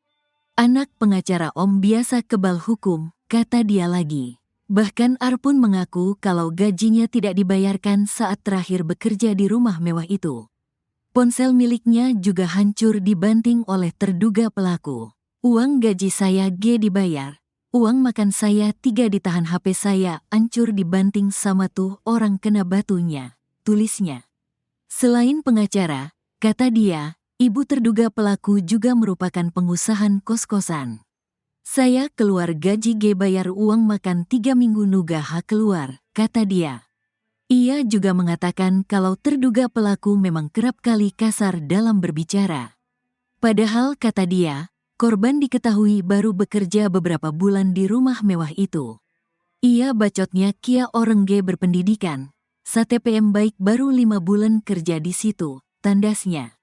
Anak pengacara Om biasa kebal hukum, kata dia lagi. Bahkan R pun mengaku kalau gajinya tidak dibayarkan saat terakhir bekerja di rumah mewah itu. Ponsel miliknya juga hancur dibanting oleh terduga pelaku. Uang gaji saya G dibayar. Uang makan saya 3 ditahan, HP saya hancur dibanting sama tuh orang kena batunya, tulisnya. Selain pengacara, kata dia, ibu terduga pelaku juga merupakan pengusaha kos-kosan. Saya keluar gaji G bayar uang makan 3 minggu nuga hak keluar, kata dia. Ia juga mengatakan kalau terduga pelaku memang kerap kali kasar dalam berbicara. Padahal kata dia, korban diketahui baru bekerja beberapa bulan di rumah mewah itu. Ia bacotnya kia orang G berpendidikan. STPM baik baru 5 bulan kerja di situ, tandasnya.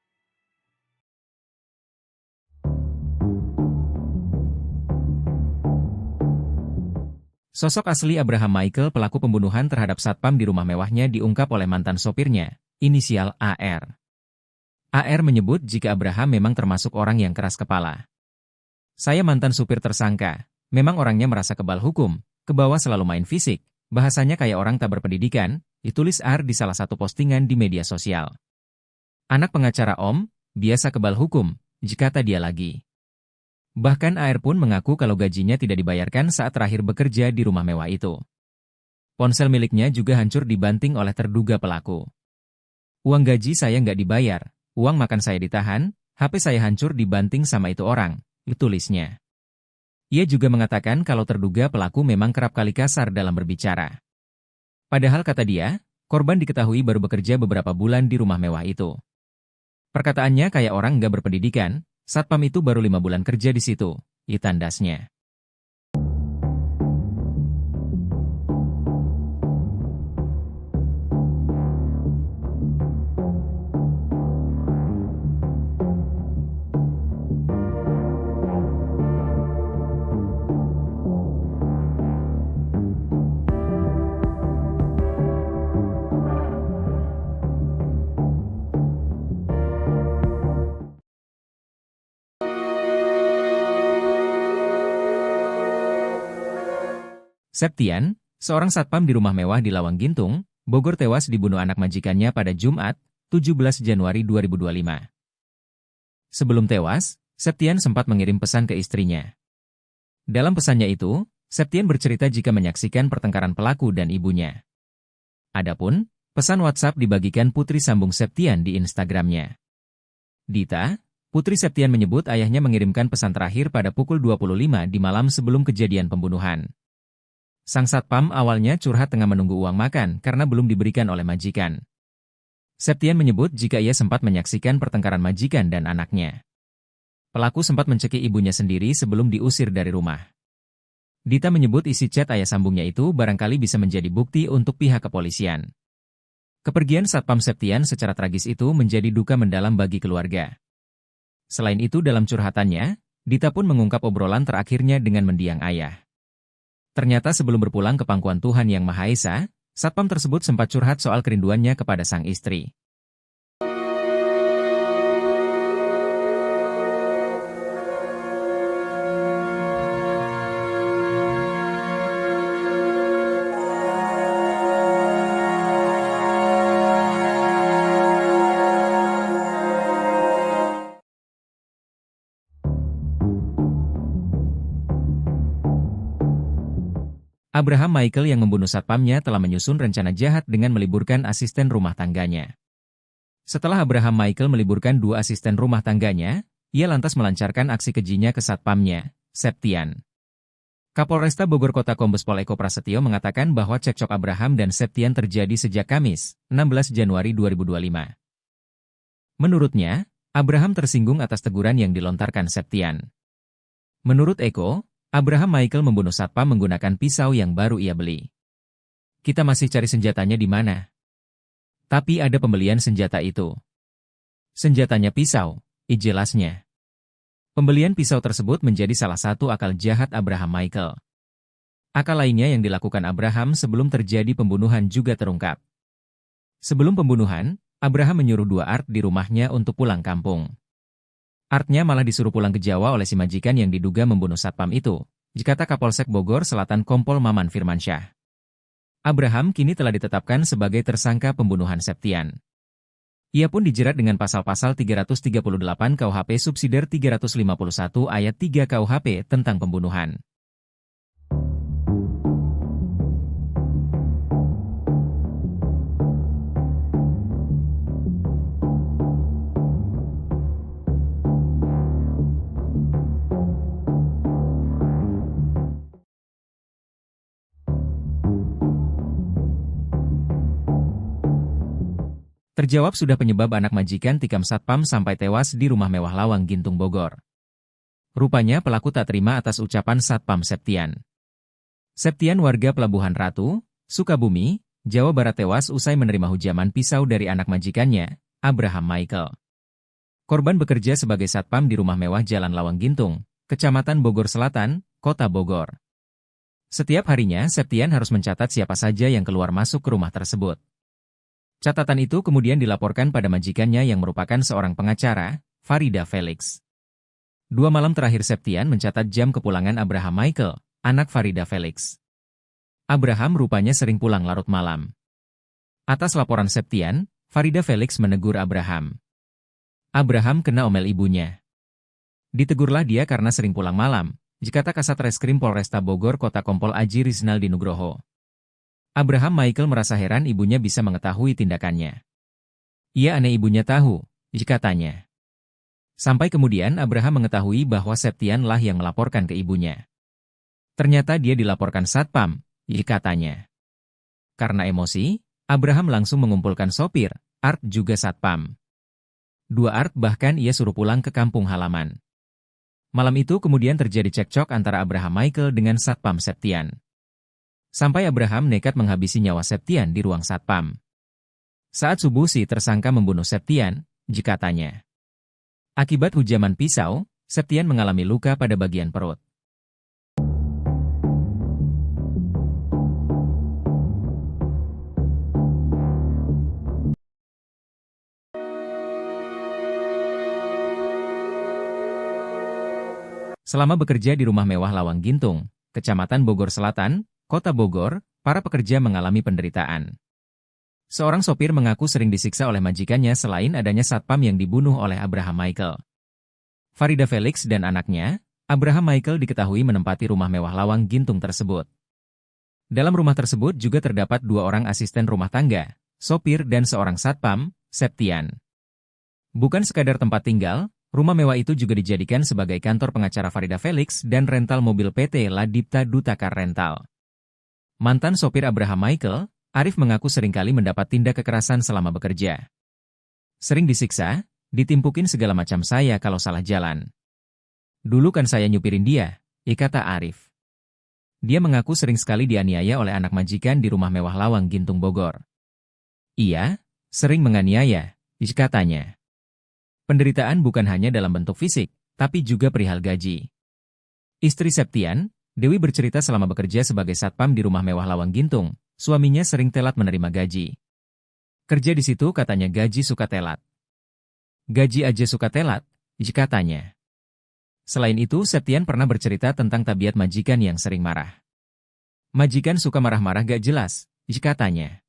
Sosok asli Abraham Michael pelaku pembunuhan terhadap satpam di rumah mewahnya diungkap oleh mantan sopirnya, inisial AR. AR menyebut jika Abraham memang termasuk orang yang keras kepala. Saya mantan supir tersangka, memang orangnya merasa kebal hukum, ke bawah selalu main fisik, bahasanya kayak orang tak berpendidikan, ditulis R di salah satu postingan di media sosial. Anak pengacara Om, biasa kebal hukum, kata dia lagi. Bahkan AR pun mengaku kalau gajinya tidak dibayarkan saat terakhir bekerja di rumah mewah itu. Ponsel miliknya juga hancur dibanting oleh terduga pelaku. Uang gaji saya nggak dibayar, uang makan saya ditahan, HP saya hancur dibanting sama itu orang, tulisnya. Ia juga mengatakan kalau terduga pelaku memang kerap kali kasar dalam berbicara. Padahal kata dia, korban diketahui baru bekerja beberapa bulan di rumah mewah itu. Perkataannya kayak orang nggak berpendidikan, satpam itu baru 5 bulan kerja di situ, tandasnya. Septian, seorang satpam di rumah mewah di Lawang Gintung, Bogor tewas dibunuh anak majikannya pada Jumat, 17 Januari 2025. Sebelum tewas, Septian sempat mengirim pesan ke istrinya. Dalam pesannya itu, Septian bercerita jika menyaksikan pertengkaran pelaku dan ibunya. Adapun, pesan WhatsApp dibagikan putri sambung Septian di Instagramnya. Dita, putri Septian menyebut ayahnya mengirimkan pesan terakhir pada pukul 25 di malam sebelum kejadian pembunuhan. Sang satpam awalnya curhat tengah menunggu uang makan karena belum diberikan oleh majikan. Septian menyebut jika ia sempat menyaksikan pertengkaran majikan dan anaknya. Pelaku sempat mencekik ibunya sendiri sebelum diusir dari rumah. Dita menyebut isi chat ayah sambungnya itu barangkali bisa menjadi bukti untuk pihak kepolisian. Kepergian satpam Septian secara tragis itu menjadi duka mendalam bagi keluarga. Selain itu dalam curhatannya, Dita pun mengungkap obrolan terakhirnya dengan mendiang ayah. Ternyata sebelum berpulang ke pangkuan Tuhan Yang Maha Esa, satpam tersebut sempat curhat soal kerinduannya kepada sang istri. Abraham Michael yang membunuh satpamnya telah menyusun rencana jahat dengan meliburkan asisten rumah tangganya. Setelah Abraham Michael meliburkan 2 asisten rumah tangganya, ia lantas melancarkan aksi kejinya ke satpamnya, Septian. Kapolresta Bogor Kota Kombes Pol Eko Prasetyo mengatakan bahwa cekcok Abraham dan Septian terjadi sejak Kamis, 16 Januari 2025. Menurutnya, Abraham tersinggung atas teguran yang dilontarkan Septian. Menurut Eko, Abraham Michael membunuh satpam menggunakan pisau yang baru ia beli. Kita masih cari senjatanya di mana. Tapi ada pembelian senjata itu. Senjatanya pisau, jelasnya. Pembelian pisau tersebut menjadi salah satu akal jahat Abraham Michael. Akal lainnya yang dilakukan Abraham sebelum terjadi pembunuhan juga terungkap. Sebelum pembunuhan, Abraham menyuruh dua Art di rumahnya untuk pulang kampung. Artnya malah disuruh pulang ke Jawa oleh si majikan yang diduga membunuh satpam itu, dikata Kapolsek Bogor Selatan Kompol Maman Firmansyah. Abraham kini telah ditetapkan sebagai tersangka pembunuhan Septian. Ia pun dijerat dengan pasal-pasal 338 KUHP subsidiar 351 ayat 3 KUHP tentang pembunuhan. Terjawab sudah penyebab anak majikan tikam satpam sampai tewas di rumah mewah Lawang Gintung Bogor. Rupanya pelaku tak terima atas ucapan satpam Septian. Septian warga Pelabuhan Ratu, Sukabumi, Jawa Barat tewas usai menerima hujaman pisau dari anak majikannya, Abraham Michael. Korban bekerja sebagai satpam di rumah mewah Jalan Lawang Gintung, Kecamatan Bogor Selatan, Kota Bogor. Setiap harinya Septian harus mencatat siapa saja yang keluar masuk ke rumah tersebut. Catatan itu kemudian dilaporkan pada majikannya yang merupakan seorang pengacara, Farida Felix. 2 malam terakhir Septian mencatat jam kepulangan Abraham Michael, anak Farida Felix. Abraham rupanya sering pulang larut malam. Atas laporan Septian, Farida Felix menegur Abraham. Abraham kena omel ibunya. Ditegurlah dia karena sering pulang malam, dikata Kasat Reskrim Polresta Bogor Kota Kompol Aji Rizaldi Nugroho. Abraham Michael merasa heran ibunya bisa mengetahui tindakannya. Ia aneh ibunya tahu, katanya. Sampai kemudian Abraham mengetahui bahwa Septian lah yang melaporkan ke ibunya. Ternyata dia dilaporkan satpam, katanya. Karena emosi, Abraham langsung mengumpulkan sopir, Art juga satpam. 2 Art bahkan ia suruh pulang ke kampung halaman. Malam itu kemudian terjadi cekcok antara Abraham Michael dengan satpam Septian. Sampai Abraham nekat menghabisi nyawa Septian di ruang satpam. Saat subuh si tersangka membunuh Septian, katanya. Akibat hujaman pisau, Septian mengalami luka pada bagian perut. Selama bekerja di rumah mewah Lawang Gintung, Kecamatan Bogor Selatan, Kota Bogor, para pekerja mengalami penderitaan. Seorang sopir mengaku sering disiksa oleh majikannya selain adanya satpam yang dibunuh oleh Abraham Michael. Farida Felix dan anaknya, Abraham Michael diketahui menempati rumah mewah Lawang Gintung tersebut. Dalam rumah tersebut juga terdapat 2 orang asisten rumah tangga, sopir dan seorang satpam, Septian. Bukan sekadar tempat tinggal, rumah mewah itu juga dijadikan sebagai kantor pengacara Farida Felix dan rental mobil PT Ladipta Dutakar Rental. Mantan sopir Abraham Michael, Arif mengaku seringkali mendapat tindak kekerasan selama bekerja. Sering disiksa, ditimpukin segala macam saya kalau salah jalan. Dulu kan saya nyupirin dia, kata Arif. Dia mengaku sering sekali dianiaya oleh anak majikan di rumah mewah Lawang Gintung Bogor. Iya, sering menganiaya, katanya. Penderitaan bukan hanya dalam bentuk fisik, tapi juga perihal gaji. Istri Septian, Dewi bercerita selama bekerja sebagai satpam di rumah mewah Lawang Gintung, suaminya sering telat menerima gaji. Kerja di situ katanya gaji suka telat. Gaji aja suka telat, katanya. Selain itu, Septian pernah bercerita tentang tabiat majikan yang sering marah. Majikan suka marah-marah gak jelas, katanya.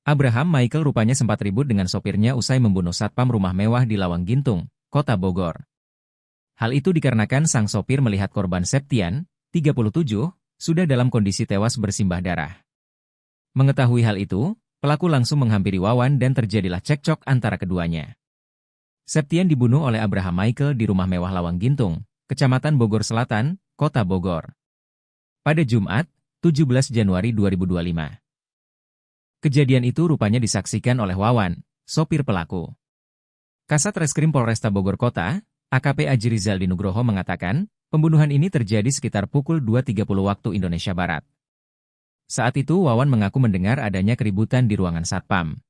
Abraham Michael rupanya sempat ribut dengan sopirnya usai membunuh satpam rumah mewah di Lawang Gintung, Kota Bogor. Hal itu dikarenakan sang sopir melihat korban Septian, 37, sudah dalam kondisi tewas bersimbah darah. Mengetahui hal itu, pelaku langsung menghampiri Wawan dan terjadilah cekcok antara keduanya. Septian dibunuh oleh Abraham Michael di rumah mewah Lawang Gintung, Kecamatan Bogor Selatan, Kota Bogor. Pada Jumat, 17 Januari 2025. Kejadian itu rupanya disaksikan oleh Wawan, sopir pelaku. Kasat Reskrim Polresta Bogor Kota, AKP Aji Rizaldi Nugroho mengatakan, pembunuhan ini terjadi sekitar pukul 2.30 waktu Indonesia Barat. Saat itu Wawan mengaku mendengar adanya keributan di ruangan satpam.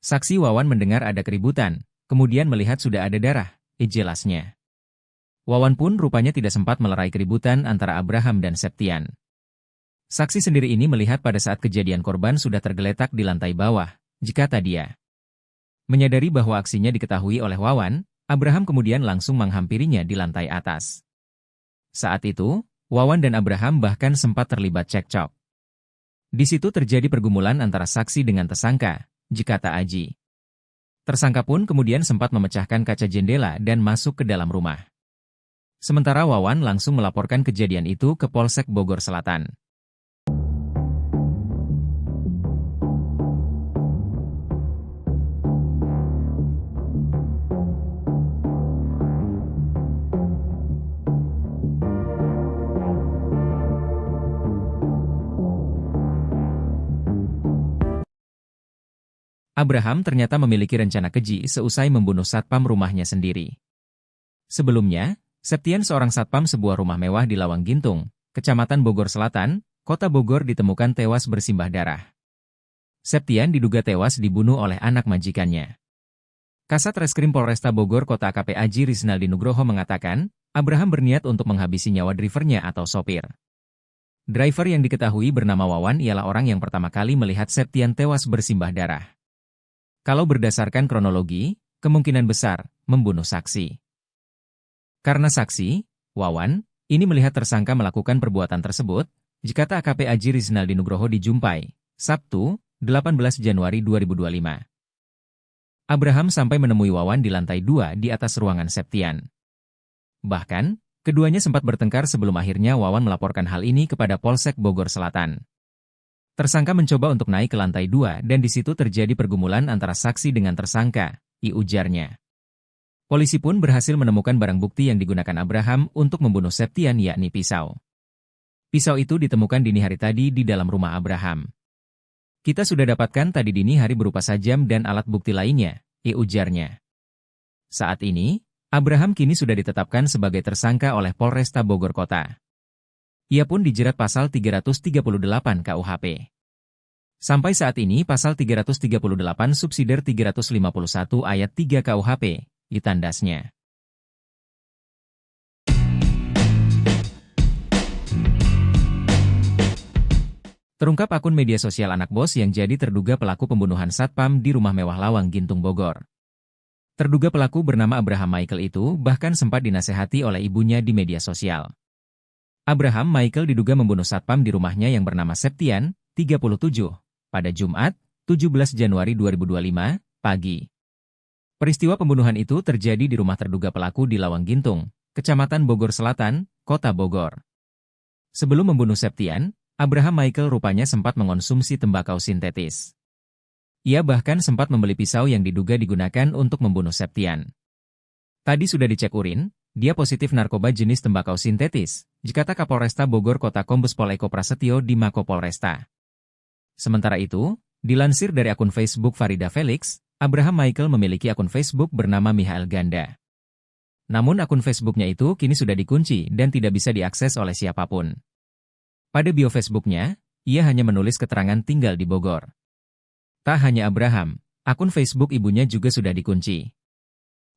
Saksi Wawan mendengar ada keributan, kemudian melihat sudah ada darah, jelasnya. Wawan pun rupanya tidak sempat melerai keributan antara Abraham dan Septian. Saksi sendiri ini melihat pada saat kejadian korban sudah tergeletak di lantai bawah, kata dia. Menyadari bahwa aksinya diketahui oleh Wawan, Abraham kemudian langsung menghampirinya di lantai atas. Saat itu, Wawan dan Abraham bahkan sempat terlibat cekcok. Di situ terjadi pergumulan antara saksi dengan tersangka, kata Aji. Tersangka pun kemudian sempat memecahkan kaca jendela dan masuk ke dalam rumah. Sementara Wawan langsung melaporkan kejadian itu ke Polsek Bogor Selatan. Abraham ternyata memiliki rencana keji seusai membunuh satpam rumahnya sendiri. Sebelumnya, Septian seorang satpam sebuah rumah mewah di Lawang Gintung, Kecamatan Bogor Selatan, Kota Bogor ditemukan tewas bersimbah darah. Septian diduga tewas dibunuh oleh anak majikannya. Kasat Reskrim Polresta Bogor Kota AKP Aji Rizaldi Nugroho mengatakan, Abraham berniat untuk menghabisi nyawa drivernya atau sopir. Driver yang diketahui bernama Wawan ialah orang yang pertama kali melihat Septian tewas bersimbah darah. Kalau berdasarkan kronologi, kemungkinan besar membunuh saksi. Karena saksi, Wawan, ini melihat tersangka melakukan perbuatan tersebut, kata AKP Aji Rizaldi Nugroho di Jumpai, Sabtu, 18 Januari 2025. Abraham sampai menemui Wawan di lantai 2 di atas ruangan Septian. Bahkan, keduanya sempat bertengkar sebelum akhirnya Wawan melaporkan hal ini kepada Polsek Bogor Selatan. Tersangka mencoba untuk naik ke lantai 2 dan di situ terjadi pergumulan antara saksi dengan tersangka, ujarnya. Polisi pun berhasil menemukan barang bukti yang digunakan Abraham untuk membunuh Septian yakni pisau. Pisau itu ditemukan dini hari tadi di dalam rumah Abraham. Kita sudah dapatkan tadi dini hari berupa sajam dan alat bukti lainnya, ujarnya. Saat ini, Abraham kini sudah ditetapkan sebagai tersangka oleh Polresta Bogor Kota. Ia pun dijerat pasal 338 KUHP. Sampai saat ini pasal 338 subsidiar 351 ayat 3 KUHP, ditandasnya. Terungkap akun media sosial anak bos yang jadi terduga pelaku pembunuhan satpam di rumah mewah Lawang Gintung Bogor. Terduga pelaku bernama Abraham Michael itu bahkan sempat dinasehati oleh ibunya di media sosial. Abraham Michael diduga membunuh satpam di rumahnya yang bernama Septian, 37, pada Jumat, 17 Januari 2025, pagi. Peristiwa pembunuhan itu terjadi di rumah terduga pelaku di Lawang Gintung, Kecamatan Bogor Selatan, Kota Bogor. Sebelum membunuh Septian, Abraham Michael rupanya sempat mengonsumsi tembakau sintetis. Ia bahkan sempat membeli pisau yang diduga digunakan untuk membunuh Septian. Tadi sudah dicek urin, dia positif narkoba jenis tembakau sintetis, kata Kapolresta Bogor Kota Kombes Pol Eko Prasetyo di Mako Polresta. Sementara itu, dilansir dari akun Facebook Farida Felix, Abraham Michael memiliki akun Facebook bernama Michael Ganda. Namun akun Facebooknya itu kini sudah dikunci dan tidak bisa diakses oleh siapapun. Pada bio Facebooknya, ia hanya menulis keterangan tinggal di Bogor. Tak hanya Abraham, akun Facebook ibunya juga sudah dikunci.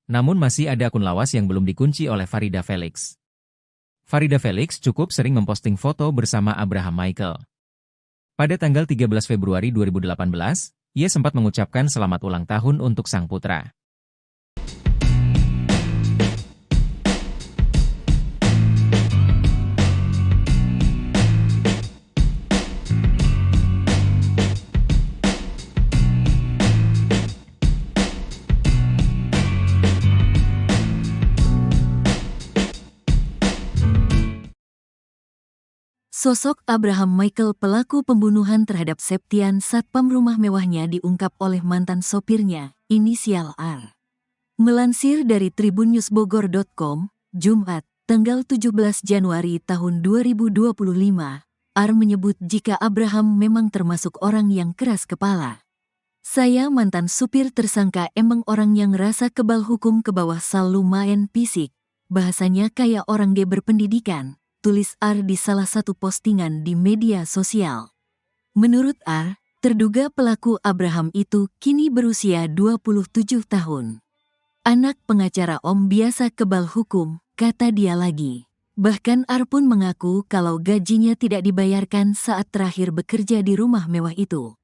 Namun masih ada akun lawas yang belum dikunci oleh Farida Felix. Farida Felix cukup sering memposting foto bersama Abraham Michael. Pada tanggal 13 Februari 2018, ia sempat mengucapkan selamat ulang tahun untuk sang putra. Sosok Abraham Michael pelaku pembunuhan terhadap Septian satpam rumah mewahnya diungkap oleh mantan sopirnya, inisial R. Melansir dari tribunnewsbogor.com, Jumat, tanggal 17 Januari tahun 2025, R menyebut jika Abraham memang termasuk orang yang keras kepala. Saya mantan supir tersangka emang orang yang rasa kebal hukum ke bawah sal lumayan fisik. Bahasanya kayak orang berpendidikan, tulis R di salah satu postingan di media sosial. Menurut R, terduga pelaku Abraham itu kini berusia 27 tahun. Anak pengacara Om biasa kebal hukum, kata dia lagi. Bahkan R pun mengaku kalau gajinya tidak dibayarkan saat terakhir bekerja di rumah mewah itu.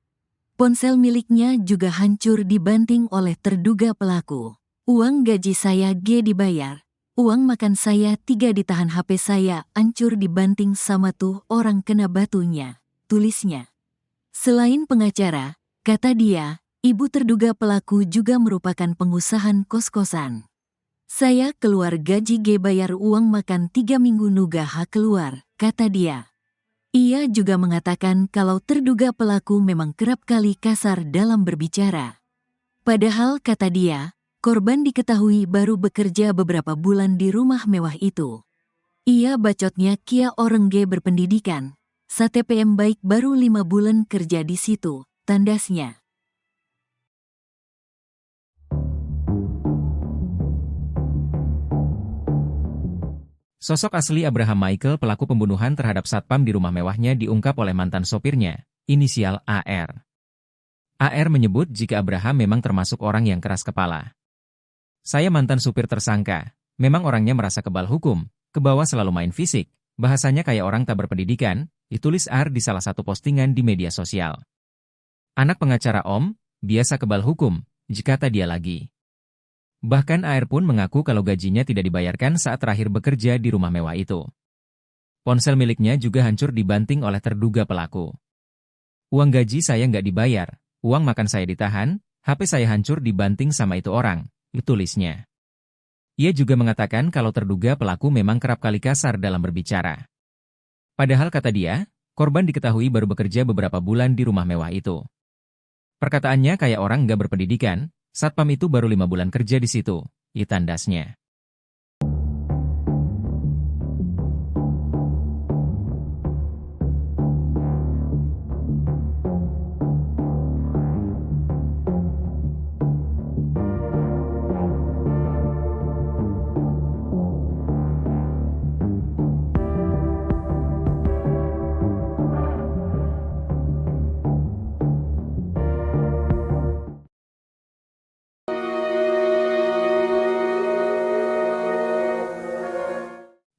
Ponsel miliknya juga hancur dibanting oleh terduga pelaku. Uang gaji saya dibayar. Uang makan saya 3 ditahan, HP saya hancur dibanting sama tuh orang kena batunya, tulisnya. Selain pengacara, kata dia, ibu terduga pelaku juga merupakan pengusaha kos-kosan. Saya keluar gaji bayar uang makan 3 minggu nugah keluar, kata dia. Ia juga mengatakan kalau terduga pelaku memang kerap kali kasar dalam berbicara. Padahal kata dia, korban diketahui baru bekerja beberapa bulan di rumah mewah itu. Ia bacotnya kia orang berpendidikan. STPM baik baru 5 bulan kerja di situ, tandasnya. Sosok asli Abraham Michael pelaku pembunuhan terhadap satpam di rumah mewahnya diungkap oleh mantan sopirnya, inisial AR. AR menyebut jika Abraham memang termasuk orang yang keras kepala. Saya mantan supir tersangka, memang orangnya merasa kebal hukum, ke bawah selalu main fisik, bahasanya kayak orang tak berpendidikan, ditulis R di salah satu postingan di media sosial. Anak pengacara Om, biasa kebal hukum, kata dia lagi. Bahkan AR pun mengaku kalau gajinya tidak dibayarkan saat terakhir bekerja di rumah mewah itu. Ponsel miliknya juga hancur dibanting oleh terduga pelaku. Uang gaji saya nggak dibayar, uang makan saya ditahan, HP saya hancur dibanting sama itu orang, tulisnya. Ia juga mengatakan kalau terduga pelaku memang kerap kali kasar dalam berbicara. Padahal kata dia, korban diketahui baru bekerja beberapa bulan di rumah mewah itu. Perkataannya kayak orang nggak berpendidikan, satpam itu baru 5 bulan kerja di situ, tandasnya.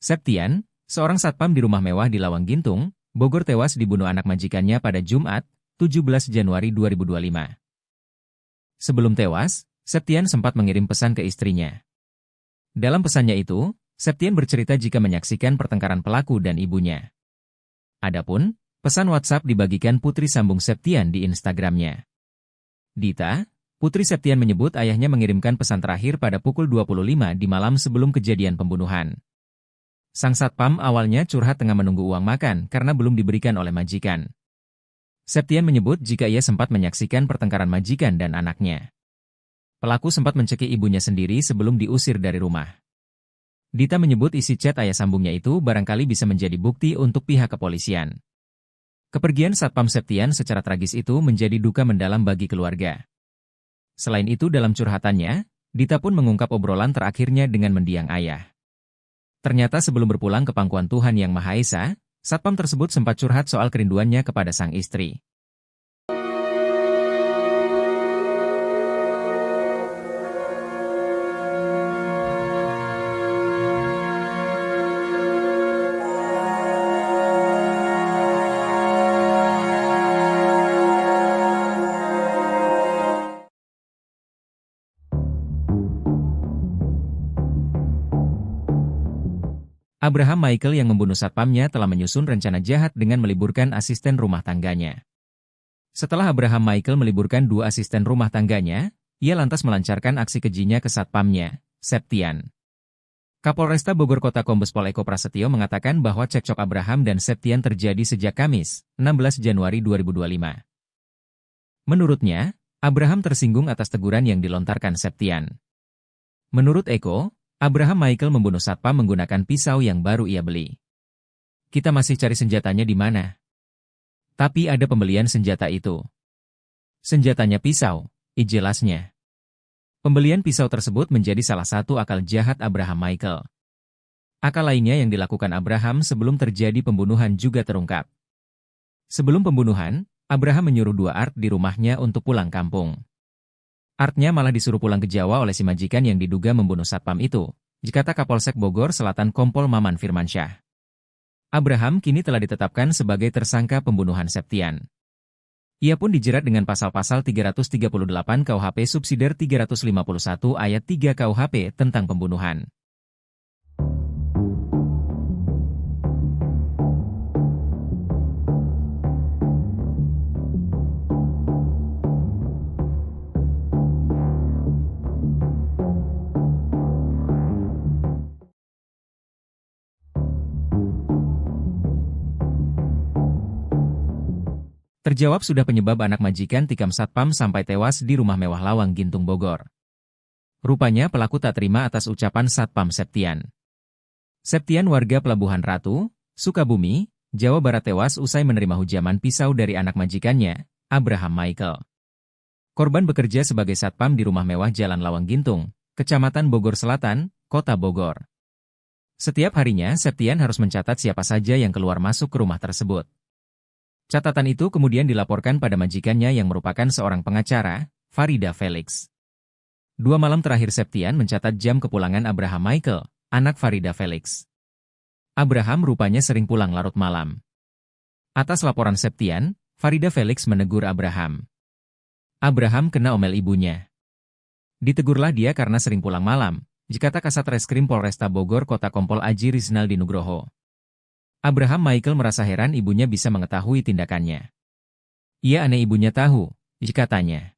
Septian, seorang satpam di rumah mewah di Lawang Gintung, Bogor tewas dibunuh anak majikannya pada Jumat, 17 Januari 2025. Sebelum tewas, Septian sempat mengirim pesan ke istrinya. Dalam pesannya itu, Septian bercerita jika menyaksikan pertengkaran pelaku dan ibunya. Adapun, pesan WhatsApp dibagikan putri sambung Septian di Instagramnya. Dita, putri Septian menyebut ayahnya mengirimkan pesan terakhir pada pukul 25 di malam sebelum kejadian pembunuhan. Sang satpam awalnya curhat tengah menunggu uang makan karena belum diberikan oleh majikan. Septian menyebut jika ia sempat menyaksikan pertengkaran majikan dan anaknya. Pelaku sempat mencekik ibunya sendiri sebelum diusir dari rumah. Dita menyebut isi chat ayah sambungnya itu barangkali bisa menjadi bukti untuk pihak kepolisian. Kepergian satpam Septian secara tragis itu menjadi duka mendalam bagi keluarga. Selain itu dalam curhatannya, Dita pun mengungkap obrolan terakhirnya dengan mendiang ayah. Ternyata sebelum berpulang ke pangkuan Tuhan Yang Maha Esa, satpam tersebut sempat curhat soal kerinduannya kepada sang istri. Abraham Michael yang membunuh satpamnya telah menyusun rencana jahat dengan meliburkan asisten rumah tangganya. Setelah Abraham Michael meliburkan 2 asisten rumah tangganya, ia lantas melancarkan aksi kejinya ke satpamnya, Septian. Kapolresta Bogor Kota Kombes Pol Eko Prasetyo mengatakan bahwa cekcok Abraham dan Septian terjadi sejak Kamis, 16 Januari 2025. Menurutnya, Abraham tersinggung atas teguran yang dilontarkan Septian. Menurut Eko, Abraham Michael membunuh satpam menggunakan pisau yang baru ia beli. Kita masih cari senjatanya di mana. Tapi ada pembelian senjata itu. Senjatanya pisau, jelasnya. Pembelian pisau tersebut menjadi salah satu akal jahat Abraham Michael. Akal lainnya yang dilakukan Abraham sebelum terjadi pembunuhan juga terungkap. Sebelum pembunuhan, Abraham menyuruh dua Art di rumahnya untuk pulang kampung. Artnya malah disuruh pulang ke Jawa oleh si majikan yang diduga membunuh satpam itu, kata Kapolsek Bogor Selatan Kompol Maman Firmansyah. Abraham kini telah ditetapkan sebagai tersangka pembunuhan Septian. Ia pun dijerat dengan pasal-pasal 338 KUHP subsidiar 351 ayat 3 KUHP tentang pembunuhan. Terjawab sudah penyebab anak majikan tikam satpam sampai tewas di rumah mewah Lawang Gintung Bogor. Rupanya pelaku tak terima atas ucapan satpam Septian. Septian warga Pelabuhan Ratu, Sukabumi, Jawa Barat tewas usai menerima hujaman pisau dari anak majikannya, Abraham Michael. Korban bekerja sebagai satpam di rumah mewah Jalan Lawang Gintung, Kecamatan Bogor Selatan, Kota Bogor. Setiap harinya Septian harus mencatat siapa saja yang keluar masuk ke rumah tersebut. Catatan itu kemudian dilaporkan pada majikannya yang merupakan seorang pengacara, Farida Felix. 2 malam terakhir Septian mencatat jam kepulangan Abraham Michael, anak Farida Felix. Abraham rupanya sering pulang larut malam. Atas laporan Septian, Farida Felix menegur Abraham. Abraham kena omel ibunya. Ditegurlah dia karena sering pulang malam, kata Kasat Reskrim Polresta Bogor Kota Kompol Aji Rizaldi Nugroho. Abraham Michael merasa heran ibunya bisa mengetahui tindakannya. Ia aneh ibunya tahu, katanya.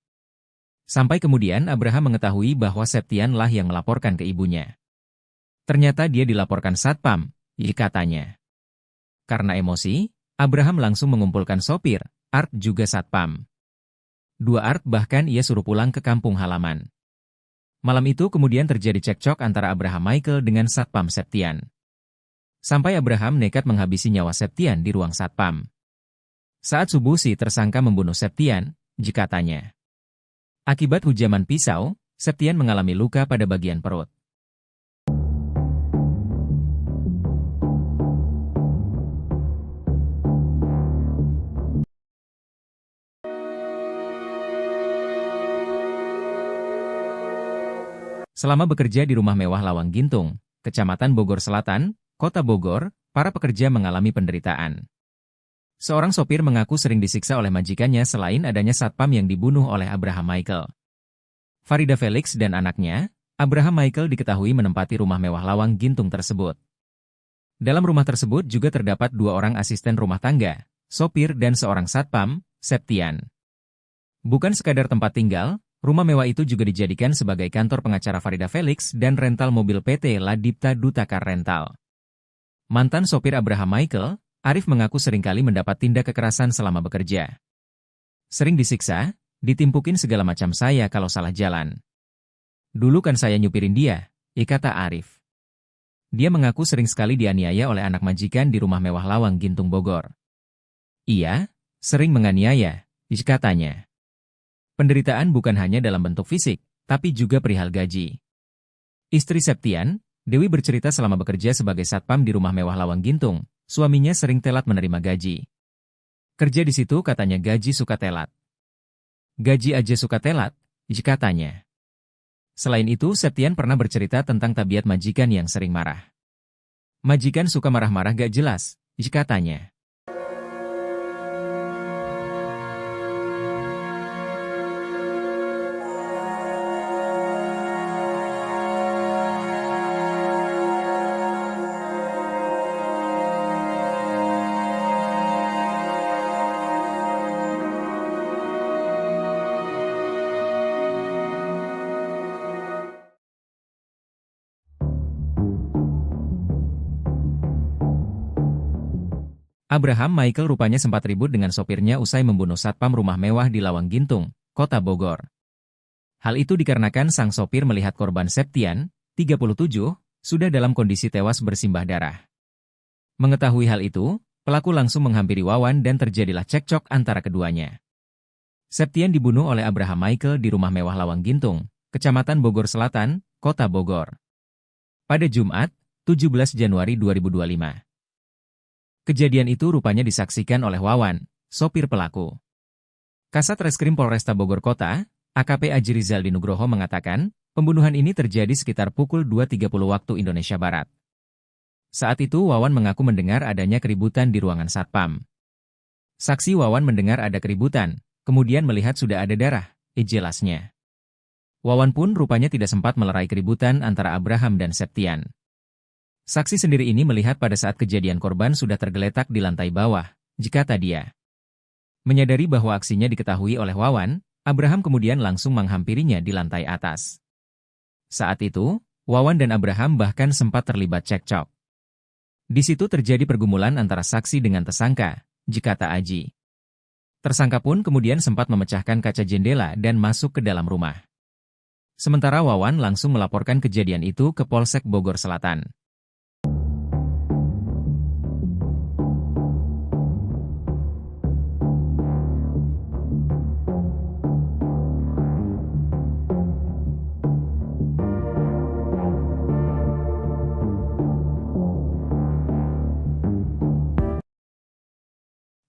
Sampai kemudian Abraham mengetahui bahwa Septian lah yang melaporkan ke ibunya. Ternyata dia dilaporkan satpam, katanya. Karena emosi, Abraham langsung mengumpulkan sopir, Art juga satpam. 2 Art bahkan ia suruh pulang ke kampung halaman. Malam itu kemudian terjadi cekcok antara Abraham Michael dengan satpam Septian. Sampai Abraham nekat menghabisi nyawa Septian di ruang satpam. Saat subuh si tersangka membunuh Septian, katanya. Akibat hujaman pisau, Septian mengalami luka pada bagian perut. Selama bekerja di rumah mewah Lawang Gintung, Kecamatan Bogor Selatan, Kota Bogor, para pekerja mengalami penderitaan. Seorang sopir mengaku sering disiksa oleh majikannya selain adanya satpam yang dibunuh oleh Abraham Michael. Farida Felix dan anaknya, Abraham Michael diketahui menempati rumah mewah Lawang Gintung tersebut. Dalam rumah tersebut juga terdapat 2 orang asisten rumah tangga, sopir dan seorang satpam, Septian. Bukan sekadar tempat tinggal, rumah mewah itu juga dijadikan sebagai kantor pengacara Farida Felix dan rental mobil PT Ladipta Dutakar Rental. Mantan sopir Abraham Michael, Arif mengaku seringkali mendapat tindak kekerasan selama bekerja. Sering disiksa, ditimpukin segala macam saya kalau salah jalan. Dulu kan saya nyupirin dia, kata Arif. Dia mengaku sering sekali dianiaya oleh anak majikan di rumah mewah Lawang Gintung Bogor. Ia sering menganiaya, katanya. Penderitaan bukan hanya dalam bentuk fisik, tapi juga perihal gaji. Istri Septian, Dewi bercerita selama bekerja sebagai satpam di rumah mewah Lawang Gintung, suaminya sering telat menerima gaji. Kerja di situ katanya gaji suka telat. Gaji aja suka telat, katanya. Selain itu, Septian pernah bercerita tentang tabiat majikan yang sering marah. Majikan suka marah-marah gak jelas, katanya. Abraham Michael rupanya sempat ribut dengan sopirnya usai membunuh satpam rumah mewah di Lawang Gintung, Kota Bogor. Hal itu dikarenakan sang sopir melihat korban Septian, 37, sudah dalam kondisi tewas bersimbah darah. Mengetahui hal itu, pelaku langsung menghampiri Wawan dan terjadilah cekcok antara keduanya. Septian dibunuh oleh Abraham Michael di rumah mewah Lawang Gintung, Kecamatan Bogor Selatan, Kota Bogor. Pada Jumat, 17 Januari 2025. Kejadian itu rupanya disaksikan oleh Wawan, sopir pelaku. Kasat Reskrim Polresta Bogor Kota, AKP Aji Rizal Nugroho mengatakan, pembunuhan ini terjadi sekitar pukul 2.30 waktu Indonesia Barat. Saat itu Wawan mengaku mendengar adanya keributan di ruangan satpam. Saksi Wawan mendengar ada keributan, kemudian melihat sudah ada darah, jelasnya. Wawan pun rupanya tidak sempat melerai keributan antara Abraham dan Septian. Saksi sendiri ini melihat pada saat kejadian korban sudah tergeletak di lantai bawah, kata dia. Menyadari bahwa aksinya diketahui oleh Wawan, Abraham kemudian langsung menghampirinya di lantai atas. Saat itu, Wawan dan Abraham bahkan sempat terlibat cekcok. Di situ terjadi pergumulan antara saksi dengan tersangka, kata Aji. Tersangka pun kemudian sempat memecahkan kaca jendela dan masuk ke dalam rumah. Sementara Wawan langsung melaporkan kejadian itu ke Polsek Bogor Selatan.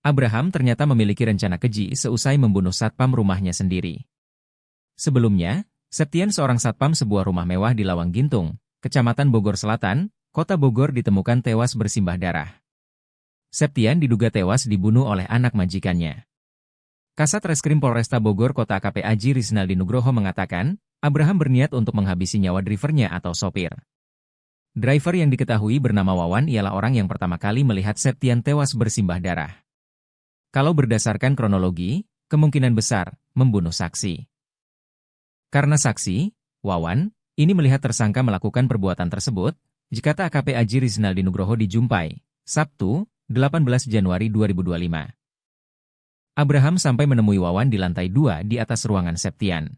Abraham ternyata memiliki rencana keji seusai membunuh satpam rumahnya sendiri. Sebelumnya, Septian seorang satpam sebuah rumah mewah di Lawang Gintung, Kecamatan Bogor Selatan, Kota Bogor ditemukan tewas bersimbah darah. Septian diduga tewas dibunuh oleh anak majikannya. Kasat Reskrim Polresta Bogor Kota AKP Aji Rizal Nugroho mengatakan, Abraham berniat untuk menghabisi nyawa drivernya atau sopir. Driver yang diketahui bernama Wawan ialah orang yang pertama kali melihat Septian tewas bersimbah darah. Kalau berdasarkan kronologi, kemungkinan besar membunuh saksi. Karena saksi, Wawan, ini melihat tersangka melakukan perbuatan tersebut, kata AKP Aji Rizal Nugroho dijumpai, Sabtu, 18 Januari 2025. Abraham sampai menemui Wawan di lantai 2 di atas ruangan Septian.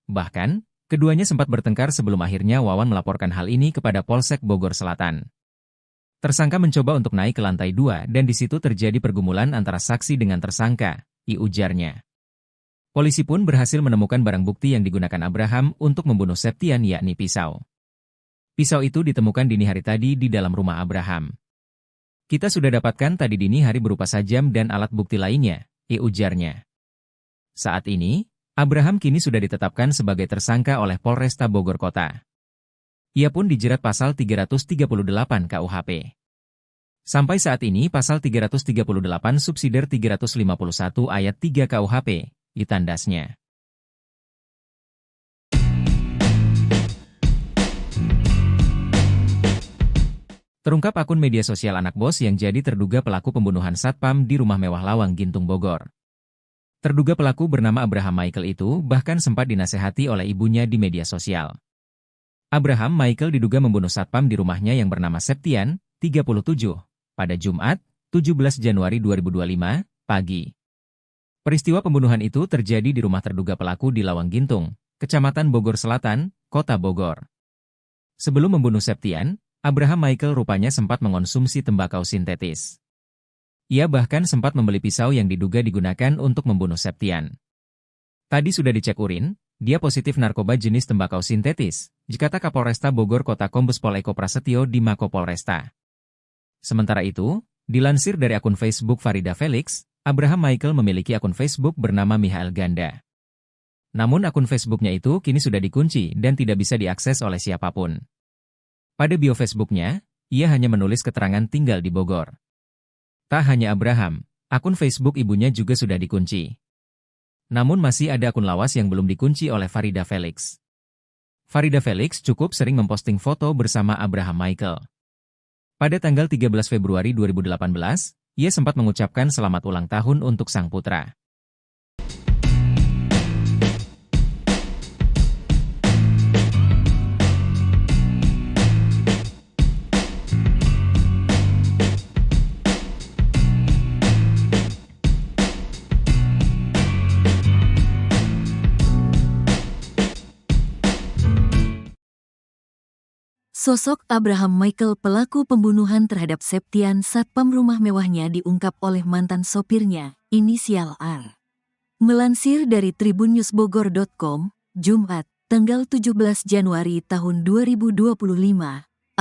Bahkan, keduanya sempat bertengkar sebelum akhirnya Wawan melaporkan hal ini kepada Polsek Bogor Selatan. Tersangka mencoba untuk naik ke lantai 2 dan di situ terjadi pergumulan antara saksi dengan tersangka, ujarnya. Polisi pun berhasil menemukan barang bukti yang digunakan Abraham untuk membunuh Septian yakni pisau. Pisau itu ditemukan dini hari tadi di dalam rumah Abraham. Kita sudah dapatkan tadi dini hari berupa sajam dan alat bukti lainnya, ujarnya. Saat ini, Abraham kini sudah ditetapkan sebagai tersangka oleh Polresta Bogor Kota. Ia pun dijerat pasal 338 KUHP. Sampai saat ini pasal 338 subsidiar 351 ayat 3 KUHP, ditandasnya. Terungkap akun media sosial anak bos yang jadi terduga pelaku pembunuhan satpam di rumah mewah Lawang Gintung Bogor. Terduga pelaku bernama Abraham Michael itu bahkan sempat dinasehati oleh ibunya di media sosial. Abraham Michael diduga membunuh satpam di rumahnya yang bernama Septian, 37, pada Jumat, 17 Januari 2025, pagi. Peristiwa pembunuhan itu terjadi di rumah terduga pelaku di Lawang Gintung, Kecamatan Bogor Selatan, Kota Bogor. Sebelum membunuh Septian, Abraham Michael rupanya sempat mengonsumsi tembakau sintetis. Ia bahkan sempat membeli pisau yang diduga digunakan untuk membunuh Septian. Tadi sudah dicek urin, dia positif narkoba jenis tembakau sintetis, kata Kapolresta Bogor Kota Kombes Pol Eko Prasetyo di Mako Polresta. Sementara itu, dilansir dari akun Facebook Farida Felix, Abraham Michael memiliki akun Facebook bernama Michael Ganda. Namun akun Facebooknya itu kini sudah dikunci dan tidak bisa diakses oleh siapapun. Pada bio Facebooknya, ia hanya menulis keterangan tinggal di Bogor. Tak hanya Abraham, akun Facebook ibunya juga sudah dikunci. Namun masih ada akun lawas yang belum dikunci oleh Farida Felix. Farida Felix cukup sering memposting foto bersama Abraham Michael. Pada tanggal 13 Februari 2018, ia sempat mengucapkan selamat ulang tahun untuk sang putra. Sosok Abraham Michael pelaku pembunuhan terhadap Septian satpam rumah mewahnya diungkap oleh mantan sopirnya, inisial R. Melansir dari tribunnewsbogor.com, Jumat, tanggal 17 Januari tahun 2025,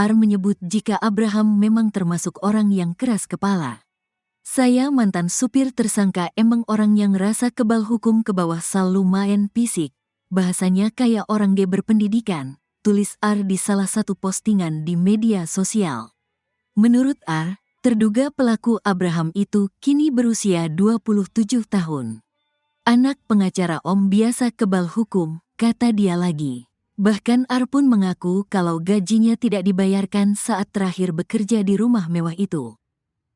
R menyebut jika Abraham memang termasuk orang yang keras kepala. Saya mantan supir tersangka emang orang yang rasa kebal hukum ke bawah sal lumayan fisik, bahasanya kayak orang G berpendidikan, tulis R di salah satu postingan di media sosial. Menurut R, terduga pelaku Abraham itu kini berusia 27 tahun. Anak pengacara Om biasa kebal hukum, kata dia lagi. Bahkan R pun mengaku kalau gajinya tidak dibayarkan saat terakhir bekerja di rumah mewah itu.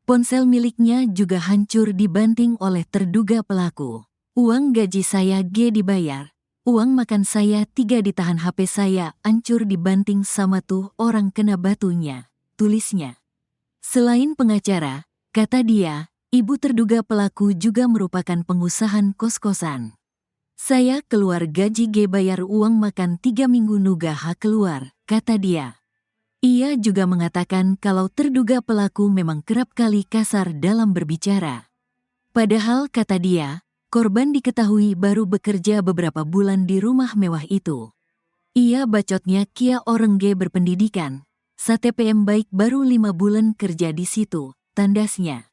Ponsel miliknya juga hancur dibanting oleh terduga pelaku. Uang gaji saya G dibayar. Uang makan saya 3 ditahan, HP saya hancur dibanting sama tuh orang kena batunya, tulisnya. Selain pengacara, kata dia, ibu terduga pelaku juga merupakan pengusaha kos-kosan. Saya keluar gaji G bayar uang makan 3 minggu nuga hak keluar, kata dia. Ia juga mengatakan kalau terduga pelaku memang kerap kali kasar dalam berbicara. Padahal kata dia, korban diketahui baru bekerja beberapa bulan di rumah mewah itu. Ia bacotnya kia orang G berpendidikan. STPM baik baru 5 bulan kerja di situ, tandasnya.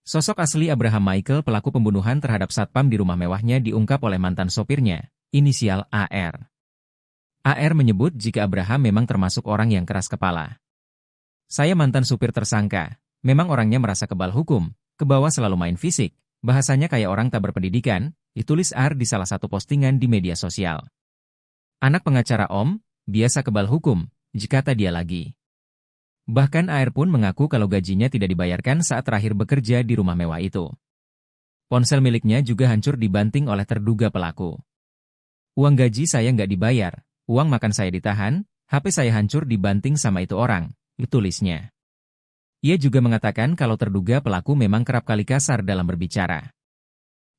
Sosok asli Abraham Michael pelaku pembunuhan terhadap satpam di rumah mewahnya diungkap oleh mantan sopirnya, inisial AR. AR menyebut jika Abraham memang termasuk orang yang keras kepala. Saya mantan supir tersangka, memang orangnya merasa kebal hukum, ke bawah selalu main fisik, bahasanya kayak orang tak berpendidikan, ditulis R di salah satu postingan di media sosial. Anak pengacara Om, biasa kebal hukum, kata dia lagi. Bahkan AR pun mengaku kalau gajinya tidak dibayarkan saat terakhir bekerja di rumah mewah itu. Ponsel miliknya juga hancur dibanting oleh terduga pelaku. Uang gaji saya nggak dibayar, uang makan saya ditahan, HP saya hancur dibanting sama itu orang, tulisnya. Ia juga mengatakan kalau terduga pelaku memang kerap kali kasar dalam berbicara.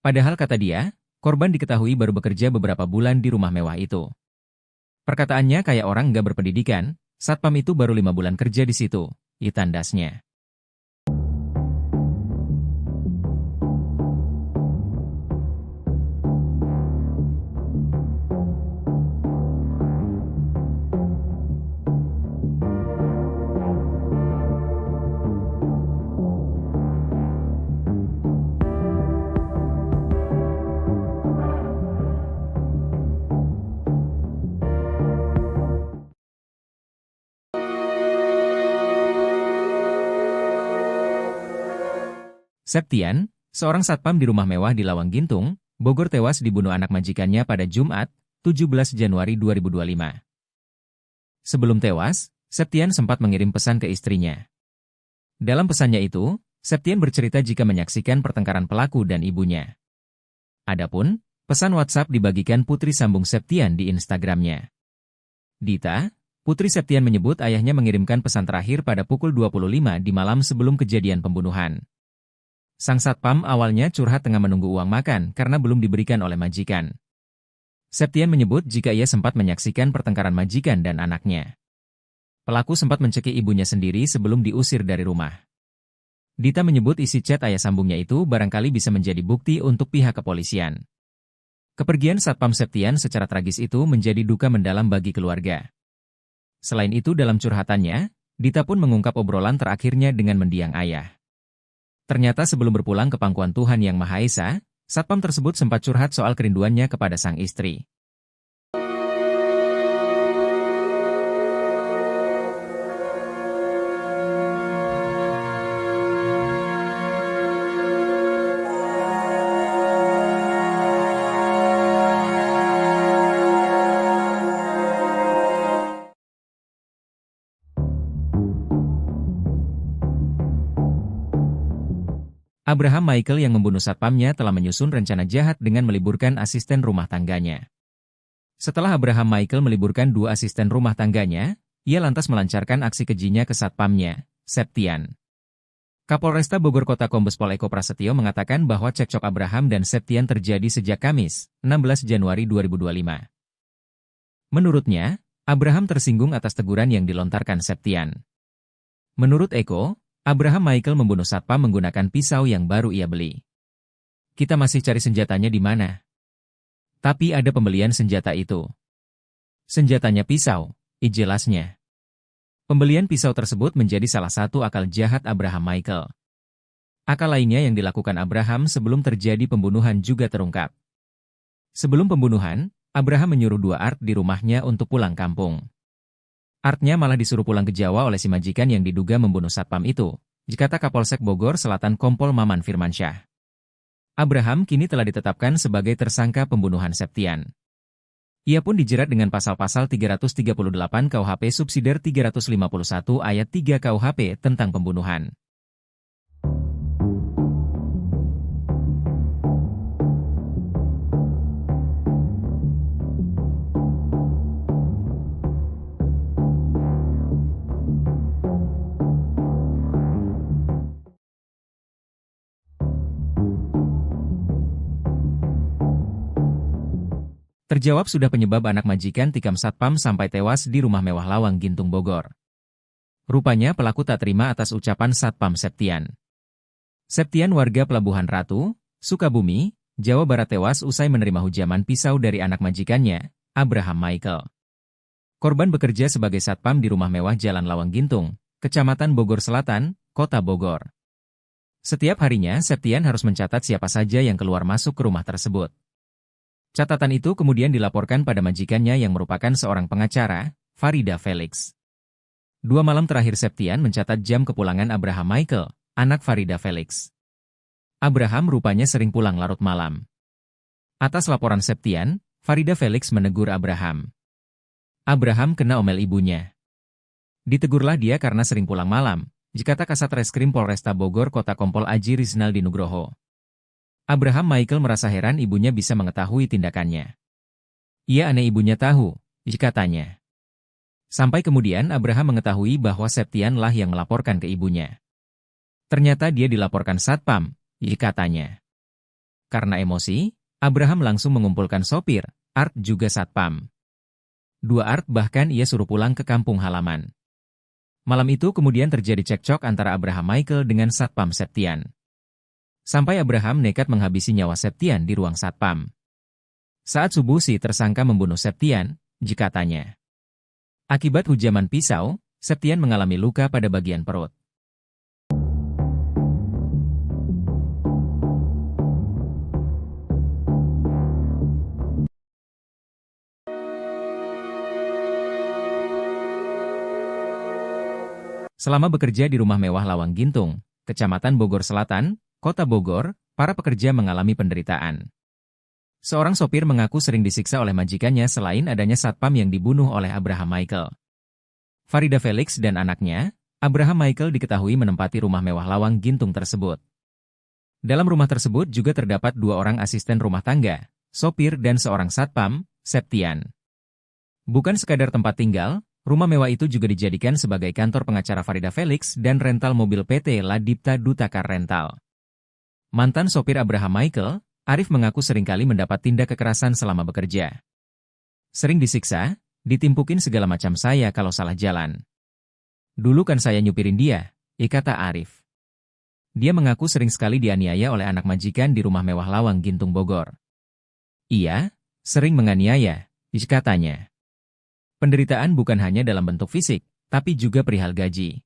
Padahal kata dia, korban diketahui baru bekerja beberapa bulan di rumah mewah itu. Perkataannya kayak orang nggak berpendidikan, satpam itu baru 5 bulan kerja di situ, tandasnya. Septian, seorang satpam di rumah mewah di Lawang Gintung, Bogor tewas dibunuh anak majikannya pada Jumat, 17 Januari 2025. Sebelum tewas, Septian sempat mengirim pesan ke istrinya. Dalam pesannya itu, Septian bercerita jika menyaksikan pertengkaran pelaku dan ibunya. Adapun, pesan WhatsApp dibagikan putri sambung Septian di Instagramnya. Dita, putri Septian menyebut ayahnya mengirimkan pesan terakhir pada pukul 25 di malam sebelum kejadian pembunuhan. Sang satpam awalnya curhat tengah menunggu uang makan karena belum diberikan oleh majikan. Septian menyebut jika ia sempat menyaksikan pertengkaran majikan dan anaknya. Pelaku sempat mencekik ibunya sendiri sebelum diusir dari rumah. Dita menyebut isi chat ayah sambungnya itu barangkali bisa menjadi bukti untuk pihak kepolisian. Kepergian satpam Septian secara tragis itu menjadi duka mendalam bagi keluarga. Selain itu dalam curhatannya, Dita pun mengungkap obrolan terakhirnya dengan mendiang ayah. Ternyata sebelum berpulang ke pangkuan Tuhan Yang Maha Esa, satpam tersebut sempat curhat soal kerinduannya kepada sang istri. Abraham Michael yang membunuh satpamnya telah menyusun rencana jahat dengan meliburkan asisten rumah tangganya. Setelah Abraham Michael meliburkan 2 asisten rumah tangganya, ia lantas melancarkan aksi kejinya ke satpamnya, Septian. Kapolresta Bogor Kota Kombes Pol Eko Prasetyo mengatakan bahwa cekcok Abraham dan Septian terjadi sejak Kamis, 16 Januari 2025. Menurutnya, Abraham tersinggung atas teguran yang dilontarkan Septian. Menurut Eko, Abraham Michael membunuh satpam menggunakan pisau yang baru ia beli. Kita masih cari senjatanya di mana. Tapi ada pembelian senjata itu. Senjatanya pisau, jelasnya. Pembelian pisau tersebut menjadi salah satu akal jahat Abraham Michael. Akal lainnya yang dilakukan Abraham sebelum terjadi pembunuhan juga terungkap. Sebelum pembunuhan, Abraham menyuruh dua Art di rumahnya untuk pulang kampung. Artnya malah disuruh pulang ke Jawa oleh si majikan yang diduga membunuh satpam itu, dikata Kapolsek Bogor Selatan Kompol Maman Firmansyah. Abraham kini telah ditetapkan sebagai tersangka pembunuhan Septian. Ia pun dijerat dengan pasal-pasal 338 KUHP subsidiar 351 ayat 3 KUHP tentang pembunuhan. Terjawab sudah penyebab anak majikan tikam satpam sampai tewas di rumah mewah Lawang Gintung Bogor. Rupanya pelaku tak terima atas ucapan satpam Septian. Septian warga Pelabuhan Ratu, Sukabumi, Jawa Barat tewas usai menerima hujaman pisau dari anak majikannya, Abraham Michael. Korban bekerja sebagai satpam di rumah mewah Jalan Lawang Gintung, Kecamatan Bogor Selatan, Kota Bogor. Setiap harinya Septian harus mencatat siapa saja yang keluar masuk ke rumah tersebut. Catatan itu kemudian dilaporkan pada majikannya yang merupakan seorang pengacara, Farida Felix. 2 malam terakhir Septian mencatat jam kepulangan Abraham Michael, anak Farida Felix. Abraham rupanya sering pulang larut malam. Atas laporan Septian, Farida Felix menegur Abraham. Abraham kena omel ibunya. Ditegurlah dia karena sering pulang malam, dikata Kasat Reskrim Polresta Bogor Kota Kompol Aji Rizaldi Nugroho. Abraham Michael merasa heran ibunya bisa mengetahui tindakannya. Ia aneh ibunya tahu, katanya. Sampai kemudian Abraham mengetahui bahwa Septianlah yang melaporkan ke ibunya. Ternyata dia dilaporkan satpam, katanya. Karena emosi, Abraham langsung mengumpulkan sopir, Art juga satpam. 2 Art bahkan ia suruh pulang ke kampung halaman. Malam itu kemudian terjadi cekcok antara Abraham Michael dengan satpam Septian. Sampai Abraham nekat menghabisi nyawa Septian di ruang satpam. Saat subuh si tersangka membunuh Septian, katanya. Akibat hujaman pisau, Septian mengalami luka pada bagian perut. Selama bekerja di rumah mewah Lawang Gintung, Kecamatan Bogor Selatan, Kota Bogor, para pekerja mengalami penderitaan. Seorang sopir mengaku sering disiksa oleh majikannya selain adanya satpam yang dibunuh oleh Abraham Michael. Farida Felix dan anaknya, Abraham Michael diketahui menempati rumah mewah Lawang Gintung tersebut. Dalam rumah tersebut juga terdapat 2 orang asisten rumah tangga, sopir dan seorang satpam, Septian. Bukan sekadar tempat tinggal, rumah mewah itu juga dijadikan sebagai kantor pengacara Farida Felix dan rental mobil PT Ladipta Dutakar Rental. Mantan sopir Abraham Michael, Arif mengaku seringkali mendapat tindak kekerasan selama bekerja. Sering disiksa, ditimpukin segala macam saya kalau salah jalan. Dulu kan saya nyupirin dia, kata Arif. Dia mengaku sering sekali dianiaya oleh anak majikan di rumah mewah Lawang Gintung Bogor. Iya, sering menganiaya, katanya. Penderitaan bukan hanya dalam bentuk fisik, tapi juga perihal gaji.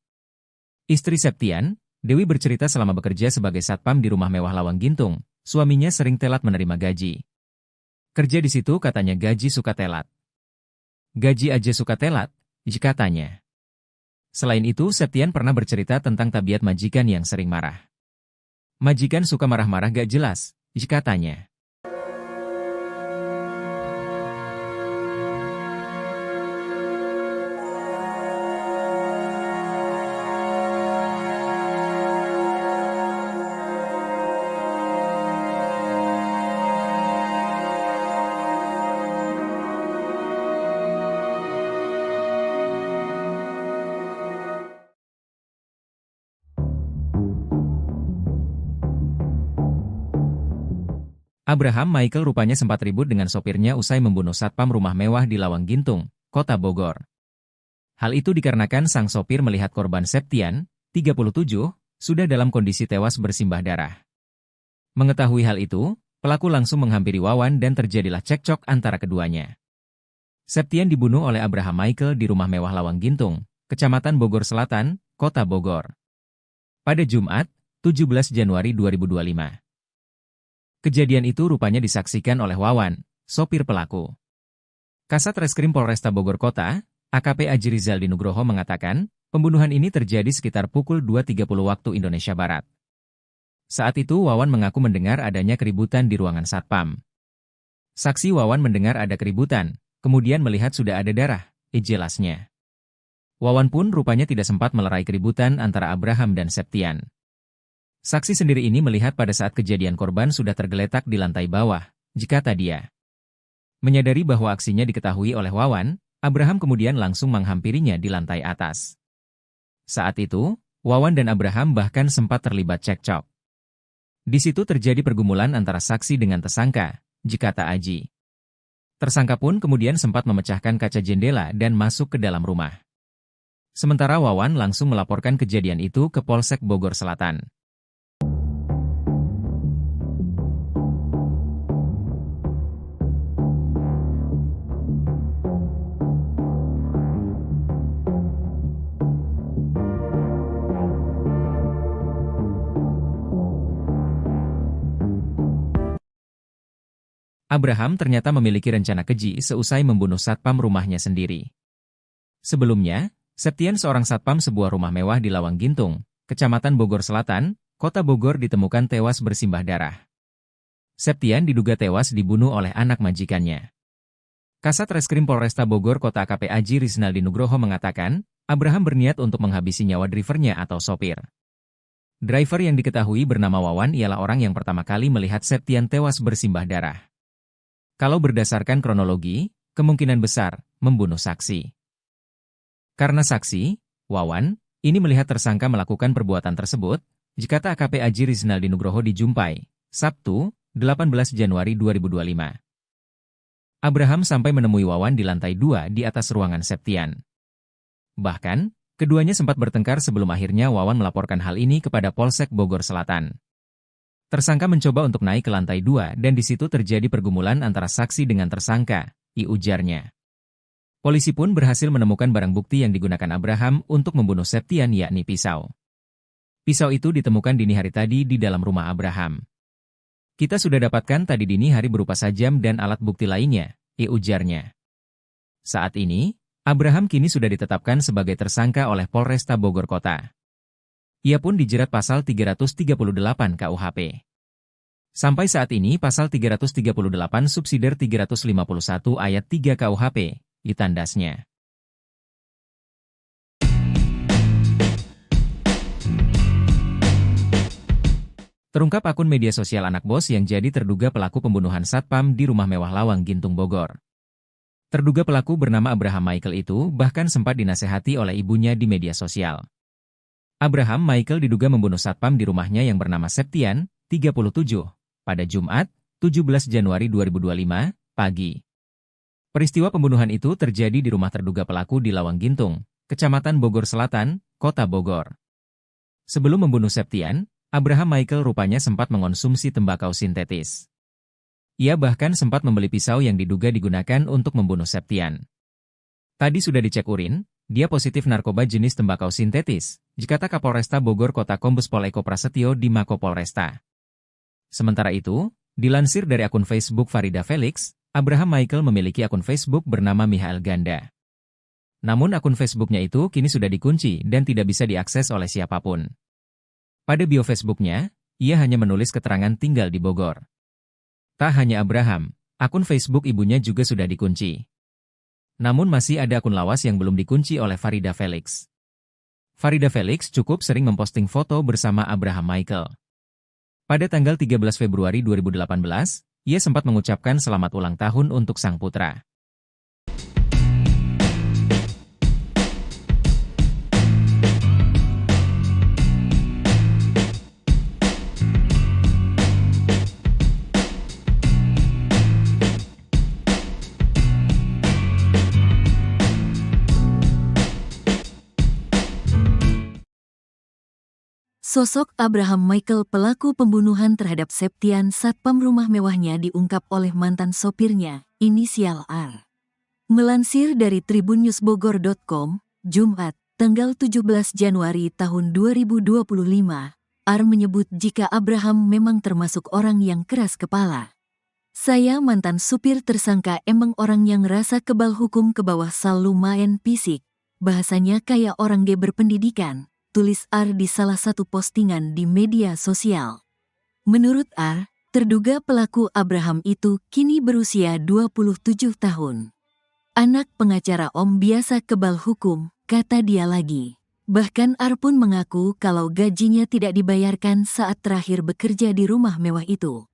Istri Septian, Dewi bercerita selama bekerja sebagai satpam di rumah mewah Lawang Gintung, suaminya sering telat menerima gaji. Kerja di situ katanya gaji suka telat. Gaji aja suka telat, katanya. Selain itu, Septian pernah bercerita tentang tabiat majikan yang sering marah. Majikan suka marah-marah gak jelas, katanya. Abraham Michael rupanya sempat ribut dengan sopirnya usai membunuh satpam rumah mewah di Lawang Gintung, Kota Bogor. Hal itu dikarenakan sang sopir melihat korban Septian, 37, sudah dalam kondisi tewas bersimbah darah. Mengetahui hal itu, pelaku langsung menghampiri Wawan dan terjadilah cekcok antara keduanya. Septian dibunuh oleh Abraham Michael di rumah mewah Lawang Gintung, Kecamatan Bogor Selatan, Kota Bogor. Pada Jumat, 17 Januari 2025. Kejadian itu rupanya disaksikan oleh Wawan, sopir pelaku. Kasat Reskrim Polresta Bogor Kota, AKP Aji Rizaldi Nugroho mengatakan, pembunuhan ini terjadi sekitar pukul 2.30 waktu Indonesia Barat. Saat itu Wawan mengaku mendengar adanya keributan di ruangan satpam. Saksi Wawan mendengar ada keributan, kemudian melihat sudah ada darah, jelasnya. Wawan pun rupanya tidak sempat melerai keributan antara Abraham dan Septian. Saksi sendiri ini melihat pada saat kejadian korban sudah tergeletak di lantai bawah, kata dia. Menyadari bahwa aksinya diketahui oleh Wawan, Abraham kemudian langsung menghampirinya di lantai atas. Saat itu, Wawan dan Abraham bahkan sempat terlibat cekcok. Di situ terjadi pergumulan antara saksi dengan tersangka, kata Aji. Tersangka pun kemudian sempat memecahkan kaca jendela dan masuk ke dalam rumah. Sementara Wawan langsung melaporkan kejadian itu ke Polsek Bogor Selatan. Abraham ternyata memiliki rencana keji seusai membunuh satpam rumahnya sendiri. Sebelumnya, Septian seorang satpam sebuah rumah mewah di Lawang Gintung, Kecamatan Bogor Selatan, Kota Bogor ditemukan tewas bersimbah darah. Septian diduga tewas dibunuh oleh anak majikannya. Kasat Reskrim Polresta Bogor Kota AKP Aji Rizaldi Nugroho mengatakan, Abraham berniat untuk menghabisi nyawa drivernya atau sopir. Driver yang diketahui bernama Wawan ialah orang yang pertama kali melihat Septian tewas bersimbah darah. Kalau berdasarkan kronologi, kemungkinan besar membunuh saksi. Karena saksi, Wawan, ini melihat tersangka melakukan perbuatan tersebut, kata AKP Aji Rizaldi Nugroho di Jumpai, Sabtu, 18 Januari 2025. Abraham sampai menemui Wawan di lantai 2 di atas ruangan Septian. Bahkan, keduanya sempat bertengkar sebelum akhirnya Wawan melaporkan hal ini kepada Polsek Bogor Selatan. Tersangka mencoba untuk naik ke lantai 2 dan di situ terjadi pergumulan antara saksi dengan tersangka, ujarnya. Polisi pun berhasil menemukan barang bukti yang digunakan Abraham untuk membunuh Septian yakni pisau. Pisau itu ditemukan dini hari tadi di dalam rumah Abraham. Kita sudah dapatkan tadi dini hari berupa sajam dan alat bukti lainnya, ujarnya. Saat ini, Abraham kini sudah ditetapkan sebagai tersangka oleh Polresta Bogor Kota. Ia pun dijerat pasal 338 KUHP. Sampai saat ini pasal 338 subsidiar 351 ayat 3 KUHP, ditandasnya. Terungkap akun media sosial anak bos yang jadi terduga pelaku pembunuhan satpam di rumah mewah Lawang Gintung Bogor. Terduga pelaku bernama Abraham Michael itu bahkan sempat dinasehati oleh ibunya di media sosial. Abraham Michael diduga membunuh satpam di rumahnya yang bernama Septian, 37, pada Jumat, 17 Januari 2025, pagi. Peristiwa pembunuhan itu terjadi di rumah terduga pelaku di Lawang Gintung, Kecamatan Bogor Selatan, Kota Bogor. Sebelum membunuh Septian, Abraham Michael rupanya sempat mengonsumsi tembakau sintetis. Ia bahkan sempat membeli pisau yang diduga digunakan untuk membunuh Septian. Tadi sudah dicek urin, dia positif narkoba jenis tembakau sintetis, kata Kapolresta Bogor Kota Kombes Pol Eko Prasetyo di Mako Polresta. Sementara itu, dilansir dari akun Facebook Farida Felix, Abraham Michael memiliki akun Facebook bernama Michael Ganda. Namun akun Facebooknya itu kini sudah dikunci dan tidak bisa diakses oleh siapapun. Pada bio Facebooknya, ia hanya menulis keterangan tinggal di Bogor. Tak hanya Abraham, akun Facebook ibunya juga sudah dikunci. Namun masih ada akun lawas yang belum dikunci oleh Farida Felix. Farida Felix cukup sering memposting foto bersama Abraham Michael. Pada tanggal 13 Februari 2018, ia sempat mengucapkan selamat ulang tahun untuk sang putra. Sosok Abraham Michael pelaku pembunuhan terhadap Septian satpam rumah mewahnya diungkap oleh mantan sopirnya, inisial R. Melansir dari tribunnewsbogor.com, Jumat, tanggal 17 Januari tahun 2025, R menyebut jika Abraham memang termasuk orang yang keras kepala. Saya mantan supir tersangka emang orang yang rasa kebal hukum ke bawah sal lumayan fisik. Bahasanya kayak orang berpendidikan, tulis R di salah satu postingan di media sosial. Menurut R, terduga pelaku Abraham itu kini berusia 27 tahun. Anak pengacara Om biasa kebal hukum, kata dia lagi. Bahkan R pun mengaku kalau gajinya tidak dibayarkan saat terakhir bekerja di rumah mewah itu.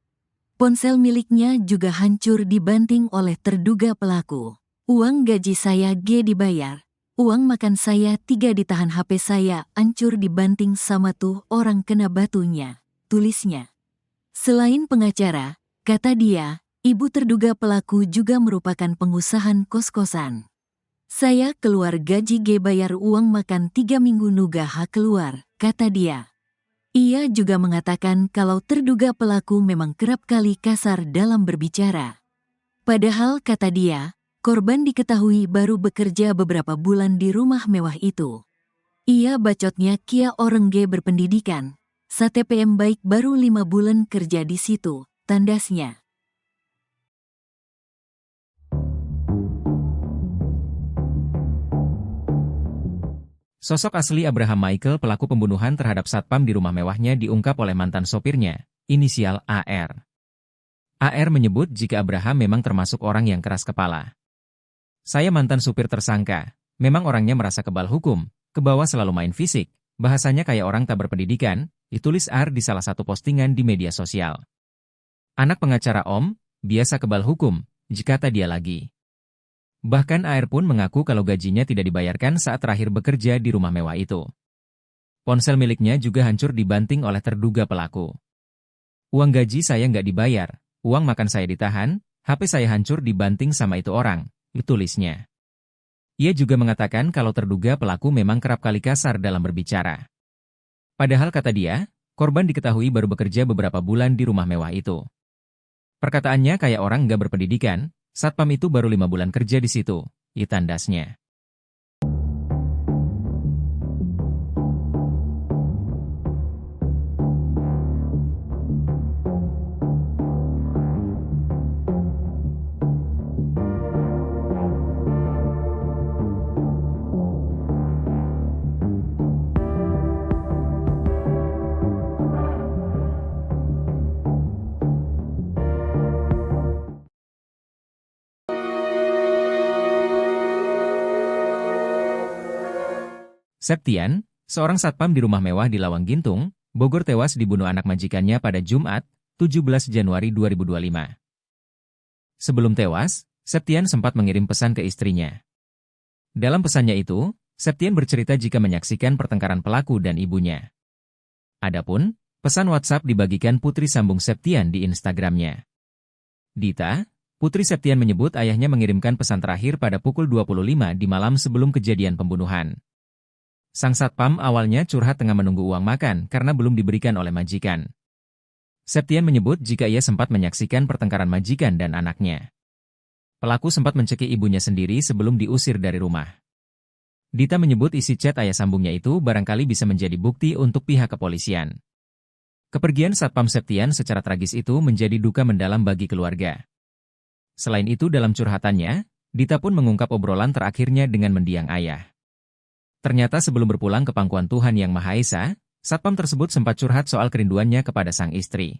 Ponsel miliknya juga hancur dibanting oleh terduga pelaku. Uang gaji saya dibayar. Uang makan saya 3 ditahan, HP saya hancur dibanting sama tuh orang kena batunya, tulisnya. Selain pengacara, kata dia, ibu terduga pelaku juga merupakan pengusaha kos-kosan. Saya keluar gaji bayar uang makan 3 minggu nugah keluar, kata dia. Ia juga mengatakan kalau terduga pelaku memang kerap kali kasar dalam berbicara. Padahal kata dia, korban diketahui baru bekerja beberapa bulan di rumah mewah itu. Ia bacotnya kia orang berpendidikan. STPM baik baru 5 bulan kerja di situ, tandasnya. Sosok asli Abraham Michael pelaku pembunuhan terhadap satpam di rumah mewahnya diungkap oleh mantan sopirnya, inisial AR. AR menyebut jika Abraham memang termasuk orang yang keras kepala. Saya mantan supir tersangka, memang orangnya merasa kebal hukum, ke bawah selalu main fisik, bahasanya kayak orang tak berpendidikan, ditulis R di salah satu postingan di media sosial. Anak pengacara Om, biasa kebal hukum, kata dia lagi. Bahkan AR pun mengaku kalau gajinya tidak dibayarkan saat terakhir bekerja di rumah mewah itu. Ponsel miliknya juga hancur dibanting oleh terduga pelaku. Uang gaji saya nggak dibayar, uang makan saya ditahan, HP saya hancur dibanting sama itu orang, tulisnya. Ia juga mengatakan kalau terduga pelaku memang kerap kali kasar dalam berbicara. Padahal kata dia, korban diketahui baru bekerja beberapa bulan di rumah mewah itu. Perkataannya kayak orang nggak berpendidikan, satpam itu baru 5 bulan kerja di situ, tandasnya. Septian, seorang satpam di rumah mewah di Lawang Gintung, Bogor tewas dibunuh anak majikannya pada Jumat, 17 Januari 2025. Sebelum tewas, Septian sempat mengirim pesan ke istrinya. Dalam pesannya itu, Septian bercerita jika menyaksikan pertengkaran pelaku dan ibunya. Adapun, pesan WhatsApp dibagikan putri sambung Septian di Instagramnya. Dita, putri Septian menyebut ayahnya mengirimkan pesan terakhir pada pukul 25 di malam sebelum kejadian pembunuhan. Sang satpam awalnya curhat tengah menunggu uang makan karena belum diberikan oleh majikan. Septian menyebut jika ia sempat menyaksikan pertengkaran majikan dan anaknya. Pelaku sempat mencekik ibunya sendiri sebelum diusir dari rumah. Dita menyebut isi chat ayah sambungnya itu barangkali bisa menjadi bukti untuk pihak kepolisian. Kepergian satpam Septian secara tragis itu menjadi duka mendalam bagi keluarga. Selain itu dalam curhatannya, Dita pun mengungkap obrolan terakhirnya dengan mendiang ayah. Ternyata sebelum berpulang ke pangkuan Tuhan Yang Maha Esa, satpam tersebut sempat curhat soal kerinduannya kepada sang istri.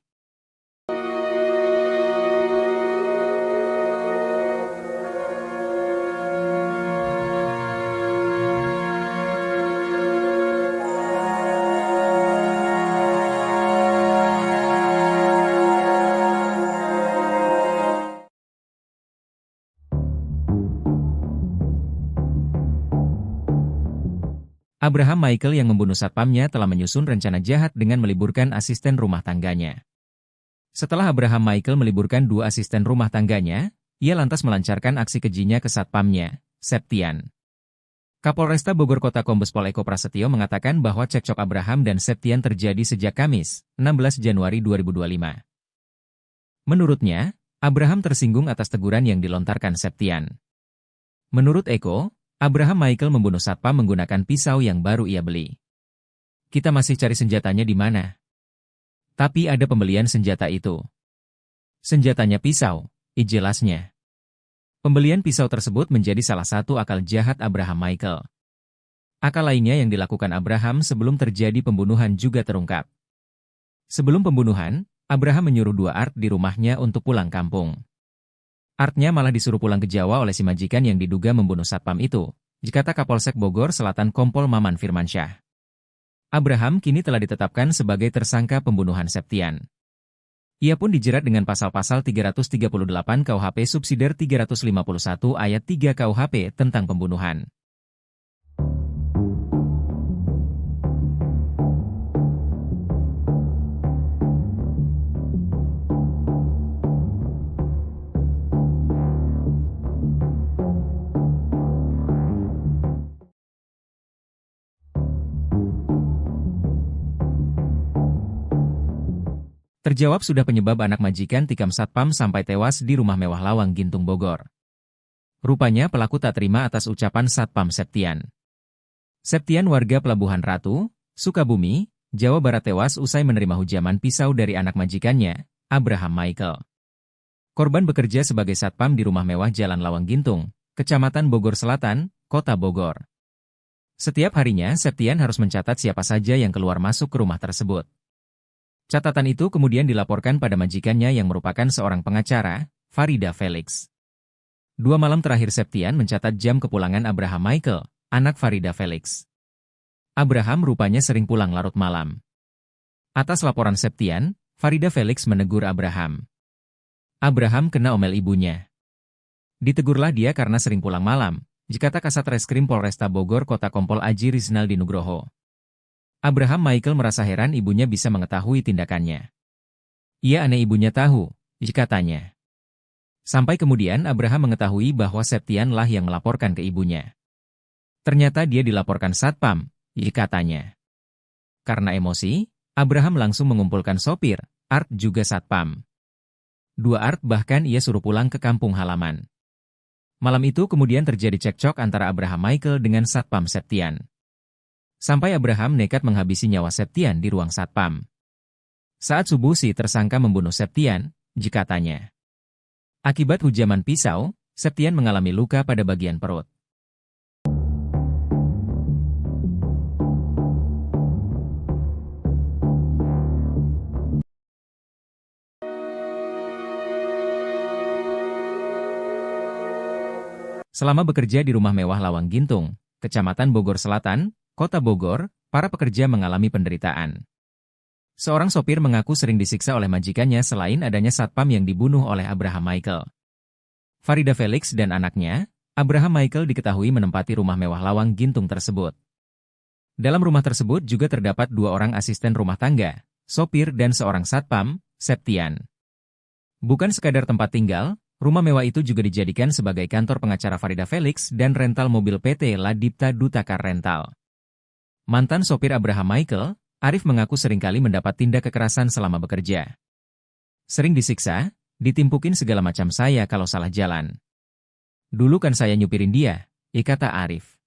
Abraham Michael yang membunuh satpamnya telah menyusun rencana jahat dengan meliburkan asisten rumah tangganya. Setelah Abraham Michael meliburkan 2 asisten rumah tangganya, ia lantas melancarkan aksi kejinya ke satpamnya, Septian. Kapolresta Bogor Kota Kombes Pol Eko Prasetyo mengatakan bahwa cekcok Abraham dan Septian terjadi sejak Kamis, 16 Januari 2025. Menurutnya, Abraham tersinggung atas teguran yang dilontarkan Septian. Menurut Eko, Abraham Michael membunuh satpam menggunakan pisau yang baru ia beli. Kita masih cari senjatanya di mana. Tapi ada pembelian senjata itu. Senjatanya pisau, jelasnya. Pembelian pisau tersebut menjadi salah satu akal jahat Abraham Michael. Akal lainnya yang dilakukan Abraham sebelum terjadi pembunuhan juga terungkap. Sebelum pembunuhan, Abraham menyuruh dua Art di rumahnya untuk pulang kampung. Artnya malah disuruh pulang ke Jawa oleh si majikan yang diduga membunuh satpam itu, kata Kapolsek Bogor Selatan Kompol Maman Firmansyah. Abraham kini telah ditetapkan sebagai tersangka pembunuhan Septian. Ia pun dijerat dengan pasal-pasal 338 KUHP subsidiar 351 ayat 3 KUHP tentang pembunuhan. Terjawab sudah penyebab anak majikan tikam satpam sampai tewas di rumah mewah Lawang Gintung Bogor. Rupanya pelaku tak terima atas ucapan satpam Septian. Septian warga Pelabuhan Ratu, Sukabumi, Jawa Barat tewas usai menerima hujaman pisau dari anak majikannya, Abraham Michael. Korban bekerja sebagai satpam di rumah mewah Jalan Lawang Gintung, Kecamatan Bogor Selatan, Kota Bogor. Setiap harinya Septian harus mencatat siapa saja yang keluar masuk ke rumah tersebut. Catatan itu kemudian dilaporkan pada majikannya yang merupakan seorang pengacara, Farida Felix. 2 malam terakhir Septian mencatat jam kepulangan Abraham Michael, anak Farida Felix. Abraham rupanya sering pulang larut malam. Atas laporan Septian, Farida Felix menegur Abraham. Abraham kena omel ibunya. Ditegurlah dia karena sering pulang malam, kata Kasat Reskrim Polresta Bogor Kota Kompol Aji Rizaldi Nugroho. Abraham Michael merasa heran ibunya bisa mengetahui tindakannya. Ia aneh ibunya tahu, katanya. Sampai kemudian Abraham mengetahui bahwa Septian lah yang melaporkan ke ibunya. Ternyata dia dilaporkan satpam, katanya. Karena emosi, Abraham langsung mengumpulkan sopir, Art juga satpam. 2 Art bahkan ia suruh pulang ke kampung halaman. Malam itu kemudian terjadi cekcok antara Abraham Michael dengan satpam Septian. Sampai Abraham nekat menghabisi nyawa Septian di ruang satpam. Saat subuh si tersangka membunuh Septian, katanya. Akibat hujaman pisau, Septian mengalami luka pada bagian perut. Selama bekerja di rumah mewah Lawang Gintung, Kecamatan Bogor Selatan, Kota Bogor, para pekerja mengalami penderitaan. Seorang sopir mengaku sering disiksa oleh majikannya selain adanya satpam yang dibunuh oleh Abraham Michael. Farida Felix dan anaknya, Abraham Michael diketahui menempati rumah mewah Lawang Gintung tersebut. Dalam rumah tersebut juga terdapat 2 orang asisten rumah tangga, sopir dan seorang satpam, Septian. Bukan sekadar tempat tinggal, rumah mewah itu juga dijadikan sebagai kantor pengacara Farida Felix dan rental mobil PT Ladipta Dutakar Rental. Mantan sopir Abraham Michael, Arif mengaku seringkali mendapat tindak kekerasan selama bekerja. Sering disiksa, ditimpukin segala macam saya kalau salah jalan. Dulu kan saya nyupirin dia, kata Arif.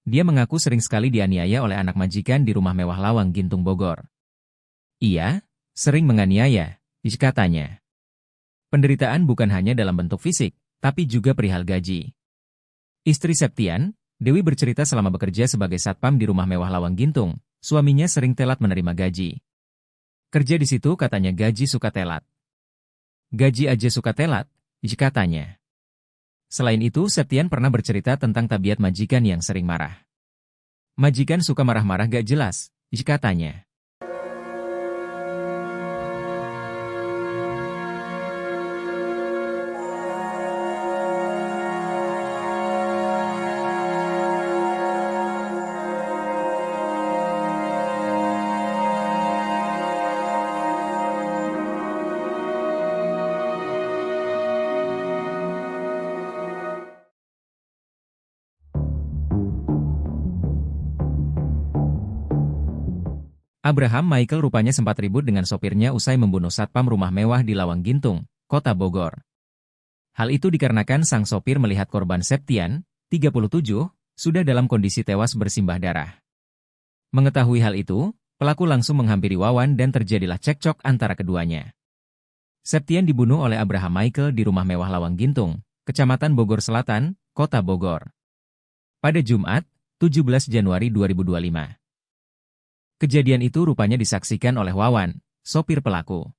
Dia mengaku sering sekali dianiaya oleh anak majikan di rumah mewah Lawang Gintung Bogor. Ia sering menganiaya, katanya. Penderitaan bukan hanya dalam bentuk fisik, tapi juga perihal gaji. Istri Septian, Dewi bercerita selama bekerja sebagai satpam di rumah mewah Lawang Gintung, suaminya sering telat menerima gaji. Kerja di situ katanya gaji suka telat. Gaji aja suka telat, katanya. Selain itu, Septian pernah bercerita tentang tabiat majikan yang sering marah. Majikan suka marah-marah gak jelas, katanya. Abraham Michael rupanya sempat ribut dengan sopirnya usai membunuh satpam rumah mewah di Lawang Gintung, Kota Bogor. Hal itu dikarenakan sang sopir melihat korban Septian, 37, sudah dalam kondisi tewas bersimbah darah. Mengetahui hal itu, pelaku langsung menghampiri Wawan dan terjadilah cekcok antara keduanya. Septian dibunuh oleh Abraham Michael di rumah mewah Lawang Gintung, Kecamatan Bogor Selatan, Kota Bogor. Pada Jumat, 17 Januari 2025. Kejadian itu rupanya disaksikan oleh Wawan, sopir pelaku.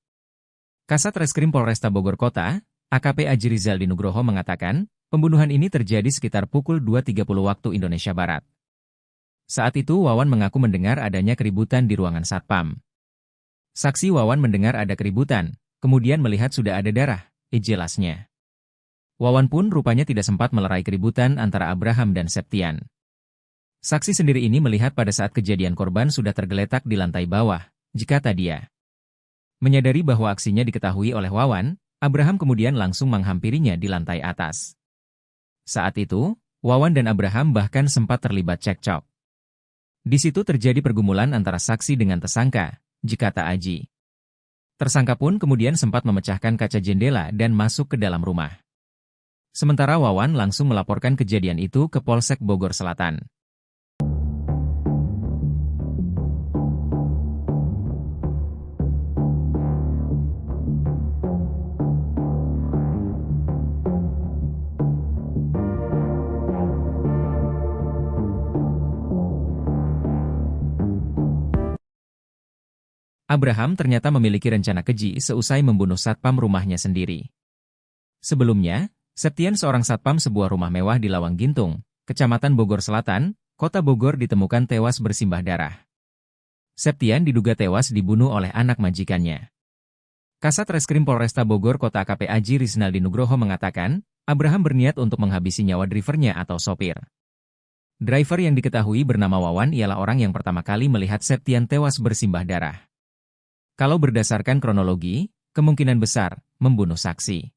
Kasat Reskrim Polresta Bogor Kota, AKP Aji Rizal Dinugroho mengatakan, pembunuhan ini terjadi sekitar pukul 2.30 waktu Indonesia Barat. Saat itu Wawan mengaku mendengar adanya keributan di ruangan satpam. Saksi Wawan mendengar ada keributan, kemudian melihat sudah ada darah, jelasnya. Wawan pun rupanya tidak sempat melerai keributan antara Abraham dan Septian. Saksi sendiri ini melihat pada saat kejadian korban sudah tergeletak di lantai bawah, jikata dia. Menyadari bahwa aksinya diketahui oleh Wawan, Abraham kemudian langsung menghampirinya di lantai atas. Saat itu, Wawan dan Abraham bahkan sempat terlibat cekcok. Di situ terjadi pergumulan antara saksi dengan tersangka, jikata Aji. Tersangka pun kemudian sempat memecahkan kaca jendela dan masuk ke dalam rumah. Sementara Wawan langsung melaporkan kejadian itu ke Polsek Bogor Selatan. Abraham ternyata memiliki rencana keji seusai membunuh satpam rumahnya sendiri. Sebelumnya, Septian seorang satpam sebuah rumah mewah di Lawang Gintung, Kecamatan Bogor Selatan, Kota Bogor ditemukan tewas bersimbah darah. Septian diduga tewas dibunuh oleh anak majikannya. Kasat Reskrim Polresta Bogor Kota AKP Aji Rizal Dinugroho mengatakan, Abraham berniat untuk menghabisi nyawa drivernya atau sopir. Driver yang diketahui bernama Wawan ialah orang yang pertama kali melihat Septian tewas bersimbah darah. Kalau berdasarkan kronologi, kemungkinan besar membunuh saksi.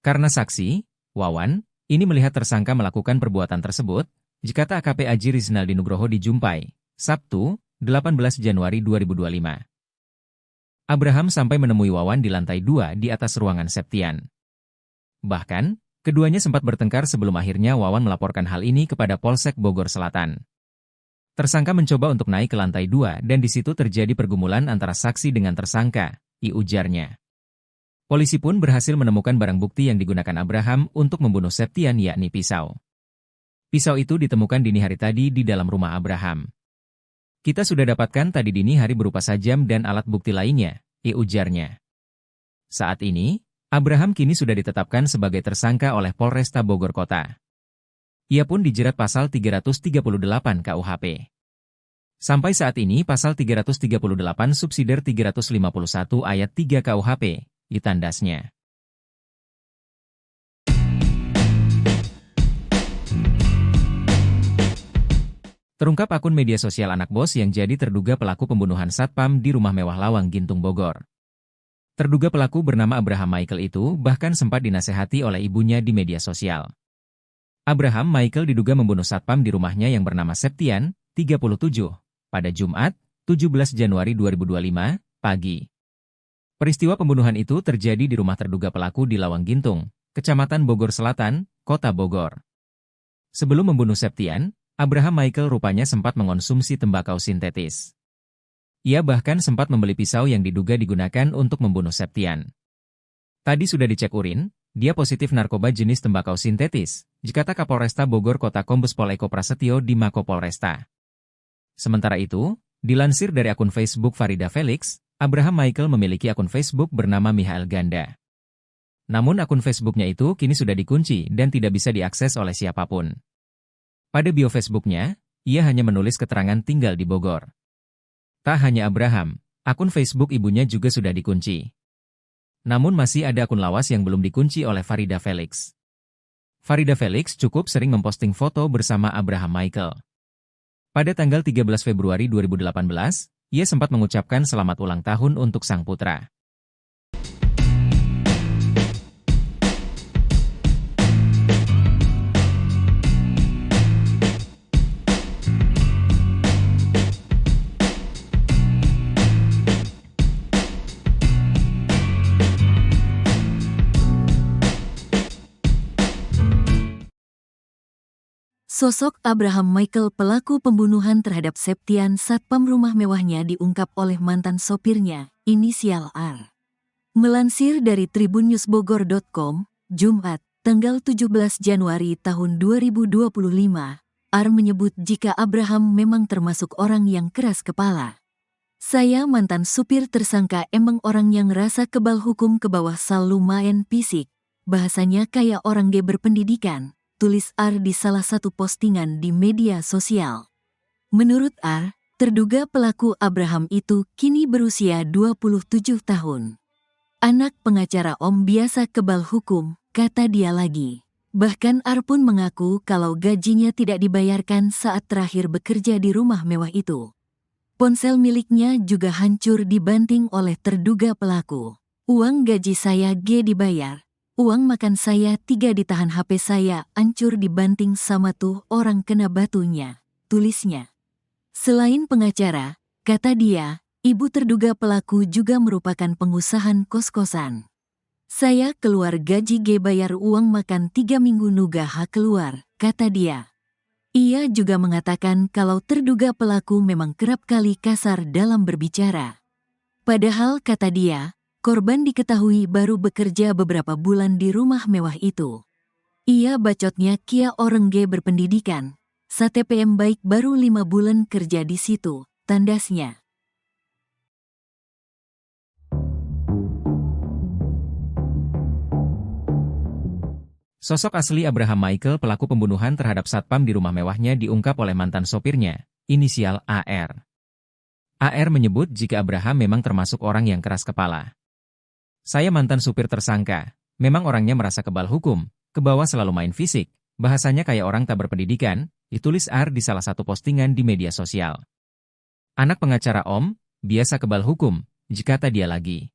Karena saksi, Wawan, ini melihat tersangka melakukan perbuatan tersebut, jikata AKP Aji Rizal Dinugroho di Jumpai, Sabtu, 18 Januari 2025. Abraham sampai menemui Wawan di lantai 2 di atas ruangan Septian. Bahkan, keduanya sempat bertengkar sebelum akhirnya Wawan melaporkan hal ini kepada Polsek Bogor Selatan. Tersangka mencoba untuk naik ke lantai 2 dan di situ terjadi pergumulan antara saksi dengan tersangka, ujarnya. Polisi pun berhasil menemukan barang bukti yang digunakan Abraham untuk membunuh Septian yakni pisau. Pisau itu ditemukan dini hari tadi di dalam rumah Abraham. Kita sudah dapatkan tadi dini hari berupa sajam dan alat bukti lainnya, ujarnya. Saat ini, Abraham kini sudah ditetapkan sebagai tersangka oleh Polresta Bogor Kota. Ia pun dijerat pasal 338 KUHP. Sampai saat ini pasal 338 subsidiar 351 ayat 3 KUHP, ditandasnya. Terungkap akun media sosial anak bos yang jadi terduga pelaku pembunuhan satpam di rumah mewah Lawang Gintung Bogor. Terduga pelaku bernama Abraham Michael itu bahkan sempat dinasehati oleh ibunya di media sosial. Abraham Michael diduga membunuh satpam di rumahnya yang bernama Septian, 37, pada Jumat, 17 Januari 2025, pagi. Peristiwa pembunuhan itu terjadi di rumah terduga pelaku di Lawang Gintung, Kecamatan Bogor Selatan, Kota Bogor. Sebelum membunuh Septian, Abraham Michael rupanya sempat mengonsumsi tembakau sintetis. Ia bahkan sempat membeli pisau yang diduga digunakan untuk membunuh Septian. Tadi sudah dicek urin, dia positif narkoba jenis tembakau sintetis, jikata Kapolresta Bogor Kota Kombes Pol Eko Prasetyo di Mako Polresta. Sementara itu, dilansir dari akun Facebook Farida Felix, Abraham Michael memiliki akun Facebook bernama Michael Ganda. Namun akun Facebooknya itu kini sudah dikunci dan tidak bisa diakses oleh siapapun. Pada bio Facebooknya, ia hanya menulis keterangan tinggal di Bogor. Tak hanya Abraham, akun Facebook ibunya juga sudah dikunci. Namun masih ada akun lawas yang belum dikunci oleh Farida Felix. Farida Felix cukup sering memposting foto bersama Abraham Michael. Pada tanggal 13 Februari 2018, ia sempat mengucapkan selamat ulang tahun untuk sang putra. Sosok Abraham Michael pelaku pembunuhan terhadap Septian satpam rumah mewahnya diungkap oleh mantan sopirnya, inisial R. Melansir dari tribunNewsBogor.com, Jumat, tanggal 17 Januari tahun 2025, R menyebut jika Abraham memang termasuk orang yang keras kepala. Saya mantan supir tersangka emang orang yang rasa kebal hukum ke bawah sal lumayan fisik, bahasanya kayak orang G berpendidikan, tulis R di salah satu postingan di media sosial. Menurut R, terduga pelaku Abraham itu kini berusia 27 tahun. Anak pengacara Om biasa kebal hukum, kata dia lagi. Bahkan R pun mengaku kalau gajinya tidak dibayarkan saat terakhir bekerja di rumah mewah itu. Ponsel miliknya juga hancur dibanting oleh terduga pelaku. Uang gaji saya G dibayar. Uang makan saya 3 ditahan, HP saya hancur dibanting sama tuh orang kena batunya, tulisnya. Selain pengacara, kata dia, ibu terduga pelaku juga merupakan pengusaha kos-kosan. Saya keluar gaji G bayar uang makan 3 minggu nuga hak keluar, kata dia. Ia juga mengatakan kalau terduga pelaku memang kerap kali kasar dalam berbicara. Padahal kata dia, korban diketahui baru bekerja beberapa bulan di rumah mewah itu. Ia bacotnya kia orang G berpendidikan, STPM baik baru 5 bulan kerja di situ, tandasnya. Sosok asli Abraham Michael pelaku pembunuhan terhadap satpam di rumah mewahnya diungkap oleh mantan sopirnya, inisial AR. AR menyebut jika Abraham memang termasuk orang yang keras kepala. Saya mantan supir tersangka, memang orangnya merasa kebal hukum, ke bawah selalu main fisik, bahasanya kayak orang tak berpendidikan, ditulis R di salah satu postingan di media sosial. Anak pengacara Om, biasa kebal hukum, kata dia lagi.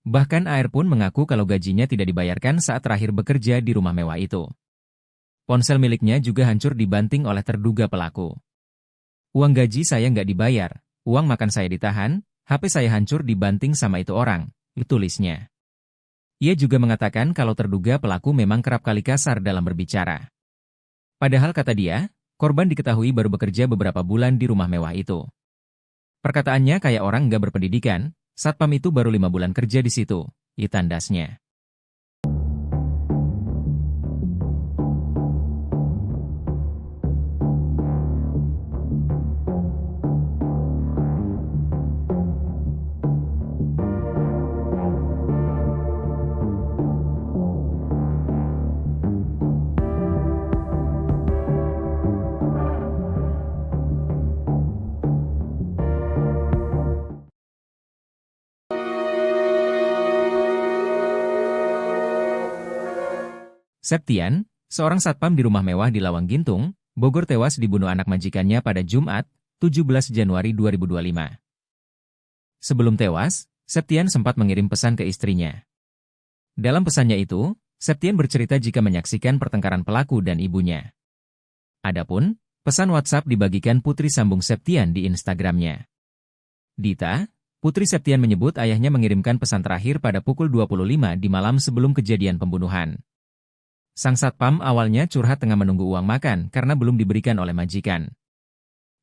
Bahkan AR pun mengaku kalau gajinya tidak dibayarkan saat terakhir bekerja di rumah mewah itu. Ponsel miliknya juga hancur dibanting oleh terduga pelaku. Uang gaji saya nggak dibayar, uang makan saya ditahan, HP saya hancur dibanting sama itu orang, tulisnya. Ia juga mengatakan kalau terduga pelaku memang kerap kali kasar dalam berbicara. Padahal kata dia, korban diketahui baru bekerja beberapa bulan di rumah mewah itu. Perkataannya kayak orang nggak berpendidikan, satpam itu baru 5 bulan kerja di situ, tandasnya. Septian, seorang satpam di rumah mewah di Lawang Gintung, Bogor tewas dibunuh anak majikannya pada Jumat, 17 Januari 2025. Sebelum tewas, Septian sempat mengirim pesan ke istrinya. Dalam pesannya itu, Septian bercerita jika menyaksikan pertengkaran pelaku dan ibunya. Adapun, pesan WhatsApp dibagikan putri sambung Septian di Instagramnya. Dita, putri Septian menyebut ayahnya mengirimkan pesan terakhir pada pukul 25 di malam sebelum kejadian pembunuhan. Sang satpam awalnya curhat tengah menunggu uang makan karena belum diberikan oleh majikan.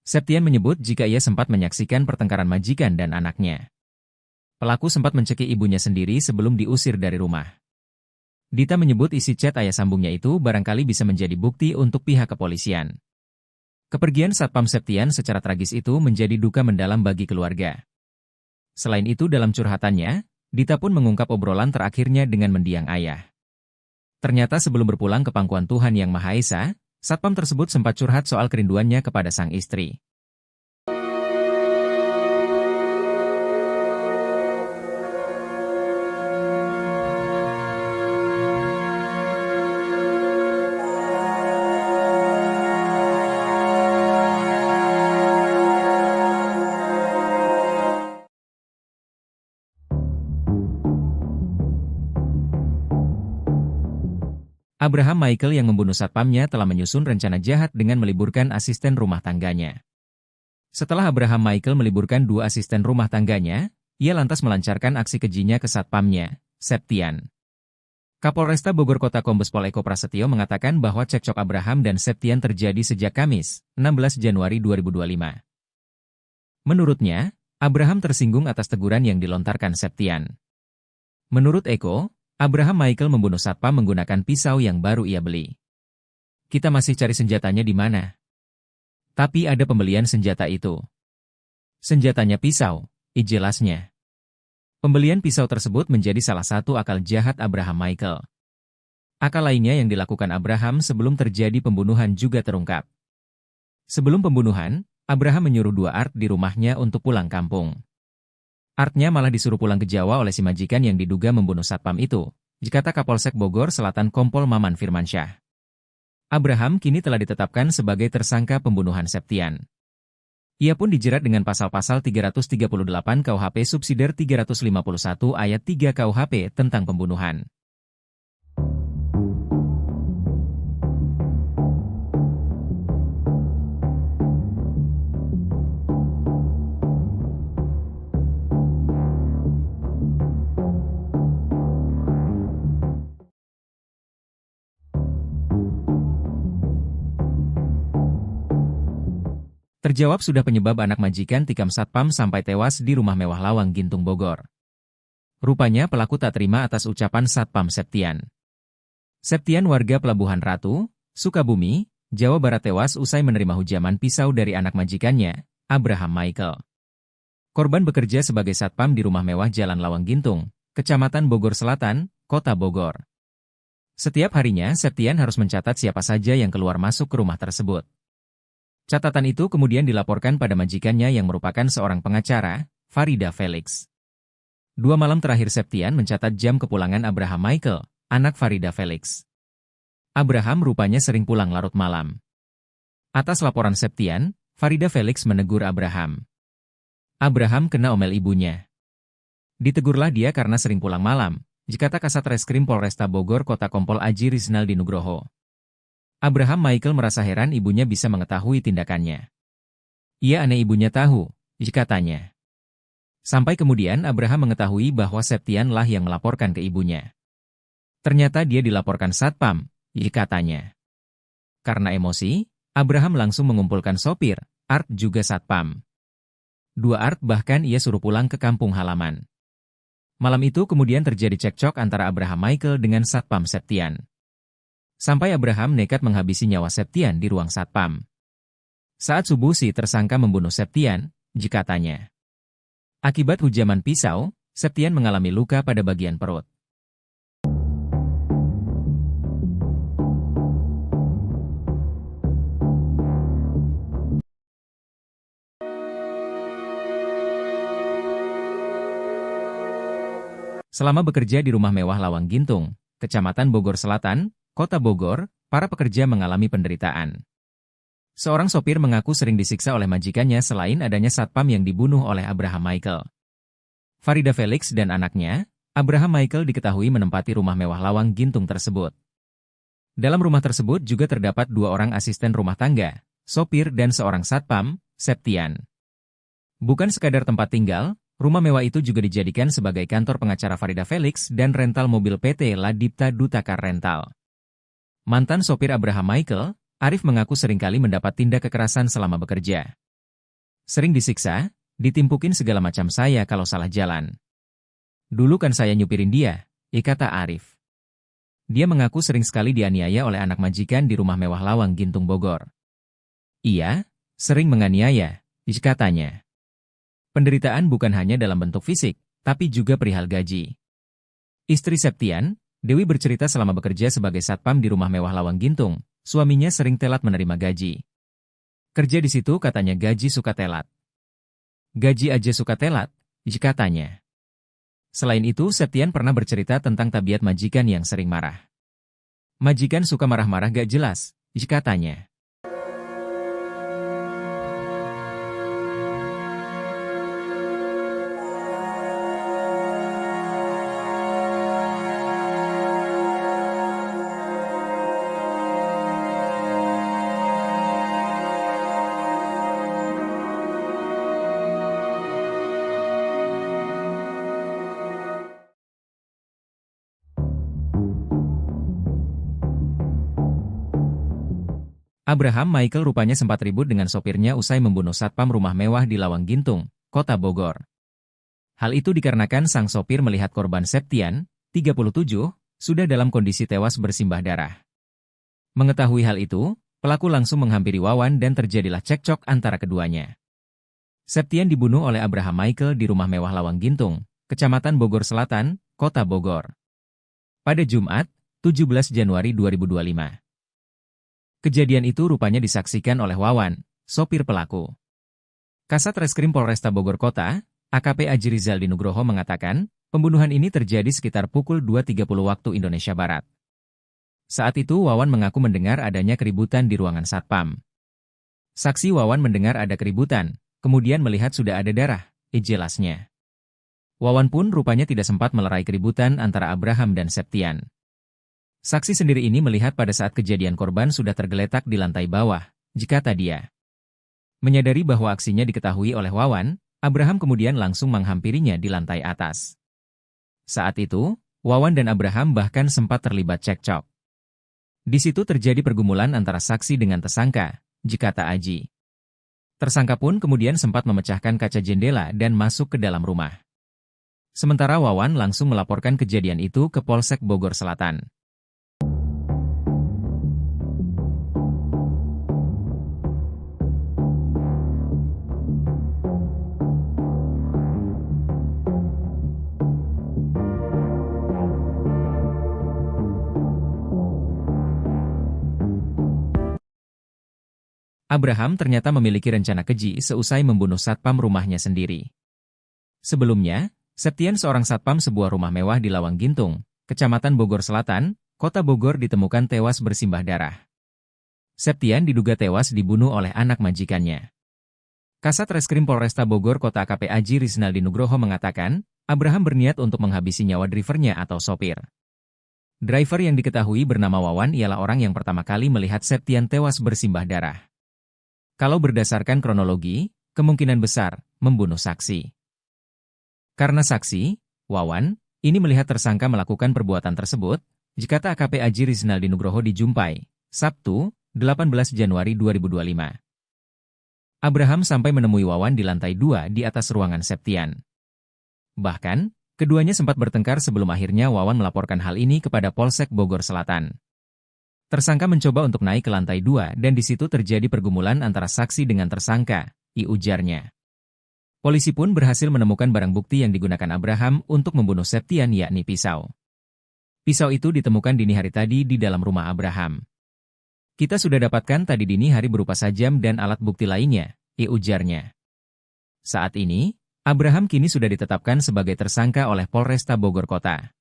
Septian menyebut jika ia sempat menyaksikan pertengkaran majikan dan anaknya. Pelaku sempat mencekik ibunya sendiri sebelum diusir dari rumah. Dita menyebut isi chat ayah sambungnya itu barangkali bisa menjadi bukti untuk pihak kepolisian. Kepergian satpam Septian secara tragis itu menjadi duka mendalam bagi keluarga. Selain itu dalam curhatannya, Dita pun mengungkap obrolan terakhirnya dengan mendiang ayah. Ternyata sebelum berpulang ke pangkuan Tuhan Yang Maha Esa, satpam tersebut sempat curhat soal kerinduannya kepada sang istri. Abraham Michael yang membunuh satpamnya telah menyusun rencana jahat dengan meliburkan asisten rumah tangganya. Setelah Abraham Michael meliburkan 2 asisten rumah tangganya, ia lantas melancarkan aksi kejinya ke satpamnya, Septian. Kapolresta Bogor Kota Kombes Pol Eko Prasetyo mengatakan bahwa cekcok Abraham dan Septian terjadi sejak Kamis, 16 Januari 2025. Menurutnya, Abraham tersinggung atas teguran yang dilontarkan Septian. Menurut Eko, Abraham Michael membunuh satpam menggunakan pisau yang baru ia beli. Kita masih cari senjatanya di mana. Tapi ada pembelian senjata itu. Senjatanya pisau, jelasnya. Pembelian pisau tersebut menjadi salah satu akal jahat Abraham Michael. Akal lainnya yang dilakukan Abraham sebelum terjadi pembunuhan juga terungkap. Sebelum pembunuhan, Abraham menyuruh dua Art di rumahnya untuk pulang kampung. Artnya malah disuruh pulang ke Jawa oleh si majikan yang diduga membunuh satpam itu, dikata Kapolsek Bogor Selatan Kompol Maman Firmansyah. Abraham kini telah ditetapkan sebagai tersangka pembunuhan Septian. Ia pun dijerat dengan pasal-pasal 338 KUHP subsidiar 351 ayat 3 KUHP tentang pembunuhan. Terjawab sudah penyebab anak majikan tikam satpam sampai tewas di rumah mewah Lawang Gintung Bogor. Rupanya pelaku tak terima atas ucapan satpam Septian. Septian warga Pelabuhan Ratu, Sukabumi, Jawa Barat tewas usai menerima hujaman pisau dari anak majikannya, Abraham Michael. Korban bekerja sebagai satpam di rumah mewah Jalan Lawang Gintung, Kecamatan Bogor Selatan, Kota Bogor. Setiap harinya Septian harus mencatat siapa saja yang keluar masuk ke rumah tersebut. Catatan itu kemudian dilaporkan pada majikannya yang merupakan seorang pengacara, Farida Felix. 2 malam terakhir Septian mencatat jam kepulangan Abraham Michael, anak Farida Felix. Abraham rupanya sering pulang larut malam. Atas laporan Septian, Farida Felix menegur Abraham. Abraham kena omel ibunya. Ditegurlah dia karena sering pulang malam, dikata Kasat Reskrim Polresta Bogor Kota Kompol Aji Rizaldi Nugroho. Abraham Michael merasa heran ibunya bisa mengetahui tindakannya. Ia aneh ibunya tahu, katanya. Sampai kemudian Abraham mengetahui bahwa Septian lah yang melaporkan ke ibunya. Ternyata dia dilaporkan satpam, katanya. Karena emosi, Abraham langsung mengumpulkan sopir, Art juga satpam. 2 Art bahkan ia suruh pulang ke kampung halaman. Malam itu kemudian terjadi cekcok antara Abraham Michael dengan satpam Septian. Sampai Abraham nekat menghabisi nyawa Septian di ruang satpam. Saat subuh si tersangka membunuh Septian, katanya. Akibat hujaman pisau, Septian mengalami luka pada bagian perut. Selama bekerja di rumah mewah Lawang Gintung, Kecamatan Bogor Selatan, Kota Bogor, para pekerja mengalami penderitaan. Seorang sopir mengaku sering disiksa oleh majikannya selain adanya satpam yang dibunuh oleh Abraham Michael. Farida Felix dan anaknya, Abraham Michael diketahui menempati rumah mewah Lawang Gintung tersebut. Dalam rumah tersebut juga terdapat 2 orang asisten rumah tangga, sopir dan seorang satpam, Septian. Bukan sekadar tempat tinggal, rumah mewah itu juga dijadikan sebagai kantor pengacara Farida Felix dan rental mobil PT Ladipta Dutakar Rental. Mantan sopir Abraham Michael, Arif mengaku seringkali mendapat tindak kekerasan selama bekerja. Sering disiksa, ditimpukin segala macam saya kalau salah jalan. Dulu kan saya nyupirin dia, kata Arif. Dia mengaku sering sekali dianiaya oleh anak majikan di rumah mewah Lawang Gintung Bogor. Iya, sering menganiaya, katanya. Penderitaan bukan hanya dalam bentuk fisik, tapi juga perihal gaji. Istri Septian, Dewi bercerita selama bekerja sebagai satpam di rumah mewah Lawang Gintung, suaminya sering telat menerima gaji. Kerja di situ katanya gaji suka telat. Gaji aja suka telat, katanya. Selain itu, Septian pernah bercerita tentang tabiat majikan yang sering marah. Majikan suka marah-marah gak jelas, katanya. Abraham Michael rupanya sempat ribut dengan sopirnya usai membunuh satpam rumah mewah di Lawang Gintung, Kota Bogor. Hal itu dikarenakan sang sopir melihat korban Septian, 37, sudah dalam kondisi tewas bersimbah darah. Mengetahui hal itu, pelaku langsung menghampiri Wawan dan terjadilah cekcok antara keduanya. Septian dibunuh oleh Abraham Michael di rumah mewah Lawang Gintung, Kecamatan Bogor Selatan, Kota Bogor. Pada Jumat, 17 Januari 2025. Kejadian itu rupanya disaksikan oleh Wawan, sopir pelaku. Kasat Reskrim Polresta Bogor Kota, AKP Aji Rizaldi Nugroho mengatakan, pembunuhan ini terjadi sekitar pukul 2.30 waktu Indonesia Barat. Saat itu Wawan mengaku mendengar adanya keributan di ruangan satpam. Saksi Wawan mendengar ada keributan, kemudian melihat sudah ada darah, jelasnya. Wawan pun rupanya tidak sempat melerai keributan antara Abraham dan Septian. Saksi sendiri ini melihat pada saat kejadian korban sudah tergeletak di lantai bawah, kata dia. Menyadari bahwa aksinya diketahui oleh Wawan, Abraham kemudian langsung menghampirinya di lantai atas. Saat itu, Wawan dan Abraham bahkan sempat terlibat cekcok. Di situ terjadi pergumulan antara saksi dengan tersangka, kata Aji. Tersangka pun kemudian sempat memecahkan kaca jendela dan masuk ke dalam rumah. Sementara Wawan langsung melaporkan kejadian itu ke Polsek Bogor Selatan. Abraham ternyata memiliki rencana keji seusai membunuh satpam rumahnya sendiri. Sebelumnya, Septian seorang satpam sebuah rumah mewah di Lawang Gintung, Kecamatan Bogor Selatan, Kota Bogor ditemukan tewas bersimbah darah. Septian diduga tewas dibunuh oleh anak majikannya. Kasat Reskrim Polresta Bogor Kota AKP Aji Rizaldi Nugroho mengatakan, Abraham berniat untuk menghabisi nyawa drivernya atau sopir. Driver yang diketahui bernama Wawan ialah orang yang pertama kali melihat Septian tewas bersimbah darah. Kalau berdasarkan kronologi, kemungkinan besar membunuh saksi. Karena saksi, Wawan, ini melihat tersangka melakukan perbuatan tersebut, kata AKP Aji Rizaldi Nugroho di Jumpai, Sabtu, 18 Januari 2025. Abraham sampai menemui Wawan di lantai 2 di atas ruangan Septian. Bahkan, keduanya sempat bertengkar sebelum akhirnya Wawan melaporkan hal ini kepada Polsek Bogor Selatan. Tersangka mencoba untuk naik ke lantai 2 dan di situ terjadi pergumulan antara saksi dengan tersangka, ujarnya. Polisi pun berhasil menemukan barang bukti yang digunakan Abraham untuk membunuh Septian yakni pisau. Pisau itu ditemukan dini hari tadi di dalam rumah Abraham. Kita sudah dapatkan tadi dini hari berupa sajam dan alat bukti lainnya, ujarnya. Saat ini, Abraham kini sudah ditetapkan sebagai tersangka oleh Polresta Bogor Kota.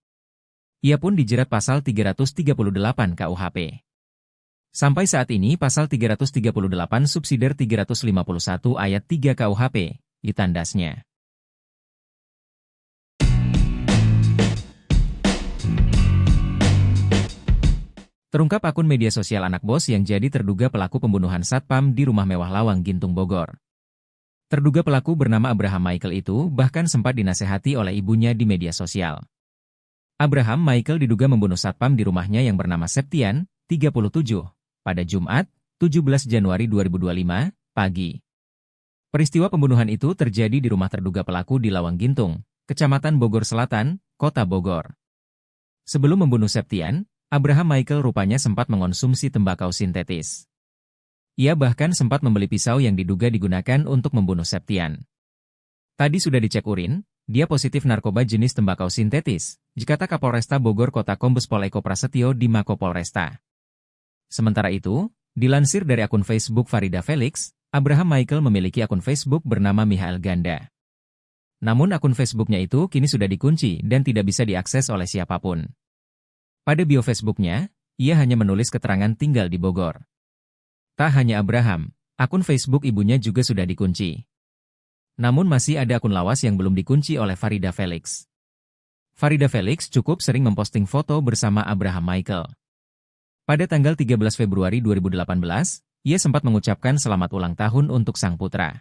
Ia pun dijerat pasal 338 KUHP. Sampai saat ini pasal 338 subsidiar 351 ayat 3 KUHP, ditandasnya. Terungkap akun media sosial anak bos yang jadi terduga pelaku pembunuhan satpam di rumah mewah Lawang Gintung Bogor. Terduga pelaku bernama Abraham Michael itu bahkan sempat dinasehati oleh ibunya di media sosial. Abraham Michael diduga membunuh satpam di rumahnya yang bernama Septian, 37, pada Jumat, 17 Januari 2025, pagi. Peristiwa pembunuhan itu terjadi di rumah terduga pelaku di Lawang Gintung, Kecamatan Bogor Selatan, Kota Bogor. Sebelum membunuh Septian, Abraham Michael rupanya sempat mengonsumsi tembakau sintetis. Ia bahkan sempat membeli pisau yang diduga digunakan untuk membunuh Septian. Tadi sudah dicek urin, dia positif narkoba jenis tembakau sintetis, kata Kapolresta Bogor Kota Kombes Pol Eko Prasetyo di Mako Polresta. Sementara itu, dilansir dari akun Facebook Farida Felix, Abraham Michael memiliki akun Facebook bernama Michael Ganda. Namun akun Facebooknya itu kini sudah dikunci dan tidak bisa diakses oleh siapapun. Pada bio Facebooknya, ia hanya menulis keterangan tinggal di Bogor. Tak hanya Abraham, akun Facebook ibunya juga sudah dikunci. Namun masih ada akun lawas yang belum dikunci oleh Farida Felix. Farida Felix cukup sering memposting foto bersama Abraham Michael. Pada tanggal 13 Februari 2018, ia sempat mengucapkan selamat ulang tahun untuk sang putra.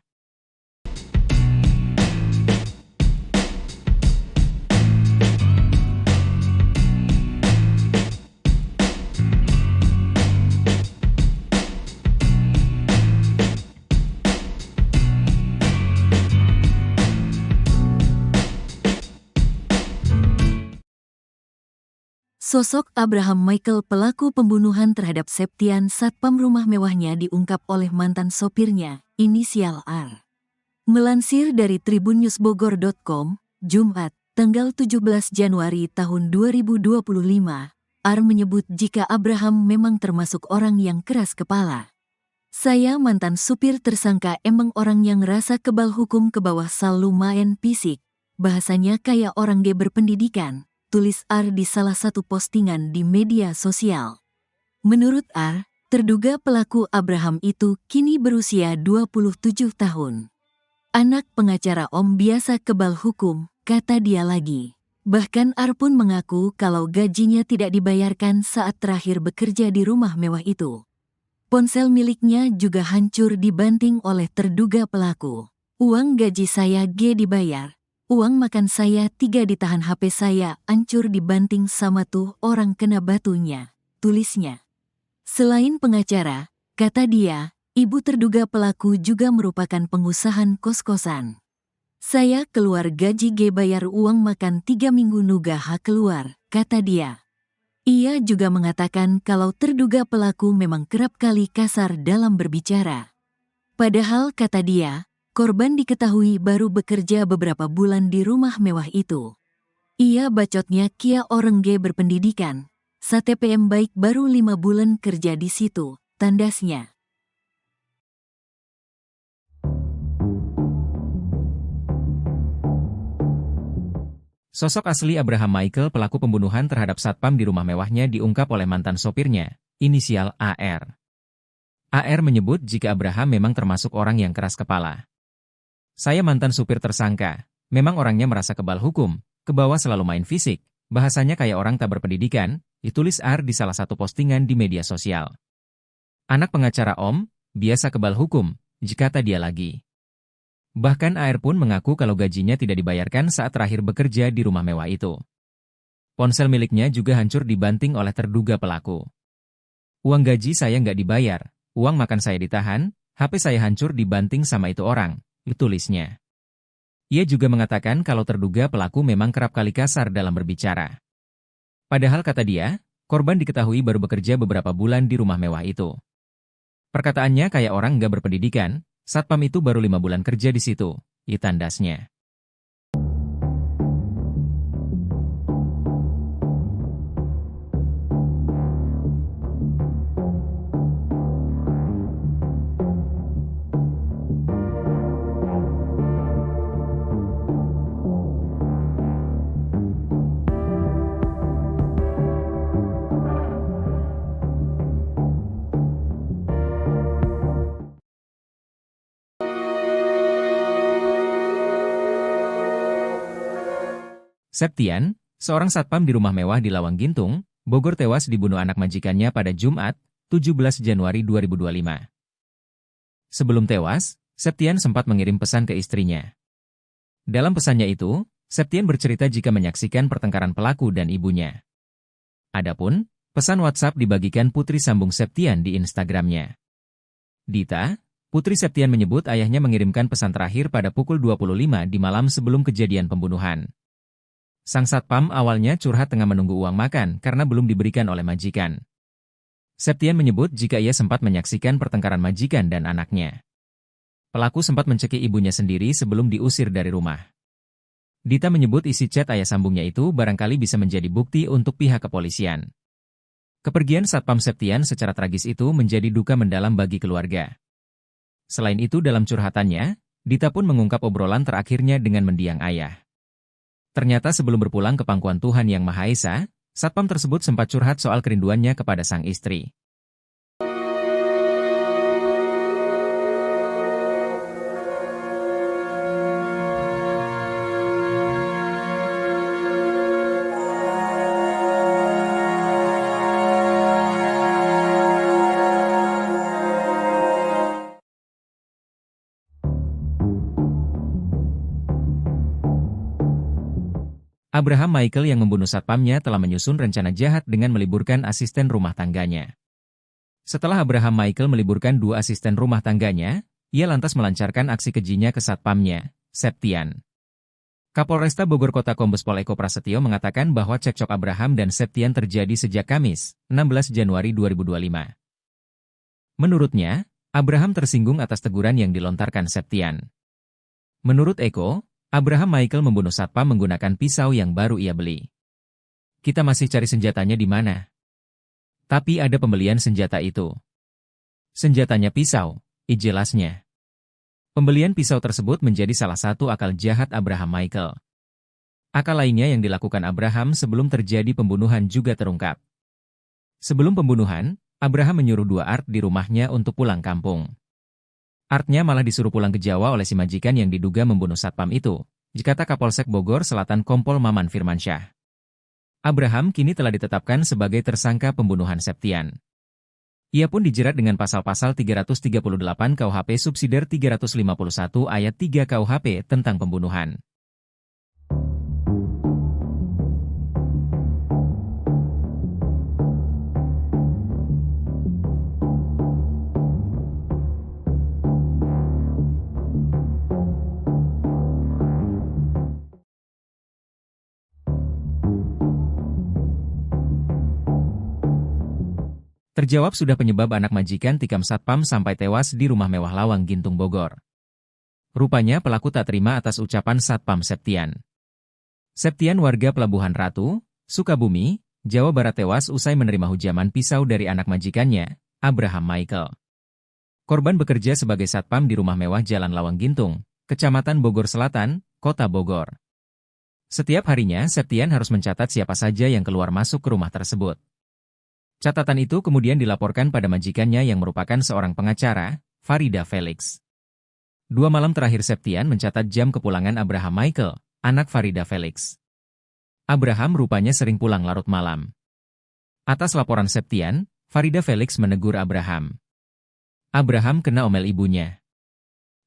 Sosok Abraham Michael pelaku pembunuhan terhadap Septian satpam rumah mewahnya diungkap oleh mantan sopirnya, inisial R. Melansir dari tribunnewsbogor.com, Jumat, tanggal 17 Januari tahun 2025, R menyebut jika Abraham memang termasuk orang yang keras kepala. Saya mantan supir tersangka emang orang yang rasa kebal hukum ke bawah sal lumayan fisik. Bahasanya kayak orang dia berpendidikan, tulis R di salah satu postingan di media sosial. Menurut R, terduga pelaku Abraham itu kini berusia 27 tahun. Anak pengacara Om biasa kebal hukum, kata dia lagi. Bahkan R pun mengaku kalau gajinya tidak dibayarkan saat terakhir bekerja di rumah mewah itu. Ponsel miliknya juga hancur dibanting oleh terduga pelaku. Uang gaji saya G dibayar. Uang makan saya 3 ditahan, HP saya hancur dibanting sama tuh orang kena batunya, tulisnya. Selain pengacara, kata dia, ibu terduga pelaku juga merupakan pengusaha kos-kosan. Saya keluar gaji G bayar uang makan 3 minggu nuga H keluar, kata dia. Ia juga mengatakan kalau terduga pelaku memang kerap kali kasar dalam berbicara. Padahal kata dia, korban diketahui baru bekerja beberapa bulan di rumah mewah itu. Ia bacotnya kia orang G berpendidikan. STPM baik baru 5 bulan kerja di situ, tandasnya. Sosok asli Abraham Michael pelaku pembunuhan terhadap satpam di rumah mewahnya diungkap oleh mantan sopirnya, inisial AR. AR menyebut jika Abraham memang termasuk orang yang keras kepala. Saya mantan supir tersangka, memang orangnya merasa kebal hukum, ke bawah selalu main fisik, bahasanya kayak orang tak berpendidikan, ditulis R di salah satu postingan di media sosial. Anak pengacara Om, biasa kebal hukum, kata dia lagi. Bahkan AR pun mengaku kalau gajinya tidak dibayarkan saat terakhir bekerja di rumah mewah itu. Ponsel miliknya juga hancur dibanting oleh terduga pelaku. Uang gaji saya nggak dibayar, uang makan saya ditahan, HP saya hancur dibanting sama itu orang, tulisnya. Ia juga mengatakan kalau terduga pelaku memang kerap kali kasar dalam berbicara. Padahal kata dia, korban diketahui baru bekerja beberapa bulan di rumah mewah itu. Perkataannya kayak orang nggak berpendidikan, satpam itu baru 5 bulan kerja di situ, tandasnya. Septian, seorang satpam di rumah mewah di Lawang Gintung, Bogor tewas dibunuh anak majikannya pada Jumat, 17 Januari 2025. Sebelum tewas, Septian sempat mengirim pesan ke istrinya. Dalam pesannya itu, Septian bercerita jika menyaksikan pertengkaran pelaku dan ibunya. Adapun, pesan WhatsApp dibagikan putri sambung Septian di Instagramnya. Dita, putri Septian menyebut ayahnya mengirimkan pesan terakhir pada pukul 25 di malam sebelum kejadian pembunuhan. Sang satpam awalnya curhat tengah menunggu uang makan karena belum diberikan oleh majikan. Septian menyebut jika ia sempat menyaksikan pertengkaran majikan dan anaknya. Pelaku sempat mencekik ibunya sendiri sebelum diusir dari rumah. Dita menyebut isi chat ayah sambungnya itu barangkali bisa menjadi bukti untuk pihak kepolisian. Kepergian satpam Septian secara tragis itu menjadi duka mendalam bagi keluarga. Selain itu dalam curhatannya, Dita pun mengungkap obrolan terakhirnya dengan mendiang ayah. Ternyata sebelum berpulang ke pangkuan Tuhan Yang Maha Esa, satpam tersebut sempat curhat soal kerinduannya kepada sang istri. Abraham Michael yang membunuh satpamnya telah menyusun rencana jahat dengan meliburkan asisten rumah tangganya. Setelah Abraham Michael meliburkan 2 asisten rumah tangganya, ia lantas melancarkan aksi kejinya ke satpamnya, Septian. Kapolresta Bogor Kota Kombes Pol Eko Prasetyo mengatakan bahwa cekcok Abraham dan Septian terjadi sejak Kamis, 16 Januari 2025. Menurutnya, Abraham tersinggung atas teguran yang dilontarkan Septian. Menurut Eko, Abraham Michael membunuh satpam menggunakan pisau yang baru ia beli. Kita masih cari senjatanya di mana. Tapi ada pembelian senjata itu. Senjatanya pisau, jelasnya. Pembelian pisau tersebut menjadi salah satu akal jahat Abraham Michael. Akal lainnya yang dilakukan Abraham sebelum terjadi pembunuhan juga terungkap. Sebelum pembunuhan, Abraham menyuruh dua Art di rumahnya untuk pulang kampung. Artnya malah disuruh pulang ke Jawa oleh si majikan yang diduga membunuh satpam itu, kata Kapolsek Bogor Selatan Kompol Maman Firmansyah. Abraham kini telah ditetapkan sebagai tersangka pembunuhan Septian. Ia pun dijerat dengan pasal-pasal 338 KUHP subsidiar 351 ayat 3 KUHP tentang pembunuhan. Terjawab sudah penyebab anak majikan tikam satpam sampai tewas di rumah mewah Lawang Gintung Bogor. Rupanya pelaku tak terima atas ucapan satpam Septian. Septian warga Pelabuhan Ratu, Sukabumi, Jawa Barat tewas usai menerima hujaman pisau dari anak majikannya, Abraham Michael. Korban bekerja sebagai satpam di rumah mewah Jalan Lawang Gintung, Kecamatan Bogor Selatan, Kota Bogor. Setiap harinya Septian harus mencatat siapa saja yang keluar masuk ke rumah tersebut. Catatan itu kemudian dilaporkan pada majikannya yang merupakan seorang pengacara, Farida Felix. 2 malam terakhir Septian mencatat jam kepulangan Abraham Michael, anak Farida Felix. Abraham rupanya sering pulang larut malam. Atas laporan Septian, Farida Felix menegur Abraham. Abraham kena omel ibunya.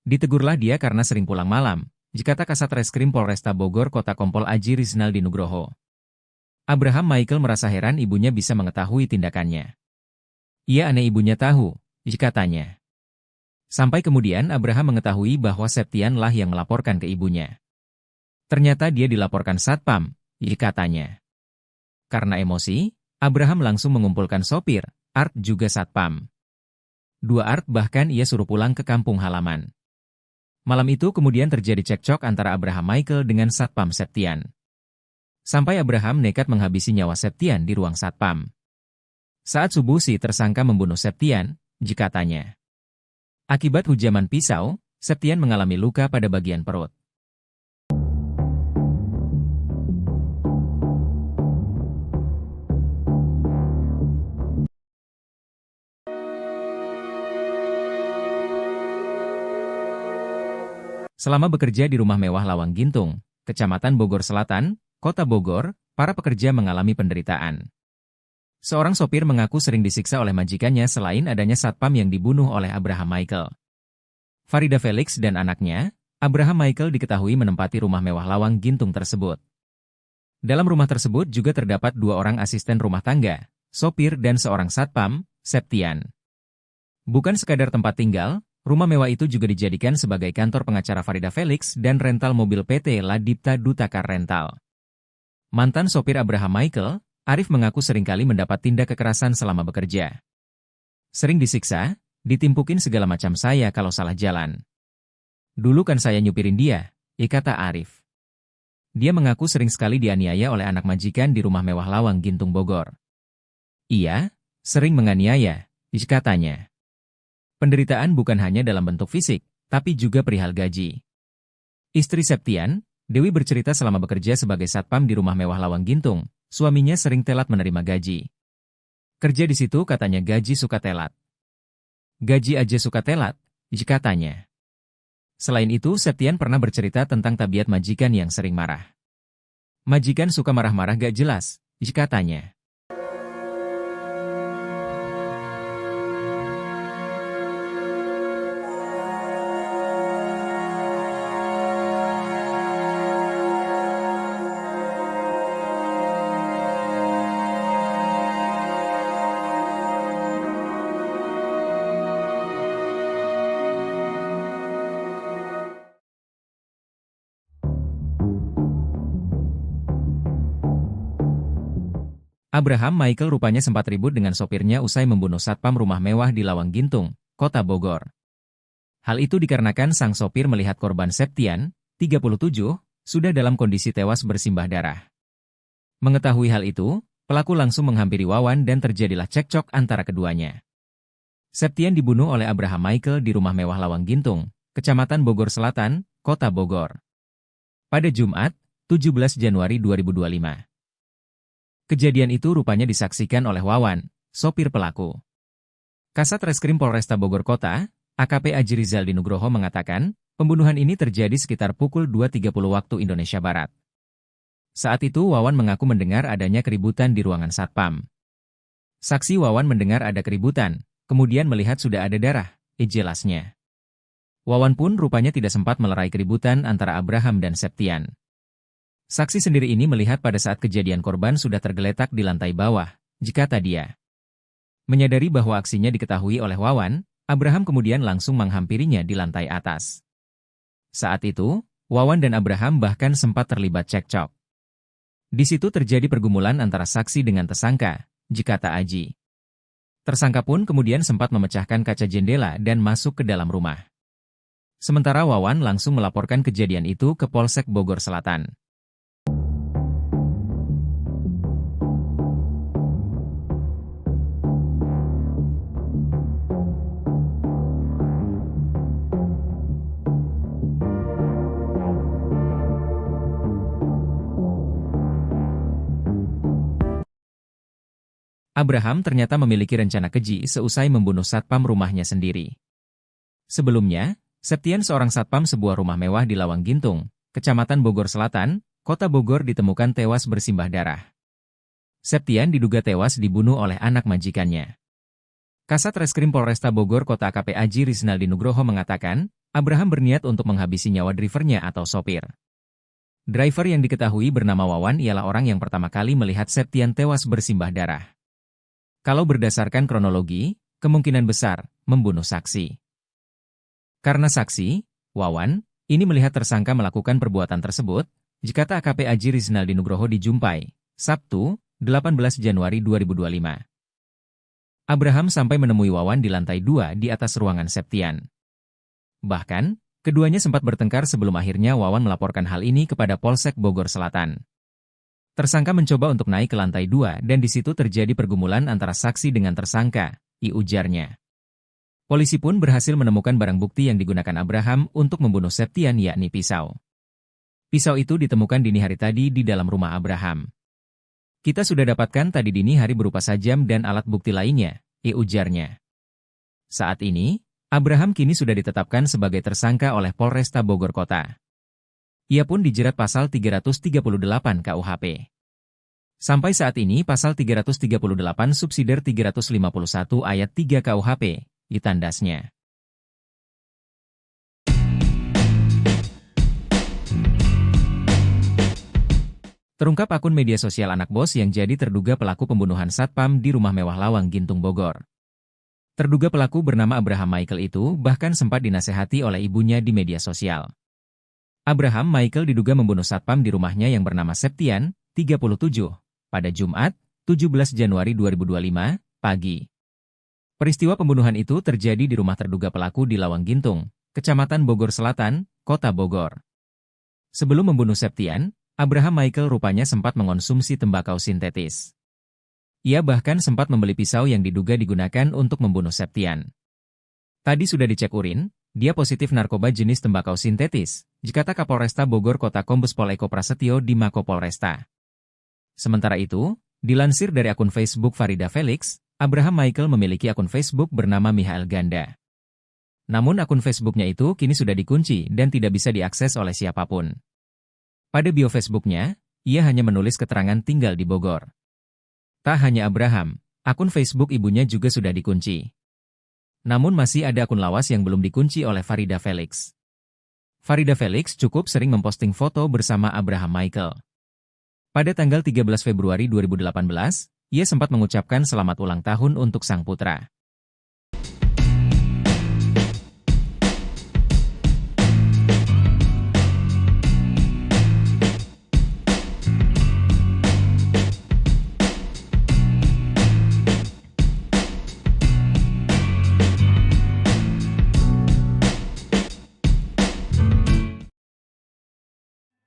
Ditegurlah dia karena sering pulang malam, kata Kasat Reskrim Polresta Bogor Kota Kompol Aji Rizaldi Nugroho. Abraham Michael merasa heran ibunya bisa mengetahui tindakannya. Ia aneh ibunya tahu, katanya. Sampai kemudian Abraham mengetahui bahwa Septian lah yang melaporkan ke ibunya. Ternyata dia dilaporkan satpam, katanya. Karena emosi, Abraham langsung mengumpulkan sopir, Art juga satpam. 2 Art bahkan ia suruh pulang ke kampung halaman. Malam itu kemudian terjadi cekcok antara Abraham Michael dengan satpam Septian. Sampai Abraham nekat menghabisi nyawa Septian di ruang satpam. Saat subuh si tersangka membunuh Septian, katanya. Akibat hujaman pisau, Septian mengalami luka pada bagian perut. Selama bekerja di rumah mewah Lawang Gintung, Kecamatan Bogor Selatan, Kota Bogor, para pekerja mengalami penderitaan. Seorang sopir mengaku sering disiksa oleh majikannya selain adanya satpam yang dibunuh oleh Abraham Michael. Farida Felix dan anaknya, Abraham Michael diketahui menempati rumah mewah Lawang Gintung tersebut. Dalam rumah tersebut juga terdapat 2 orang asisten rumah tangga, sopir dan seorang satpam, Septian. Bukan sekadar tempat tinggal, rumah mewah itu juga dijadikan sebagai kantor pengacara Farida Felix dan rental mobil PT Ladipta Dutakar Rental. Mantan sopir Abraham Michael, Arif mengaku seringkali mendapat tindak kekerasan selama bekerja. Sering disiksa, ditimpukin segala macam saya kalau salah jalan. Dulu kan saya nyupirin dia, kata Arif. Dia mengaku sering sekali dianiaya oleh anak majikan di rumah mewah Lawang Gintung Bogor. Iya, sering menganiaya, katanya. Penderitaan bukan hanya dalam bentuk fisik, tapi juga perihal gaji. Istri Septian, Dewi bercerita selama bekerja sebagai satpam di rumah mewah Lawang Gintung, suaminya sering telat menerima gaji. Kerja di situ katanya gaji suka telat. Gaji aja suka telat, katanya. Selain itu, Septian pernah bercerita tentang tabiat majikan yang sering marah. Majikan suka marah-marah gak jelas, katanya. Abraham Michael rupanya sempat ribut dengan sopirnya usai membunuh satpam rumah mewah di Lawang Gintung, Kota Bogor. Hal itu dikarenakan sang sopir melihat korban Septian, 37, sudah dalam kondisi tewas bersimbah darah. Mengetahui hal itu, pelaku langsung menghampiri Wawan dan terjadilah cekcok antara keduanya. Septian dibunuh oleh Abraham Michael di rumah mewah Lawang Gintung, Kecamatan Bogor Selatan, Kota Bogor. Pada Jumat, 17 Januari 2025. Kejadian itu rupanya disaksikan oleh Wawan, sopir pelaku. Kasat Reskrim Polresta Bogor Kota, AKP Aji Rizal Dinugroho mengatakan, pembunuhan ini terjadi sekitar pukul 2.30 waktu Indonesia Barat. Saat itu Wawan mengaku mendengar adanya keributan di ruangan satpam. Saksi Wawan mendengar ada keributan, kemudian melihat sudah ada darah, jelasnya. Wawan pun rupanya tidak sempat melerai keributan antara Abraham dan Septian. Saksi sendiri ini melihat pada saat kejadian korban sudah tergeletak di lantai bawah, jikata dia. Menyadari bahwa aksinya diketahui oleh Wawan, Abraham kemudian langsung menghampirinya di lantai atas. Saat itu, Wawan dan Abraham bahkan sempat terlibat cekcok. Di situ terjadi pergumulan antara saksi dengan tersangka, jikata Aji. Tersangka pun kemudian sempat memecahkan kaca jendela dan masuk ke dalam rumah. Sementara Wawan langsung melaporkan kejadian itu ke Polsek Bogor Selatan. Abraham ternyata memiliki rencana keji seusai membunuh satpam rumahnya sendiri. Sebelumnya, Septian seorang satpam sebuah rumah mewah di Lawang Gintung, Kecamatan Bogor Selatan, Kota Bogor ditemukan tewas bersimbah darah. Septian diduga tewas dibunuh oleh anak majikannya. Kasat Reskrim Polresta Bogor Kota AKP Aji Rizal Dinugroho mengatakan, Abraham berniat untuk menghabisi nyawa drivernya atau sopir. Driver yang diketahui bernama Wawan ialah orang yang pertama kali melihat Septian tewas bersimbah darah. Kalau berdasarkan kronologi, kemungkinan besar membunuh saksi. Karena saksi, Wawan, ini melihat tersangka melakukan perbuatan tersebut, jikata AKP Aji Rizal Dinugroho di Jumpai, Sabtu, 18 Januari 2025. Abraham sampai menemui Wawan di lantai 2 di atas ruangan Septian. Bahkan, keduanya sempat bertengkar sebelum akhirnya Wawan melaporkan hal ini kepada Polsek Bogor Selatan. Tersangka mencoba untuk naik ke lantai 2 dan di situ terjadi pergumulan antara saksi dengan tersangka, ujarnya. Polisi pun berhasil menemukan barang bukti yang digunakan Abraham untuk membunuh Septian yakni pisau. Pisau itu ditemukan dini hari tadi di dalam rumah Abraham. Kita sudah dapatkan tadi dini hari berupa sajam dan alat bukti lainnya, ujarnya. Saat ini, Abraham kini sudah ditetapkan sebagai tersangka oleh Polresta Bogor Kota. Ia pun dijerat pasal 338 KUHP. Sampai saat ini pasal 338 subsidiar 351 ayat 3 KUHP, ditandasnya. Terungkap akun media sosial anak bos yang jadi terduga pelaku pembunuhan satpam di rumah mewah Lawang Gintung Bogor. Terduga pelaku bernama Abraham Michael itu bahkan sempat dinasehati oleh ibunya di media sosial. Abraham Michael diduga membunuh satpam di rumahnya yang bernama Septian, 37, pada Jumat, 17 Januari 2025, pagi. Peristiwa pembunuhan itu terjadi di rumah terduga pelaku di Lawang Gintung, Kecamatan Bogor Selatan, Kota Bogor. Sebelum membunuh Septian, Abraham Michael rupanya sempat mengonsumsi tembakau sintetis. Ia bahkan sempat membeli pisau yang diduga digunakan untuk membunuh Septian. Tadi sudah dicek urin, dia positif narkoba jenis tembakau sintetis, jikata Kapolresta Bogor Kota Kombes Pol Eko Prasetyo di Mako Polresta. Sementara itu, dilansir dari akun Facebook Farida Felix, Abraham Michael memiliki akun Facebook bernama Michael Ganda. Namun akun Facebooknya itu kini sudah dikunci dan tidak bisa diakses oleh siapapun. Pada bio Facebooknya, ia hanya menulis keterangan tinggal di Bogor. Tak hanya Abraham, akun Facebook ibunya juga sudah dikunci. Namun masih ada akun lawas yang belum dikunci oleh Farida Felix. Farida Felix cukup sering memposting foto bersama Abraham Michael. Pada tanggal 13 Februari 2018, ia sempat mengucapkan selamat ulang tahun untuk sang putra.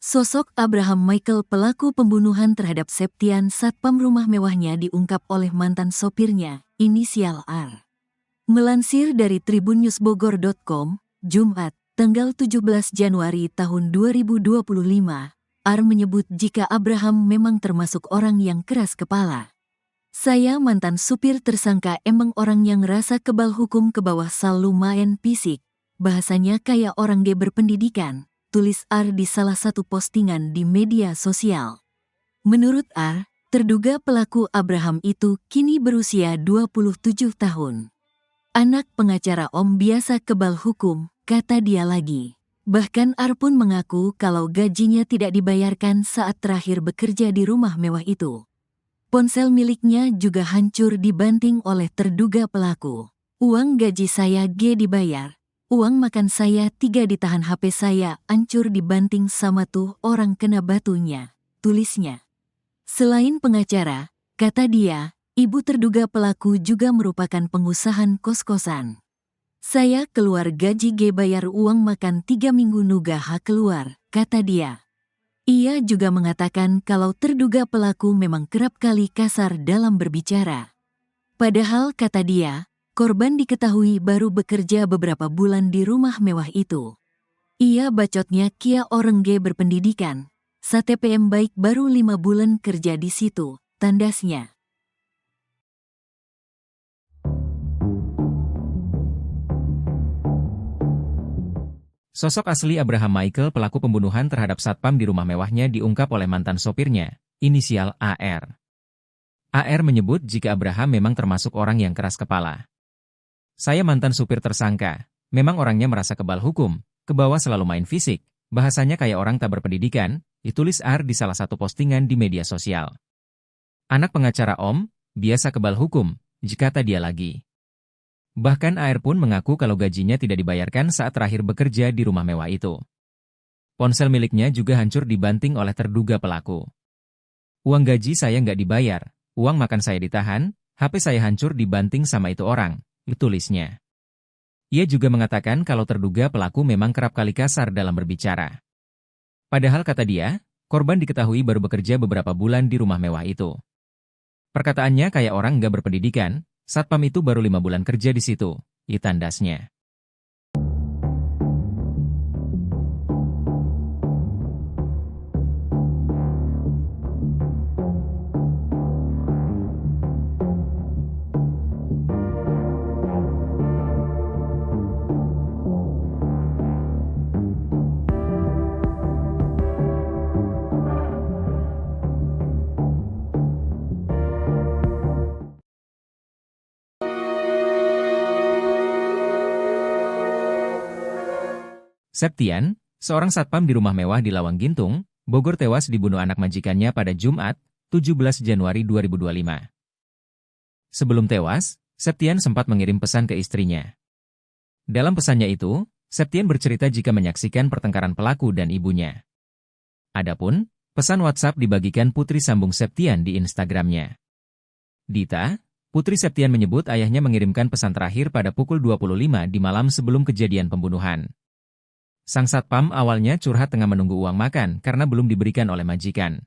Sosok Abraham Michael pelaku pembunuhan terhadap Septian satpam rumah mewahnya diungkap oleh mantan sopirnya, inisial R. Melansir dari tribunnewsbogor.com, Jumat, tanggal 17 Januari tahun 2025, R menyebut jika Abraham memang termasuk orang yang keras kepala. Saya mantan supir tersangka emang orang yang rasa kebal hukum ke bawah sal lumayan fisik, bahasanya kayak orang G berpendidikan, tulis R di salah satu postingan di media sosial. Menurut R, terduga pelaku Abraham itu kini berusia 27 tahun. Anak pengacara Om biasa kebal hukum, kata dia lagi. Bahkan R pun mengaku kalau gajinya tidak dibayarkan saat terakhir bekerja di rumah mewah itu. Ponsel miliknya juga hancur dibanting oleh terduga pelaku. Uang gaji saya G dibayar. Uang makan saya 3 ditahan, HP saya hancur dibanting sama tuh orang kena batunya, tulisnya. Selain pengacara, kata dia, ibu terduga pelaku juga merupakan pengusaha kos-kosan. Saya keluar gaji G bayar uang makan 3 minggu nuga hak keluar, kata dia. Ia juga mengatakan kalau terduga pelaku memang kerap kali kasar dalam berbicara. Padahal kata dia, korban diketahui baru bekerja beberapa bulan di rumah mewah itu. Ia bacotnya kia orang G berpendidikan, STPM baik baru 5 bulan kerja di situ, tandasnya. Sosok asli Abraham Michael pelaku pembunuhan terhadap satpam di rumah mewahnya diungkap oleh mantan sopirnya, inisial AR. AR menyebut jika Abraham memang termasuk orang yang keras kepala. Saya mantan supir tersangka, memang orangnya merasa kebal hukum, ke bawah selalu main fisik, bahasanya kayak orang tak berpendidikan, ditulis R di salah satu postingan di media sosial. Anak pengacara Om, biasa kebal hukum, kata dia lagi. Bahkan AR pun mengaku kalau gajinya tidak dibayarkan saat terakhir bekerja di rumah mewah itu. Ponsel miliknya juga hancur dibanting oleh terduga pelaku. Uang gaji saya nggak dibayar, uang makan saya ditahan, HP saya hancur dibanting sama itu orang, tulisnya. Ia juga mengatakan kalau terduga pelaku memang kerap kali kasar dalam berbicara. Padahal kata dia, korban diketahui baru bekerja beberapa bulan di rumah mewah itu. Perkataannya kayak orang nggak berpendidikan, satpam itu baru 5 bulan kerja di situ, tandasnya. Septian, seorang satpam di rumah mewah di Lawang Gintung, Bogor tewas dibunuh anak majikannya pada Jumat, 17 Januari 2025. Sebelum tewas, Septian sempat mengirim pesan ke istrinya. Dalam pesannya itu, Septian bercerita jika menyaksikan pertengkaran pelaku dan ibunya. Adapun, pesan WhatsApp dibagikan putri sambung Septian di Instagramnya. Dita, putri Septian menyebut ayahnya mengirimkan pesan terakhir pada pukul 25 di malam sebelum kejadian pembunuhan. Sang satpam awalnya curhat tengah menunggu uang makan karena belum diberikan oleh majikan.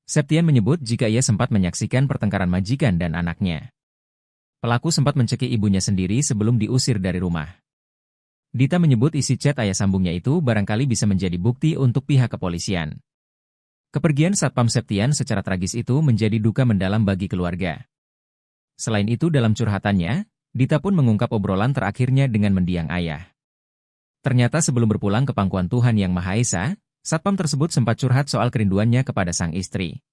Septian menyebut jika ia sempat menyaksikan pertengkaran majikan dan anaknya. Pelaku sempat mencekik ibunya sendiri sebelum diusir dari rumah. Dita menyebut isi chat ayah sambungnya itu barangkali bisa menjadi bukti untuk pihak kepolisian. Kepergian satpam Septian secara tragis itu menjadi duka mendalam bagi keluarga. Selain itu dalam curhatannya, Dita pun mengungkap obrolan terakhirnya dengan mendiang ayah. Ternyata sebelum berpulang ke pangkuan Tuhan Yang Maha Esa, satpam tersebut sempat curhat soal kerinduannya kepada sang istri.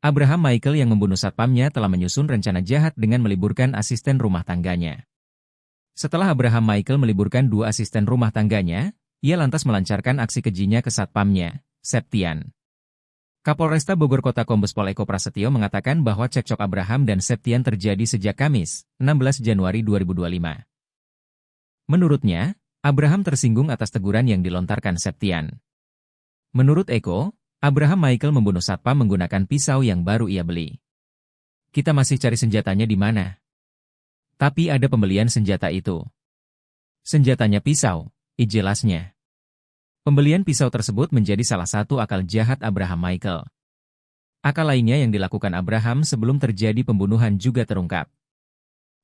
Abraham Michael yang membunuh satpamnya telah menyusun rencana jahat dengan meliburkan asisten rumah tangganya. Setelah Abraham Michael meliburkan 2 asisten rumah tangganya, ia lantas melancarkan aksi kejinya ke satpamnya, Septian. Kapolresta Bogor Kota Kombes Pol Eko Prasetyo mengatakan bahwa cekcok Abraham dan Septian terjadi sejak Kamis, 16 Januari 2025. Menurutnya, Abraham tersinggung atas teguran yang dilontarkan Septian. Menurut Eko, Abraham Michael membunuh satpam menggunakan pisau yang baru ia beli. Kita masih cari senjatanya di mana. Tapi ada pembelian senjata itu. Senjatanya pisau, jelasnya. Pembelian pisau tersebut menjadi salah satu akal jahat Abraham Michael. Akal lainnya yang dilakukan Abraham sebelum terjadi pembunuhan juga terungkap.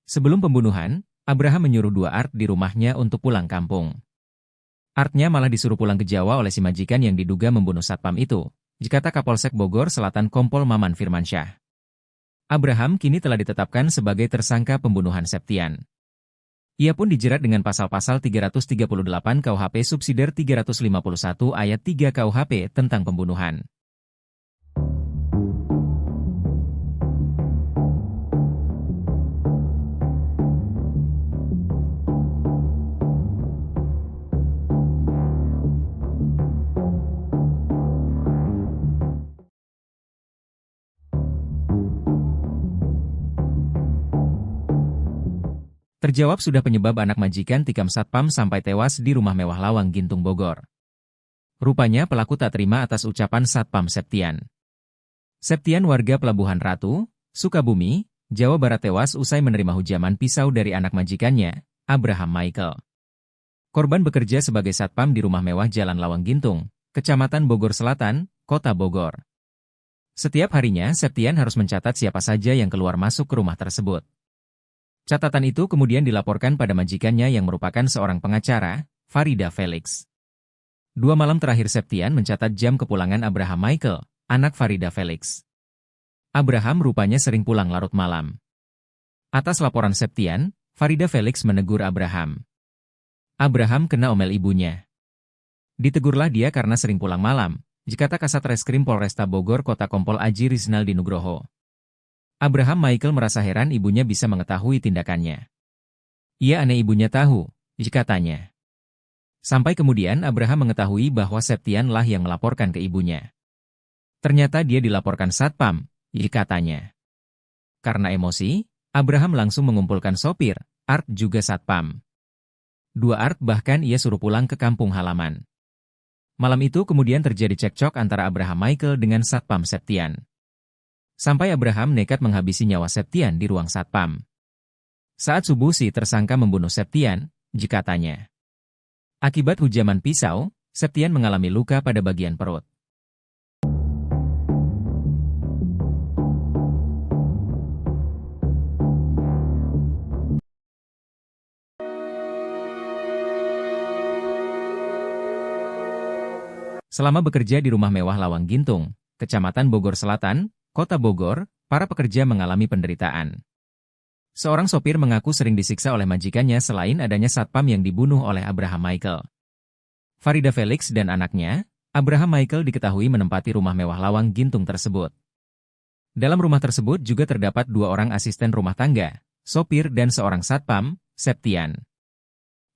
Sebelum pembunuhan, Abraham menyuruh dua Art di rumahnya untuk pulang kampung. Artnya malah disuruh pulang ke Jawa oleh si majikan yang diduga membunuh satpam itu, dikata Kapolsek Bogor Selatan Kompol Maman Firmansyah. Abraham kini telah ditetapkan sebagai tersangka pembunuhan Septian. Ia pun dijerat dengan pasal-pasal 338 KUHP subsidiar 351 ayat 3 KUHP tentang pembunuhan. Terjawab sudah penyebab anak majikan tikam satpam sampai tewas di rumah mewah Lawang Gintung Bogor. Rupanya pelaku tak terima atas ucapan satpam Septian. Septian warga Pelabuhan Ratu, Sukabumi, Jawa Barat tewas usai menerima hujaman pisau dari anak majikannya, Abraham Michael. Korban bekerja sebagai satpam di rumah mewah Jalan Lawang Gintung, Kecamatan Bogor Selatan, Kota Bogor. Setiap harinya Septian harus mencatat siapa saja yang keluar masuk ke rumah tersebut. Catatan itu kemudian dilaporkan pada majikannya yang merupakan seorang pengacara, Farida Felix. 2 malam terakhir Septian mencatat jam kepulangan Abraham Michael, anak Farida Felix. Abraham rupanya sering pulang larut malam. Atas laporan Septian, Farida Felix menegur Abraham. Abraham kena omel ibunya. Ditegurlah dia karena sering pulang malam, dikata Kasat Reskrim Polresta Bogor Kota Kompol Aji Rizaldi Nugroho. Abraham Michael merasa heran ibunya bisa mengetahui tindakannya. Ia aneh ibunya tahu, katanya. Sampai kemudian Abraham mengetahui bahwa Septian lah yang melaporkan ke ibunya. Ternyata dia dilaporkan satpam, katanya. Karena emosi, Abraham langsung mengumpulkan sopir, Art juga satpam. 2 Art bahkan ia suruh pulang ke kampung halaman. Malam itu kemudian terjadi cekcok antara Abraham Michael dengan satpam Septian. Sampai Abraham nekat menghabisi nyawa Septian di ruang satpam. Saat subuh si tersangka membunuh Septian, katanya. Akibat hujaman pisau, Septian mengalami luka pada bagian perut. Selama bekerja di rumah mewah Lawang Gintung, Kecamatan Bogor Selatan, Kota Bogor, para pekerja mengalami penderitaan. Seorang sopir mengaku sering disiksa oleh majikannya selain adanya satpam yang dibunuh oleh Abraham Michael. Farida Felix dan anaknya, Abraham Michael diketahui menempati rumah mewah Lawang Gintung tersebut. Dalam rumah tersebut juga terdapat 2 orang asisten rumah tangga, sopir dan seorang satpam, Septian.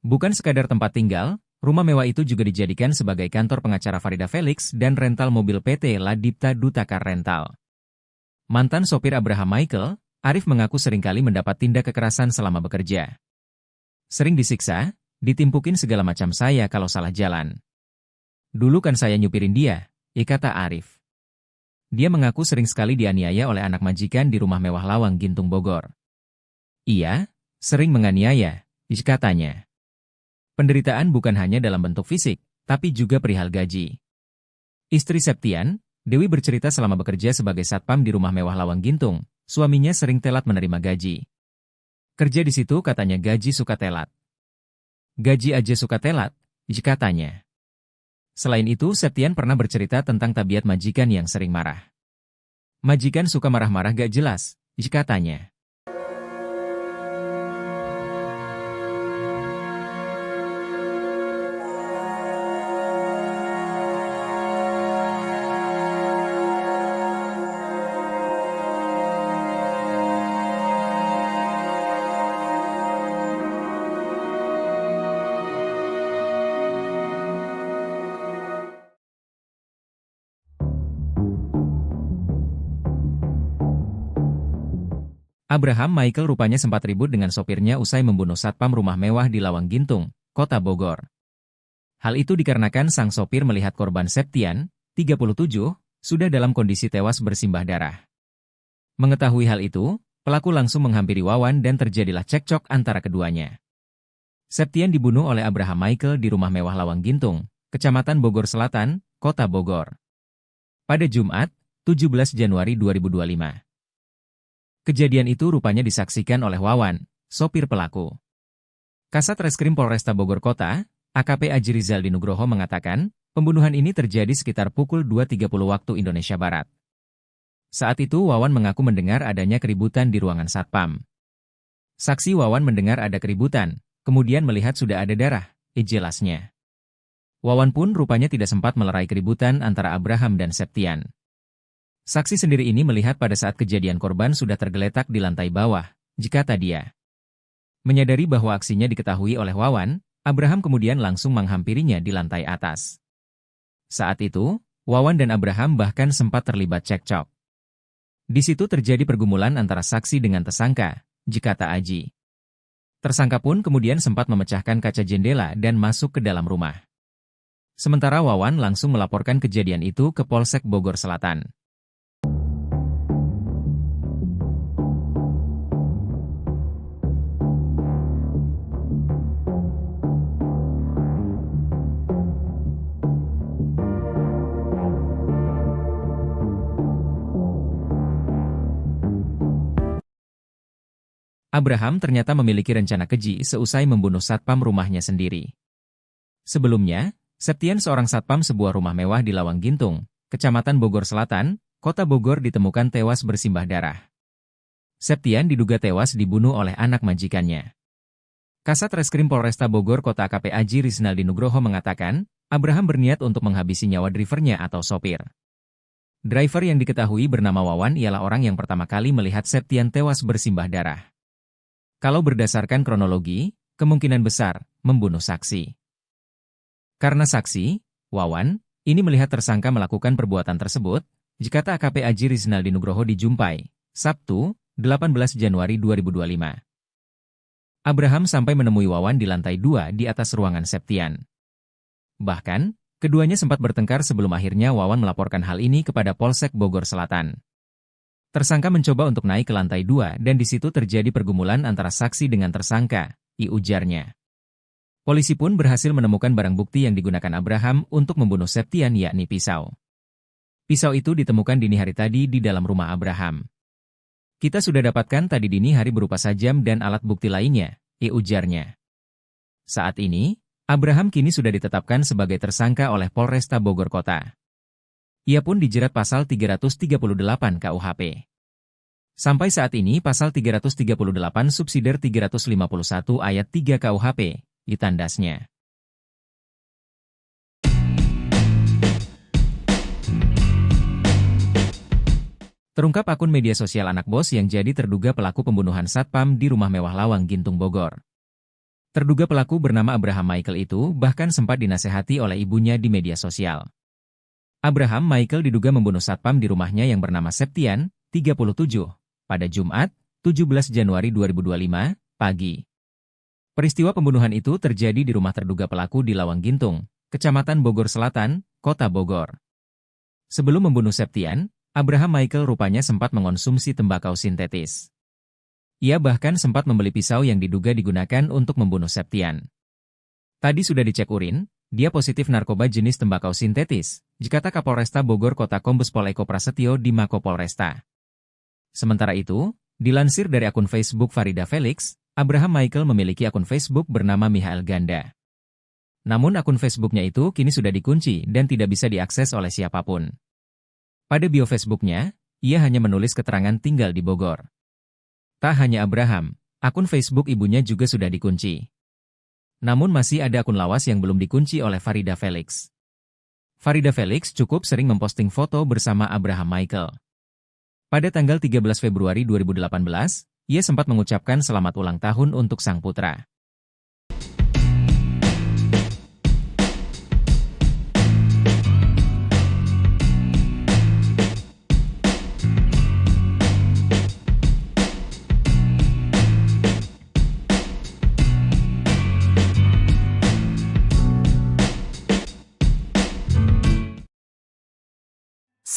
Bukan sekadar tempat tinggal, rumah mewah itu juga dijadikan sebagai kantor pengacara Farida Felix dan rental mobil PT Ladipta Dutakar Rental. Mantan sopir Abraham Michael, Arif mengaku seringkali mendapat tindak kekerasan selama bekerja. Sering disiksa, ditimpukin segala macam saya kalau salah jalan. Dulu kan saya nyupirin dia, kata Arif. Dia mengaku sering sekali dianiaya oleh anak majikan di rumah mewah Lawang Gintung Bogor. Iya, sering menganiaya, katanya. Penderitaan bukan hanya dalam bentuk fisik, tapi juga perihal gaji. Istri Septian, Dewi bercerita selama bekerja sebagai satpam di rumah mewah Lawang Gintung, suaminya sering telat menerima gaji. Kerja di situ katanya gaji suka telat. Gaji aja suka telat, katanya. Selain itu, Septian pernah bercerita tentang tabiat majikan yang sering marah. Majikan suka marah-marah gak jelas, katanya. Abraham Michael rupanya sempat ribut dengan sopirnya usai membunuh satpam rumah mewah di Lawang Gintung, Kota Bogor. Hal itu dikarenakan sang sopir melihat korban Septian, 37, sudah dalam kondisi tewas bersimbah darah. Mengetahui hal itu, pelaku langsung menghampiri Wawan dan terjadilah cekcok antara keduanya. Septian dibunuh oleh Abraham Michael di rumah mewah Lawang Gintung, Kecamatan Bogor Selatan, Kota Bogor. Pada Jumat, 17 Januari 2025. Kejadian itu rupanya disaksikan oleh Wawan, sopir pelaku. Kasat Reskrim Polresta Bogor Kota, AKP Aji Rizaldi Nugroho mengatakan, pembunuhan ini terjadi sekitar pukul 2.30 waktu Indonesia Barat. Saat itu Wawan mengaku mendengar adanya keributan di ruangan satpam. Saksi Wawan mendengar ada keributan, kemudian melihat sudah ada darah, jelasnya. Wawan pun rupanya tidak sempat melerai keributan antara Abraham dan Septian. Saksi sendiri ini melihat pada saat kejadian korban sudah tergeletak di lantai bawah, kata dia. Menyadari bahwa aksinya diketahui oleh Wawan, Abraham kemudian langsung menghampirinya di lantai atas. Saat itu, Wawan dan Abraham bahkan sempat terlibat cekcok. Di situ terjadi pergumulan antara saksi dengan tersangka, kata Aji. Tersangka pun kemudian sempat memecahkan kaca jendela dan masuk ke dalam rumah. Sementara Wawan langsung melaporkan kejadian itu ke Polsek Bogor Selatan. Abraham ternyata memiliki rencana keji seusai membunuh satpam rumahnya sendiri. Sebelumnya, Septian seorang satpam sebuah rumah mewah di Lawang Gintung, Kecamatan Bogor Selatan, Kota Bogor ditemukan tewas bersimbah darah. Septian diduga tewas dibunuh oleh anak majikannya. Kasat Reskrim Polresta Bogor Kota AKP Aji Rizaldi Nugroho mengatakan, Abraham berniat untuk menghabisi nyawa drivernya atau sopir. Driver yang diketahui bernama Wawan ialah orang yang pertama kali melihat Septian tewas bersimbah darah. Kalau berdasarkan kronologi, kemungkinan besar membunuh saksi. Karena saksi, Wawan, ini melihat tersangka melakukan perbuatan tersebut, kata AKP Aji Rizaldi Nugroho di Jumpai, Sabtu, 18 Januari 2025. Abraham sampai menemui Wawan di lantai 2 di atas ruangan Septian. Bahkan, keduanya sempat bertengkar sebelum akhirnya Wawan melaporkan hal ini kepada Polsek Bogor Selatan. Tersangka mencoba untuk naik ke lantai 2 dan di situ terjadi pergumulan antara saksi dengan tersangka, ujarnya. Polisi pun berhasil menemukan barang bukti yang digunakan Abraham untuk membunuh Septian yakni pisau. Pisau itu ditemukan dini hari tadi di dalam rumah Abraham. Kita sudah dapatkan tadi dini hari berupa sajam dan alat bukti lainnya, ujarnya. Saat ini, Abraham kini sudah ditetapkan sebagai tersangka oleh Polresta Bogor Kota. Ia pun dijerat pasal 338 KUHP. Sampai saat ini pasal 338 subsidiar 351 ayat 3 KUHP, ditandasnya. Terungkap akun media sosial anak bos yang jadi terduga pelaku pembunuhan satpam di rumah mewah Lawang Gintung Bogor. Terduga pelaku bernama Abraham Michael itu bahkan sempat dinasehati oleh ibunya di media sosial. Abraham Michael diduga membunuh satpam di rumahnya yang bernama Septian, 37, pada Jumat, 17 Januari 2025, pagi. Peristiwa pembunuhan itu terjadi di rumah terduga pelaku di Lawang Gintung, Kecamatan Bogor Selatan, Kota Bogor. Sebelum membunuh Septian, Abraham Michael rupanya sempat mengonsumsi tembakau sintetis. Ia bahkan sempat membeli pisau yang diduga digunakan untuk membunuh Septian. Tadi sudah dicek urin, dia positif narkoba jenis tembakau sintetis, kata Kapolresta Bogor Kota Kombes Pol Eko Prasetyo di Mako Polresta. Sementara itu, dilansir dari akun Facebook Farida Felix, Abraham Michael memiliki akun Facebook bernama Michael Ganda. Namun akun Facebooknya itu kini sudah dikunci dan tidak bisa diakses oleh siapapun. Pada bio Facebooknya, ia hanya menulis keterangan tinggal di Bogor. Tak hanya Abraham, akun Facebook ibunya juga sudah dikunci. Namun masih ada akun lawas yang belum dikunci oleh Farida Felix. Farida Felix cukup sering memposting foto bersama Abraham Michael. Pada tanggal 13 Februari 2018, ia sempat mengucapkan selamat ulang tahun untuk sang putra.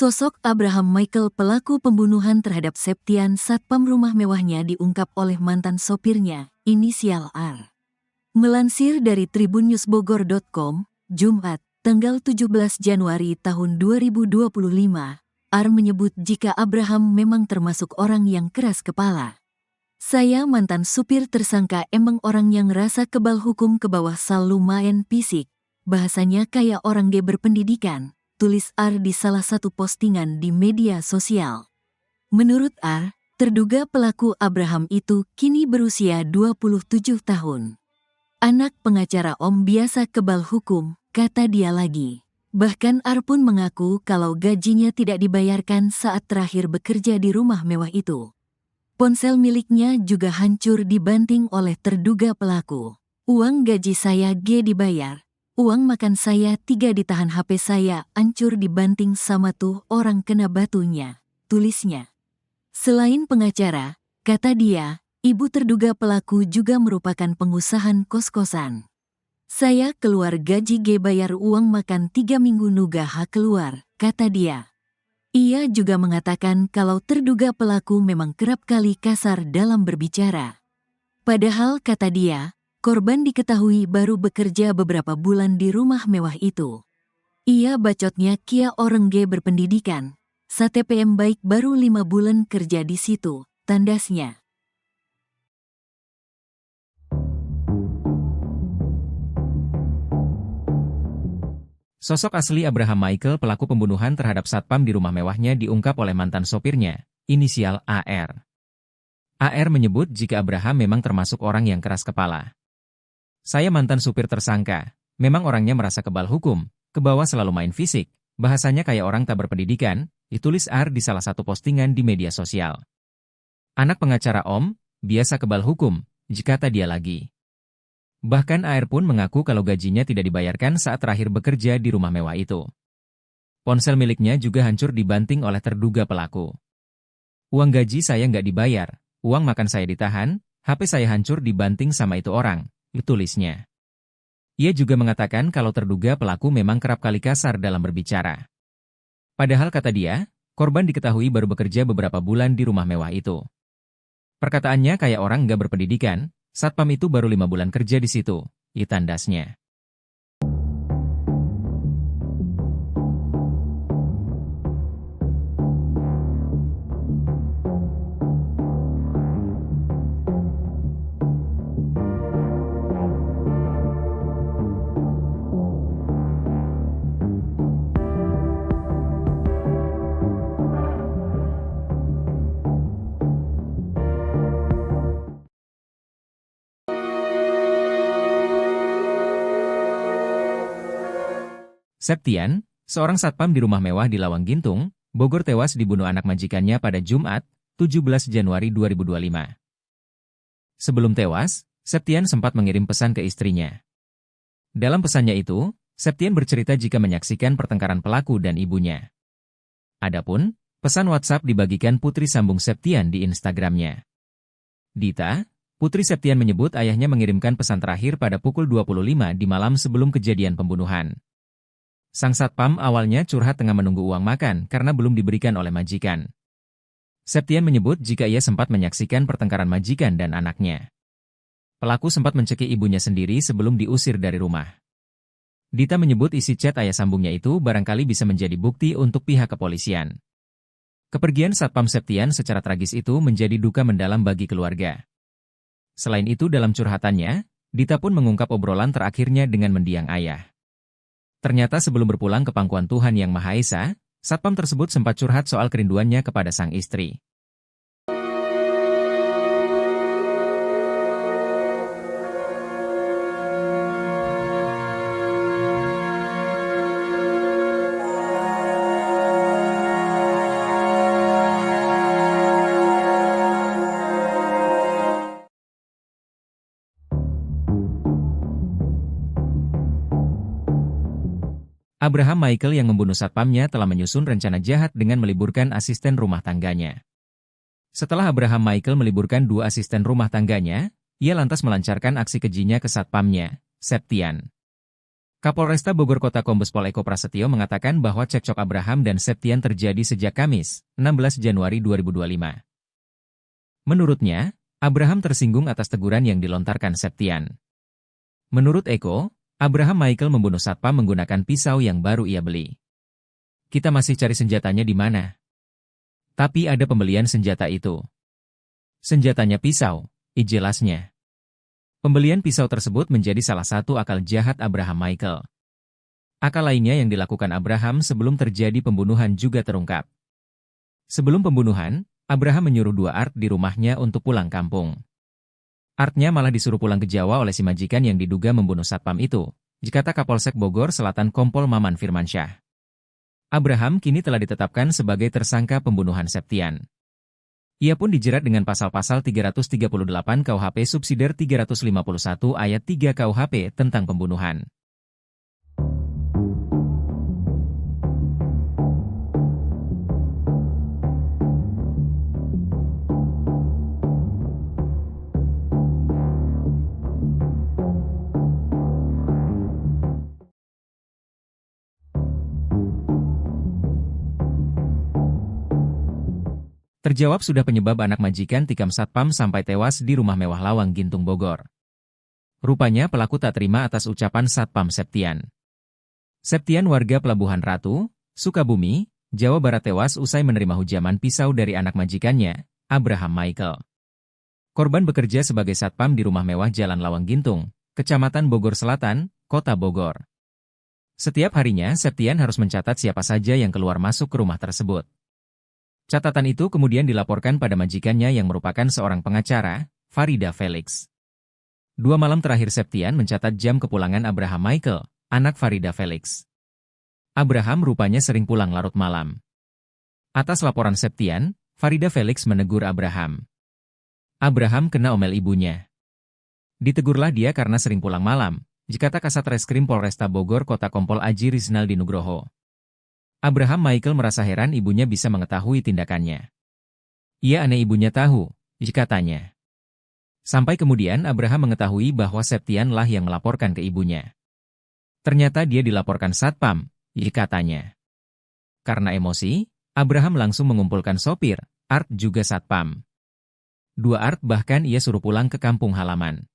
Sosok Abraham Michael pelaku pembunuhan terhadap Septian satpam rumah mewahnya diungkap oleh mantan sopirnya, inisial R. Melansir dari tribunnewsbogor.com, Jumat, tanggal 17 Januari tahun 2025, R menyebut jika Abraham memang termasuk orang yang keras kepala. Saya mantan supir tersangka emang orang yang rasa kebal hukum ke bawah sal lumayan fisik. Bahasanya kayak orang dia berpendidikan, tulis R di salah satu postingan di media sosial. Menurut R, terduga pelaku Abraham itu kini berusia 27 tahun. Anak pengacara Om biasa kebal hukum, kata dia lagi. Bahkan R pun mengaku kalau gajinya tidak dibayarkan saat terakhir bekerja di rumah mewah itu. Ponsel miliknya juga hancur dibanting oleh terduga pelaku. Uang gaji saya G dibayar. Uang makan saya 3 ditahan, HP saya hancur dibanting sama tuh orang kena batunya, tulisnya. Selain pengacara, kata dia, ibu terduga pelaku juga merupakan pengusaha kos-kosan. Saya keluar gaji G bayar uang makan 3 minggu nuga hak keluar, kata dia. Ia juga mengatakan kalau terduga pelaku memang kerap kali kasar dalam berbicara. Padahal kata dia, korban diketahui baru bekerja beberapa bulan di rumah mewah itu. Ia bacotnya kia orang G berpendidikan. STPM baik baru 5 bulan kerja di situ, tandasnya. Sosok asli Abraham Michael pelaku pembunuhan terhadap satpam di rumah mewahnya diungkap oleh mantan sopirnya, inisial AR. AR menyebut jika Abraham memang termasuk orang yang keras kepala. Saya mantan supir tersangka, memang orangnya merasa kebal hukum, ke bawah selalu main fisik, bahasanya kayak orang tak berpendidikan, ditulis AR di salah satu postingan di media sosial. Anak pengacara Om, biasa kebal hukum, kata dia lagi. Bahkan AR pun mengaku kalau gajinya tidak dibayarkan saat terakhir bekerja di rumah mewah itu. Ponsel miliknya juga hancur dibanting oleh terduga pelaku. Uang gaji saya nggak dibayar, uang makan saya ditahan, HP saya hancur dibanting sama itu orang, tulisnya. Ia juga mengatakan kalau terduga pelaku memang kerap kali kasar dalam berbicara. Padahal kata dia, korban diketahui baru bekerja beberapa bulan di rumah mewah itu. Perkataannya kayak orang nggak berpendidikan, satpam itu baru 5 bulan kerja di situ, tandasnya. Septian, seorang satpam di rumah mewah di Lawang Gintung, Bogor tewas dibunuh anak majikannya pada Jumat, 17 Januari 2025. Sebelum tewas, Septian sempat mengirim pesan ke istrinya. Dalam pesannya itu, Septian bercerita jika menyaksikan pertengkaran pelaku dan ibunya. Adapun, pesan WhatsApp dibagikan putri sambung Septian di Instagramnya. Dita, putri Septian menyebut ayahnya mengirimkan pesan terakhir pada pukul 25 di malam sebelum kejadian pembunuhan. Sang satpam awalnya curhat tengah menunggu uang makan karena belum diberikan oleh majikan. Septian menyebut jika ia sempat menyaksikan pertengkaran majikan dan anaknya. Pelaku sempat mencekik ibunya sendiri sebelum diusir dari rumah. Dita menyebut isi chat ayah sambungnya itu barangkali bisa menjadi bukti untuk pihak kepolisian. Kepergian satpam Septian secara tragis itu menjadi duka mendalam bagi keluarga. Selain itu dalam curhatannya, Dita pun mengungkap obrolan terakhirnya dengan mendiang ayah. Ternyata sebelum berpulang ke pangkuan Tuhan Yang Maha Esa, satpam tersebut sempat curhat soal kerinduannya kepada sang istri. Abraham Michael yang membunuh satpamnya telah menyusun rencana jahat dengan meliburkan asisten rumah tangganya. Setelah Abraham Michael meliburkan 2 asisten rumah tangganya, ia lantas melancarkan aksi kejinya ke satpamnya, Septian. Kapolresta Bogor Kota Kombes Pol Eko Prasetyo mengatakan bahwa cekcok Abraham dan Septian terjadi sejak Kamis, 16 Januari 2025. Menurutnya, Abraham tersinggung atas teguran yang dilontarkan Septian. Menurut Eko, Abraham Michael membunuh satpam menggunakan pisau yang baru ia beli. Kita masih cari senjatanya di mana. Tapi ada pembelian senjata itu. Senjatanya pisau, jelasnya. Pembelian pisau tersebut menjadi salah satu akal jahat Abraham Michael. Akal lainnya yang dilakukan Abraham sebelum terjadi pembunuhan juga terungkap. Sebelum pembunuhan, Abraham menyuruh dua Art di rumahnya untuk pulang kampung. Artnya malah disuruh pulang ke Jawa oleh si majikan yang diduga membunuh satpam itu, dikata Kapolsek Bogor Selatan Kompol Maman Firmansyah. Abraham kini telah ditetapkan sebagai tersangka pembunuhan Septian. Ia pun dijerat dengan pasal-pasal 338 KUHP subsidiar 351 ayat 3 KUHP tentang pembunuhan. Terjawab sudah penyebab anak majikan tikam satpam sampai tewas di rumah mewah Lawang Gintung Bogor. Rupanya pelaku tak terima atas ucapan satpam Septian. Septian warga Pelabuhan Ratu, Sukabumi, Jawa Barat tewas usai menerima hujaman pisau dari anak majikannya, Abraham Michael. Korban bekerja sebagai satpam di rumah mewah Jalan Lawang Gintung, Kecamatan Bogor Selatan, Kota Bogor. Setiap harinya Septian harus mencatat siapa saja yang keluar masuk ke rumah tersebut. Catatan itu kemudian dilaporkan pada majikannya yang merupakan seorang pengacara, Farida Felix. 2 malam terakhir Septian mencatat jam kepulangan Abraham Michael, anak Farida Felix. Abraham rupanya sering pulang larut malam. Atas laporan Septian, Farida Felix menegur Abraham. Abraham kena omel ibunya. Ditegurlah dia karena sering pulang malam, dikata Kasat Reskrim Polresta Bogor Kota Kompol Aji Rizaldi Nugroho. Abraham Michael merasa heran ibunya bisa mengetahui tindakannya. Ia aneh ibunya tahu, katanya. Sampai kemudian Abraham mengetahui bahwa Septian lah yang melaporkan ke ibunya. Ternyata dia dilaporkan satpam, katanya. Karena emosi, Abraham langsung mengumpulkan sopir, Art juga satpam. 2 Art bahkan ia suruh pulang ke kampung halaman.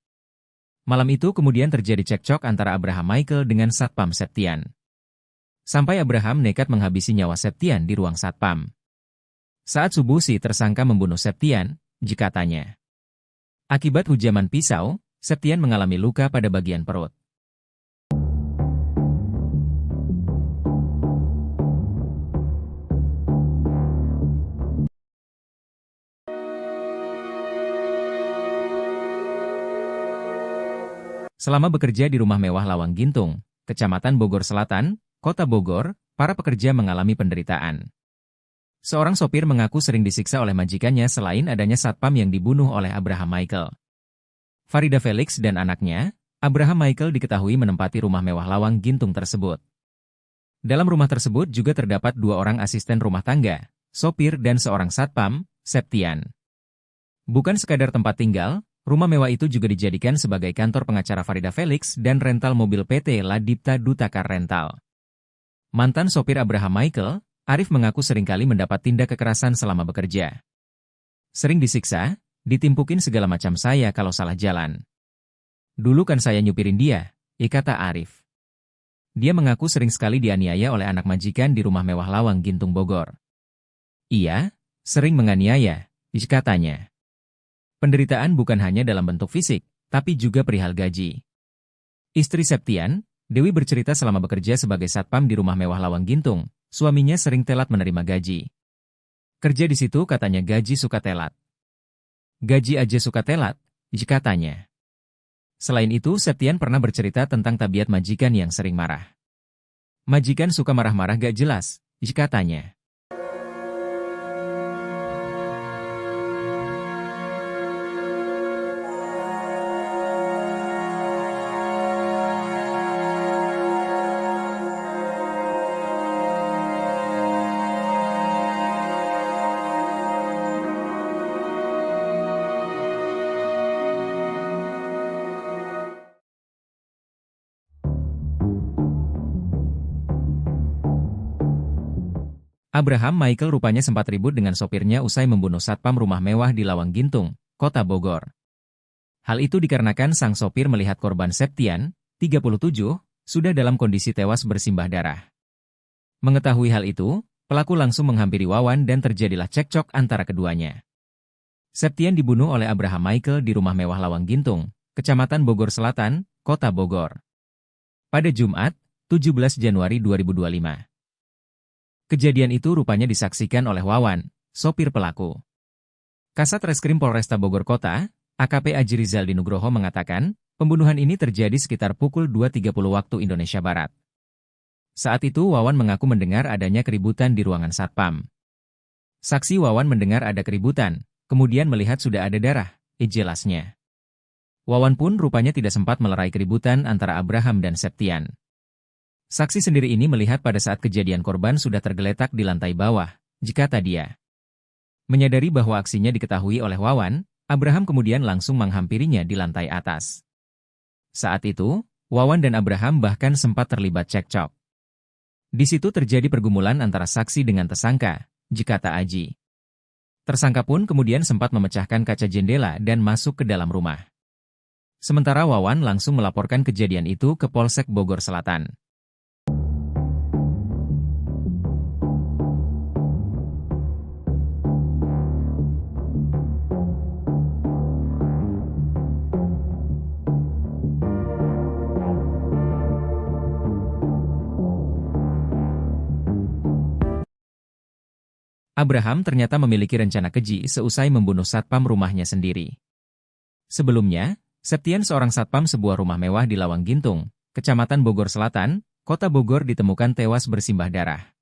Malam itu kemudian terjadi cekcok antara Abraham Michael dengan satpam Septian. Sampai Abraham nekat menghabisi nyawa Septian di ruang satpam. Saat subuh si tersangka membunuh Septian, katanya. Akibat hujaman pisau, Septian mengalami luka pada bagian perut. Selama bekerja di rumah mewah Lawang Gintung, Kecamatan Bogor Selatan, Kota Bogor, para pekerja mengalami penderitaan. Seorang sopir mengaku sering disiksa oleh majikannya selain adanya satpam yang dibunuh oleh Abraham Michael. Farida Felix dan anaknya, Abraham Michael diketahui menempati rumah mewah Lawang Gintung tersebut. Dalam rumah tersebut juga terdapat 2 orang asisten rumah tangga, sopir dan seorang satpam, Septian. Bukan sekadar tempat tinggal, rumah mewah itu juga dijadikan sebagai kantor pengacara Farida Felix dan rental mobil PT Ladipta Dutakar Rental. Mantan sopir Abraham Michael, Arif mengaku seringkali mendapat tindak kekerasan selama bekerja. Sering disiksa, ditimpukin segala macam saya kalau salah jalan. Dulu kan saya nyupirin dia, kata Arif. Dia mengaku sering sekali dianiaya oleh anak majikan di rumah mewah Lawang Gintung Bogor. Iya, sering menganiaya, katanya. Penderitaan bukan hanya dalam bentuk fisik, tapi juga perihal gaji. Istri Septian, Dewi bercerita selama bekerja sebagai satpam di rumah mewah Lawang Gintung, suaminya sering telat menerima gaji. Kerja di situ katanya gaji suka telat. Gaji aja suka telat, katanya. Selain itu, Septian pernah bercerita tentang tabiat majikan yang sering marah. Majikan suka marah-marah gak jelas, katanya. Abraham Michael rupanya sempat ribut dengan sopirnya usai membunuh satpam rumah mewah di Lawang Gintung, Kota Bogor. Hal itu dikarenakan sang sopir melihat korban Septian, 37, sudah dalam kondisi tewas bersimbah darah. Mengetahui hal itu, pelaku langsung menghampiri Wawan dan terjadilah cekcok antara keduanya. Septian dibunuh oleh Abraham Michael di rumah mewah Lawang Gintung, Kecamatan Bogor Selatan, Kota Bogor, pada Jumat, 17 Januari 2025. Kejadian itu rupanya disaksikan oleh Wawan, sopir pelaku. Kasat Reskrim Polresta Bogor Kota, AKP Aji Rizal Dinugroho mengatakan, pembunuhan ini terjadi sekitar pukul 2.30 waktu Indonesia Barat. Saat itu Wawan mengaku mendengar adanya keributan di ruangan satpam. Saksi Wawan mendengar ada keributan, kemudian melihat sudah ada darah, jelasnya. Wawan pun rupanya tidak sempat melerai keributan antara Abraham dan Septian. Saksi sendiri ini melihat pada saat kejadian korban sudah tergeletak di lantai bawah, jikata dia. Menyadari bahwa aksinya diketahui oleh Wawan, Abraham kemudian langsung menghampirinya di lantai atas. Saat itu, Wawan dan Abraham bahkan sempat terlibat cekcok. Di situ terjadi pergumulan antara saksi dengan tersangka, jikata Aji. Tersangka pun kemudian sempat memecahkan kaca jendela dan masuk ke dalam rumah. Sementara Wawan langsung melaporkan kejadian itu ke Polsek Bogor Selatan. Abraham ternyata memiliki rencana keji seusai membunuh satpam rumahnya sendiri. Sebelumnya, Septian seorang satpam sebuah rumah mewah di Lawang Gintung, Kecamatan Bogor Selatan, Kota Bogor ditemukan tewas bersimbah darah.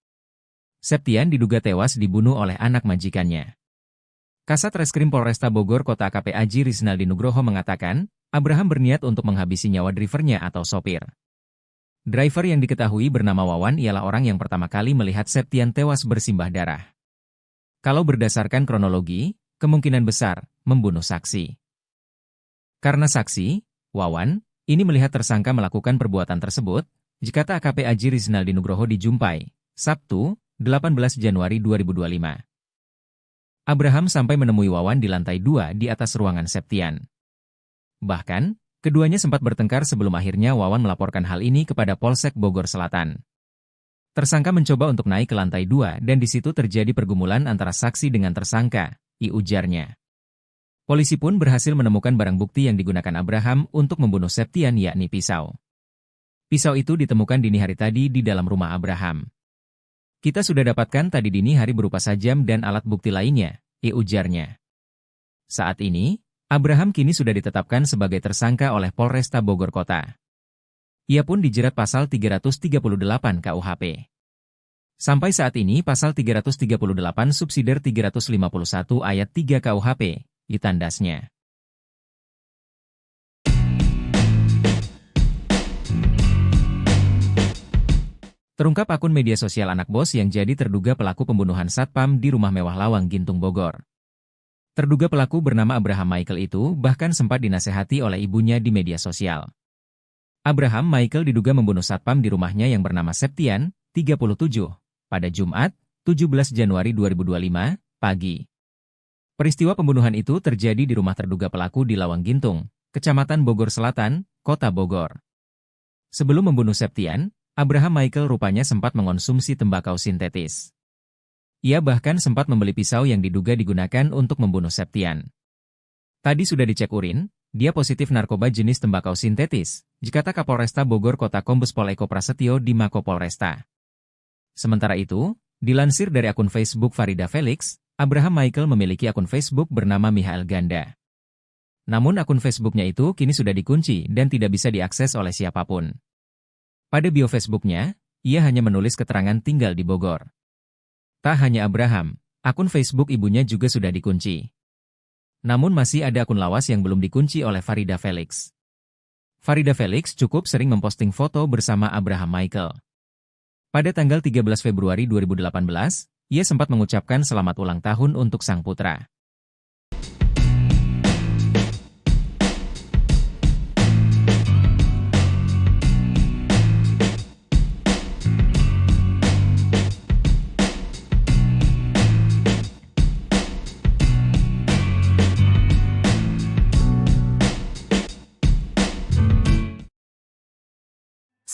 Septian diduga tewas dibunuh oleh anak majikannya. Kasat Reskrim Polresta Bogor Kota AKP Aji Rizal Dinugroho mengatakan, Abraham berniat untuk menghabisi nyawa drivernya atau sopir. Driver yang diketahui bernama Wawan ialah orang yang pertama kali melihat Septian tewas bersimbah darah. Kalau berdasarkan kronologi, kemungkinan besar membunuh saksi. Karena saksi, Wawan, ini melihat tersangka melakukan perbuatan tersebut, jikata AKP Aji Rizal Dinugroho di Jumpai, Sabtu, 18 Januari 2025. Abraham sampai menemui Wawan di lantai 2 di atas ruangan Septian. Bahkan, keduanya sempat bertengkar sebelum akhirnya Wawan melaporkan hal ini kepada Polsek Bogor Selatan. Tersangka mencoba untuk naik ke lantai 2 dan di situ terjadi pergumulan antara saksi dengan tersangka, ujarnya. Polisi pun berhasil menemukan barang bukti yang digunakan Abraham untuk membunuh Septian yakni pisau. Pisau itu ditemukan dini hari tadi di dalam rumah Abraham. Kita sudah dapatkan tadi dini hari berupa sajam dan alat bukti lainnya, ujarnya. Saat ini, Abraham kini sudah ditetapkan sebagai tersangka oleh Polresta Bogor Kota. Ia pun dijerat pasal 338 KUHP. Sampai saat ini pasal 338 subsidiar 351 ayat 3 KUHP, ditandasnya. Terungkap akun media sosial anak bos yang jadi terduga pelaku pembunuhan satpam di rumah mewah Lawang Gintung Bogor. Terduga pelaku bernama Abraham Michael itu bahkan sempat dinasehati oleh ibunya di media sosial. Abraham Michael diduga membunuh satpam di rumahnya yang bernama Septian, 37, pada Jumat, 17 Januari 2025, pagi. Peristiwa pembunuhan itu terjadi di rumah terduga pelaku di Lawang Gintung, Kecamatan Bogor Selatan, Kota Bogor. Sebelum membunuh Septian, Abraham Michael rupanya sempat mengonsumsi tembakau sintetis. Ia bahkan sempat membeli pisau yang diduga digunakan untuk membunuh Septian. Tadi sudah dicek urin, dia positif narkoba jenis tembakau sintetis, jikata Kapolresta Bogor Kota Kombes Pol Eko Prasetyo di Mako Polresta. Sementara itu, dilansir dari akun Facebook Farida Felix, Abraham Michael memiliki akun Facebook bernama Michael Ganda. Namun akun Facebooknya itu kini sudah dikunci dan tidak bisa diakses oleh siapapun. Pada bio Facebooknya, ia hanya menulis keterangan tinggal di Bogor. Tak hanya Abraham, akun Facebook ibunya juga sudah dikunci. Namun masih ada akun lawas yang belum dikunci oleh Farida Felix. Farida Felix cukup sering memposting foto bersama Abraham Michael. Pada tanggal 13 Februari 2018, ia sempat mengucapkan selamat ulang tahun untuk sang putra.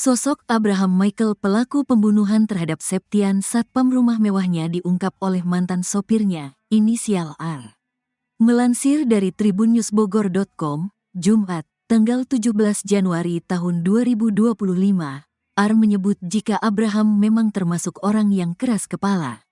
Sosok Abraham Michael pelaku pembunuhan terhadap Septian satpam rumah mewahnya diungkap oleh mantan sopirnya, inisial R. Melansir dari tribunnewsbogor.com, Jumat, tanggal 17 Januari tahun 2025, R menyebut jika Abraham memang termasuk orang yang keras kepala.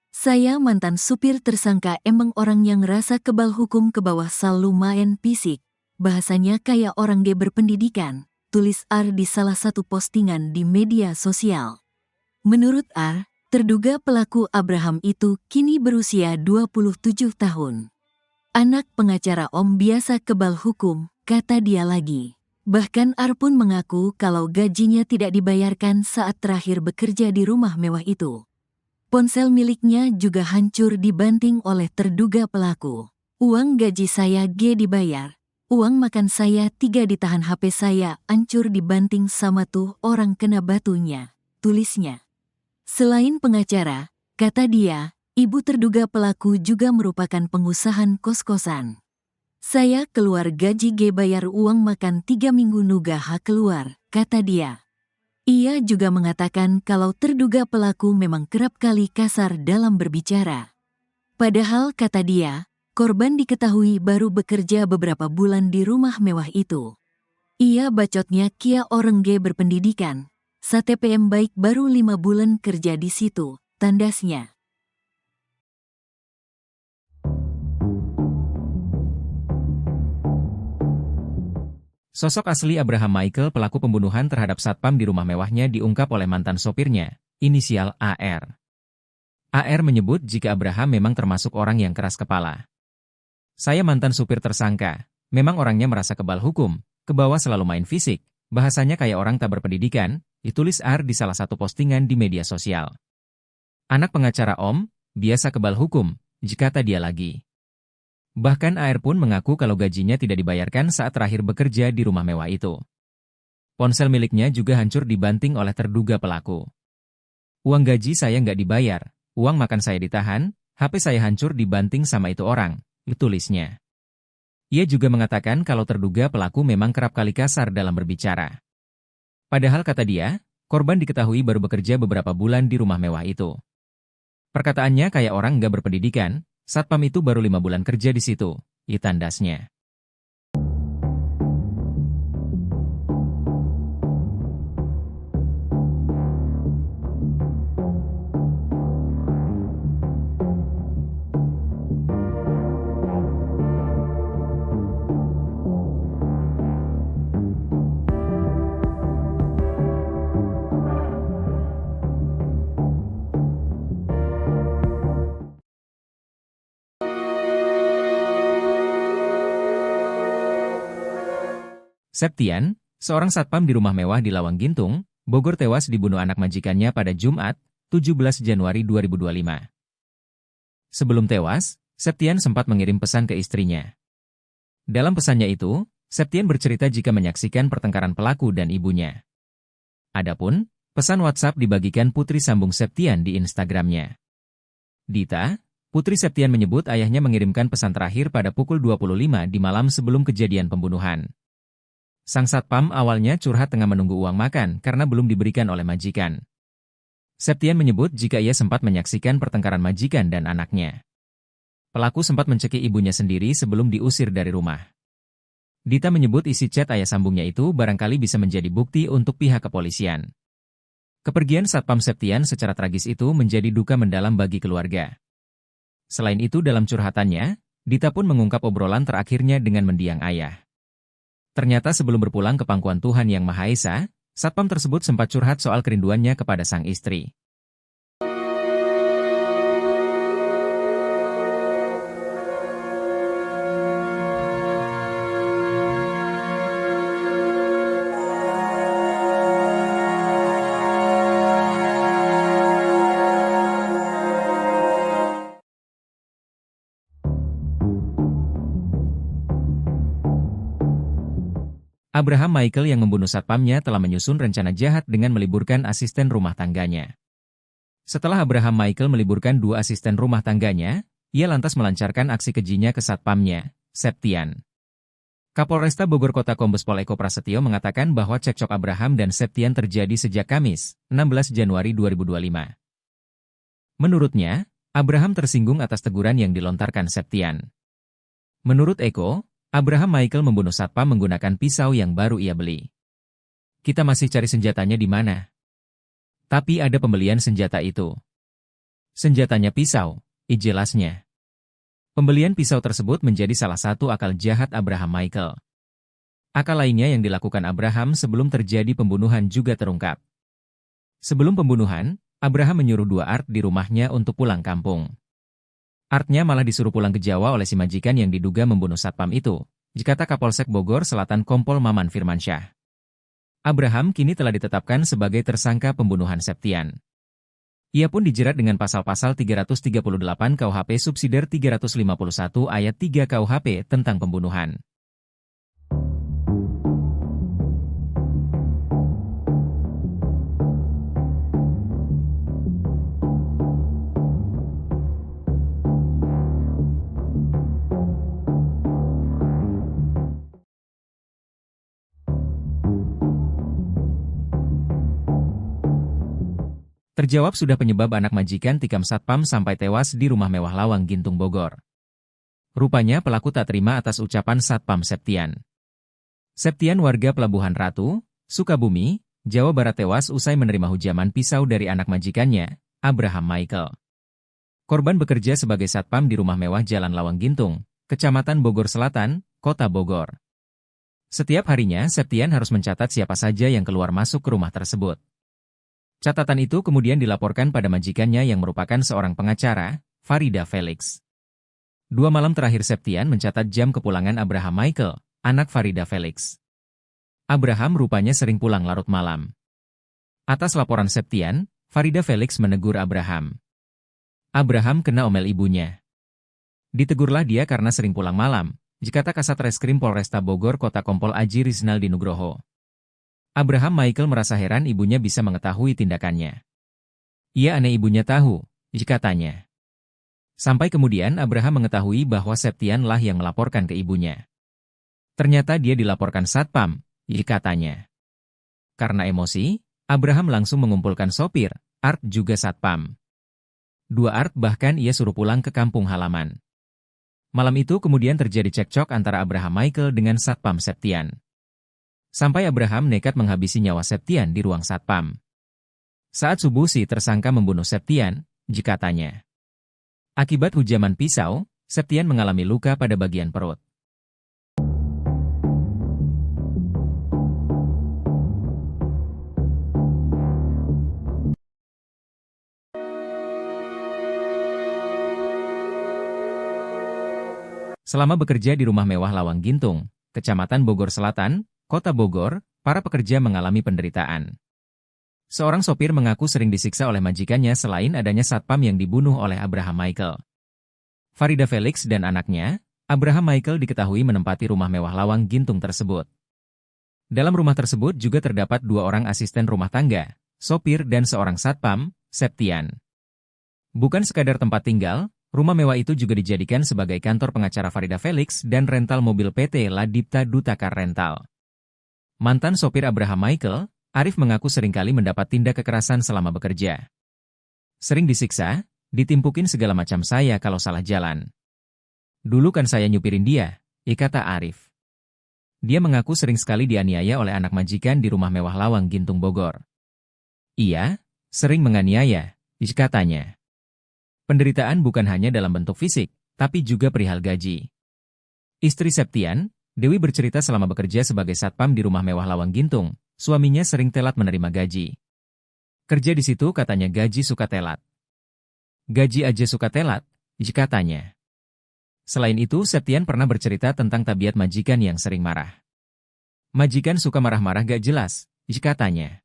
Saya mantan supir tersangka emang orang yang rasa kebal hukum ke bawah sal lumayan fisik, bahasanya kayak orang G berpendidikan, tulis R di salah satu postingan di media sosial. Menurut R, terduga pelaku Abraham itu kini berusia 27 tahun. Anak pengacara Om biasa kebal hukum, kata dia lagi. Bahkan R pun mengaku kalau gajinya tidak dibayarkan saat terakhir bekerja di rumah mewah itu. Ponsel miliknya juga hancur dibanting oleh terduga pelaku. Uang gaji saya G dibayar. Uang makan saya 3 ditahan, HP saya hancur dibanting sama tuh orang kena batunya, tulisnya. Selain pengacara, kata dia, ibu terduga pelaku juga merupakan pengusaha kos-kosan. Saya keluar gaji G bayar uang makan 3 minggu nugaha keluar, kata dia. Ia juga mengatakan kalau terduga pelaku memang kerap kali kasar dalam berbicara. Padahal kata dia, korban diketahui baru bekerja beberapa bulan di rumah mewah itu. Ia bacotnya kia orang G berpendidikan, STPM baik baru 5 bulan kerja di situ, tandasnya. Sosok asli Abraham Michael pelaku pembunuhan terhadap satpam di rumah mewahnya diungkap oleh mantan sopirnya, inisial AR. AR menyebut jika Abraham memang termasuk orang yang keras kepala. Saya mantan supir tersangka, memang orangnya merasa kebal hukum, ke bawah selalu main fisik, bahasanya kayak orang tak berpendidikan, ditulis AR di salah satu postingan di media sosial. Anak pengacara Om, biasa kebal hukum, kata dia lagi. Bahkan AR pun mengaku kalau gajinya tidak dibayarkan saat terakhir bekerja di rumah mewah itu. Ponsel miliknya juga hancur dibanting oleh terduga pelaku. Uang gaji saya nggak dibayar, uang makan saya ditahan, HP saya hancur dibanting sama itu orang, tulisnya. Ia juga mengatakan kalau terduga pelaku memang kerap kali kasar dalam berbicara. Padahal kata dia, korban diketahui baru bekerja beberapa bulan di rumah mewah itu. Perkataannya kayak orang nggak berpendidikan, satpam itu baru 5 bulan kerja di situ, tandasnya. Septian, seorang satpam di rumah mewah di Lawang Gintung, Bogor tewas dibunuh anak majikannya pada Jumat, 17 Januari 2025. Sebelum tewas, Septian sempat mengirim pesan ke istrinya. Dalam pesannya itu, Septian bercerita jika menyaksikan pertengkaran pelaku dan ibunya. Adapun, pesan WhatsApp dibagikan putri sambung Septian di Instagramnya. Dita, putri Septian menyebut ayahnya mengirimkan pesan terakhir pada pukul 25 di malam sebelum kejadian pembunuhan. Sang satpam awalnya curhat tengah menunggu uang makan karena belum diberikan oleh majikan. Septian menyebut jika ia sempat menyaksikan pertengkaran majikan dan anaknya. Pelaku sempat mencekik ibunya sendiri sebelum diusir dari rumah. Dita menyebut isi chat ayah sambungnya itu barangkali bisa menjadi bukti untuk pihak kepolisian. Kepergian satpam Septian secara tragis itu menjadi duka mendalam bagi keluarga. Selain itu dalam curhatannya, Dita pun mengungkap obrolan terakhirnya dengan mendiang ayah. Ternyata sebelum berpulang ke pangkuan Tuhan Yang Maha Esa, satpam tersebut sempat curhat soal kerinduannya kepada sang istri. Abraham Michael yang membunuh satpamnya telah menyusun rencana jahat dengan meliburkan asisten rumah tangganya. Setelah Abraham Michael meliburkan 2 asisten rumah tangganya, ia lantas melancarkan aksi kejinya ke satpamnya, Septian. Kapolresta Bogor Kota Kombes Pol Eko Prasetyo mengatakan bahwa cekcok Abraham dan Septian terjadi sejak Kamis, 16 Januari 2025. Menurutnya, Abraham tersinggung atas teguran yang dilontarkan Septian. Menurut Eko, Abraham Michael membunuh satpam menggunakan pisau yang baru ia beli. Kita masih cari senjatanya di mana. Tapi ada pembelian senjata itu. Senjatanya pisau, jelasnya. Pembelian pisau tersebut menjadi salah satu akal jahat Abraham Michael. Akal lainnya yang dilakukan Abraham sebelum terjadi pembunuhan juga terungkap. Sebelum pembunuhan, Abraham menyuruh dua Art di rumahnya untuk pulang kampung. Artnya malah disuruh pulang ke Jawa oleh si majikan yang diduga membunuh satpam itu, dikata Kapolsek Bogor Selatan Kompol Maman Firmansyah. Abraham kini telah ditetapkan sebagai tersangka pembunuhan Septian. Ia pun dijerat dengan pasal-pasal 338 KUHP subsidiar 351 ayat 3 KUHP tentang pembunuhan. Terjawab sudah penyebab anak majikan tikam satpam sampai tewas di rumah mewah Lawang Gintung Bogor. Rupanya pelaku tak terima atas ucapan satpam Septian. Septian warga Pelabuhan Ratu, Sukabumi, Jawa Barat tewas usai menerima hujaman pisau dari anak majikannya, Abraham Michael. Korban bekerja sebagai satpam di rumah mewah Jalan Lawang Gintung, Kecamatan Bogor Selatan, Kota Bogor. Setiap harinya Septian harus mencatat siapa saja yang keluar masuk ke rumah tersebut. Catatan itu kemudian dilaporkan pada majikannya yang merupakan seorang pengacara, Farida Felix. 2 malam terakhir Septian mencatat jam kepulangan Abraham Michael, anak Farida Felix. Abraham rupanya sering pulang larut malam. Atas laporan Septian, Farida Felix menegur Abraham. Abraham kena omel ibunya. Ditegurlah dia karena sering pulang malam, dikata Kasat Reskrim Polresta Bogor Kota Kompol Aji Rizaldi Nugroho. Abraham Michael merasa heran ibunya bisa mengetahui tindakannya. Ia aneh ibunya tahu, katanya. Sampai kemudian Abraham mengetahui bahwa Septian lah yang melaporkan ke ibunya. Ternyata dia dilaporkan satpam, katanya. Karena emosi, Abraham langsung mengumpulkan sopir, Art juga satpam. 2 Art bahkan ia suruh pulang ke kampung halaman. Malam itu kemudian terjadi cekcok antara Abraham Michael dengan satpam Septian. Sampai Abraham nekat menghabisi nyawa Septian di ruang satpam. Saat subuh si tersangka membunuh Septian, katanya. Akibat hujaman pisau, Septian mengalami luka pada bagian perut. Selama bekerja di rumah mewah Lawang Gintung, Kecamatan Bogor Selatan, Kota Bogor, para pekerja mengalami penderitaan. Seorang sopir mengaku sering disiksa oleh majikannya selain adanya satpam yang dibunuh oleh Abraham Michael. Farida Felix dan anaknya, Abraham Michael diketahui menempati rumah mewah Lawang Gintung tersebut. Dalam rumah tersebut juga terdapat 2 orang asisten rumah tangga, sopir dan seorang satpam, Septian. Bukan sekadar tempat tinggal, rumah mewah itu juga dijadikan sebagai kantor pengacara Farida Felix dan rental mobil PT Ladipta Dutakar Rental. Mantan sopir Abraham Michael, Arif mengaku seringkali mendapat tindak kekerasan selama bekerja. Sering disiksa, ditimpukin segala macam saya kalau salah jalan. Dulu kan saya nyupirin dia, kata Arif. Dia mengaku sering sekali dianiaya oleh anak majikan di rumah mewah Lawang Gintung Bogor. Iya, sering menganiaya, katanya. Penderitaan bukan hanya dalam bentuk fisik, tapi juga perihal gaji. Istri Septian, Dewi bercerita selama bekerja sebagai satpam di rumah mewah Lawang Gintung, suaminya sering telat menerima gaji. Kerja di situ katanya gaji suka telat. Gaji aja suka telat, katanya. Selain itu, Septian pernah bercerita tentang tabiat majikan yang sering marah. Majikan suka marah-marah gak jelas, katanya.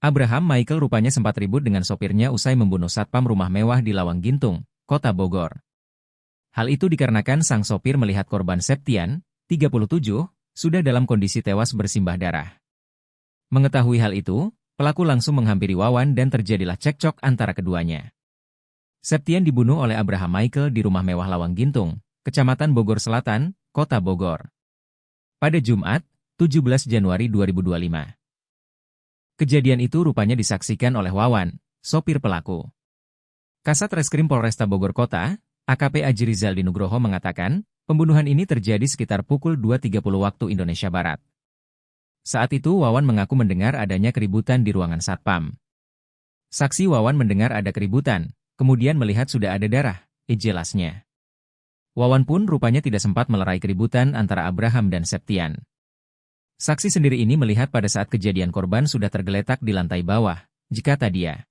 Abraham Michael rupanya sempat ribut dengan sopirnya usai membunuh satpam rumah mewah di Lawang Gintung, Kota Bogor. Hal itu dikarenakan sang sopir melihat korban Septian, 37, sudah dalam kondisi tewas bersimbah darah. Mengetahui hal itu, pelaku langsung menghampiri Wawan dan terjadilah cekcok antara keduanya. Septian dibunuh oleh Abraham Michael di rumah mewah Lawang Gintung, Kecamatan Bogor Selatan, Kota Bogor. Pada Jumat, 17 Januari 2025. Kejadian itu rupanya disaksikan oleh Wawan, sopir pelaku. Kasat Reskrim Polresta Bogor Kota, AKP Aji Rizaldi Nugroho mengatakan, pembunuhan ini terjadi sekitar pukul 2.30 waktu Indonesia Barat. Saat itu Wawan mengaku mendengar adanya keributan di ruangan satpam. Saksi Wawan mendengar ada keributan, kemudian melihat sudah ada darah, jelasnya. Wawan pun rupanya tidak sempat melerai keributan antara Abraham dan Septian. Saksi sendiri ini melihat pada saat kejadian korban sudah tergeletak di lantai bawah, kata dia.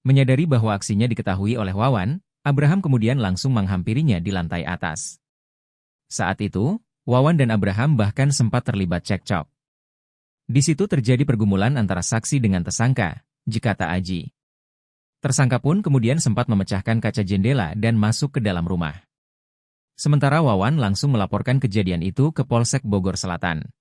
Menyadari bahwa aksinya diketahui oleh Wawan, Abraham kemudian langsung menghampirinya di lantai atas. Saat itu, Wawan dan Abraham bahkan sempat terlibat cekcok. Di situ terjadi pergumulan antara saksi dengan tersangka, kata Aji. Tersangka pun kemudian sempat memecahkan kaca jendela dan masuk ke dalam rumah. Sementara Wawan langsung melaporkan kejadian itu ke Polsek Bogor Selatan.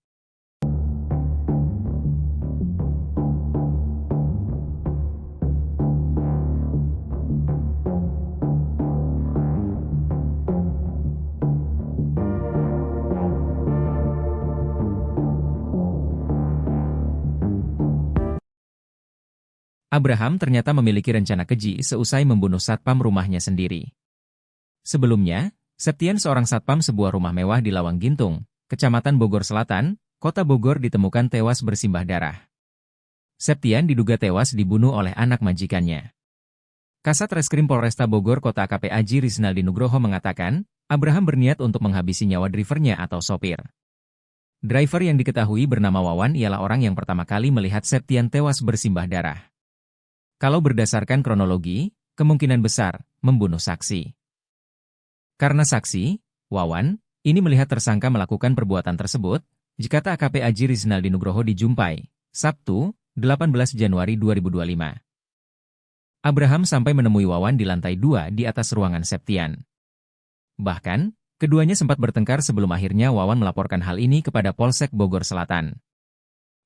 Abraham ternyata memiliki rencana keji seusai membunuh satpam rumahnya sendiri. Sebelumnya, Septian seorang satpam sebuah rumah mewah di Lawang Gintung, Kecamatan Bogor Selatan, Kota Bogor ditemukan tewas bersimbah darah. Septian diduga tewas dibunuh oleh anak majikannya. Kasat Reskrim Polresta Bogor Kota AKP Aji Rizaldi Nugroho mengatakan, Abraham berniat untuk menghabisi nyawa drivernya atau sopir. Driver yang diketahui bernama Wawan ialah orang yang pertama kali melihat Septian tewas bersimbah darah. Kalau berdasarkan kronologi, kemungkinan besar membunuh saksi. Karena saksi, Wawan, ini melihat tersangka melakukan perbuatan tersebut, kata AKP Aji Rizaldi Nugroho di Jumpai, Sabtu, 18 Januari 2025. Abraham sampai menemui Wawan di lantai 2 di atas ruangan Septian. Bahkan, keduanya sempat bertengkar sebelum akhirnya Wawan melaporkan hal ini kepada Polsek Bogor Selatan.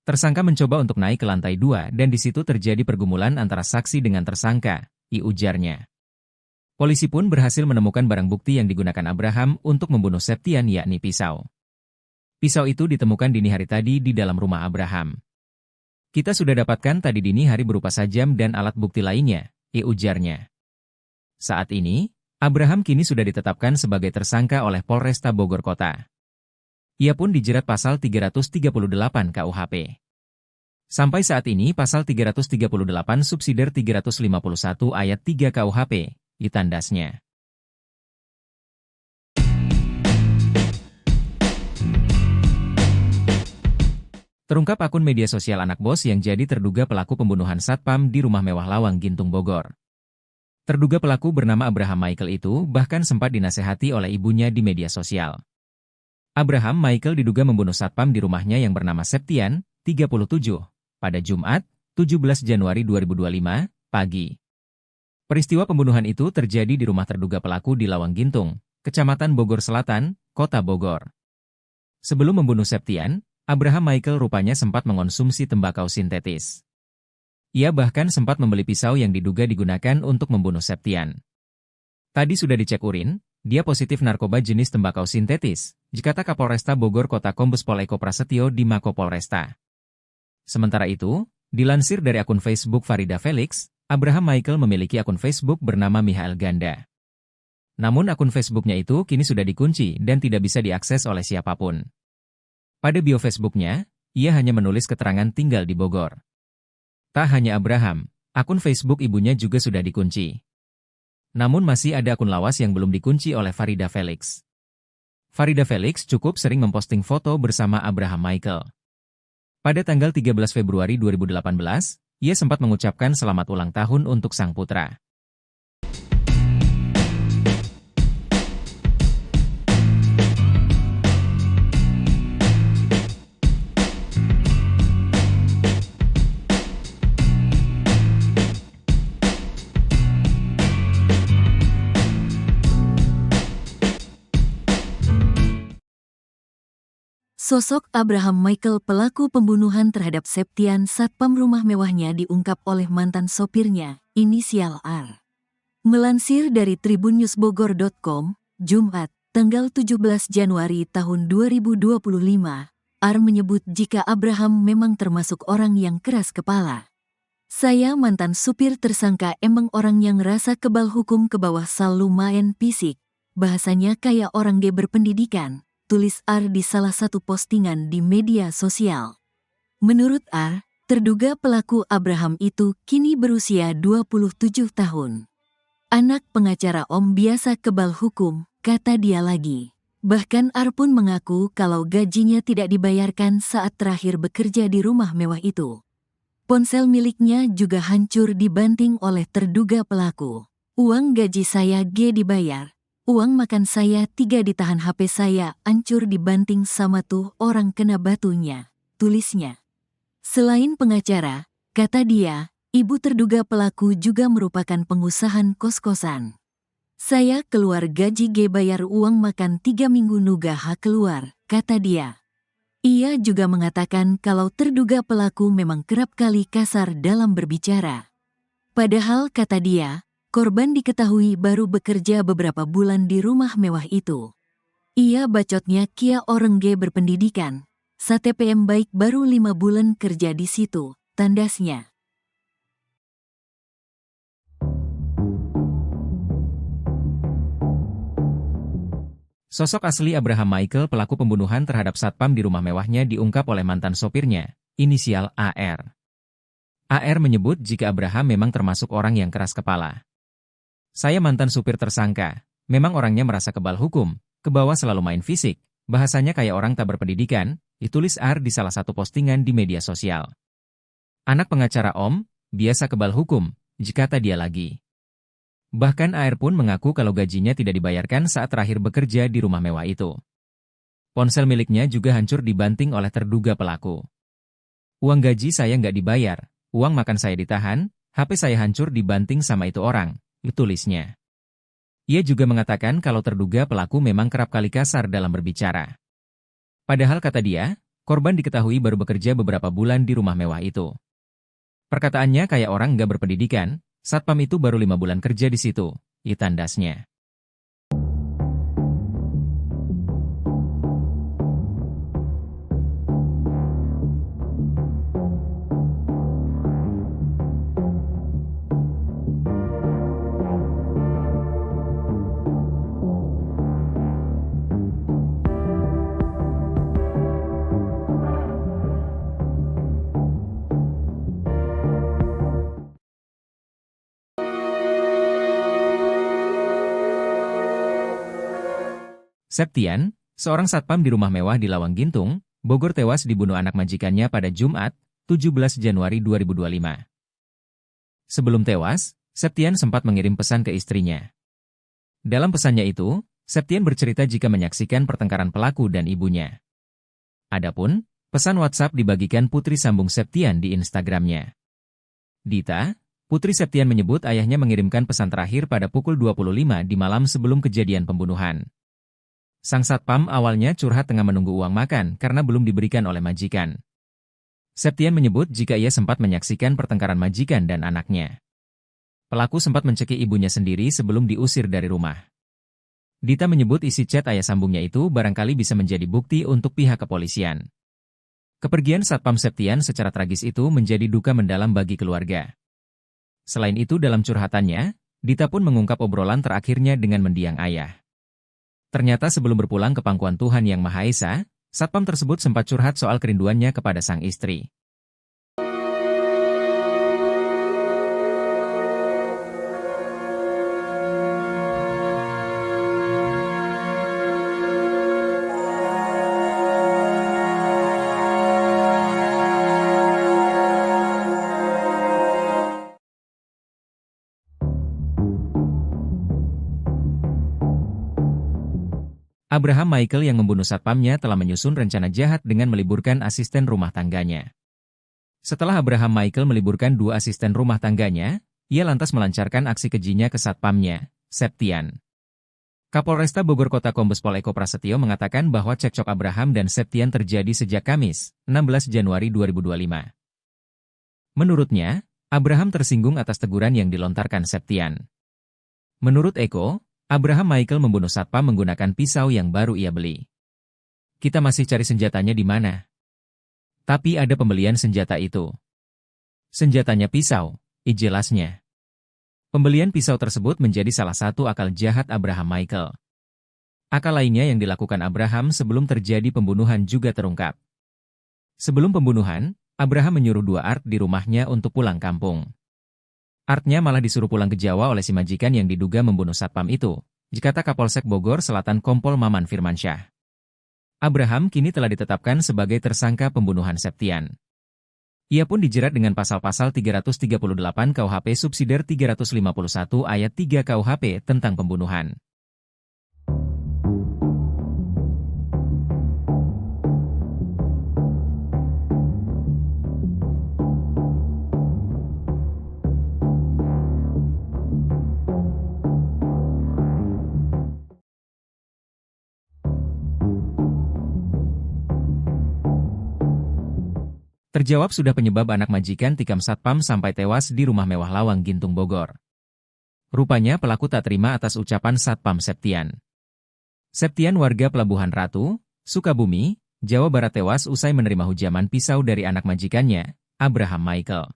Tersangka mencoba untuk naik ke lantai 2 dan di situ terjadi pergumulan antara saksi dengan tersangka, ujarnya. Polisi pun berhasil menemukan barang bukti yang digunakan Abraham untuk membunuh Septian yakni pisau. Pisau itu ditemukan dini hari tadi di dalam rumah Abraham. Kita sudah dapatkan tadi dini hari berupa sajam dan alat bukti lainnya, ujarnya. Saat ini, Abraham kini sudah ditetapkan sebagai tersangka oleh Polresta Bogor Kota. Ia pun dijerat pasal 338 KUHP. Sampai saat ini pasal 338 subsidiar 351 ayat 3 KUHP, ditandasnya. Terungkap akun media sosial anak bos yang jadi terduga pelaku pembunuhan satpam di rumah mewah Lawang Gintung Bogor. Terduga pelaku bernama Abraham Michael itu bahkan sempat dinasehati oleh ibunya di media sosial. Abraham Michael diduga membunuh satpam di rumahnya yang bernama Septian, 37, pada Jumat, 17 Januari 2025, pagi. Peristiwa pembunuhan itu terjadi di rumah terduga pelaku di Lawang Gintung, Kecamatan Bogor Selatan, Kota Bogor. Sebelum membunuh Septian, Abraham Michael rupanya sempat mengonsumsi tembakau sintetis. Ia bahkan sempat membeli pisau yang diduga digunakan untuk membunuh Septian. Tadi sudah dicek urin, dia positif narkoba jenis tembakau sintetis, kata Kapolresta Bogor Kota Kombes Pol Eko Prasetyo di Mako Polresta. Sementara itu, dilansir dari akun Facebook Farida Felix, Abraham Michael memiliki akun Facebook bernama Michael Ganda. Namun akun Facebooknya itu kini sudah dikunci dan tidak bisa diakses oleh siapapun. Pada bio Facebooknya, ia hanya menulis keterangan tinggal di Bogor. Tak hanya Abraham, akun Facebook ibunya juga sudah dikunci. Namun masih ada akun lawas yang belum dikunci oleh Farida Felix. Farida Felix cukup sering memposting foto bersama Abraham Michael. Pada tanggal 13 Februari 2018, ia sempat mengucapkan selamat ulang tahun untuk sang putra. Sosok Abraham Michael pelaku pembunuhan terhadap Septian satpam rumah mewahnya diungkap oleh mantan sopirnya, inisial R. Melansir dari tribunnewsbogor.com, Jumat, tanggal 17 Januari tahun 2025, R menyebut jika Abraham memang termasuk orang yang keras kepala. Saya mantan supir tersangka emang orang yang rasa kebal hukum ke bawah sal lumayan fisik. Bahasanya kayak orang dia berpendidikan, tulis R di salah satu postingan di media sosial. Menurut R, terduga pelaku Abraham itu kini berusia 27 tahun. Anak pengacara Om biasa kebal hukum, kata dia lagi. Bahkan R pun mengaku kalau gajinya tidak dibayarkan saat terakhir bekerja di rumah mewah itu. Ponsel miliknya juga hancur dibanting oleh terduga pelaku. Uang gaji saya G dibayar, uang makan saya 3 ditahan, HP saya hancur dibanting sama tuh orang kena batunya, tulisnya. Selain pengacara, kata dia, ibu terduga pelaku juga merupakan pengusaha kos-kosan. Saya keluar gaji G bayar uang makan 3 minggu nuga H keluar, kata dia. Ia juga mengatakan kalau terduga pelaku memang kerap kali kasar dalam berbicara. Padahal kata dia, korban diketahui baru bekerja beberapa bulan di rumah mewah itu. Ia bacotnya kia orang G berpendidikan, STPM baik baru 5 bulan kerja di situ, tandasnya. Sosok asli Abraham Michael pelaku pembunuhan terhadap satpam di rumah mewahnya diungkap oleh mantan sopirnya, inisial AR. AR menyebut jika Abraham memang termasuk orang yang keras kepala. Saya mantan supir tersangka, memang orangnya merasa kebal hukum, ke bawah selalu main fisik, bahasanya kayak orang tak berpendidikan, ditulis AR di salah satu postingan di media sosial. Anak pengacara Om, biasa kebal hukum, kata dia lagi. Bahkan AR pun mengaku kalau gajinya tidak dibayarkan saat terakhir bekerja di rumah mewah itu. Ponsel miliknya juga hancur dibanting oleh terduga pelaku. Uang gaji saya nggak dibayar, uang makan saya ditahan, HP saya hancur dibanting sama itu orang, tulisnya. Ia juga mengatakan kalau terduga pelaku memang kerap kali kasar dalam berbicara. Padahal kata dia, korban diketahui baru bekerja beberapa bulan di rumah mewah itu. Perkataannya kayak orang nggak berpendidikan, satpam itu baru 5 bulan kerja di situ, tandasnya. Septian, seorang satpam di rumah mewah di Lawang Gintung, Bogor tewas dibunuh anak majikannya pada Jumat, 17 Januari 2025. Sebelum tewas, Septian sempat mengirim pesan ke istrinya. Dalam pesannya itu, Septian bercerita jika menyaksikan pertengkaran pelaku dan ibunya. Adapun, pesan WhatsApp dibagikan putri sambung Septian di Instagramnya. Dita, putri Septian menyebut ayahnya mengirimkan pesan terakhir pada pukul 25 di malam sebelum kejadian pembunuhan. Sang satpam awalnya curhat tengah menunggu uang makan karena belum diberikan oleh majikan. Septian menyebut jika ia sempat menyaksikan pertengkaran majikan dan anaknya. Pelaku sempat mencekik ibunya sendiri sebelum diusir dari rumah. Dita menyebut isi chat ayah sambungnya itu barangkali bisa menjadi bukti untuk pihak kepolisian. Kepergian satpam Septian secara tragis itu menjadi duka mendalam bagi keluarga. Selain itu dalam curhatannya, Dita pun mengungkap obrolan terakhirnya dengan mendiang ayah. Ternyata sebelum berpulang ke pangkuan Tuhan Yang Maha Esa, satpam tersebut sempat curhat soal kerinduannya kepada sang istri. Abraham Michael yang membunuh satpamnya telah menyusun rencana jahat dengan meliburkan asisten rumah tangganya. Setelah Abraham Michael meliburkan 2 asisten rumah tangganya, ia lantas melancarkan aksi kejinya ke satpamnya, Septian. Kapolresta Bogor Kota Kombes Pol Eko Prasetyo mengatakan bahwa cekcok Abraham dan Septian terjadi sejak Kamis, 16 Januari 2025. Menurutnya, Abraham tersinggung atas teguran yang dilontarkan Septian. Menurut Eko, Abraham Michael membunuh satpam menggunakan pisau yang baru ia beli. Kita masih cari senjatanya di mana. Tapi ada pembelian senjata itu. Senjatanya pisau, jelasnya. Pembelian pisau tersebut menjadi salah satu akal jahat Abraham Michael. Akal lainnya yang dilakukan Abraham sebelum terjadi pembunuhan juga terungkap. Sebelum pembunuhan, Abraham menyuruh dua Art di rumahnya untuk pulang kampung. Artnya malah disuruh pulang ke Jawa oleh si majikan yang diduga membunuh satpam itu, kata Kapolsek Bogor Selatan Kompol Maman Firmansyah. Abraham kini telah ditetapkan sebagai tersangka pembunuhan Septian. Ia pun dijerat dengan pasal-pasal 338 KUHP subsidiar 351 ayat 3 KUHP tentang pembunuhan. Terjawab sudah penyebab anak majikan tikam satpam sampai tewas di rumah mewah Lawang Gintung Bogor. Rupanya pelaku tak terima atas ucapan satpam Septian. Septian warga Pelabuhan Ratu, Sukabumi, Jawa Barat tewas usai menerima hujaman pisau dari anak majikannya, Abraham Michael.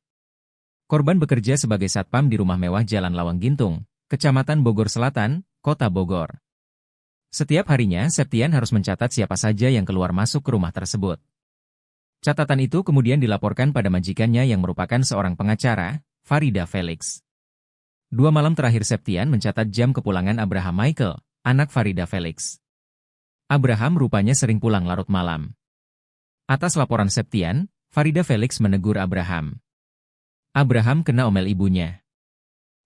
Korban bekerja sebagai satpam di rumah mewah Jalan Lawang Gintung, Kecamatan Bogor Selatan, Kota Bogor. Setiap harinya Septian harus mencatat siapa saja yang keluar masuk ke rumah tersebut. Catatan itu kemudian dilaporkan pada majikannya yang merupakan seorang pengacara, Farida Felix. 2 malam terakhir Septian mencatat jam kepulangan Abraham Michael, anak Farida Felix. Abraham rupanya sering pulang larut malam. Atas laporan Septian, Farida Felix menegur Abraham. Abraham kena omel ibunya.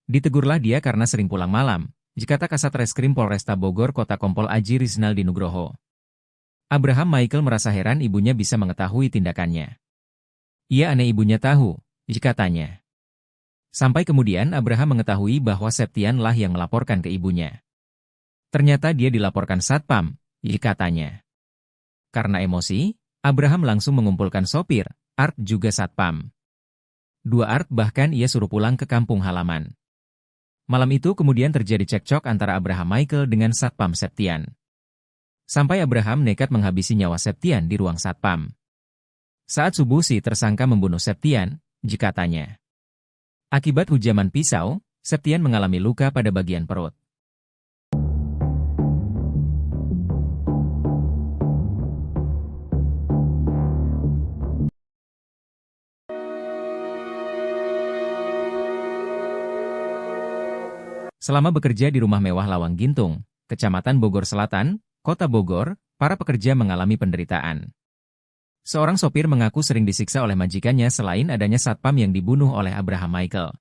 Ditegurlah dia karena sering pulang malam, kata Kasat Reskrim Polresta Bogor Kota Kompol Aji Rizaldi Nugroho. Abraham Michael merasa heran ibunya bisa mengetahui tindakannya. Ia aneh ibunya tahu, katanya. Sampai kemudian Abraham mengetahui bahwa Septian lah yang melaporkan ke ibunya. Ternyata dia dilaporkan satpam, katanya. Karena emosi, Abraham langsung mengumpulkan sopir, Art juga satpam. 2 Art bahkan ia suruh pulang ke kampung halaman. Malam itu kemudian terjadi cekcok antara Abraham Michael dengan satpam Septian. Sampai Abraham nekat menghabisi nyawa Septian di ruang satpam. Saat subuh si tersangka membunuh Septian, katanya. Akibat hujaman pisau, Septian mengalami luka pada bagian perut. Selama bekerja di rumah mewah Lawang Gintung, Kecamatan Bogor Selatan, Kota Bogor, para pekerja mengalami penderitaan. Seorang sopir mengaku sering disiksa oleh majikannya selain adanya satpam yang dibunuh oleh Abraham Michael.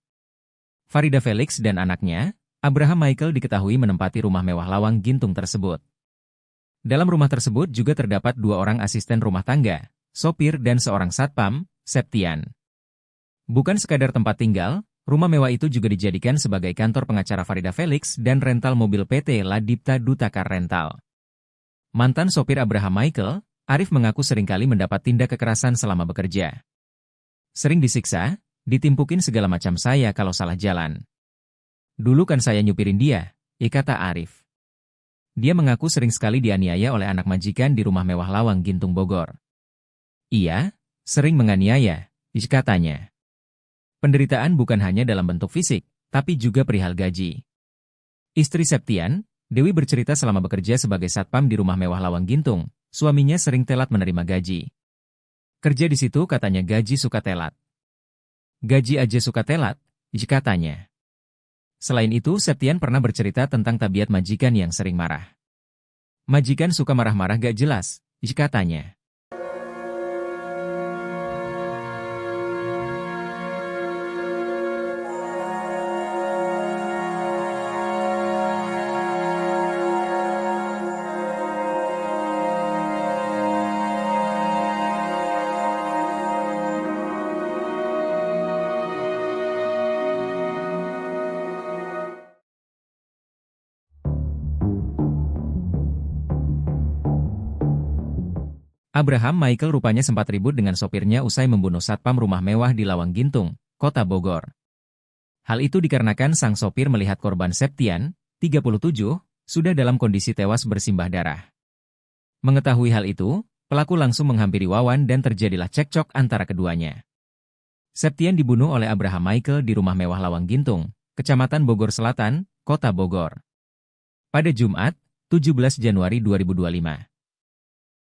Farida Felix dan anaknya, Abraham Michael diketahui menempati rumah mewah Lawang Gintung tersebut. Dalam rumah tersebut juga terdapat 2 orang asisten rumah tangga, sopir dan seorang satpam, Septian. Bukan sekadar tempat tinggal, rumah mewah itu juga dijadikan sebagai kantor pengacara Farida Felix dan rental mobil PT Ladipta Dutakar Rental. Mantan sopir Abraham Michael, Arif mengaku seringkali mendapat tindak kekerasan selama bekerja. Sering disiksa, ditimpukin segala macam saya kalau salah jalan. Dulu kan saya nyupirin dia, kata Arif. Dia mengaku sering sekali dianiaya oleh anak majikan di rumah mewah Lawang Gintung Bogor. Iya, sering menganiaya, katanya. Penderitaan bukan hanya dalam bentuk fisik, tapi juga perihal gaji. Istri Septian, Dewi bercerita selama bekerja sebagai satpam di rumah mewah Lawang Gintung, suaminya sering telat menerima gaji. Kerja di situ katanya gaji suka telat. Gaji aja suka telat, katanya. Selain itu, Septian pernah bercerita tentang tabiat majikan yang sering marah. Majikan suka marah-marah gak jelas, katanya. Abraham Michael rupanya sempat ribut dengan sopirnya usai membunuh satpam rumah mewah di Lawang Gintung, Kota Bogor. Hal itu dikarenakan sang sopir melihat korban Septian, 37, sudah dalam kondisi tewas bersimbah darah. Mengetahui hal itu, pelaku langsung menghampiri Wawan dan terjadilah cekcok antara keduanya. Septian dibunuh oleh Abraham Michael di rumah mewah Lawang Gintung, Kecamatan Bogor Selatan, Kota Bogor. Pada Jumat, 17 Januari 2025.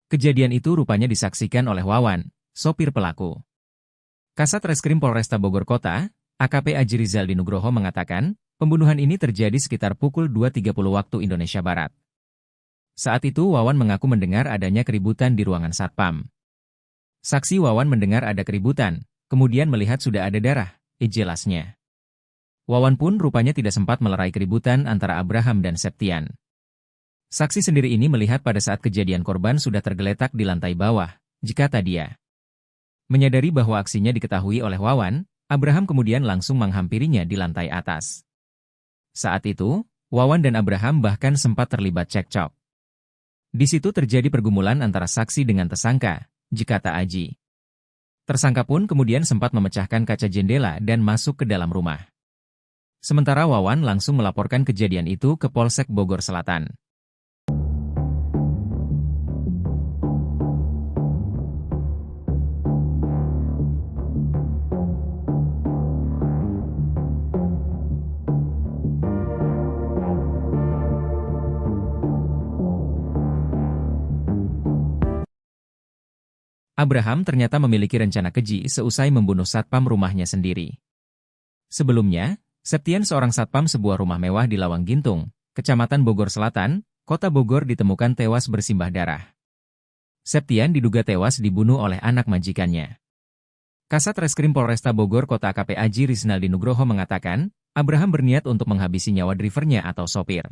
Kejadian itu rupanya disaksikan oleh Wawan, sopir pelaku. Kasat Reskrim Polresta Bogor Kota, AKP Aji Rizal Dinugroho mengatakan, pembunuhan ini terjadi sekitar pukul 2.30 waktu Indonesia Barat. Saat itu Wawan mengaku mendengar adanya keributan di ruangan satpam. Saksi Wawan mendengar ada keributan, kemudian melihat sudah ada darah, jelasnya. Wawan pun rupanya tidak sempat melerai keributan antara Abraham dan Septian. Saksi sendiri ini melihat pada saat kejadian korban sudah tergeletak di lantai bawah, jikata dia. Menyadari bahwa aksinya diketahui oleh Wawan, Abraham kemudian langsung menghampirinya di lantai atas. Saat itu, Wawan dan Abraham bahkan sempat terlibat cekcok. Di situ terjadi pergumulan antara saksi dengan tersangka, jikata Aji. Tersangka pun kemudian sempat memecahkan kaca jendela dan masuk ke dalam rumah. Sementara Wawan langsung melaporkan kejadian itu ke Polsek Bogor Selatan. Abraham ternyata memiliki rencana keji seusai membunuh satpam rumahnya sendiri. Sebelumnya, Septian seorang satpam sebuah rumah mewah di Lawang Gintung, Kecamatan Bogor Selatan, Kota Bogor ditemukan tewas bersimbah darah. Septian diduga tewas dibunuh oleh anak majikannya. Kasat Reskrim Polresta Bogor Kota AKP Aji Rizal Dinugroho mengatakan, Abraham berniat untuk menghabisi nyawa drivernya atau sopir.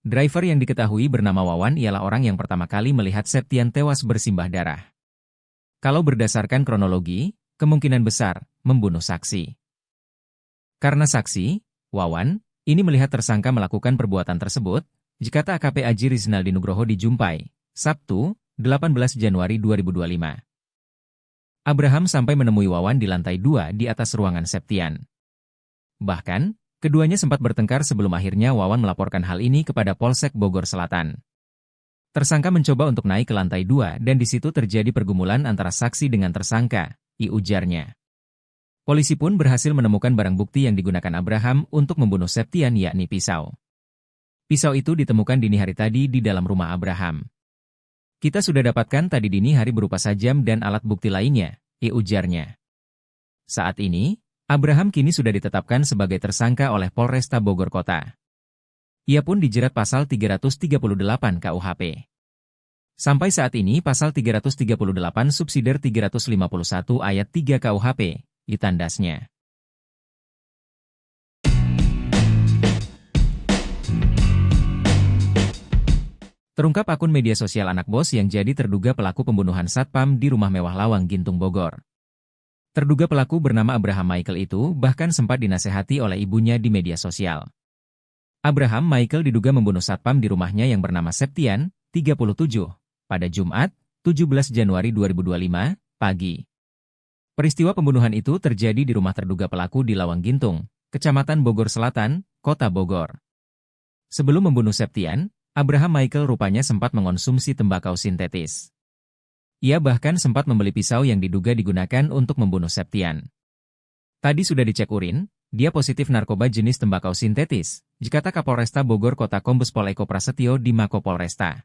Driver yang diketahui bernama Wawan ialah orang yang pertama kali melihat Septian tewas bersimbah darah. Kalau berdasarkan kronologi, kemungkinan besar membunuh saksi. Karena saksi, Wawan, ini melihat tersangka melakukan perbuatan tersebut, jikata AKP Aji Rizal Dinugroho di Jumpai, Sabtu, 18 Januari 2025. Abraham sampai menemui Wawan di lantai 2 di atas ruangan Septian. Bahkan, keduanya sempat bertengkar sebelum akhirnya Wawan melaporkan hal ini kepada Polsek Bogor Selatan. Tersangka mencoba untuk naik ke lantai 2 dan di situ terjadi pergumulan antara saksi dengan tersangka, ujarnya. Polisi pun berhasil menemukan barang bukti yang digunakan Abraham untuk membunuh Septian yakni pisau. Pisau itu ditemukan dini hari tadi di dalam rumah Abraham. Kita sudah dapatkan tadi dini hari berupa sajam dan alat bukti lainnya, ujarnya. Saat ini, Abraham kini sudah ditetapkan sebagai tersangka oleh Polresta Bogor Kota. Ia pun dijerat pasal 338 KUHP. Sampai saat ini pasal 338 subsidiar 351 ayat 3 KUHP, ditandasnya. Terungkap akun media sosial anak bos yang jadi terduga pelaku pembunuhan satpam di rumah mewah Lawang Gintung Bogor. Terduga pelaku bernama Abraham Michael itu bahkan sempat dinasehati oleh ibunya di media sosial. Abraham Michael diduga membunuh satpam di rumahnya yang bernama Septian, 37, pada Jumat, 17 Januari 2025, pagi. Peristiwa pembunuhan itu terjadi di rumah terduga pelaku di Lawang Gintung, Kecamatan Bogor Selatan, Kota Bogor. Sebelum membunuh Septian, Abraham Michael rupanya sempat mengonsumsi tembakau sintetis. Ia bahkan sempat membeli pisau yang diduga digunakan untuk membunuh Septian. Tadi sudah dicek urin, dia positif narkoba jenis tembakau sintetis, jikata Kapolresta Bogor Kota Kombes Pol Eko Prasetyo di Mako Polresta.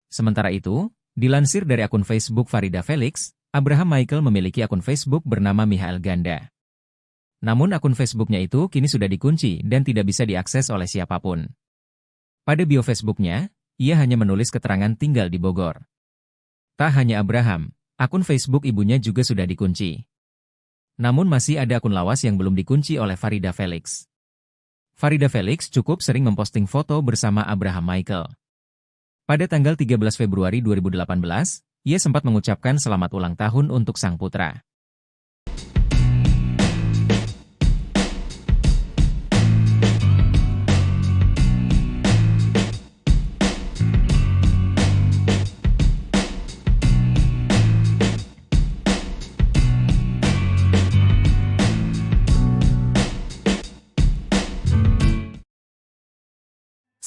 Sementara itu, dilansir dari akun Facebook Farida Felix, Abraham Michael memiliki akun Facebook bernama Michael Ganda. Namun akun Facebooknya itu kini sudah dikunci dan tidak bisa diakses oleh siapapun. Pada bio Facebooknya, ia hanya menulis keterangan tinggal di Bogor. Tak hanya Abraham, akun Facebook ibunya juga sudah dikunci. Namun masih ada akun lawas yang belum dikunci oleh Farida Felix. Farida Felix cukup sering memposting foto bersama Abraham Michael. Pada tanggal 13 Februari 2018, ia sempat mengucapkan selamat ulang tahun untuk sang putra.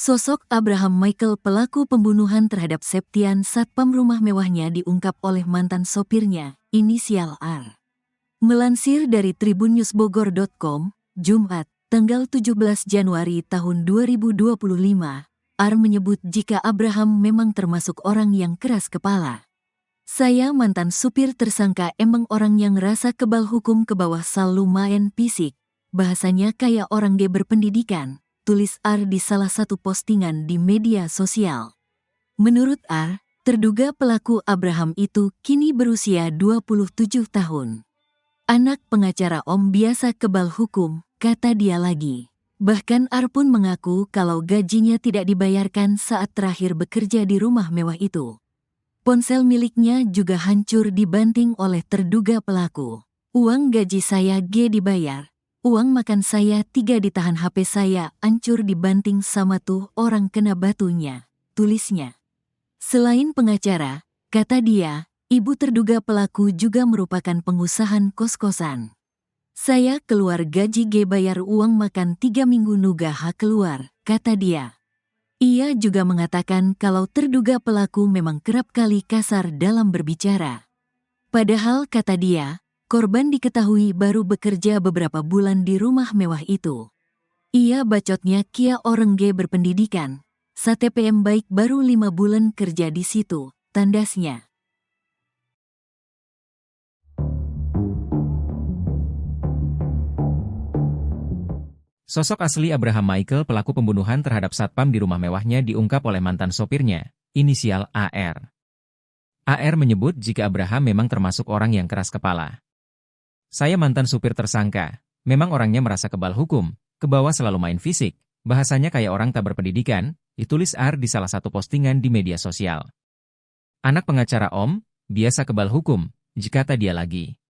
Sosok Abraham Michael pelaku pembunuhan terhadap Septian satpam rumah mewahnya diungkap oleh mantan sopirnya, inisial R. Melansir dari tribunnewsbogor.com, Jumat, tanggal 17 Januari tahun 2025, R menyebut jika Abraham memang termasuk orang yang keras kepala. Saya mantan supir tersangka emang orang yang rasa kebal hukum ke bawah sal lumayan fisik, bahasanya kayak orang G berpendidikan, tulis R di salah satu postingan di media sosial. Menurut R, terduga pelaku Abraham itu kini berusia 27 tahun. Anak pengacara Om biasa kebal hukum, kata dia lagi. Bahkan R pun mengaku kalau gajinya tidak dibayarkan saat terakhir bekerja di rumah mewah itu. Ponsel miliknya juga hancur dibanting oleh terduga pelaku. Uang gaji saya G dibayar, uang makan saya 3 ditahan, HP saya hancur dibanting sama tuh orang kena batunya, tulisnya. Selain pengacara, kata dia, ibu terduga pelaku juga merupakan pengusahaan kos-kosan. Saya keluar gaji G bayar uang makan 3 minggu nugah keluar, kata dia. Ia juga mengatakan kalau terduga pelaku memang kerap kali kasar dalam berbicara. Padahal kata dia, korban diketahui baru bekerja beberapa bulan di rumah mewah itu. Ia bacotnya kia orang G berpendidikan, STPM baik baru 5 bulan kerja di situ, tandasnya. Sosok asli Abraham Michael pelaku pembunuhan terhadap satpam di rumah mewahnya diungkap oleh mantan sopirnya, inisial AR. AR menyebut jika Abraham memang termasuk orang yang keras kepala. Saya mantan supir tersangka, memang orangnya merasa kebal hukum, ke bawah selalu main fisik, bahasanya kayak orang tak berpendidikan, ditulis AR di salah satu postingan di media sosial. Anak pengacara Om, biasa kebal hukum, kata dia lagi.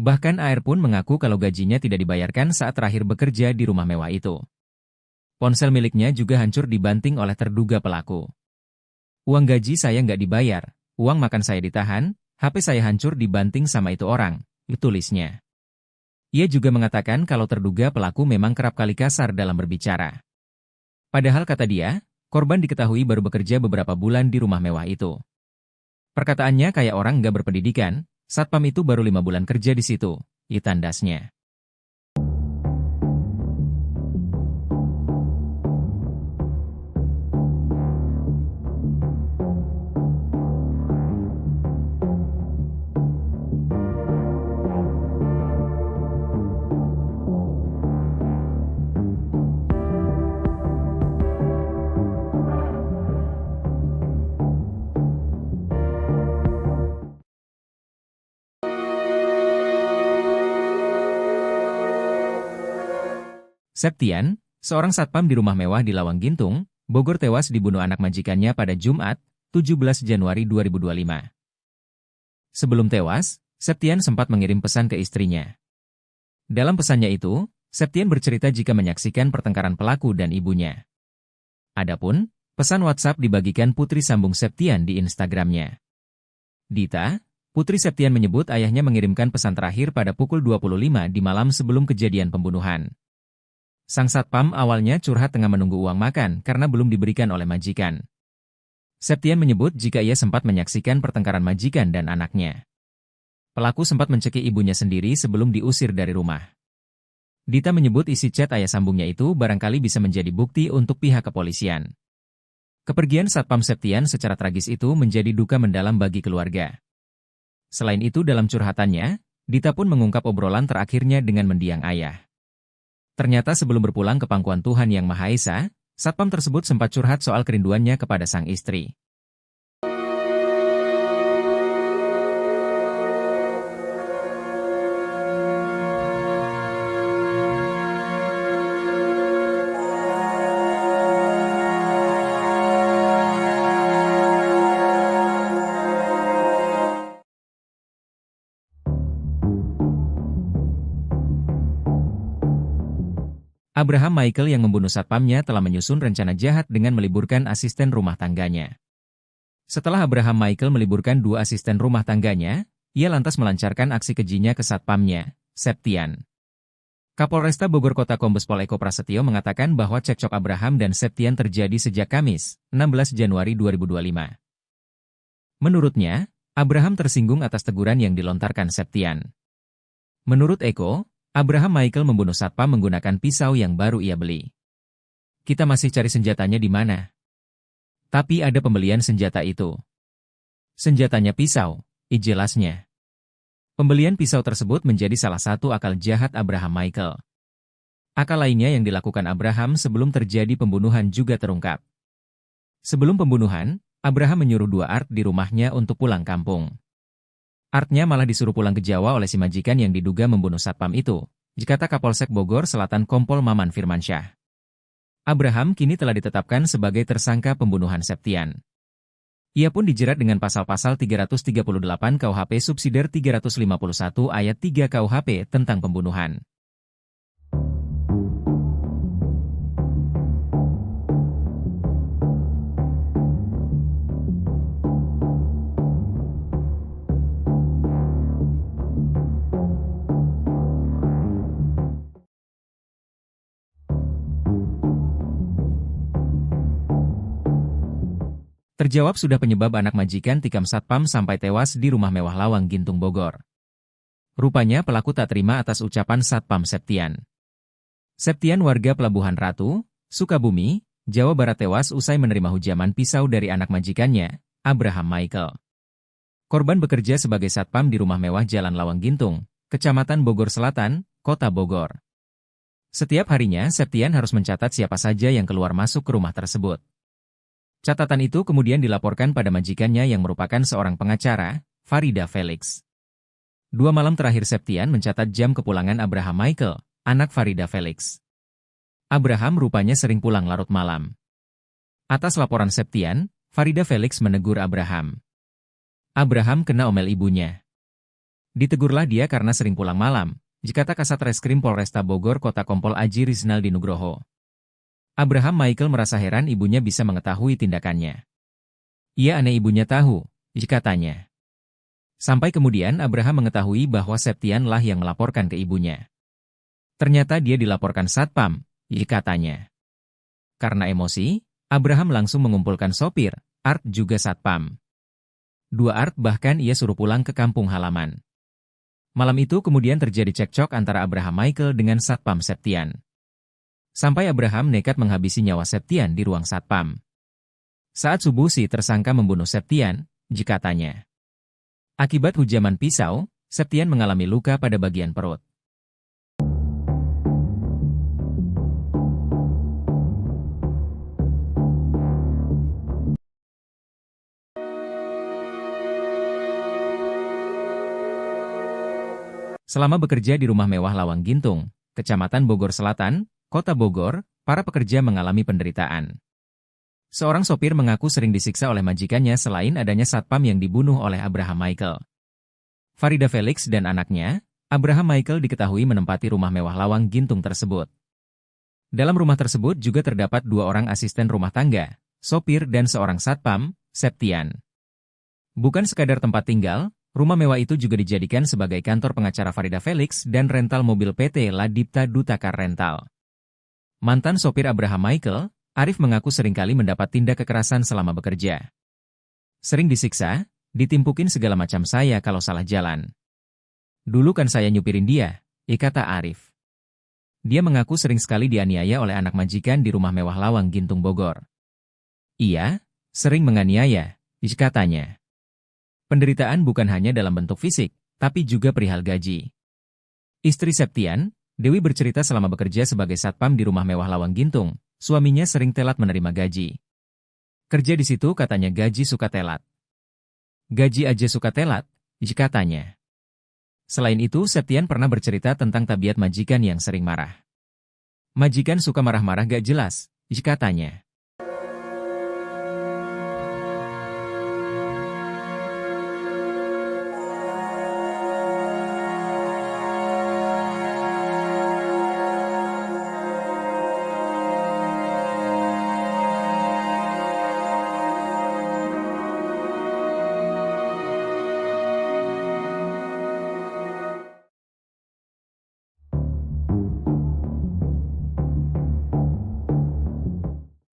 Bahkan AR pun mengaku kalau gajinya tidak dibayarkan saat terakhir bekerja di rumah mewah itu. Ponsel miliknya juga hancur dibanting oleh terduga pelaku. Uang gaji saya nggak dibayar, uang makan saya ditahan, HP saya hancur dibanting sama itu orang, tulisnya. Ia juga mengatakan kalau terduga pelaku memang kerap kali kasar dalam berbicara. Padahal kata dia, korban diketahui baru bekerja beberapa bulan di rumah mewah itu. Perkataannya kayak orang nggak berpendidikan, satpam itu baru 5 bulan kerja di situ, tandasnya. Septian, seorang satpam di rumah mewah di Lawang Gintung, Bogor tewas dibunuh anak majikannya pada Jumat, 17 Januari 2025. Sebelum tewas, Septian sempat mengirim pesan ke istrinya. Dalam pesannya itu, Septian bercerita jika menyaksikan pertengkaran pelaku dan ibunya. Adapun, pesan WhatsApp dibagikan putri sambung Septian di Instagramnya. Dita, putri Septian menyebut ayahnya mengirimkan pesan terakhir pada pukul 25 di malam sebelum kejadian pembunuhan. Sang satpam awalnya curhat tengah menunggu uang makan karena belum diberikan oleh majikan. Septian menyebut jika ia sempat menyaksikan pertengkaran majikan dan anaknya. Pelaku sempat mencekik ibunya sendiri sebelum diusir dari rumah. Dita menyebut isi chat ayah sambungnya itu barangkali bisa menjadi bukti untuk pihak kepolisian. Kepergian satpam Septian secara tragis itu menjadi duka mendalam bagi keluarga. Selain itu dalam curhatannya, Dita pun mengungkap obrolan terakhirnya dengan mendiang ayah. Ternyata sebelum berpulang ke pangkuan Tuhan Yang Maha Esa, satpam tersebut sempat curhat soal kerinduannya kepada sang istri. Abraham Michael yang membunuh satpamnya telah menyusun rencana jahat dengan meliburkan asisten rumah tangganya. Setelah Abraham Michael meliburkan 2 asisten rumah tangganya, ia lantas melancarkan aksi kejinya ke satpamnya, Septian. Kapolresta Bogor Kota Kombes Pol Eko Prasetyo mengatakan bahwa cekcok Abraham dan Septian terjadi sejak Kamis, 16 Januari 2025. Menurutnya, Abraham tersinggung atas teguran yang dilontarkan Septian. Menurut Eko, Abraham Michael membunuh satpam menggunakan pisau yang baru ia beli. Kita masih cari senjatanya di mana. Tapi ada pembelian senjata itu. Senjatanya pisau, jelasnya. Pembelian pisau tersebut menjadi salah satu akal jahat Abraham Michael. Akal lainnya yang dilakukan Abraham sebelum terjadi pembunuhan juga terungkap. Sebelum pembunuhan, Abraham menyuruh dua Art di rumahnya untuk pulang kampung. Artnya malah disuruh pulang ke Jawa oleh si majikan yang diduga membunuh satpam itu, kata Kapolsek Bogor Selatan Kompol Maman Firmansyah. Abraham kini telah ditetapkan sebagai tersangka pembunuhan Septian. Ia pun dijerat dengan pasal-pasal 338 KUHP subsidiar 351 ayat 3 KUHP tentang pembunuhan. Terjawab sudah penyebab anak majikan tikam satpam sampai tewas di rumah mewah Lawang Gintung Bogor. Rupanya pelaku tak terima atas ucapan satpam Septian. Septian warga Pelabuhan Ratu, Sukabumi, Jawa Barat tewas usai menerima hujaman pisau dari anak majikannya, Abraham Michael. Korban bekerja sebagai satpam di rumah mewah Jalan Lawang Gintung, Kecamatan Bogor Selatan, Kota Bogor. Setiap harinya Septian harus mencatat siapa saja yang keluar masuk ke rumah tersebut. Catatan itu kemudian dilaporkan pada majikannya yang merupakan seorang pengacara, Farida Felix. 2 malam terakhir Septian mencatat jam kepulangan Abraham Michael, anak Farida Felix. Abraham rupanya sering pulang larut malam. Atas laporan Septian, Farida Felix menegur Abraham. Abraham kena omel ibunya. Ditegurlah dia karena sering pulang malam, kata Kasat Reskrim Polresta Bogor Kota Kompol Aji Rizaldi Nugroho. Abraham Michael merasa heran ibunya bisa mengetahui tindakannya. Ia aneh ibunya tahu, katanya. Sampai kemudian Abraham mengetahui bahwa Septian lah yang melaporkan ke ibunya. Ternyata dia dilaporkan satpam, katanya. Karena emosi, Abraham langsung mengumpulkan sopir, Art juga satpam. 2 Art bahkan ia suruh pulang ke kampung halaman. Malam itu kemudian terjadi cekcok antara Abraham Michael dengan satpam Septian. Sampai Abraham nekat menghabisi nyawa Septian di ruang satpam. Saat subuh si tersangka membunuh Septian, katanya. Akibat hujaman pisau, Septian mengalami luka pada bagian perut. Selama bekerja di rumah mewah Lawang Gintung, Kecamatan Bogor Selatan, Kota Bogor, para pekerja mengalami penderitaan. Seorang sopir mengaku sering disiksa oleh majikannya selain adanya satpam yang dibunuh oleh Abraham Michael. Farida Felix dan anaknya, Abraham Michael diketahui menempati rumah mewah Lawang Gintung tersebut. Dalam rumah tersebut juga terdapat 2 orang asisten rumah tangga, sopir dan seorang satpam, Septian. Bukan sekadar tempat tinggal, rumah mewah itu juga dijadikan sebagai kantor pengacara Farida Felix dan rental mobil PT Ladipta Dutakar Rental. Mantan sopir Abraham Michael, Arif mengaku seringkali mendapat tindak kekerasan selama bekerja. Sering disiksa, ditimpukin segala macam saya kalau salah jalan. Dulu kan saya nyupirin dia, kata Arif. Dia mengaku sering sekali dianiaya oleh anak majikan di rumah mewah Lawang Gintung Bogor. Iya, sering menganiaya, katanya. Penderitaan bukan hanya dalam bentuk fisik, tapi juga perihal gaji. Istri Septian, Dewi bercerita selama bekerja sebagai satpam di rumah mewah Lawang Gintung, suaminya sering telat menerima gaji. Kerja di situ katanya gaji suka telat. Gaji aja suka telat, katanya. Selain itu, Septian pernah bercerita tentang tabiat majikan yang sering marah. Majikan suka marah-marah gak jelas, katanya.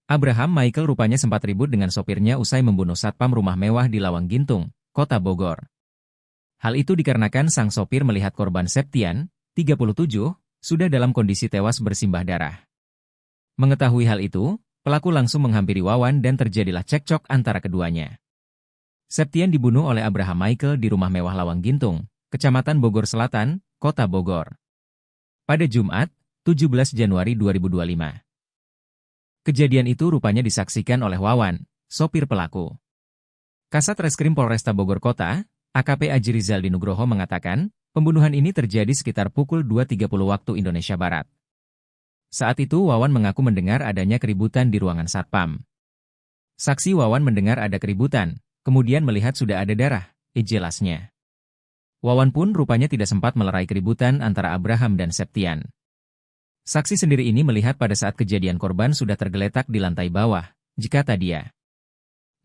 Abraham Michael rupanya sempat ribut dengan sopirnya usai membunuh satpam rumah mewah di Lawang Gintung, Kota Bogor. Hal itu dikarenakan sang sopir melihat korban Septian, 37, sudah dalam kondisi tewas bersimbah darah. Mengetahui hal itu, pelaku langsung menghampiri Wawan dan terjadilah cekcok antara keduanya. Septian dibunuh oleh Abraham Michael di rumah mewah Lawang Gintung, Kecamatan Bogor Selatan, Kota Bogor. Pada Jumat, 17 Januari 2025. Kejadian itu rupanya disaksikan oleh Wawan, sopir pelaku. Kasat Reskrim Polresta Bogor Kota, AKP Aji Rizaldi Nugroho mengatakan, pembunuhan ini terjadi sekitar pukul 2.30 waktu Indonesia Barat. Saat itu Wawan mengaku mendengar adanya keributan di ruangan satpam. Saksi Wawan mendengar ada keributan, kemudian melihat sudah ada darah, jelasnya. Wawan pun rupanya tidak sempat melerai keributan antara Abraham dan Septian. Saksi sendiri ini melihat pada saat kejadian korban sudah tergeletak di lantai bawah, kata dia.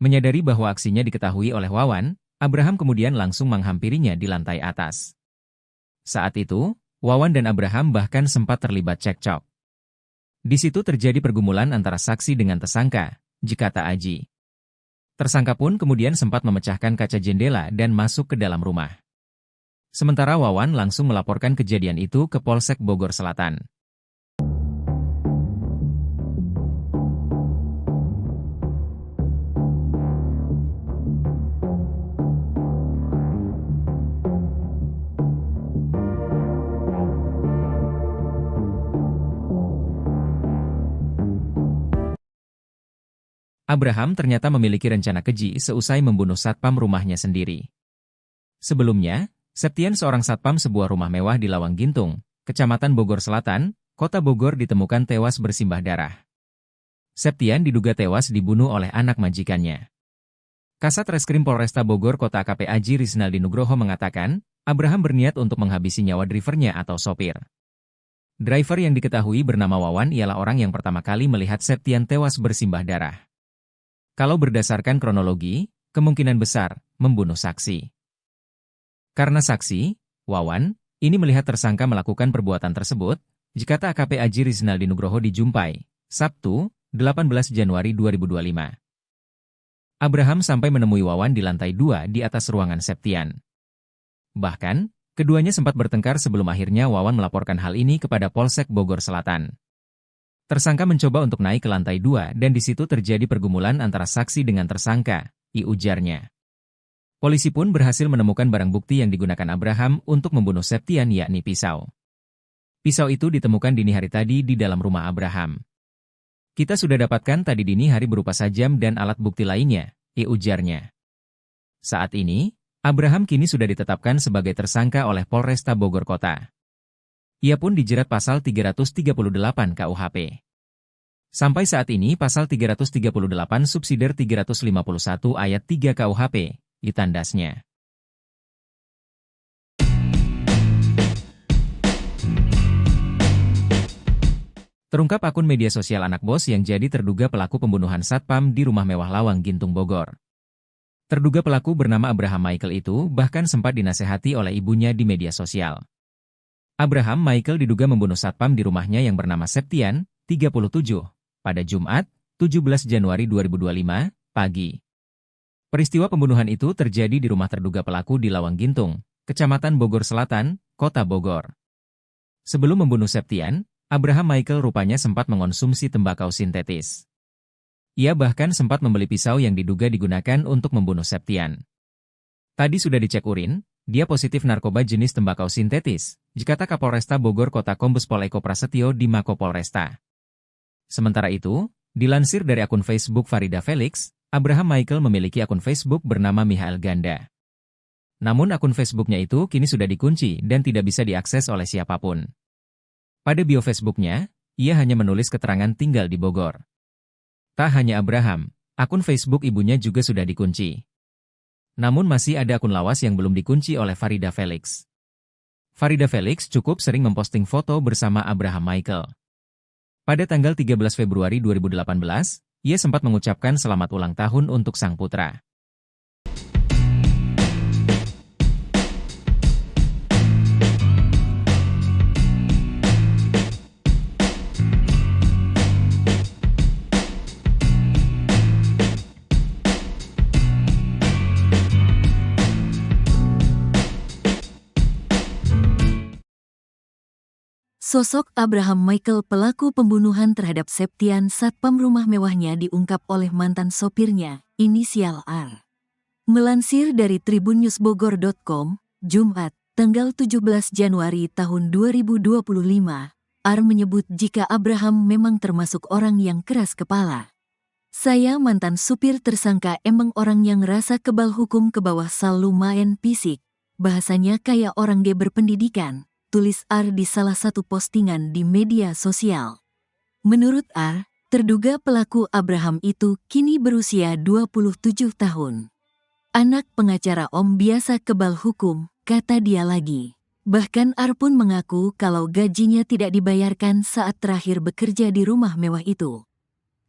Menyadari bahwa aksinya diketahui oleh Wawan, Abraham kemudian langsung menghampirinya di lantai atas. Saat itu, Wawan dan Abraham bahkan sempat terlibat cekcok. Di situ terjadi pergumulan antara saksi dengan tersangka, kata Aji. Tersangka pun kemudian sempat memecahkan kaca jendela dan masuk ke dalam rumah. Sementara Wawan langsung melaporkan kejadian itu ke Polsek Bogor Selatan. Abraham ternyata memiliki rencana keji seusai membunuh satpam rumahnya sendiri. Sebelumnya, Septian seorang satpam sebuah rumah mewah di Lawang Gintung, Kecamatan Bogor Selatan, Kota Bogor ditemukan tewas bersimbah darah. Septian diduga tewas dibunuh oleh anak majikannya. Kasat Reskrim Polresta Bogor Kota AKP Aji Rizaldi Nugroho mengatakan, Abraham berniat untuk menghabisi nyawa drivernya atau sopir. Driver yang diketahui bernama Wawan ialah orang yang pertama kali melihat Septian tewas bersimbah darah. Kalau berdasarkan kronologi, kemungkinan besar membunuh saksi. Karena saksi, Wawan, ini melihat tersangka melakukan perbuatan tersebut, kata AKP Aji Rizaldi Nugroho di Jumpai, Sabtu, 18 Januari 2025. Abraham sampai menemui Wawan di lantai 2 di atas ruangan Septian. Bahkan, keduanya sempat bertengkar sebelum akhirnya Wawan melaporkan hal ini kepada Polsek Bogor Selatan. Tersangka mencoba untuk naik ke lantai 2 dan di situ terjadi pergumulan antara saksi dengan tersangka, ujarnya. Polisi pun berhasil menemukan barang bukti yang digunakan Abraham untuk membunuh Septian yakni pisau. Pisau itu ditemukan dini hari tadi di dalam rumah Abraham. Kita sudah dapatkan tadi dini hari berupa sajam dan alat bukti lainnya, ujarnya. Saat ini, Abraham kini sudah ditetapkan sebagai tersangka oleh Polresta Bogor Kota. Ia pun dijerat pasal 338 KUHP. Sampai saat ini pasal 338 subsidiar 351 ayat 3 KUHP, ditandasnya. Terungkap akun media sosial anak bos yang jadi terduga pelaku pembunuhan satpam di rumah mewah Lawang Gintung Bogor. Terduga pelaku bernama Abraham Michael itu bahkan sempat dinasehati oleh ibunya di media sosial. Abraham Michael diduga membunuh satpam di rumahnya yang bernama Septian, 37, pada Jumat, 17 Januari 2025, pagi. Peristiwa pembunuhan itu terjadi di rumah terduga pelaku di Lawang Gintung, Kecamatan Bogor Selatan, Kota Bogor. Sebelum membunuh Septian, Abraham Michael rupanya sempat mengonsumsi tembakau sintetis. Ia bahkan sempat membeli pisau yang diduga digunakan untuk membunuh Septian. Tadi sudah dicek urin, dia positif narkoba jenis tembakau sintetis, kata Kapolresta Bogor Kota Kombes Pol Eko Prasetyo di Mako Polresta. Sementara itu, dilansir dari akun Facebook Farida Felix, Abraham Michael memiliki akun Facebook bernama Michael Ganda. Namun akun Facebooknya itu kini sudah dikunci dan tidak bisa diakses oleh siapapun. Pada bio Facebooknya, ia hanya menulis keterangan tinggal di Bogor. Tak hanya Abraham, akun Facebook ibunya juga sudah dikunci. Namun masih ada akun lawas yang belum dikunci oleh Farida Felix. Farida Felix cukup sering memposting foto bersama Abraham Michael. Pada tanggal 13 Februari 2018, ia sempat mengucapkan selamat ulang tahun untuk sang putra. Sosok Abraham Michael pelaku pembunuhan terhadap Septian satpam rumah mewahnya diungkap oleh mantan sopirnya, inisial R. Melansir dari tribunnewsbogor.com, Jumat, tanggal 17 Januari tahun 2025, R menyebut jika Abraham memang termasuk orang yang keras kepala. Saya mantan supir tersangka emang orang yang rasa kebal hukum ke bawah sal lumayan fisik. Bahasanya kayak orang dia berpendidikan, tulis R di salah satu postingan di media sosial. Menurut R, terduga pelaku Abraham itu kini berusia 27 tahun. Anak pengacara Om biasa kebal hukum, kata dia lagi. Bahkan R pun mengaku kalau gajinya tidak dibayarkan saat terakhir bekerja di rumah mewah itu.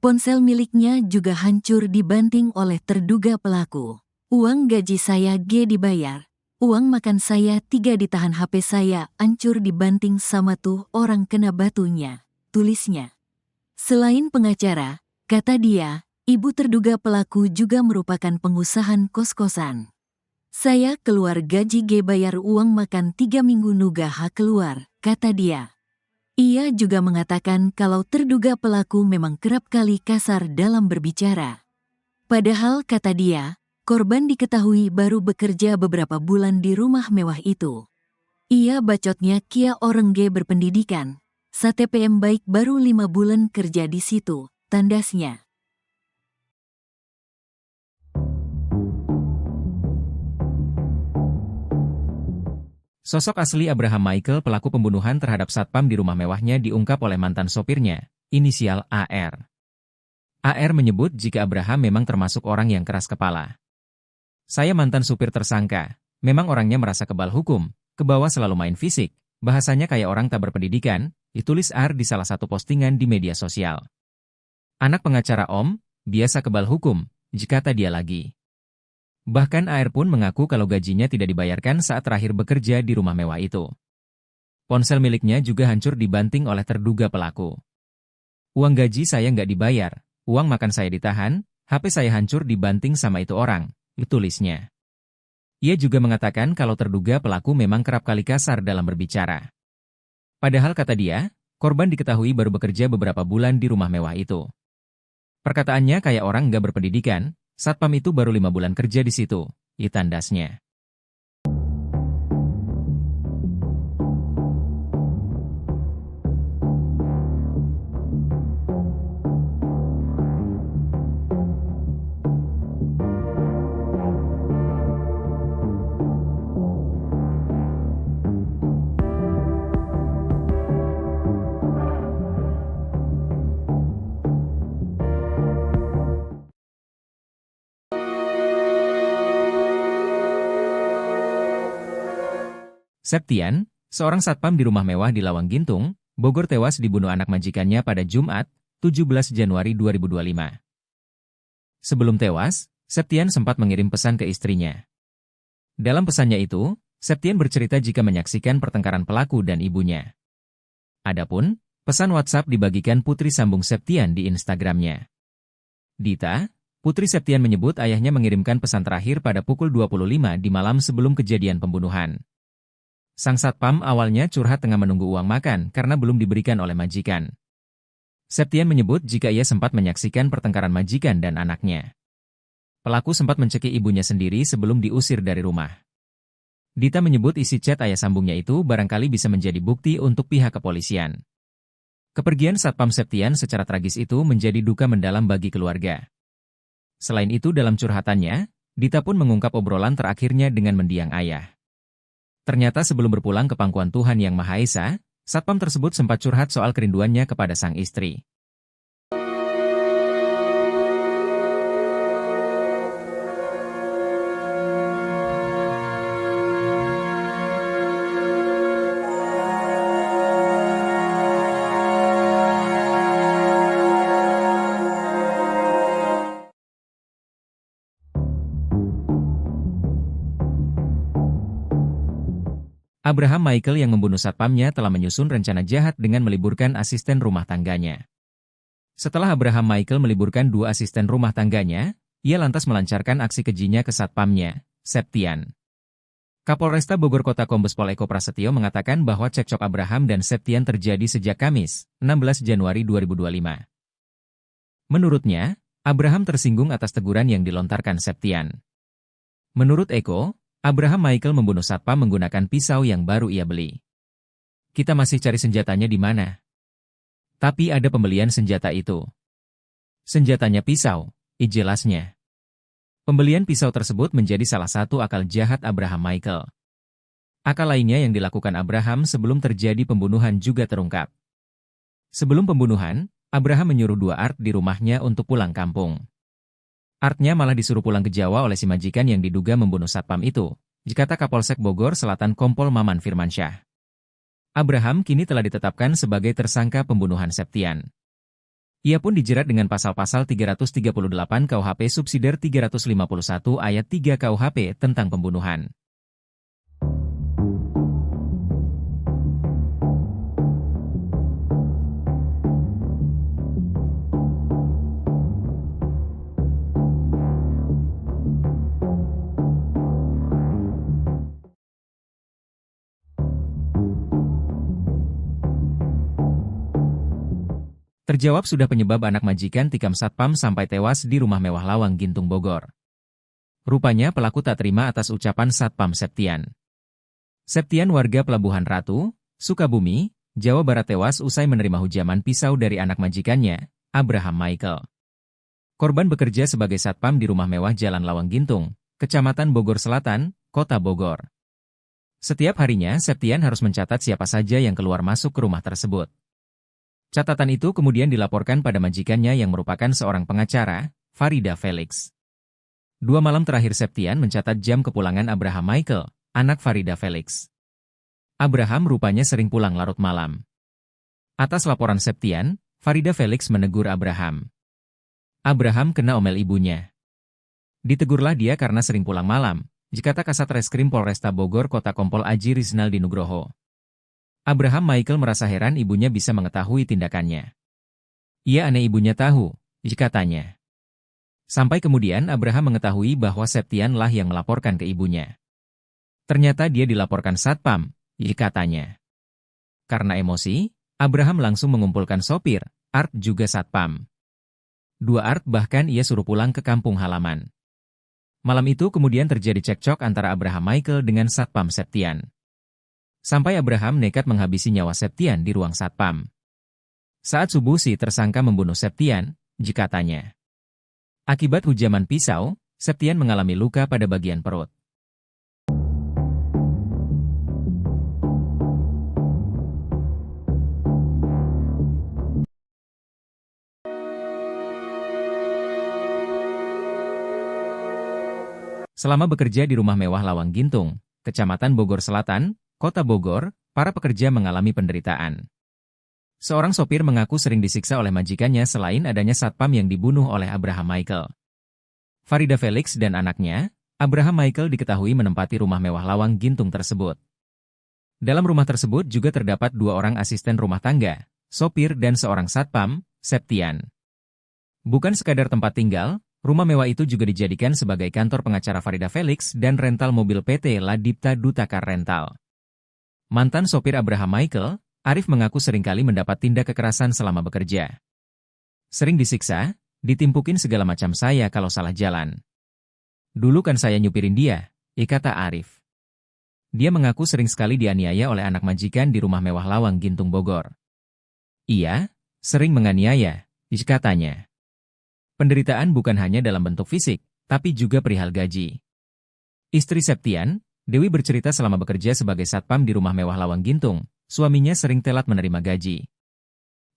Ponsel miliknya juga hancur dibanting oleh terduga pelaku. Uang gaji saya G dibayar. Uang makan saya 3 ditahan, HP saya hancur dibanting sama tuh orang kena batunya, tulisnya. Selain pengacara, kata dia, ibu terduga pelaku juga merupakan pengusaha kos-kosan. Saya keluar gaji G bayar uang makan 3 minggu nuga hak keluar, kata dia. Ia juga mengatakan kalau terduga pelaku memang kerap kali kasar dalam berbicara. Padahal kata dia, korban diketahui baru bekerja beberapa bulan di rumah mewah itu. Ia bacotnya kia orang G berpendidikan, STPM baik baru 5 bulan kerja di situ, tandasnya. Sosok asli Abraham Michael pelaku pembunuhan terhadap satpam di rumah mewahnya diungkap oleh mantan sopirnya, inisial AR. AR menyebut jika Abraham memang termasuk orang yang keras kepala. Saya mantan supir tersangka, memang orangnya merasa kebal hukum, ke bawah selalu main fisik, bahasanya kayak orang tak berpendidikan, ditulis AR di salah satu postingan di media sosial. Anak pengacara Om, biasa kebal hukum, kata dia lagi. Bahkan AR pun mengaku kalau gajinya tidak dibayarkan saat terakhir bekerja di rumah mewah itu. Ponsel miliknya juga hancur dibanting oleh terduga pelaku. Uang gaji saya nggak dibayar, uang makan saya ditahan, HP saya hancur dibanting sama itu orang, tulisnya. Ia juga mengatakan kalau terduga pelaku memang kerap kali kasar dalam berbicara. Padahal kata dia, korban diketahui baru bekerja beberapa bulan di rumah mewah itu. Perkataannya kayak orang nggak berpendidikan, satpam itu baru 5 bulan kerja di situ, tandasnya. Septian, seorang satpam di rumah mewah di Lawang Gintung, Bogor tewas dibunuh anak majikannya pada Jumat, 17 Januari 2025. Sebelum tewas, Septian sempat mengirim pesan ke istrinya. Dalam pesannya itu, Septian bercerita jika menyaksikan pertengkaran pelaku dan ibunya. Adapun, pesan WhatsApp dibagikan putri sambung Septian di Instagramnya. Dita, putri Septian menyebut ayahnya mengirimkan pesan terakhir pada pukul 25 di malam sebelum kejadian pembunuhan. Sang satpam awalnya curhat tengah menunggu uang makan karena belum diberikan oleh majikan. Septian menyebut jika ia sempat menyaksikan pertengkaran majikan dan anaknya. Pelaku sempat mencekik ibunya sendiri sebelum diusir dari rumah. Dita menyebut isi chat ayah sambungnya itu barangkali bisa menjadi bukti untuk pihak kepolisian. Kepergian satpam Septian secara tragis itu menjadi duka mendalam bagi keluarga. Selain itu dalam curhatannya, Dita pun mengungkap obrolan terakhirnya dengan mendiang ayah. Ternyata sebelum berpulang ke pangkuan Tuhan Yang Maha Esa, satpam tersebut sempat curhat soal kerinduannya kepada sang istri. Abraham Michael yang membunuh satpamnya telah menyusun rencana jahat dengan meliburkan asisten rumah tangganya. Setelah Abraham Michael meliburkan 2 asisten rumah tangganya, ia lantas melancarkan aksi kejinya ke satpamnya, Septian. Kapolresta Bogor Kota Kombes Pol Eko Prasetyo mengatakan bahwa cekcok Abraham dan Septian terjadi sejak Kamis, 16 Januari 2025. Menurutnya, Abraham tersinggung atas teguran yang dilontarkan Septian. Menurut Eko, Abraham Michael membunuh satpam menggunakan pisau yang baru ia beli. Kita masih cari senjatanya di mana. Tapi ada pembelian senjata itu. Senjatanya pisau, jelasnya. Pembelian pisau tersebut menjadi salah satu akal jahat Abraham Michael. Akal lainnya yang dilakukan Abraham sebelum terjadi pembunuhan juga terungkap. Sebelum pembunuhan, Abraham menyuruh dua Art di rumahnya untuk pulang kampung. Artnya malah disuruh pulang ke Jawa oleh si majikan yang diduga membunuh satpam itu, kata Kapolsek Bogor Selatan Kompol Maman Firmansyah. Abraham kini telah ditetapkan sebagai tersangka pembunuhan Septian. Ia pun dijerat dengan pasal-pasal 338 KUHP subsidiar 351 ayat 3 KUHP tentang pembunuhan. Terjawab sudah penyebab anak majikan tikam satpam sampai tewas di rumah mewah Lawang Gintung Bogor. Rupanya pelaku tak terima atas ucapan satpam Septian. Septian warga Pelabuhan Ratu, Sukabumi, Jawa Barat tewas usai menerima hujaman pisau dari anak majikannya, Abraham Michael. Korban bekerja sebagai satpam di rumah mewah Jalan Lawang Gintung, Kecamatan Bogor Selatan, Kota Bogor. Setiap harinya Septian harus mencatat siapa saja yang keluar masuk ke rumah tersebut. Catatan itu kemudian dilaporkan pada majikannya yang merupakan seorang pengacara, Farida Felix. 2 malam terakhir Septian mencatat jam kepulangan Abraham Michael, anak Farida Felix. Abraham rupanya sering pulang larut malam. Atas laporan Septian, Farida Felix menegur Abraham. Abraham kena omel ibunya. Ditegurlah dia karena sering pulang malam, kata Kasat Reskrim Polresta Bogor Kota Kompol Aji Rizaldi Nugroho. Abraham Michael merasa heran ibunya bisa mengetahui tindakannya. Ia aneh ibunya tahu, katanya. Sampai kemudian Abraham mengetahui bahwa Septian lah yang melaporkan ke ibunya. Ternyata dia dilaporkan satpam, katanya. Karena emosi, Abraham langsung mengumpulkan sopir, Art juga satpam. 2 Art bahkan ia suruh pulang ke kampung halaman. Malam itu kemudian terjadi cekcok antara Abraham Michael dengan satpam Septian. Sampai Abraham nekat menghabisi nyawa Septian di ruang satpam. Saat subuh si tersangka membunuh Septian, katanya. Akibat hujaman pisau, Septian mengalami luka pada bagian perut. Selama bekerja di rumah mewah Lawang Gintung, Kecamatan Bogor Selatan, Kota Bogor, para pekerja mengalami penderitaan. Seorang sopir mengaku sering disiksa oleh majikannya selain adanya satpam yang dibunuh oleh Abraham Michael. Farida Felix dan anaknya, Abraham Michael diketahui menempati rumah mewah Lawang Gintung tersebut. Dalam rumah tersebut juga terdapat 2 orang asisten rumah tangga, sopir dan seorang satpam, Septian. Bukan sekadar tempat tinggal, rumah mewah itu juga dijadikan sebagai kantor pengacara Farida Felix dan rental mobil PT Ladipta Dutakar Rental. Mantan sopir Abraham Michael, Arif mengaku seringkali mendapat tindak kekerasan selama bekerja. Sering disiksa, ditimpukin segala macam saya kalau salah jalan. Dulu kan saya nyupirin dia, kata Arif. Dia mengaku sering sekali dianiaya oleh anak majikan di rumah mewah Lawang Gintung Bogor. Iya, sering menganiaya, katanya. Penderitaan bukan hanya dalam bentuk fisik, tapi juga perihal gaji. Istri Septian, Dewi bercerita selama bekerja sebagai satpam di rumah mewah Lawang Gintung, suaminya sering telat menerima gaji.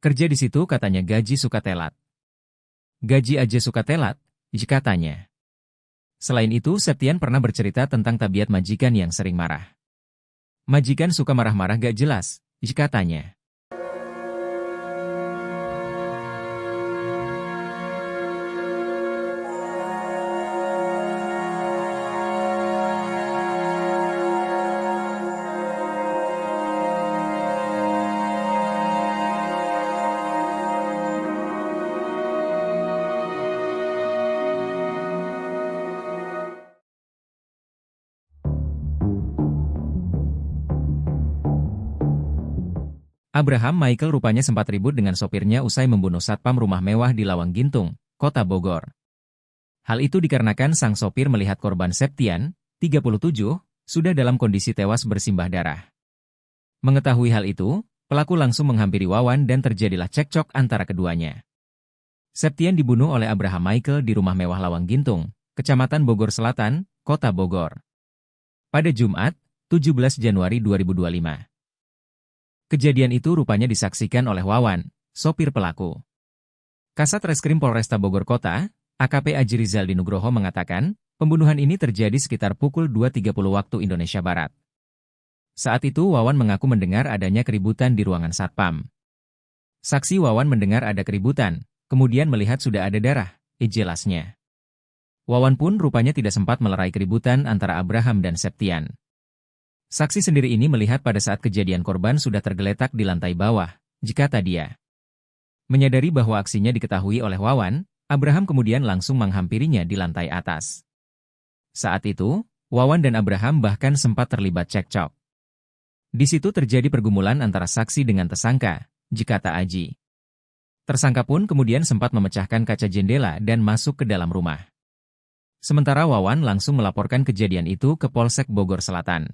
Kerja di situ katanya gaji suka telat. Gaji aja suka telat, katanya. Selain itu, Septian pernah bercerita tentang tabiat majikan yang sering marah. Majikan suka marah-marah gak jelas, katanya. Abraham Michael rupanya sempat ribut dengan sopirnya usai membunuh satpam rumah mewah di Lawang Gintung, Kota Bogor. Hal itu dikarenakan sang sopir melihat korban Septian, 37, sudah dalam kondisi tewas bersimbah darah. Mengetahui hal itu, pelaku langsung menghampiri Wawan dan terjadilah cekcok antara keduanya. Septian dibunuh oleh Abraham Michael di rumah mewah Lawang Gintung, Kecamatan Bogor Selatan, Kota Bogor. Pada Jumat, 17 Januari 2025. Kejadian itu rupanya disaksikan oleh Wawan, sopir pelaku. Kasat Reskrim Polresta Bogor Kota, AKP Aji Rizal Nugroho mengatakan, pembunuhan ini terjadi sekitar pukul 2.30 waktu Indonesia Barat. Saat itu Wawan mengaku mendengar adanya keributan di ruangan satpam. Saksi Wawan mendengar ada keributan, kemudian melihat sudah ada darah, jelasnya. Wawan pun rupanya tidak sempat melerai keributan antara Abraham dan Septian. Saksi sendiri ini melihat pada saat kejadian korban sudah tergeletak di lantai bawah, kata dia. Menyadari bahwa aksinya diketahui oleh Wawan, Abraham kemudian langsung menghampirinya di lantai atas. Saat itu, Wawan dan Abraham bahkan sempat terlibat cekcok. Di situ terjadi pergumulan antara saksi dengan tersangka, kata Aji. Tersangka pun kemudian sempat memecahkan kaca jendela dan masuk ke dalam rumah. Sementara Wawan langsung melaporkan kejadian itu ke Polsek Bogor Selatan.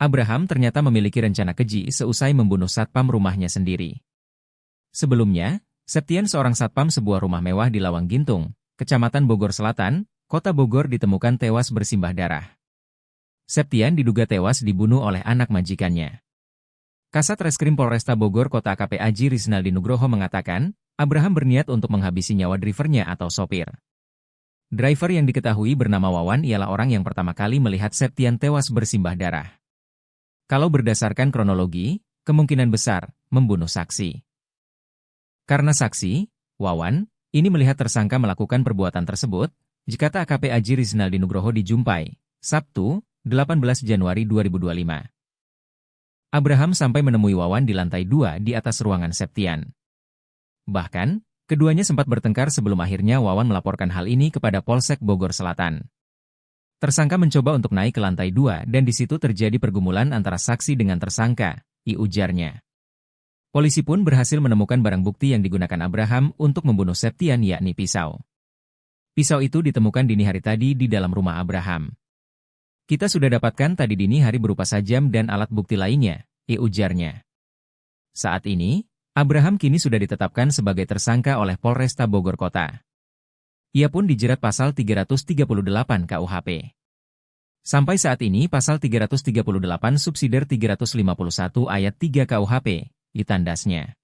Abraham ternyata memiliki rencana keji seusai membunuh satpam rumahnya sendiri. Sebelumnya, Septian seorang satpam sebuah rumah mewah di Lawang Gintung, Kecamatan Bogor Selatan, Kota Bogor ditemukan tewas bersimbah darah. Septian diduga tewas dibunuh oleh anak majikannya. Kasat Reskrim Polresta Bogor Kota AKP Aji Rizal Nugroho mengatakan, Abraham berniat untuk menghabisi nyawa drivernya atau sopir. Driver yang diketahui bernama Wawan ialah orang yang pertama kali melihat Septian tewas bersimbah darah. Kalau berdasarkan kronologi, kemungkinan besar membunuh saksi. Karena saksi, Wawan, ini melihat tersangka melakukan perbuatan tersebut, kata AKP Aji Rizal Nugroho dijumpai, Sabtu, 18 Januari 2025. Abraham sampai menemui Wawan di lantai 2 di atas ruangan Septian. Bahkan, keduanya sempat bertengkar sebelum akhirnya Wawan melaporkan hal ini kepada Polsek Bogor Selatan. Tersangka mencoba untuk naik ke lantai 2 dan di situ terjadi pergumulan antara saksi dengan tersangka, ujarnya. Polisi pun berhasil menemukan barang bukti yang digunakan Abraham untuk membunuh Septian yakni pisau. Pisau itu ditemukan dini hari tadi di dalam rumah Abraham. Kita sudah dapatkan tadi dini hari berupa sajam dan alat bukti lainnya, ujarnya. Saat ini, Abraham kini sudah ditetapkan sebagai tersangka oleh Polresta Bogor Kota. Ia pun dijerat pasal 338 KUHP. Sampai saat ini pasal 338 subsidiar 351 ayat 3 KUHP, ditandasnya.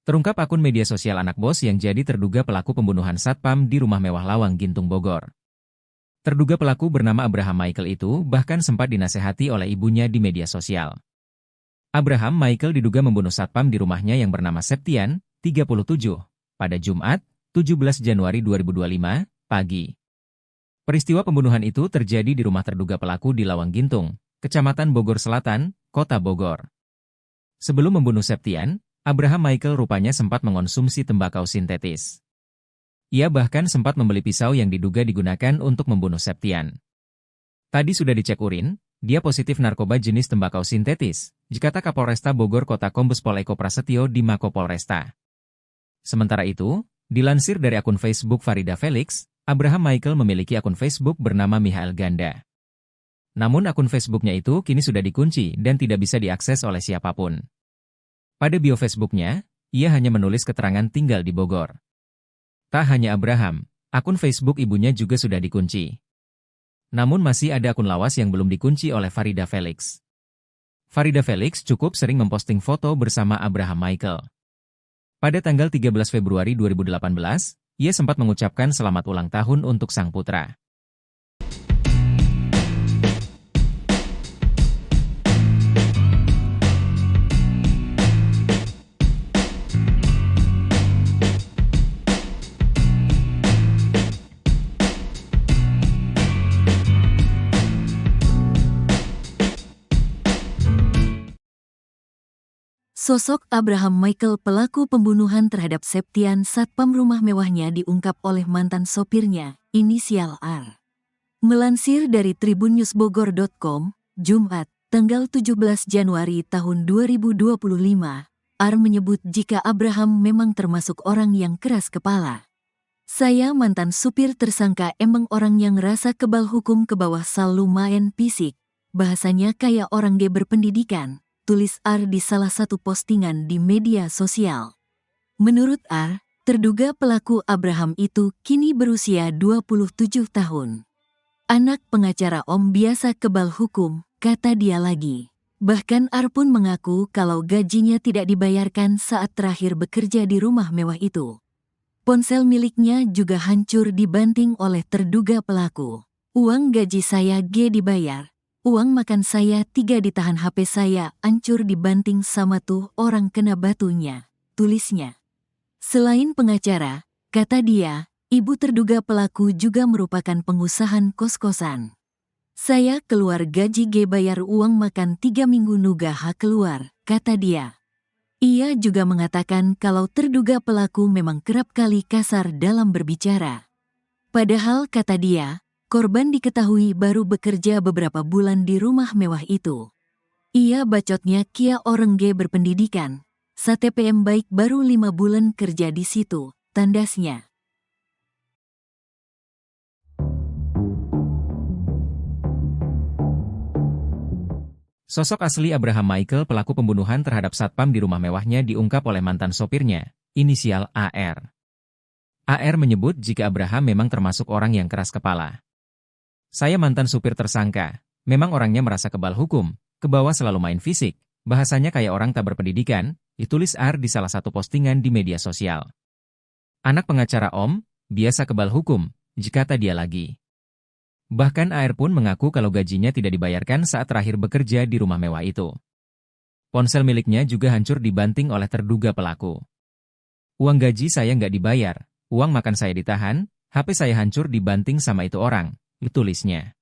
Terungkap akun media sosial anak bos yang jadi terduga pelaku pembunuhan satpam di rumah mewah Lawang Gintung Bogor. Terduga pelaku bernama Abraham Michael itu bahkan sempat dinasehati oleh ibunya di media sosial. Abraham Michael diduga membunuh satpam di rumahnya yang bernama Septian, 37, pada Jumat, 17 Januari 2025, pagi. Peristiwa pembunuhan itu terjadi di rumah terduga pelaku di Lawang Gintung, Kecamatan Bogor Selatan, Kota Bogor. Sebelum membunuh Septian, Abraham Michael rupanya sempat mengonsumsi tembakau sintetis. Ia bahkan sempat membeli pisau yang diduga digunakan untuk membunuh Septian. Tadi sudah dicek urin, dia positif narkoba jenis tembakau sintetis, kata Kapolresta Bogor Kota Kombes Pol Eko Prasetyo di Mako Polresta. Sementara itu, dilansir dari akun Facebook Farida Felix, Abraham Michael memiliki akun Facebook bernama Michael Ganda. Namun akun Facebooknya itu kini sudah dikunci dan tidak bisa diakses oleh siapapun. Pada bio Facebooknya, ia hanya menulis keterangan tinggal di Bogor. Tak hanya Abraham, akun Facebook ibunya juga sudah dikunci. Namun masih ada akun lawas yang belum dikunci oleh Farida Felix. Farida Felix cukup sering memposting foto bersama Abraham Michael. Pada tanggal 13 Februari 2018, ia sempat mengucapkan selamat ulang tahun untuk sang putra. Sosok Abraham Michael pelaku pembunuhan terhadap Septian satpam rumah mewahnya diungkap oleh mantan sopirnya, inisial R. Melansir dari tribunnewsbogor.com, Jumat, tanggal 17 Januari tahun 2025, R menyebut jika Abraham memang termasuk orang yang keras kepala. Saya mantan supir tersangka emang orang yang rasa kebal hukum ke bawah sal lumayan fisik, bahasanya kayak orang G berpendidikan, tulis R di salah satu postingan di media sosial. Menurut R, terduga pelaku Abraham itu kini berusia 27 tahun. Anak pengacara Om biasa kebal hukum, kata dia lagi. Bahkan R pun mengaku kalau gajinya tidak dibayarkan saat terakhir bekerja di rumah mewah itu. Ponsel miliknya juga hancur dibanting oleh terduga pelaku. Uang gaji saya G dibayar, uang makan saya 3 ditahan, HP saya hancur dibanting sama tuh orang kena batunya, tulisnya. Selain pengacara, kata dia, ibu terduga pelaku juga merupakan pengusaha kos-kosan. Saya keluar gaji G bayar uang makan 3 minggu nugaha keluar, kata dia. Ia juga mengatakan kalau terduga pelaku memang kerap kali kasar dalam berbicara. Padahal kata dia, korban diketahui baru bekerja beberapa bulan di rumah mewah itu. Ia bacotnya kia orang G berpendidikan, STPM baik baru 5 bulan kerja di situ, tandasnya. Sosok asli Abraham Michael pelaku pembunuhan terhadap satpam di rumah mewahnya diungkap oleh mantan sopirnya, inisial AR. AR menyebut jika Abraham memang termasuk orang yang keras kepala. Saya mantan supir tersangka, memang orangnya merasa kebal hukum, ke bawah selalu main fisik, bahasanya kayak orang tak berpendidikan, ditulis AR di salah satu postingan di media sosial. Anak pengacara Om, biasa kebal hukum, kata dia lagi. Bahkan AR pun mengaku kalau gajinya tidak dibayarkan saat terakhir bekerja di rumah mewah itu. Ponsel miliknya juga hancur dibanting oleh terduga pelaku. Uang gaji saya nggak dibayar, uang makan saya ditahan, HP saya hancur dibanting sama itu orang, tulisnya.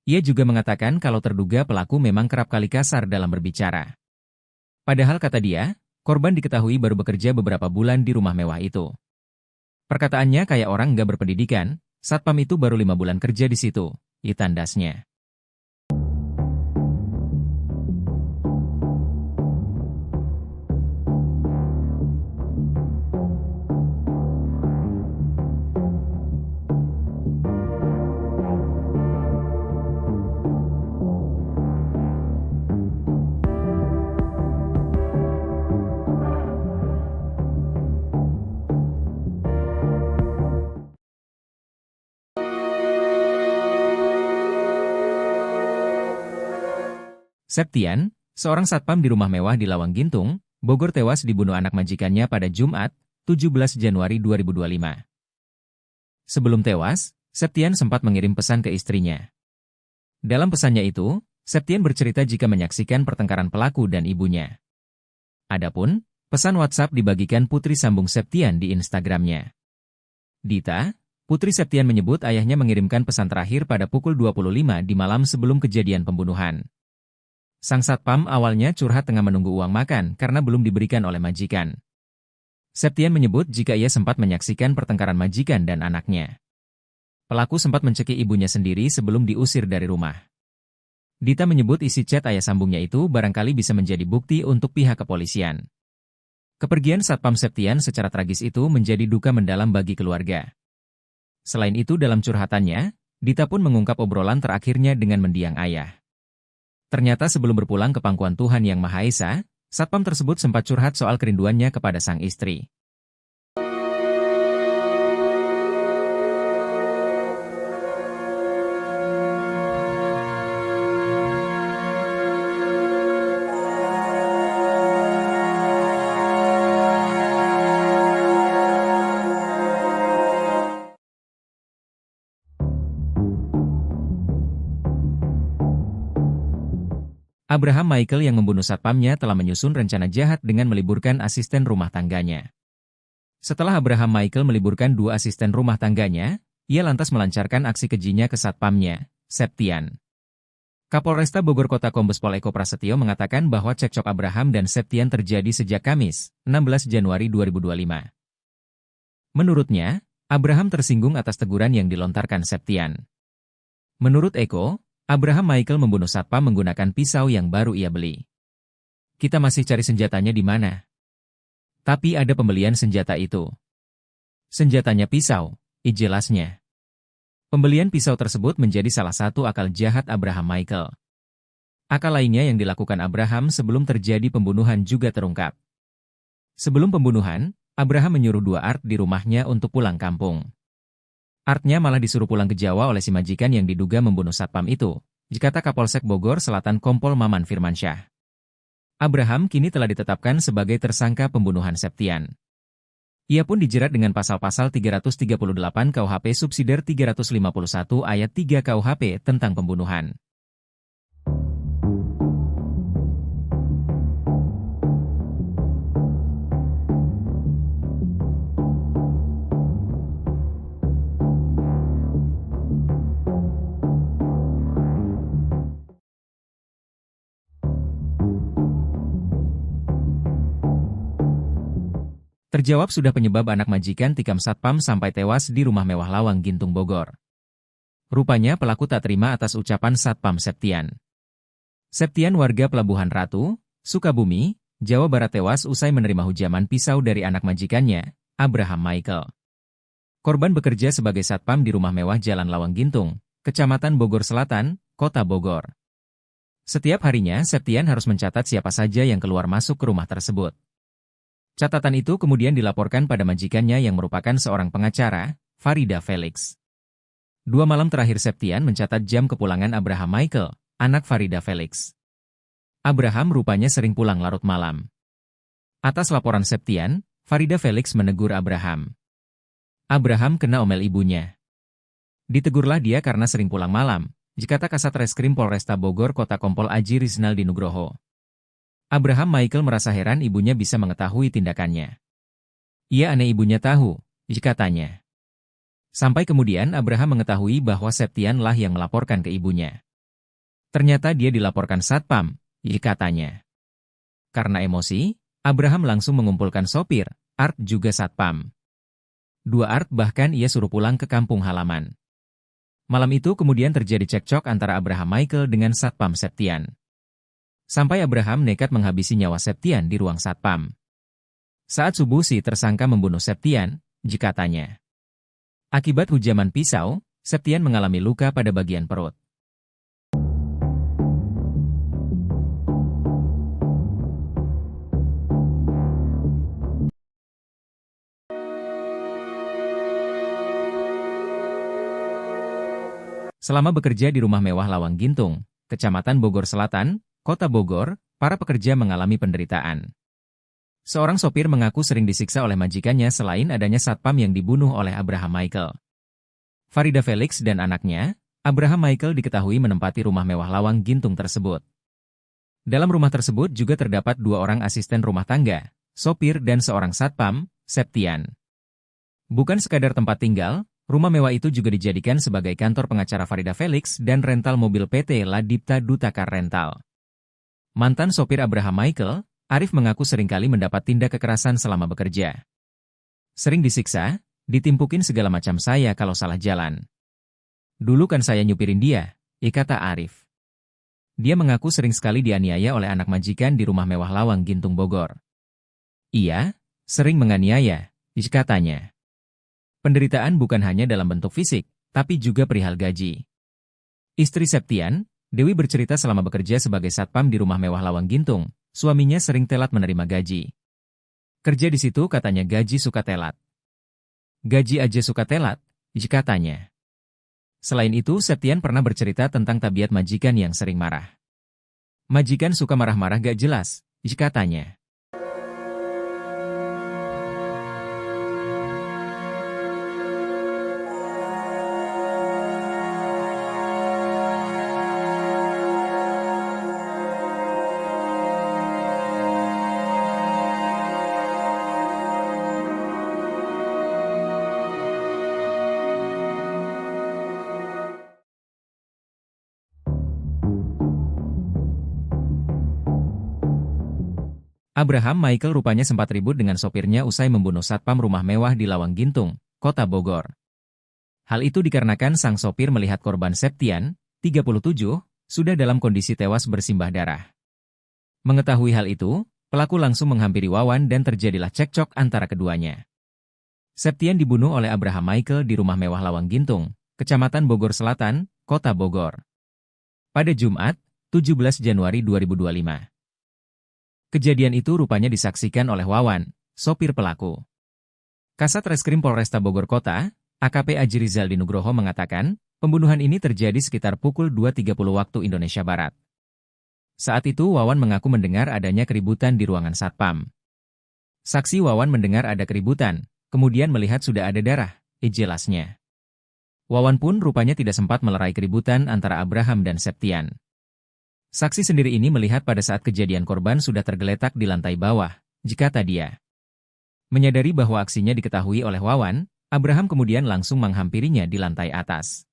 Ia juga mengatakan kalau terduga pelaku memang kerap kali kasar dalam berbicara. Padahal kata dia, korban diketahui baru bekerja beberapa bulan di rumah mewah itu. Perkataannya kayak orang nggak berpendidikan, satpam itu baru 5 bulan kerja di situ, tandasnya. Septian, seorang satpam di rumah mewah di Lawang Gintung, Bogor tewas dibunuh anak majikannya pada Jumat, 17 Januari 2025. Sebelum tewas, Septian sempat mengirim pesan ke istrinya. Dalam pesannya itu, Septian bercerita jika menyaksikan pertengkaran pelaku dan ibunya. Adapun, pesan WhatsApp dibagikan putri sambung Septian di Instagramnya. Dita, putri Septian menyebut ayahnya mengirimkan pesan terakhir pada pukul 25 di malam sebelum kejadian pembunuhan. Sang satpam awalnya curhat tengah menunggu uang makan karena belum diberikan oleh majikan. Septian menyebut jika ia sempat menyaksikan pertengkaran majikan dan anaknya. Pelaku sempat mencekik ibunya sendiri sebelum diusir dari rumah. Dita menyebut isi chat ayah sambungnya itu barangkali bisa menjadi bukti untuk pihak kepolisian. Kepergian satpam Septian secara tragis itu menjadi duka mendalam bagi keluarga. Selain itu dalam curhatannya, Dita pun mengungkap obrolan terakhirnya dengan mendiang ayah. Ternyata sebelum berpulang ke pangkuan Tuhan Yang Maha Esa, satpam tersebut sempat curhat soal kerinduannya kepada sang istri. Abraham Michael yang membunuh satpamnya telah menyusun rencana jahat dengan meliburkan asisten rumah tangganya. Setelah Abraham Michael meliburkan 2 asisten rumah tangganya, ia lantas melancarkan aksi kejinya ke satpamnya, Septian. Kapolresta Bogor Kota Kombes Pol Eko Prasetyo mengatakan bahwa cekcok Abraham dan Septian terjadi sejak Kamis, 16 Januari 2025. Menurutnya, Abraham tersinggung atas teguran yang dilontarkan Septian. Menurut Eko, Abraham Michael membunuh satpam menggunakan pisau yang baru ia beli. Kita masih cari senjatanya di mana. Tapi ada pembelian senjata itu. Senjatanya pisau, jelasnya. Pembelian pisau tersebut menjadi salah satu akal jahat Abraham Michael. Akal lainnya yang dilakukan Abraham sebelum terjadi pembunuhan juga terungkap. Sebelum pembunuhan, Abraham menyuruh dua Art di rumahnya untuk pulang kampung. Artnya malah disuruh pulang ke Jawa oleh si majikan yang diduga membunuh satpam itu, dikata Kapolsek Bogor Selatan Kompol Maman Firmansyah. Abraham kini telah ditetapkan sebagai tersangka pembunuhan Septian. Ia pun dijerat dengan pasal-pasal 338 KUHP subsidiar 351 ayat 3 KUHP tentang pembunuhan. Terjawab sudah penyebab anak majikan tikam satpam sampai tewas di rumah mewah Lawang Gintung Bogor. Rupanya pelaku tak terima atas ucapan satpam Septian. Septian warga Pelabuhan Ratu, Sukabumi, Jawa Barat tewas usai menerima hujaman pisau dari anak majikannya, Abraham Michael. Korban bekerja sebagai satpam di rumah mewah Jalan Lawang Gintung, Kecamatan Bogor Selatan, Kota Bogor. Setiap harinya Septian harus mencatat siapa saja yang keluar masuk ke rumah tersebut. Catatan itu kemudian dilaporkan pada majikannya yang merupakan seorang pengacara, Farida Felix. 2 malam terakhir Septian mencatat jam kepulangan Abraham Michael, anak Farida Felix. Abraham rupanya sering pulang larut malam. Atas laporan Septian, Farida Felix menegur Abraham. Abraham kena omel ibunya. Ditegurlah dia karena sering pulang malam, dikata Kasat Reskrim Polresta Bogor Kota Kompol Aji Rizaldi Nugroho. Abraham Michael merasa heran ibunya bisa mengetahui tindakannya. Ia aneh ibunya tahu, katanya. Sampai kemudian Abraham mengetahui bahwa Septian lah yang melaporkan ke ibunya. Ternyata dia dilaporkan satpam, katanya. Karena emosi, Abraham langsung mengumpulkan sopir, Art juga satpam. 2 Art bahkan ia suruh pulang ke kampung halaman. Malam itu kemudian terjadi cekcok antara Abraham Michael dengan satpam Septian. Sampai Abraham nekat menghabisi nyawa Septian di ruang satpam. Saat subuh si tersangka membunuh Septian, katanya. Akibat hujaman pisau, Septian mengalami luka pada bagian perut. Selama bekerja di rumah mewah Lawang Gintung, Kecamatan Bogor Selatan, Kota Bogor, para pekerja mengalami penderitaan. Seorang sopir mengaku sering disiksa oleh majikannya selain adanya satpam yang dibunuh oleh Abraham Michael. Farida Felix dan anaknya, Abraham Michael diketahui menempati rumah mewah Lawang Gintung tersebut. Dalam rumah tersebut juga terdapat 2 orang asisten rumah tangga, sopir dan seorang satpam, Septian. Bukan sekadar tempat tinggal, rumah mewah itu juga dijadikan sebagai kantor pengacara Farida Felix dan rental mobil PT Ladipta Dutakar Rental. Mantan sopir Abraham Michael, Arif mengaku seringkali mendapat tindak kekerasan selama bekerja. Sering disiksa, ditimpukin segala macam saya kalau salah jalan. Dulu kan saya nyupirin dia, kata Arif. Dia mengaku sering sekali dianiaya oleh anak majikan di rumah mewah Lawang Gintung Bogor. Iya, sering menganiaya, katanya. Penderitaan bukan hanya dalam bentuk fisik, tapi juga perihal gaji. Istri Septian, Dewi bercerita selama bekerja sebagai satpam di rumah mewah Lawang Gintung, suaminya sering telat menerima gaji. Kerja di situ katanya gaji suka telat. Gaji aja suka telat, katanya. Selain itu, Septian pernah bercerita tentang tabiat majikan yang sering marah. Majikan suka marah-marah gak jelas, katanya. Abraham Michael rupanya sempat ribut dengan sopirnya usai membunuh satpam rumah mewah di Lawang Gintung, Kota Bogor. Hal itu dikarenakan sang sopir melihat korban Septian, 37, sudah dalam kondisi tewas bersimbah darah. Mengetahui hal itu, pelaku langsung menghampiri Wawan dan terjadilah cekcok antara keduanya. Septian dibunuh oleh Abraham Michael di rumah mewah Lawang Gintung, Kecamatan Bogor Selatan, Kota Bogor. Pada Jumat, 17 Januari 2025. Kejadian itu rupanya disaksikan oleh Wawan, sopir pelaku. Kasat Reskrim Polresta Bogor Kota, AKP Aji Rizaldi Nugroho mengatakan, pembunuhan ini terjadi sekitar pukul 2.30 waktu Indonesia Barat. Saat itu Wawan mengaku mendengar adanya keributan di ruangan satpam. Saksi Wawan mendengar ada keributan, kemudian melihat sudah ada darah, jelasnya. Wawan pun rupanya tidak sempat melerai keributan antara Abraham dan Septian. Saksi sendiri ini melihat pada saat kejadian korban sudah tergeletak di lantai bawah, kata dia. Menyadari bahwa aksinya diketahui oleh Wawan, Abraham kemudian langsung menghampirinya di lantai atas.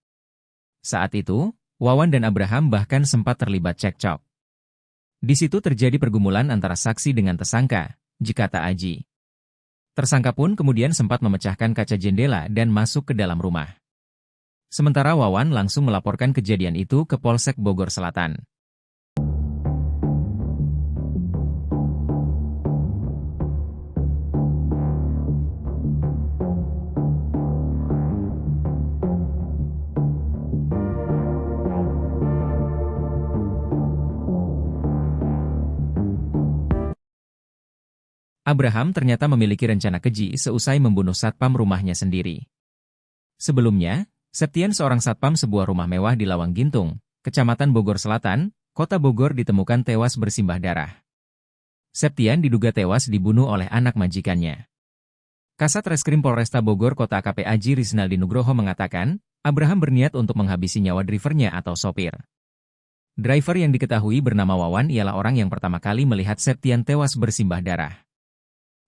Saat itu, Wawan dan Abraham bahkan sempat terlibat cekcok. Di situ terjadi pergumulan antara saksi dengan tersangka, kata Aji. Tersangka pun kemudian sempat memecahkan kaca jendela dan masuk ke dalam rumah. Sementara Wawan langsung melaporkan kejadian itu ke Polsek Bogor Selatan. Abraham ternyata memiliki rencana keji seusai membunuh satpam rumahnya sendiri. Sebelumnya, Septian seorang satpam sebuah rumah mewah di Lawang Gintung, Kecamatan Bogor Selatan, Kota Bogor ditemukan tewas bersimbah darah. Septian diduga tewas dibunuh oleh anak majikannya. Kasat Reskrim Polresta Bogor Kota AKP Aji Rizaldi Nugroho mengatakan, Abraham berniat untuk menghabisi nyawa drivernya atau sopir. Driver yang diketahui bernama Wawan ialah orang yang pertama kali melihat Septian tewas bersimbah darah.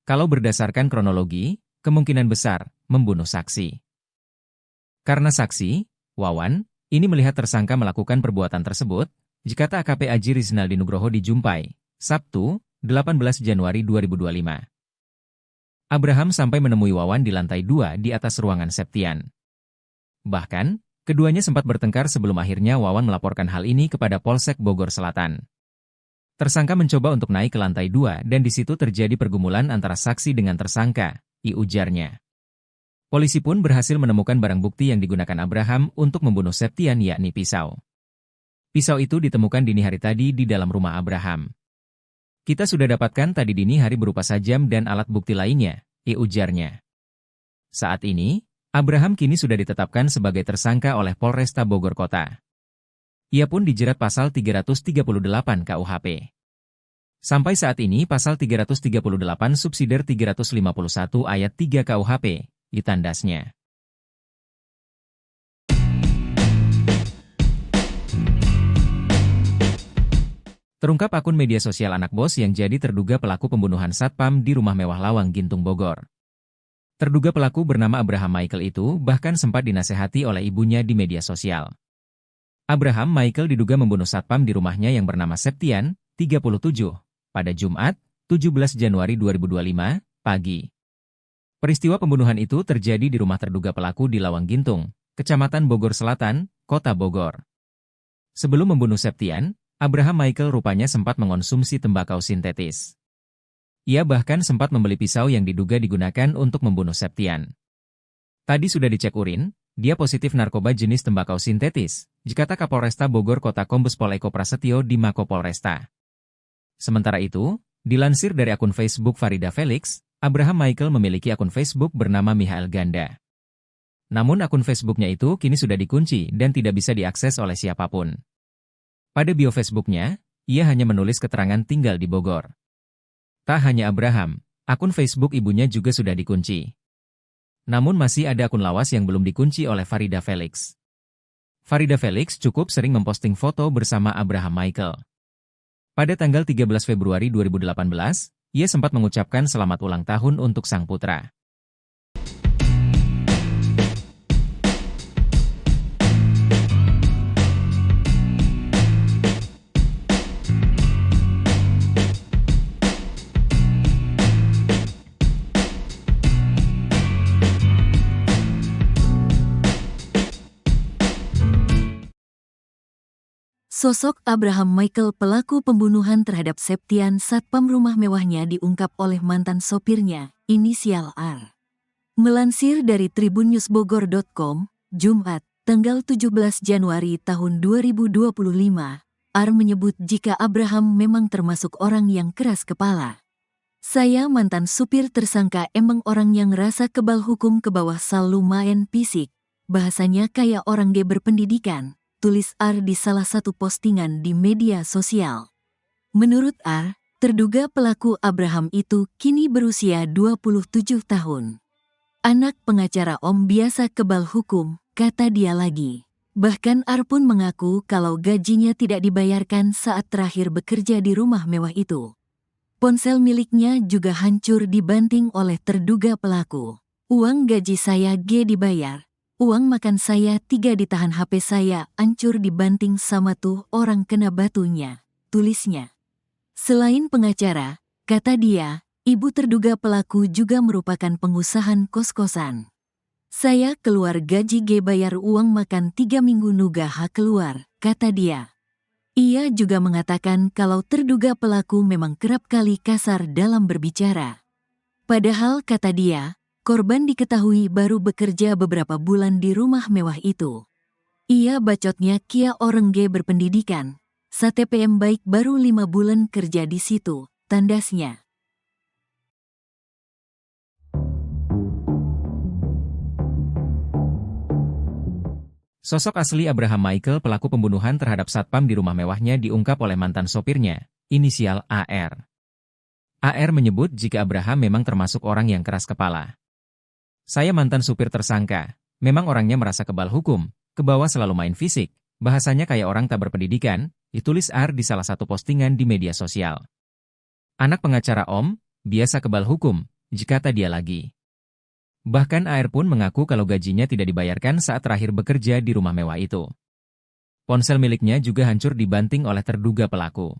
Kalau berdasarkan kronologi, kemungkinan besar membunuh saksi. Karena saksi, Wawan, ini melihat tersangka melakukan perbuatan tersebut, kata AKP Aji Rizaldi Nugroho di Jumpai, Sabtu, 18 Januari 2025. Abraham sampai menemui Wawan di lantai 2 di atas ruangan Septian. Bahkan, keduanya sempat bertengkar sebelum akhirnya Wawan melaporkan hal ini kepada Polsek Bogor Selatan. Tersangka mencoba untuk naik ke lantai 2 dan di situ terjadi pergumulan antara saksi dengan tersangka, ujarnya. Polisi pun berhasil menemukan barang bukti yang digunakan Abraham untuk membunuh Septian yakni pisau. Pisau itu ditemukan dini hari tadi di dalam rumah Abraham. Kita sudah dapatkan tadi dini hari berupa sajam dan alat bukti lainnya, ujarnya. Saat ini, Abraham kini sudah ditetapkan sebagai tersangka oleh Polresta Bogor Kota. Ia pun dijerat pasal 338 KUHP. Sampai saat ini pasal 338 subsidiar 351 ayat 3 KUHP, ditandasnya. Terungkap akun media sosial anak bos yang jadi terduga pelaku pembunuhan satpam di rumah mewah Lawang Gintung Bogor. Terduga pelaku bernama Abraham Michael itu bahkan sempat dinasehati oleh ibunya di media sosial. Abraham Michael diduga membunuh satpam di rumahnya yang bernama Septian, 37, pada Jumat, 17 Januari 2025, pagi. Peristiwa pembunuhan itu terjadi di rumah terduga pelaku di Lawang Gintung, Kecamatan Bogor Selatan, Kota Bogor. Sebelum membunuh Septian, Abraham Michael rupanya sempat mengonsumsi tembakau sintetis. Ia bahkan sempat membeli pisau yang diduga digunakan untuk membunuh Septian. Tadi sudah dicek urin, dia positif narkoba jenis tembakau sintetis, kata Kapolresta Bogor Kota Kombes Pol Eko Prasetyo di Mako Polresta. Sementara itu, dilansir dari akun Facebook Farida Felix, Abraham Michael memiliki akun Facebook bernama Michael Ganda. Namun akun Facebooknya itu kini sudah dikunci dan tidak bisa diakses oleh siapapun. Pada bio Facebooknya, ia hanya menulis keterangan tinggal di Bogor. Tak hanya Abraham, akun Facebook ibunya juga sudah dikunci. Namun masih ada akun lawas yang belum dikunci oleh Farida Felix. Farida Felix cukup sering memposting foto bersama Abraham Michael. Pada tanggal 13 Februari 2018, ia sempat mengucapkan selamat ulang tahun untuk sang putra. Sosok Abraham Michael pelaku pembunuhan terhadap Septian satpam rumah mewahnya diungkap oleh mantan sopirnya, inisial R. Melansir dari tribunnewsbogor.com, Jumat, tanggal 17 Januari tahun 2025, R menyebut jika Abraham memang termasuk orang yang keras kepala. Saya mantan supir tersangka emang orang yang rasa kebal hukum ke bawah sal lumayan fisik. Bahasanya kayak orang dia berpendidikan, tulis R di salah satu postingan di media sosial. Menurut R, terduga pelaku Abraham itu kini berusia 27 tahun. Anak pengacara Om biasa kebal hukum, kata dia lagi. Bahkan R pun mengaku kalau gajinya tidak dibayarkan saat terakhir bekerja di rumah mewah itu. Ponsel miliknya juga hancur dibanting oleh terduga pelaku. Uang gaji saya G dibayar. Uang makan saya 3 ditahan, HP saya hancur dibanting sama tuh orang kena batunya, tulisnya. Selain pengacara, kata dia, ibu terduga pelaku juga merupakan pengusaha kos-kosan. Saya keluar gaji G bayar uang makan 3 minggu nuga hak keluar, kata dia. Ia juga mengatakan kalau terduga pelaku memang kerap kali kasar dalam berbicara. Padahal kata dia, korban diketahui baru bekerja beberapa bulan di rumah mewah itu. Ia bacotnya kia orang G berpendidikan, STPM baik baru 5 bulan kerja di situ, tandasnya. Sosok asli Abraham Michael pelaku pembunuhan terhadap satpam di rumah mewahnya diungkap oleh mantan sopirnya, inisial AR. AR menyebut jika Abraham memang termasuk orang yang keras kepala. Saya mantan supir tersangka, memang orangnya merasa kebal hukum, ke bawah selalu main fisik, bahasanya kayak orang tak berpendidikan, ditulis AR di salah satu postingan di media sosial. Anak pengacara Om, biasa kebal hukum, kata dia lagi. Bahkan AR pun mengaku kalau gajinya tidak dibayarkan saat terakhir bekerja di rumah mewah itu. Ponsel miliknya juga hancur dibanting oleh terduga pelaku.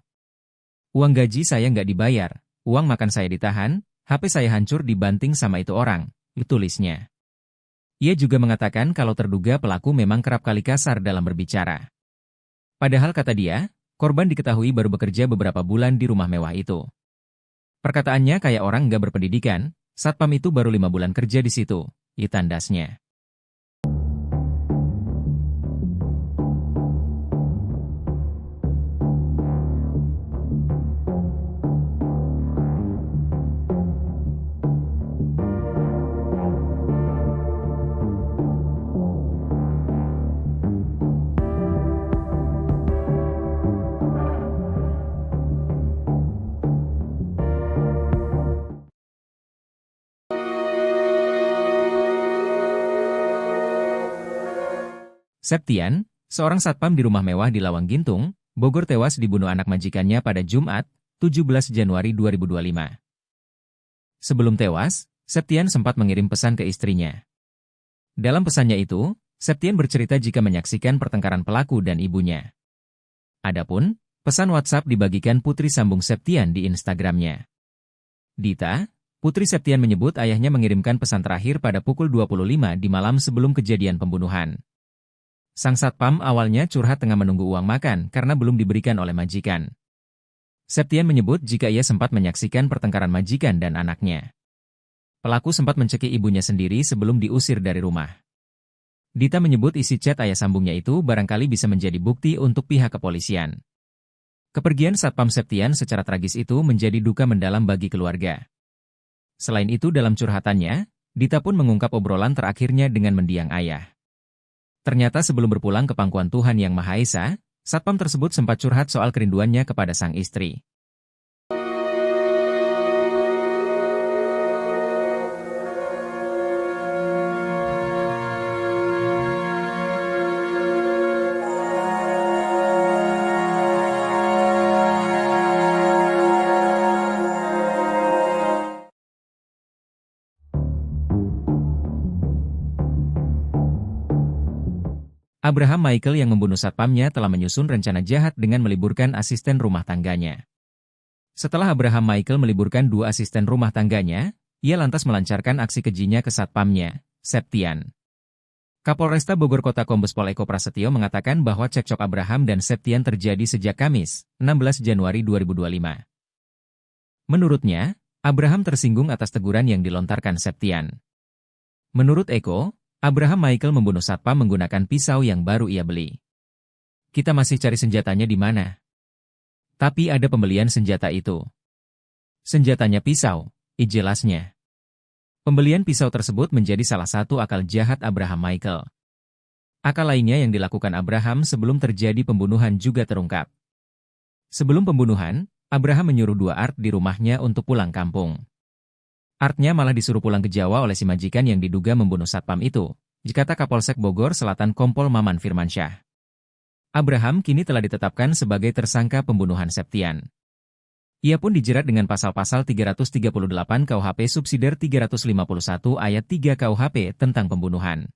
Uang gaji saya nggak dibayar, uang makan saya ditahan, HP saya hancur dibanting sama itu orang, tulisnya. Ia juga mengatakan kalau terduga pelaku memang kerap kali kasar dalam berbicara. Padahal kata dia, korban diketahui baru bekerja beberapa bulan di rumah mewah itu. Perkataannya kayak orang nggak berpendidikan, satpam itu baru 5 bulan kerja di situ, tandasnya. Septian, seorang satpam di rumah mewah di Lawang Gintung, Bogor tewas dibunuh anak majikannya pada Jumat, 17 Januari 2025. Sebelum tewas, Septian sempat mengirim pesan ke istrinya. Dalam pesannya itu, Septian bercerita jika menyaksikan pertengkaran pelaku dan ibunya. Adapun, pesan WhatsApp dibagikan putri sambung Septian di Instagramnya. Dita, putri Septian menyebut ayahnya mengirimkan pesan terakhir pada pukul 25 di malam sebelum kejadian pembunuhan. Sang satpam awalnya curhat tengah menunggu uang makan karena belum diberikan oleh majikan. Septian menyebut jika ia sempat menyaksikan pertengkaran majikan dan anaknya. Pelaku sempat mencekik ibunya sendiri sebelum diusir dari rumah. Dita menyebut isi chat ayah sambungnya itu barangkali bisa menjadi bukti untuk pihak kepolisian. Kepergian satpam Septian secara tragis itu menjadi duka mendalam bagi keluarga. Selain itu dalam curhatannya, Dita pun mengungkap obrolan terakhirnya dengan mendiang ayah. Ternyata sebelum berpulang ke pangkuan Tuhan Yang Maha Esa, satpam tersebut sempat curhat soal kerinduannya kepada sang istri. Abraham Michael yang membunuh satpamnya telah menyusun rencana jahat dengan meliburkan asisten rumah tangganya. Setelah Abraham Michael meliburkan 2 asisten rumah tangganya, ia lantas melancarkan aksi kejinya ke satpamnya, Septian. Kapolresta Bogor Kota Kombes Pol Eko Prasetyo mengatakan bahwa cekcok Abraham dan Septian terjadi sejak Kamis, 16 Januari 2025. Menurutnya, Abraham tersinggung atas teguran yang dilontarkan Septian. Menurut Eko, Abraham Michael membunuh satpam menggunakan pisau yang baru ia beli. Kita masih cari senjatanya di mana. Tapi ada pembelian senjata itu. Senjatanya pisau, jelasnya. Pembelian pisau tersebut menjadi salah satu akal jahat Abraham Michael. Akal lainnya yang dilakukan Abraham sebelum terjadi pembunuhan juga terungkap. Sebelum pembunuhan, Abraham menyuruh dua Art di rumahnya untuk pulang kampung. Artnya malah disuruh pulang ke Jawa oleh si majikan yang diduga membunuh satpam itu, kata Kapolsek Bogor Selatan Kompol Maman Firmansyah. Abraham kini telah ditetapkan sebagai tersangka pembunuhan Septian. Ia pun dijerat dengan pasal-pasal 338 KUHP subsidiar 351 ayat 3 KUHP tentang pembunuhan.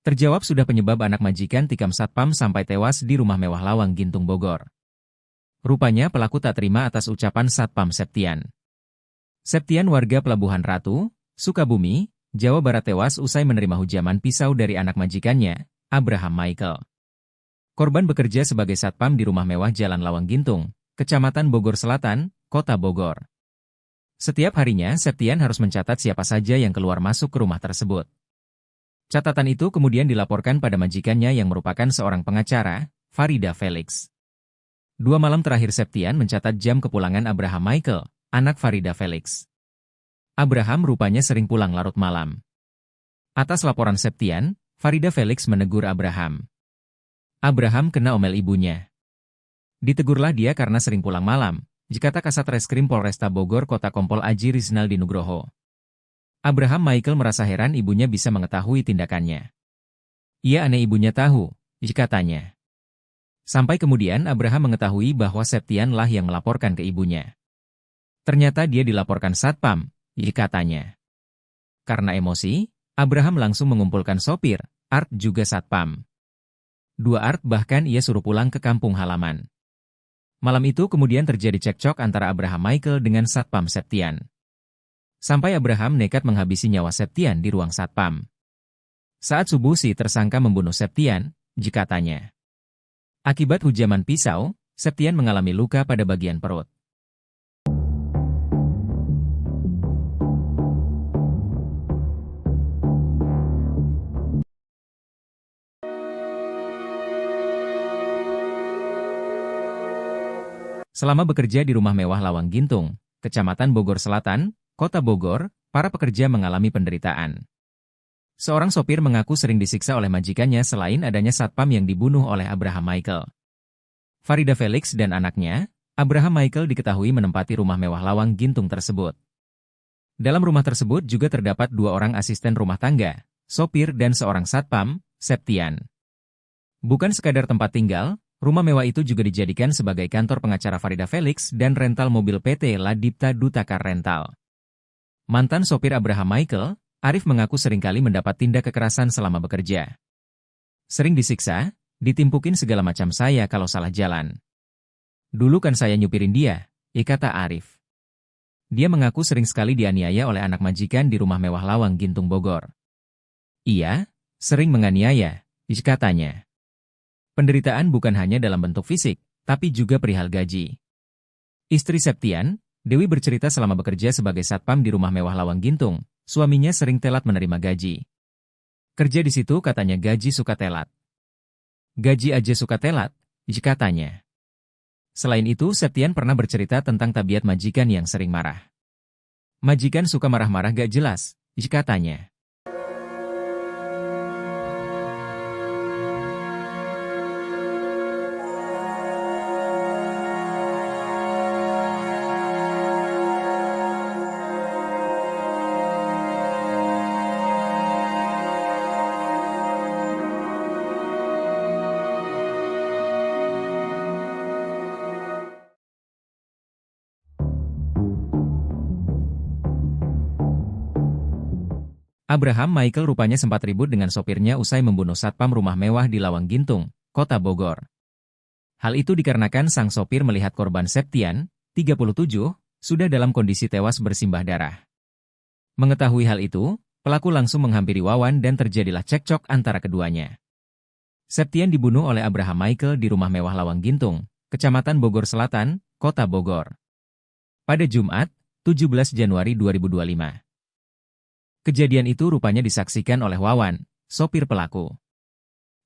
Terjawab sudah penyebab anak majikan tikam satpam sampai tewas di rumah mewah Lawang Gintung Bogor. Rupanya pelaku tak terima atas ucapan satpam Septian. Septian warga Pelabuhan Ratu, Sukabumi, Jawa Barat tewas usai menerima hujaman pisau dari anak majikannya, Abraham Michael. Korban bekerja sebagai satpam di rumah mewah Jalan Lawang Gintung, Kecamatan Bogor Selatan, Kota Bogor. Setiap harinya Septian harus mencatat siapa saja yang keluar masuk ke rumah tersebut. Catatan itu kemudian dilaporkan pada majikannya yang merupakan seorang pengacara, Farida Felix. 2 malam terakhir Septian mencatat jam kepulangan Abraham Michael, anak Farida Felix. Abraham rupanya sering pulang larut malam. Atas laporan Septian, Farida Felix menegur Abraham. Abraham kena omel ibunya. Ditegurlah dia karena sering pulang malam, kata Kasat Reskrim Polresta Bogor Kota Kompol Aji Rizaldi Nugroho. Abraham Michael merasa heran ibunya bisa mengetahui tindakannya. Ia aneh ibunya tahu, katanya. Sampai kemudian Abraham mengetahui bahwa Septian lah yang melaporkan ke ibunya. Ternyata dia dilaporkan satpam, katanya. Karena emosi, Abraham langsung mengumpulkan sopir, Art juga satpam. 2 Art bahkan ia suruh pulang ke kampung halaman. Malam itu kemudian terjadi cekcok antara Abraham Michael dengan satpam Septian. Sampai Abraham nekat menghabisi nyawa Septian di ruang satpam. Saat subuh si tersangka membunuh Septian, katanya. Akibat hujaman pisau, Septian mengalami luka pada bagian perut. Selama bekerja di rumah mewah Lawang Gintung, Kecamatan Bogor Selatan, Kota Bogor, para pekerja mengalami penderitaan. Seorang sopir mengaku sering disiksa oleh majikannya selain adanya satpam yang dibunuh oleh Abraham Michael. Farida Felix dan anaknya, Abraham Michael diketahui menempati rumah mewah Lawang Gintung tersebut. Dalam rumah tersebut juga terdapat 2 orang asisten rumah tangga, sopir dan seorang satpam, Septian. Bukan sekadar tempat tinggal, rumah mewah itu juga dijadikan sebagai kantor pengacara Farida Felix dan rental mobil PT Ladipta Dutakar Rental. Mantan sopir Abraham Michael, Arif mengaku seringkali mendapat tindak kekerasan selama bekerja. Sering disiksa, ditimpukin segala macam saya kalau salah jalan. Dulu kan saya nyupirin dia, kata Arif. Dia mengaku sering sekali dianiaya oleh anak majikan di rumah mewah Lawang Gintung Bogor. Iya, sering menganiaya, katanya. Penderitaan bukan hanya dalam bentuk fisik, tapi juga perihal gaji. Istri Septian, Dewi bercerita selama bekerja sebagai satpam di rumah mewah Lawang Gintung, suaminya sering telat menerima gaji. Kerja di situ katanya gaji suka telat. Gaji aja suka telat, katanya. Selain itu, Septian pernah bercerita tentang tabiat majikan yang sering marah. Majikan suka marah-marah gak jelas, katanya. Abraham Michael rupanya sempat ribut dengan sopirnya usai membunuh satpam rumah mewah di Lawang Gintung, Kota Bogor. Hal itu dikarenakan sang sopir melihat korban Septian, 37, sudah dalam kondisi tewas bersimbah darah. Mengetahui hal itu, pelaku langsung menghampiri Wawan dan terjadilah cekcok antara keduanya. Septian dibunuh oleh Abraham Michael di rumah mewah Lawang Gintung, Kecamatan Bogor Selatan, Kota Bogor. Pada Jumat, 17 Januari 2025. Kejadian itu rupanya disaksikan oleh Wawan, sopir pelaku.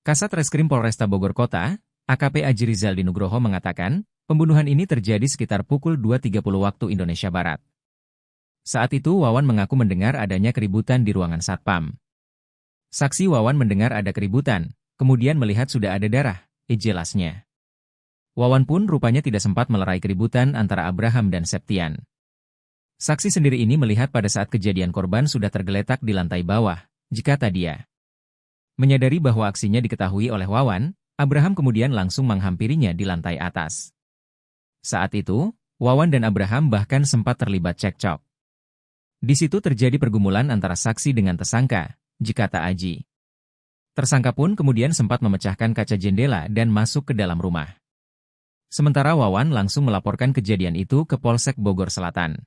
Kasat Reskrim Polresta Bogor Kota, AKP Aji Rizal Nugroho mengatakan, pembunuhan ini terjadi sekitar pukul 2.30 waktu Indonesia Barat. Saat itu Wawan mengaku mendengar adanya keributan di ruangan satpam. Saksi Wawan mendengar ada keributan, kemudian melihat sudah ada darah, jelasnya. Wawan pun rupanya tidak sempat melerai keributan antara Abraham dan Septian. Saksi sendiri ini melihat pada saat kejadian korban sudah tergeletak di lantai bawah, jikata dia. Menyadari bahwa aksinya diketahui oleh Wawan, Abraham kemudian langsung menghampirinya di lantai atas. Saat itu, Wawan dan Abraham bahkan sempat terlibat cekcok. Di situ terjadi pergumulan antara saksi dengan tersangka, jikata Aji. Tersangka pun kemudian sempat memecahkan kaca jendela dan masuk ke dalam rumah. Sementara Wawan langsung melaporkan kejadian itu ke Polsek Bogor Selatan.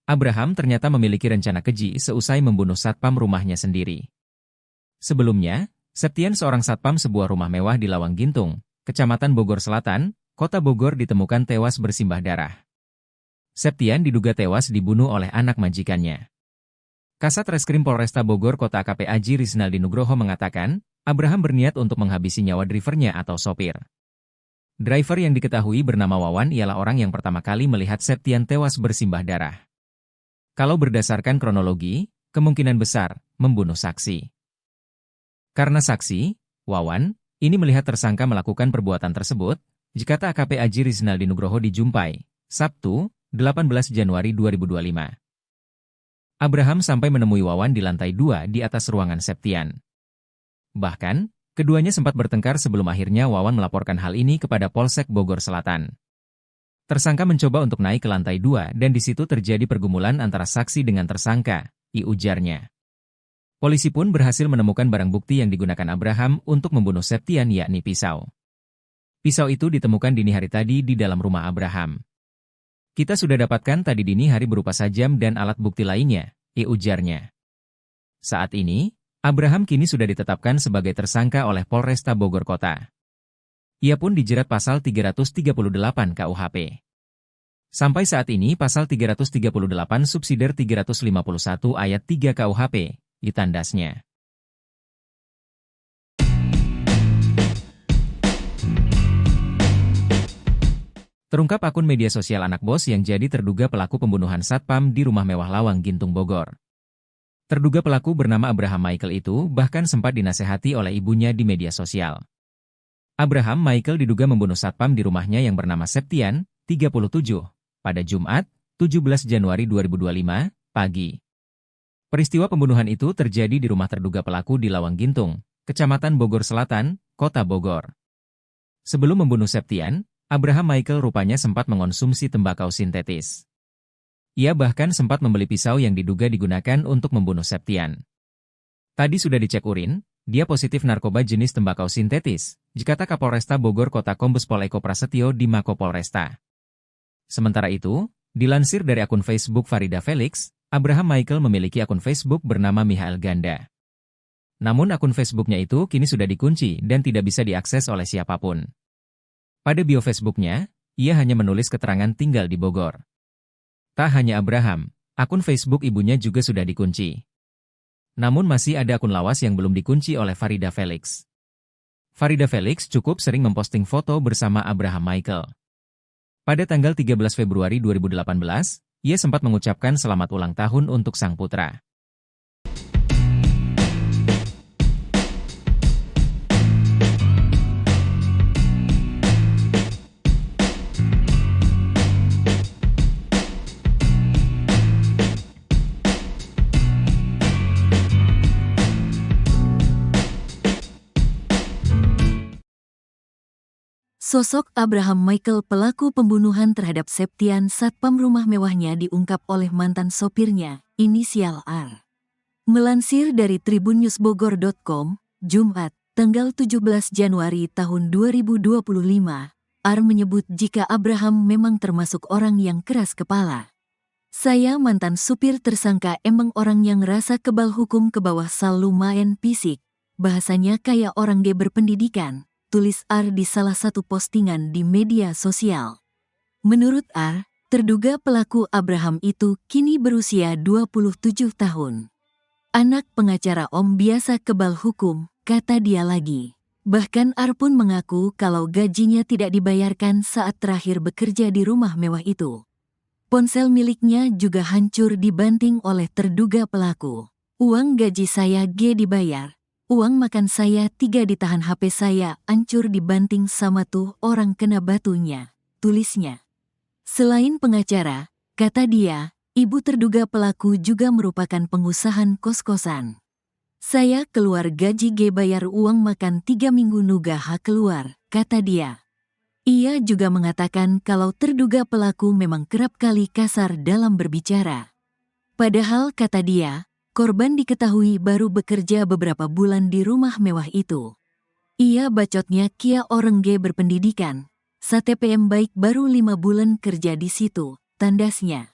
Abraham ternyata memiliki rencana keji seusai membunuh satpam rumahnya sendiri. Sebelumnya, Septian seorang satpam sebuah rumah mewah di Lawang Gintung, Kecamatan Bogor Selatan, Kota Bogor ditemukan tewas bersimbah darah. Septian diduga tewas dibunuh oleh anak majikannya. Kasat Reskrim Polresta Bogor Kota AKP Aji Rizal Nugroho mengatakan, Abraham berniat untuk menghabisi nyawa drivernya atau sopir. Driver yang diketahui bernama Wawan ialah orang yang pertama kali melihat Septian tewas bersimbah darah. Kalau berdasarkan kronologi, kemungkinan besar membunuh saksi. Karena saksi, Wawan, ini melihat tersangka melakukan perbuatan tersebut, jikata AKP Aji Rizal Nugroho dijumpai, Sabtu, 18 Januari 2025. Abraham sampai menemui Wawan di lantai 2 di atas ruangan Septian. Bahkan, keduanya sempat bertengkar sebelum akhirnya Wawan melaporkan hal ini kepada Polsek Bogor Selatan. Tersangka mencoba untuk naik ke lantai 2 dan di situ terjadi pergumulan antara saksi dengan tersangka, ujarnya. Polisi pun berhasil menemukan barang bukti yang digunakan Abraham untuk membunuh Septian yakni pisau. Pisau itu ditemukan dini hari tadi di dalam rumah Abraham. Kita sudah dapatkan tadi dini hari berupa sajam dan alat bukti lainnya, ujarnya. Saat ini, Abraham kini sudah ditetapkan sebagai tersangka oleh Polresta Bogor Kota. Ia pun dijerat pasal 338 KUHP. Sampai saat ini pasal 338 subsidiar 351 ayat 3 KUHP, ditandasnya. Terungkap akun media sosial anak bos yang jadi terduga pelaku pembunuhan satpam di rumah mewah Lawang Gintung Bogor. Terduga pelaku bernama Abraham Michael itu bahkan sempat dinasehati oleh ibunya di media sosial. Abraham Michael diduga membunuh satpam di rumahnya yang bernama Septian, 37, pada Jumat, 17 Januari 2025, pagi. Peristiwa pembunuhan itu terjadi di rumah terduga pelaku di Lawang Gintung, Kecamatan Bogor Selatan, Kota Bogor. Sebelum membunuh Septian, Abraham Michael rupanya sempat mengonsumsi tembakau sintetis. Ia bahkan sempat membeli pisau yang diduga digunakan untuk membunuh Septian. Tadi sudah dicek urin, dia positif narkoba jenis tembakau sintetis, jikata Kapolresta Bogor Kota Kombes Pol Eko Prasetyo di Mako Polresta. Sementara itu, dilansir dari akun Facebook Farida Felix, Abraham Michael memiliki akun Facebook bernama Michael Ganda. Namun akun Facebooknya itu kini sudah dikunci dan tidak bisa diakses oleh siapapun. Pada bio Facebooknya, ia hanya menulis keterangan tinggal di Bogor. Tak hanya Abraham, akun Facebook ibunya juga sudah dikunci. Namun masih ada akun lawas yang belum dikunci oleh Farida Felix. Farida Felix cukup sering memposting foto bersama Abraham Michael. Pada tanggal 13 Februari 2018, ia sempat mengucapkan selamat ulang tahun untuk sang putra. Sosok Abraham Michael pelaku pembunuhan terhadap Septian satpam rumah mewahnya diungkap oleh mantan sopirnya, inisial R. Melansir dari tribunnewsbogor.com, Jumat, tanggal 17 Januari tahun 2025, R menyebut jika Abraham memang termasuk orang yang keras kepala. Saya mantan supir tersangka emang orang yang rasa kebal hukum ke bawah sal lumayan fisik, bahasanya kayak orang G berpendidikan, tulis R di salah satu postingan di media sosial. Menurut R, terduga pelaku Abraham itu kini berusia 27 tahun. Anak pengacara Om biasa kebal hukum, kata dia lagi. Bahkan R pun mengaku kalau gajinya tidak dibayarkan saat terakhir bekerja di rumah mewah itu. Ponsel miliknya juga hancur dibanting oleh terduga pelaku. Uang gaji saya G dibayar. Uang makan saya 3 ditahan, HP saya hancur dibanting sama tuh orang kena batunya, tulisnya. Selain pengacara, kata dia, ibu terduga pelaku juga merupakan pengusaha kos-kosan. Saya keluar gaji G bayar uang makan 3 minggu nuga hak keluar, kata dia. Ia juga mengatakan kalau terduga pelaku memang kerap kali kasar dalam berbicara. Padahal kata dia, korban diketahui baru bekerja beberapa bulan di rumah mewah itu. Ia bacotnya kia orang G berpendidikan, STPM baik baru 5 bulan kerja di situ, tandasnya.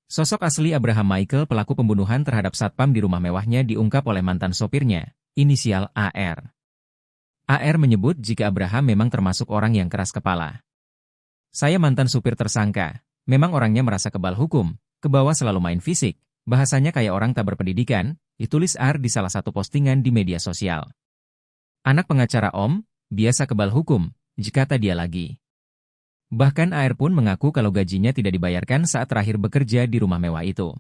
Sosok asli Abraham Michael pelaku pembunuhan terhadap satpam di rumah mewahnya diungkap oleh mantan sopirnya, inisial AR. AR menyebut jika Abraham memang termasuk orang yang keras kepala. Saya mantan supir tersangka, memang orangnya merasa kebal hukum, ke bawah selalu main fisik, bahasanya kayak orang tak berpendidikan, ditulis R di salah satu postingan di media sosial. Anak pengacara Om, biasa kebal hukum, kata dia lagi. Bahkan AR pun mengaku kalau gajinya tidak dibayarkan saat terakhir bekerja di rumah mewah itu.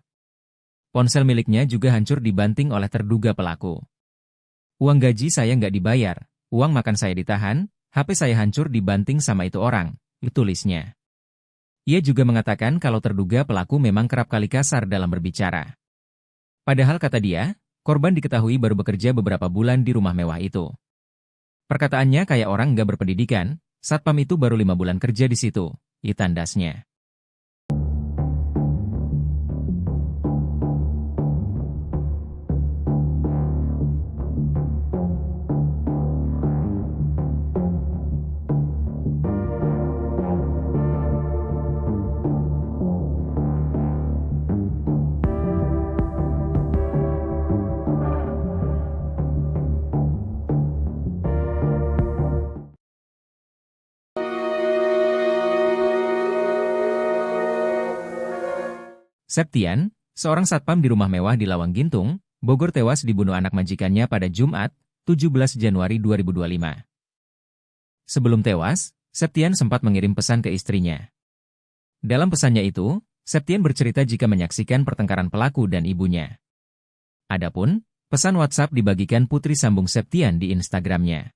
Ponsel miliknya juga hancur dibanting oleh terduga pelaku. Uang gaji saya nggak dibayar, uang makan saya ditahan, HP saya hancur dibanting sama itu orang, tulisnya. Ia juga mengatakan kalau terduga pelaku memang kerap kali kasar dalam berbicara. Padahal kata dia, korban diketahui baru bekerja beberapa bulan di rumah mewah itu. Perkataannya kayak orang nggak berpendidikan, satpam itu baru 5 bulan kerja di situ, tandasnya. Septian, seorang satpam di rumah mewah di Lawang Gintung, Bogor tewas dibunuh anak majikannya pada Jumat, 17 Januari 2025. Sebelum tewas, Septian sempat mengirim pesan ke istrinya. Dalam pesannya itu, Septian bercerita jika menyaksikan pertengkaran pelaku dan ibunya. Adapun, pesan WhatsApp dibagikan putri sambung Septian di Instagramnya.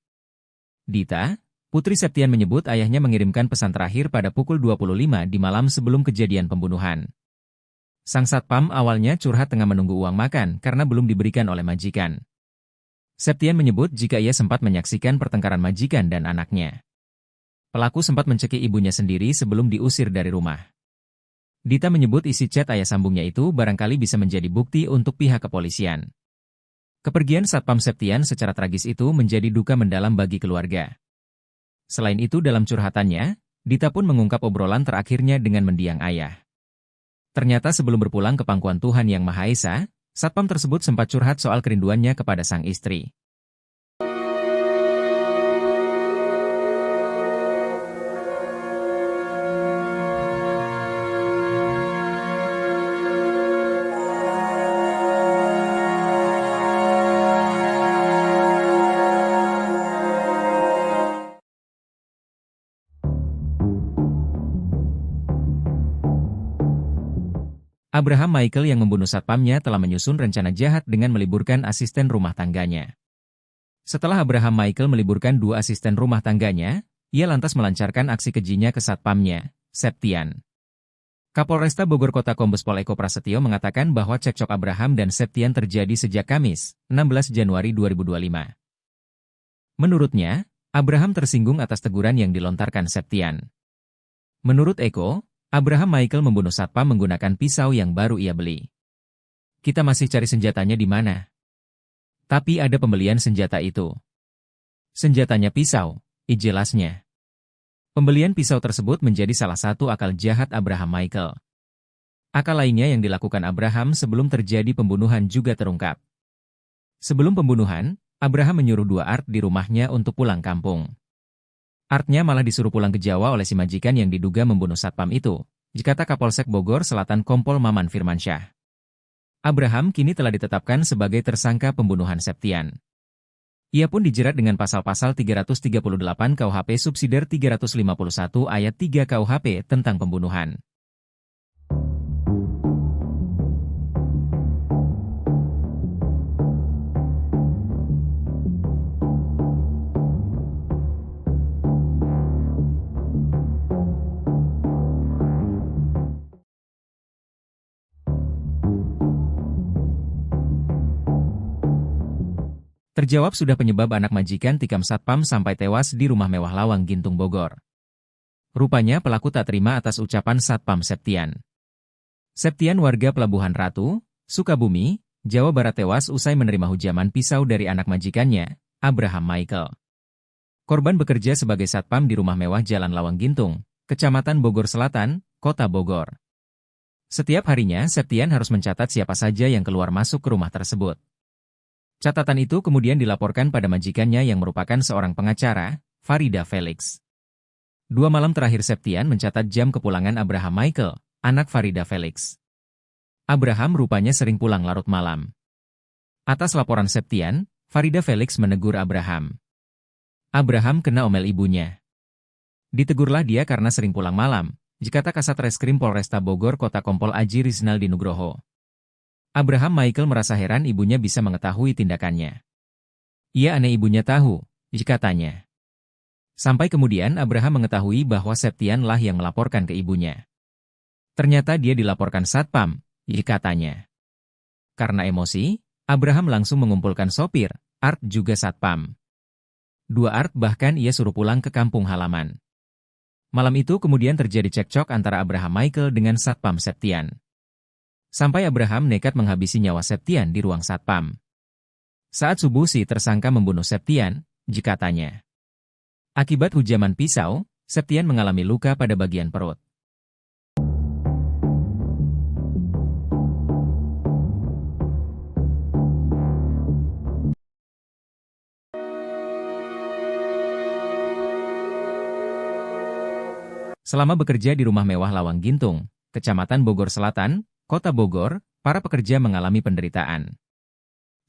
Dita, putri Septian menyebut ayahnya mengirimkan pesan terakhir pada pukul 25 di malam sebelum kejadian pembunuhan. Sang satpam awalnya curhat tengah menunggu uang makan karena belum diberikan oleh majikan. Septian menyebut jika ia sempat menyaksikan pertengkaran majikan dan anaknya. Pelaku sempat mencekik ibunya sendiri sebelum diusir dari rumah. Dita menyebut isi chat ayah sambungnya itu barangkali bisa menjadi bukti untuk pihak kepolisian. Kepergian satpam Septian secara tragis itu menjadi duka mendalam bagi keluarga. Selain itu dalam curhatannya, Dita pun mengungkap obrolan terakhirnya dengan mendiang ayah. Ternyata sebelum berpulang ke pangkuan Tuhan Yang Maha Esa, satpam tersebut sempat curhat soal kerinduannya kepada sang istri. Abraham Michael yang membunuh satpamnya telah menyusun rencana jahat dengan meliburkan asisten rumah tangganya. Setelah Abraham Michael meliburkan 2 asisten rumah tangganya, ia lantas melancarkan aksi kejinya ke satpamnya, Septian. Kapolresta Bogor Kota Kombes Pol Eko Prasetyo mengatakan bahwa cekcok Abraham dan Septian terjadi sejak Kamis, 16 Januari 2025. Menurutnya, Abraham tersinggung atas teguran yang dilontarkan Septian. Menurut Eko, Abraham Michael membunuh satpam menggunakan pisau yang baru ia beli. Kita masih cari senjatanya di mana. Tapi ada pembelian senjata itu. Senjatanya pisau, jelasnya. Pembelian pisau tersebut menjadi salah satu akal jahat Abraham Michael. Akal lainnya yang dilakukan Abraham sebelum terjadi pembunuhan juga terungkap. Sebelum pembunuhan, Abraham menyuruh dua Art di rumahnya untuk pulang kampung. Artnya malah disuruh pulang ke Jawa oleh si majikan yang diduga membunuh satpam itu, dikata Kapolsek Bogor Selatan Kompol Maman Firmansyah. Abraham kini telah ditetapkan sebagai tersangka pembunuhan Septian. Ia pun dijerat dengan pasal-pasal 338 KUHP subsidiar 351 ayat 3 KUHP tentang pembunuhan. Terjawab sudah penyebab anak majikan tikam satpam sampai tewas di rumah mewah Lawang Gintung Bogor. Rupanya pelaku tak terima atas ucapan satpam Septian. Septian warga Pelabuhan Ratu, Sukabumi, Jawa Barat tewas usai menerima hujaman pisau dari anak majikannya, Abraham Michael. Korban bekerja sebagai satpam di rumah mewah Jalan Lawang Gintung, Kecamatan Bogor Selatan, Kota Bogor. Setiap harinya Septian harus mencatat siapa saja yang keluar masuk ke rumah tersebut. Catatan itu kemudian dilaporkan pada majikannya yang merupakan seorang pengacara, Farida Felix. 2 malam terakhir Septian mencatat jam kepulangan Abraham Michael, anak Farida Felix. Abraham rupanya sering pulang larut malam. Atas laporan Septian, Farida Felix menegur Abraham. Abraham kena omel ibunya. Ditegurlah dia karena sering pulang malam, dikata Kasat Reskrim Polresta Bogor Kota Kompol Aji Rizaldi Nugroho. Abraham Michael merasa heran ibunya bisa mengetahui tindakannya. Ia aneh ibunya tahu, katanya. Sampai kemudian Abraham mengetahui bahwa Septian lah yang melaporkan ke ibunya. Ternyata dia dilaporkan satpam, katanya. Karena emosi, Abraham langsung mengumpulkan sopir, Art juga satpam. 2 Art bahkan ia suruh pulang ke kampung halaman. Malam itu kemudian terjadi cekcok antara Abraham Michael dengan satpam Septian. Sampai Abraham nekat menghabisi nyawa Septian di ruang satpam. Saat subuh si tersangka membunuh Septian, katanya. Akibat hujaman pisau, Septian mengalami luka pada bagian perut. Selama bekerja di rumah mewah Lawang Gintung, Kecamatan Bogor Selatan, Kota Bogor, para pekerja mengalami penderitaan.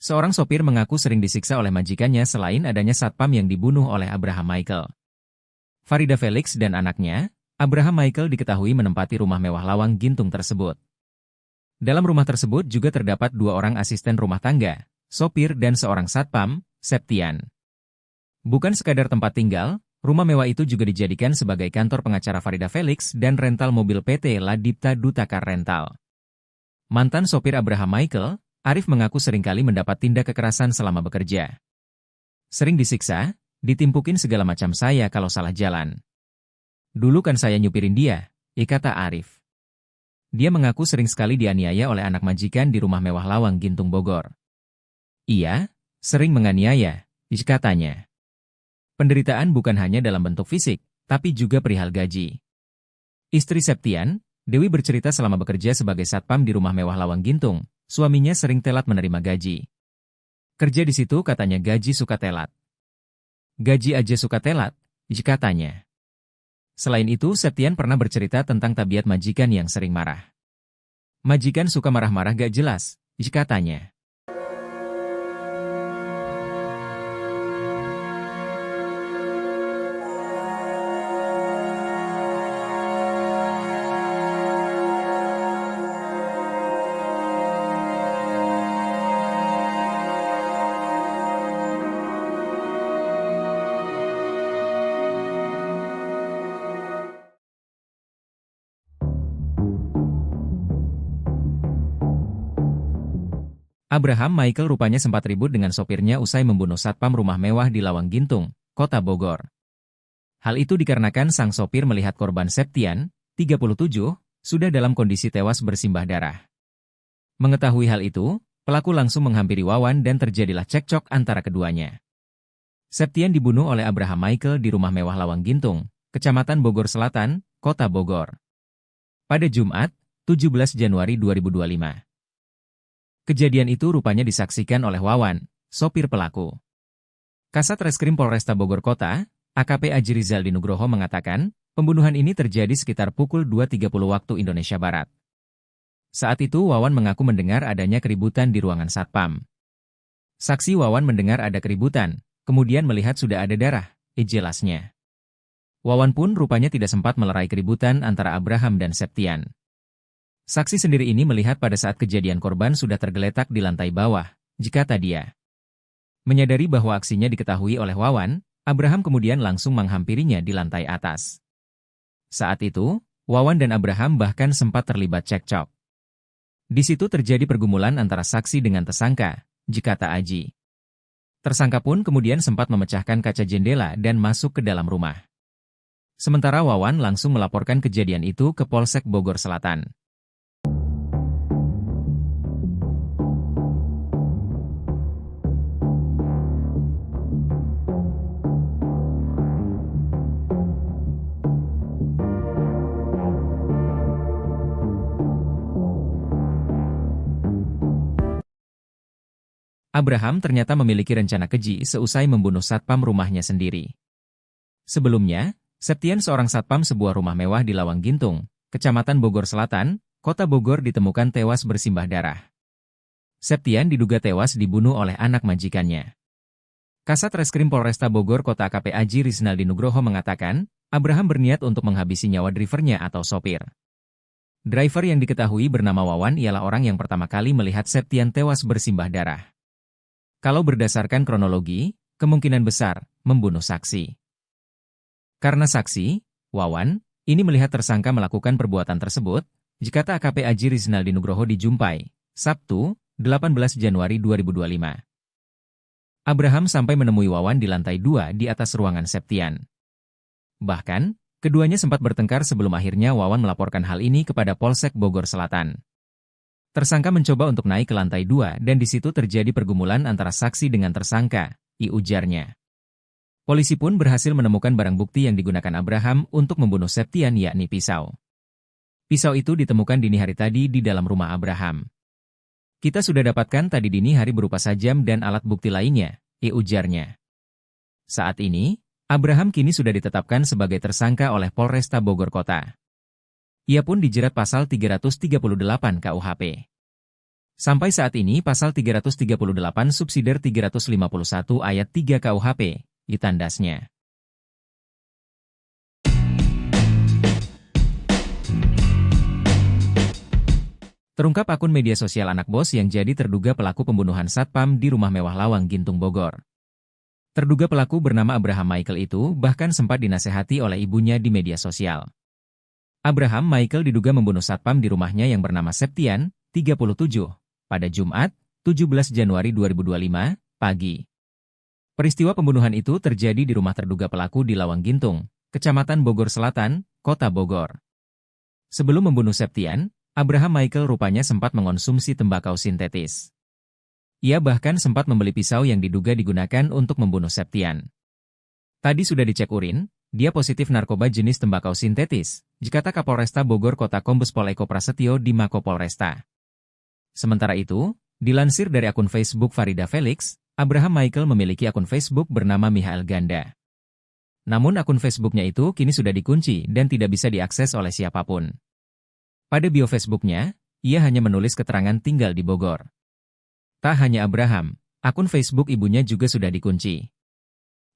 Seorang sopir mengaku sering disiksa oleh majikannya selain adanya satpam yang dibunuh oleh Abraham Michael. Farida Felix dan anaknya, Abraham Michael diketahui menempati rumah mewah Lawang Gintung tersebut. Dalam rumah tersebut juga terdapat 2 orang asisten rumah tangga, sopir dan seorang satpam, Septian. Bukan sekadar tempat tinggal, rumah mewah itu juga dijadikan sebagai kantor pengacara Farida Felix dan rental mobil PT Ladipta Dutakar Rental. Mantan sopir Abraham Michael, Arif mengaku seringkali mendapat tindak kekerasan selama bekerja. Sering disiksa, ditimpukin segala macam saya kalau salah jalan. Dulu kan saya nyupirin dia, kata Arif. Dia mengaku sering sekali dianiaya oleh anak majikan di rumah mewah Lawang Gintung Bogor. Iya, sering menganiaya, katanya. Penderitaan bukan hanya dalam bentuk fisik, tapi juga perihal gaji. Istri Septian, Dewi bercerita selama bekerja sebagai satpam di rumah mewah Lawang Gintung, suaminya sering telat menerima gaji. Kerja di situ katanya gaji suka telat. Gaji aja suka telat, katanya. Selain itu, Septian pernah bercerita tentang tabiat majikan yang sering marah. Majikan suka marah-marah gak jelas, katanya. Abraham Michael rupanya sempat ribut dengan sopirnya usai membunuh satpam rumah mewah di Lawang Gintung, Kota Bogor. Hal itu dikarenakan sang sopir melihat korban Septian, 37, sudah dalam kondisi tewas bersimbah darah. Mengetahui hal itu, pelaku langsung menghampiri Wawan dan terjadilah cekcok antara keduanya. Septian dibunuh oleh Abraham Michael di rumah mewah Lawang Gintung, Kecamatan Bogor Selatan, Kota Bogor. Pada Jumat, 17 Januari 2025. Kejadian itu rupanya disaksikan oleh Wawan, sopir pelaku. Kasat Reskrim Polresta Bogor Kota, AKP Aji Rizaldi Nugroho mengatakan, pembunuhan ini terjadi sekitar pukul 2.30 waktu Indonesia Barat. Saat itu Wawan mengaku mendengar adanya keributan di ruangan satpam. Saksi Wawan mendengar ada keributan, kemudian melihat sudah ada darah, jelasnya. Wawan pun rupanya tidak sempat melerai keributan antara Abraham dan Septian. Saksi sendiri ini melihat pada saat kejadian korban sudah tergeletak di lantai bawah, kata dia. Menyadari bahwa aksinya diketahui oleh Wawan, Abraham kemudian langsung menghampirinya di lantai atas. Saat itu, Wawan dan Abraham bahkan sempat terlibat cekcok. Di situ terjadi pergumulan antara saksi dengan tersangka, kata Aji. Tersangka pun kemudian sempat memecahkan kaca jendela dan masuk ke dalam rumah. Sementara Wawan langsung melaporkan kejadian itu ke Polsek Bogor Selatan. Abraham ternyata memiliki rencana keji seusai membunuh satpam rumahnya sendiri. Sebelumnya, Septian seorang satpam sebuah rumah mewah di Lawang Gintung, Kecamatan Bogor Selatan, Kota Bogor ditemukan tewas bersimbah darah. Septian diduga tewas dibunuh oleh anak majikannya. Kasat Reskrim Polresta Bogor Kota AKP Aji Rizaldi Nugroho mengatakan, Abraham berniat untuk menghabisi nyawa drivernya atau sopir. Driver yang diketahui bernama Wawan ialah orang yang pertama kali melihat Septian tewas bersimbah darah. Kalau berdasarkan kronologi, kemungkinan besar membunuh saksi. Karena saksi, Wawan, ini melihat tersangka melakukan perbuatan tersebut, kata AKP Aji Rizaldi Nugroho di Jumpai, Sabtu, 18 Januari 2025. Abraham sampai menemui Wawan di lantai 2 di atas ruangan Septian. Bahkan, keduanya sempat bertengkar sebelum akhirnya Wawan melaporkan hal ini kepada Polsek Bogor Selatan. Tersangka mencoba untuk naik ke lantai 2 dan di situ terjadi pergumulan antara saksi dengan tersangka, ujarnya. Polisi pun berhasil menemukan barang bukti yang digunakan Abraham untuk membunuh Septian yakni pisau. Pisau itu ditemukan dini hari tadi di dalam rumah Abraham. Kita sudah dapatkan tadi dini hari berupa sajam dan alat bukti lainnya, ujarnya. Saat ini, Abraham kini sudah ditetapkan sebagai tersangka oleh Polresta Bogor Kota. Ia pun dijerat pasal 338 KUHP. Sampai saat ini pasal 338 subsidiar 351 ayat 3 KUHP, ditandasnya. Terungkap akun media sosial anak bos yang jadi terduga pelaku pembunuhan satpam di rumah mewah Lawang Gintung Bogor. Terduga pelaku bernama Abraham Michael itu bahkan sempat dinasehati oleh ibunya di media sosial. Abraham Michael diduga membunuh satpam di rumahnya yang bernama Septian, 37, pada Jumat, 17 Januari 2025, pagi. Peristiwa pembunuhan itu terjadi di rumah terduga pelaku di Lawang Gintung, Kecamatan Bogor Selatan, Kota Bogor. Sebelum membunuh Septian, Abraham Michael rupanya sempat mengonsumsi tembakau sintetis. Ia bahkan sempat membeli pisau yang diduga digunakan untuk membunuh Septian. Tadi sudah dicek urin, dia positif narkoba jenis tembakau sintetis, kata Kapolresta Bogor Kota Kombes Pol Eko Prasetyo di Mako Polresta. Sementara itu, dilansir dari akun Facebook Farida Felix, Abraham Michael memiliki akun Facebook bernama Michael Ganda. Namun akun Facebooknya itu kini sudah dikunci dan tidak bisa diakses oleh siapapun. Pada bio Facebooknya, ia hanya menulis keterangan tinggal di Bogor. Tak hanya Abraham, akun Facebook ibunya juga sudah dikunci.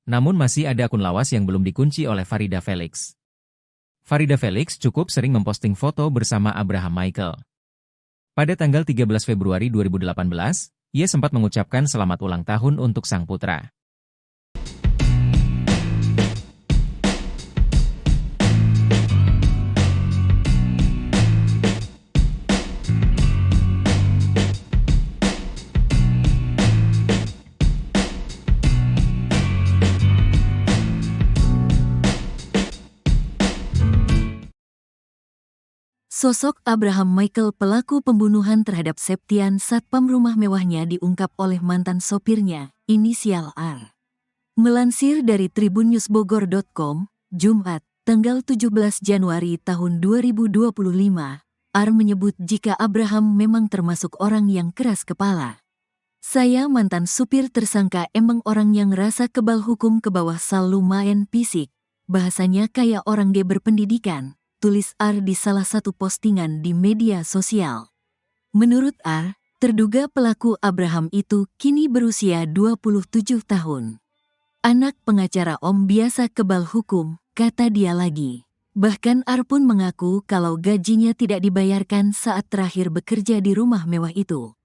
Namun masih ada akun lawas yang belum dikunci oleh Farida Felix. Farida Felix cukup sering memposting foto bersama Abraham Michael. Pada tanggal 13 Februari 2018, ia sempat mengucapkan selamat ulang tahun untuk sang putra. Sosok Abraham Michael pelaku pembunuhan terhadap Septian satpam rumah mewahnya diungkap oleh mantan sopirnya, inisial R. Melansir dari tribunnewsbogor.com, Jumat, tanggal 17 Januari tahun 2025, R menyebut jika Abraham memang termasuk orang yang keras kepala. Saya mantan supir tersangka emang orang yang rasa kebal hukum ke bawah sal lumayan fisik. Bahasanya kayak orang dia berpendidikan, tulis R di salah satu postingan di media sosial. Menurut R, terduga pelaku Abraham itu kini berusia 27 tahun. Anak pengacara Om biasa kebal hukum, kata dia lagi. Bahkan R pun mengaku kalau gajinya tidak dibayarkan saat terakhir bekerja di rumah mewah itu.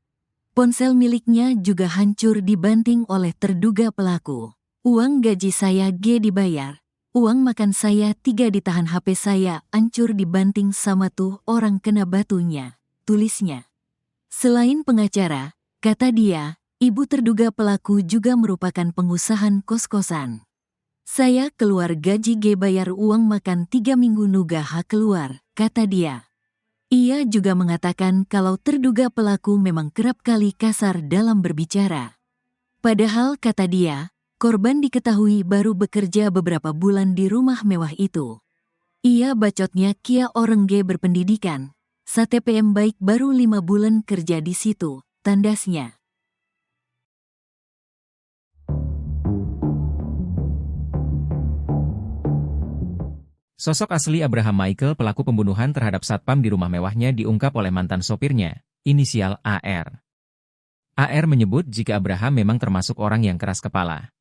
Ponsel miliknya juga hancur dibanting oleh terduga pelaku. Uang gaji saya G dibayar. Uang makan saya 3 ditahan, HP saya hancur dibanting sama tuh orang kena batunya, tulisnya. Selain pengacara, kata dia, ibu terduga pelaku juga merupakan pengusaha kos-kosan. Saya keluar gaji G bayar uang makan 3 minggu nuga hak keluar, kata dia. Ia juga mengatakan kalau terduga pelaku memang kerap kali kasar dalam berbicara. Padahal kata dia, korban diketahui baru bekerja beberapa bulan di rumah mewah itu. Ia bacotnya kia orang G berpendidikan, STPM baik baru 5 bulan kerja di situ, tandasnya. Sosok asli Abraham Michael pelaku pembunuhan terhadap satpam di rumah mewahnya diungkap oleh mantan sopirnya, inisial AR. AR menyebut jika Abraham memang termasuk orang yang keras kepala.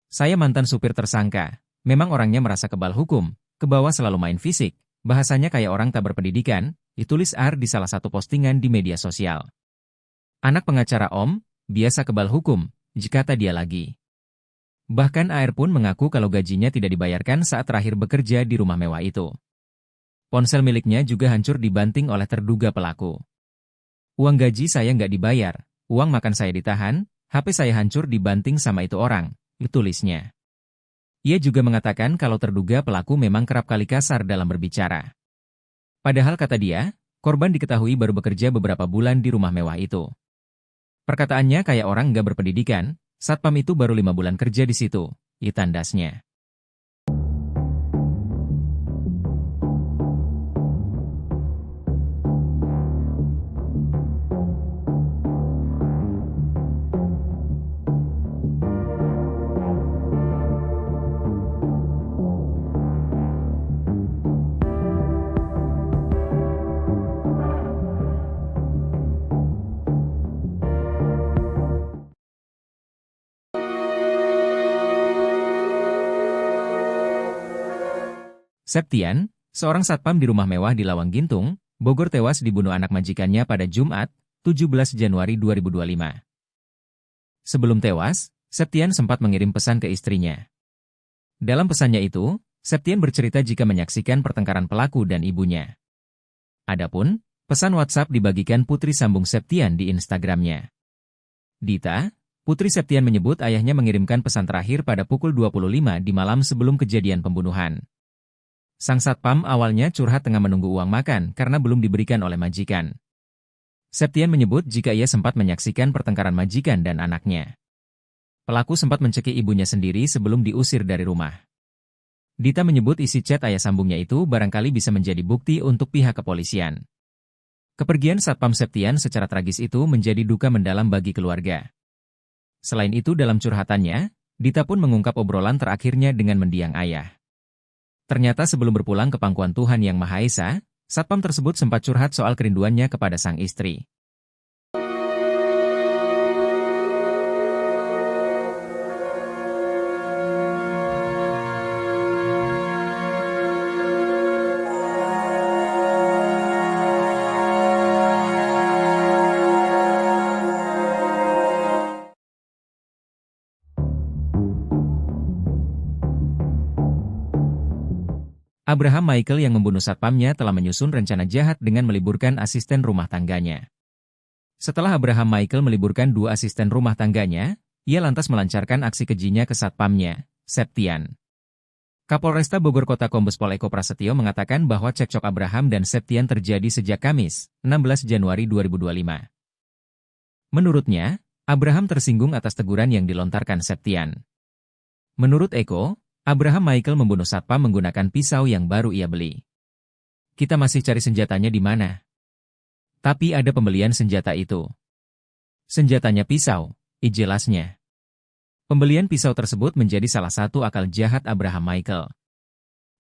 Saya mantan supir tersangka, memang orangnya merasa kebal hukum, ke bawah selalu main fisik, bahasanya kayak orang tak berpendidikan, ditulis AR di salah satu postingan di media sosial. Anak pengacara Om, biasa kebal hukum, kata dia lagi. Bahkan AR pun mengaku kalau gajinya tidak dibayarkan saat terakhir bekerja di rumah mewah itu. Ponsel miliknya juga hancur dibanting oleh terduga pelaku. Uang gaji saya nggak dibayar, uang makan saya ditahan, HP saya hancur dibanting sama itu orang, tulisnya. Ia juga mengatakan kalau terduga pelaku memang kerap kali kasar dalam berbicara. Padahal kata dia, korban diketahui baru bekerja beberapa bulan di rumah mewah itu. Perkataannya kayak orang nggak berpendidikan, satpam itu baru 5 bulan kerja di situ, tandasnya. Septian, seorang satpam di rumah mewah di Lawang Gintung, Bogor tewas dibunuh anak majikannya pada Jumat, 17 Januari 2025. Sebelum tewas, Septian sempat mengirim pesan ke istrinya. Dalam pesannya itu, Septian bercerita jika menyaksikan pertengkaran pelaku dan ibunya. Adapun, pesan WhatsApp dibagikan putri sambung Septian di Instagramnya. Dita, putri Septian menyebut ayahnya mengirimkan pesan terakhir pada pukul 25 di malam sebelum kejadian pembunuhan. Sang satpam awalnya curhat tengah menunggu uang makan karena belum diberikan oleh majikan. Septian menyebut jika ia sempat menyaksikan pertengkaran majikan dan anaknya. Pelaku sempat mencekik ibunya sendiri sebelum diusir dari rumah. Dita menyebut isi chat ayah sambungnya itu barangkali bisa menjadi bukti untuk pihak kepolisian. Kepergian satpam Septian secara tragis itu menjadi duka mendalam bagi keluarga. Selain itu dalam curhatannya, Dita pun mengungkap obrolan terakhirnya dengan mendiang ayah. Ternyata sebelum berpulang ke pangkuan Tuhan Yang Maha Esa, satpam tersebut sempat curhat soal kerinduannya kepada sang istri. Abraham Michael yang membunuh satpamnya telah menyusun rencana jahat dengan meliburkan asisten rumah tangganya. Setelah Abraham Michael meliburkan 2 asisten rumah tangganya, ia lantas melancarkan aksi kejinya ke satpamnya, Septian. Kapolresta Bogor Kota Kombes Pol Eko Prasetyo mengatakan bahwa cekcok Abraham dan Septian terjadi sejak Kamis, 16 Januari 2025. Menurutnya, Abraham tersinggung atas teguran yang dilontarkan Septian. Menurut Eko, Abraham Michael membunuh satpam menggunakan pisau yang baru ia beli. Kita masih cari senjatanya di mana. Tapi ada pembelian senjata itu. Senjatanya pisau, jelasnya. Pembelian pisau tersebut menjadi salah satu akal jahat Abraham Michael.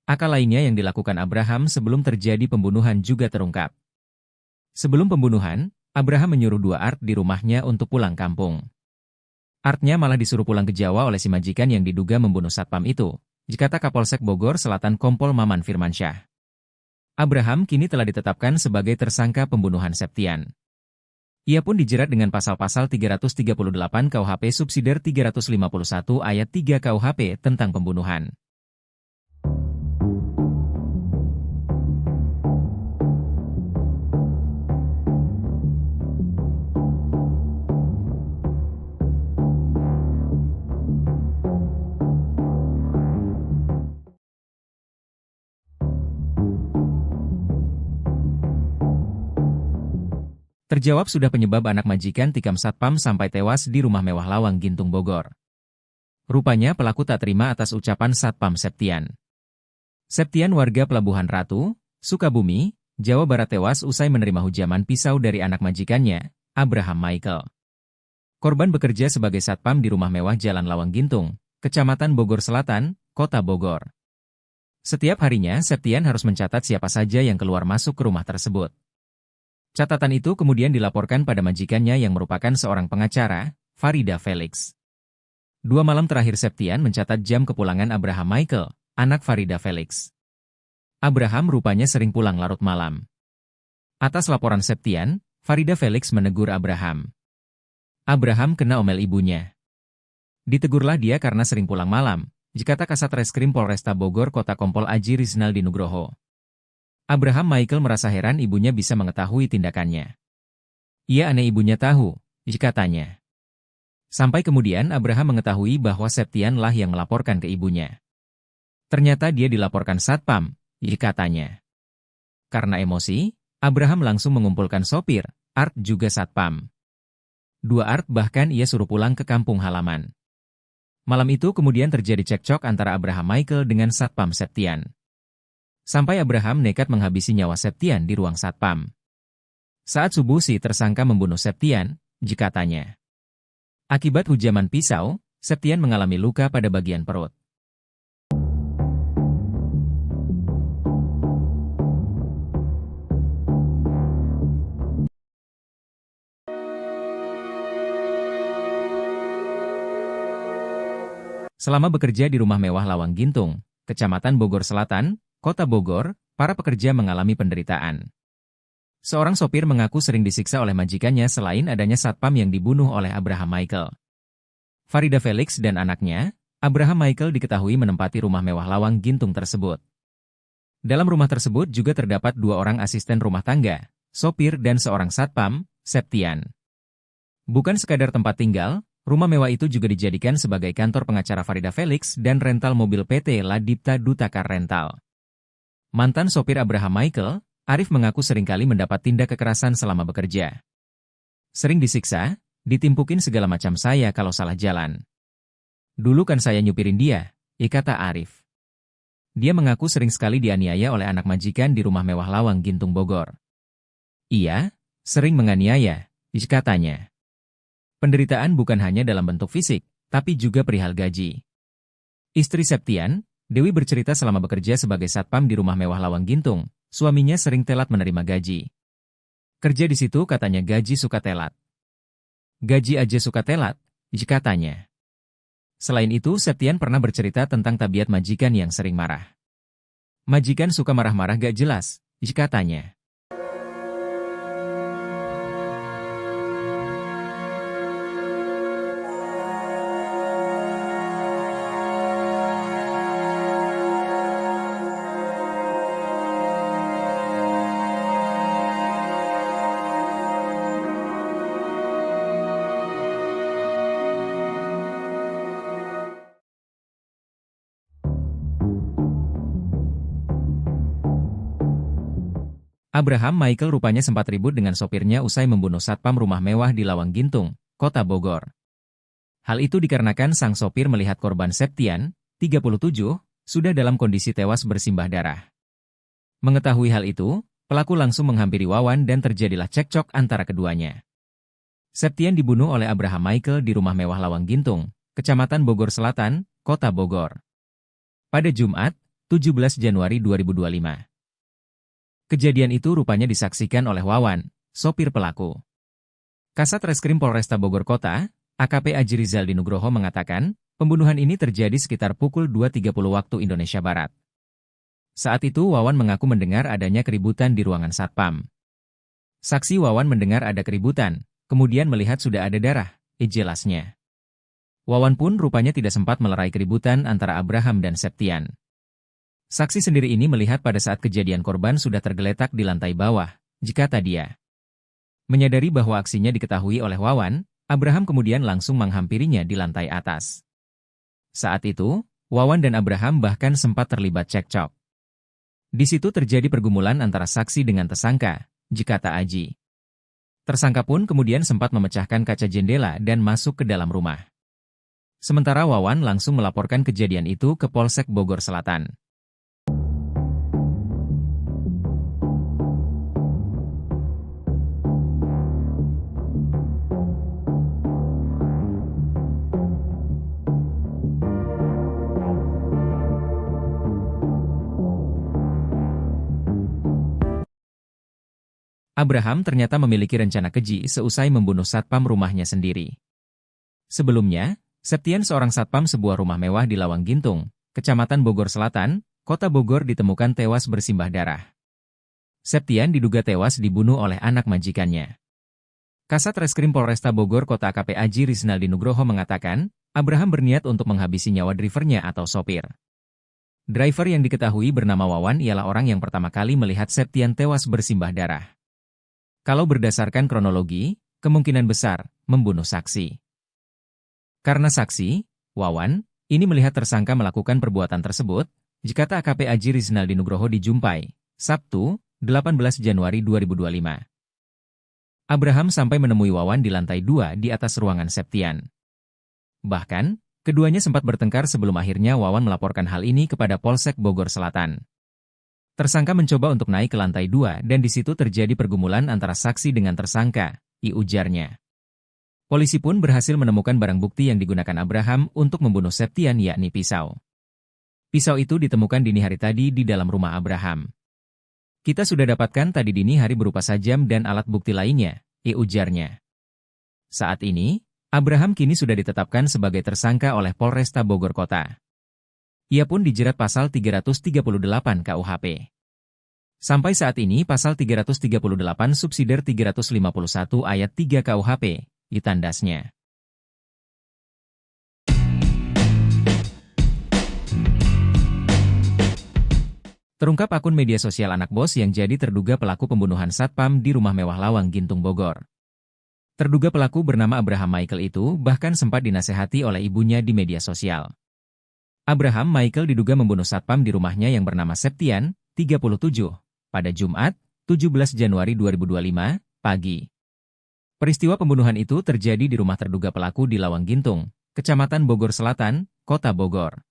Akal lainnya yang dilakukan Abraham sebelum terjadi pembunuhan juga terungkap. Sebelum pembunuhan, Abraham menyuruh dua Art di rumahnya untuk pulang kampung. Artnya malah disuruh pulang ke Jawa oleh si majikan yang diduga membunuh satpam itu, kata Kapolsek Bogor Selatan Kompol Maman Firmansyah. Abraham kini telah ditetapkan sebagai tersangka pembunuhan Septian. Ia pun dijerat dengan pasal-pasal 338 KUHP subsidiar 351 ayat 3 KUHP tentang pembunuhan. Terjawab sudah penyebab anak majikan tikam satpam sampai tewas di rumah mewah Lawang Gintung Bogor. Rupanya pelaku tak terima atas ucapan satpam Septian. Septian warga Pelabuhan Ratu, Sukabumi, Jawa Barat tewas usai menerima hujaman pisau dari anak majikannya, Abraham Michael. Korban bekerja sebagai satpam di rumah mewah Jalan Lawang Gintung, Kecamatan Bogor Selatan, Kota Bogor. Setiap harinya Septian harus mencatat siapa saja yang keluar masuk ke rumah tersebut. Catatan itu kemudian dilaporkan pada majikannya yang merupakan seorang pengacara, Farida Felix. 2 malam terakhir Septian mencatat jam kepulangan Abraham Michael, anak Farida Felix. Abraham rupanya sering pulang larut malam. Atas laporan Septian, Farida Felix menegur Abraham. Abraham kena omel ibunya. Ditegurlah dia karena sering pulang malam, kata Kasat Reskrim Polresta Bogor Kota Kompol Aji Rizaldi Nugroho. Abraham Michael merasa heran ibunya bisa mengetahui tindakannya. Ia aneh ibunya tahu, katanya. Sampai kemudian Abraham mengetahui bahwa Septian lah yang melaporkan ke ibunya. Ternyata dia dilaporkan satpam, katanya. Karena emosi, Abraham langsung mengumpulkan sopir, Art juga satpam. 2 Art bahkan ia suruh pulang ke kampung halaman. Malam itu kemudian terjadi cekcok antara Abraham Michael dengan satpam Septian. Sampai Abraham nekat menghabisi nyawa Septian di ruang satpam. Saat subuh si tersangka membunuh Septian, katanya. Akibat hujaman pisau, Septian mengalami luka pada bagian perut. Selama bekerja di rumah mewah Lawang Gintung, Kecamatan Bogor Selatan, Kota Bogor, para pekerja mengalami penderitaan. Seorang sopir mengaku sering disiksa oleh majikannya selain adanya satpam yang dibunuh oleh Abraham Michael. Farida Felix dan anaknya, Abraham Michael diketahui menempati rumah mewah Lawang Gintung tersebut. Dalam rumah tersebut juga terdapat 2 orang asisten rumah tangga, sopir dan seorang satpam, Septian. Bukan sekadar tempat tinggal, rumah mewah itu juga dijadikan sebagai kantor pengacara Farida Felix dan rental mobil PT Ladipta Dutakar Rental. Mantan sopir Abraham Michael, Arif mengaku seringkali mendapat tindak kekerasan selama bekerja. Sering disiksa, ditimpukin segala macam saya kalau salah jalan. Dulu kan saya nyupirin dia, kata Arif. Dia mengaku sering sekali dianiaya oleh anak majikan di rumah mewah Lawang Gintung Bogor. Iya, sering menganiaya, katanya. Penderitaan bukan hanya dalam bentuk fisik, tapi juga perihal gaji. Istri Septian, Dewi bercerita selama bekerja sebagai satpam di rumah mewah Lawang Gintung, suaminya sering telat menerima gaji. Kerja di situ katanya gaji suka telat. Gaji aja suka telat, katanya. Selain itu, Septian pernah bercerita tentang tabiat majikan yang sering marah. Majikan suka marah-marah gak jelas, katanya. Abraham Michael rupanya sempat ribut dengan sopirnya usai membunuh satpam rumah mewah di Lawang Gintung, Kota Bogor. Hal itu dikarenakan sang sopir melihat korban Septian, 37, sudah dalam kondisi tewas bersimbah darah. Mengetahui hal itu, pelaku langsung menghampiri Wawan dan terjadilah cekcok antara keduanya. Septian dibunuh oleh Abraham Michael di rumah mewah Lawang Gintung, Kecamatan Bogor Selatan, Kota Bogor. Pada Jumat, 17 Januari 2025. Kejadian itu rupanya disaksikan oleh Wawan, sopir pelaku. Kasat Reskrim Polresta Bogor Kota, AKP Aji Rizal Nugroho mengatakan, pembunuhan ini terjadi sekitar pukul 2.30 waktu Indonesia Barat. Saat itu Wawan mengaku mendengar adanya keributan di ruangan satpam. Saksi Wawan mendengar ada keributan, kemudian melihat sudah ada darah, jelasnya. Wawan pun rupanya tidak sempat melerai keributan antara Abraham dan Septian. Saksi sendiri ini melihat pada saat kejadian korban sudah tergeletak di lantai bawah, jika dia. Menyadari bahwa aksinya diketahui oleh Wawan, Abraham kemudian langsung menghampirinya di lantai atas. Saat itu, Wawan dan Abraham bahkan sempat terlibat cekcok. Di situ terjadi pergumulan antara saksi dengan tersangka, jika Aji. Tersangka pun kemudian sempat memecahkan kaca jendela dan masuk ke dalam rumah. Sementara Wawan langsung melaporkan kejadian itu ke Polsek Bogor Selatan. Abraham ternyata memiliki rencana keji seusai membunuh satpam rumahnya sendiri. Sebelumnya, Septian seorang satpam sebuah rumah mewah di Lawang Gintung, Kecamatan Bogor Selatan, Kota Bogor ditemukan tewas bersimbah darah. Septian diduga tewas dibunuh oleh anak majikannya. Kasat Reskrim Polresta Bogor Kota AKP Aji Rizal Nugroho mengatakan, Abraham berniat untuk menghabisi nyawa drivernya atau sopir. Driver yang diketahui bernama Wawan ialah orang yang pertama kali melihat Septian tewas bersimbah darah. Kalau berdasarkan kronologi, kemungkinan besar membunuh saksi. Karena saksi, Wawan, ini melihat tersangka melakukan perbuatan tersebut, jika AKP Aji Rizal Nugroho dijumpai, Sabtu, 18 Januari 2025. Abraham sampai menemui Wawan di lantai 2 di atas ruangan Septian. Bahkan, keduanya sempat bertengkar sebelum akhirnya Wawan melaporkan hal ini kepada Polsek Bogor Selatan. Tersangka mencoba untuk naik ke lantai 2 dan di situ terjadi pergumulan antara saksi dengan tersangka, ujarnya. Polisi pun berhasil menemukan barang bukti yang digunakan Abraham untuk membunuh Septian yakni pisau. Pisau itu ditemukan dini hari tadi di dalam rumah Abraham. Kita sudah dapatkan tadi dini hari berupa sajam dan alat bukti lainnya, ujarnya. Saat ini, Abraham kini sudah ditetapkan sebagai tersangka oleh Polresta Bogor Kota. Ia pun dijerat pasal 338 KUHP. Sampai saat ini pasal 338 subsidiar 351 ayat 3 KUHP, ditandasnya. Terungkap akun media sosial anak bos yang jadi terduga pelaku pembunuhan satpam di rumah mewah Lawang Gintung Bogor. Terduga pelaku bernama Abraham Michael itu bahkan sempat dinasehati oleh ibunya di media sosial. Abraham Michael diduga membunuh satpam di rumahnya yang bernama Septian, 37, pada Jumat, 17 Januari 2025, pagi. Peristiwa pembunuhan itu terjadi di rumah terduga pelaku di Lawang Gintung, Kecamatan Bogor Selatan, Kota Bogor.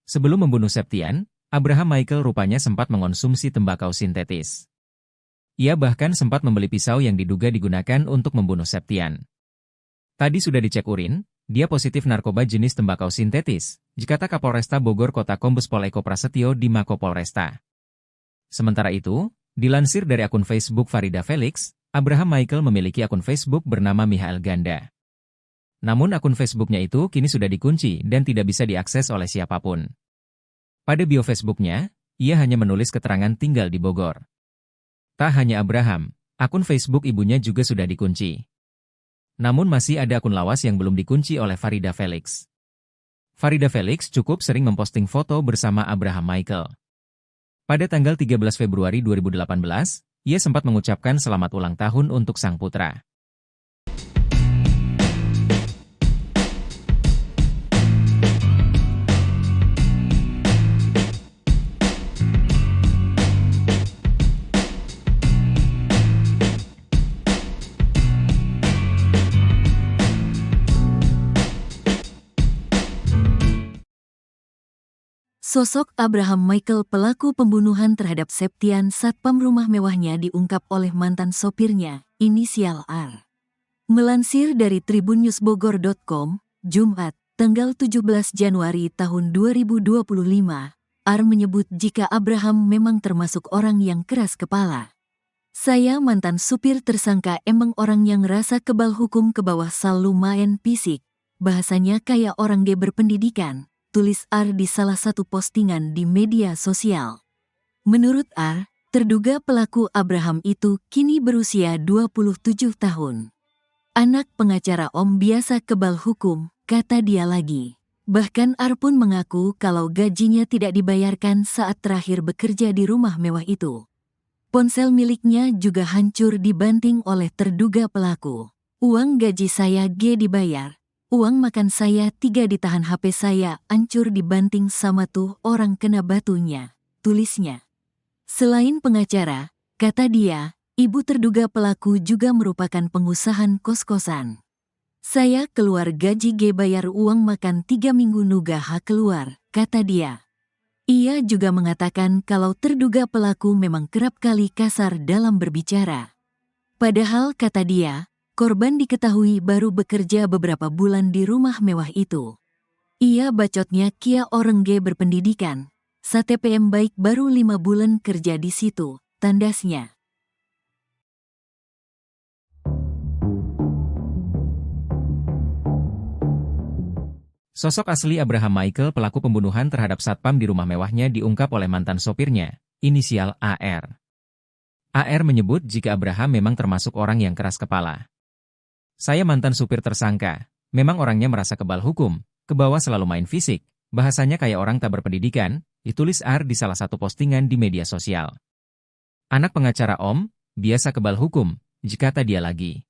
Sebelum membunuh Septian, Abraham Michael rupanya sempat mengonsumsi tembakau sintetis. Ia bahkan sempat membeli pisau yang diduga digunakan untuk membunuh Septian. Tadi sudah dicek urin, dia positif narkoba jenis tembakau sintetis, dikata Kapolresta Bogor Kota Kombes Pol Eko Prasetyo di Mako Polresta. Sementara itu, dilansir dari akun Facebook Farida Felix, Abraham Michael memiliki akun Facebook bernama Michael Ganda. Namun akun Facebooknya itu kini sudah dikunci dan tidak bisa diakses oleh siapapun. Pada bio Facebooknya, ia hanya menulis keterangan tinggal di Bogor. Tak hanya Abraham, akun Facebook ibunya juga sudah dikunci. Namun masih ada akun lawas yang belum dikunci oleh Farida Felix. Farida Felix cukup sering memposting foto bersama Abraham Michael. Pada tanggal 13 Februari 2018, ia sempat mengucapkan selamat ulang tahun untuk sang putra. Sosok Abraham Michael pelaku pembunuhan terhadap Septian satpam rumah mewahnya diungkap oleh mantan sopirnya, inisial R. Melansir dari tribunnewsbogor.com, Jumat, tanggal 17 Januari tahun 2025, R menyebut jika Abraham memang termasuk orang yang keras kepala. Saya mantan supir tersangka emang orang yang rasa kebal hukum ke bawah sal lumayan fisik, bahasanya kayak orang G berpendidikan, tulis R di salah satu postingan di media sosial. Menurut R, terduga pelaku Abraham itu kini berusia 27 tahun. Anak pengacara Om biasa kebal hukum, kata dia lagi. Bahkan R pun mengaku kalau gajinya tidak dibayarkan saat terakhir bekerja di rumah mewah itu. Ponsel miliknya juga hancur dibanting oleh terduga pelaku. Uang gaji saya G dibayar. Uang makan saya 3 ditahan, HP saya hancur dibanting sama tuh orang kena batunya, tulisnya. Selain pengacara, kata dia, ibu terduga pelaku juga merupakan pengusaha kos-kosan. Saya keluar gaji G bayar uang makan 3 minggu nuga hak keluar, kata dia. Ia juga mengatakan kalau terduga pelaku memang kerap kali kasar dalam berbicara. Padahal kata dia, korban diketahui baru bekerja beberapa bulan di rumah mewah itu. Ia bacotnya kia orang G berpendidikan, STPM baik baru 5 bulan kerja di situ, tandasnya. Sosok asli Abraham Michael pelaku pembunuhan terhadap satpam di rumah mewahnya diungkap oleh mantan sopirnya, inisial AR. AR menyebut jika Abraham memang termasuk orang yang keras kepala. Saya mantan supir tersangka, memang orangnya merasa kebal hukum, ke bawah selalu main fisik, bahasanya kayak orang tak berpendidikan, ditulis R di salah satu postingan di media sosial. Anak pengacara Om, biasa kebal hukum, kata dia lagi.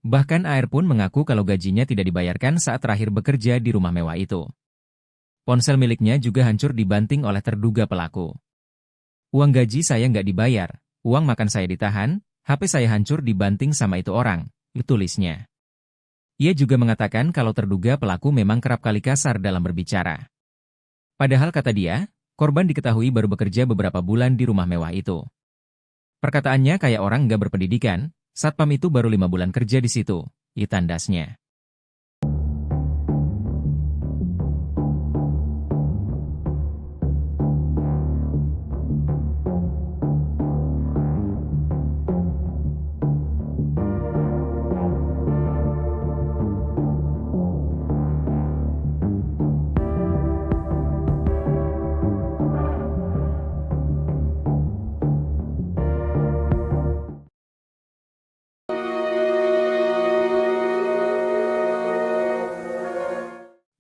Bahkan AR pun mengaku kalau gajinya tidak dibayarkan saat terakhir bekerja di rumah mewah itu. Ponsel miliknya juga hancur dibanting oleh terduga pelaku. Uang gaji saya nggak dibayar, uang makan saya ditahan, HP saya hancur dibanting sama itu orang, tulisnya. Ia juga mengatakan kalau terduga pelaku memang kerap kali kasar dalam berbicara. Padahal kata dia, korban diketahui baru bekerja beberapa bulan di rumah mewah itu. Perkataannya kayak orang nggak berpendidikan, satpam itu baru 5 bulan kerja di situ, tandasnya.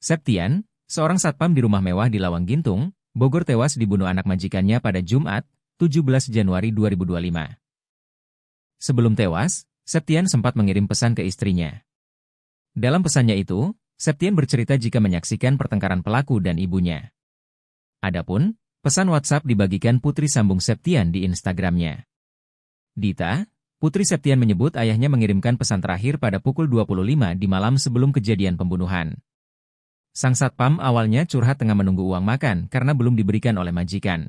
Septian, seorang satpam di rumah mewah di Lawang Gintung, Bogor tewas dibunuh anak majikannya pada Jumat, 17 Januari 2025. Sebelum tewas, Septian sempat mengirim pesan ke istrinya. Dalam pesannya itu, Septian bercerita jika menyaksikan pertengkaran pelaku dan ibunya. Adapun, pesan WhatsApp dibagikan putri sambung Septian di Instagramnya. Dita, putri Septian menyebut ayahnya mengirimkan pesan terakhir pada pukul 25 di malam sebelum kejadian pembunuhan. Sang satpam awalnya curhat tengah menunggu uang makan karena belum diberikan oleh majikan.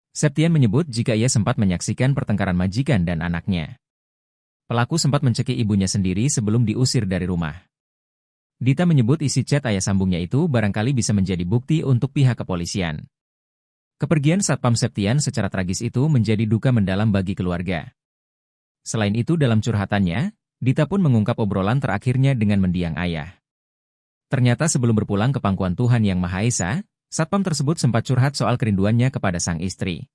Septian menyebut jika ia sempat menyaksikan pertengkaran majikan dan anaknya. Pelaku sempat mencekik ibunya sendiri sebelum diusir dari rumah. Dita menyebut isi chat ayah sambungnya itu barangkali bisa menjadi bukti untuk pihak kepolisian. Kepergian satpam Septian secara tragis itu menjadi duka mendalam bagi keluarga. Selain itu dalam curhatannya, Dita pun mengungkap obrolan terakhirnya dengan mendiang ayah. Ternyata sebelum berpulang ke pangkuan Tuhan Yang Maha Esa, satpam tersebut sempat curhat soal kerinduannya kepada sang istri.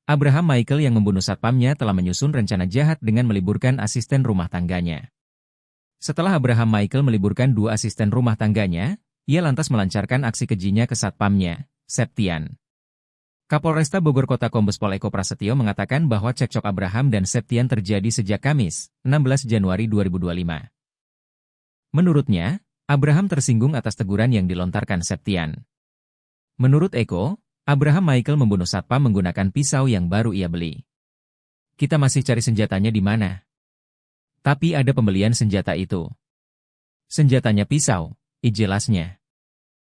Abraham Michael yang membunuh satpamnya telah menyusun rencana jahat dengan meliburkan asisten rumah tangganya. Setelah Abraham Michael meliburkan 2 asisten rumah tangganya, ia lantas melancarkan aksi kejinya ke satpamnya, Septian. Kapolresta Bogor Kota Kombes Pol Eko Prasetyo mengatakan bahwa cekcok Abraham dan Septian terjadi sejak Kamis, 16 Januari 2025. Menurutnya, Abraham tersinggung atas teguran yang dilontarkan Septian. Menurut Eko, Abraham Michael membunuh satpam menggunakan pisau yang baru ia beli. Kita masih cari senjatanya di mana. Tapi ada pembelian senjata itu. Senjatanya pisau, jelasnya.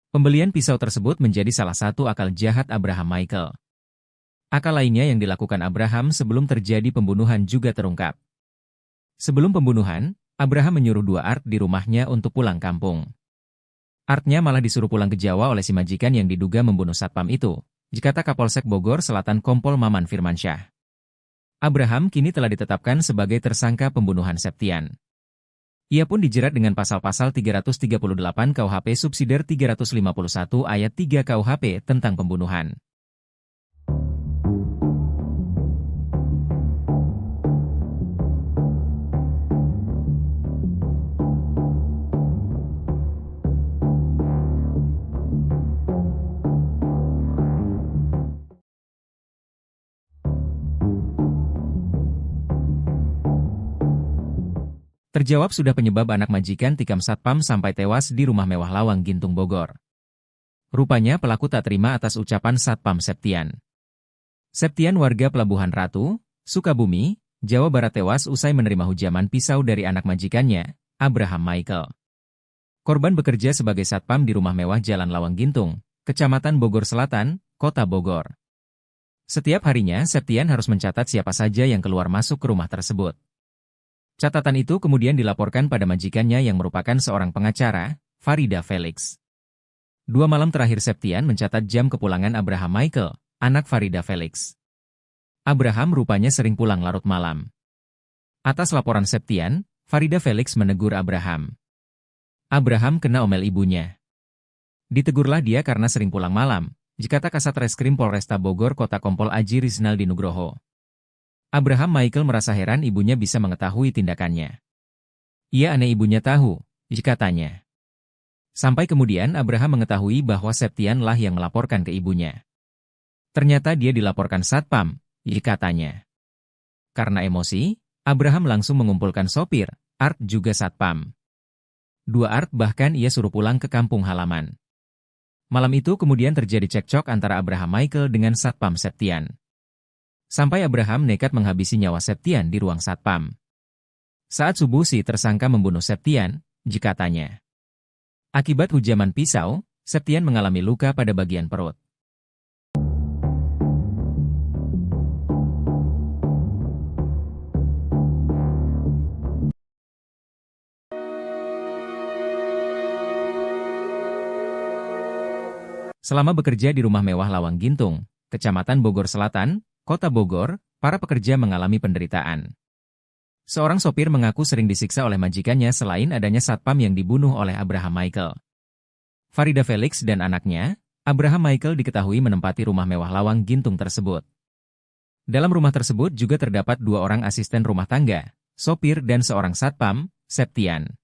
Pembelian pisau tersebut menjadi salah satu akal jahat Abraham Michael. Akal lainnya yang dilakukan Abraham sebelum terjadi pembunuhan juga terungkap. Sebelum pembunuhan, Abraham menyuruh dua Art di rumahnya untuk pulang kampung. Artnya malah disuruh pulang ke Jawa oleh si majikan yang diduga membunuh satpam itu, kata Kapolsek Bogor Selatan Kompol Maman Firmansyah. Abraham kini telah ditetapkan sebagai tersangka pembunuhan Septian. Ia pun dijerat dengan pasal-pasal 338 KUHP subsidiar 351 ayat 3 KUHP tentang pembunuhan. Terjawab sudah penyebab anak majikan tikam satpam sampai tewas di rumah mewah Lawang Gintung Bogor. Rupanya pelaku tak terima atas ucapan satpam Septian. Septian warga Pelabuhan Ratu, Sukabumi, Jawa Barat tewas usai menerima hujaman pisau dari anak majikannya, Abraham Michael. Korban bekerja sebagai satpam di rumah mewah Jalan Lawang Gintung, Kecamatan Bogor Selatan, Kota Bogor. Setiap harinya Septian harus mencatat siapa saja yang keluar masuk ke rumah tersebut. Catatan itu kemudian dilaporkan pada majikannya yang merupakan seorang pengacara, Farida Felix. 2 malam terakhir Septian mencatat jam kepulangan Abraham Michael, anak Farida Felix. Abraham rupanya sering pulang larut malam. Atas laporan Septian, Farida Felix menegur Abraham. Abraham kena omel ibunya. Ditegurlah dia karena sering pulang malam, kata Kasat Reskrim Polresta Bogor Kota Kompol Aji Rizaldi Nugroho. Abraham Michael merasa heran ibunya bisa mengetahui tindakannya. Ia aneh ibunya tahu, katanya. Sampai kemudian Abraham mengetahui bahwa Septian lah yang melaporkan ke ibunya. Ternyata dia dilaporkan satpam, katanya. Karena emosi, Abraham langsung mengumpulkan sopir, Art juga satpam. 2 Art bahkan ia suruh pulang ke kampung halaman. Malam itu kemudian terjadi cekcok antara Abraham Michael dengan satpam Septian. Sampai Abraham nekat menghabisi nyawa Septian di ruang satpam. Saat subuh si tersangka membunuh Septian, katanya. Akibat hujaman pisau, Septian mengalami luka pada bagian perut. Selama bekerja di rumah mewah Lawang Gintung, Kecamatan Bogor Selatan, Kota Bogor, para pekerja mengalami penderitaan. Seorang sopir mengaku sering disiksa oleh majikannya selain adanya satpam yang dibunuh oleh Abraham Michael. Farida Felix dan anaknya, Abraham Michael diketahui menempati rumah mewah Lawang Gintung tersebut. Dalam rumah tersebut juga terdapat 2 orang asisten rumah tangga, sopir dan seorang satpam, Septian.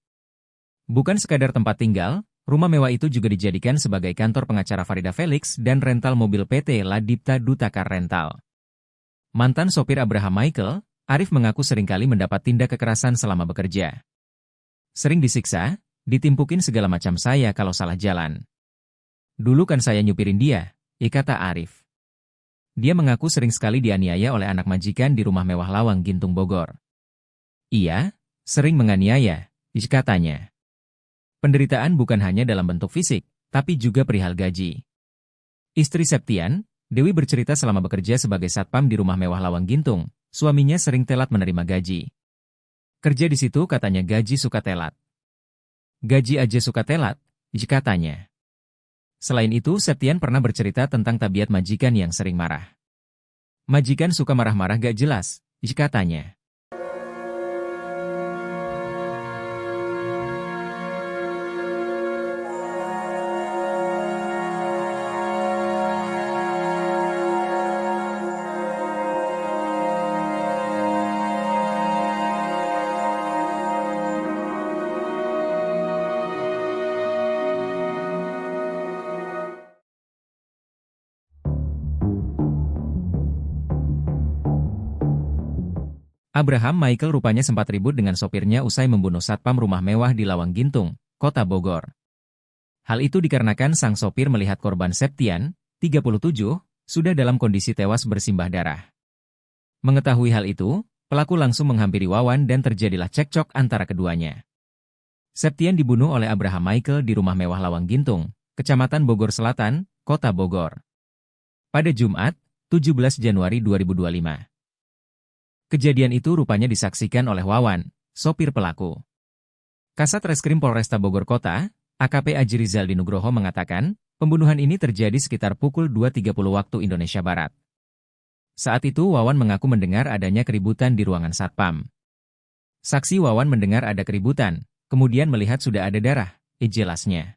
Bukan sekadar tempat tinggal, rumah mewah itu juga dijadikan sebagai kantor pengacara Farida Felix dan rental mobil PT Ladipta Dutakar Rental. Mantan sopir Abraham Michael, Arif mengaku seringkali mendapat tindak kekerasan selama bekerja. Sering disiksa, ditimpukin segala macam saya kalau salah jalan. Dulu kan saya nyupirin dia, kata Arif. Dia mengaku sering sekali dianiaya oleh anak majikan di rumah mewah Lawang Gintung Bogor. Iya, sering menganiaya, katanya. Penderitaan bukan hanya dalam bentuk fisik, tapi juga perihal gaji. Istri Septian, Dewi bercerita selama bekerja sebagai satpam di rumah mewah Lawang Gintung, suaminya sering telat menerima gaji. Kerja di situ katanya gaji suka telat. Gaji aja suka telat, katanya. Selain itu, Septian pernah bercerita tentang tabiat majikan yang sering marah. Majikan suka marah-marah gak jelas, katanya. Abraham Michael rupanya sempat ribut dengan sopirnya usai membunuh satpam rumah mewah di Lawang Gintung, Kota Bogor. Hal itu dikarenakan sang sopir melihat korban Septian, 37, sudah dalam kondisi tewas bersimbah darah. Mengetahui hal itu, pelaku langsung menghampiri Wawan dan terjadilah cekcok antara keduanya. Septian dibunuh oleh Abraham Michael di rumah mewah Lawang Gintung, Kecamatan Bogor Selatan, Kota Bogor. Pada Jumat, 17 Januari 2025. Kejadian itu rupanya disaksikan oleh Wawan, sopir pelaku. Kasat Reskrim Polresta Bogor Kota, AKP Aji Rizaldi Nugroho mengatakan, pembunuhan ini terjadi sekitar pukul 2.30 waktu Indonesia Barat. Saat itu Wawan mengaku mendengar adanya keributan di ruangan satpam. Saksi Wawan mendengar ada keributan, kemudian melihat sudah ada darah, jelasnya.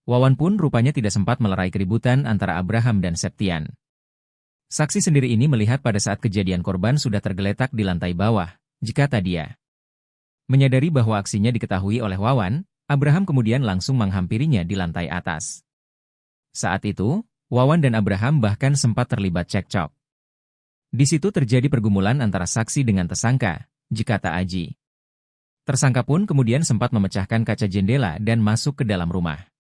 Wawan pun rupanya tidak sempat melerai keributan antara Abraham dan Septian. Saksi sendiri ini melihat pada saat kejadian korban sudah tergeletak di lantai bawah, kata dia. Menyadari bahwa aksinya diketahui oleh Wawan, Abraham kemudian langsung menghampirinya di lantai atas. Saat itu, Wawan dan Abraham bahkan sempat terlibat cekcok. Di situ terjadi pergumulan antara saksi dengan tersangka, kata Aji. Tersangka pun kemudian sempat memecahkan kaca jendela dan masuk ke dalam rumah.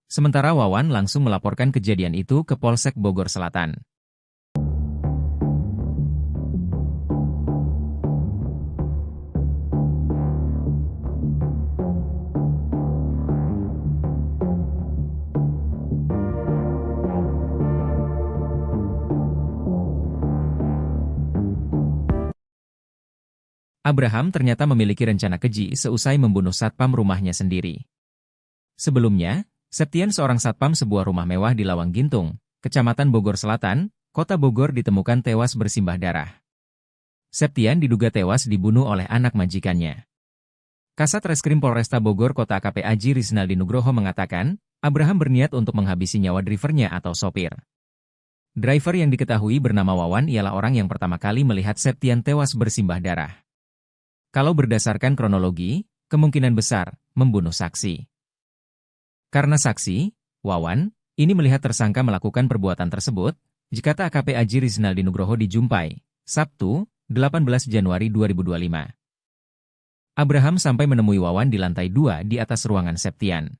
Sementara Wawan langsung melaporkan kejadian itu ke Polsek Bogor Selatan. Abraham ternyata memiliki rencana keji seusai membunuh satpam rumahnya sendiri. Sebelumnya, Septian seorang satpam sebuah rumah mewah di Lawang Gintung, Kecamatan Bogor Selatan, Kota Bogor ditemukan tewas bersimbah darah. Septian diduga tewas dibunuh oleh anak majikannya. Kasat Reskrim Polresta Bogor Kota AKP Aji Rizaldi Nugroho mengatakan, Abraham berniat untuk menghabisi nyawa drivernya atau sopir. Driver yang diketahui bernama Wawan ialah orang yang pertama kali melihat Septian tewas bersimbah darah. Kalau berdasarkan kronologi, kemungkinan besar membunuh saksi. Karena saksi, Wawan, ini melihat tersangka melakukan perbuatan tersebut, kata AKP Aji Rizaldi Nugroho di Jumpai, Sabtu, 18 Januari 2025. Abraham sampai menemui Wawan di lantai 2 di atas ruangan Septian.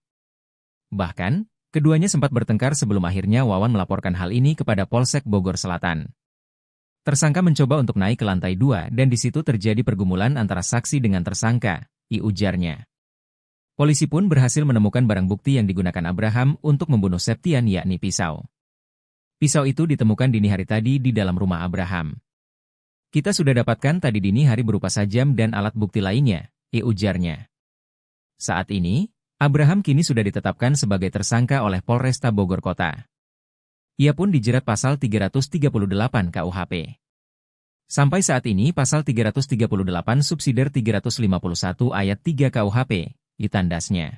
Bahkan, keduanya sempat bertengkar sebelum akhirnya Wawan melaporkan hal ini kepada Polsek Bogor Selatan. Tersangka mencoba untuk naik ke lantai 2 dan di situ terjadi pergumulan antara saksi dengan tersangka, ujarnya. Polisi pun berhasil menemukan barang bukti yang digunakan Abraham untuk membunuh Septian yakni pisau. Pisau itu ditemukan dini hari tadi di dalam rumah Abraham. Kita sudah dapatkan tadi dini hari berupa sajam dan alat bukti lainnya, ujarnya. Saat ini, Abraham kini sudah ditetapkan sebagai tersangka oleh Polresta Bogor Kota. Ia pun dijerat pasal 338 KUHP. Sampai saat ini pasal 338 subsidiar 351 ayat 3 KUHP, ditandasnya.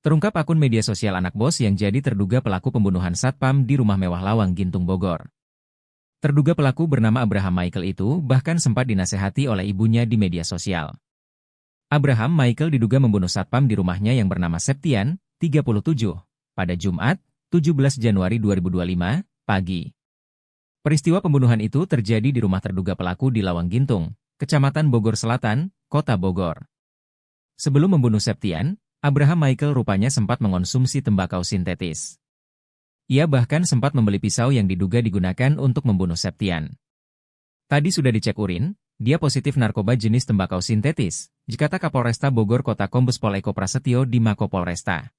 Terungkap akun media sosial anak bos yang jadi terduga pelaku pembunuhan satpam di rumah mewah Lawang Gintung Bogor. Terduga pelaku bernama Abraham Michael itu bahkan sempat dinasehati oleh ibunya di media sosial. Abraham Michael diduga membunuh satpam di rumahnya yang bernama Septian, 37, pada Jumat, 17 Januari 2025, pagi. Peristiwa pembunuhan itu terjadi di rumah terduga pelaku di Lawang Gintung, Kecamatan Bogor Selatan, Kota Bogor. Sebelum membunuh Septian, Abraham Michael rupanya sempat mengonsumsi tembakau sintetis. Ia bahkan sempat membeli pisau yang diduga digunakan untuk membunuh Septian. Tadi sudah dicek urin, dia positif narkoba jenis tembakau sintetis, kata Kapolresta Bogor Kota Kombes Pol Eko Prasetyo di Mako Polresta.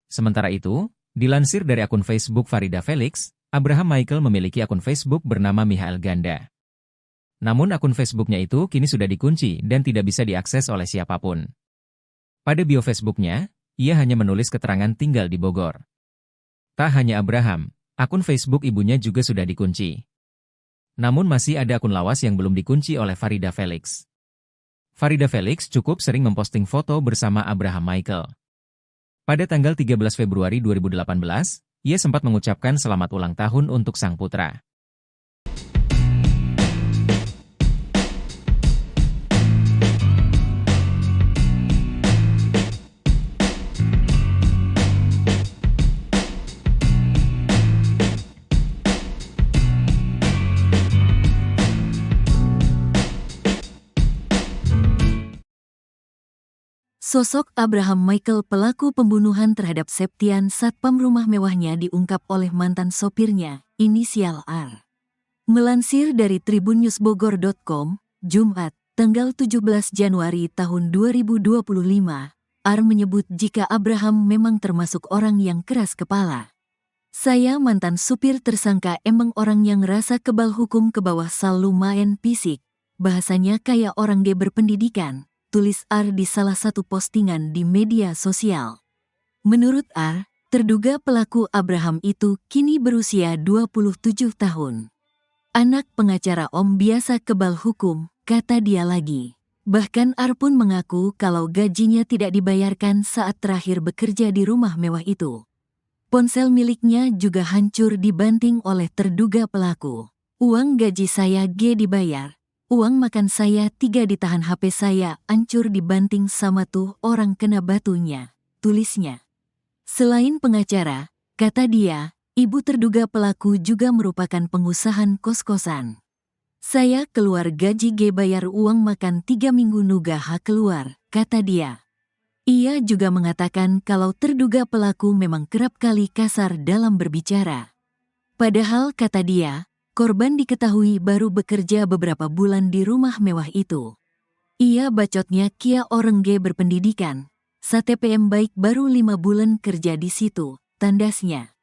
Sementara itu, dilansir dari akun Facebook Farida Felix, Abraham Michael memiliki akun Facebook bernama Michael Ganda. Namun akun Facebooknya itu kini sudah dikunci dan tidak bisa diakses oleh siapapun. Pada bio Facebooknya, ia hanya menulis keterangan tinggal di Bogor. Tak hanya Abraham, akun Facebook ibunya juga sudah dikunci. Namun masih ada akun lawas yang belum dikunci oleh Farida Felix. Farida Felix cukup sering memposting foto bersama Abraham Michael. Pada tanggal 13 Februari 2018, ia sempat mengucapkan selamat ulang tahun untuk sang putra. Sosok Abraham Michael pelaku pembunuhan terhadap Septian satpam rumah mewahnya diungkap oleh mantan sopirnya, inisial R. Melansir dari tribunnewsbogor.com, Jumat, tanggal 17 Januari tahun 2025, R menyebut jika Abraham memang termasuk orang yang keras kepala. Saya mantan supir tersangka emang orang yang rasa kebal hukum ke bawah sal lumayan fisik. Bahasanya kayak orang dia berpendidikan, tulis R di salah satu postingan di media sosial. Menurut R, terduga pelaku Abraham itu kini berusia 27 tahun. Anak pengacara Om biasa kebal hukum, kata dia lagi. Bahkan R pun mengaku kalau gajinya tidak dibayarkan saat terakhir bekerja di rumah mewah itu. Ponsel miliknya juga hancur dibanting oleh terduga pelaku. Uang gaji saya G dibayar. Uang makan saya 3 ditahan, HP saya hancur dibanting sama tuh orang kena batunya, tulisnya. Selain pengacara, kata dia, ibu terduga pelaku juga merupakan pengusaha kos-kosan. Saya keluar gaji G bayar uang makan 3 minggu nuga hak keluar, kata dia. Ia juga mengatakan kalau terduga pelaku memang kerap kali kasar dalam berbicara. Padahal kata dia, korban diketahui baru bekerja beberapa bulan di rumah mewah itu. Ia bacotnya kia orang G berpendidikan, STPM baik baru 5 bulan kerja di situ, tandasnya.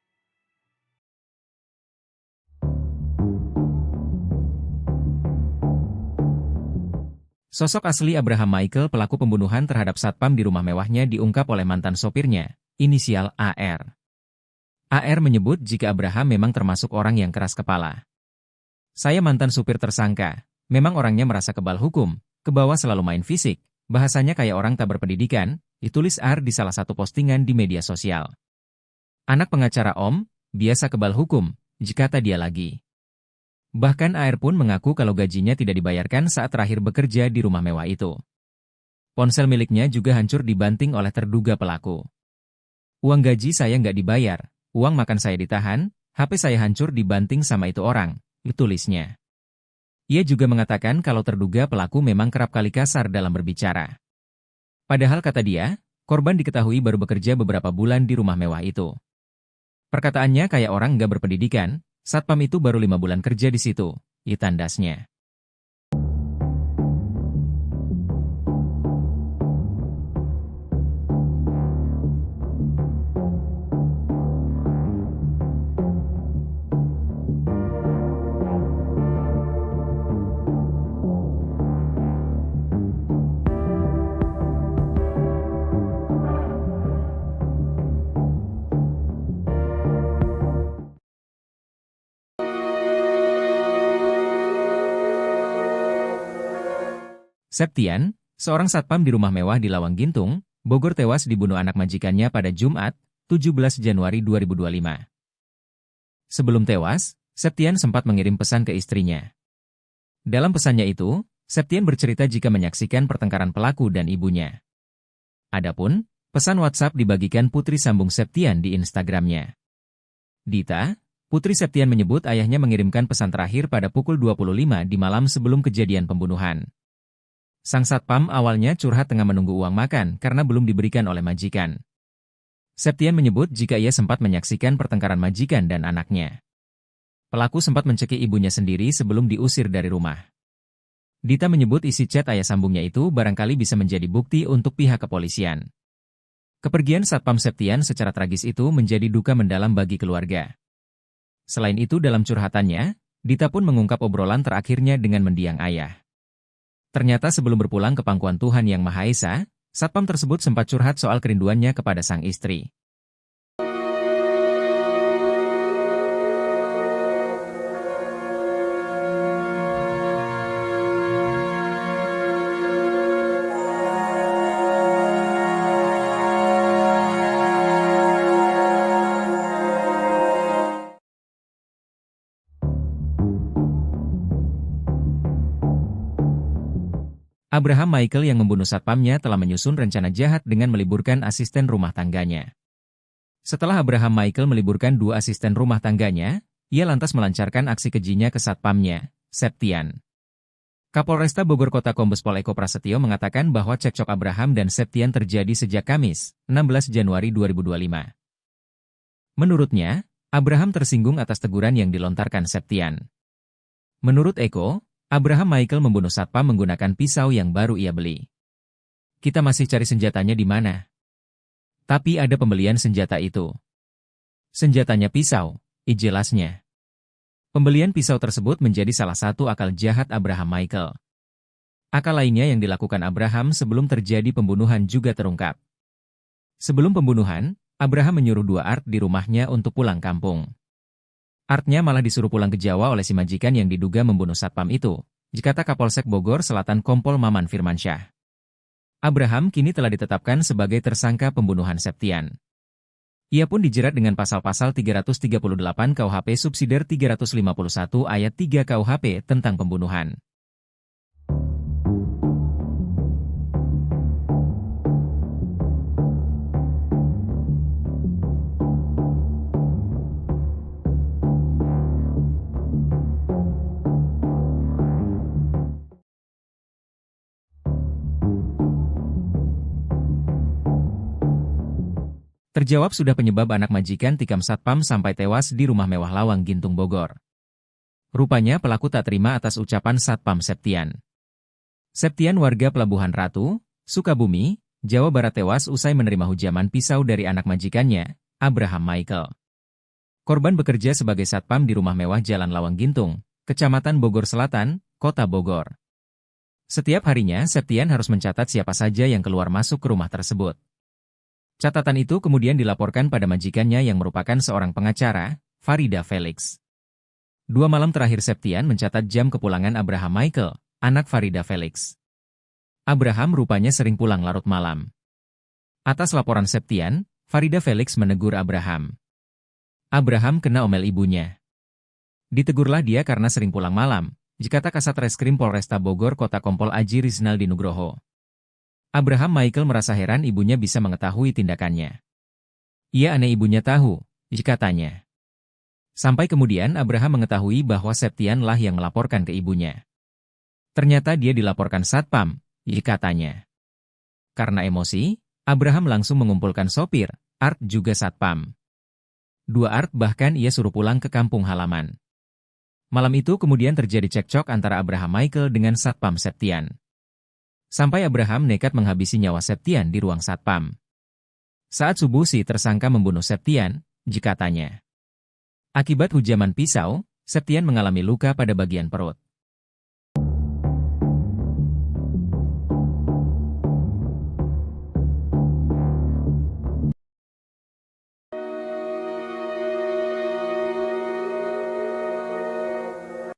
Sosok asli Abraham Michael pelaku pembunuhan terhadap satpam di rumah mewahnya diungkap oleh mantan sopirnya, inisial AR. AR menyebut jika Abraham memang termasuk orang yang keras kepala. Saya mantan supir tersangka, memang orangnya merasa kebal hukum, ke bawah selalu main fisik, bahasanya kayak orang tak berpendidikan, ditulis AR di salah satu postingan di media sosial. Anak pengacara Om, biasa kebal hukum, kata dia lagi. Bahkan AR pun mengaku kalau gajinya tidak dibayarkan saat terakhir bekerja di rumah mewah itu. Ponsel miliknya juga hancur dibanting oleh terduga pelaku. Uang gaji saya nggak dibayar, uang makan saya ditahan, HP saya hancur dibanting sama itu orang, tulisnya. Ia juga mengatakan kalau terduga pelaku memang kerap kali kasar dalam berbicara. Padahal kata dia, korban diketahui baru bekerja beberapa bulan di rumah mewah itu. Perkataannya kayak orang nggak berpendidikan, satpam itu baru 5 bulan kerja di situ, tandasnya. Septian, seorang satpam di rumah mewah di Lawang Gintung, Bogor tewas dibunuh anak majikannya pada Jumat, 17 Januari 2025. Sebelum tewas, Septian sempat mengirim pesan ke istrinya. Dalam pesannya itu, Septian bercerita jika menyaksikan pertengkaran pelaku dan ibunya. Adapun, pesan WhatsApp dibagikan putri sambung Septian di Instagramnya. Dita, putri Septian menyebut ayahnya mengirimkan pesan terakhir pada pukul 25 di malam sebelum kejadian pembunuhan. Sang satpam awalnya curhat tengah menunggu uang makan karena belum diberikan oleh majikan. Septian menyebut jika ia sempat menyaksikan pertengkaran majikan dan anaknya. Pelaku sempat mencekik ibunya sendiri sebelum diusir dari rumah. Dita menyebut isi chat ayah sambungnya itu barangkali bisa menjadi bukti untuk pihak kepolisian. Kepergian satpam Septian secara tragis itu menjadi duka mendalam bagi keluarga. Selain itu dalam curhatannya, Dita pun mengungkap obrolan terakhirnya dengan mendiang ayah. Ternyata sebelum berpulang ke pangkuan Tuhan Yang Maha Esa, satpam tersebut sempat curhat soal kerinduannya kepada sang istri. Abraham Michael yang membunuh satpamnya telah menyusun rencana jahat dengan meliburkan asisten rumah tangganya. Setelah Abraham Michael meliburkan 2 asisten rumah tangganya, ia lantas melancarkan aksi kejinya ke satpamnya, Septian. Kapolresta Bogor Kota Kombes Pol Eko Prasetyo mengatakan bahwa cekcok Abraham dan Septian terjadi sejak Kamis, 16 Januari 2025. Menurutnya, Abraham tersinggung atas teguran yang dilontarkan Septian. Menurut Eko, Abraham Michael membunuh satpam menggunakan pisau yang baru ia beli. Kita masih cari senjatanya di mana. Tapi ada pembelian senjata itu. Senjatanya pisau, jelasnya. Pembelian pisau tersebut menjadi salah satu akal jahat Abraham Michael. Akal lainnya yang dilakukan Abraham sebelum terjadi pembunuhan juga terungkap. Sebelum pembunuhan, Abraham menyuruh dua Art di rumahnya untuk pulang kampung. Artnya malah disuruh pulang ke Jawa oleh si majikan yang diduga membunuh satpam itu, dikata Kapolsek Bogor Selatan Kompol Maman Firmansyah. Abraham kini telah ditetapkan sebagai tersangka pembunuhan Septian. Ia pun dijerat dengan pasal-pasal 338 KUHP subsidiar 351 ayat 3 KUHP tentang pembunuhan. Terjawab sudah penyebab anak majikan tikam satpam sampai tewas di rumah mewah Lawang Gintung Bogor. Rupanya pelaku tak terima atas ucapan satpam Septian. Septian warga Pelabuhan Ratu, Sukabumi, Jawa Barat tewas usai menerima hujaman pisau dari anak majikannya, Abraham Michael. Korban bekerja sebagai satpam di rumah mewah Jalan Lawang Gintung, Kecamatan Bogor Selatan, Kota Bogor. Setiap harinya Septian harus mencatat siapa saja yang keluar masuk ke rumah tersebut. Catatan itu kemudian dilaporkan pada majikannya yang merupakan seorang pengacara, Farida Felix. 2 malam terakhir Septian mencatat jam kepulangan Abraham Michael, anak Farida Felix. Abraham rupanya sering pulang larut malam. Atas laporan Septian, Farida Felix menegur Abraham. Abraham kena omel ibunya. Ditegurlah dia karena sering pulang malam, dikata Kasat Reskrim Polresta Bogor Kota Kompol Aji Rizaldi Nugroho. Abraham Michael merasa heran ibunya bisa mengetahui tindakannya. Ia aneh ibunya tahu, katanya. Sampai kemudian Abraham mengetahui bahwa Septian lah yang melaporkan ke ibunya. Ternyata dia dilaporkan satpam, katanya. Karena emosi, Abraham langsung mengumpulkan sopir, Art juga satpam. 2 Art bahkan ia suruh pulang ke kampung halaman. Malam itu kemudian terjadi cekcok antara Abraham Michael dengan satpam Septian. Sampai Abraham nekat menghabisi nyawa Septian di ruang satpam. Saat subuh si tersangka membunuh Septian, katanya. Akibat hujaman pisau, Septian mengalami luka pada bagian perut.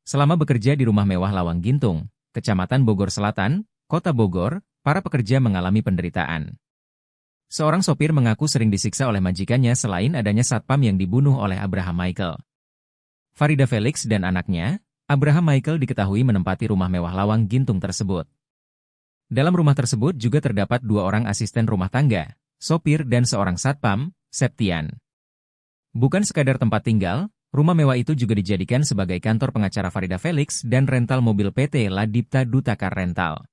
Selama bekerja di rumah mewah Lawang Gintung, Kecamatan Bogor Selatan, Kota Bogor, para pekerja mengalami penderitaan. Seorang sopir mengaku sering disiksa oleh majikannya selain adanya satpam yang dibunuh oleh Abraham Michael. Farida Felix dan anaknya, Abraham Michael diketahui menempati rumah mewah Lawang Gintung tersebut. Dalam rumah tersebut juga terdapat 2 orang asisten rumah tangga, sopir dan seorang satpam, Septian. Bukan sekadar tempat tinggal, rumah mewah itu juga dijadikan sebagai kantor pengacara Farida Felix dan rental mobil PT Ladipta Dutakar Rental.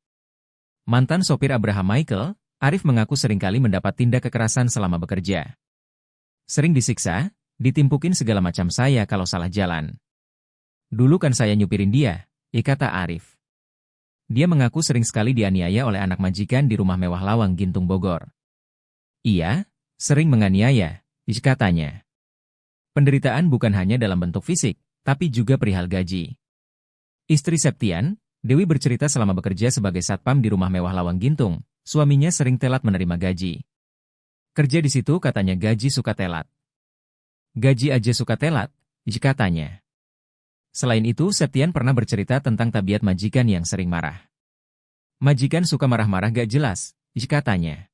Mantan sopir Abraham Michael, Arif mengaku seringkali mendapat tindak kekerasan selama bekerja. Sering disiksa, ditimpukin segala macam saya kalau salah jalan. Dulu kan saya nyupirin dia, kata Arif. Dia mengaku sering sekali dianiaya oleh anak majikan di rumah mewah Lawang Gintung Bogor. Iya, sering menganiaya, katanya. Penderitaan bukan hanya dalam bentuk fisik, tapi juga perihal gaji. Istri Septian, Dewi bercerita selama bekerja sebagai satpam di rumah mewah Lawang Gintung, suaminya sering telat menerima gaji. Kerja di situ katanya gaji suka telat. Gaji aja suka telat, katanya. Selain itu, Septian pernah bercerita tentang tabiat majikan yang sering marah. Majikan suka marah-marah gak jelas, katanya.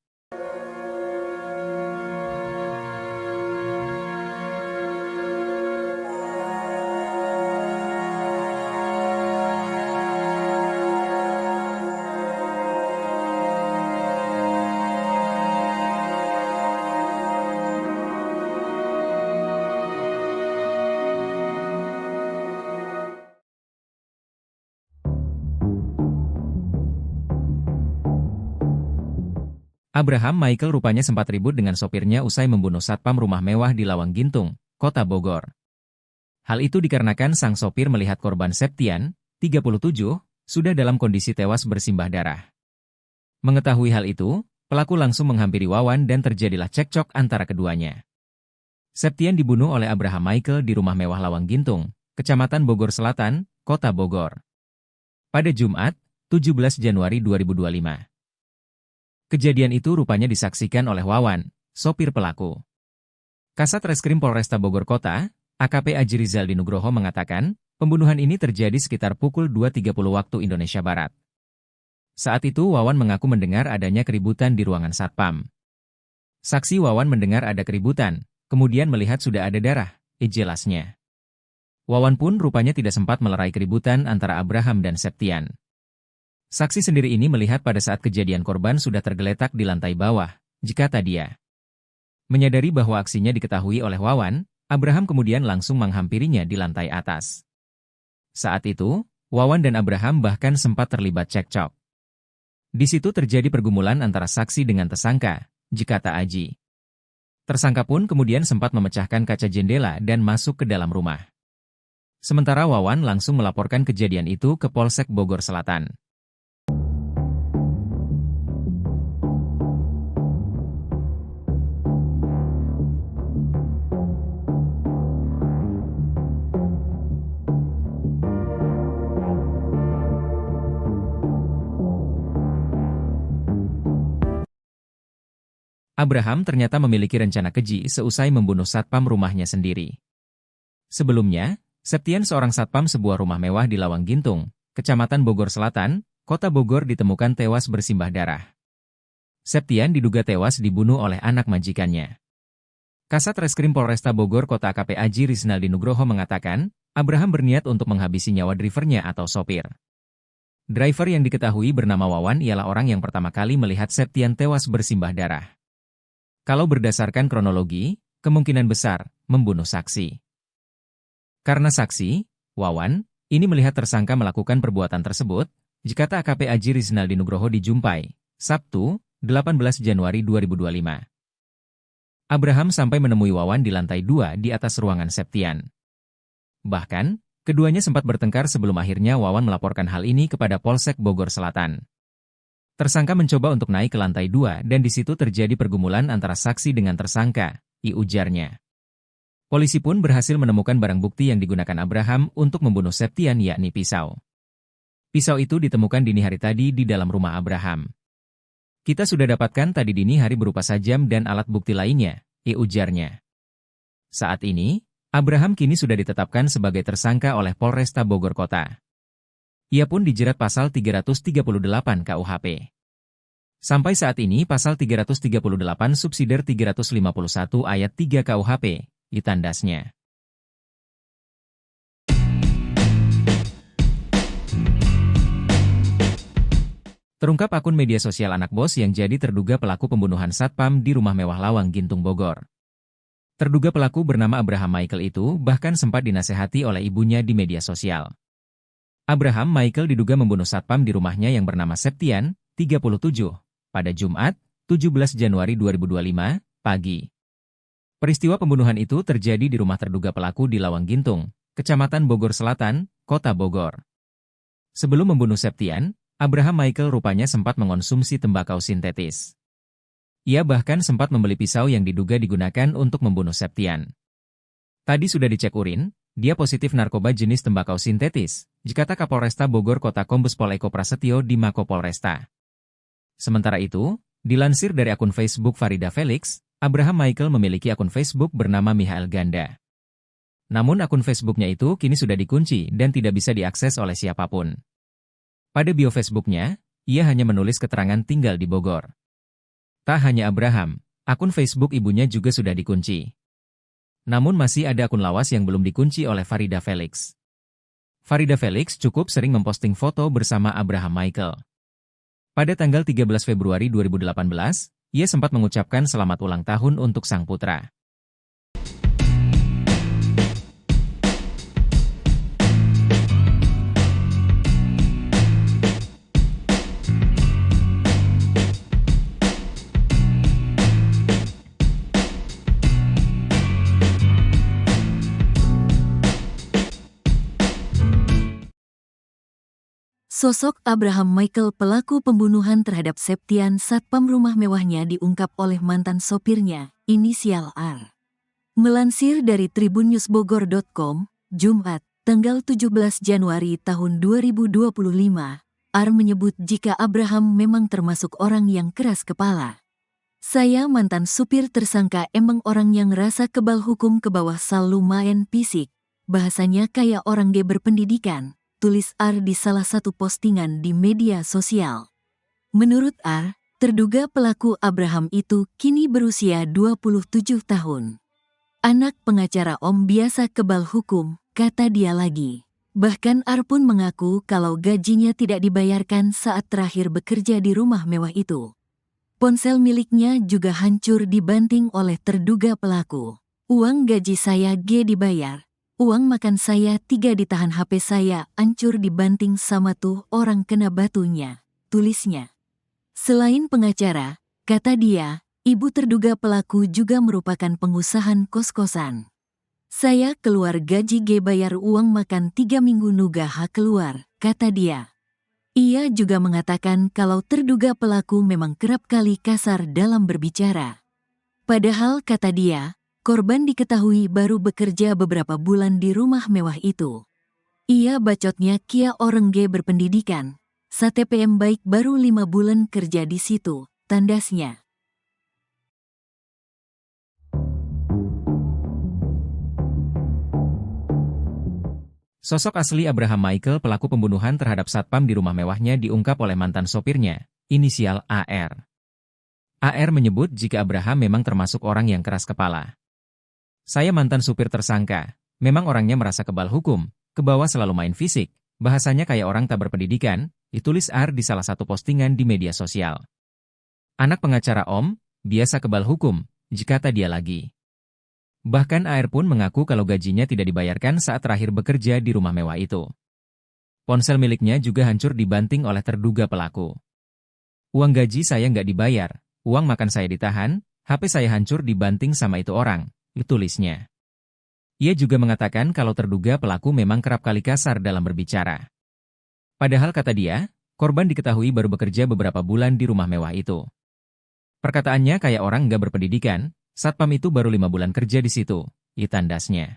Abraham Michael rupanya sempat ribut dengan sopirnya usai membunuh satpam rumah mewah di Lawang Gintung, Kota Bogor. Hal itu dikarenakan sang sopir melihat korban Septian, 37, sudah dalam kondisi tewas bersimbah darah. Mengetahui hal itu, pelaku langsung menghampiri Wawan dan terjadilah cekcok antara keduanya. Septian dibunuh oleh Abraham Michael di rumah mewah Lawang Gintung, Kecamatan Bogor Selatan, Kota Bogor. Pada Jumat, 17 Januari 2025. Kejadian itu rupanya disaksikan oleh Wawan, sopir pelaku. Kasat Reskrim Polresta Bogor Kota, AKP Aji Rizal Nugroho mengatakan, pembunuhan ini terjadi sekitar pukul 2.30 waktu Indonesia Barat. Saat itu Wawan mengaku mendengar adanya keributan di ruangan satpam. Saksi Wawan mendengar ada keributan, kemudian melihat sudah ada darah, jelasnya. Wawan pun rupanya tidak sempat melerai keributan antara Abraham dan Septian. Saksi sendiri ini melihat pada saat kejadian korban sudah tergeletak di lantai bawah, jikata dia. Menyadari bahwa aksinya diketahui oleh Wawan, Abraham kemudian langsung menghampirinya di lantai atas. Saat itu, Wawan dan Abraham bahkan sempat terlibat cekcok. Di situ terjadi pergumulan antara saksi dengan tersangka, jikata Aji. Tersangka pun kemudian sempat memecahkan kaca jendela dan masuk ke dalam rumah. Sementara Wawan langsung melaporkan kejadian itu ke Polsek Bogor Selatan. Abraham ternyata memiliki rencana keji seusai membunuh satpam rumahnya sendiri. Sebelumnya, Septian seorang satpam sebuah rumah mewah di Lawang Gintung, Kecamatan Bogor Selatan, Kota Bogor ditemukan tewas bersimbah darah. Septian diduga tewas dibunuh oleh anak majikannya. Kasat Reskrim Polresta Bogor Kota AKP Aji Rizal Nugroho mengatakan, Abraham berniat untuk menghabisi nyawa drivernya atau sopir. Driver yang diketahui bernama Wawan ialah orang yang pertama kali melihat Septian tewas bersimbah darah. Kalau berdasarkan kronologi, kemungkinan besar membunuh saksi. Karena saksi, Wawan, ini melihat tersangka melakukan perbuatan tersebut, jikata AKP Aji Rizal Nugroho dijumpai, Sabtu, 18 Januari 2025. Abraham sampai menemui Wawan di lantai 2 di atas ruangan Septian. Bahkan, keduanya sempat bertengkar sebelum akhirnya Wawan melaporkan hal ini kepada Polsek Bogor Selatan. Tersangka mencoba untuk naik ke lantai 2 dan di situ terjadi pergumulan antara saksi dengan tersangka, ujarnya. Polisi pun berhasil menemukan barang bukti yang digunakan Abraham untuk membunuh Septian yakni pisau. Pisau itu ditemukan dini hari tadi di dalam rumah Abraham. Kita sudah dapatkan tadi dini hari berupa sajam dan alat bukti lainnya, ujarnya. Saat ini, Abraham kini sudah ditetapkan sebagai tersangka oleh Polresta Bogor Kota. Ia pun dijerat pasal 338 KUHP. Sampai saat ini pasal 338 subsidiar 351 ayat 3 KUHP, ditandasnya. Terungkap akun media sosial anak bos yang jadi terduga pelaku pembunuhan satpam di rumah mewah Lawang Gintung Bogor. Terduga pelaku bernama Abraham Michael itu bahkan sempat dinasehati oleh ibunya di media sosial. Abraham Michael diduga membunuh satpam di rumahnya yang bernama Septian, 37, pada Jumat, 17 Januari 2025, pagi. Peristiwa pembunuhan itu terjadi di rumah terduga pelaku di Lawang Gintung, Kecamatan Bogor Selatan, Kota Bogor. Sebelum membunuh Septian, Abraham Michael rupanya sempat mengonsumsi tembakau sintetis. Ia bahkan sempat membeli pisau yang diduga digunakan untuk membunuh Septian. Tadi sudah dicek urin, dia positif narkoba jenis tembakau sintetis, jikata Kapolresta Bogor Kota Kombes Pol Eko Prasetyo di Mako Polresta. Sementara itu, dilansir dari akun Facebook Farida Felix, Abraham Michael memiliki akun Facebook bernama Michael Ganda. Namun akun Facebooknya itu kini sudah dikunci dan tidak bisa diakses oleh siapapun. Pada bio Facebooknya, ia hanya menulis keterangan tinggal di Bogor. Tak hanya Abraham, akun Facebook ibunya juga sudah dikunci. Namun masih ada akun lawas yang belum dikunci oleh Farida Felix. Farida Felix cukup sering memposting foto bersama Abraham Michael. Pada tanggal 13 Februari 2018, ia sempat mengucapkan selamat ulang tahun untuk sang putra. Sosok Abraham Michael pelaku pembunuhan terhadap Septian satpam rumah mewahnya diungkap oleh mantan sopirnya, inisial R. Melansir dari tribunnewsbogor.com, Jumat, tanggal 17 Januari tahun 2025, R menyebut jika Abraham memang termasuk orang yang keras kepala. Saya mantan supir tersangka emang orang yang rasa kebal hukum ke bawah sal lumayan fisik, bahasanya kayak orang G berpendidikan, tulis R di salah satu postingan di media sosial. Menurut R, terduga pelaku Abraham itu kini berusia 27 tahun. Anak pengacara Om biasa kebal hukum, kata dia lagi. Bahkan R pun mengaku kalau gajinya tidak dibayarkan saat terakhir bekerja di rumah mewah itu. Ponsel miliknya juga hancur dibanting oleh terduga pelaku. Uang gaji saya G dibayar. Uang makan saya 3 ditahan, HP saya hancur dibanting sama tuh orang kena batunya, tulisnya. Selain pengacara, kata dia, ibu terduga pelaku juga merupakan pengusaha kos-kosan. Saya keluar gaji G bayar uang makan 3 minggu nugah keluar, kata dia. Ia juga mengatakan kalau terduga pelaku memang kerap kali kasar dalam berbicara. Padahal kata dia, korban diketahui baru bekerja beberapa bulan di rumah mewah itu. Ia bacotnya kia orang G berpendidikan, STPM baik baru 5 bulan kerja di situ, tandasnya. Sosok asli Abraham Michael pelaku pembunuhan terhadap satpam di rumah mewahnya diungkap oleh mantan sopirnya, inisial AR. AR menyebut jika Abraham memang termasuk orang yang keras kepala. Saya mantan supir tersangka, memang orangnya merasa kebal hukum, ke bawah selalu main fisik, bahasanya kayak orang tak berpendidikan, ditulis R di salah satu postingan di media sosial. Anak pengacara Om, biasa kebal hukum, kata dia lagi. Bahkan AR pun mengaku kalau gajinya tidak dibayarkan saat terakhir bekerja di rumah mewah itu. Ponsel miliknya juga hancur dibanting oleh terduga pelaku. Uang gaji saya nggak dibayar, uang makan saya ditahan, HP saya hancur dibanting sama itu orang, tulisnya. Ia juga mengatakan kalau terduga pelaku memang kerap kali kasar dalam berbicara. Padahal kata dia, korban diketahui baru bekerja beberapa bulan di rumah mewah itu. Perkataannya kayak orang nggak berpendidikan, satpam itu baru 5 bulan kerja di situ, tandasnya.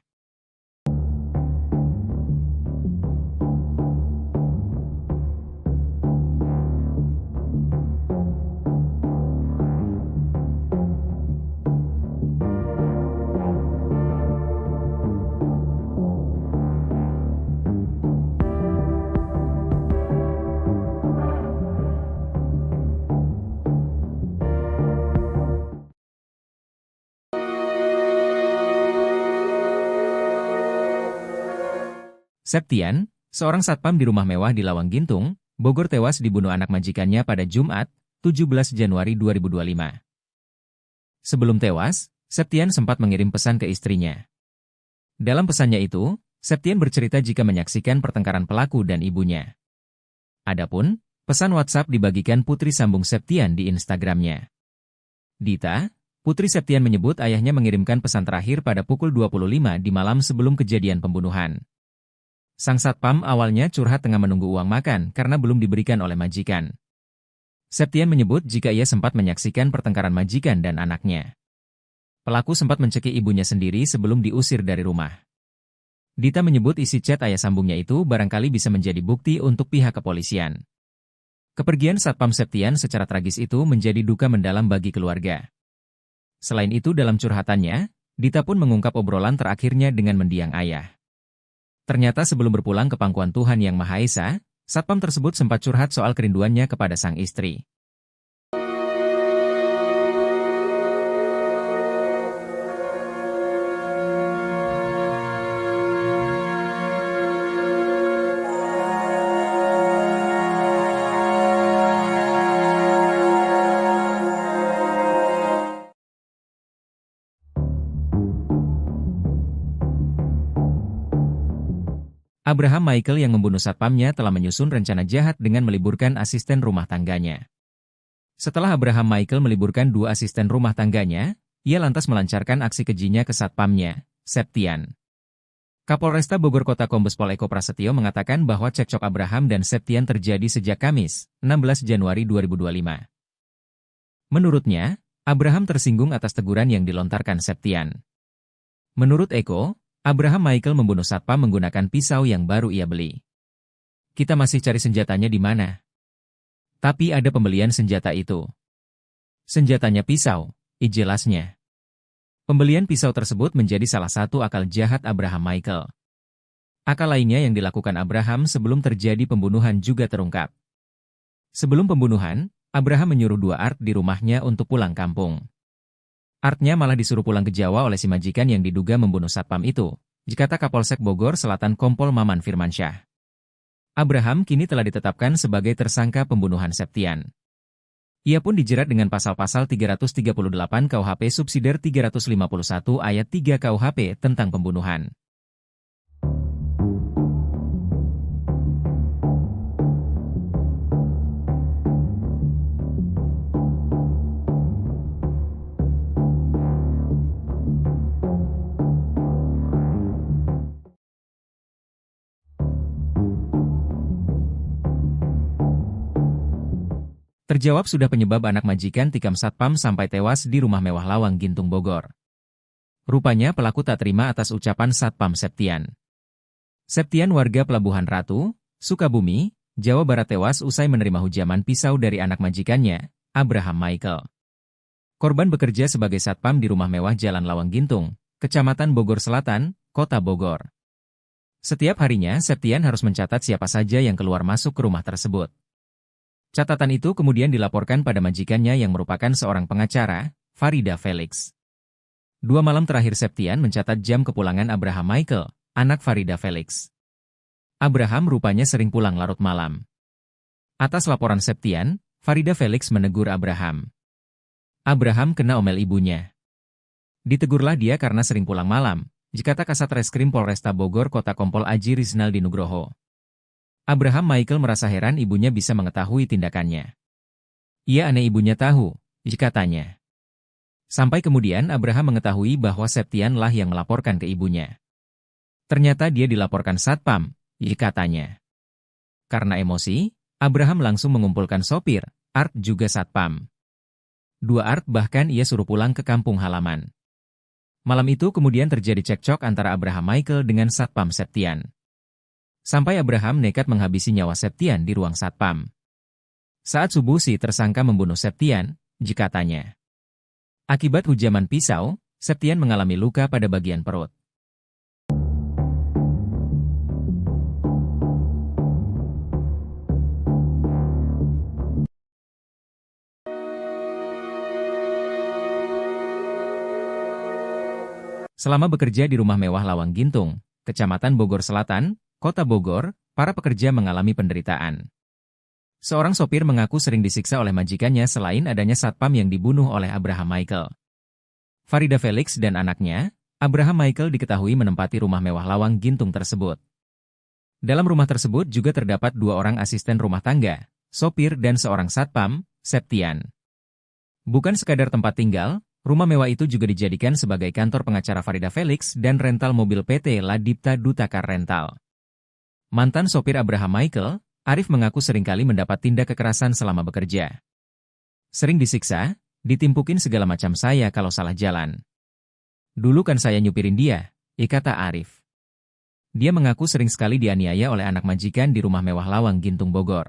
Septian, seorang satpam di rumah mewah di Lawang Gintung, Bogor tewas dibunuh anak majikannya pada Jumat, 17 Januari 2025. Sebelum tewas, Septian sempat mengirim pesan ke istrinya. Dalam pesannya itu, Septian bercerita jika menyaksikan pertengkaran pelaku dan ibunya. Adapun, pesan WhatsApp dibagikan putri sambung Septian di Instagramnya. Dita, putri Septian menyebut ayahnya mengirimkan pesan terakhir pada pukul 25 di malam sebelum kejadian pembunuhan. Sang satpam awalnya curhat tengah menunggu uang makan karena belum diberikan oleh majikan. Septian menyebut jika ia sempat menyaksikan pertengkaran majikan dan anaknya. Pelaku sempat mencekik ibunya sendiri sebelum diusir dari rumah. Dita menyebut isi chat ayah sambungnya itu barangkali bisa menjadi bukti untuk pihak kepolisian. Kepergian satpam Septian secara tragis itu menjadi duka mendalam bagi keluarga. Selain itu dalam curhatannya, Dita pun mengungkap obrolan terakhirnya dengan mendiang ayah. Ternyata sebelum berpulang ke pangkuan Tuhan Yang Maha Esa, satpam tersebut sempat curhat soal kerinduannya kepada sang istri. Abraham Michael yang membunuh satpamnya telah menyusun rencana jahat dengan meliburkan asisten rumah tangganya. Setelah Abraham Michael meliburkan 2 asisten rumah tangganya, ia lantas melancarkan aksi kejinya ke satpamnya, Septian. Kapolresta Bogor Kota Kombes Pol Eko Prasetyo mengatakan bahwa cekcok Abraham dan Septian terjadi sejak Kamis, 16 Januari 2025. Menurutnya, Abraham tersinggung atas teguran yang dilontarkan Septian. Menurut Eko, Abraham Michael membunuh satpam menggunakan pisau yang baru ia beli. Kita masih cari senjatanya di mana. Tapi ada pembelian senjata itu. Senjatanya pisau, jelasnya. Pembelian pisau tersebut menjadi salah satu akal jahat Abraham Michael. Akal lainnya yang dilakukan Abraham sebelum terjadi pembunuhan juga terungkap. Sebelum pembunuhan, Abraham menyuruh dua Art di rumahnya untuk pulang kampung. Artnya malah disuruh pulang ke Jawa oleh si majikan yang diduga membunuh satpam itu, kata Kapolsek Bogor Selatan Kompol Maman Firmansyah. Abraham kini telah ditetapkan sebagai tersangka pembunuhan Septian. Ia pun dijerat dengan pasal-pasal 338 KUHP subsidiar 351 ayat 3 KUHP tentang pembunuhan. Terjawab sudah penyebab anak majikan tikam satpam sampai tewas di rumah mewah Lawang Gintung Bogor. Rupanya pelaku tak terima atas ucapan satpam Septian. Septian warga Pelabuhan Ratu, Sukabumi, Jawa Barat tewas usai menerima hujaman pisau dari anak majikannya, Abraham Michael. Korban bekerja sebagai satpam di rumah mewah Jalan Lawang Gintung, Kecamatan Bogor Selatan, Kota Bogor. Setiap harinya Septian harus mencatat siapa saja yang keluar masuk ke rumah tersebut. Catatan itu kemudian dilaporkan pada majikannya yang merupakan seorang pengacara, Farida Felix. 2 malam terakhir Septian mencatat jam kepulangan Abraham Michael, anak Farida Felix. Abraham rupanya sering pulang larut malam. Atas laporan Septian, Farida Felix menegur Abraham. Abraham kena omel ibunya. Ditegurlah dia karena sering pulang malam, kata Kasat Reskrim Polresta Bogor Kota Kompol Aji Rizaldi Nugroho. Abraham Michael merasa heran ibunya bisa mengetahui tindakannya. Ia aneh ibunya tahu, katanya. Sampai kemudian Abraham mengetahui bahwa Septian lah yang melaporkan ke ibunya. Ternyata dia dilaporkan satpam, katanya. Karena emosi, Abraham langsung mengumpulkan sopir, Art juga satpam. 2 Art bahkan ia suruh pulang ke kampung halaman. Malam itu kemudian terjadi cekcok antara Abraham Michael dengan satpam Septian. Sampai Abraham nekat menghabisi nyawa Septian di ruang satpam. Saat subuh si tersangka membunuh Septian, katanya. Akibat hujaman pisau, Septian mengalami luka pada bagian perut. Selama bekerja di rumah mewah Lawang Gintung, Kecamatan Bogor Selatan, Kota Bogor, para pekerja mengalami penderitaan. Seorang sopir mengaku sering disiksa oleh majikannya selain adanya satpam yang dibunuh oleh Abraham Michael. Farida Felix dan anaknya, Abraham Michael diketahui menempati rumah mewah Lawang Gintung tersebut. Dalam rumah tersebut juga terdapat 2 orang asisten rumah tangga, sopir dan seorang satpam, Septian. Bukan sekadar tempat tinggal, rumah mewah itu juga dijadikan sebagai kantor pengacara Farida Felix dan rental mobil PT Ladipta Dutakar Rental. Mantan sopir Abraham Michael, Arif mengaku seringkali mendapat tindak kekerasan selama bekerja. Sering disiksa, ditimpukin segala macam saya kalau salah jalan. Dulu kan saya nyupirin dia, kata Arif. Dia mengaku sering sekali dianiaya oleh anak majikan di rumah mewah Lawang Gintung Bogor.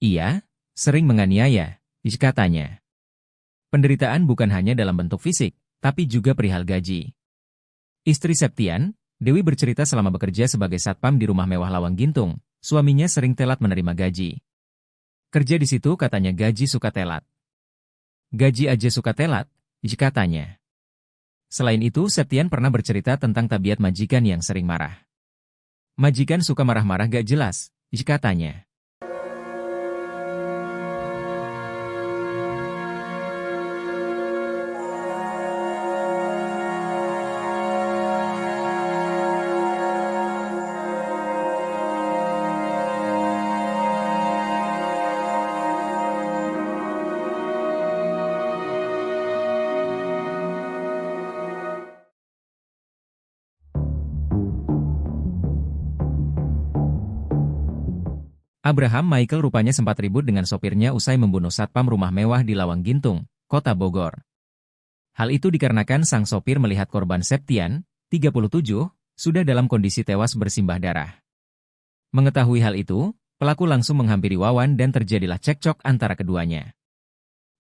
Iya, sering menganiaya, katanya. Penderitaan bukan hanya dalam bentuk fisik, tapi juga perihal gaji. Istri Septian, Dewi bercerita selama bekerja sebagai satpam di rumah mewah Lawang Gintung, suaminya sering telat menerima gaji. Kerja di situ katanya gaji suka telat. Gaji aja suka telat, katanya. Selain itu, Septian pernah bercerita tentang tabiat majikan yang sering marah. Majikan suka marah-marah gak jelas, katanya. Abraham Michael rupanya sempat ribut dengan sopirnya usai membunuh satpam rumah mewah di Lawang Gintung, Kota Bogor. Hal itu dikarenakan sang sopir melihat korban Septian, 37, sudah dalam kondisi tewas bersimbah darah. Mengetahui hal itu, pelaku langsung menghampiri Wawan dan terjadilah cekcok antara keduanya.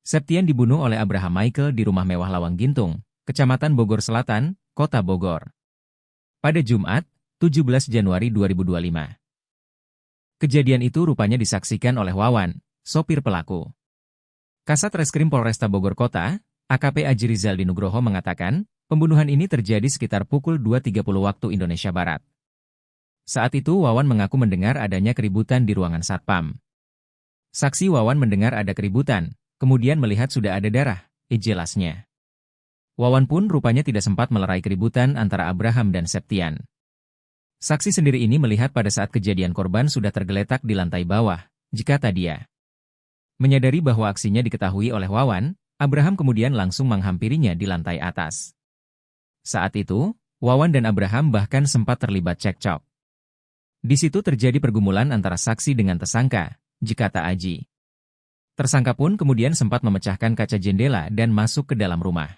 Septian dibunuh oleh Abraham Michael di rumah mewah Lawang Gintung, Kecamatan Bogor Selatan, Kota Bogor. Pada Jumat, 17 Januari 2025. Kejadian itu rupanya disaksikan oleh Wawan, sopir pelaku. Kasat Reskrim Polresta Bogor Kota, AKP Aji Rizaldi Nugroho mengatakan, pembunuhan ini terjadi sekitar pukul 2.30 waktu Indonesia Barat. Saat itu Wawan mengaku mendengar adanya keributan di ruangan satpam. Saksi Wawan mendengar ada keributan, kemudian melihat sudah ada darah, jelasnya. Wawan pun rupanya tidak sempat melerai keributan antara Abraham dan Septian. Saksi sendiri ini melihat pada saat kejadian korban sudah tergeletak di lantai bawah, kata dia. Menyadari bahwa aksinya diketahui oleh Wawan, Abraham kemudian langsung menghampirinya di lantai atas. Saat itu, Wawan dan Abraham bahkan sempat terlibat cekcok. Di situ terjadi pergumulan antara saksi dengan tersangka, kata Aji. Tersangka pun kemudian sempat memecahkan kaca jendela dan masuk ke dalam rumah.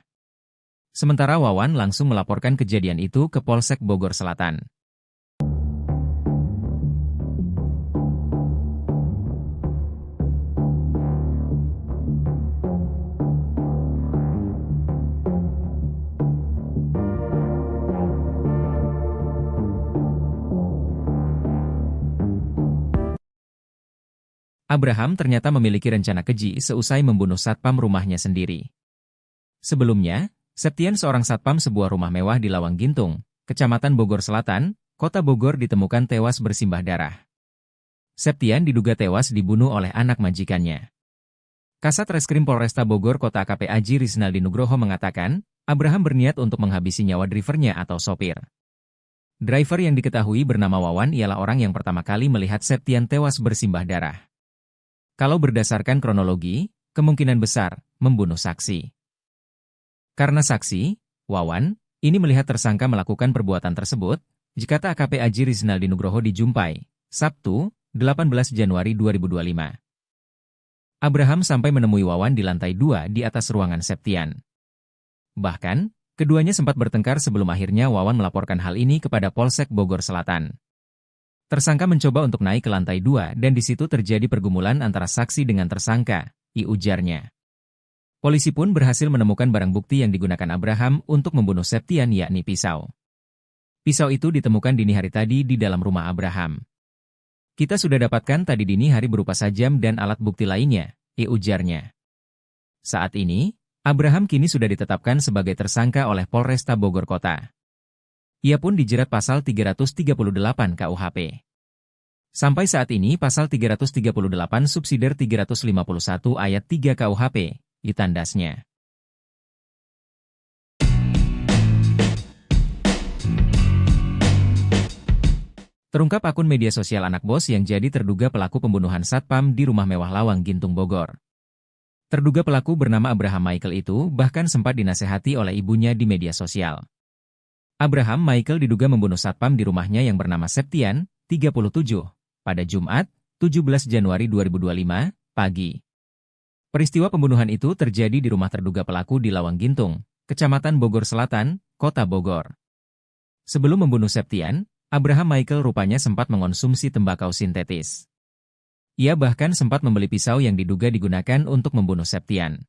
Sementara Wawan langsung melaporkan kejadian itu ke Polsek Bogor Selatan. Abraham ternyata memiliki rencana keji seusai membunuh satpam rumahnya sendiri. Sebelumnya, Septian seorang satpam sebuah rumah mewah di Lawang Gintung, Kecamatan Bogor Selatan, Kota Bogor ditemukan tewas bersimbah darah. Septian diduga tewas dibunuh oleh anak majikannya. Kasat Reskrim Polresta Bogor Kota AKP Aji Rizaldi Nugroho mengatakan, Abraham berniat untuk menghabisi nyawa drivernya atau sopir. Driver yang diketahui bernama Wawan ialah orang yang pertama kali melihat Septian tewas bersimbah darah. Kalau berdasarkan kronologi, kemungkinan besar membunuh saksi. Karena saksi, Wawan, ini melihat tersangka melakukan perbuatan tersebut, kata AKP Aji Rizaldi Nugroho di Jumpai, Sabtu, 18 Januari 2025. Abraham sampai menemui Wawan di lantai 2 di atas ruangan Septian. Bahkan, keduanya sempat bertengkar sebelum akhirnya Wawan melaporkan hal ini kepada Polsek Bogor Selatan. Tersangka mencoba untuk naik ke lantai 2 dan di situ terjadi pergumulan antara saksi dengan tersangka, ujarnya. Polisi pun berhasil menemukan barang bukti yang digunakan Abraham untuk membunuh Septian yakni pisau. Pisau itu ditemukan dini hari tadi di dalam rumah Abraham. Kita sudah dapatkan tadi dini hari berupa sajam dan alat bukti lainnya, ujarnya. Saat ini, Abraham kini sudah ditetapkan sebagai tersangka oleh Polresta Bogor Kota. Ia pun dijerat pasal 338 KUHP. Sampai saat ini pasal 338 subsidiar 351 ayat 3 KUHP, ditandasnya. Terungkap akun media sosial anak bos yang jadi terduga pelaku pembunuhan satpam di rumah mewah Lawang Gintung Bogor. Terduga pelaku bernama Abraham Michael itu bahkan sempat dinasehati oleh ibunya di media sosial. Abraham Michael diduga membunuh satpam di rumahnya yang bernama Septian, 37, pada Jumat, 17 Januari 2025, pagi. Peristiwa pembunuhan itu terjadi di rumah terduga pelaku di Lawang Gintung, Kecamatan Bogor Selatan, Kota Bogor. Sebelum membunuh Septian, Abraham Michael rupanya sempat mengonsumsi tembakau sintetis. Ia bahkan sempat membeli pisau yang diduga digunakan untuk membunuh Septian.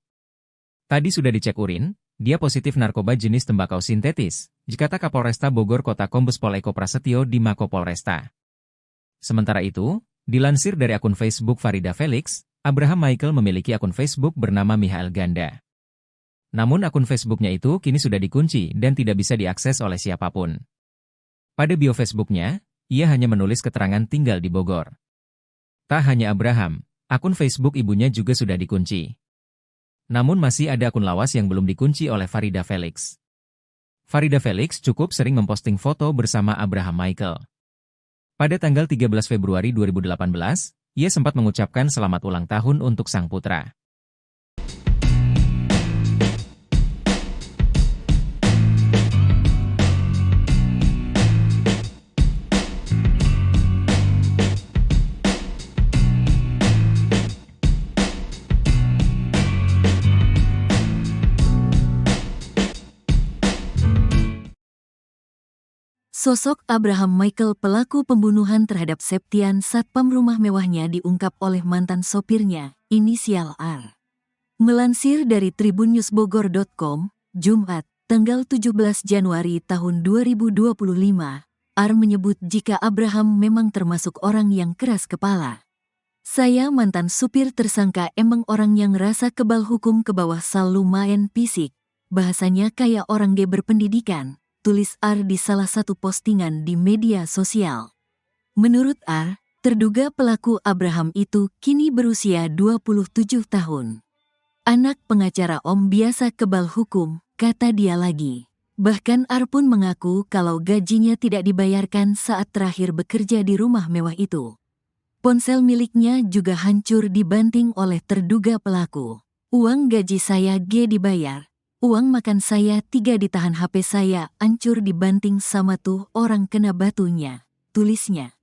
Tadi sudah dicek urin, dia positif narkoba jenis tembakau sintetis, kata Kapolresta Bogor Kota Kombes Pol Eko Prasetyo di Mako Polresta. Sementara itu, dilansir dari akun Facebook Farida Felix, Abraham Michael memiliki akun Facebook bernama Michael Ganda. Namun akun Facebooknya itu kini sudah dikunci dan tidak bisa diakses oleh siapapun. Pada bio Facebooknya, ia hanya menulis keterangan tinggal di Bogor. Tak hanya Abraham, akun Facebook ibunya juga sudah dikunci. Namun masih ada akun lawas yang belum dikunci oleh Farida Felix. Farida Felix cukup sering memposting foto bersama Abraham Michael. Pada tanggal 13 Februari 2018, ia sempat mengucapkan selamat ulang tahun untuk sang putra. Sosok Abraham Michael pelaku pembunuhan terhadap Septian satpam rumah mewahnya diungkap oleh mantan sopirnya, inisial R. Melansir dari tribunnewsbogor.com, Jumat, tanggal 17 Januari tahun 2025, R menyebut jika Abraham memang termasuk orang yang keras kepala. Saya mantan supir tersangka emang orang yang rasa kebal hukum ke bawah sal lumayan fisik. Bahasanya kayak orang berpendidikan, tulis R di salah satu postingan di media sosial. Menurut R, terduga pelaku Abraham itu kini berusia 27 tahun. Anak pengacara Om biasa kebal hukum, kata dia lagi. Bahkan R pun mengaku kalau gajinya tidak dibayarkan saat terakhir bekerja di rumah mewah itu. Ponsel miliknya juga hancur dibanting oleh terduga pelaku. Uang gaji saya dibayar. Uang makan saya 3 ditahan, HP saya hancur dibanting sama tuh orang kena batunya, tulisnya.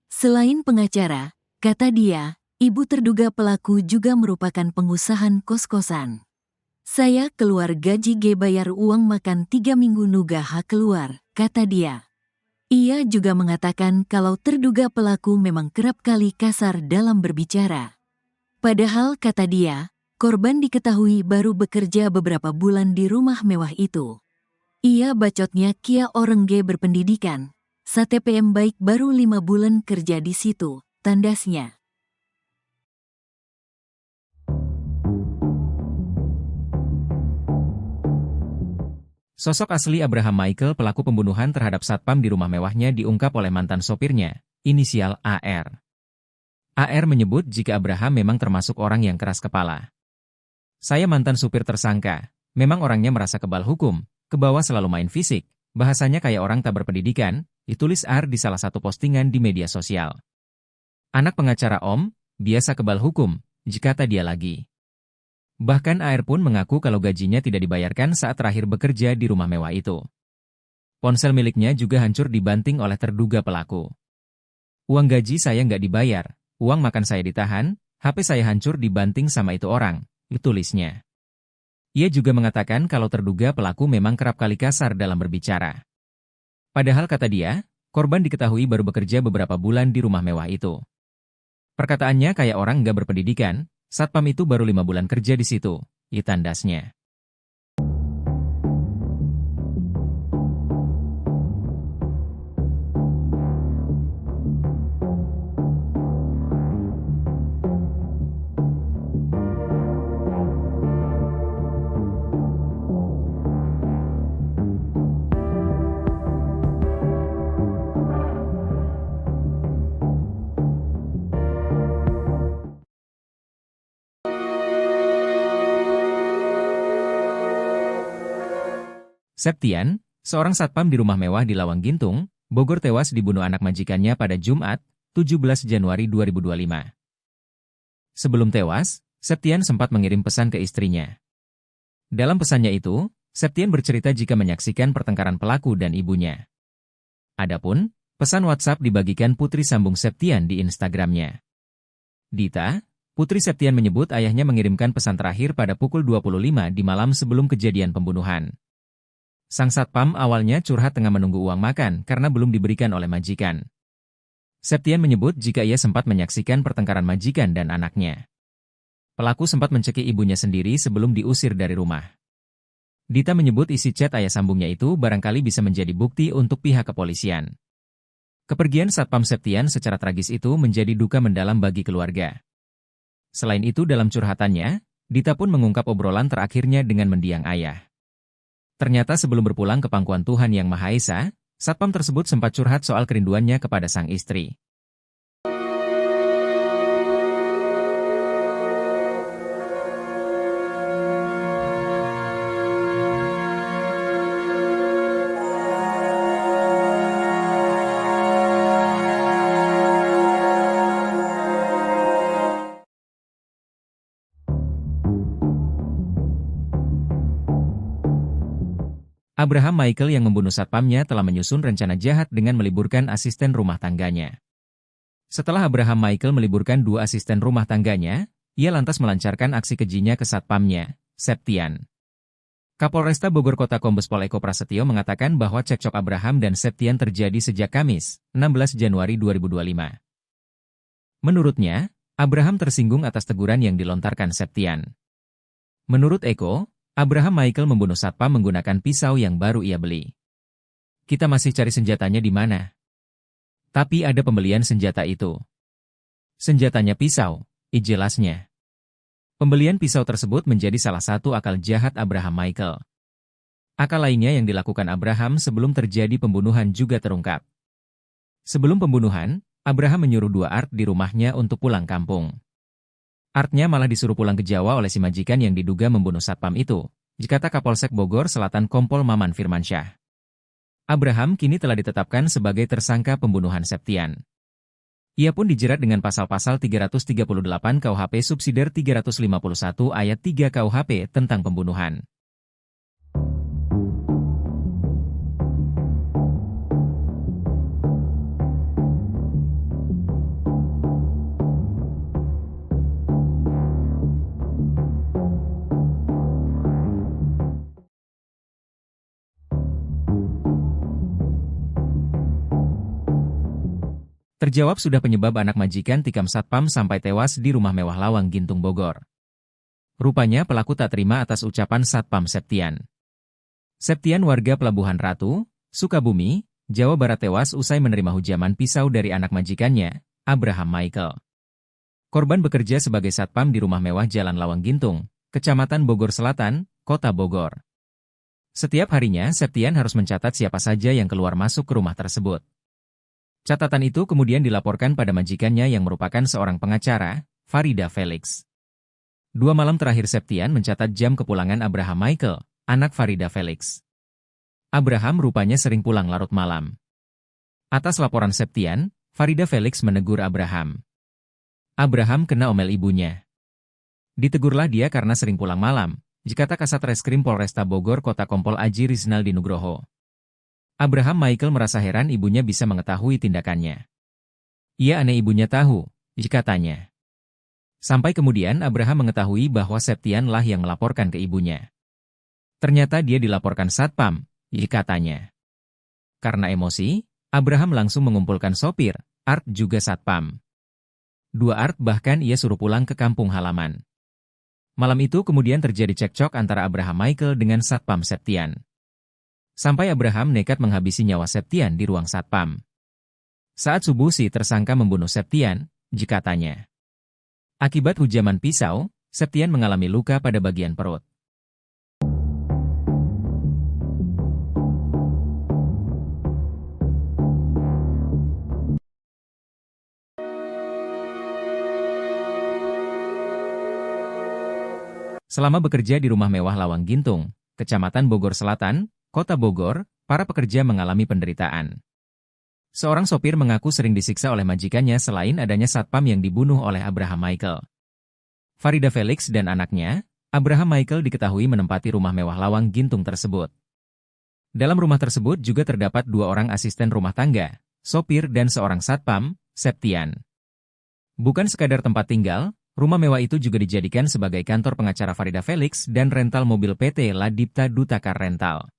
Selain pengacara, kata dia, ibu terduga pelaku juga merupakan pengusaha kos-kosan. Saya keluar gaji bayar uang makan 3 minggu nuga keluar, kata dia. Ia juga mengatakan kalau terduga pelaku memang kerap kali kasar dalam berbicara. Padahal kata dia, korban diketahui baru bekerja beberapa bulan di rumah mewah itu. Ia bacotnya kia orang berpendidikan. STPM baik baru 5 bulan kerja di situ, tandasnya. Sosok asli Abraham Michael pelaku pembunuhan terhadap satpam di rumah mewahnya diungkap oleh mantan sopirnya, inisial AR. AR menyebut jika Abraham memang termasuk orang yang keras kepala. Saya mantan supir tersangka, memang orangnya merasa kebal hukum, ke bawah selalu main fisik, bahasanya kayak orang tak berpendidikan, ditulis R di salah satu postingan di media sosial. Anak pengacara Om, biasa kebal hukum, kata dia lagi. Bahkan AR pun mengaku kalau gajinya tidak dibayarkan saat terakhir bekerja di rumah mewah itu. Ponsel miliknya juga hancur dibanting oleh terduga pelaku. Uang gaji saya nggak dibayar, uang makan saya ditahan, HP saya hancur dibanting sama itu orang, tulisnya. Ia juga mengatakan kalau terduga pelaku memang kerap kali kasar dalam berbicara. Padahal kata dia, korban diketahui baru bekerja beberapa bulan di rumah mewah itu. Perkataannya kayak orang nggak berpendidikan, satpam itu baru 5 bulan kerja di situ, tandasnya. Septian, seorang satpam di rumah mewah di Lawang Gintung, Bogor tewas dibunuh anak majikannya pada Jumat, 17 Januari 2025. Sebelum tewas, Septian sempat mengirim pesan ke istrinya. Dalam pesannya itu, Septian bercerita jika menyaksikan pertengkaran pelaku dan ibunya. Adapun, pesan WhatsApp dibagikan putri sambung Septian di Instagramnya. Dita, putri Septian menyebut ayahnya mengirimkan pesan terakhir pada pukul 25 di malam sebelum kejadian pembunuhan. Sang satpam awalnya curhat tengah menunggu uang makan karena belum diberikan oleh majikan. Septian menyebut jika ia sempat menyaksikan pertengkaran majikan dan anaknya. Pelaku sempat mencekik ibunya sendiri sebelum diusir dari rumah. Dita menyebut isi chat ayah sambungnya itu barangkali bisa menjadi bukti untuk pihak kepolisian. Kepergian satpam Septian secara tragis itu menjadi duka mendalam bagi keluarga. Selain itu dalam curhatannya, Dita pun mengungkap obrolan terakhirnya dengan mendiang ayah. Ternyata sebelum berpulang ke pangkuan Tuhan Yang Maha Esa, satpam tersebut sempat curhat soal kerinduannya kepada sang istri. Abraham Michael yang membunuh satpamnya telah menyusun rencana jahat dengan meliburkan asisten rumah tangganya. Setelah Abraham Michael meliburkan 2 asisten rumah tangganya, ia lantas melancarkan aksi kejinya ke satpamnya, Septian. Kapolresta Bogor Kota Kombes Pol Eko Prasetyo mengatakan bahwa cekcok Abraham dan Septian terjadi sejak Kamis, 16 Januari 2025. Menurutnya, Abraham tersinggung atas teguran yang dilontarkan Septian. Menurut Eko, Abraham Michael membunuh satpam menggunakan pisau yang baru ia beli. Kita masih cari senjatanya di mana. Tapi ada pembelian senjata itu. Senjatanya pisau, jelasnya. Pembelian pisau tersebut menjadi salah satu akal jahat Abraham Michael. Akal lainnya yang dilakukan Abraham sebelum terjadi pembunuhan juga terungkap. Sebelum pembunuhan, Abraham menyuruh 2 Art di rumahnya untuk pulang kampung. Artnya malah disuruh pulang ke Jawa oleh si majikan yang diduga membunuh satpam itu, kata Kapolsek Bogor Selatan Kompol Maman Firmansyah. Abraham kini telah ditetapkan sebagai tersangka pembunuhan Septian. Ia pun dijerat dengan pasal-pasal 338 KUHP subsidiar 351 ayat 3 KUHP tentang pembunuhan. Terjawab sudah penyebab anak majikan tikam satpam sampai tewas di rumah mewah Lawang Gintung Bogor. Rupanya pelaku tak terima atas ucapan satpam Septian. Septian warga Pelabuhan Ratu, Sukabumi, Jawa Barat tewas usai menerima hujaman pisau dari anak majikannya, Abraham Michael. Korban bekerja sebagai satpam di rumah mewah Jalan Lawang Gintung, Kecamatan Bogor Selatan, Kota Bogor. Setiap harinya Septian harus mencatat siapa saja yang keluar masuk ke rumah tersebut. Catatan itu kemudian dilaporkan pada majikannya yang merupakan seorang pengacara, Farida Felix. 2 malam terakhir Septian mencatat jam kepulangan Abraham Michael, anak Farida Felix. Abraham rupanya sering pulang larut malam. Atas laporan Septian, Farida Felix menegur Abraham. Abraham kena omel ibunya. Ditegurlah dia karena sering pulang malam, kata Kasat Reskrim Polresta Bogor Kota Kompol Aji Rizaldi Nugroho. Abraham Michael merasa heran ibunya bisa mengetahui tindakannya. Ia aneh ibunya tahu, katanya. Sampai kemudian Abraham mengetahui bahwa Septian lah yang melaporkan ke ibunya. Ternyata dia dilaporkan satpam, katanya. Karena emosi, Abraham langsung mengumpulkan sopir, Art juga satpam. 2 Art bahkan ia suruh pulang ke kampung halaman. Malam itu kemudian terjadi cekcok antara Abraham Michael dengan satpam Septian. Sampai Abraham nekat menghabisi nyawa Septian di ruang satpam. Saat subuh si tersangka membunuh Septian, katanya. Akibat hujaman pisau, Septian mengalami luka pada bagian perut. Selama bekerja di rumah mewah Lawang Gintung, Kecamatan Bogor Selatan, Kota Bogor, para pekerja mengalami penderitaan. Seorang sopir mengaku sering disiksa oleh majikannya selain adanya satpam yang dibunuh oleh Abraham Michael. Farida Felix dan anaknya, Abraham Michael diketahui menempati rumah mewah Lawang Gintung tersebut. Dalam rumah tersebut juga terdapat 2 orang asisten rumah tangga, sopir dan seorang satpam, Septian. Bukan sekadar tempat tinggal, rumah mewah itu juga dijadikan sebagai kantor pengacara Farida Felix dan rental mobil PT Ladipta Dutakar Rental.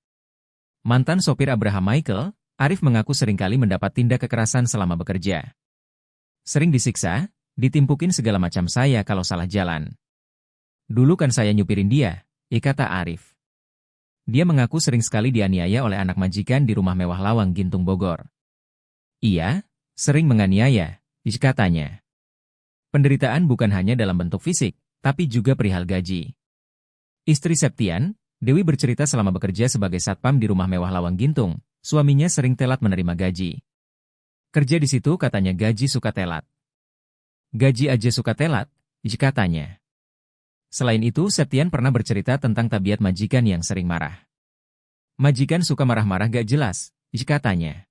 Mantan sopir Abraham Michael, Arif mengaku seringkali mendapat tindak kekerasan selama bekerja. Sering disiksa, ditimpukin segala macam saya kalau salah jalan. Dulu kan saya nyupirin dia, kata Arif. Dia mengaku sering sekali dianiaya oleh anak majikan di rumah mewah Lawang Gintung Bogor. Iya, sering menganiaya, katanya. Penderitaan bukan hanya dalam bentuk fisik, tapi juga perihal gaji. Istri Septian, Dewi bercerita selama bekerja sebagai satpam di rumah mewah Lawang Gintung, suaminya sering telat menerima gaji. Kerja di situ katanya gaji suka telat. Gaji aja suka telat, katanya. Selain itu, Septian pernah bercerita tentang tabiat majikan yang sering marah. Majikan suka marah-marah gak jelas, katanya.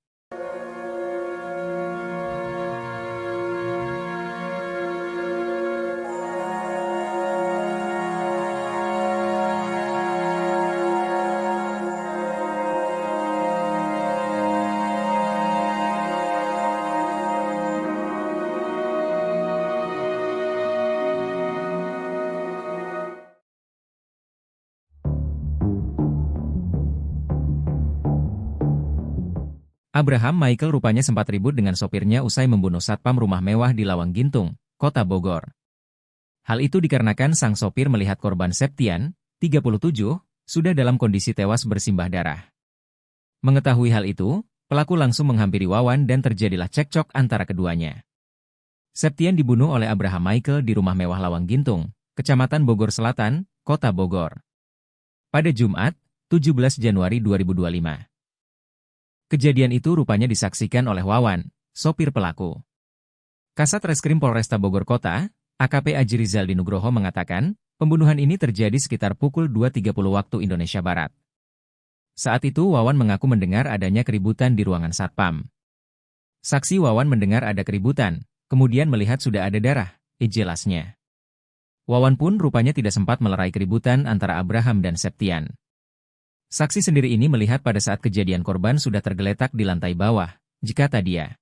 Abraham Michael rupanya sempat ribut dengan sopirnya usai membunuh satpam rumah mewah di Lawang Gintung, Kota Bogor. Hal itu dikarenakan sang sopir melihat korban Septian, 37, sudah dalam kondisi tewas bersimbah darah. Mengetahui hal itu, pelaku langsung menghampiri Wawan dan terjadilah cekcok antara keduanya. Septian dibunuh oleh Abraham Michael di rumah mewah Lawang Gintung, Kecamatan Bogor Selatan, Kota Bogor. Pada Jumat, 17 Januari 2025. Kejadian itu rupanya disaksikan oleh Wawan, sopir pelaku. Kasat Reskrim Polresta Bogor Kota, AKP Aji Rizal Nugroho mengatakan, pembunuhan ini terjadi sekitar pukul 2.30 waktu Indonesia Barat. Saat itu Wawan mengaku mendengar adanya keributan di ruangan satpam. Saksi Wawan mendengar ada keributan, kemudian melihat sudah ada darah, jelasnya. Wawan pun rupanya tidak sempat melerai keributan antara Abraham dan Septian. Saksi sendiri ini melihat pada saat kejadian korban sudah tergeletak di lantai bawah, jika dia.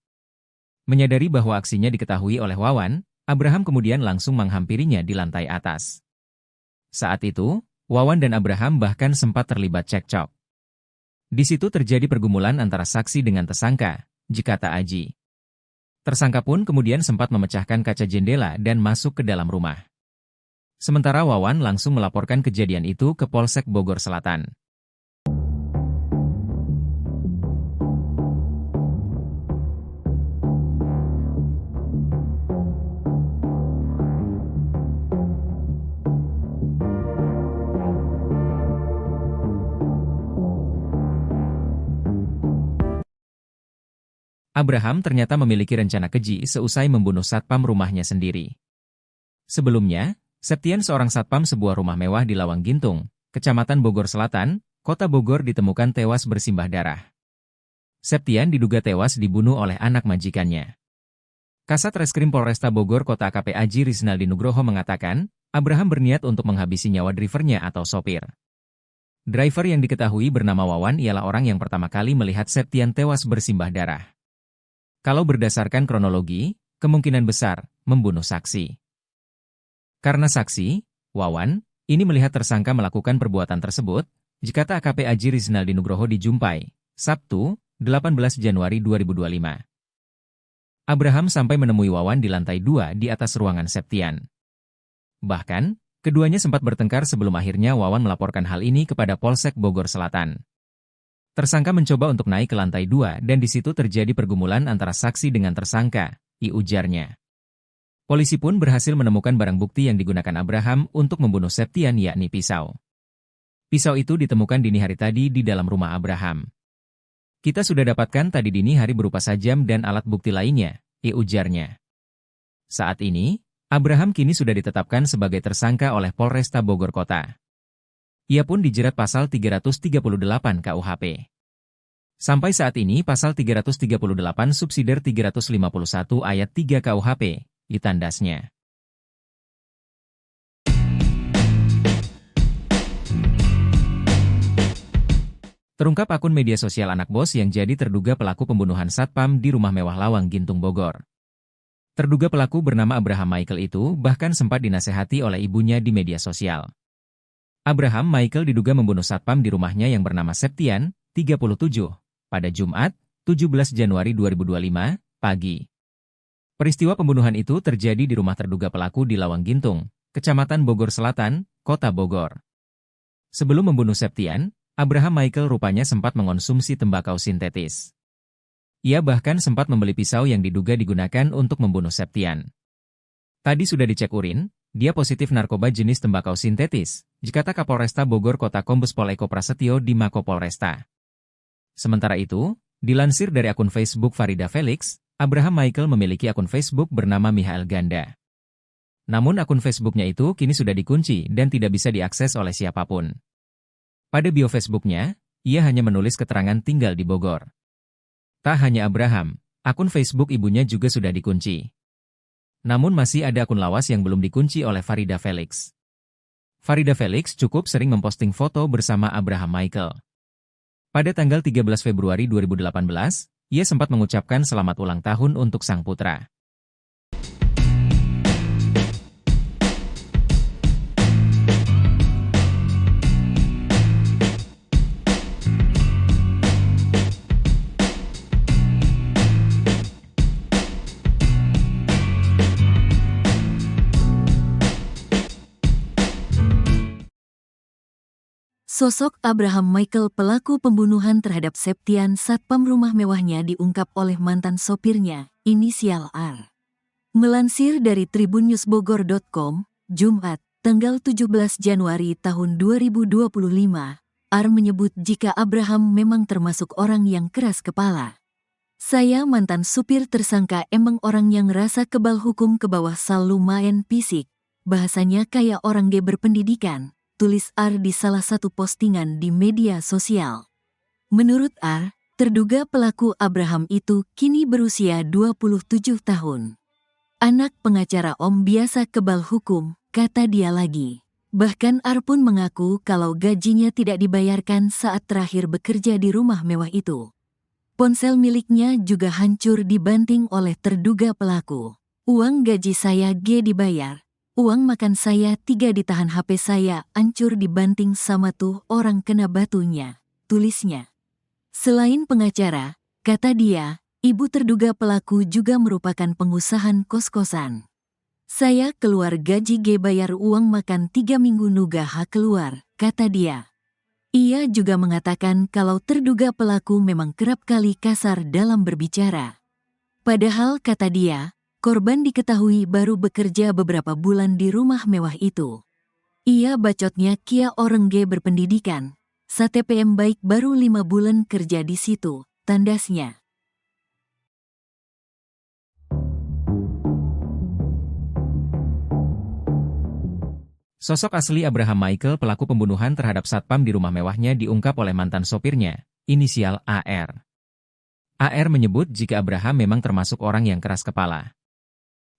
Menyadari bahwa aksinya diketahui oleh Wawan, Abraham kemudian langsung menghampirinya di lantai atas. Saat itu, Wawan dan Abraham bahkan sempat terlibat cekcok. Di situ terjadi pergumulan antara saksi dengan tersangka, jika Aji. Tersangka pun kemudian sempat memecahkan kaca jendela dan masuk ke dalam rumah. Sementara Wawan langsung melaporkan kejadian itu ke Polsek Bogor Selatan. Abraham ternyata memiliki rencana keji seusai membunuh satpam rumahnya sendiri. Sebelumnya, Septian seorang satpam sebuah rumah mewah di Lawang Gintung, Kecamatan Bogor Selatan, Kota Bogor ditemukan tewas bersimbah darah. Septian diduga tewas dibunuh oleh anak majikannya. Kasat Reskrim Polresta Bogor Kota AKP Aji Rizal Nugroho mengatakan, Abraham berniat untuk menghabisi nyawa drivernya atau sopir. Driver yang diketahui bernama Wawan ialah orang yang pertama kali melihat Septian tewas bersimbah darah. Kalau berdasarkan kronologi, kemungkinan besar membunuh saksi. Karena saksi, Wawan, ini melihat tersangka melakukan perbuatan tersebut, jika AKP Aji Rizal Nugroho dijumpai, Sabtu, 18 Januari 2025. Abraham sampai menemui Wawan di lantai 2 di atas ruangan Septian. Bahkan, keduanya sempat bertengkar sebelum akhirnya Wawan melaporkan hal ini kepada Polsek Bogor Selatan. Tersangka mencoba untuk naik ke lantai 2 dan di situ terjadi pergumulan antara saksi dengan tersangka, ujarnya. Polisi pun berhasil menemukan barang bukti yang digunakan Abraham untuk membunuh Septian yakni pisau. Pisau itu ditemukan dini hari tadi di dalam rumah Abraham. Kita sudah dapatkan tadi dini hari berupa sajam dan alat bukti lainnya, ujarnya. Saat ini, Abraham kini sudah ditetapkan sebagai tersangka oleh Polresta Bogor Kota. Ia pun dijerat pasal 338 KUHP. Sampai saat ini pasal 338 subsidiar 351 ayat 3 KUHP, ditandasnya. Terungkap akun media sosial anak bos yang jadi terduga pelaku pembunuhan satpam di rumah mewah Lawang Gintung Bogor. Terduga pelaku bernama Abraham Michael itu bahkan sempat dinasehati oleh ibunya di media sosial. Abraham Michael diduga membunuh satpam di rumahnya yang bernama Septian, 37, pada Jumat, 17 Januari 2025, pagi. Peristiwa pembunuhan itu terjadi di rumah terduga pelaku di Lawang Gintung, Kecamatan Bogor Selatan, Kota Bogor. Sebelum membunuh Septian, Abraham Michael rupanya sempat mengonsumsi tembakau sintetis. Ia bahkan sempat membeli pisau yang diduga digunakan untuk membunuh Septian. Tadi sudah dicek urin, dia positif narkoba jenis tembakau sintetis, jikata Kapolresta Bogor Kota Kombes Pol Eko Prasetyo di Mako Polresta. Sementara itu, dilansir dari akun Facebook Farida Felix, Abraham Michael memiliki akun Facebook bernama Michael Ganda. Namun akun Facebooknya itu kini sudah dikunci dan tidak bisa diakses oleh siapapun. Pada bio Facebooknya, ia hanya menulis keterangan tinggal di Bogor. Tak hanya Abraham, akun Facebook ibunya juga sudah dikunci. Namun masih ada akun lawas yang belum dikunci oleh Farida Felix. Farida Felix cukup sering memposting foto bersama Abraham Michael. Pada tanggal 13 Februari 2018, ia sempat mengucapkan selamat ulang tahun untuk sang putra. Sosok Abraham Michael pelaku pembunuhan terhadap Septian satpam rumah mewahnya diungkap oleh mantan sopirnya, inisial R. Melansir dari tribunnewsbogor.com, Jumat, tanggal 17 Januari tahun 2025, R menyebut jika Abraham memang termasuk orang yang keras kepala. Saya mantan supir tersangka emang orang yang rasa kebal hukum ke bawah sal lumayan fisik, bahasanya kayak orang G berpendidikan, tulis R di salah satu postingan di media sosial. Menurut R, terduga pelaku Abraham itu kini berusia 27 tahun. Anak pengacara Om biasa kebal hukum, kata dia lagi. Bahkan R pun mengaku kalau gajinya tidak dibayarkan saat terakhir bekerja di rumah mewah itu. Ponsel miliknya juga hancur dibanting oleh terduga pelaku. Uang gaji saya G dibayar. Uang makan saya 3 ditahan, HP saya hancur dibanting sama tuh orang kena batunya, tulisnya. Selain pengacara, kata dia, ibu terduga pelaku juga merupakan pengusaha kos-kosan. Saya keluar gaji G bayar uang makan 3 minggu nugah keluar, kata dia. Ia juga mengatakan kalau terduga pelaku memang kerap kali kasar dalam berbicara. Padahal kata dia, korban diketahui baru bekerja beberapa bulan di rumah mewah itu. Ia bacotnya kia orang G berpendidikan, STPM baik baru 5 bulan kerja di situ, tandasnya. Sosok asli Abraham Michael pelaku pembunuhan terhadap satpam di rumah mewahnya diungkap oleh mantan sopirnya, inisial AR. AR menyebut jika Abraham memang termasuk orang yang keras kepala.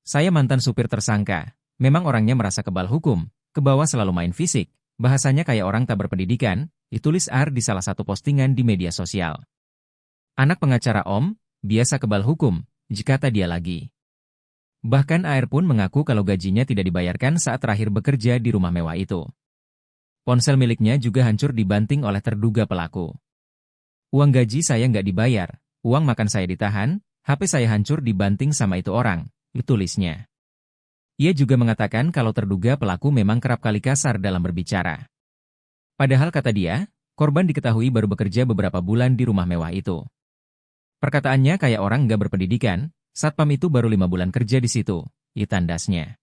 Saya mantan supir tersangka, memang orangnya merasa kebal hukum, ke bawah selalu main fisik, bahasanya kayak orang tak berpendidikan, ditulis R di salah satu postingan di media sosial. Anak pengacara Om, biasa kebal hukum, kata dia lagi. Bahkan AR pun mengaku kalau gajinya tidak dibayarkan saat terakhir bekerja di rumah mewah itu. Ponsel miliknya juga hancur dibanting oleh terduga pelaku. Uang gaji saya nggak dibayar, uang makan saya ditahan, HP saya hancur dibanting sama itu orang, tulisnya. Ia juga mengatakan kalau terduga pelaku memang kerap kali kasar dalam berbicara. Padahal kata dia, korban diketahui baru bekerja beberapa bulan di rumah mewah itu. Perkataannya kayak orang nggak berpendidikan, satpam itu baru 5 bulan kerja di situ, tandasnya.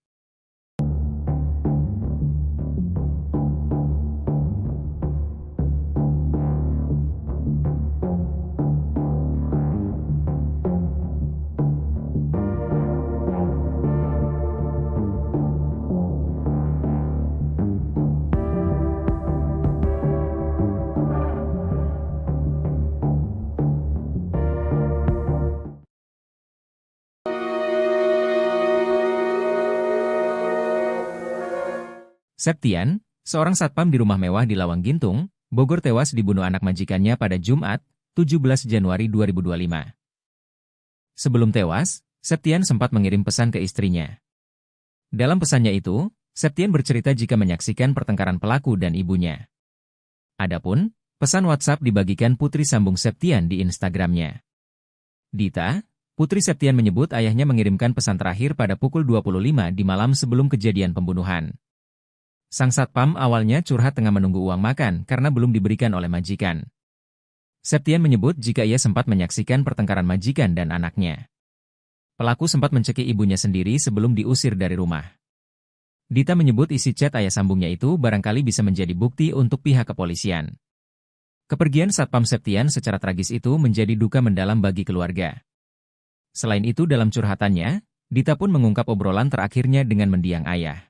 Septian, seorang satpam di rumah mewah di Lawang Gintung, Bogor tewas dibunuh anak majikannya pada Jumat, 17 Januari 2025. Sebelum tewas, Septian sempat mengirim pesan ke istrinya. Dalam pesannya itu, Septian bercerita jika menyaksikan pertengkaran pelaku dan ibunya. Adapun, pesan WhatsApp dibagikan putri sambung Septian di Instagramnya. Dita, putri Septian menyebut ayahnya mengirimkan pesan terakhir pada pukul 25 di malam sebelum kejadian pembunuhan. Sang satpam awalnya curhat tengah menunggu uang makan karena belum diberikan oleh majikan. Septian menyebut jika ia sempat menyaksikan pertengkaran majikan dan anaknya. Pelaku sempat mencekik ibunya sendiri sebelum diusir dari rumah. Dita menyebut isi chat ayah sambungnya itu barangkali bisa menjadi bukti untuk pihak kepolisian. Kepergian satpam Septian secara tragis itu menjadi duka mendalam bagi keluarga. Selain itu dalam curhatannya, Dita pun mengungkap obrolan terakhirnya dengan mendiang ayah.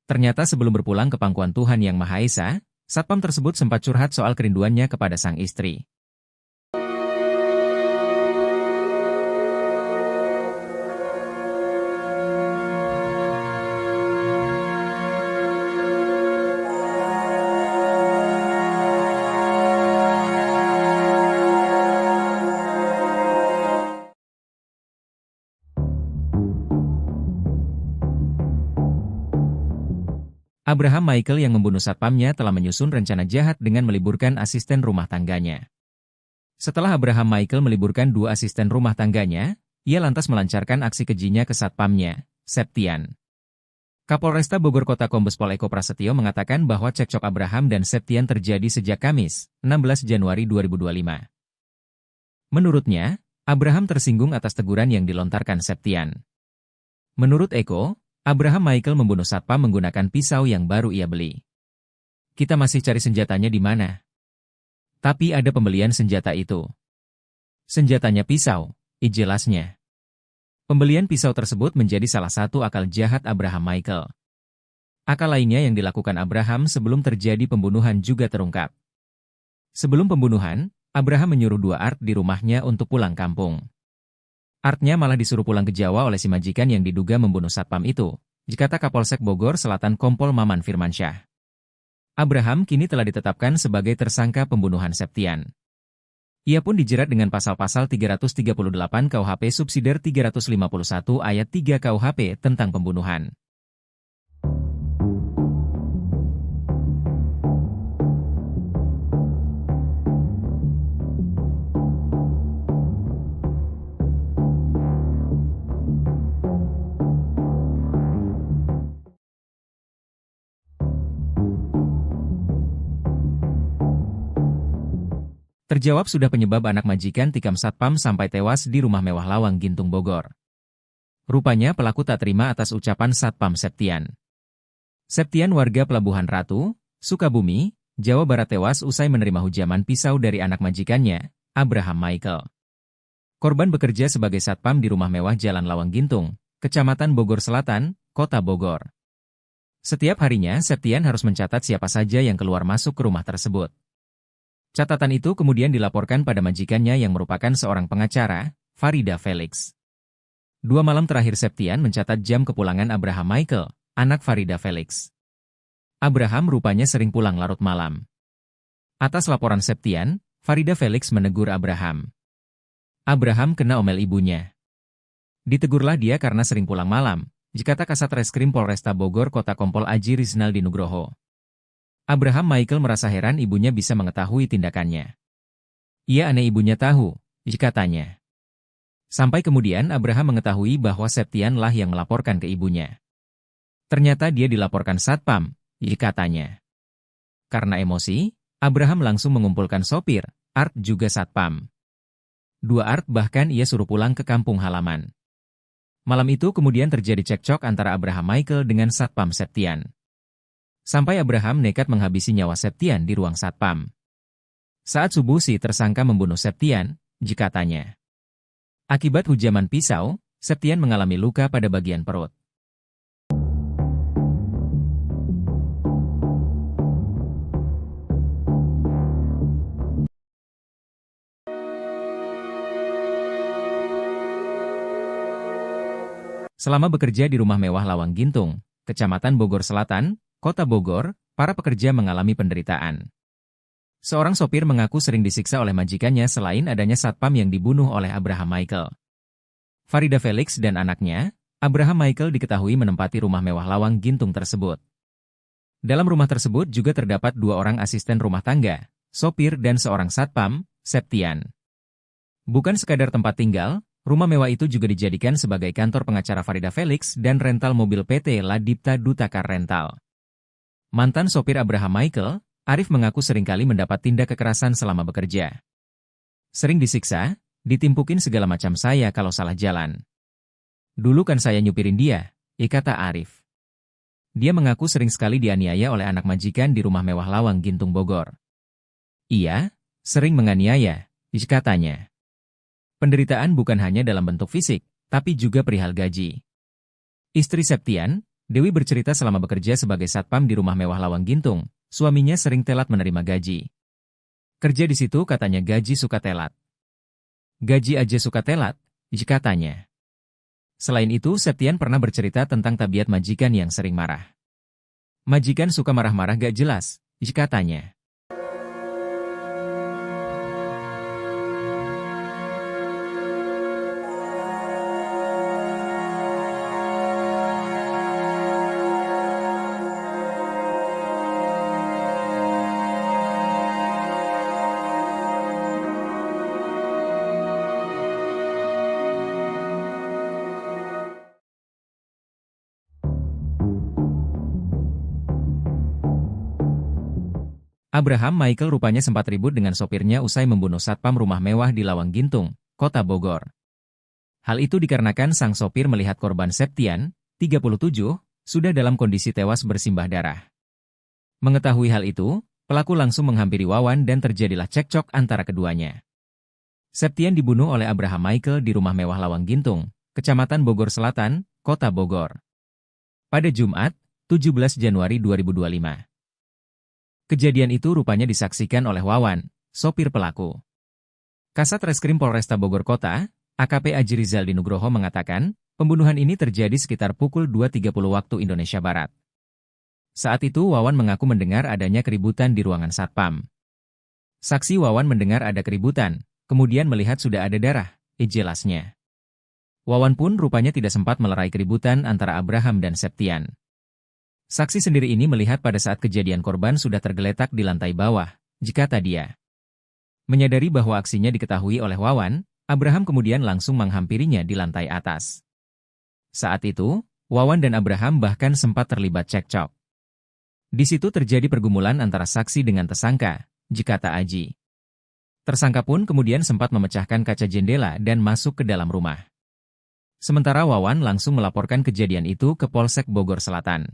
Ternyata sebelum berpulang ke pangkuan Tuhan Yang Maha Esa, satpam tersebut sempat curhat soal kerinduannya kepada sang istri. Abraham Michael yang membunuh satpamnya telah menyusun rencana jahat dengan meliburkan asisten rumah tangganya. Setelah Abraham Michael meliburkan 2 asisten rumah tangganya, ia lantas melancarkan aksi kejinya ke satpamnya, Septian. Kapolresta Bogor Kota Kombes Pol Eko Prasetyo mengatakan bahwa cekcok Abraham dan Septian terjadi sejak Kamis, 16 Januari 2025. Menurutnya, Abraham tersinggung atas teguran yang dilontarkan Septian. Menurut Eko, Abraham Michael membunuh satpam menggunakan pisau yang baru ia beli. Kita masih cari senjatanya di mana. Tapi ada pembelian senjata itu. Senjatanya pisau, jelasnya. Pembelian pisau tersebut menjadi salah satu akal jahat Abraham Michael. Akal lainnya yang dilakukan Abraham sebelum terjadi pembunuhan juga terungkap. Sebelum pembunuhan, Abraham menyuruh dua Art di rumahnya untuk pulang kampung. Artnya malah disuruh pulang ke Jawa oleh si majikan yang diduga membunuh satpam itu, kata Kapolsek Bogor Selatan Kompol Maman Firmansyah. Abraham kini telah ditetapkan sebagai tersangka pembunuhan Septian. Ia pun dijerat dengan pasal-pasal 338 KUHP subsidiar 351 ayat 3 KUHP tentang pembunuhan. Terjawab sudah penyebab anak majikan tikam satpam sampai tewas di rumah mewah Lawang Gintung Bogor. Rupanya pelaku tak terima atas ucapan satpam Septian. Septian warga Pelabuhan Ratu, Sukabumi, Jawa Barat tewas usai menerima hujaman pisau dari anak majikannya, Abraham Michael. Korban bekerja sebagai satpam di rumah mewah Jalan Lawang Gintung, Kecamatan Bogor Selatan, Kota Bogor. Setiap harinya Septian harus mencatat siapa saja yang keluar masuk ke rumah tersebut. Catatan itu kemudian dilaporkan pada majikannya yang merupakan seorang pengacara, Farida Felix. 2 malam terakhir Septian mencatat jam kepulangan Abraham Michael, anak Farida Felix. Abraham rupanya sering pulang larut malam. Atas laporan Septian, Farida Felix menegur Abraham. Abraham kena omel ibunya. Ditegurlah dia karena sering pulang malam, kata Kasat Reskrim Polresta Bogor Kota Kompol Aji Rizaldi Nugroho. Abraham Michael merasa heran ibunya bisa mengetahui tindakannya. Ia aneh ibunya tahu, katanya. Sampai kemudian Abraham mengetahui bahwa Septian lah yang melaporkan ke ibunya. Ternyata dia dilaporkan satpam, katanya. Karena emosi, Abraham langsung mengumpulkan sopir, Art juga satpam. 2 Art bahkan ia suruh pulang ke kampung halaman. Malam itu kemudian terjadi cekcok antara Abraham Michael dengan satpam Septian. Sampai Abraham nekat menghabisi nyawa Septian di ruang satpam. Saat subuh si tersangka membunuh Septian, katanya. Akibat hujaman pisau, Septian mengalami luka pada bagian perut. Selama bekerja di rumah mewah Lawang Gintung, Kecamatan Bogor Selatan, Kota Bogor, para pekerja mengalami penderitaan. Seorang sopir mengaku sering disiksa oleh majikannya selain adanya satpam yang dibunuh oleh Abraham Michael. Farida Felix dan anaknya, Abraham Michael diketahui menempati rumah mewah Lawang Gintung tersebut. Dalam rumah tersebut juga terdapat 2 orang asisten rumah tangga, sopir dan seorang satpam, Septian. Bukan sekadar tempat tinggal, rumah mewah itu juga dijadikan sebagai kantor pengacara Farida Felix dan rental mobil PT Ladipta Dutakar Rental. Mantan sopir Abraham Michael, Arif mengaku seringkali mendapat tindak kekerasan selama bekerja. Sering disiksa, ditimpukin segala macam saya kalau salah jalan. Dulu kan saya nyupirin dia, kata Arif. Dia mengaku sering sekali dianiaya oleh anak majikan di rumah mewah Lawang Gintung Bogor. Iya, sering menganiaya, katanya. Penderitaan bukan hanya dalam bentuk fisik, tapi juga perihal gaji. Istri Septian, Dewi bercerita selama bekerja sebagai satpam di rumah mewah Lawang Gintung, suaminya sering telat menerima gaji. Kerja di situ katanya gaji suka telat. Gaji aja suka telat, katanya. Selain itu, Septian pernah bercerita tentang tabiat majikan yang sering marah. Majikan suka marah-marah gak jelas, katanya. Abraham Michael rupanya sempat ribut dengan sopirnya usai membunuh satpam rumah mewah di Lawang Gintung, Kota Bogor. Hal itu dikarenakan sang sopir melihat korban Septian, 37, sudah dalam kondisi tewas bersimbah darah. Mengetahui hal itu, pelaku langsung menghampiri Wawan dan terjadilah cekcok antara keduanya. Septian dibunuh oleh Abraham Michael di rumah mewah Lawang Gintung, Kecamatan Bogor Selatan, Kota Bogor. Pada Jumat, 17 Januari 2025. Kejadian itu rupanya disaksikan oleh Wawan, sopir pelaku. Kasat Reskrim Polresta Bogor Kota, AKP Aji Rizal Dinugroho mengatakan, pembunuhan ini terjadi sekitar pukul 2.30 waktu Indonesia Barat. Saat itu Wawan mengaku mendengar adanya keributan di ruangan satpam. Saksi Wawan mendengar ada keributan, kemudian melihat sudah ada darah, jelasnya. Wawan pun rupanya tidak sempat melerai keributan antara Abraham dan Septian. Saksi sendiri ini melihat pada saat kejadian korban sudah tergeletak di lantai bawah, kata dia. Menyadari bahwa aksinya diketahui oleh Wawan, Abraham kemudian langsung menghampirinya di lantai atas. Saat itu, Wawan dan Abraham bahkan sempat terlibat cekcok. Di situ terjadi pergumulan antara saksi dengan tersangka, kata Aji. Tersangka pun kemudian sempat memecahkan kaca jendela dan masuk ke dalam rumah. Sementara Wawan langsung melaporkan kejadian itu ke Polsek Bogor Selatan.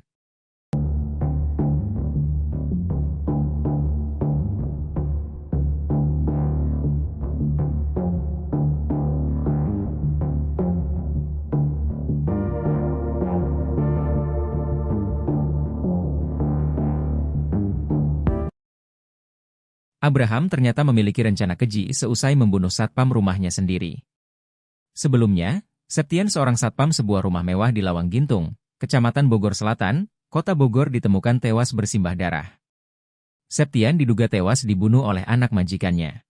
Abraham ternyata memiliki rencana keji seusai membunuh satpam rumahnya sendiri. Sebelumnya, Septian seorang satpam sebuah rumah mewah di Lawang Gintung, Kecamatan Bogor Selatan, Kota Bogor ditemukan tewas bersimbah darah. Septian diduga tewas dibunuh oleh anak majikannya.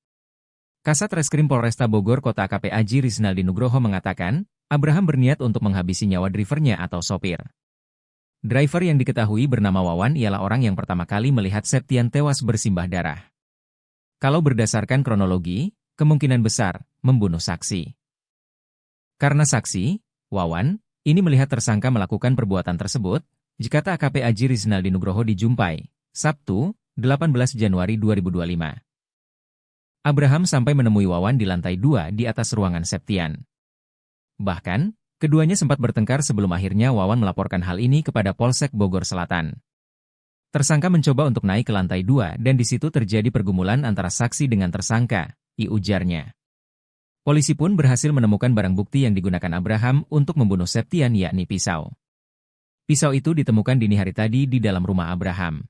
Kasat Reskrim Polresta Bogor Kota AKP Aji Rizal Dinugroho mengatakan, Abraham berniat untuk menghabisi nyawa drivernya atau sopir. Driver yang diketahui bernama Wawan ialah orang yang pertama kali melihat Septian tewas bersimbah darah. Kalau berdasarkan kronologi, kemungkinan besar membunuh saksi. Karena saksi, Wawan, ini melihat tersangka melakukan perbuatan tersebut, kata AKP Aji Rizal Dinugroho di Jumpai, Sabtu, 18 Januari 2025. Abraham sampai menemui Wawan di lantai 2 di atas ruangan Septian. Bahkan, keduanya sempat bertengkar sebelum akhirnya Wawan melaporkan hal ini kepada Polsek Bogor Selatan. Tersangka mencoba untuk naik ke lantai 2 dan di situ terjadi pergumulan antara saksi dengan tersangka, ujarnya. Polisi pun berhasil menemukan barang bukti yang digunakan Abraham untuk membunuh Septian yakni pisau. Pisau itu ditemukan dini hari tadi di dalam rumah Abraham.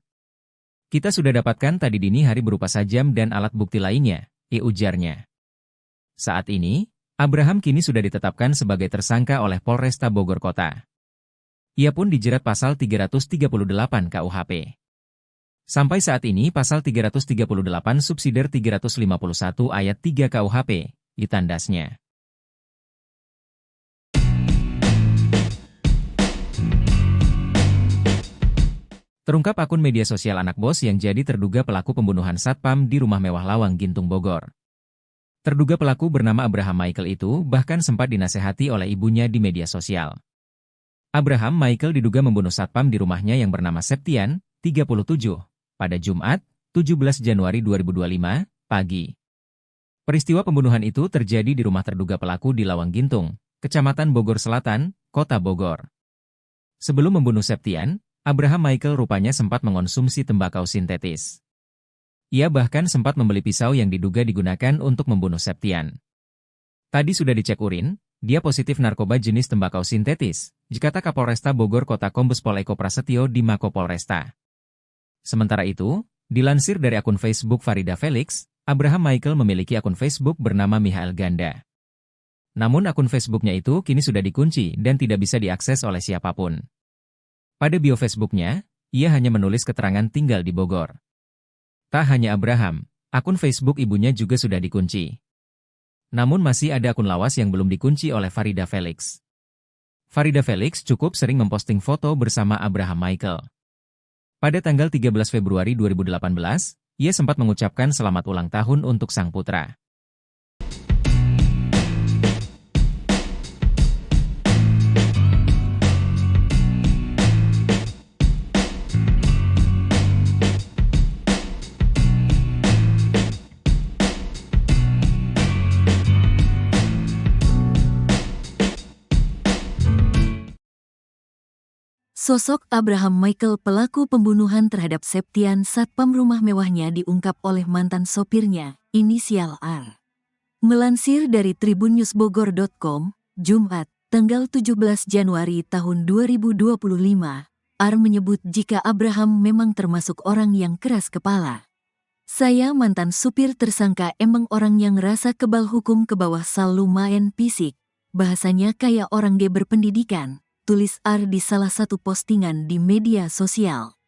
Kita sudah dapatkan tadi dini hari berupa sajam dan alat bukti lainnya, ujarnya. Saat ini, Abraham kini sudah ditetapkan sebagai tersangka oleh Polresta Bogor Kota. Ia pun dijerat pasal 338 KUHP. Sampai saat ini pasal 338 subsidiar 351 ayat 3 KUHP, ditandasnya. Terungkap akun media sosial anak bos yang jadi terduga pelaku pembunuhan satpam di rumah mewah Lawang Gintung Bogor. Terduga pelaku bernama Abraham Michael itu bahkan sempat dinasehati oleh ibunya di media sosial. Abraham Michael diduga membunuh satpam di rumahnya yang bernama Septian, 37, pada Jumat, 17 Januari 2025, pagi. Peristiwa pembunuhan itu terjadi di rumah terduga pelaku di Lawang Gintung, Kecamatan Bogor Selatan, Kota Bogor. Sebelum membunuh Septian, Abraham Michael rupanya sempat mengonsumsi tembakau sintetis. Ia bahkan sempat membeli pisau yang diduga digunakan untuk membunuh Septian. Tadi sudah dicek urin, dia positif narkoba jenis tembakau sintetis, kata Kapolresta Bogor Kota Kombes Pol Eko Prasetyo di Mako Polresta. Sementara itu, dilansir dari akun Facebook Farida Felix, Abraham Michael memiliki akun Facebook bernama Michael Ganda. Namun akun Facebooknya itu kini sudah dikunci dan tidak bisa diakses oleh siapapun. Pada bio Facebooknya, ia hanya menulis keterangan tinggal di Bogor. Tak hanya Abraham, akun Facebook ibunya juga sudah dikunci. Namun masih ada akun lawas yang belum dikunci oleh Farida Felix. Farida Felix cukup sering memposting foto bersama Abraham Michael. Pada tanggal 13 Februari 2018, ia sempat mengucapkan selamat ulang tahun untuk sang putra. Sosok Abraham Michael pelaku pembunuhan terhadap Septian satpam rumah mewahnya diungkap oleh mantan sopirnya, inisial R. Melansir dari tribunnewsbogor.com, Jumat, tanggal 17 Januari tahun 2025, R menyebut jika Abraham memang termasuk orang yang keras kepala. Saya mantan supir tersangka emang orang yang rasa kebal hukum ke bawah sal lumayan fisik. Bahasanya kayak orang dia berpendidikan, tulis R di salah satu postingan di media sosial.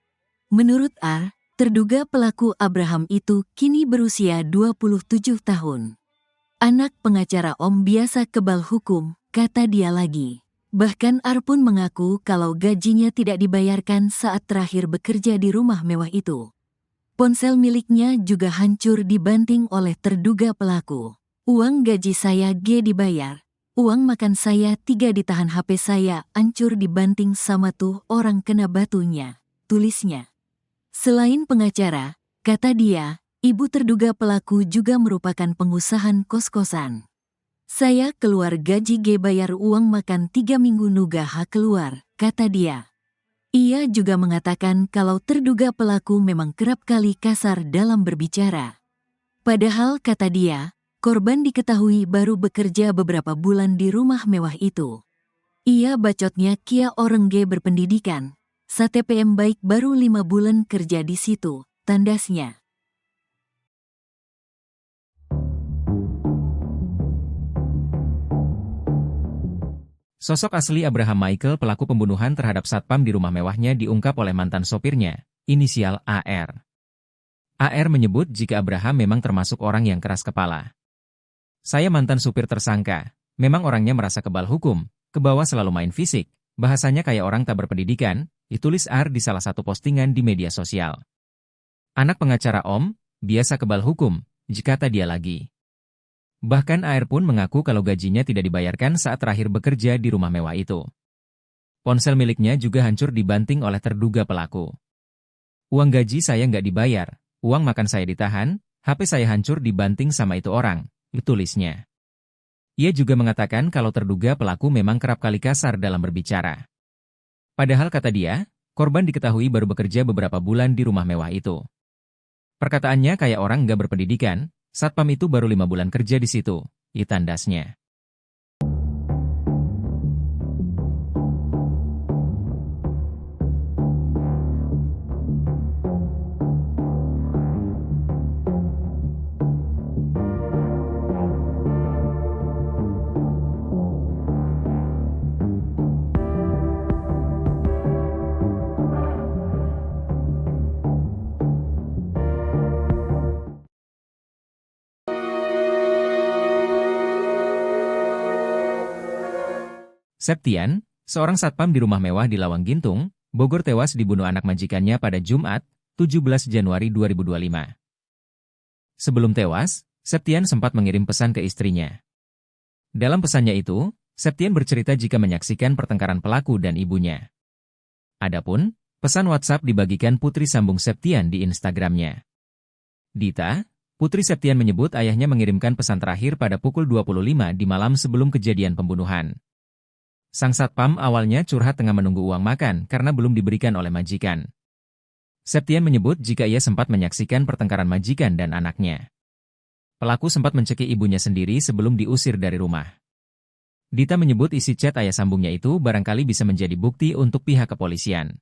Menurut R, terduga pelaku Abraham itu kini berusia 27 tahun. Anak pengacara Om biasa kebal hukum, kata dia lagi. Bahkan R pun mengaku kalau gajinya tidak dibayarkan saat terakhir bekerja di rumah mewah itu. Ponsel miliknya juga hancur dibanting oleh terduga pelaku. Uang gaji saya G dibayar. Uang makan saya 3 ditahan, HP saya hancur dibanting sama tuh orang kena batunya, tulisnya. Selain pengacara, kata dia, ibu terduga pelaku juga merupakan pengusaha kos-kosan. Saya keluar gaji G bayar uang makan 3 minggu nuga H keluar, kata dia. Ia juga mengatakan kalau terduga pelaku memang kerap kali kasar dalam berbicara. Padahal kata dia, korban diketahui baru bekerja beberapa bulan di rumah mewah itu. Ia bacotnya kia orang G berpendidikan, STPM baik baru 5 bulan kerja di situ, tandasnya. Sosok asli Abraham Michael pelaku pembunuhan terhadap satpam di rumah mewahnya diungkap oleh mantan sopirnya, inisial AR. AR menyebut jika Abraham memang termasuk orang yang keras kepala. Saya mantan supir tersangka, memang orangnya merasa kebal hukum, ke bawah selalu main fisik, bahasanya kayak orang tak berpendidikan, ditulis R di salah satu postingan di media sosial. Anak pengacara Om, biasa kebal hukum, kata dia lagi. Bahkan AR pun mengaku kalau gajinya tidak dibayarkan saat terakhir bekerja di rumah mewah itu. Ponsel miliknya juga hancur dibanting oleh terduga pelaku. Uang gaji saya nggak dibayar, uang makan saya ditahan, HP saya hancur dibanting sama itu orang, tulisnya. Ia juga mengatakan kalau terduga pelaku memang kerap kali kasar dalam berbicara. Padahal kata dia, korban diketahui baru bekerja beberapa bulan di rumah mewah itu. Perkataannya kayak orang nggak berpendidikan, satpam itu baru 5 bulan kerja di situ, tandasnya. Septian, seorang satpam di rumah mewah di Lawang Gintung, Bogor tewas dibunuh anak majikannya pada Jumat, 17 Januari 2025. Sebelum tewas, Septian sempat mengirim pesan ke istrinya. Dalam pesannya itu, Septian bercerita jika menyaksikan pertengkaran pelaku dan ibunya. Adapun, pesan WhatsApp dibagikan putri sambung Septian di Instagramnya. Dita, putri Septian menyebut ayahnya mengirimkan pesan terakhir pada pukul 25 di malam sebelum kejadian pembunuhan. Sang satpam awalnya curhat tengah menunggu uang makan karena belum diberikan oleh majikan. Septian menyebut jika ia sempat menyaksikan pertengkaran majikan dan anaknya. Pelaku sempat mencekik ibunya sendiri sebelum diusir dari rumah. Dita menyebut isi chat ayah sambungnya itu barangkali bisa menjadi bukti untuk pihak kepolisian.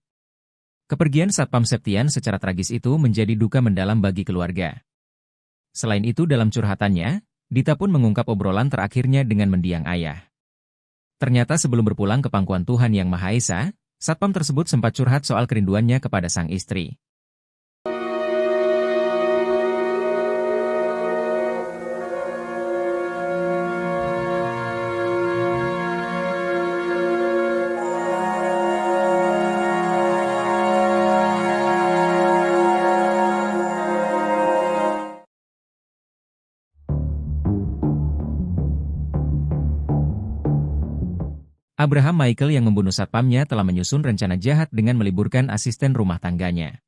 Kepergian satpam Septian secara tragis itu menjadi duka mendalam bagi keluarga. Selain itu dalam curhatannya, Dita pun mengungkap obrolan terakhirnya dengan mendiang ayah. Ternyata sebelum berpulang ke pangkuan Tuhan Yang Maha Esa, satpam tersebut sempat curhat soal kerinduannya kepada sang istri. Abraham Michael yang membunuh satpamnya telah menyusun rencana jahat dengan meliburkan asisten rumah tangganya.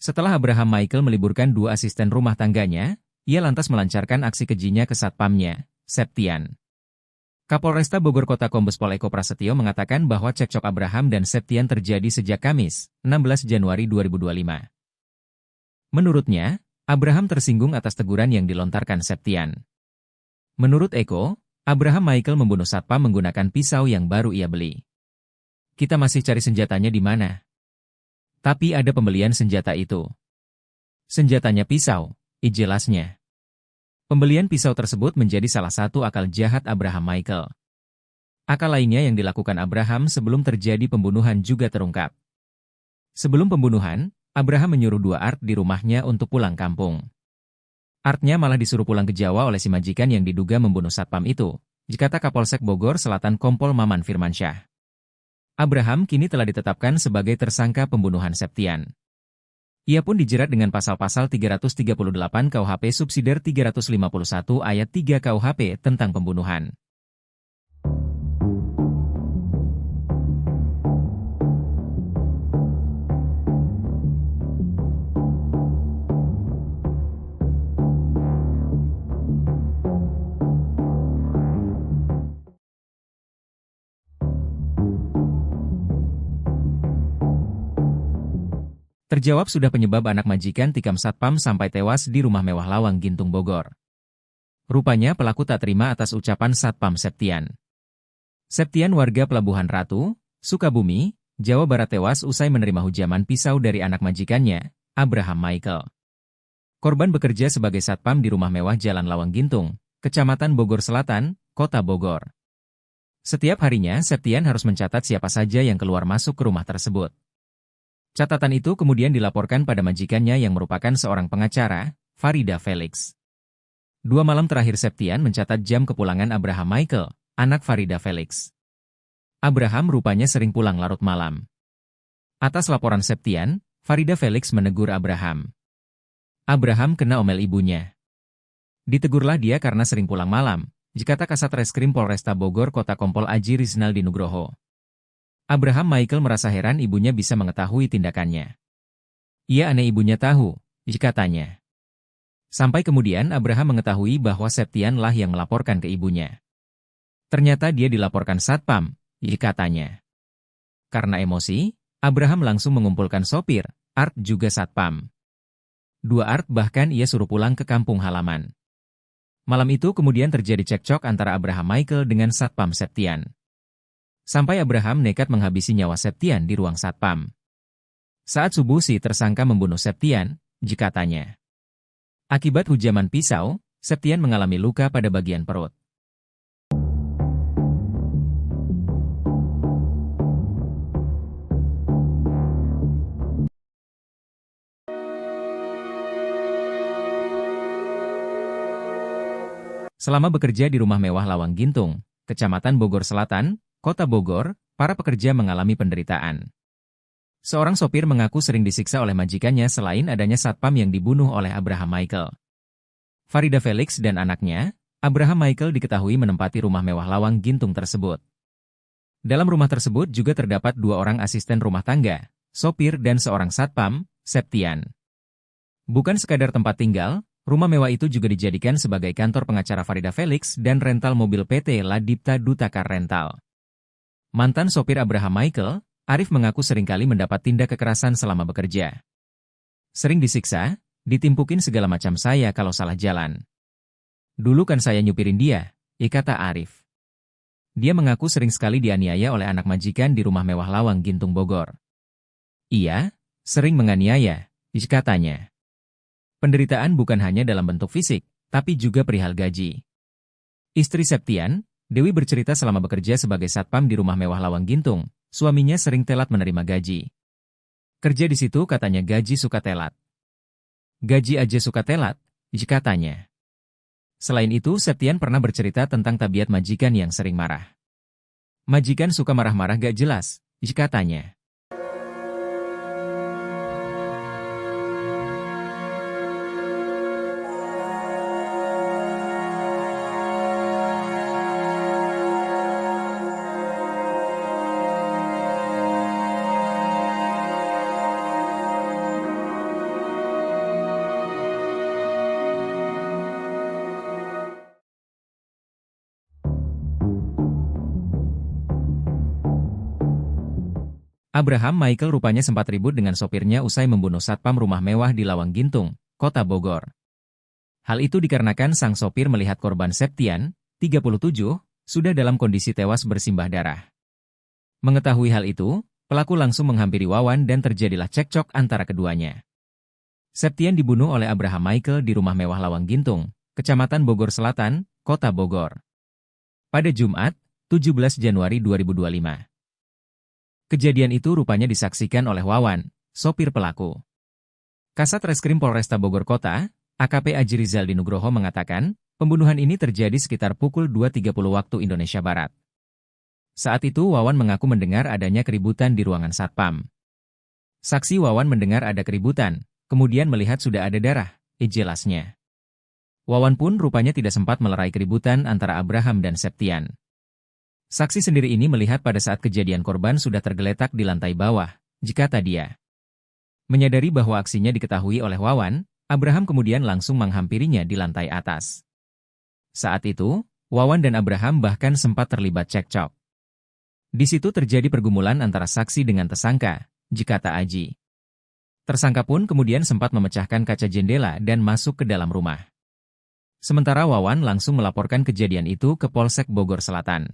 Setelah Abraham Michael meliburkan 2 asisten rumah tangganya, ia lantas melancarkan aksi kejinya ke satpamnya, Septian. Kapolresta Bogor Kota Kombes Pol Eko Prasetyo mengatakan bahwa cekcok Abraham dan Septian terjadi sejak Kamis, 16 Januari 2025. Menurutnya, Abraham tersinggung atas teguran yang dilontarkan Septian. Menurut Eko, Abraham Michael membunuh satpam menggunakan pisau yang baru ia beli. Kita masih cari senjatanya di mana. Tapi ada pembelian senjata itu. Senjatanya pisau, jelasnya. Pembelian pisau tersebut menjadi salah satu akal jahat Abraham Michael. Akal lainnya yang dilakukan Abraham sebelum terjadi pembunuhan juga terungkap. Sebelum pembunuhan, Abraham menyuruh 2 Art di rumahnya untuk pulang kampung. Artnya malah disuruh pulang ke Jawa oleh si majikan yang diduga membunuh satpam itu, kata Kapolsek Bogor Selatan Kompol Maman Firmansyah. Abraham kini telah ditetapkan sebagai tersangka pembunuhan Septian. Ia pun dijerat dengan pasal-pasal 338 KUHP subsidiar 351 ayat 3 KUHP tentang pembunuhan. Terjawab sudah penyebab anak majikan tikam satpam sampai tewas di rumah mewah Lawang Gintung Bogor. Rupanya pelaku tak terima atas ucapan satpam Septian. Septian warga Pelabuhan Ratu, Sukabumi, Jawa Barat tewas usai menerima hujaman pisau dari anak majikannya, Abraham Michael. Korban bekerja sebagai satpam di rumah mewah Jalan Lawang Gintung, Kecamatan Bogor Selatan, Kota Bogor. Setiap harinya Septian harus mencatat siapa saja yang keluar masuk ke rumah tersebut. Catatan itu kemudian dilaporkan pada majikannya yang merupakan seorang pengacara, Farida Felix. 2 malam terakhir Septian mencatat jam kepulangan Abraham Michael, anak Farida Felix. Abraham rupanya sering pulang larut malam. Atas laporan Septian, Farida Felix menegur Abraham. Abraham kena omel ibunya. Ditegurlah dia karena sering pulang malam, kata Kasat Reskrim Polresta Bogor Kota Kompol Aji Rizaldi Nugroho. Abraham Michael merasa heran ibunya bisa mengetahui tindakannya. Ia aneh ibunya tahu, katanya. Sampai kemudian Abraham mengetahui bahwa Septian lah yang melaporkan ke ibunya. Ternyata dia dilaporkan satpam, katanya. Karena emosi, Abraham langsung mengumpulkan sopir, Art juga satpam. 2 Art bahkan ia suruh pulang ke kampung halaman. Malam itu kemudian terjadi cekcok antara Abraham Michael dengan satpam Septian. Sampai Abraham nekat menghabisi nyawa Septian di ruang satpam. Saat subuh si tersangka membunuh Septian, katanya. Akibat hujaman pisau, Septian mengalami luka pada bagian perut. Selama bekerja di rumah mewah Lawang Gintung, Kecamatan Bogor Selatan, Kota Bogor, para pekerja mengalami penderitaan. Seorang sopir mengaku sering disiksa oleh majikannya selain adanya satpam yang dibunuh oleh Abraham Michael. Farida Felix dan anaknya, Abraham Michael diketahui menempati rumah mewah Lawang Gintung tersebut. Dalam rumah tersebut juga terdapat 2 orang asisten rumah tangga, sopir dan seorang satpam, Septian. Bukan sekadar tempat tinggal, rumah mewah itu juga dijadikan sebagai kantor pengacara Farida Felix dan rental mobil PT Ladipta Dutakar Rental. Mantan sopir Abraham Michael, Arif mengaku seringkali mendapat tindak kekerasan selama bekerja. Sering disiksa, ditimpukin segala macam saya kalau salah jalan. Dulu kan saya nyupirin dia, kata Arif. Dia mengaku sering sekali dianiaya oleh anak majikan di rumah mewah Lawang Gintung Bogor. Iya, sering menganiaya, katanya. Penderitaan bukan hanya dalam bentuk fisik, tapi juga perihal gaji. Istri Septian, Dewi bercerita selama bekerja sebagai satpam di rumah mewah Lawang Gintung, suaminya sering telat menerima gaji. Kerja di situ katanya gaji suka telat. Gaji aja suka telat, katanya. Selain itu, Septian pernah bercerita tentang tabiat majikan yang sering marah. Majikan suka marah-marah gak jelas, katanya. Abraham Michael rupanya sempat ribut dengan sopirnya usai membunuh satpam rumah mewah di Lawang Gintung, Kota Bogor. Hal itu dikarenakan sang sopir melihat korban Septian, 37, sudah dalam kondisi tewas bersimbah darah. Mengetahui hal itu, pelaku langsung menghampiri Wawan dan terjadilah cekcok antara keduanya. Septian dibunuh oleh Abraham Michael di rumah mewah Lawang Gintung, Kecamatan Bogor Selatan, Kota Bogor. Pada Jumat, 17 Januari 2025. Kejadian itu rupanya disaksikan oleh Wawan, sopir pelaku. Kasat Reskrim Polresta Bogor Kota, AKP Aji Rizaldi Nugroho mengatakan, pembunuhan ini terjadi sekitar pukul 2.30 waktu Indonesia Barat. Saat itu Wawan mengaku mendengar adanya keributan di ruangan satpam. Saksi Wawan mendengar ada keributan, kemudian melihat sudah ada darah, jelasnya. Wawan pun rupanya tidak sempat melerai keributan antara Abraham dan Septian. Saksi sendiri ini melihat pada saat kejadian korban sudah tergeletak di lantai bawah, jika dia. Menyadari bahwa aksinya diketahui oleh Wawan, Abraham kemudian langsung menghampirinya di lantai atas. Saat itu, Wawan dan Abraham bahkan sempat terlibat cekcok. Di situ terjadi pergumulan antara saksi dengan tersangka, jika Aji. Tersangka pun kemudian sempat memecahkan kaca jendela dan masuk ke dalam rumah. Sementara Wawan langsung melaporkan kejadian itu ke Polsek Bogor Selatan.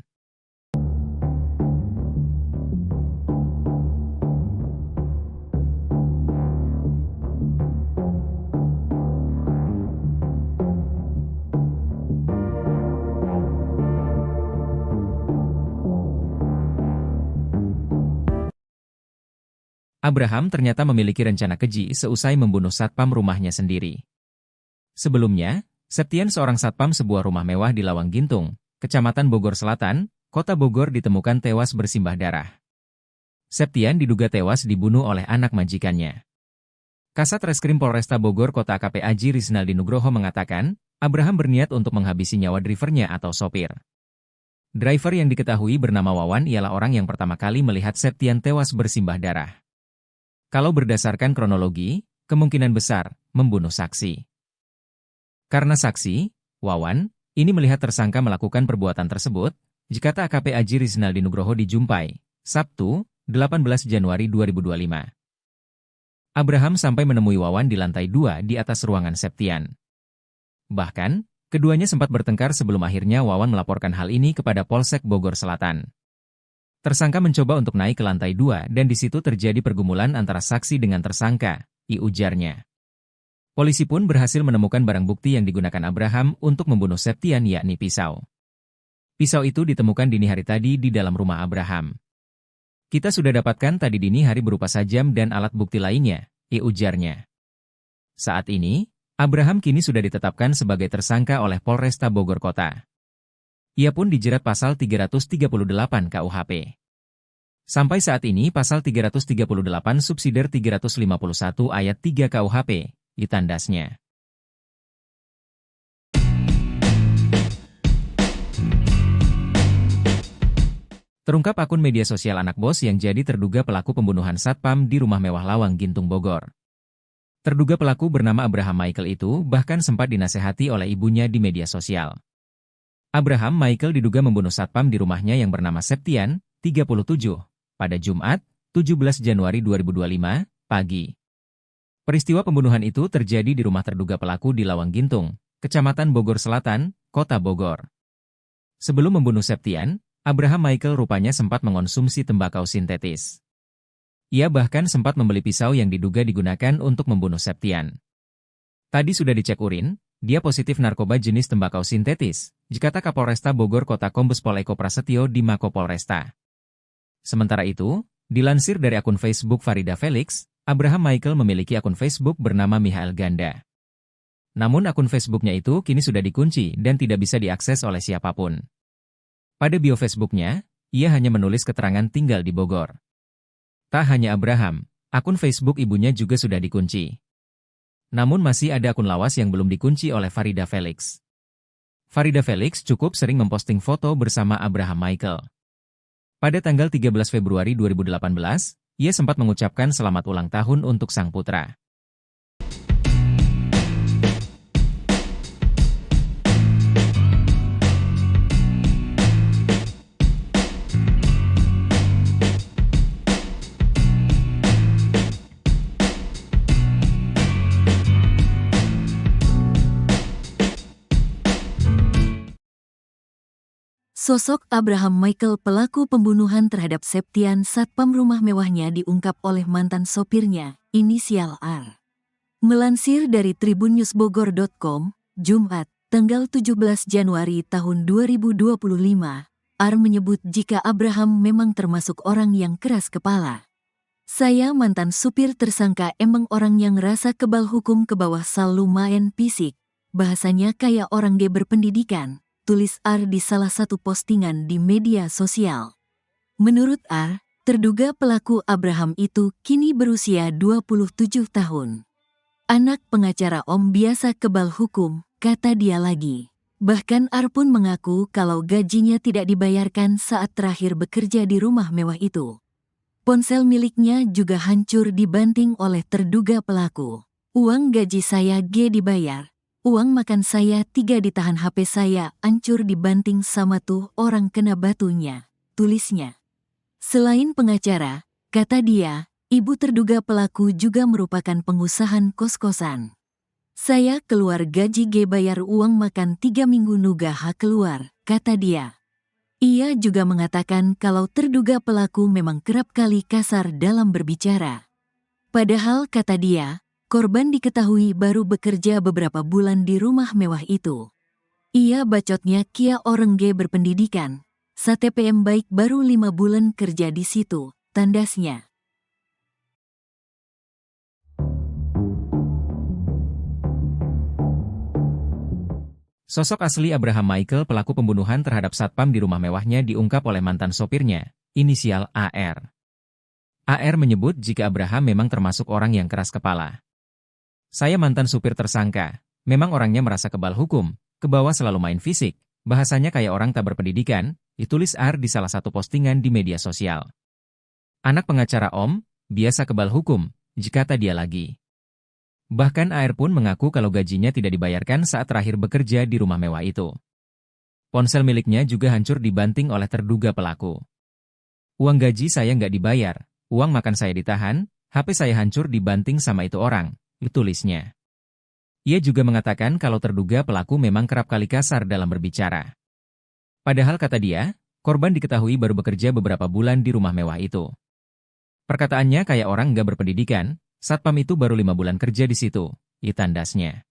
Abraham ternyata memiliki rencana keji seusai membunuh satpam rumahnya sendiri. Sebelumnya, Septian seorang satpam sebuah rumah mewah di Lawang Gintung, Kecamatan Bogor Selatan, Kota Bogor ditemukan tewas bersimbah darah. Septian diduga tewas dibunuh oleh anak majikannya. Kasat Reskrim Polresta Bogor Kota AKP Aji Rizaldi Nugroho mengatakan, Abraham berniat untuk menghabisi nyawa drivernya atau sopir. Driver yang diketahui bernama Wawan ialah orang yang pertama kali melihat Septian tewas bersimbah darah. Kalau berdasarkan kronologi, kemungkinan besar membunuh saksi. Karena saksi, Wawan, ini melihat tersangka melakukan perbuatan tersebut, jika AKP Aji Rizaldi Nugroho dijumpai, Sabtu, 18 Januari 2025. Abraham sampai menemui Wawan di lantai 2 di atas ruangan Septian. Bahkan, keduanya sempat bertengkar sebelum akhirnya Wawan melaporkan hal ini kepada Polsek Bogor Selatan. Tersangka mencoba untuk naik ke lantai 2 dan di situ terjadi pergumulan antara saksi dengan tersangka, ujarnya. Polisi pun berhasil menemukan barang bukti yang digunakan Abraham untuk membunuh Septian yakni pisau. Pisau itu ditemukan dini hari tadi di dalam rumah Abraham. Kita sudah dapatkan tadi dini hari berupa sajam dan alat bukti lainnya, ujarnya. Saat ini, Abraham kini sudah ditetapkan sebagai tersangka oleh Polresta Bogor Kota. Ia pun dijerat pasal 338 KUHP. Sampai saat ini pasal 338 subsidiar 351 ayat 3 KUHP, ditandasnya. Terungkap akun media sosial anak bos yang jadi terduga pelaku pembunuhan satpam di rumah mewah Lawang Gintung Bogor. Terduga pelaku bernama Abraham Michael itu bahkan sempat dinasehati oleh ibunya di media sosial. Abraham Michael diduga membunuh satpam di rumahnya yang bernama Septian, 37, pada Jumat, 17 Januari 2025, pagi. Peristiwa pembunuhan itu terjadi di rumah terduga pelaku di Lawang Gintung, Kecamatan Bogor Selatan, Kota Bogor. Sebelum membunuh Septian, Abraham Michael rupanya sempat mengonsumsi tembakau sintetis. Ia bahkan sempat membeli pisau yang diduga digunakan untuk membunuh Septian. Tadi sudah dicek urin, dia positif narkoba jenis tembakau sintetis, jikata Kapolresta Bogor Kota Kombes Pol Eko Prasetyo di Mako Polresta. Sementara itu, dilansir dari akun Facebook Farida Felix, Abraham Michael memiliki akun Facebook bernama Michael Ganda. Namun akun Facebooknya itu kini sudah dikunci dan tidak bisa diakses oleh siapapun. Pada bio Facebooknya, ia hanya menulis keterangan tinggal di Bogor. Tak hanya Abraham, akun Facebook ibunya juga sudah dikunci. Namun masih ada akun lawas yang belum dikunci oleh Farida Felix. Farida Felix cukup sering memposting foto bersama Abraham Michael. Pada tanggal 13 Februari 2018, ia sempat mengucapkan selamat ulang tahun untuk sang putra. Sosok Abraham Michael pelaku pembunuhan terhadap Septian satpam rumah mewahnya diungkap oleh mantan sopirnya, inisial R. Melansir dari tribunnewsbogor.com, Jumat, tanggal 17 Januari tahun 2025, R menyebut jika Abraham memang termasuk orang yang keras kepala. Saya mantan supir tersangka emang orang yang rasa kebal hukum ke bawah sal lumayan fisik, bahasanya kayak orang G berpendidikan, tulis R di salah satu postingan di media sosial. Menurut R, terduga pelaku Abraham itu kini berusia 27 tahun. Anak pengacara Om biasa kebal hukum, kata dia lagi. Bahkan R pun mengaku kalau gajinya tidak dibayarkan saat terakhir bekerja di rumah mewah itu. Ponsel miliknya juga hancur dibanting oleh terduga pelaku. Uang gaji saya G dibayar. Uang makan saya 3 ditahan, HP saya hancur dibanting sama tuh orang kena batunya, tulisnya. Selain pengacara, kata dia, ibu terduga pelaku juga merupakan pengusaha kos-kosan. Saya keluar gaji G bayar uang makan 3 minggu nugah keluar, kata dia. Ia juga mengatakan kalau terduga pelaku memang kerap kali kasar dalam berbicara. Padahal kata dia, korban diketahui baru bekerja beberapa bulan di rumah mewah itu. Ia bacotnya kia orang G berpendidikan, STPM baik baru 5 bulan kerja di situ, tandasnya. Sosok asli Abraham Michael pelaku pembunuhan terhadap satpam di rumah mewahnya diungkap oleh mantan sopirnya, inisial AR. AR menyebut jika Abraham memang termasuk orang yang keras kepala. Saya mantan supir tersangka, memang orangnya merasa kebal hukum, ke bawah selalu main fisik, bahasanya kayak orang tak berpendidikan, ditulis R di salah satu postingan di media sosial. Anak pengacara Om, biasa kebal hukum, kata dia lagi. Bahkan AR pun mengaku kalau gajinya tidak dibayarkan saat terakhir bekerja di rumah mewah itu. Ponsel miliknya juga hancur dibanting oleh terduga pelaku. Uang gaji saya nggak dibayar, uang makan saya ditahan, HP saya hancur dibanting sama itu orang, tulisnya. Ia juga mengatakan kalau terduga pelaku memang kerap kali kasar dalam berbicara. Padahal kata dia, korban diketahui baru bekerja beberapa bulan di rumah mewah itu. Perkataannya kayak orang nggak berpendidikan, satpam itu baru 5 bulan kerja di situ, tandasnya.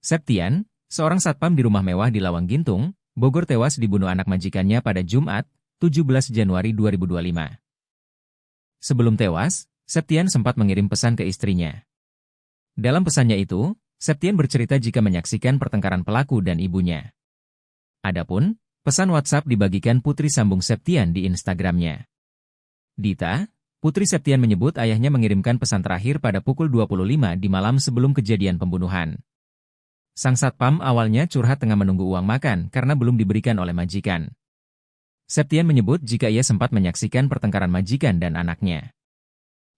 Septian, seorang satpam di rumah mewah di Lawang Gintung, Bogor tewas dibunuh anak majikannya pada Jumat, 17 Januari 2025. Sebelum tewas, Septian sempat mengirim pesan ke istrinya. Dalam pesannya itu, Septian bercerita jika menyaksikan pertengkaran pelaku dan ibunya. Adapun, pesan WhatsApp dibagikan putri sambung Septian di Instagramnya. Dita, putri Septian menyebut ayahnya mengirimkan pesan terakhir pada pukul 25 di malam sebelum kejadian pembunuhan. Sang satpam awalnya curhat tengah menunggu uang makan karena belum diberikan oleh majikan. Septian menyebut jika ia sempat menyaksikan pertengkaran majikan dan anaknya.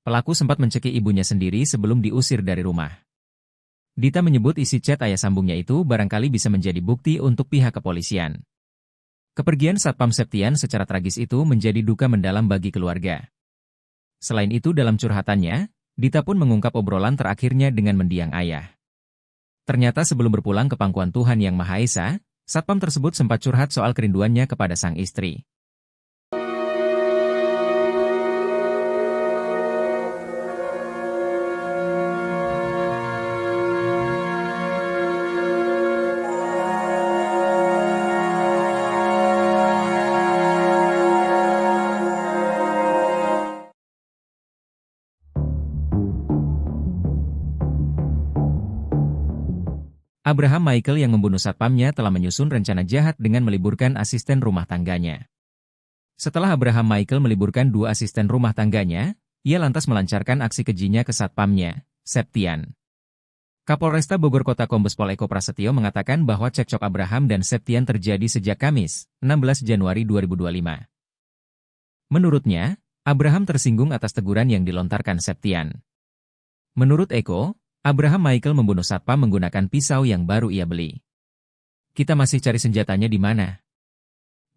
Pelaku sempat mencekik ibunya sendiri sebelum diusir dari rumah. Dita menyebut isi chat ayah sambungnya itu barangkali bisa menjadi bukti untuk pihak kepolisian. Kepergian satpam Septian secara tragis itu menjadi duka mendalam bagi keluarga. Selain itu dalam curhatannya, Dita pun mengungkap obrolan terakhirnya dengan mendiang ayah. Ternyata sebelum berpulang ke pangkuan Tuhan Yang Maha Esa, satpam tersebut sempat curhat soal kerinduannya kepada sang istri. Abraham Michael yang membunuh satpamnya telah menyusun rencana jahat dengan meliburkan asisten rumah tangganya. Setelah Abraham Michael meliburkan 2 asisten rumah tangganya, ia lantas melancarkan aksi kejinya ke satpamnya, Septian. Kapolresta Bogor Kota Kombes Pol Eko Prasetyo mengatakan bahwa cekcok Abraham dan Septian terjadi sejak Kamis, 16 Januari 2025. Menurutnya, Abraham tersinggung atas teguran yang dilontarkan Septian. Menurut Eko, Abraham Michael membunuh satpam menggunakan pisau yang baru ia beli. Kita masih cari senjatanya di mana.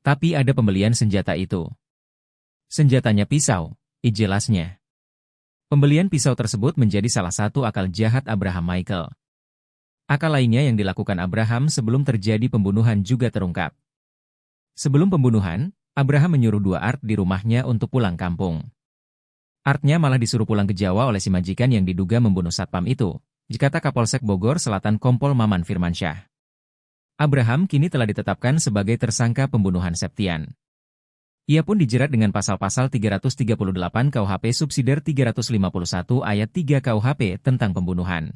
Tapi ada pembelian senjata itu. Senjatanya pisau, jelasnya. Pembelian pisau tersebut menjadi salah satu akal jahat Abraham Michael. Akal lainnya yang dilakukan Abraham sebelum terjadi pembunuhan juga terungkap. Sebelum pembunuhan, Abraham menyuruh dua Art di rumahnya untuk pulang kampung. Artnya malah disuruh pulang ke Jawa oleh si majikan yang diduga membunuh satpam itu, kata Kapolsek Bogor Selatan Kompol Maman Firmansyah. Abraham kini telah ditetapkan sebagai tersangka pembunuhan Septian. Ia pun dijerat dengan pasal-pasal 338 KUHP subsidiar 351 ayat 3 KUHP tentang pembunuhan.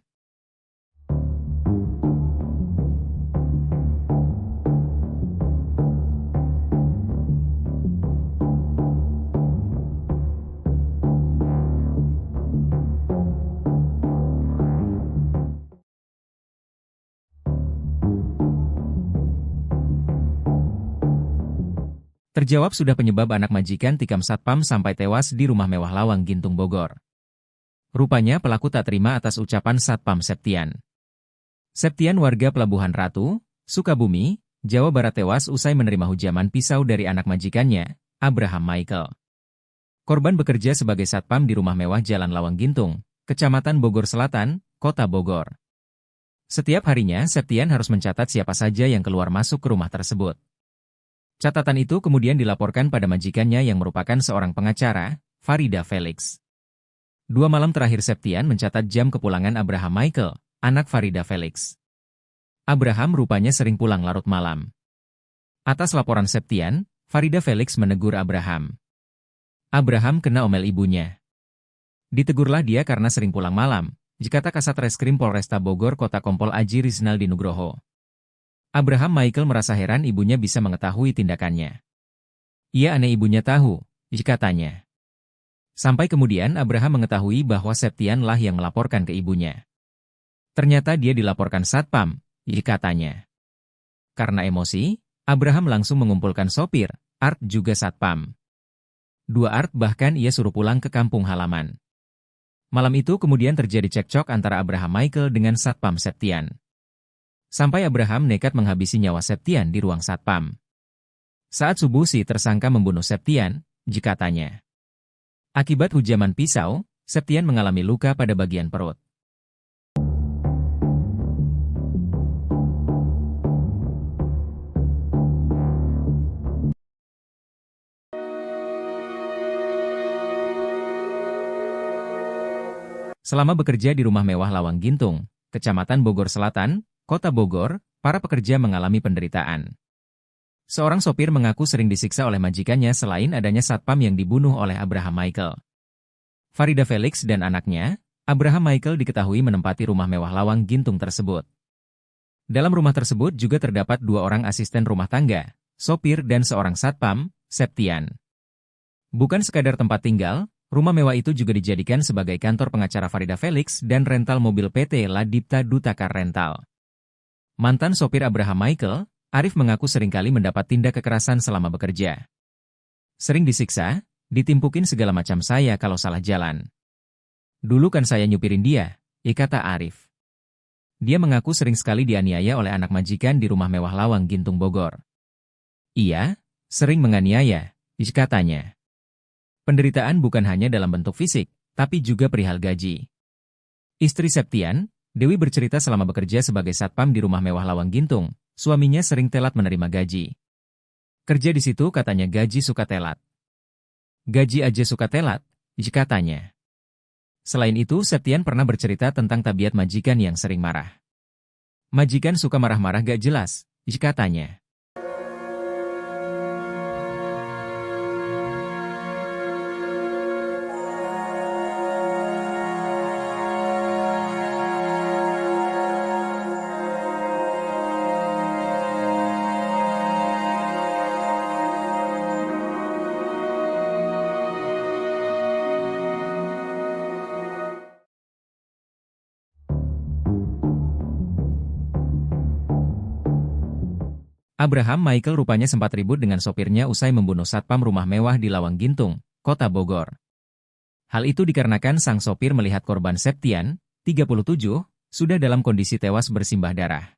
Terjawab sudah penyebab anak majikan tikam satpam sampai tewas di rumah mewah Lawang Gintung Bogor. Rupanya pelaku tak terima atas ucapan satpam Septian. Septian warga Pelabuhan Ratu, Sukabumi, Jawa Barat tewas usai menerima hujaman pisau dari anak majikannya, Abraham Michael. Korban bekerja sebagai satpam di rumah mewah Jalan Lawang Gintung, Kecamatan Bogor Selatan, Kota Bogor. Setiap harinya Septian harus mencatat siapa saja yang keluar masuk ke rumah tersebut. Catatan itu kemudian dilaporkan pada majikannya yang merupakan seorang pengacara, Farida Felix. 2 malam terakhir Septian mencatat jam kepulangan Abraham Michael, anak Farida Felix. Abraham rupanya sering pulang larut malam. Atas laporan Septian, Farida Felix menegur Abraham. Abraham kena omel ibunya. Ditegurlah dia karena sering pulang malam, kata Kasat Reskrim Polresta Bogor Kota Kompol Aji Rizaldi Nugroho. Abraham Michael merasa heran ibunya bisa mengetahui tindakannya. Ia aneh ibunya tahu, katanya. Sampai kemudian Abraham mengetahui bahwa Septian lah yang melaporkan ke ibunya. Ternyata dia dilaporkan satpam, katanya. Karena emosi, Abraham langsung mengumpulkan sopir, Art juga satpam. 2 Art bahkan ia suruh pulang ke kampung halaman. Malam itu kemudian terjadi cekcok antara Abraham Michael dengan satpam Septian. Sampai Abraham nekat menghabisi nyawa Septian di ruang satpam. Saat subuh si tersangka membunuh Septian, katanya. Akibat hujaman pisau, Septian mengalami luka pada bagian perut. Selama bekerja di rumah mewah Lawang Gintung, Kecamatan Bogor Selatan, Kota Bogor, para pekerja mengalami penderitaan. Seorang sopir mengaku sering disiksa oleh majikannya selain adanya satpam yang dibunuh oleh Abraham Michael. Farida Felix dan anaknya, Abraham Michael diketahui menempati rumah mewah Lawang Gintung tersebut. Dalam rumah tersebut juga terdapat 2 orang asisten rumah tangga, sopir dan seorang satpam, Septian. Bukan sekadar tempat tinggal, rumah mewah itu juga dijadikan sebagai kantor pengacara Farida Felix dan rental mobil PT Ladipta Dutakar Rental. Mantan sopir Abraham Michael, Arif mengaku seringkali mendapat tindak kekerasan selama bekerja. Sering disiksa, ditimpukin segala macam saya kalau salah jalan. Dulu kan saya nyupirin dia, kata Arif. Dia mengaku sering sekali dianiaya oleh anak majikan di rumah mewah Lawang Gintung Bogor. Iya, sering menganiaya, katanya. Penderitaan bukan hanya dalam bentuk fisik, tapi juga perihal gaji. Istri Septian, Dewi bercerita selama bekerja sebagai satpam di rumah mewah Lawang Gintung, suaminya sering telat menerima gaji. Kerja di situ katanya gaji suka telat. Gaji aja suka telat, katanya. Selain itu, Septian pernah bercerita tentang tabiat majikan yang sering marah. Majikan suka marah-marah gak jelas, katanya. Abraham Michael rupanya sempat ribut dengan sopirnya usai membunuh satpam rumah mewah di Lawang Gintung, Kota Bogor. Hal itu dikarenakan sang sopir melihat korban Septian, 37, sudah dalam kondisi tewas bersimbah darah.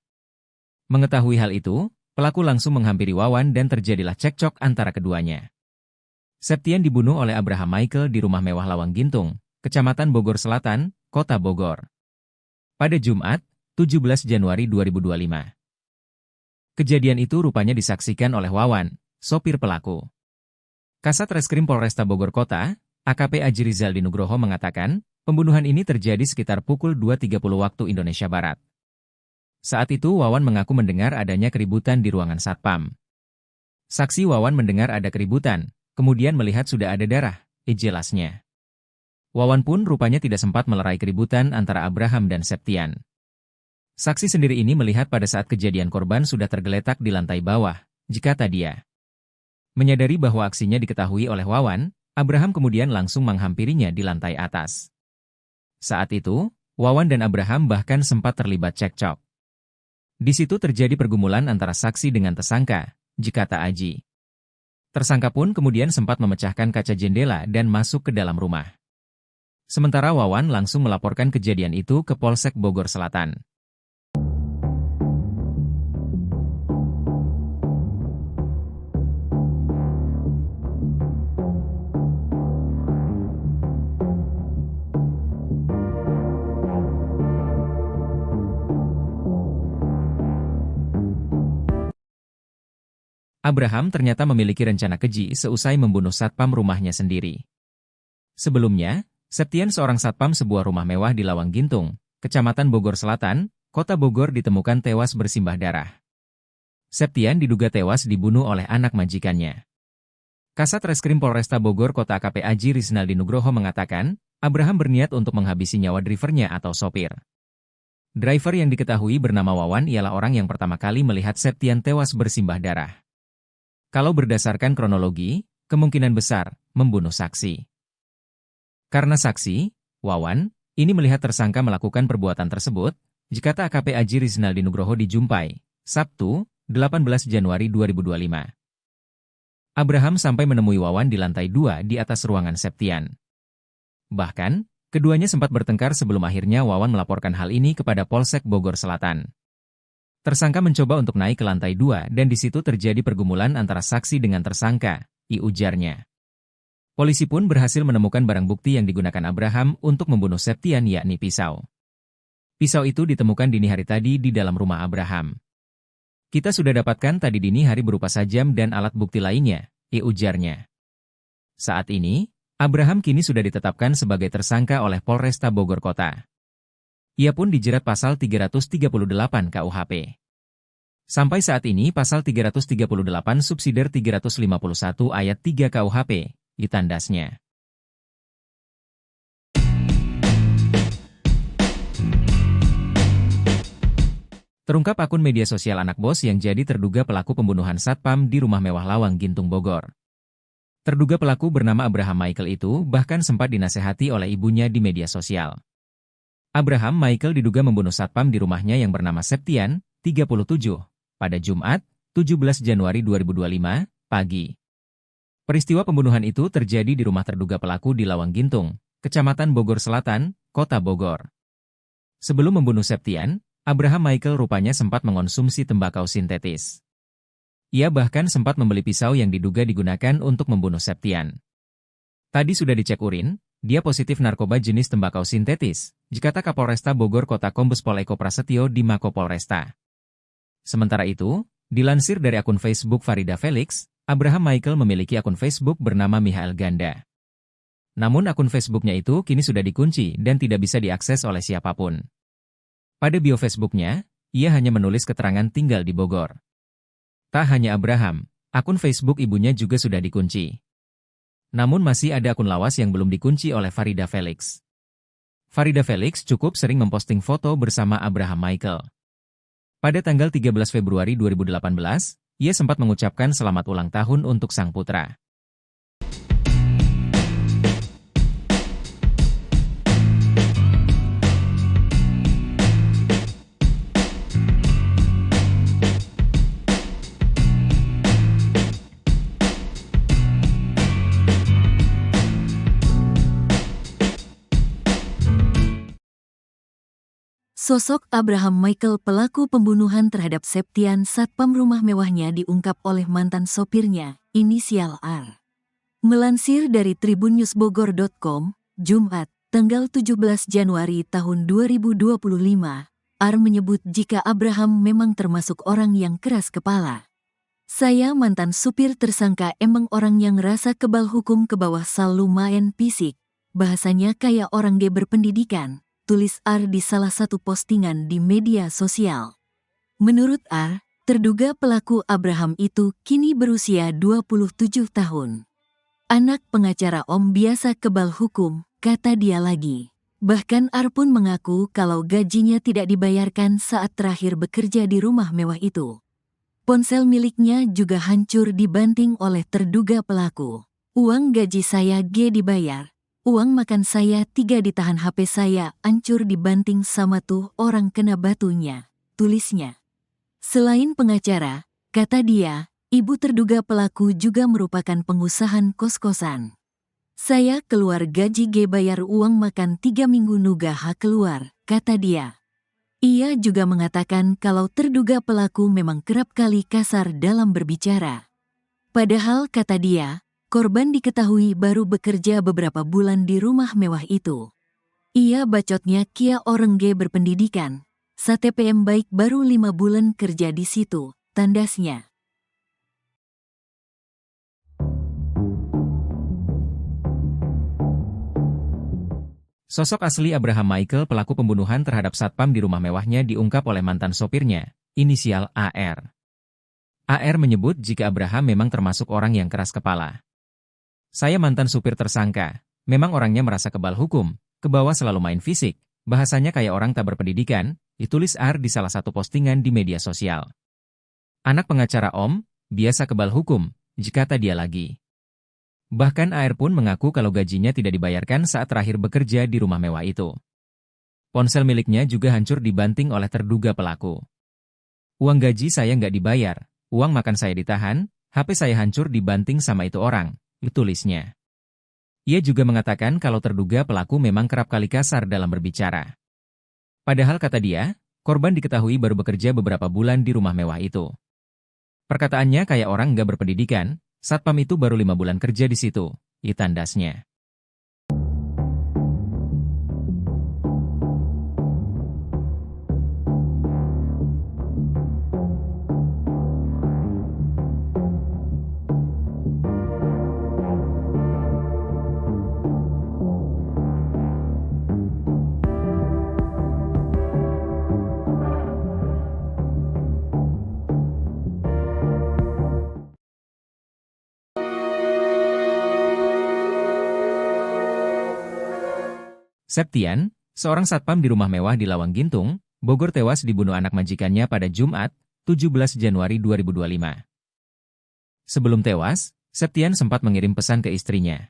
Mengetahui hal itu, pelaku langsung menghampiri Wawan dan terjadilah cekcok antara keduanya. Septian dibunuh oleh Abraham Michael di rumah mewah Lawang Gintung, Kecamatan Bogor Selatan, Kota Bogor. Pada Jumat, 17 Januari 2025. Kejadian itu rupanya disaksikan oleh Wawan, sopir pelaku. Kasat Reskrim Polresta Bogor Kota, AKP Aji Rizaldi Nugroho mengatakan, pembunuhan ini terjadi sekitar pukul 2.30 waktu Indonesia Barat. Saat itu Wawan mengaku mendengar adanya keributan di ruangan satpam. Saksi Wawan mendengar ada keributan, kemudian melihat sudah ada darah, jelasnya. Wawan pun rupanya tidak sempat melerai keributan antara Abraham dan Septian. Saksi sendiri ini melihat pada saat kejadian korban sudah tergeletak di lantai bawah, kata dia. Menyadari bahwa aksinya diketahui oleh Wawan, Abraham kemudian langsung menghampirinya di lantai atas. Saat itu, Wawan dan Abraham bahkan sempat terlibat cekcok. Di situ terjadi pergumulan antara saksi dengan tersangka, kata Aji. Tersangka pun kemudian sempat memecahkan kaca jendela dan masuk ke dalam rumah. Sementara Wawan langsung melaporkan kejadian itu ke Polsek Bogor Selatan. Abraham ternyata memiliki rencana keji seusai membunuh satpam rumahnya sendiri. Sebelumnya, Septian seorang satpam sebuah rumah mewah di Lawang Gintung, Kecamatan Bogor Selatan, Kota Bogor ditemukan tewas bersimbah darah. Septian diduga tewas dibunuh oleh anak majikannya. Kasat Reskrim Polresta Bogor Kota AKP Aji Rizaldi Nugroho mengatakan, Abraham berniat untuk menghabisi nyawa drivernya atau sopir. Driver yang diketahui bernama Wawan ialah orang yang pertama kali melihat Septian tewas bersimbah darah. Kalau berdasarkan kronologi, kemungkinan besar membunuh saksi. Karena saksi, Wawan, ini melihat tersangka melakukan perbuatan tersebut, kata AKP Aji Rizaldi Nugroho di Jumpai, Sabtu, 18 Januari 2025. Abraham sampai menemui Wawan di lantai 2 di atas ruangan Septian. Bahkan, keduanya sempat bertengkar sebelum akhirnya Wawan melaporkan hal ini kepada Polsek Bogor Selatan. Tersangka mencoba untuk naik ke lantai 2 dan di situ terjadi pergumulan antara saksi dengan tersangka, ujarnya. Polisi pun berhasil menemukan barang bukti yang digunakan Abraham untuk membunuh Septian yakni pisau. Pisau itu ditemukan dini hari tadi di dalam rumah Abraham. Kita sudah dapatkan tadi dini hari berupa sajam dan alat bukti lainnya, ujarnya. Saat ini, Abraham kini sudah ditetapkan sebagai tersangka oleh Polresta Bogor Kota. Ia pun dijerat pasal 338 KUHP. Sampai saat ini pasal 338 subsidiar 351 ayat 3 KUHP, ditandasnya. Terungkap akun media sosial anak bos yang jadi terduga pelaku pembunuhan satpam di rumah mewah Lawang Gintung Bogor. Terduga pelaku bernama Abraham Michael itu bahkan sempat dinasehati oleh ibunya di media sosial. Abraham Michael diduga membunuh satpam di rumahnya yang bernama Septian, 37, pada Jumat, 17 Januari 2025, pagi. Peristiwa pembunuhan itu terjadi di rumah terduga pelaku di Lawang Gintung, Kecamatan Bogor Selatan, Kota Bogor. Sebelum membunuh Septian, Abraham Michael rupanya sempat mengonsumsi tembakau sintetis. Ia bahkan sempat membeli pisau yang diduga digunakan untuk membunuh Septian. Tadi sudah dicek urin, dia positif narkoba jenis tembakau sintetis, kata Kapolresta Bogor Kota Kombes Pol Eko Prasetyo di Mako Polresta. Sementara itu, dilansir dari akun Facebook Farida Felix, Abraham Michael memiliki akun Facebook bernama Michael Ganda. Namun akun Facebooknya itu kini sudah dikunci dan tidak bisa diakses oleh siapapun. Pada bio Facebooknya, ia hanya menulis keterangan tinggal di Bogor. Tak hanya Abraham, akun Facebook ibunya juga sudah dikunci. Namun masih ada akun lawas yang belum dikunci oleh Farida Felix. Farida Felix cukup sering memposting foto bersama Abraham Michael. Pada tanggal 13 Februari 2018, ia sempat mengucapkan selamat ulang tahun untuk sang putra. Sosok Abraham Michael pelaku pembunuhan terhadap Septian satpam rumah mewahnya diungkap oleh mantan sopirnya, inisial R. Melansir dari tribunNewsBogor.com, Jumat, tanggal 17 Januari tahun 2025, R menyebut jika Abraham memang termasuk orang yang keras kepala. Saya mantan supir tersangka emang orang yang rasa kebal hukum ke bawah sal lumayan fisik. Bahasanya kayak orang dia berpendidikan, tulis R di salah satu postingan di media sosial. Menurut R, terduga pelaku Abraham itu kini berusia 27 tahun. Anak pengacara Om biasa kebal hukum, kata dia lagi. Bahkan R pun mengaku kalau gajinya tidak dibayarkan saat terakhir bekerja di rumah mewah itu. Ponsel miliknya juga hancur dibanting oleh terduga pelaku. Uang gaji saya G dibayar. Uang makan saya 3 ditahan, HP saya hancur dibanting sama tuh orang kena batunya, tulisnya. Selain pengacara, kata dia, ibu terduga pelaku juga merupakan pengusaha kos-kosan. Saya keluar gaji G bayar uang makan 3 minggu nuga H keluar, kata dia. Ia juga mengatakan kalau terduga pelaku memang kerap kali kasar dalam berbicara. Padahal kata dia, korban diketahui baru bekerja beberapa bulan di rumah mewah itu. Ia bacotnya kia orang G berpendidikan, STPM baik baru 5 bulan kerja di situ, tandasnya. Sosok asli Abraham Michael pelaku pembunuhan terhadap satpam di rumah mewahnya diungkap oleh mantan sopirnya, inisial AR. AR menyebut jika Abraham memang termasuk orang yang keras kepala. Saya mantan supir tersangka, memang orangnya merasa kebal hukum, ke bawah selalu main fisik, bahasanya kayak orang tak berpendidikan, ditulis R di salah satu postingan di media sosial. Anak pengacara Om, biasa kebal hukum, kata dia lagi. Bahkan AR pun mengaku kalau gajinya tidak dibayarkan saat terakhir bekerja di rumah mewah itu. Ponsel miliknya juga hancur dibanting oleh terduga pelaku. Uang gaji saya nggak dibayar, uang makan saya ditahan, HP saya hancur dibanting sama itu orang, tulisnya. Ia juga mengatakan kalau terduga pelaku memang kerap kali kasar dalam berbicara. Padahal kata dia, korban diketahui baru bekerja beberapa bulan di rumah mewah itu. Perkataannya kayak orang nggak berpendidikan, satpam itu baru 5 bulan kerja di situ, tandasnya. Septian, seorang satpam di rumah mewah di Lawang Gintung, Bogor tewas dibunuh anak majikannya pada Jumat, 17 Januari 2025. Sebelum tewas, Septian sempat mengirim pesan ke istrinya.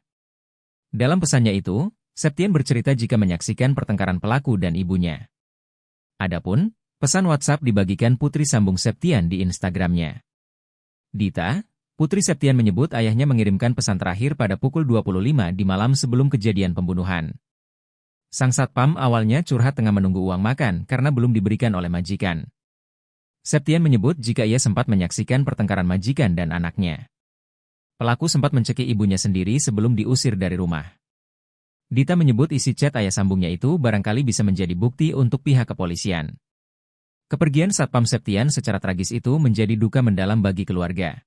Dalam pesannya itu, Septian bercerita jika menyaksikan pertengkaran pelaku dan ibunya. Adapun, pesan WhatsApp dibagikan putri sambung Septian di Instagramnya. Dita, putri Septian menyebut ayahnya mengirimkan pesan terakhir pada pukul 25 di malam sebelum kejadian pembunuhan. Sang satpam awalnya curhat tengah menunggu uang makan karena belum diberikan oleh majikan. Septian menyebut jika ia sempat menyaksikan pertengkaran majikan dan anaknya. Pelaku sempat mencekik ibunya sendiri sebelum diusir dari rumah. Dita menyebut isi chat ayah sambungnya itu barangkali bisa menjadi bukti untuk pihak kepolisian. Kepergian satpam Septian secara tragis itu menjadi duka mendalam bagi keluarga.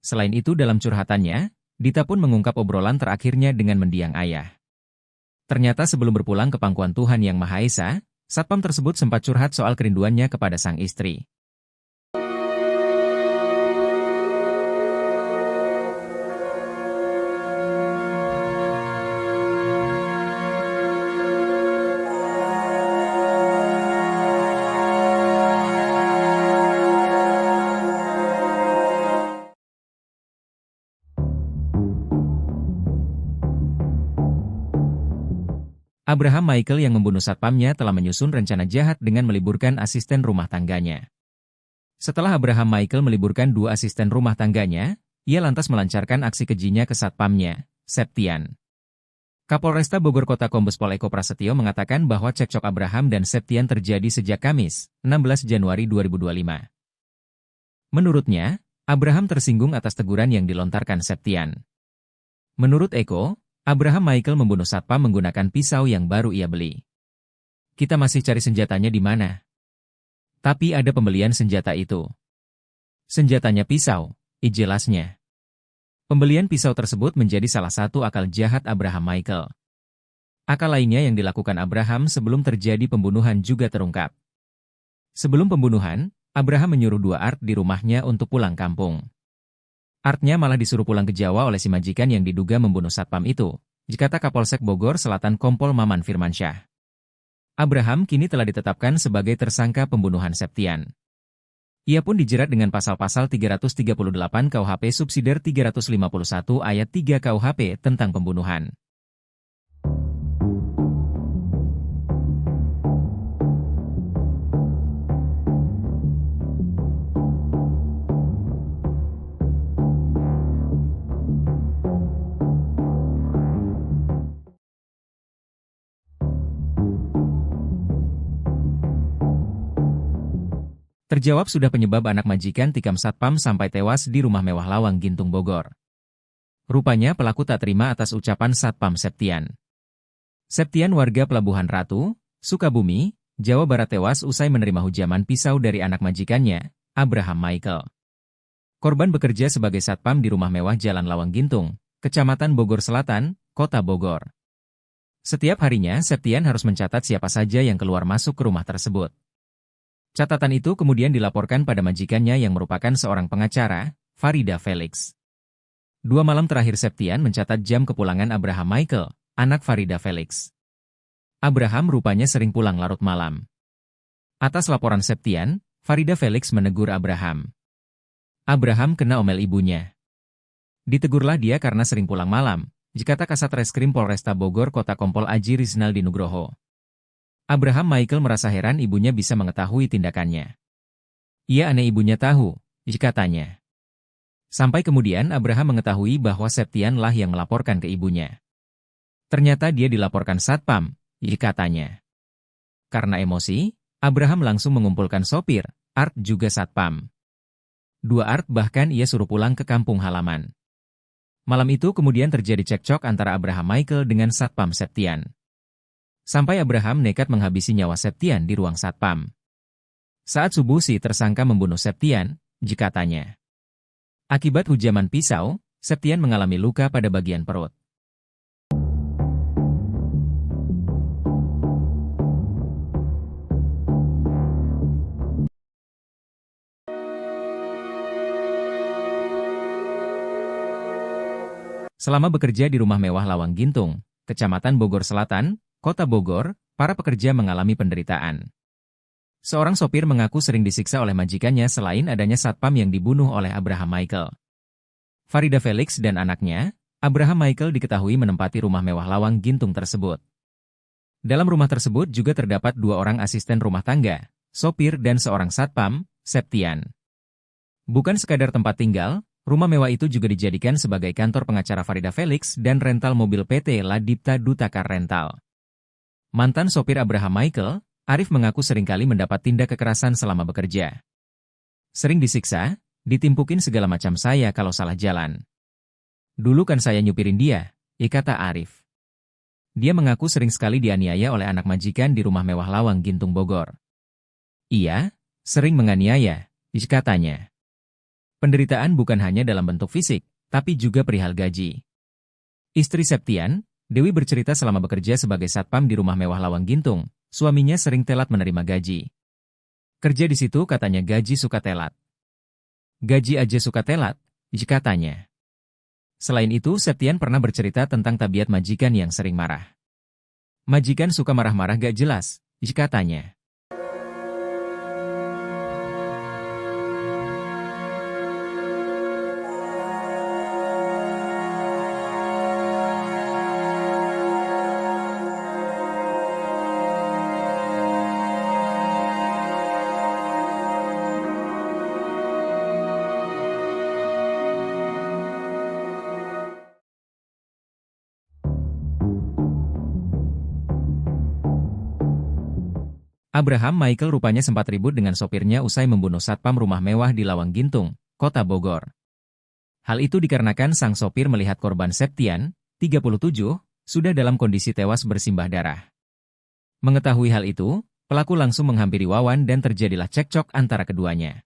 Selain itu dalam curhatannya, Dita pun mengungkap obrolan terakhirnya dengan mendiang ayah. Ternyata sebelum berpulang ke pangkuan Tuhan Yang Maha Esa, satpam tersebut sempat curhat soal kerinduannya kepada sang istri. Abraham Michael yang membunuh satpamnya telah menyusun rencana jahat dengan meliburkan asisten rumah tangganya. Setelah Abraham Michael meliburkan 2 asisten rumah tangganya, ia lantas melancarkan aksi kejinya ke satpamnya, Septian. Kapolresta Bogor Kota Kombes Pol Eko Prasetyo mengatakan bahwa cekcok Abraham dan Septian terjadi sejak Kamis, 16 Januari 2025. Menurutnya, Abraham tersinggung atas teguran yang dilontarkan Septian. Menurut Eko, Abraham Michael membunuh satpam menggunakan pisau yang baru ia beli. Kita masih cari senjatanya di mana. Tapi ada pembelian senjata itu. Senjatanya pisau, jelasnya. Pembelian pisau tersebut menjadi salah satu akal jahat Abraham Michael. Akal lainnya yang dilakukan Abraham sebelum terjadi pembunuhan juga terungkap. Sebelum pembunuhan, Abraham menyuruh 2 Art di rumahnya untuk pulang kampung. Artnya malah disuruh pulang ke Jawa oleh si majikan yang diduga membunuh satpam itu, kata Kapolsek Bogor Selatan Kompol Maman Firmansyah. Abraham kini telah ditetapkan sebagai tersangka pembunuhan Septian. Ia pun dijerat dengan pasal-pasal 338 KUHP subsidiar 351 ayat 3 KUHP tentang pembunuhan. Terjawab sudah penyebab anak majikan tikam satpam sampai tewas di rumah mewah Lawang Gintung Bogor. Rupanya pelaku tak terima atas ucapan satpam Septian. Septian warga Pelabuhan Ratu, Sukabumi, Jawa Barat tewas usai menerima hujaman pisau dari anak majikannya, Abraham Michael. Korban bekerja sebagai satpam di rumah mewah Jalan Lawang Gintung, Kecamatan Bogor Selatan, Kota Bogor. Setiap harinya Septian harus mencatat siapa saja yang keluar masuk ke rumah tersebut. Catatan itu kemudian dilaporkan pada majikannya yang merupakan seorang pengacara, Farida Felix. 2 malam terakhir Septian mencatat jam kepulangan Abraham Michael, anak Farida Felix. Abraham rupanya sering pulang larut malam. Atas laporan Septian, Farida Felix menegur Abraham. Abraham kena omel ibunya. Ditegurlah dia karena sering pulang malam, kata Kasat Reskrim Polresta Bogor Kota Kompol Aji Rizaldi Nugroho. Abraham Michael merasa heran ibunya bisa mengetahui tindakannya. Ia aneh ibunya tahu, katanya. Sampai kemudian Abraham mengetahui bahwa Septian lah yang melaporkan ke ibunya. Ternyata dia dilaporkan satpam, katanya. Karena emosi, Abraham langsung mengumpulkan sopir, Art juga satpam. 2 Art bahkan ia suruh pulang ke kampung halaman. Malam itu kemudian terjadi cekcok antara Abraham Michael dengan satpam Septian. Sampai Abraham nekat menghabisi nyawa Septian di ruang satpam. Saat subuh si tersangka membunuh Septian, katanya. Akibat hujaman pisau, Septian mengalami luka pada bagian perut. Selama bekerja di rumah mewah Lawang Gintung, Kecamatan Bogor Selatan, Kota Bogor, para pekerja mengalami penderitaan. Seorang sopir mengaku sering disiksa oleh majikannya selain adanya satpam yang dibunuh oleh Abraham Michael. Farida Felix dan anaknya, Abraham Michael diketahui menempati rumah mewah Lawang Gintung tersebut. Dalam rumah tersebut juga terdapat 2 orang asisten rumah tangga, sopir dan seorang satpam, Septian. Bukan sekadar tempat tinggal, rumah mewah itu juga dijadikan sebagai kantor pengacara Farida Felix dan rental mobil PT Ladipta Dutakar Rental. Mantan sopir Abraham Michael, Arif mengaku seringkali mendapat tindak kekerasan selama bekerja. Sering disiksa, ditimpukin segala macam saya kalau salah jalan. Dulu kan saya nyupirin dia, kata Arif. Dia mengaku sering sekali dianiaya oleh anak majikan di rumah mewah Lawang Gintung Bogor. Iya, sering menganiaya, katanya. Penderitaan bukan hanya dalam bentuk fisik, tapi juga perihal gaji. Istri Septian, Dewi bercerita selama bekerja sebagai satpam di rumah mewah Lawang Gintung, suaminya sering telat menerima gaji. Kerja di situ katanya gaji suka telat. Gaji aja suka telat, katanya. Selain itu, Septian pernah bercerita tentang tabiat majikan yang sering marah. Majikan suka marah-marah gak jelas, katanya. Abraham Michael rupanya sempat ribut dengan sopirnya usai membunuh satpam rumah mewah di Lawang Gintung, Kota Bogor. Hal itu dikarenakan sang sopir melihat korban Septian, 37, sudah dalam kondisi tewas bersimbah darah. Mengetahui hal itu, pelaku langsung menghampiri Wawan dan terjadilah cekcok antara keduanya.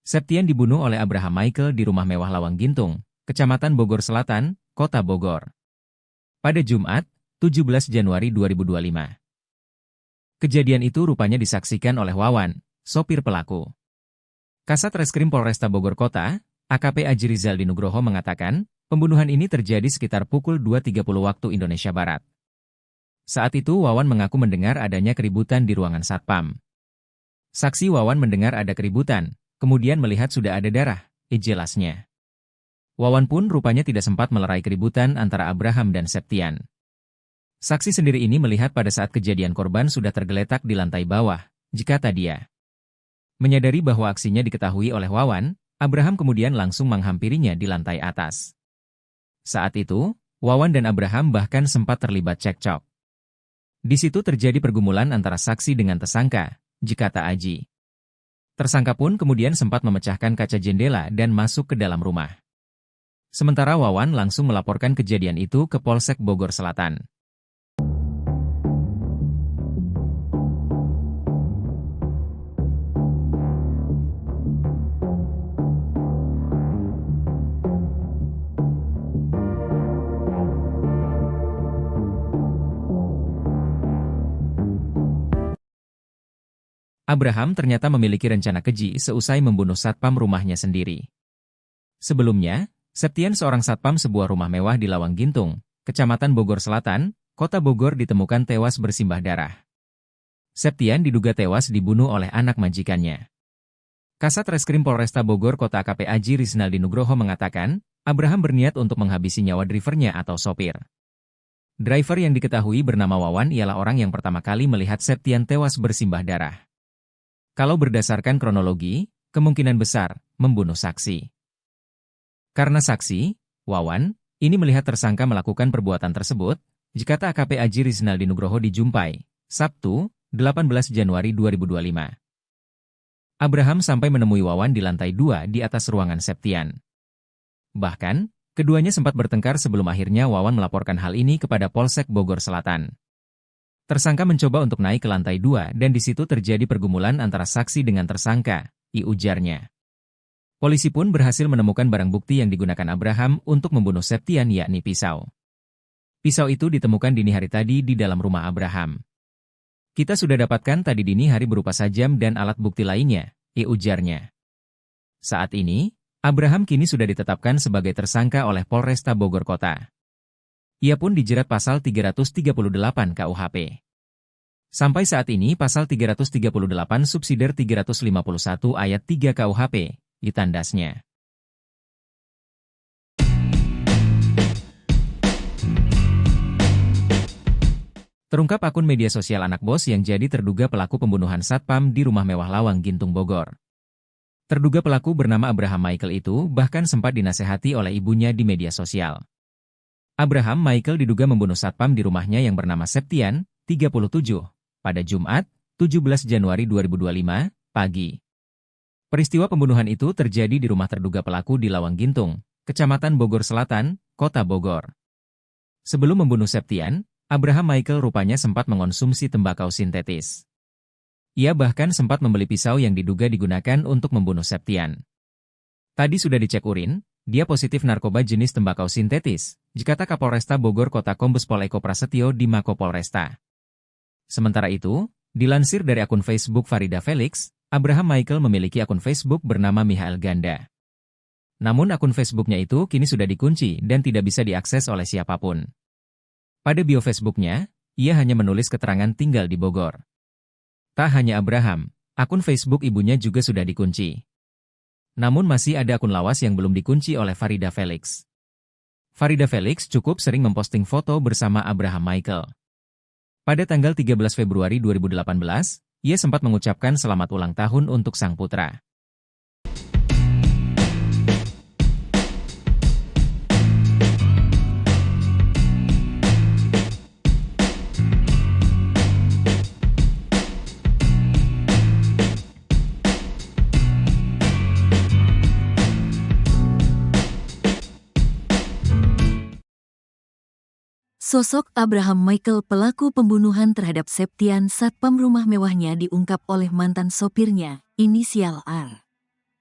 Septian dibunuh oleh Abraham Michael di rumah mewah Lawang Gintung, Kecamatan Bogor Selatan, Kota Bogor. Pada Jumat, 17 Januari 2025. Kejadian itu rupanya disaksikan oleh Wawan, sopir pelaku. Kasat Reskrim Polresta Bogor Kota, AKP Aji Rizal Nugroho mengatakan, pembunuhan ini terjadi sekitar pukul 2.30 waktu Indonesia Barat. Saat itu Wawan mengaku mendengar adanya keributan di ruangan satpam. Saksi Wawan mendengar ada keributan, kemudian melihat sudah ada darah, jelasnya. Wawan pun rupanya tidak sempat melerai keributan antara Abraham dan Septian. Saksi sendiri ini melihat pada saat kejadian korban sudah tergeletak di lantai bawah, jika dia. Menyadari bahwa aksinya diketahui oleh Wawan, Abraham kemudian langsung menghampirinya di lantai atas. Saat itu, Wawan dan Abraham bahkan sempat terlibat cekcok. Di situ terjadi pergumulan antara saksi dengan tersangka, jika Aji. Tersangka pun kemudian sempat memecahkan kaca jendela dan masuk ke dalam rumah. Sementara Wawan langsung melaporkan kejadian itu ke Polsek Bogor Selatan. Abraham ternyata memiliki rencana keji seusai membunuh satpam rumahnya sendiri. Sebelumnya, Septian seorang satpam sebuah rumah mewah di Lawang Gintung, Kecamatan Bogor Selatan, Kota Bogor ditemukan tewas bersimbah darah. Septian diduga tewas dibunuh oleh anak majikannya. Kasat Reskrim Polresta Bogor Kota AKP Aji Rizal Nugroho mengatakan, Abraham berniat untuk menghabisi nyawa drivernya atau sopir. Driver yang diketahui bernama Wawan ialah orang yang pertama kali melihat Septian tewas bersimbah darah. Kalau berdasarkan kronologi, kemungkinan besar membunuh saksi. Karena saksi, Wawan, ini melihat tersangka melakukan perbuatan tersebut, jika AKP Aji Rizal Nugroho dijumpai, Sabtu, 18 Januari 2025. Abraham sampai menemui Wawan di lantai 2 di atas ruangan Septian. Bahkan, keduanya sempat bertengkar sebelum akhirnya Wawan melaporkan hal ini kepada Polsek Bogor Selatan. Tersangka mencoba untuk naik ke lantai 2 dan di situ terjadi pergumulan antara saksi dengan tersangka, ujarnya. Polisi pun berhasil menemukan barang bukti yang digunakan Abraham untuk membunuh Septian yakni pisau. Pisau itu ditemukan dini hari tadi di dalam rumah Abraham. Kita sudah dapatkan tadi dini hari berupa sajam dan alat bukti lainnya, ujarnya. Saat ini, Abraham kini sudah ditetapkan sebagai tersangka oleh Polresta Bogor Kota. Ia pun dijerat pasal 338 KUHP. Sampai saat ini pasal 338 subsidiar 351 ayat 3 KUHP, ditandasnya. Terungkap akun media sosial anak bos yang jadi terduga pelaku pembunuhan satpam di rumah mewah Lawang Gintung Bogor. Terduga pelaku bernama Abraham Michael itu bahkan sempat dinasehati oleh ibunya di media sosial. Abraham Michael diduga membunuh satpam di rumahnya yang bernama Septian, 37, pada Jumat, 17 Januari 2025, pagi. Peristiwa pembunuhan itu terjadi di rumah terduga pelaku di Lawang Gintung, Kecamatan Bogor Selatan, Kota Bogor. Sebelum membunuh Septian, Abraham Michael rupanya sempat mengonsumsi tembakau sintetis. Ia bahkan sempat membeli pisau yang diduga digunakan untuk membunuh Septian. Tadi sudah dicek urin, dia positif narkoba jenis tembakau sintetis, jikata Kapolresta Bogor Kota Kombes Pol Eko Prasetyo di Mako Polresta. Sementara itu, dilansir dari akun Facebook Farida Felix, Abraham Michael memiliki akun Facebook bernama Michael Ganda. Namun akun Facebooknya itu kini sudah dikunci dan tidak bisa diakses oleh siapapun. Pada bio Facebooknya, ia hanya menulis keterangan tinggal di Bogor. Tak hanya Abraham, akun Facebook ibunya juga sudah dikunci. Namun masih ada akun lawas yang belum dikunci oleh Farida Felix. Farida Felix cukup sering memposting foto bersama Abraham Michael. Pada tanggal 13 Februari 2018, ia sempat mengucapkan selamat ulang tahun untuk sang putra. Sosok Abraham Michael pelaku pembunuhan terhadap Septian satpam rumah mewahnya diungkap oleh mantan sopirnya, inisial R.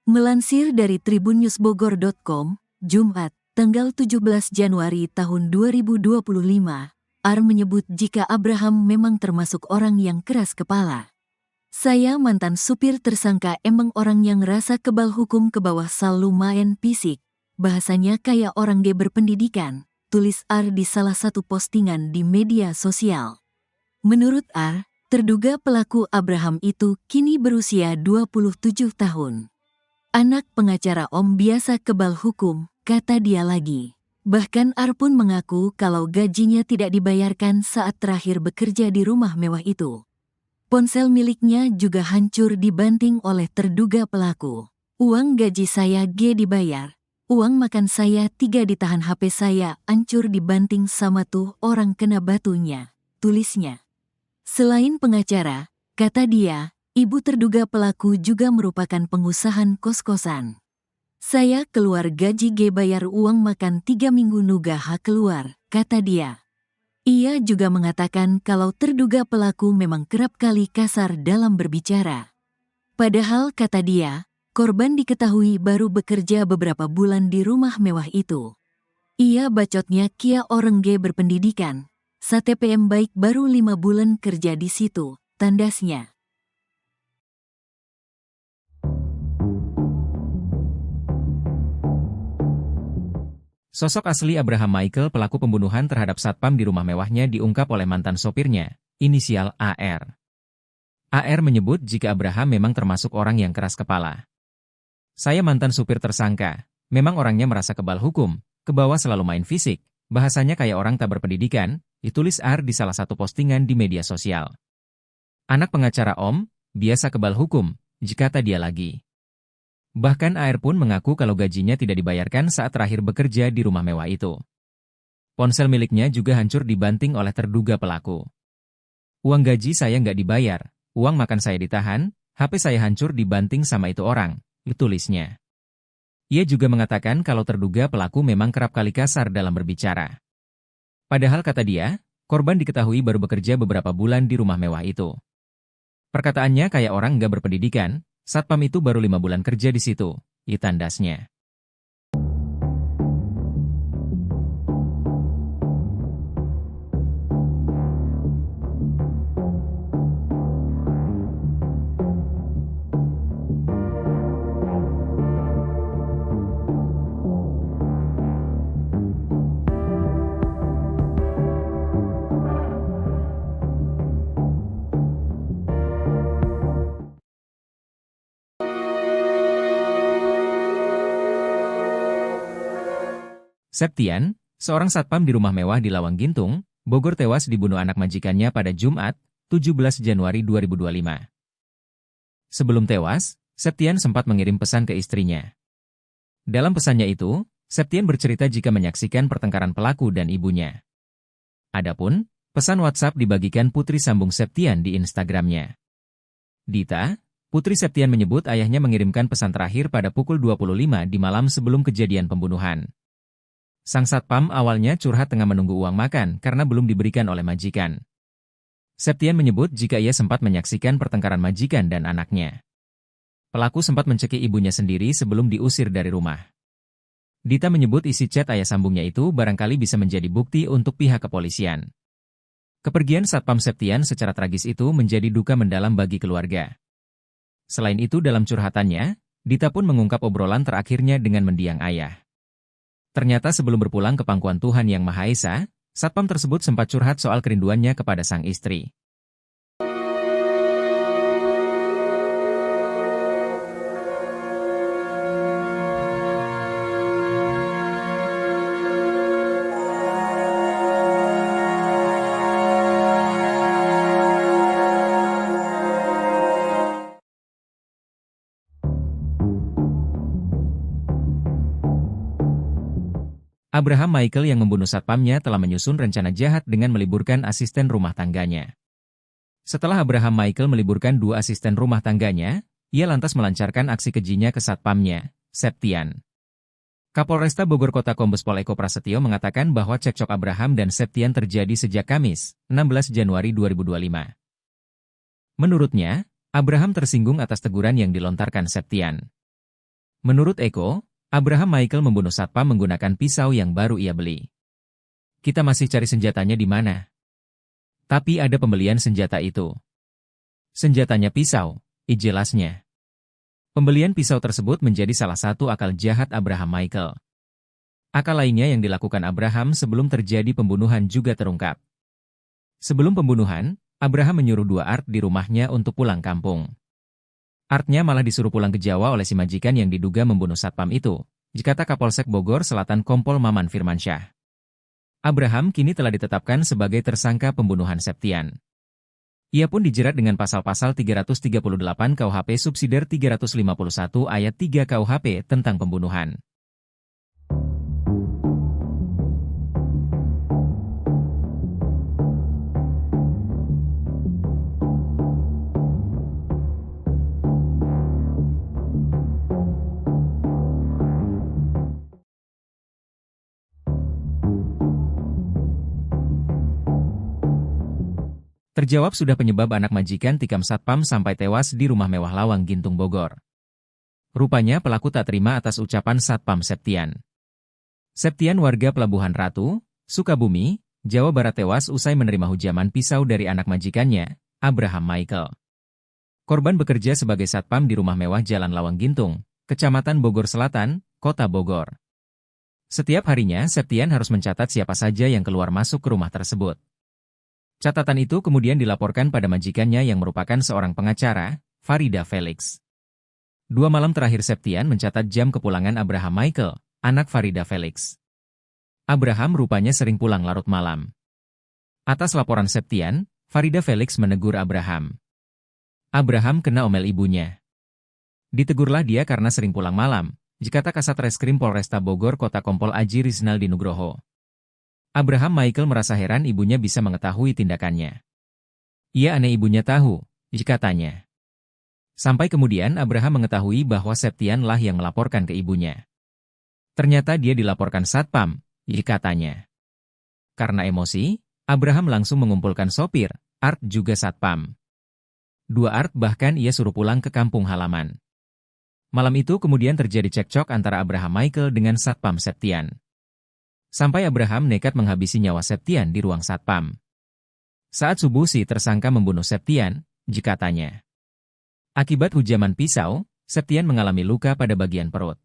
Melansir dari tribunnewsbogor.com, Jumat, tanggal 17 Januari tahun 2025, R menyebut jika Abraham memang termasuk orang yang keras kepala. Saya mantan supir tersangka emang orang yang rasa kebal hukum ke bawah sal lumayan fisik, bahasanya kayak orang G berpendidikan, tulis R di salah satu postingan di media sosial. Menurut R, terduga pelaku Abraham itu kini berusia 27 tahun. Anak pengacara Om biasa kebal hukum, kata dia lagi. Bahkan R pun mengaku kalau gajinya tidak dibayarkan saat terakhir bekerja di rumah mewah itu. Ponsel miliknya juga hancur dibanting oleh terduga pelaku. Uang gaji saya G dibayar. Uang makan saya 3 ditahan, HP saya hancur dibanting sama tuh orang kena batunya, tulisnya. Selain pengacara, kata dia, ibu terduga pelaku juga merupakan pengusaha kos-kosan. Saya keluar gaji G bayar uang makan 3 minggu nugah keluar, kata dia. Ia juga mengatakan kalau terduga pelaku memang kerap kali kasar dalam berbicara. Padahal kata dia, korban diketahui baru bekerja beberapa bulan di rumah mewah itu. Ia bacotnya kia orang G berpendidikan, STPM baik baru 5 bulan kerja di situ, tandasnya. Sosok asli Abraham Michael pelaku pembunuhan terhadap satpam di rumah mewahnya diungkap oleh mantan sopirnya, inisial AR. AR menyebut jika Abraham memang termasuk orang yang keras kepala. Saya mantan supir tersangka, memang orangnya merasa kebal hukum, ke bawah selalu main fisik, bahasanya kayak orang tak berpendidikan, ditulis R di salah satu postingan di media sosial. Anak pengacara Om, biasa kebal hukum, kata dia lagi. Bahkan AR pun mengaku kalau gajinya tidak dibayarkan saat terakhir bekerja di rumah mewah itu. Ponsel miliknya juga hancur dibanting oleh terduga pelaku. Uang gaji saya nggak dibayar, uang makan saya ditahan, HP saya hancur dibanting sama itu orang, tulisnya. Ia juga mengatakan kalau terduga pelaku memang kerap kali kasar dalam berbicara. Padahal kata dia, korban diketahui baru bekerja beberapa bulan di rumah mewah itu. Perkataannya kayak orang nggak berpendidikan, satpam itu baru 5 bulan kerja di situ, tandasnya. Septian, seorang satpam di rumah mewah di Lawang Gintung, Bogor tewas dibunuh anak majikannya pada Jumat, 17 Januari 2025. Sebelum tewas, Septian sempat mengirim pesan ke istrinya. Dalam pesannya itu, Septian bercerita jika menyaksikan pertengkaran pelaku dan ibunya. Adapun, pesan WhatsApp dibagikan putri sambung Septian di Instagramnya. Dita, putri Septian menyebut ayahnya mengirimkan pesan terakhir pada pukul 25 di malam sebelum kejadian pembunuhan. Sang satpam awalnya curhat tengah menunggu uang makan karena belum diberikan oleh majikan. Septian menyebut jika ia sempat menyaksikan pertengkaran majikan dan anaknya. Pelaku sempat mencekik ibunya sendiri sebelum diusir dari rumah. Dita menyebut isi chat ayah sambungnya itu barangkali bisa menjadi bukti untuk pihak kepolisian. Kepergian satpam Septian secara tragis itu menjadi duka mendalam bagi keluarga. Selain itu dalam curhatannya, Dita pun mengungkap obrolan terakhirnya dengan mendiang ayah. Ternyata sebelum berpulang ke pangkuan Tuhan Yang Maha Esa, satpam tersebut sempat curhat soal kerinduannya kepada sang istri. Abraham Michael yang membunuh satpamnya telah menyusun rencana jahat dengan meliburkan asisten rumah tangganya. Setelah Abraham Michael meliburkan 2 asisten rumah tangganya, ia lantas melancarkan aksi kejinya ke satpamnya, Septian. Kapolresta Bogor Kota Kombes Pol Eko Prasetyo mengatakan bahwa cekcok Abraham dan Septian terjadi sejak Kamis, 16 Januari 2025. Menurutnya, Abraham tersinggung atas teguran yang dilontarkan Septian. Menurut Eko, Abraham Michael membunuh satpam menggunakan pisau yang baru ia beli. Kita masih cari senjatanya di mana. Tapi ada pembelian senjata itu. Senjatanya pisau, jelasnya. Pembelian pisau tersebut menjadi salah satu akal jahat Abraham Michael. Akal lainnya yang dilakukan Abraham sebelum terjadi pembunuhan juga terungkap. Sebelum pembunuhan, Abraham menyuruh dua Art di rumahnya untuk pulang kampung. Artnya malah disuruh pulang ke Jawa oleh si majikan yang diduga membunuh satpam itu, kata Kapolsek Bogor Selatan Kompol Maman Firmansyah. Abraham kini telah ditetapkan sebagai tersangka pembunuhan Septian. Ia pun dijerat dengan pasal-pasal 338 KUHP subsidiar 351 ayat 3 KUHP tentang pembunuhan. Terjawab sudah penyebab anak majikan tikam satpam sampai tewas di rumah mewah Lawang Gintung Bogor. Rupanya pelaku tak terima atas ucapan satpam Septian. Septian warga Pelabuhan Ratu, Sukabumi, Jawa Barat tewas usai menerima hujaman pisau dari anak majikannya, Abraham Michael. Korban bekerja sebagai satpam di rumah mewah Jalan Lawang Gintung, Kecamatan Bogor Selatan, Kota Bogor. Setiap harinya Septian harus mencatat siapa saja yang keluar masuk ke rumah tersebut. Catatan itu kemudian dilaporkan pada majikannya yang merupakan seorang pengacara, Farida Felix. 2 malam terakhir Septian mencatat jam kepulangan Abraham Michael, anak Farida Felix. Abraham rupanya sering pulang larut malam. Atas laporan Septian, Farida Felix menegur Abraham. Abraham kena omel ibunya. Ditegurlah dia karena sering pulang malam, kata Kasat Reskrim Polresta Bogor Kota Kompol Aji Rizaldi Nugroho. Abraham Michael merasa heran ibunya bisa mengetahui tindakannya. Ia aneh ibunya tahu, katanya. Sampai kemudian Abraham mengetahui bahwa Septian lah yang melaporkan ke ibunya. Ternyata dia dilaporkan satpam, katanya. Karena emosi, Abraham langsung mengumpulkan sopir, Art juga satpam. 2 Art bahkan ia suruh pulang ke kampung halaman. Malam itu kemudian terjadi cekcok antara Abraham Michael dengan satpam Septian. Sampai Abraham nekat menghabisi nyawa Septian di ruang satpam. Saat subuh si tersangka membunuh Septian, katanya. Akibat hujaman pisau, Septian mengalami luka pada bagian perut.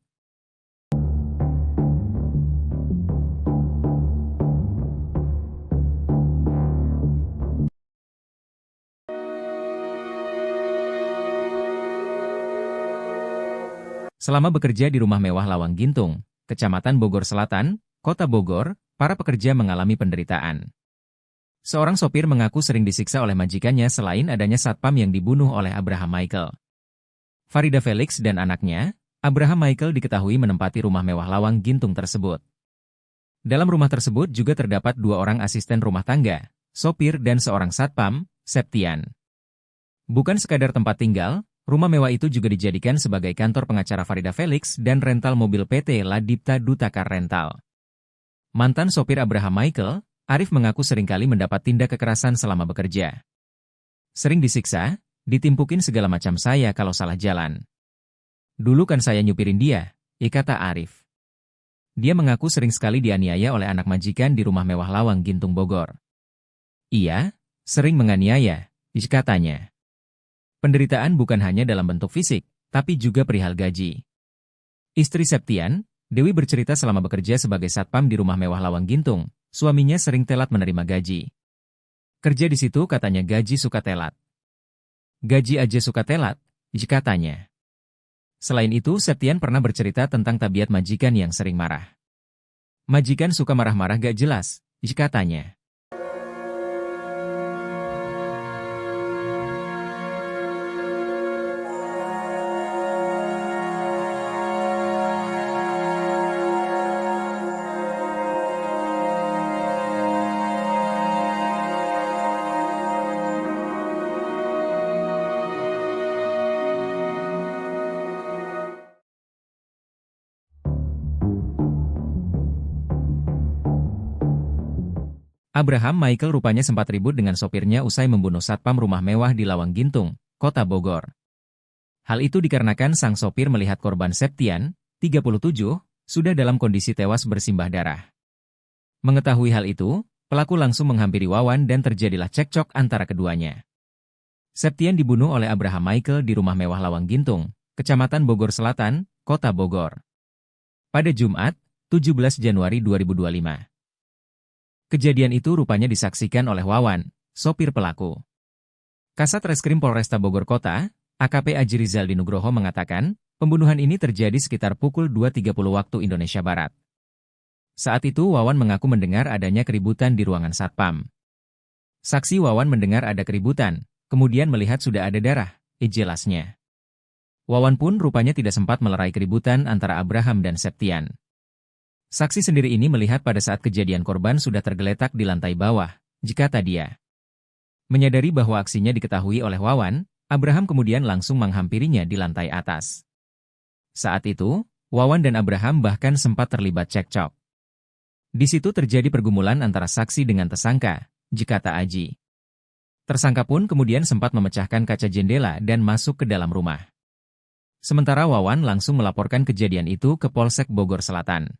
Selama bekerja di rumah mewah Lawang Gintung, Kecamatan Bogor Selatan, Kota Bogor, para pekerja mengalami penderitaan. Seorang sopir mengaku sering disiksa oleh majikannya selain adanya satpam yang dibunuh oleh Abraham Michael. Farida Felix dan anaknya, Abraham Michael diketahui menempati rumah mewah Lawang Gintung tersebut. Dalam rumah tersebut juga terdapat 2 orang asisten rumah tangga, sopir dan seorang satpam, Septian. Bukan sekadar tempat tinggal, rumah mewah itu juga dijadikan sebagai kantor pengacara Farida Felix dan rental mobil PT Ladipta Dutakar Rental. Mantan sopir Abraham Michael, Arif mengaku seringkali mendapat tindak kekerasan selama bekerja. Sering disiksa, ditimpukin segala macam saya kalau salah jalan. Dulu kan saya nyupirin dia, kata Arif. Dia mengaku sering sekali dianiaya oleh anak majikan di rumah mewah Lawang Gintung Bogor. Iya, sering menganiaya, katanya. Penderitaan bukan hanya dalam bentuk fisik, tapi juga perihal gaji. Istri Septian, Dewi bercerita selama bekerja sebagai satpam di rumah mewah Lawang Gintung, suaminya sering telat menerima gaji. Kerja di situ katanya gaji suka telat. Gaji aja suka telat, katanya. Selain itu, Septian pernah bercerita tentang tabiat majikan yang sering marah. Majikan suka marah-marah gak jelas, katanya. Abraham Michael rupanya sempat ribut dengan sopirnya usai membunuh satpam rumah mewah di Lawang Gintung, Kota Bogor. Hal itu dikarenakan sang sopir melihat korban Septian, 37, sudah dalam kondisi tewas bersimbah darah. Mengetahui hal itu, pelaku langsung menghampiri Wawan dan terjadilah cekcok antara keduanya. Septian dibunuh oleh Abraham Michael di rumah mewah Lawang Gintung, Kecamatan Bogor Selatan, Kota Bogor. Pada Jumat, 17 Januari 2025. Kejadian itu rupanya disaksikan oleh Wawan, sopir pelaku. Kasat Reskrim Polresta Bogor Kota, AKP Aji Rizaldi Nugroho mengatakan, pembunuhan ini terjadi sekitar pukul 2.30 waktu Indonesia Barat. Saat itu Wawan mengaku mendengar adanya keributan di ruangan satpam. Saksi Wawan mendengar ada keributan, kemudian melihat sudah ada darah, jelasnya. Wawan pun rupanya tidak sempat melerai keributan antara Abraham dan Septian. Saksi sendiri ini melihat pada saat kejadian korban sudah tergeletak di lantai bawah, kata dia. Menyadari bahwa aksinya diketahui oleh Wawan, Abraham kemudian langsung menghampirinya di lantai atas. Saat itu, Wawan dan Abraham bahkan sempat terlibat cekcok. Di situ terjadi pergumulan antara saksi dengan tersangka, kata Aji. Tersangka pun kemudian sempat memecahkan kaca jendela dan masuk ke dalam rumah. Sementara Wawan langsung melaporkan kejadian itu ke Polsek Bogor Selatan.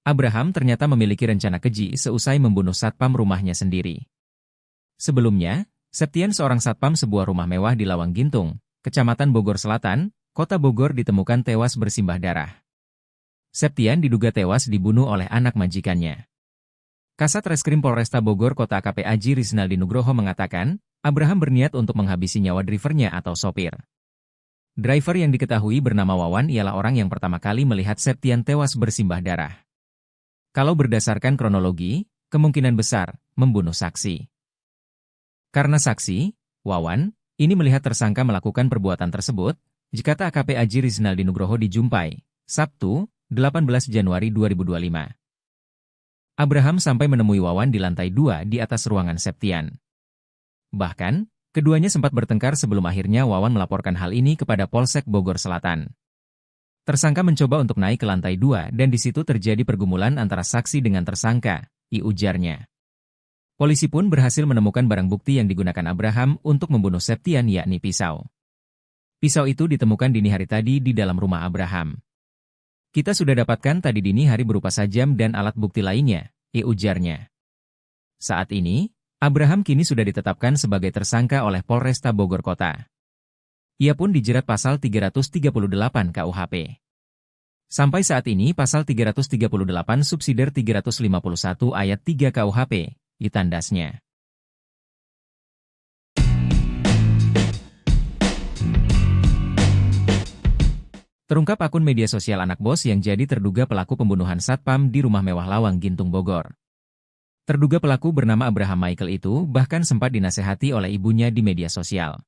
Abraham ternyata memiliki rencana keji seusai membunuh satpam rumahnya sendiri. Sebelumnya, Septian seorang satpam sebuah rumah mewah di Lawang Gintung, Kecamatan Bogor Selatan, Kota Bogor ditemukan tewas bersimbah darah. Septian diduga tewas dibunuh oleh anak majikannya. Kasat Reskrim Polresta Bogor Kota AKP Aji Rizaldi Nugroho mengatakan, Abraham berniat untuk menghabisi nyawa drivernya atau sopir. Driver yang diketahui bernama Wawan ialah orang yang pertama kali melihat Septian tewas bersimbah darah. Kalau berdasarkan kronologi, kemungkinan besar membunuh saksi. Karena saksi, Wawan, ini melihat tersangka melakukan perbuatan tersebut, kata AKP Aji Rizaldi Nugroho di Jumpai, Sabtu, 18 Januari 2025. Abraham sampai menemui Wawan di lantai 2 di atas ruangan Septian. Bahkan, keduanya sempat bertengkar sebelum akhirnya Wawan melaporkan hal ini kepada Polsek Bogor Selatan. Tersangka mencoba untuk naik ke lantai 2 dan di situ terjadi pergumulan antara saksi dengan tersangka, ujarnya. Polisi pun berhasil menemukan barang bukti yang digunakan Abraham untuk membunuh Septian yakni pisau. Pisau itu ditemukan dini hari tadi di dalam rumah Abraham. Kita sudah dapatkan tadi dini hari berupa sajam dan alat bukti lainnya, ujarnya. Saat ini, Abraham kini sudah ditetapkan sebagai tersangka oleh Polresta Bogor Kota. Ia pun dijerat pasal 338 KUHP. Sampai saat ini pasal 338 subsidiar 351 ayat 3 KUHP, ditandasnya. Terungkap akun media sosial anak bos yang jadi terduga pelaku pembunuhan satpam di rumah mewah Lawang Gintung Bogor. Terduga pelaku bernama Abraham Michael itu bahkan sempat dinasehati oleh ibunya di media sosial.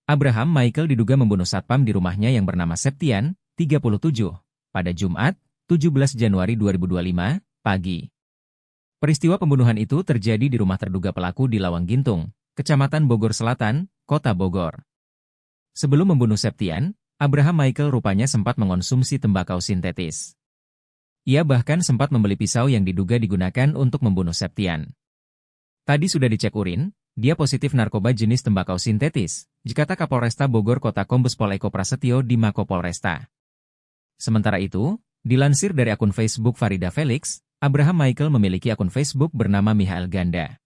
Abraham Michael diduga membunuh satpam di rumahnya yang bernama Septian, 37, pada Jumat, 17 Januari 2025, pagi. Peristiwa pembunuhan itu terjadi di rumah terduga pelaku di Lawang Gintung, Kecamatan Bogor Selatan, Kota Bogor. Sebelum membunuh Septian, Abraham Michael rupanya sempat mengonsumsi tembakau sintetis. Ia bahkan sempat membeli pisau yang diduga digunakan untuk membunuh Septian. Tadi sudah dicek urin, dia positif narkoba jenis tembakau sintetis, kata Kapolresta Bogor Kota Kombes Pol Eko Prasetyo di Mako Polresta. Sementara itu, dilansir dari akun Facebook Farida Felix, Abraham Michael memiliki akun Facebook bernama Michael Ganda.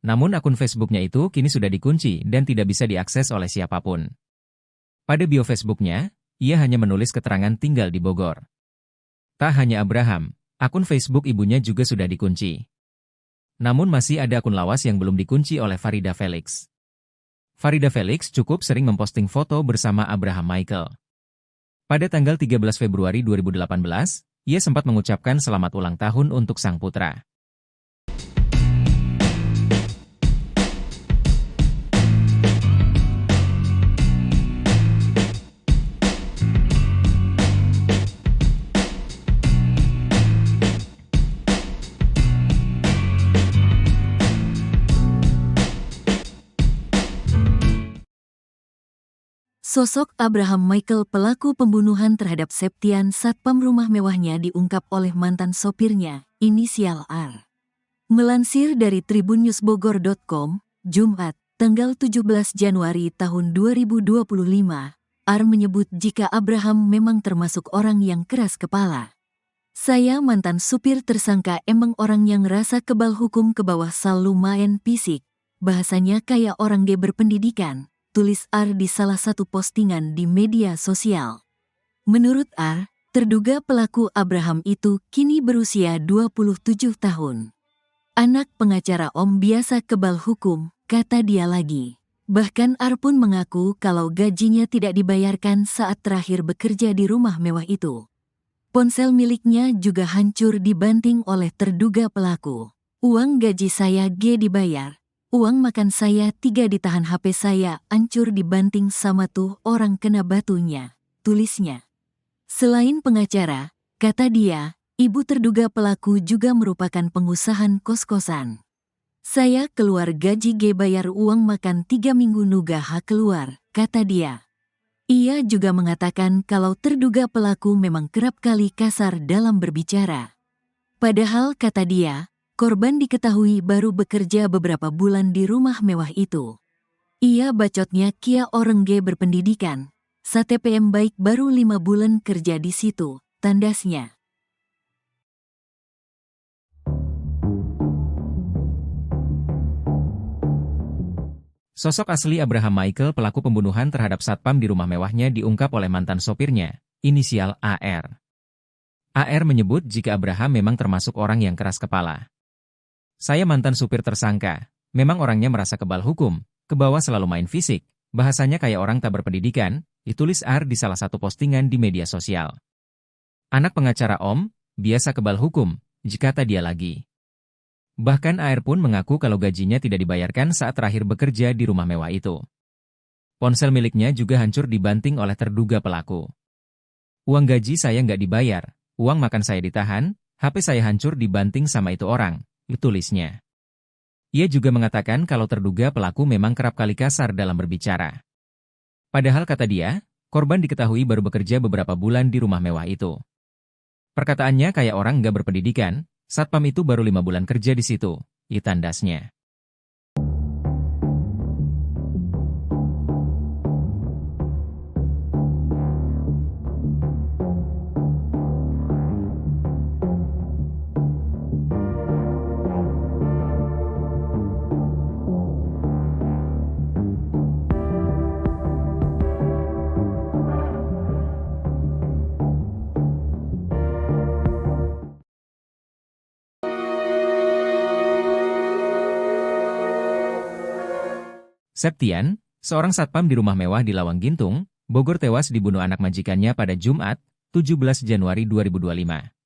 Namun akun Facebooknya itu kini sudah dikunci dan tidak bisa diakses oleh siapapun. Pada bio Facebooknya, ia hanya menulis keterangan tinggal di Bogor. Tak hanya Abraham, akun Facebook ibunya juga sudah dikunci. Namun masih ada akun lawas yang belum dikunci oleh Farida Felix. Farida Felix cukup sering memposting foto bersama Abraham Michael. Pada tanggal 13 Februari 2018, ia sempat mengucapkan selamat ulang tahun untuk sang putra. Sosok Abraham Michael pelaku pembunuhan terhadap Septian satpam rumah mewahnya diungkap oleh mantan sopirnya, inisial R. Melansir dari tribunnews.bogor.com, Jumat, tanggal 17 Januari tahun 2025, R menyebut jika Abraham memang termasuk orang yang keras kepala. Saya mantan supir tersangka emang orang yang rasa kebal hukum ke bawah sal lumayan fisik. Bahasanya kayak orang G berpendidikan, tulis R di salah satu postingan di media sosial. Menurut R, terduga pelaku Abraham itu kini berusia 27 tahun. Anak pengacara Om biasa kebal hukum, kata dia lagi. Bahkan R pun mengaku kalau gajinya tidak dibayarkan saat terakhir bekerja di rumah mewah itu. Ponsel miliknya juga hancur dibanting oleh terduga pelaku. Uang gaji saya G dibayar. Uang makan saya 3 ditahan, HP saya hancur dibanting sama tuh orang kena batunya, tulisnya. Selain pengacara, kata dia, ibu terduga pelaku juga merupakan pengusaha kos-kosan. Saya keluar gaji G bayar uang makan 3 minggu nuga H keluar, kata dia. Ia juga mengatakan kalau terduga pelaku memang kerap kali kasar dalam berbicara. Padahal kata dia, korban diketahui baru bekerja beberapa bulan di rumah mewah itu. Ia bacotnya kia orang G berpendidikan, STPM baik baru 5 bulan kerja di situ, tandasnya. Sosok asli Abraham Michael pelaku pembunuhan terhadap satpam di rumah mewahnya diungkap oleh mantan sopirnya, inisial AR. AR menyebut jika Abraham memang termasuk orang yang keras kepala. Saya mantan supir tersangka, memang orangnya merasa kebal hukum, ke bawah selalu main fisik, bahasanya kayak orang tak berpendidikan, ditulis R di salah satu postingan di media sosial. Anak pengacara Om, biasa kebal hukum, kata dia lagi. Bahkan AR pun mengaku kalau gajinya tidak dibayarkan saat terakhir bekerja di rumah mewah itu. Ponsel miliknya juga hancur dibanting oleh terduga pelaku. Uang gaji saya nggak dibayar, uang makan saya ditahan, HP saya hancur dibanting sama itu orang, tulisnya. Ia juga mengatakan kalau terduga pelaku memang kerap kali kasar dalam berbicara. Padahal kata dia, korban diketahui baru bekerja beberapa bulan di rumah mewah itu. Perkataannya kayak orang nggak berpendidikan, satpam itu baru 5 bulan kerja di situ, tandasnya. Septian, seorang satpam di rumah mewah di Lawang Gintung, Bogor tewas dibunuh anak majikannya pada Jumat, 17 Januari 2025.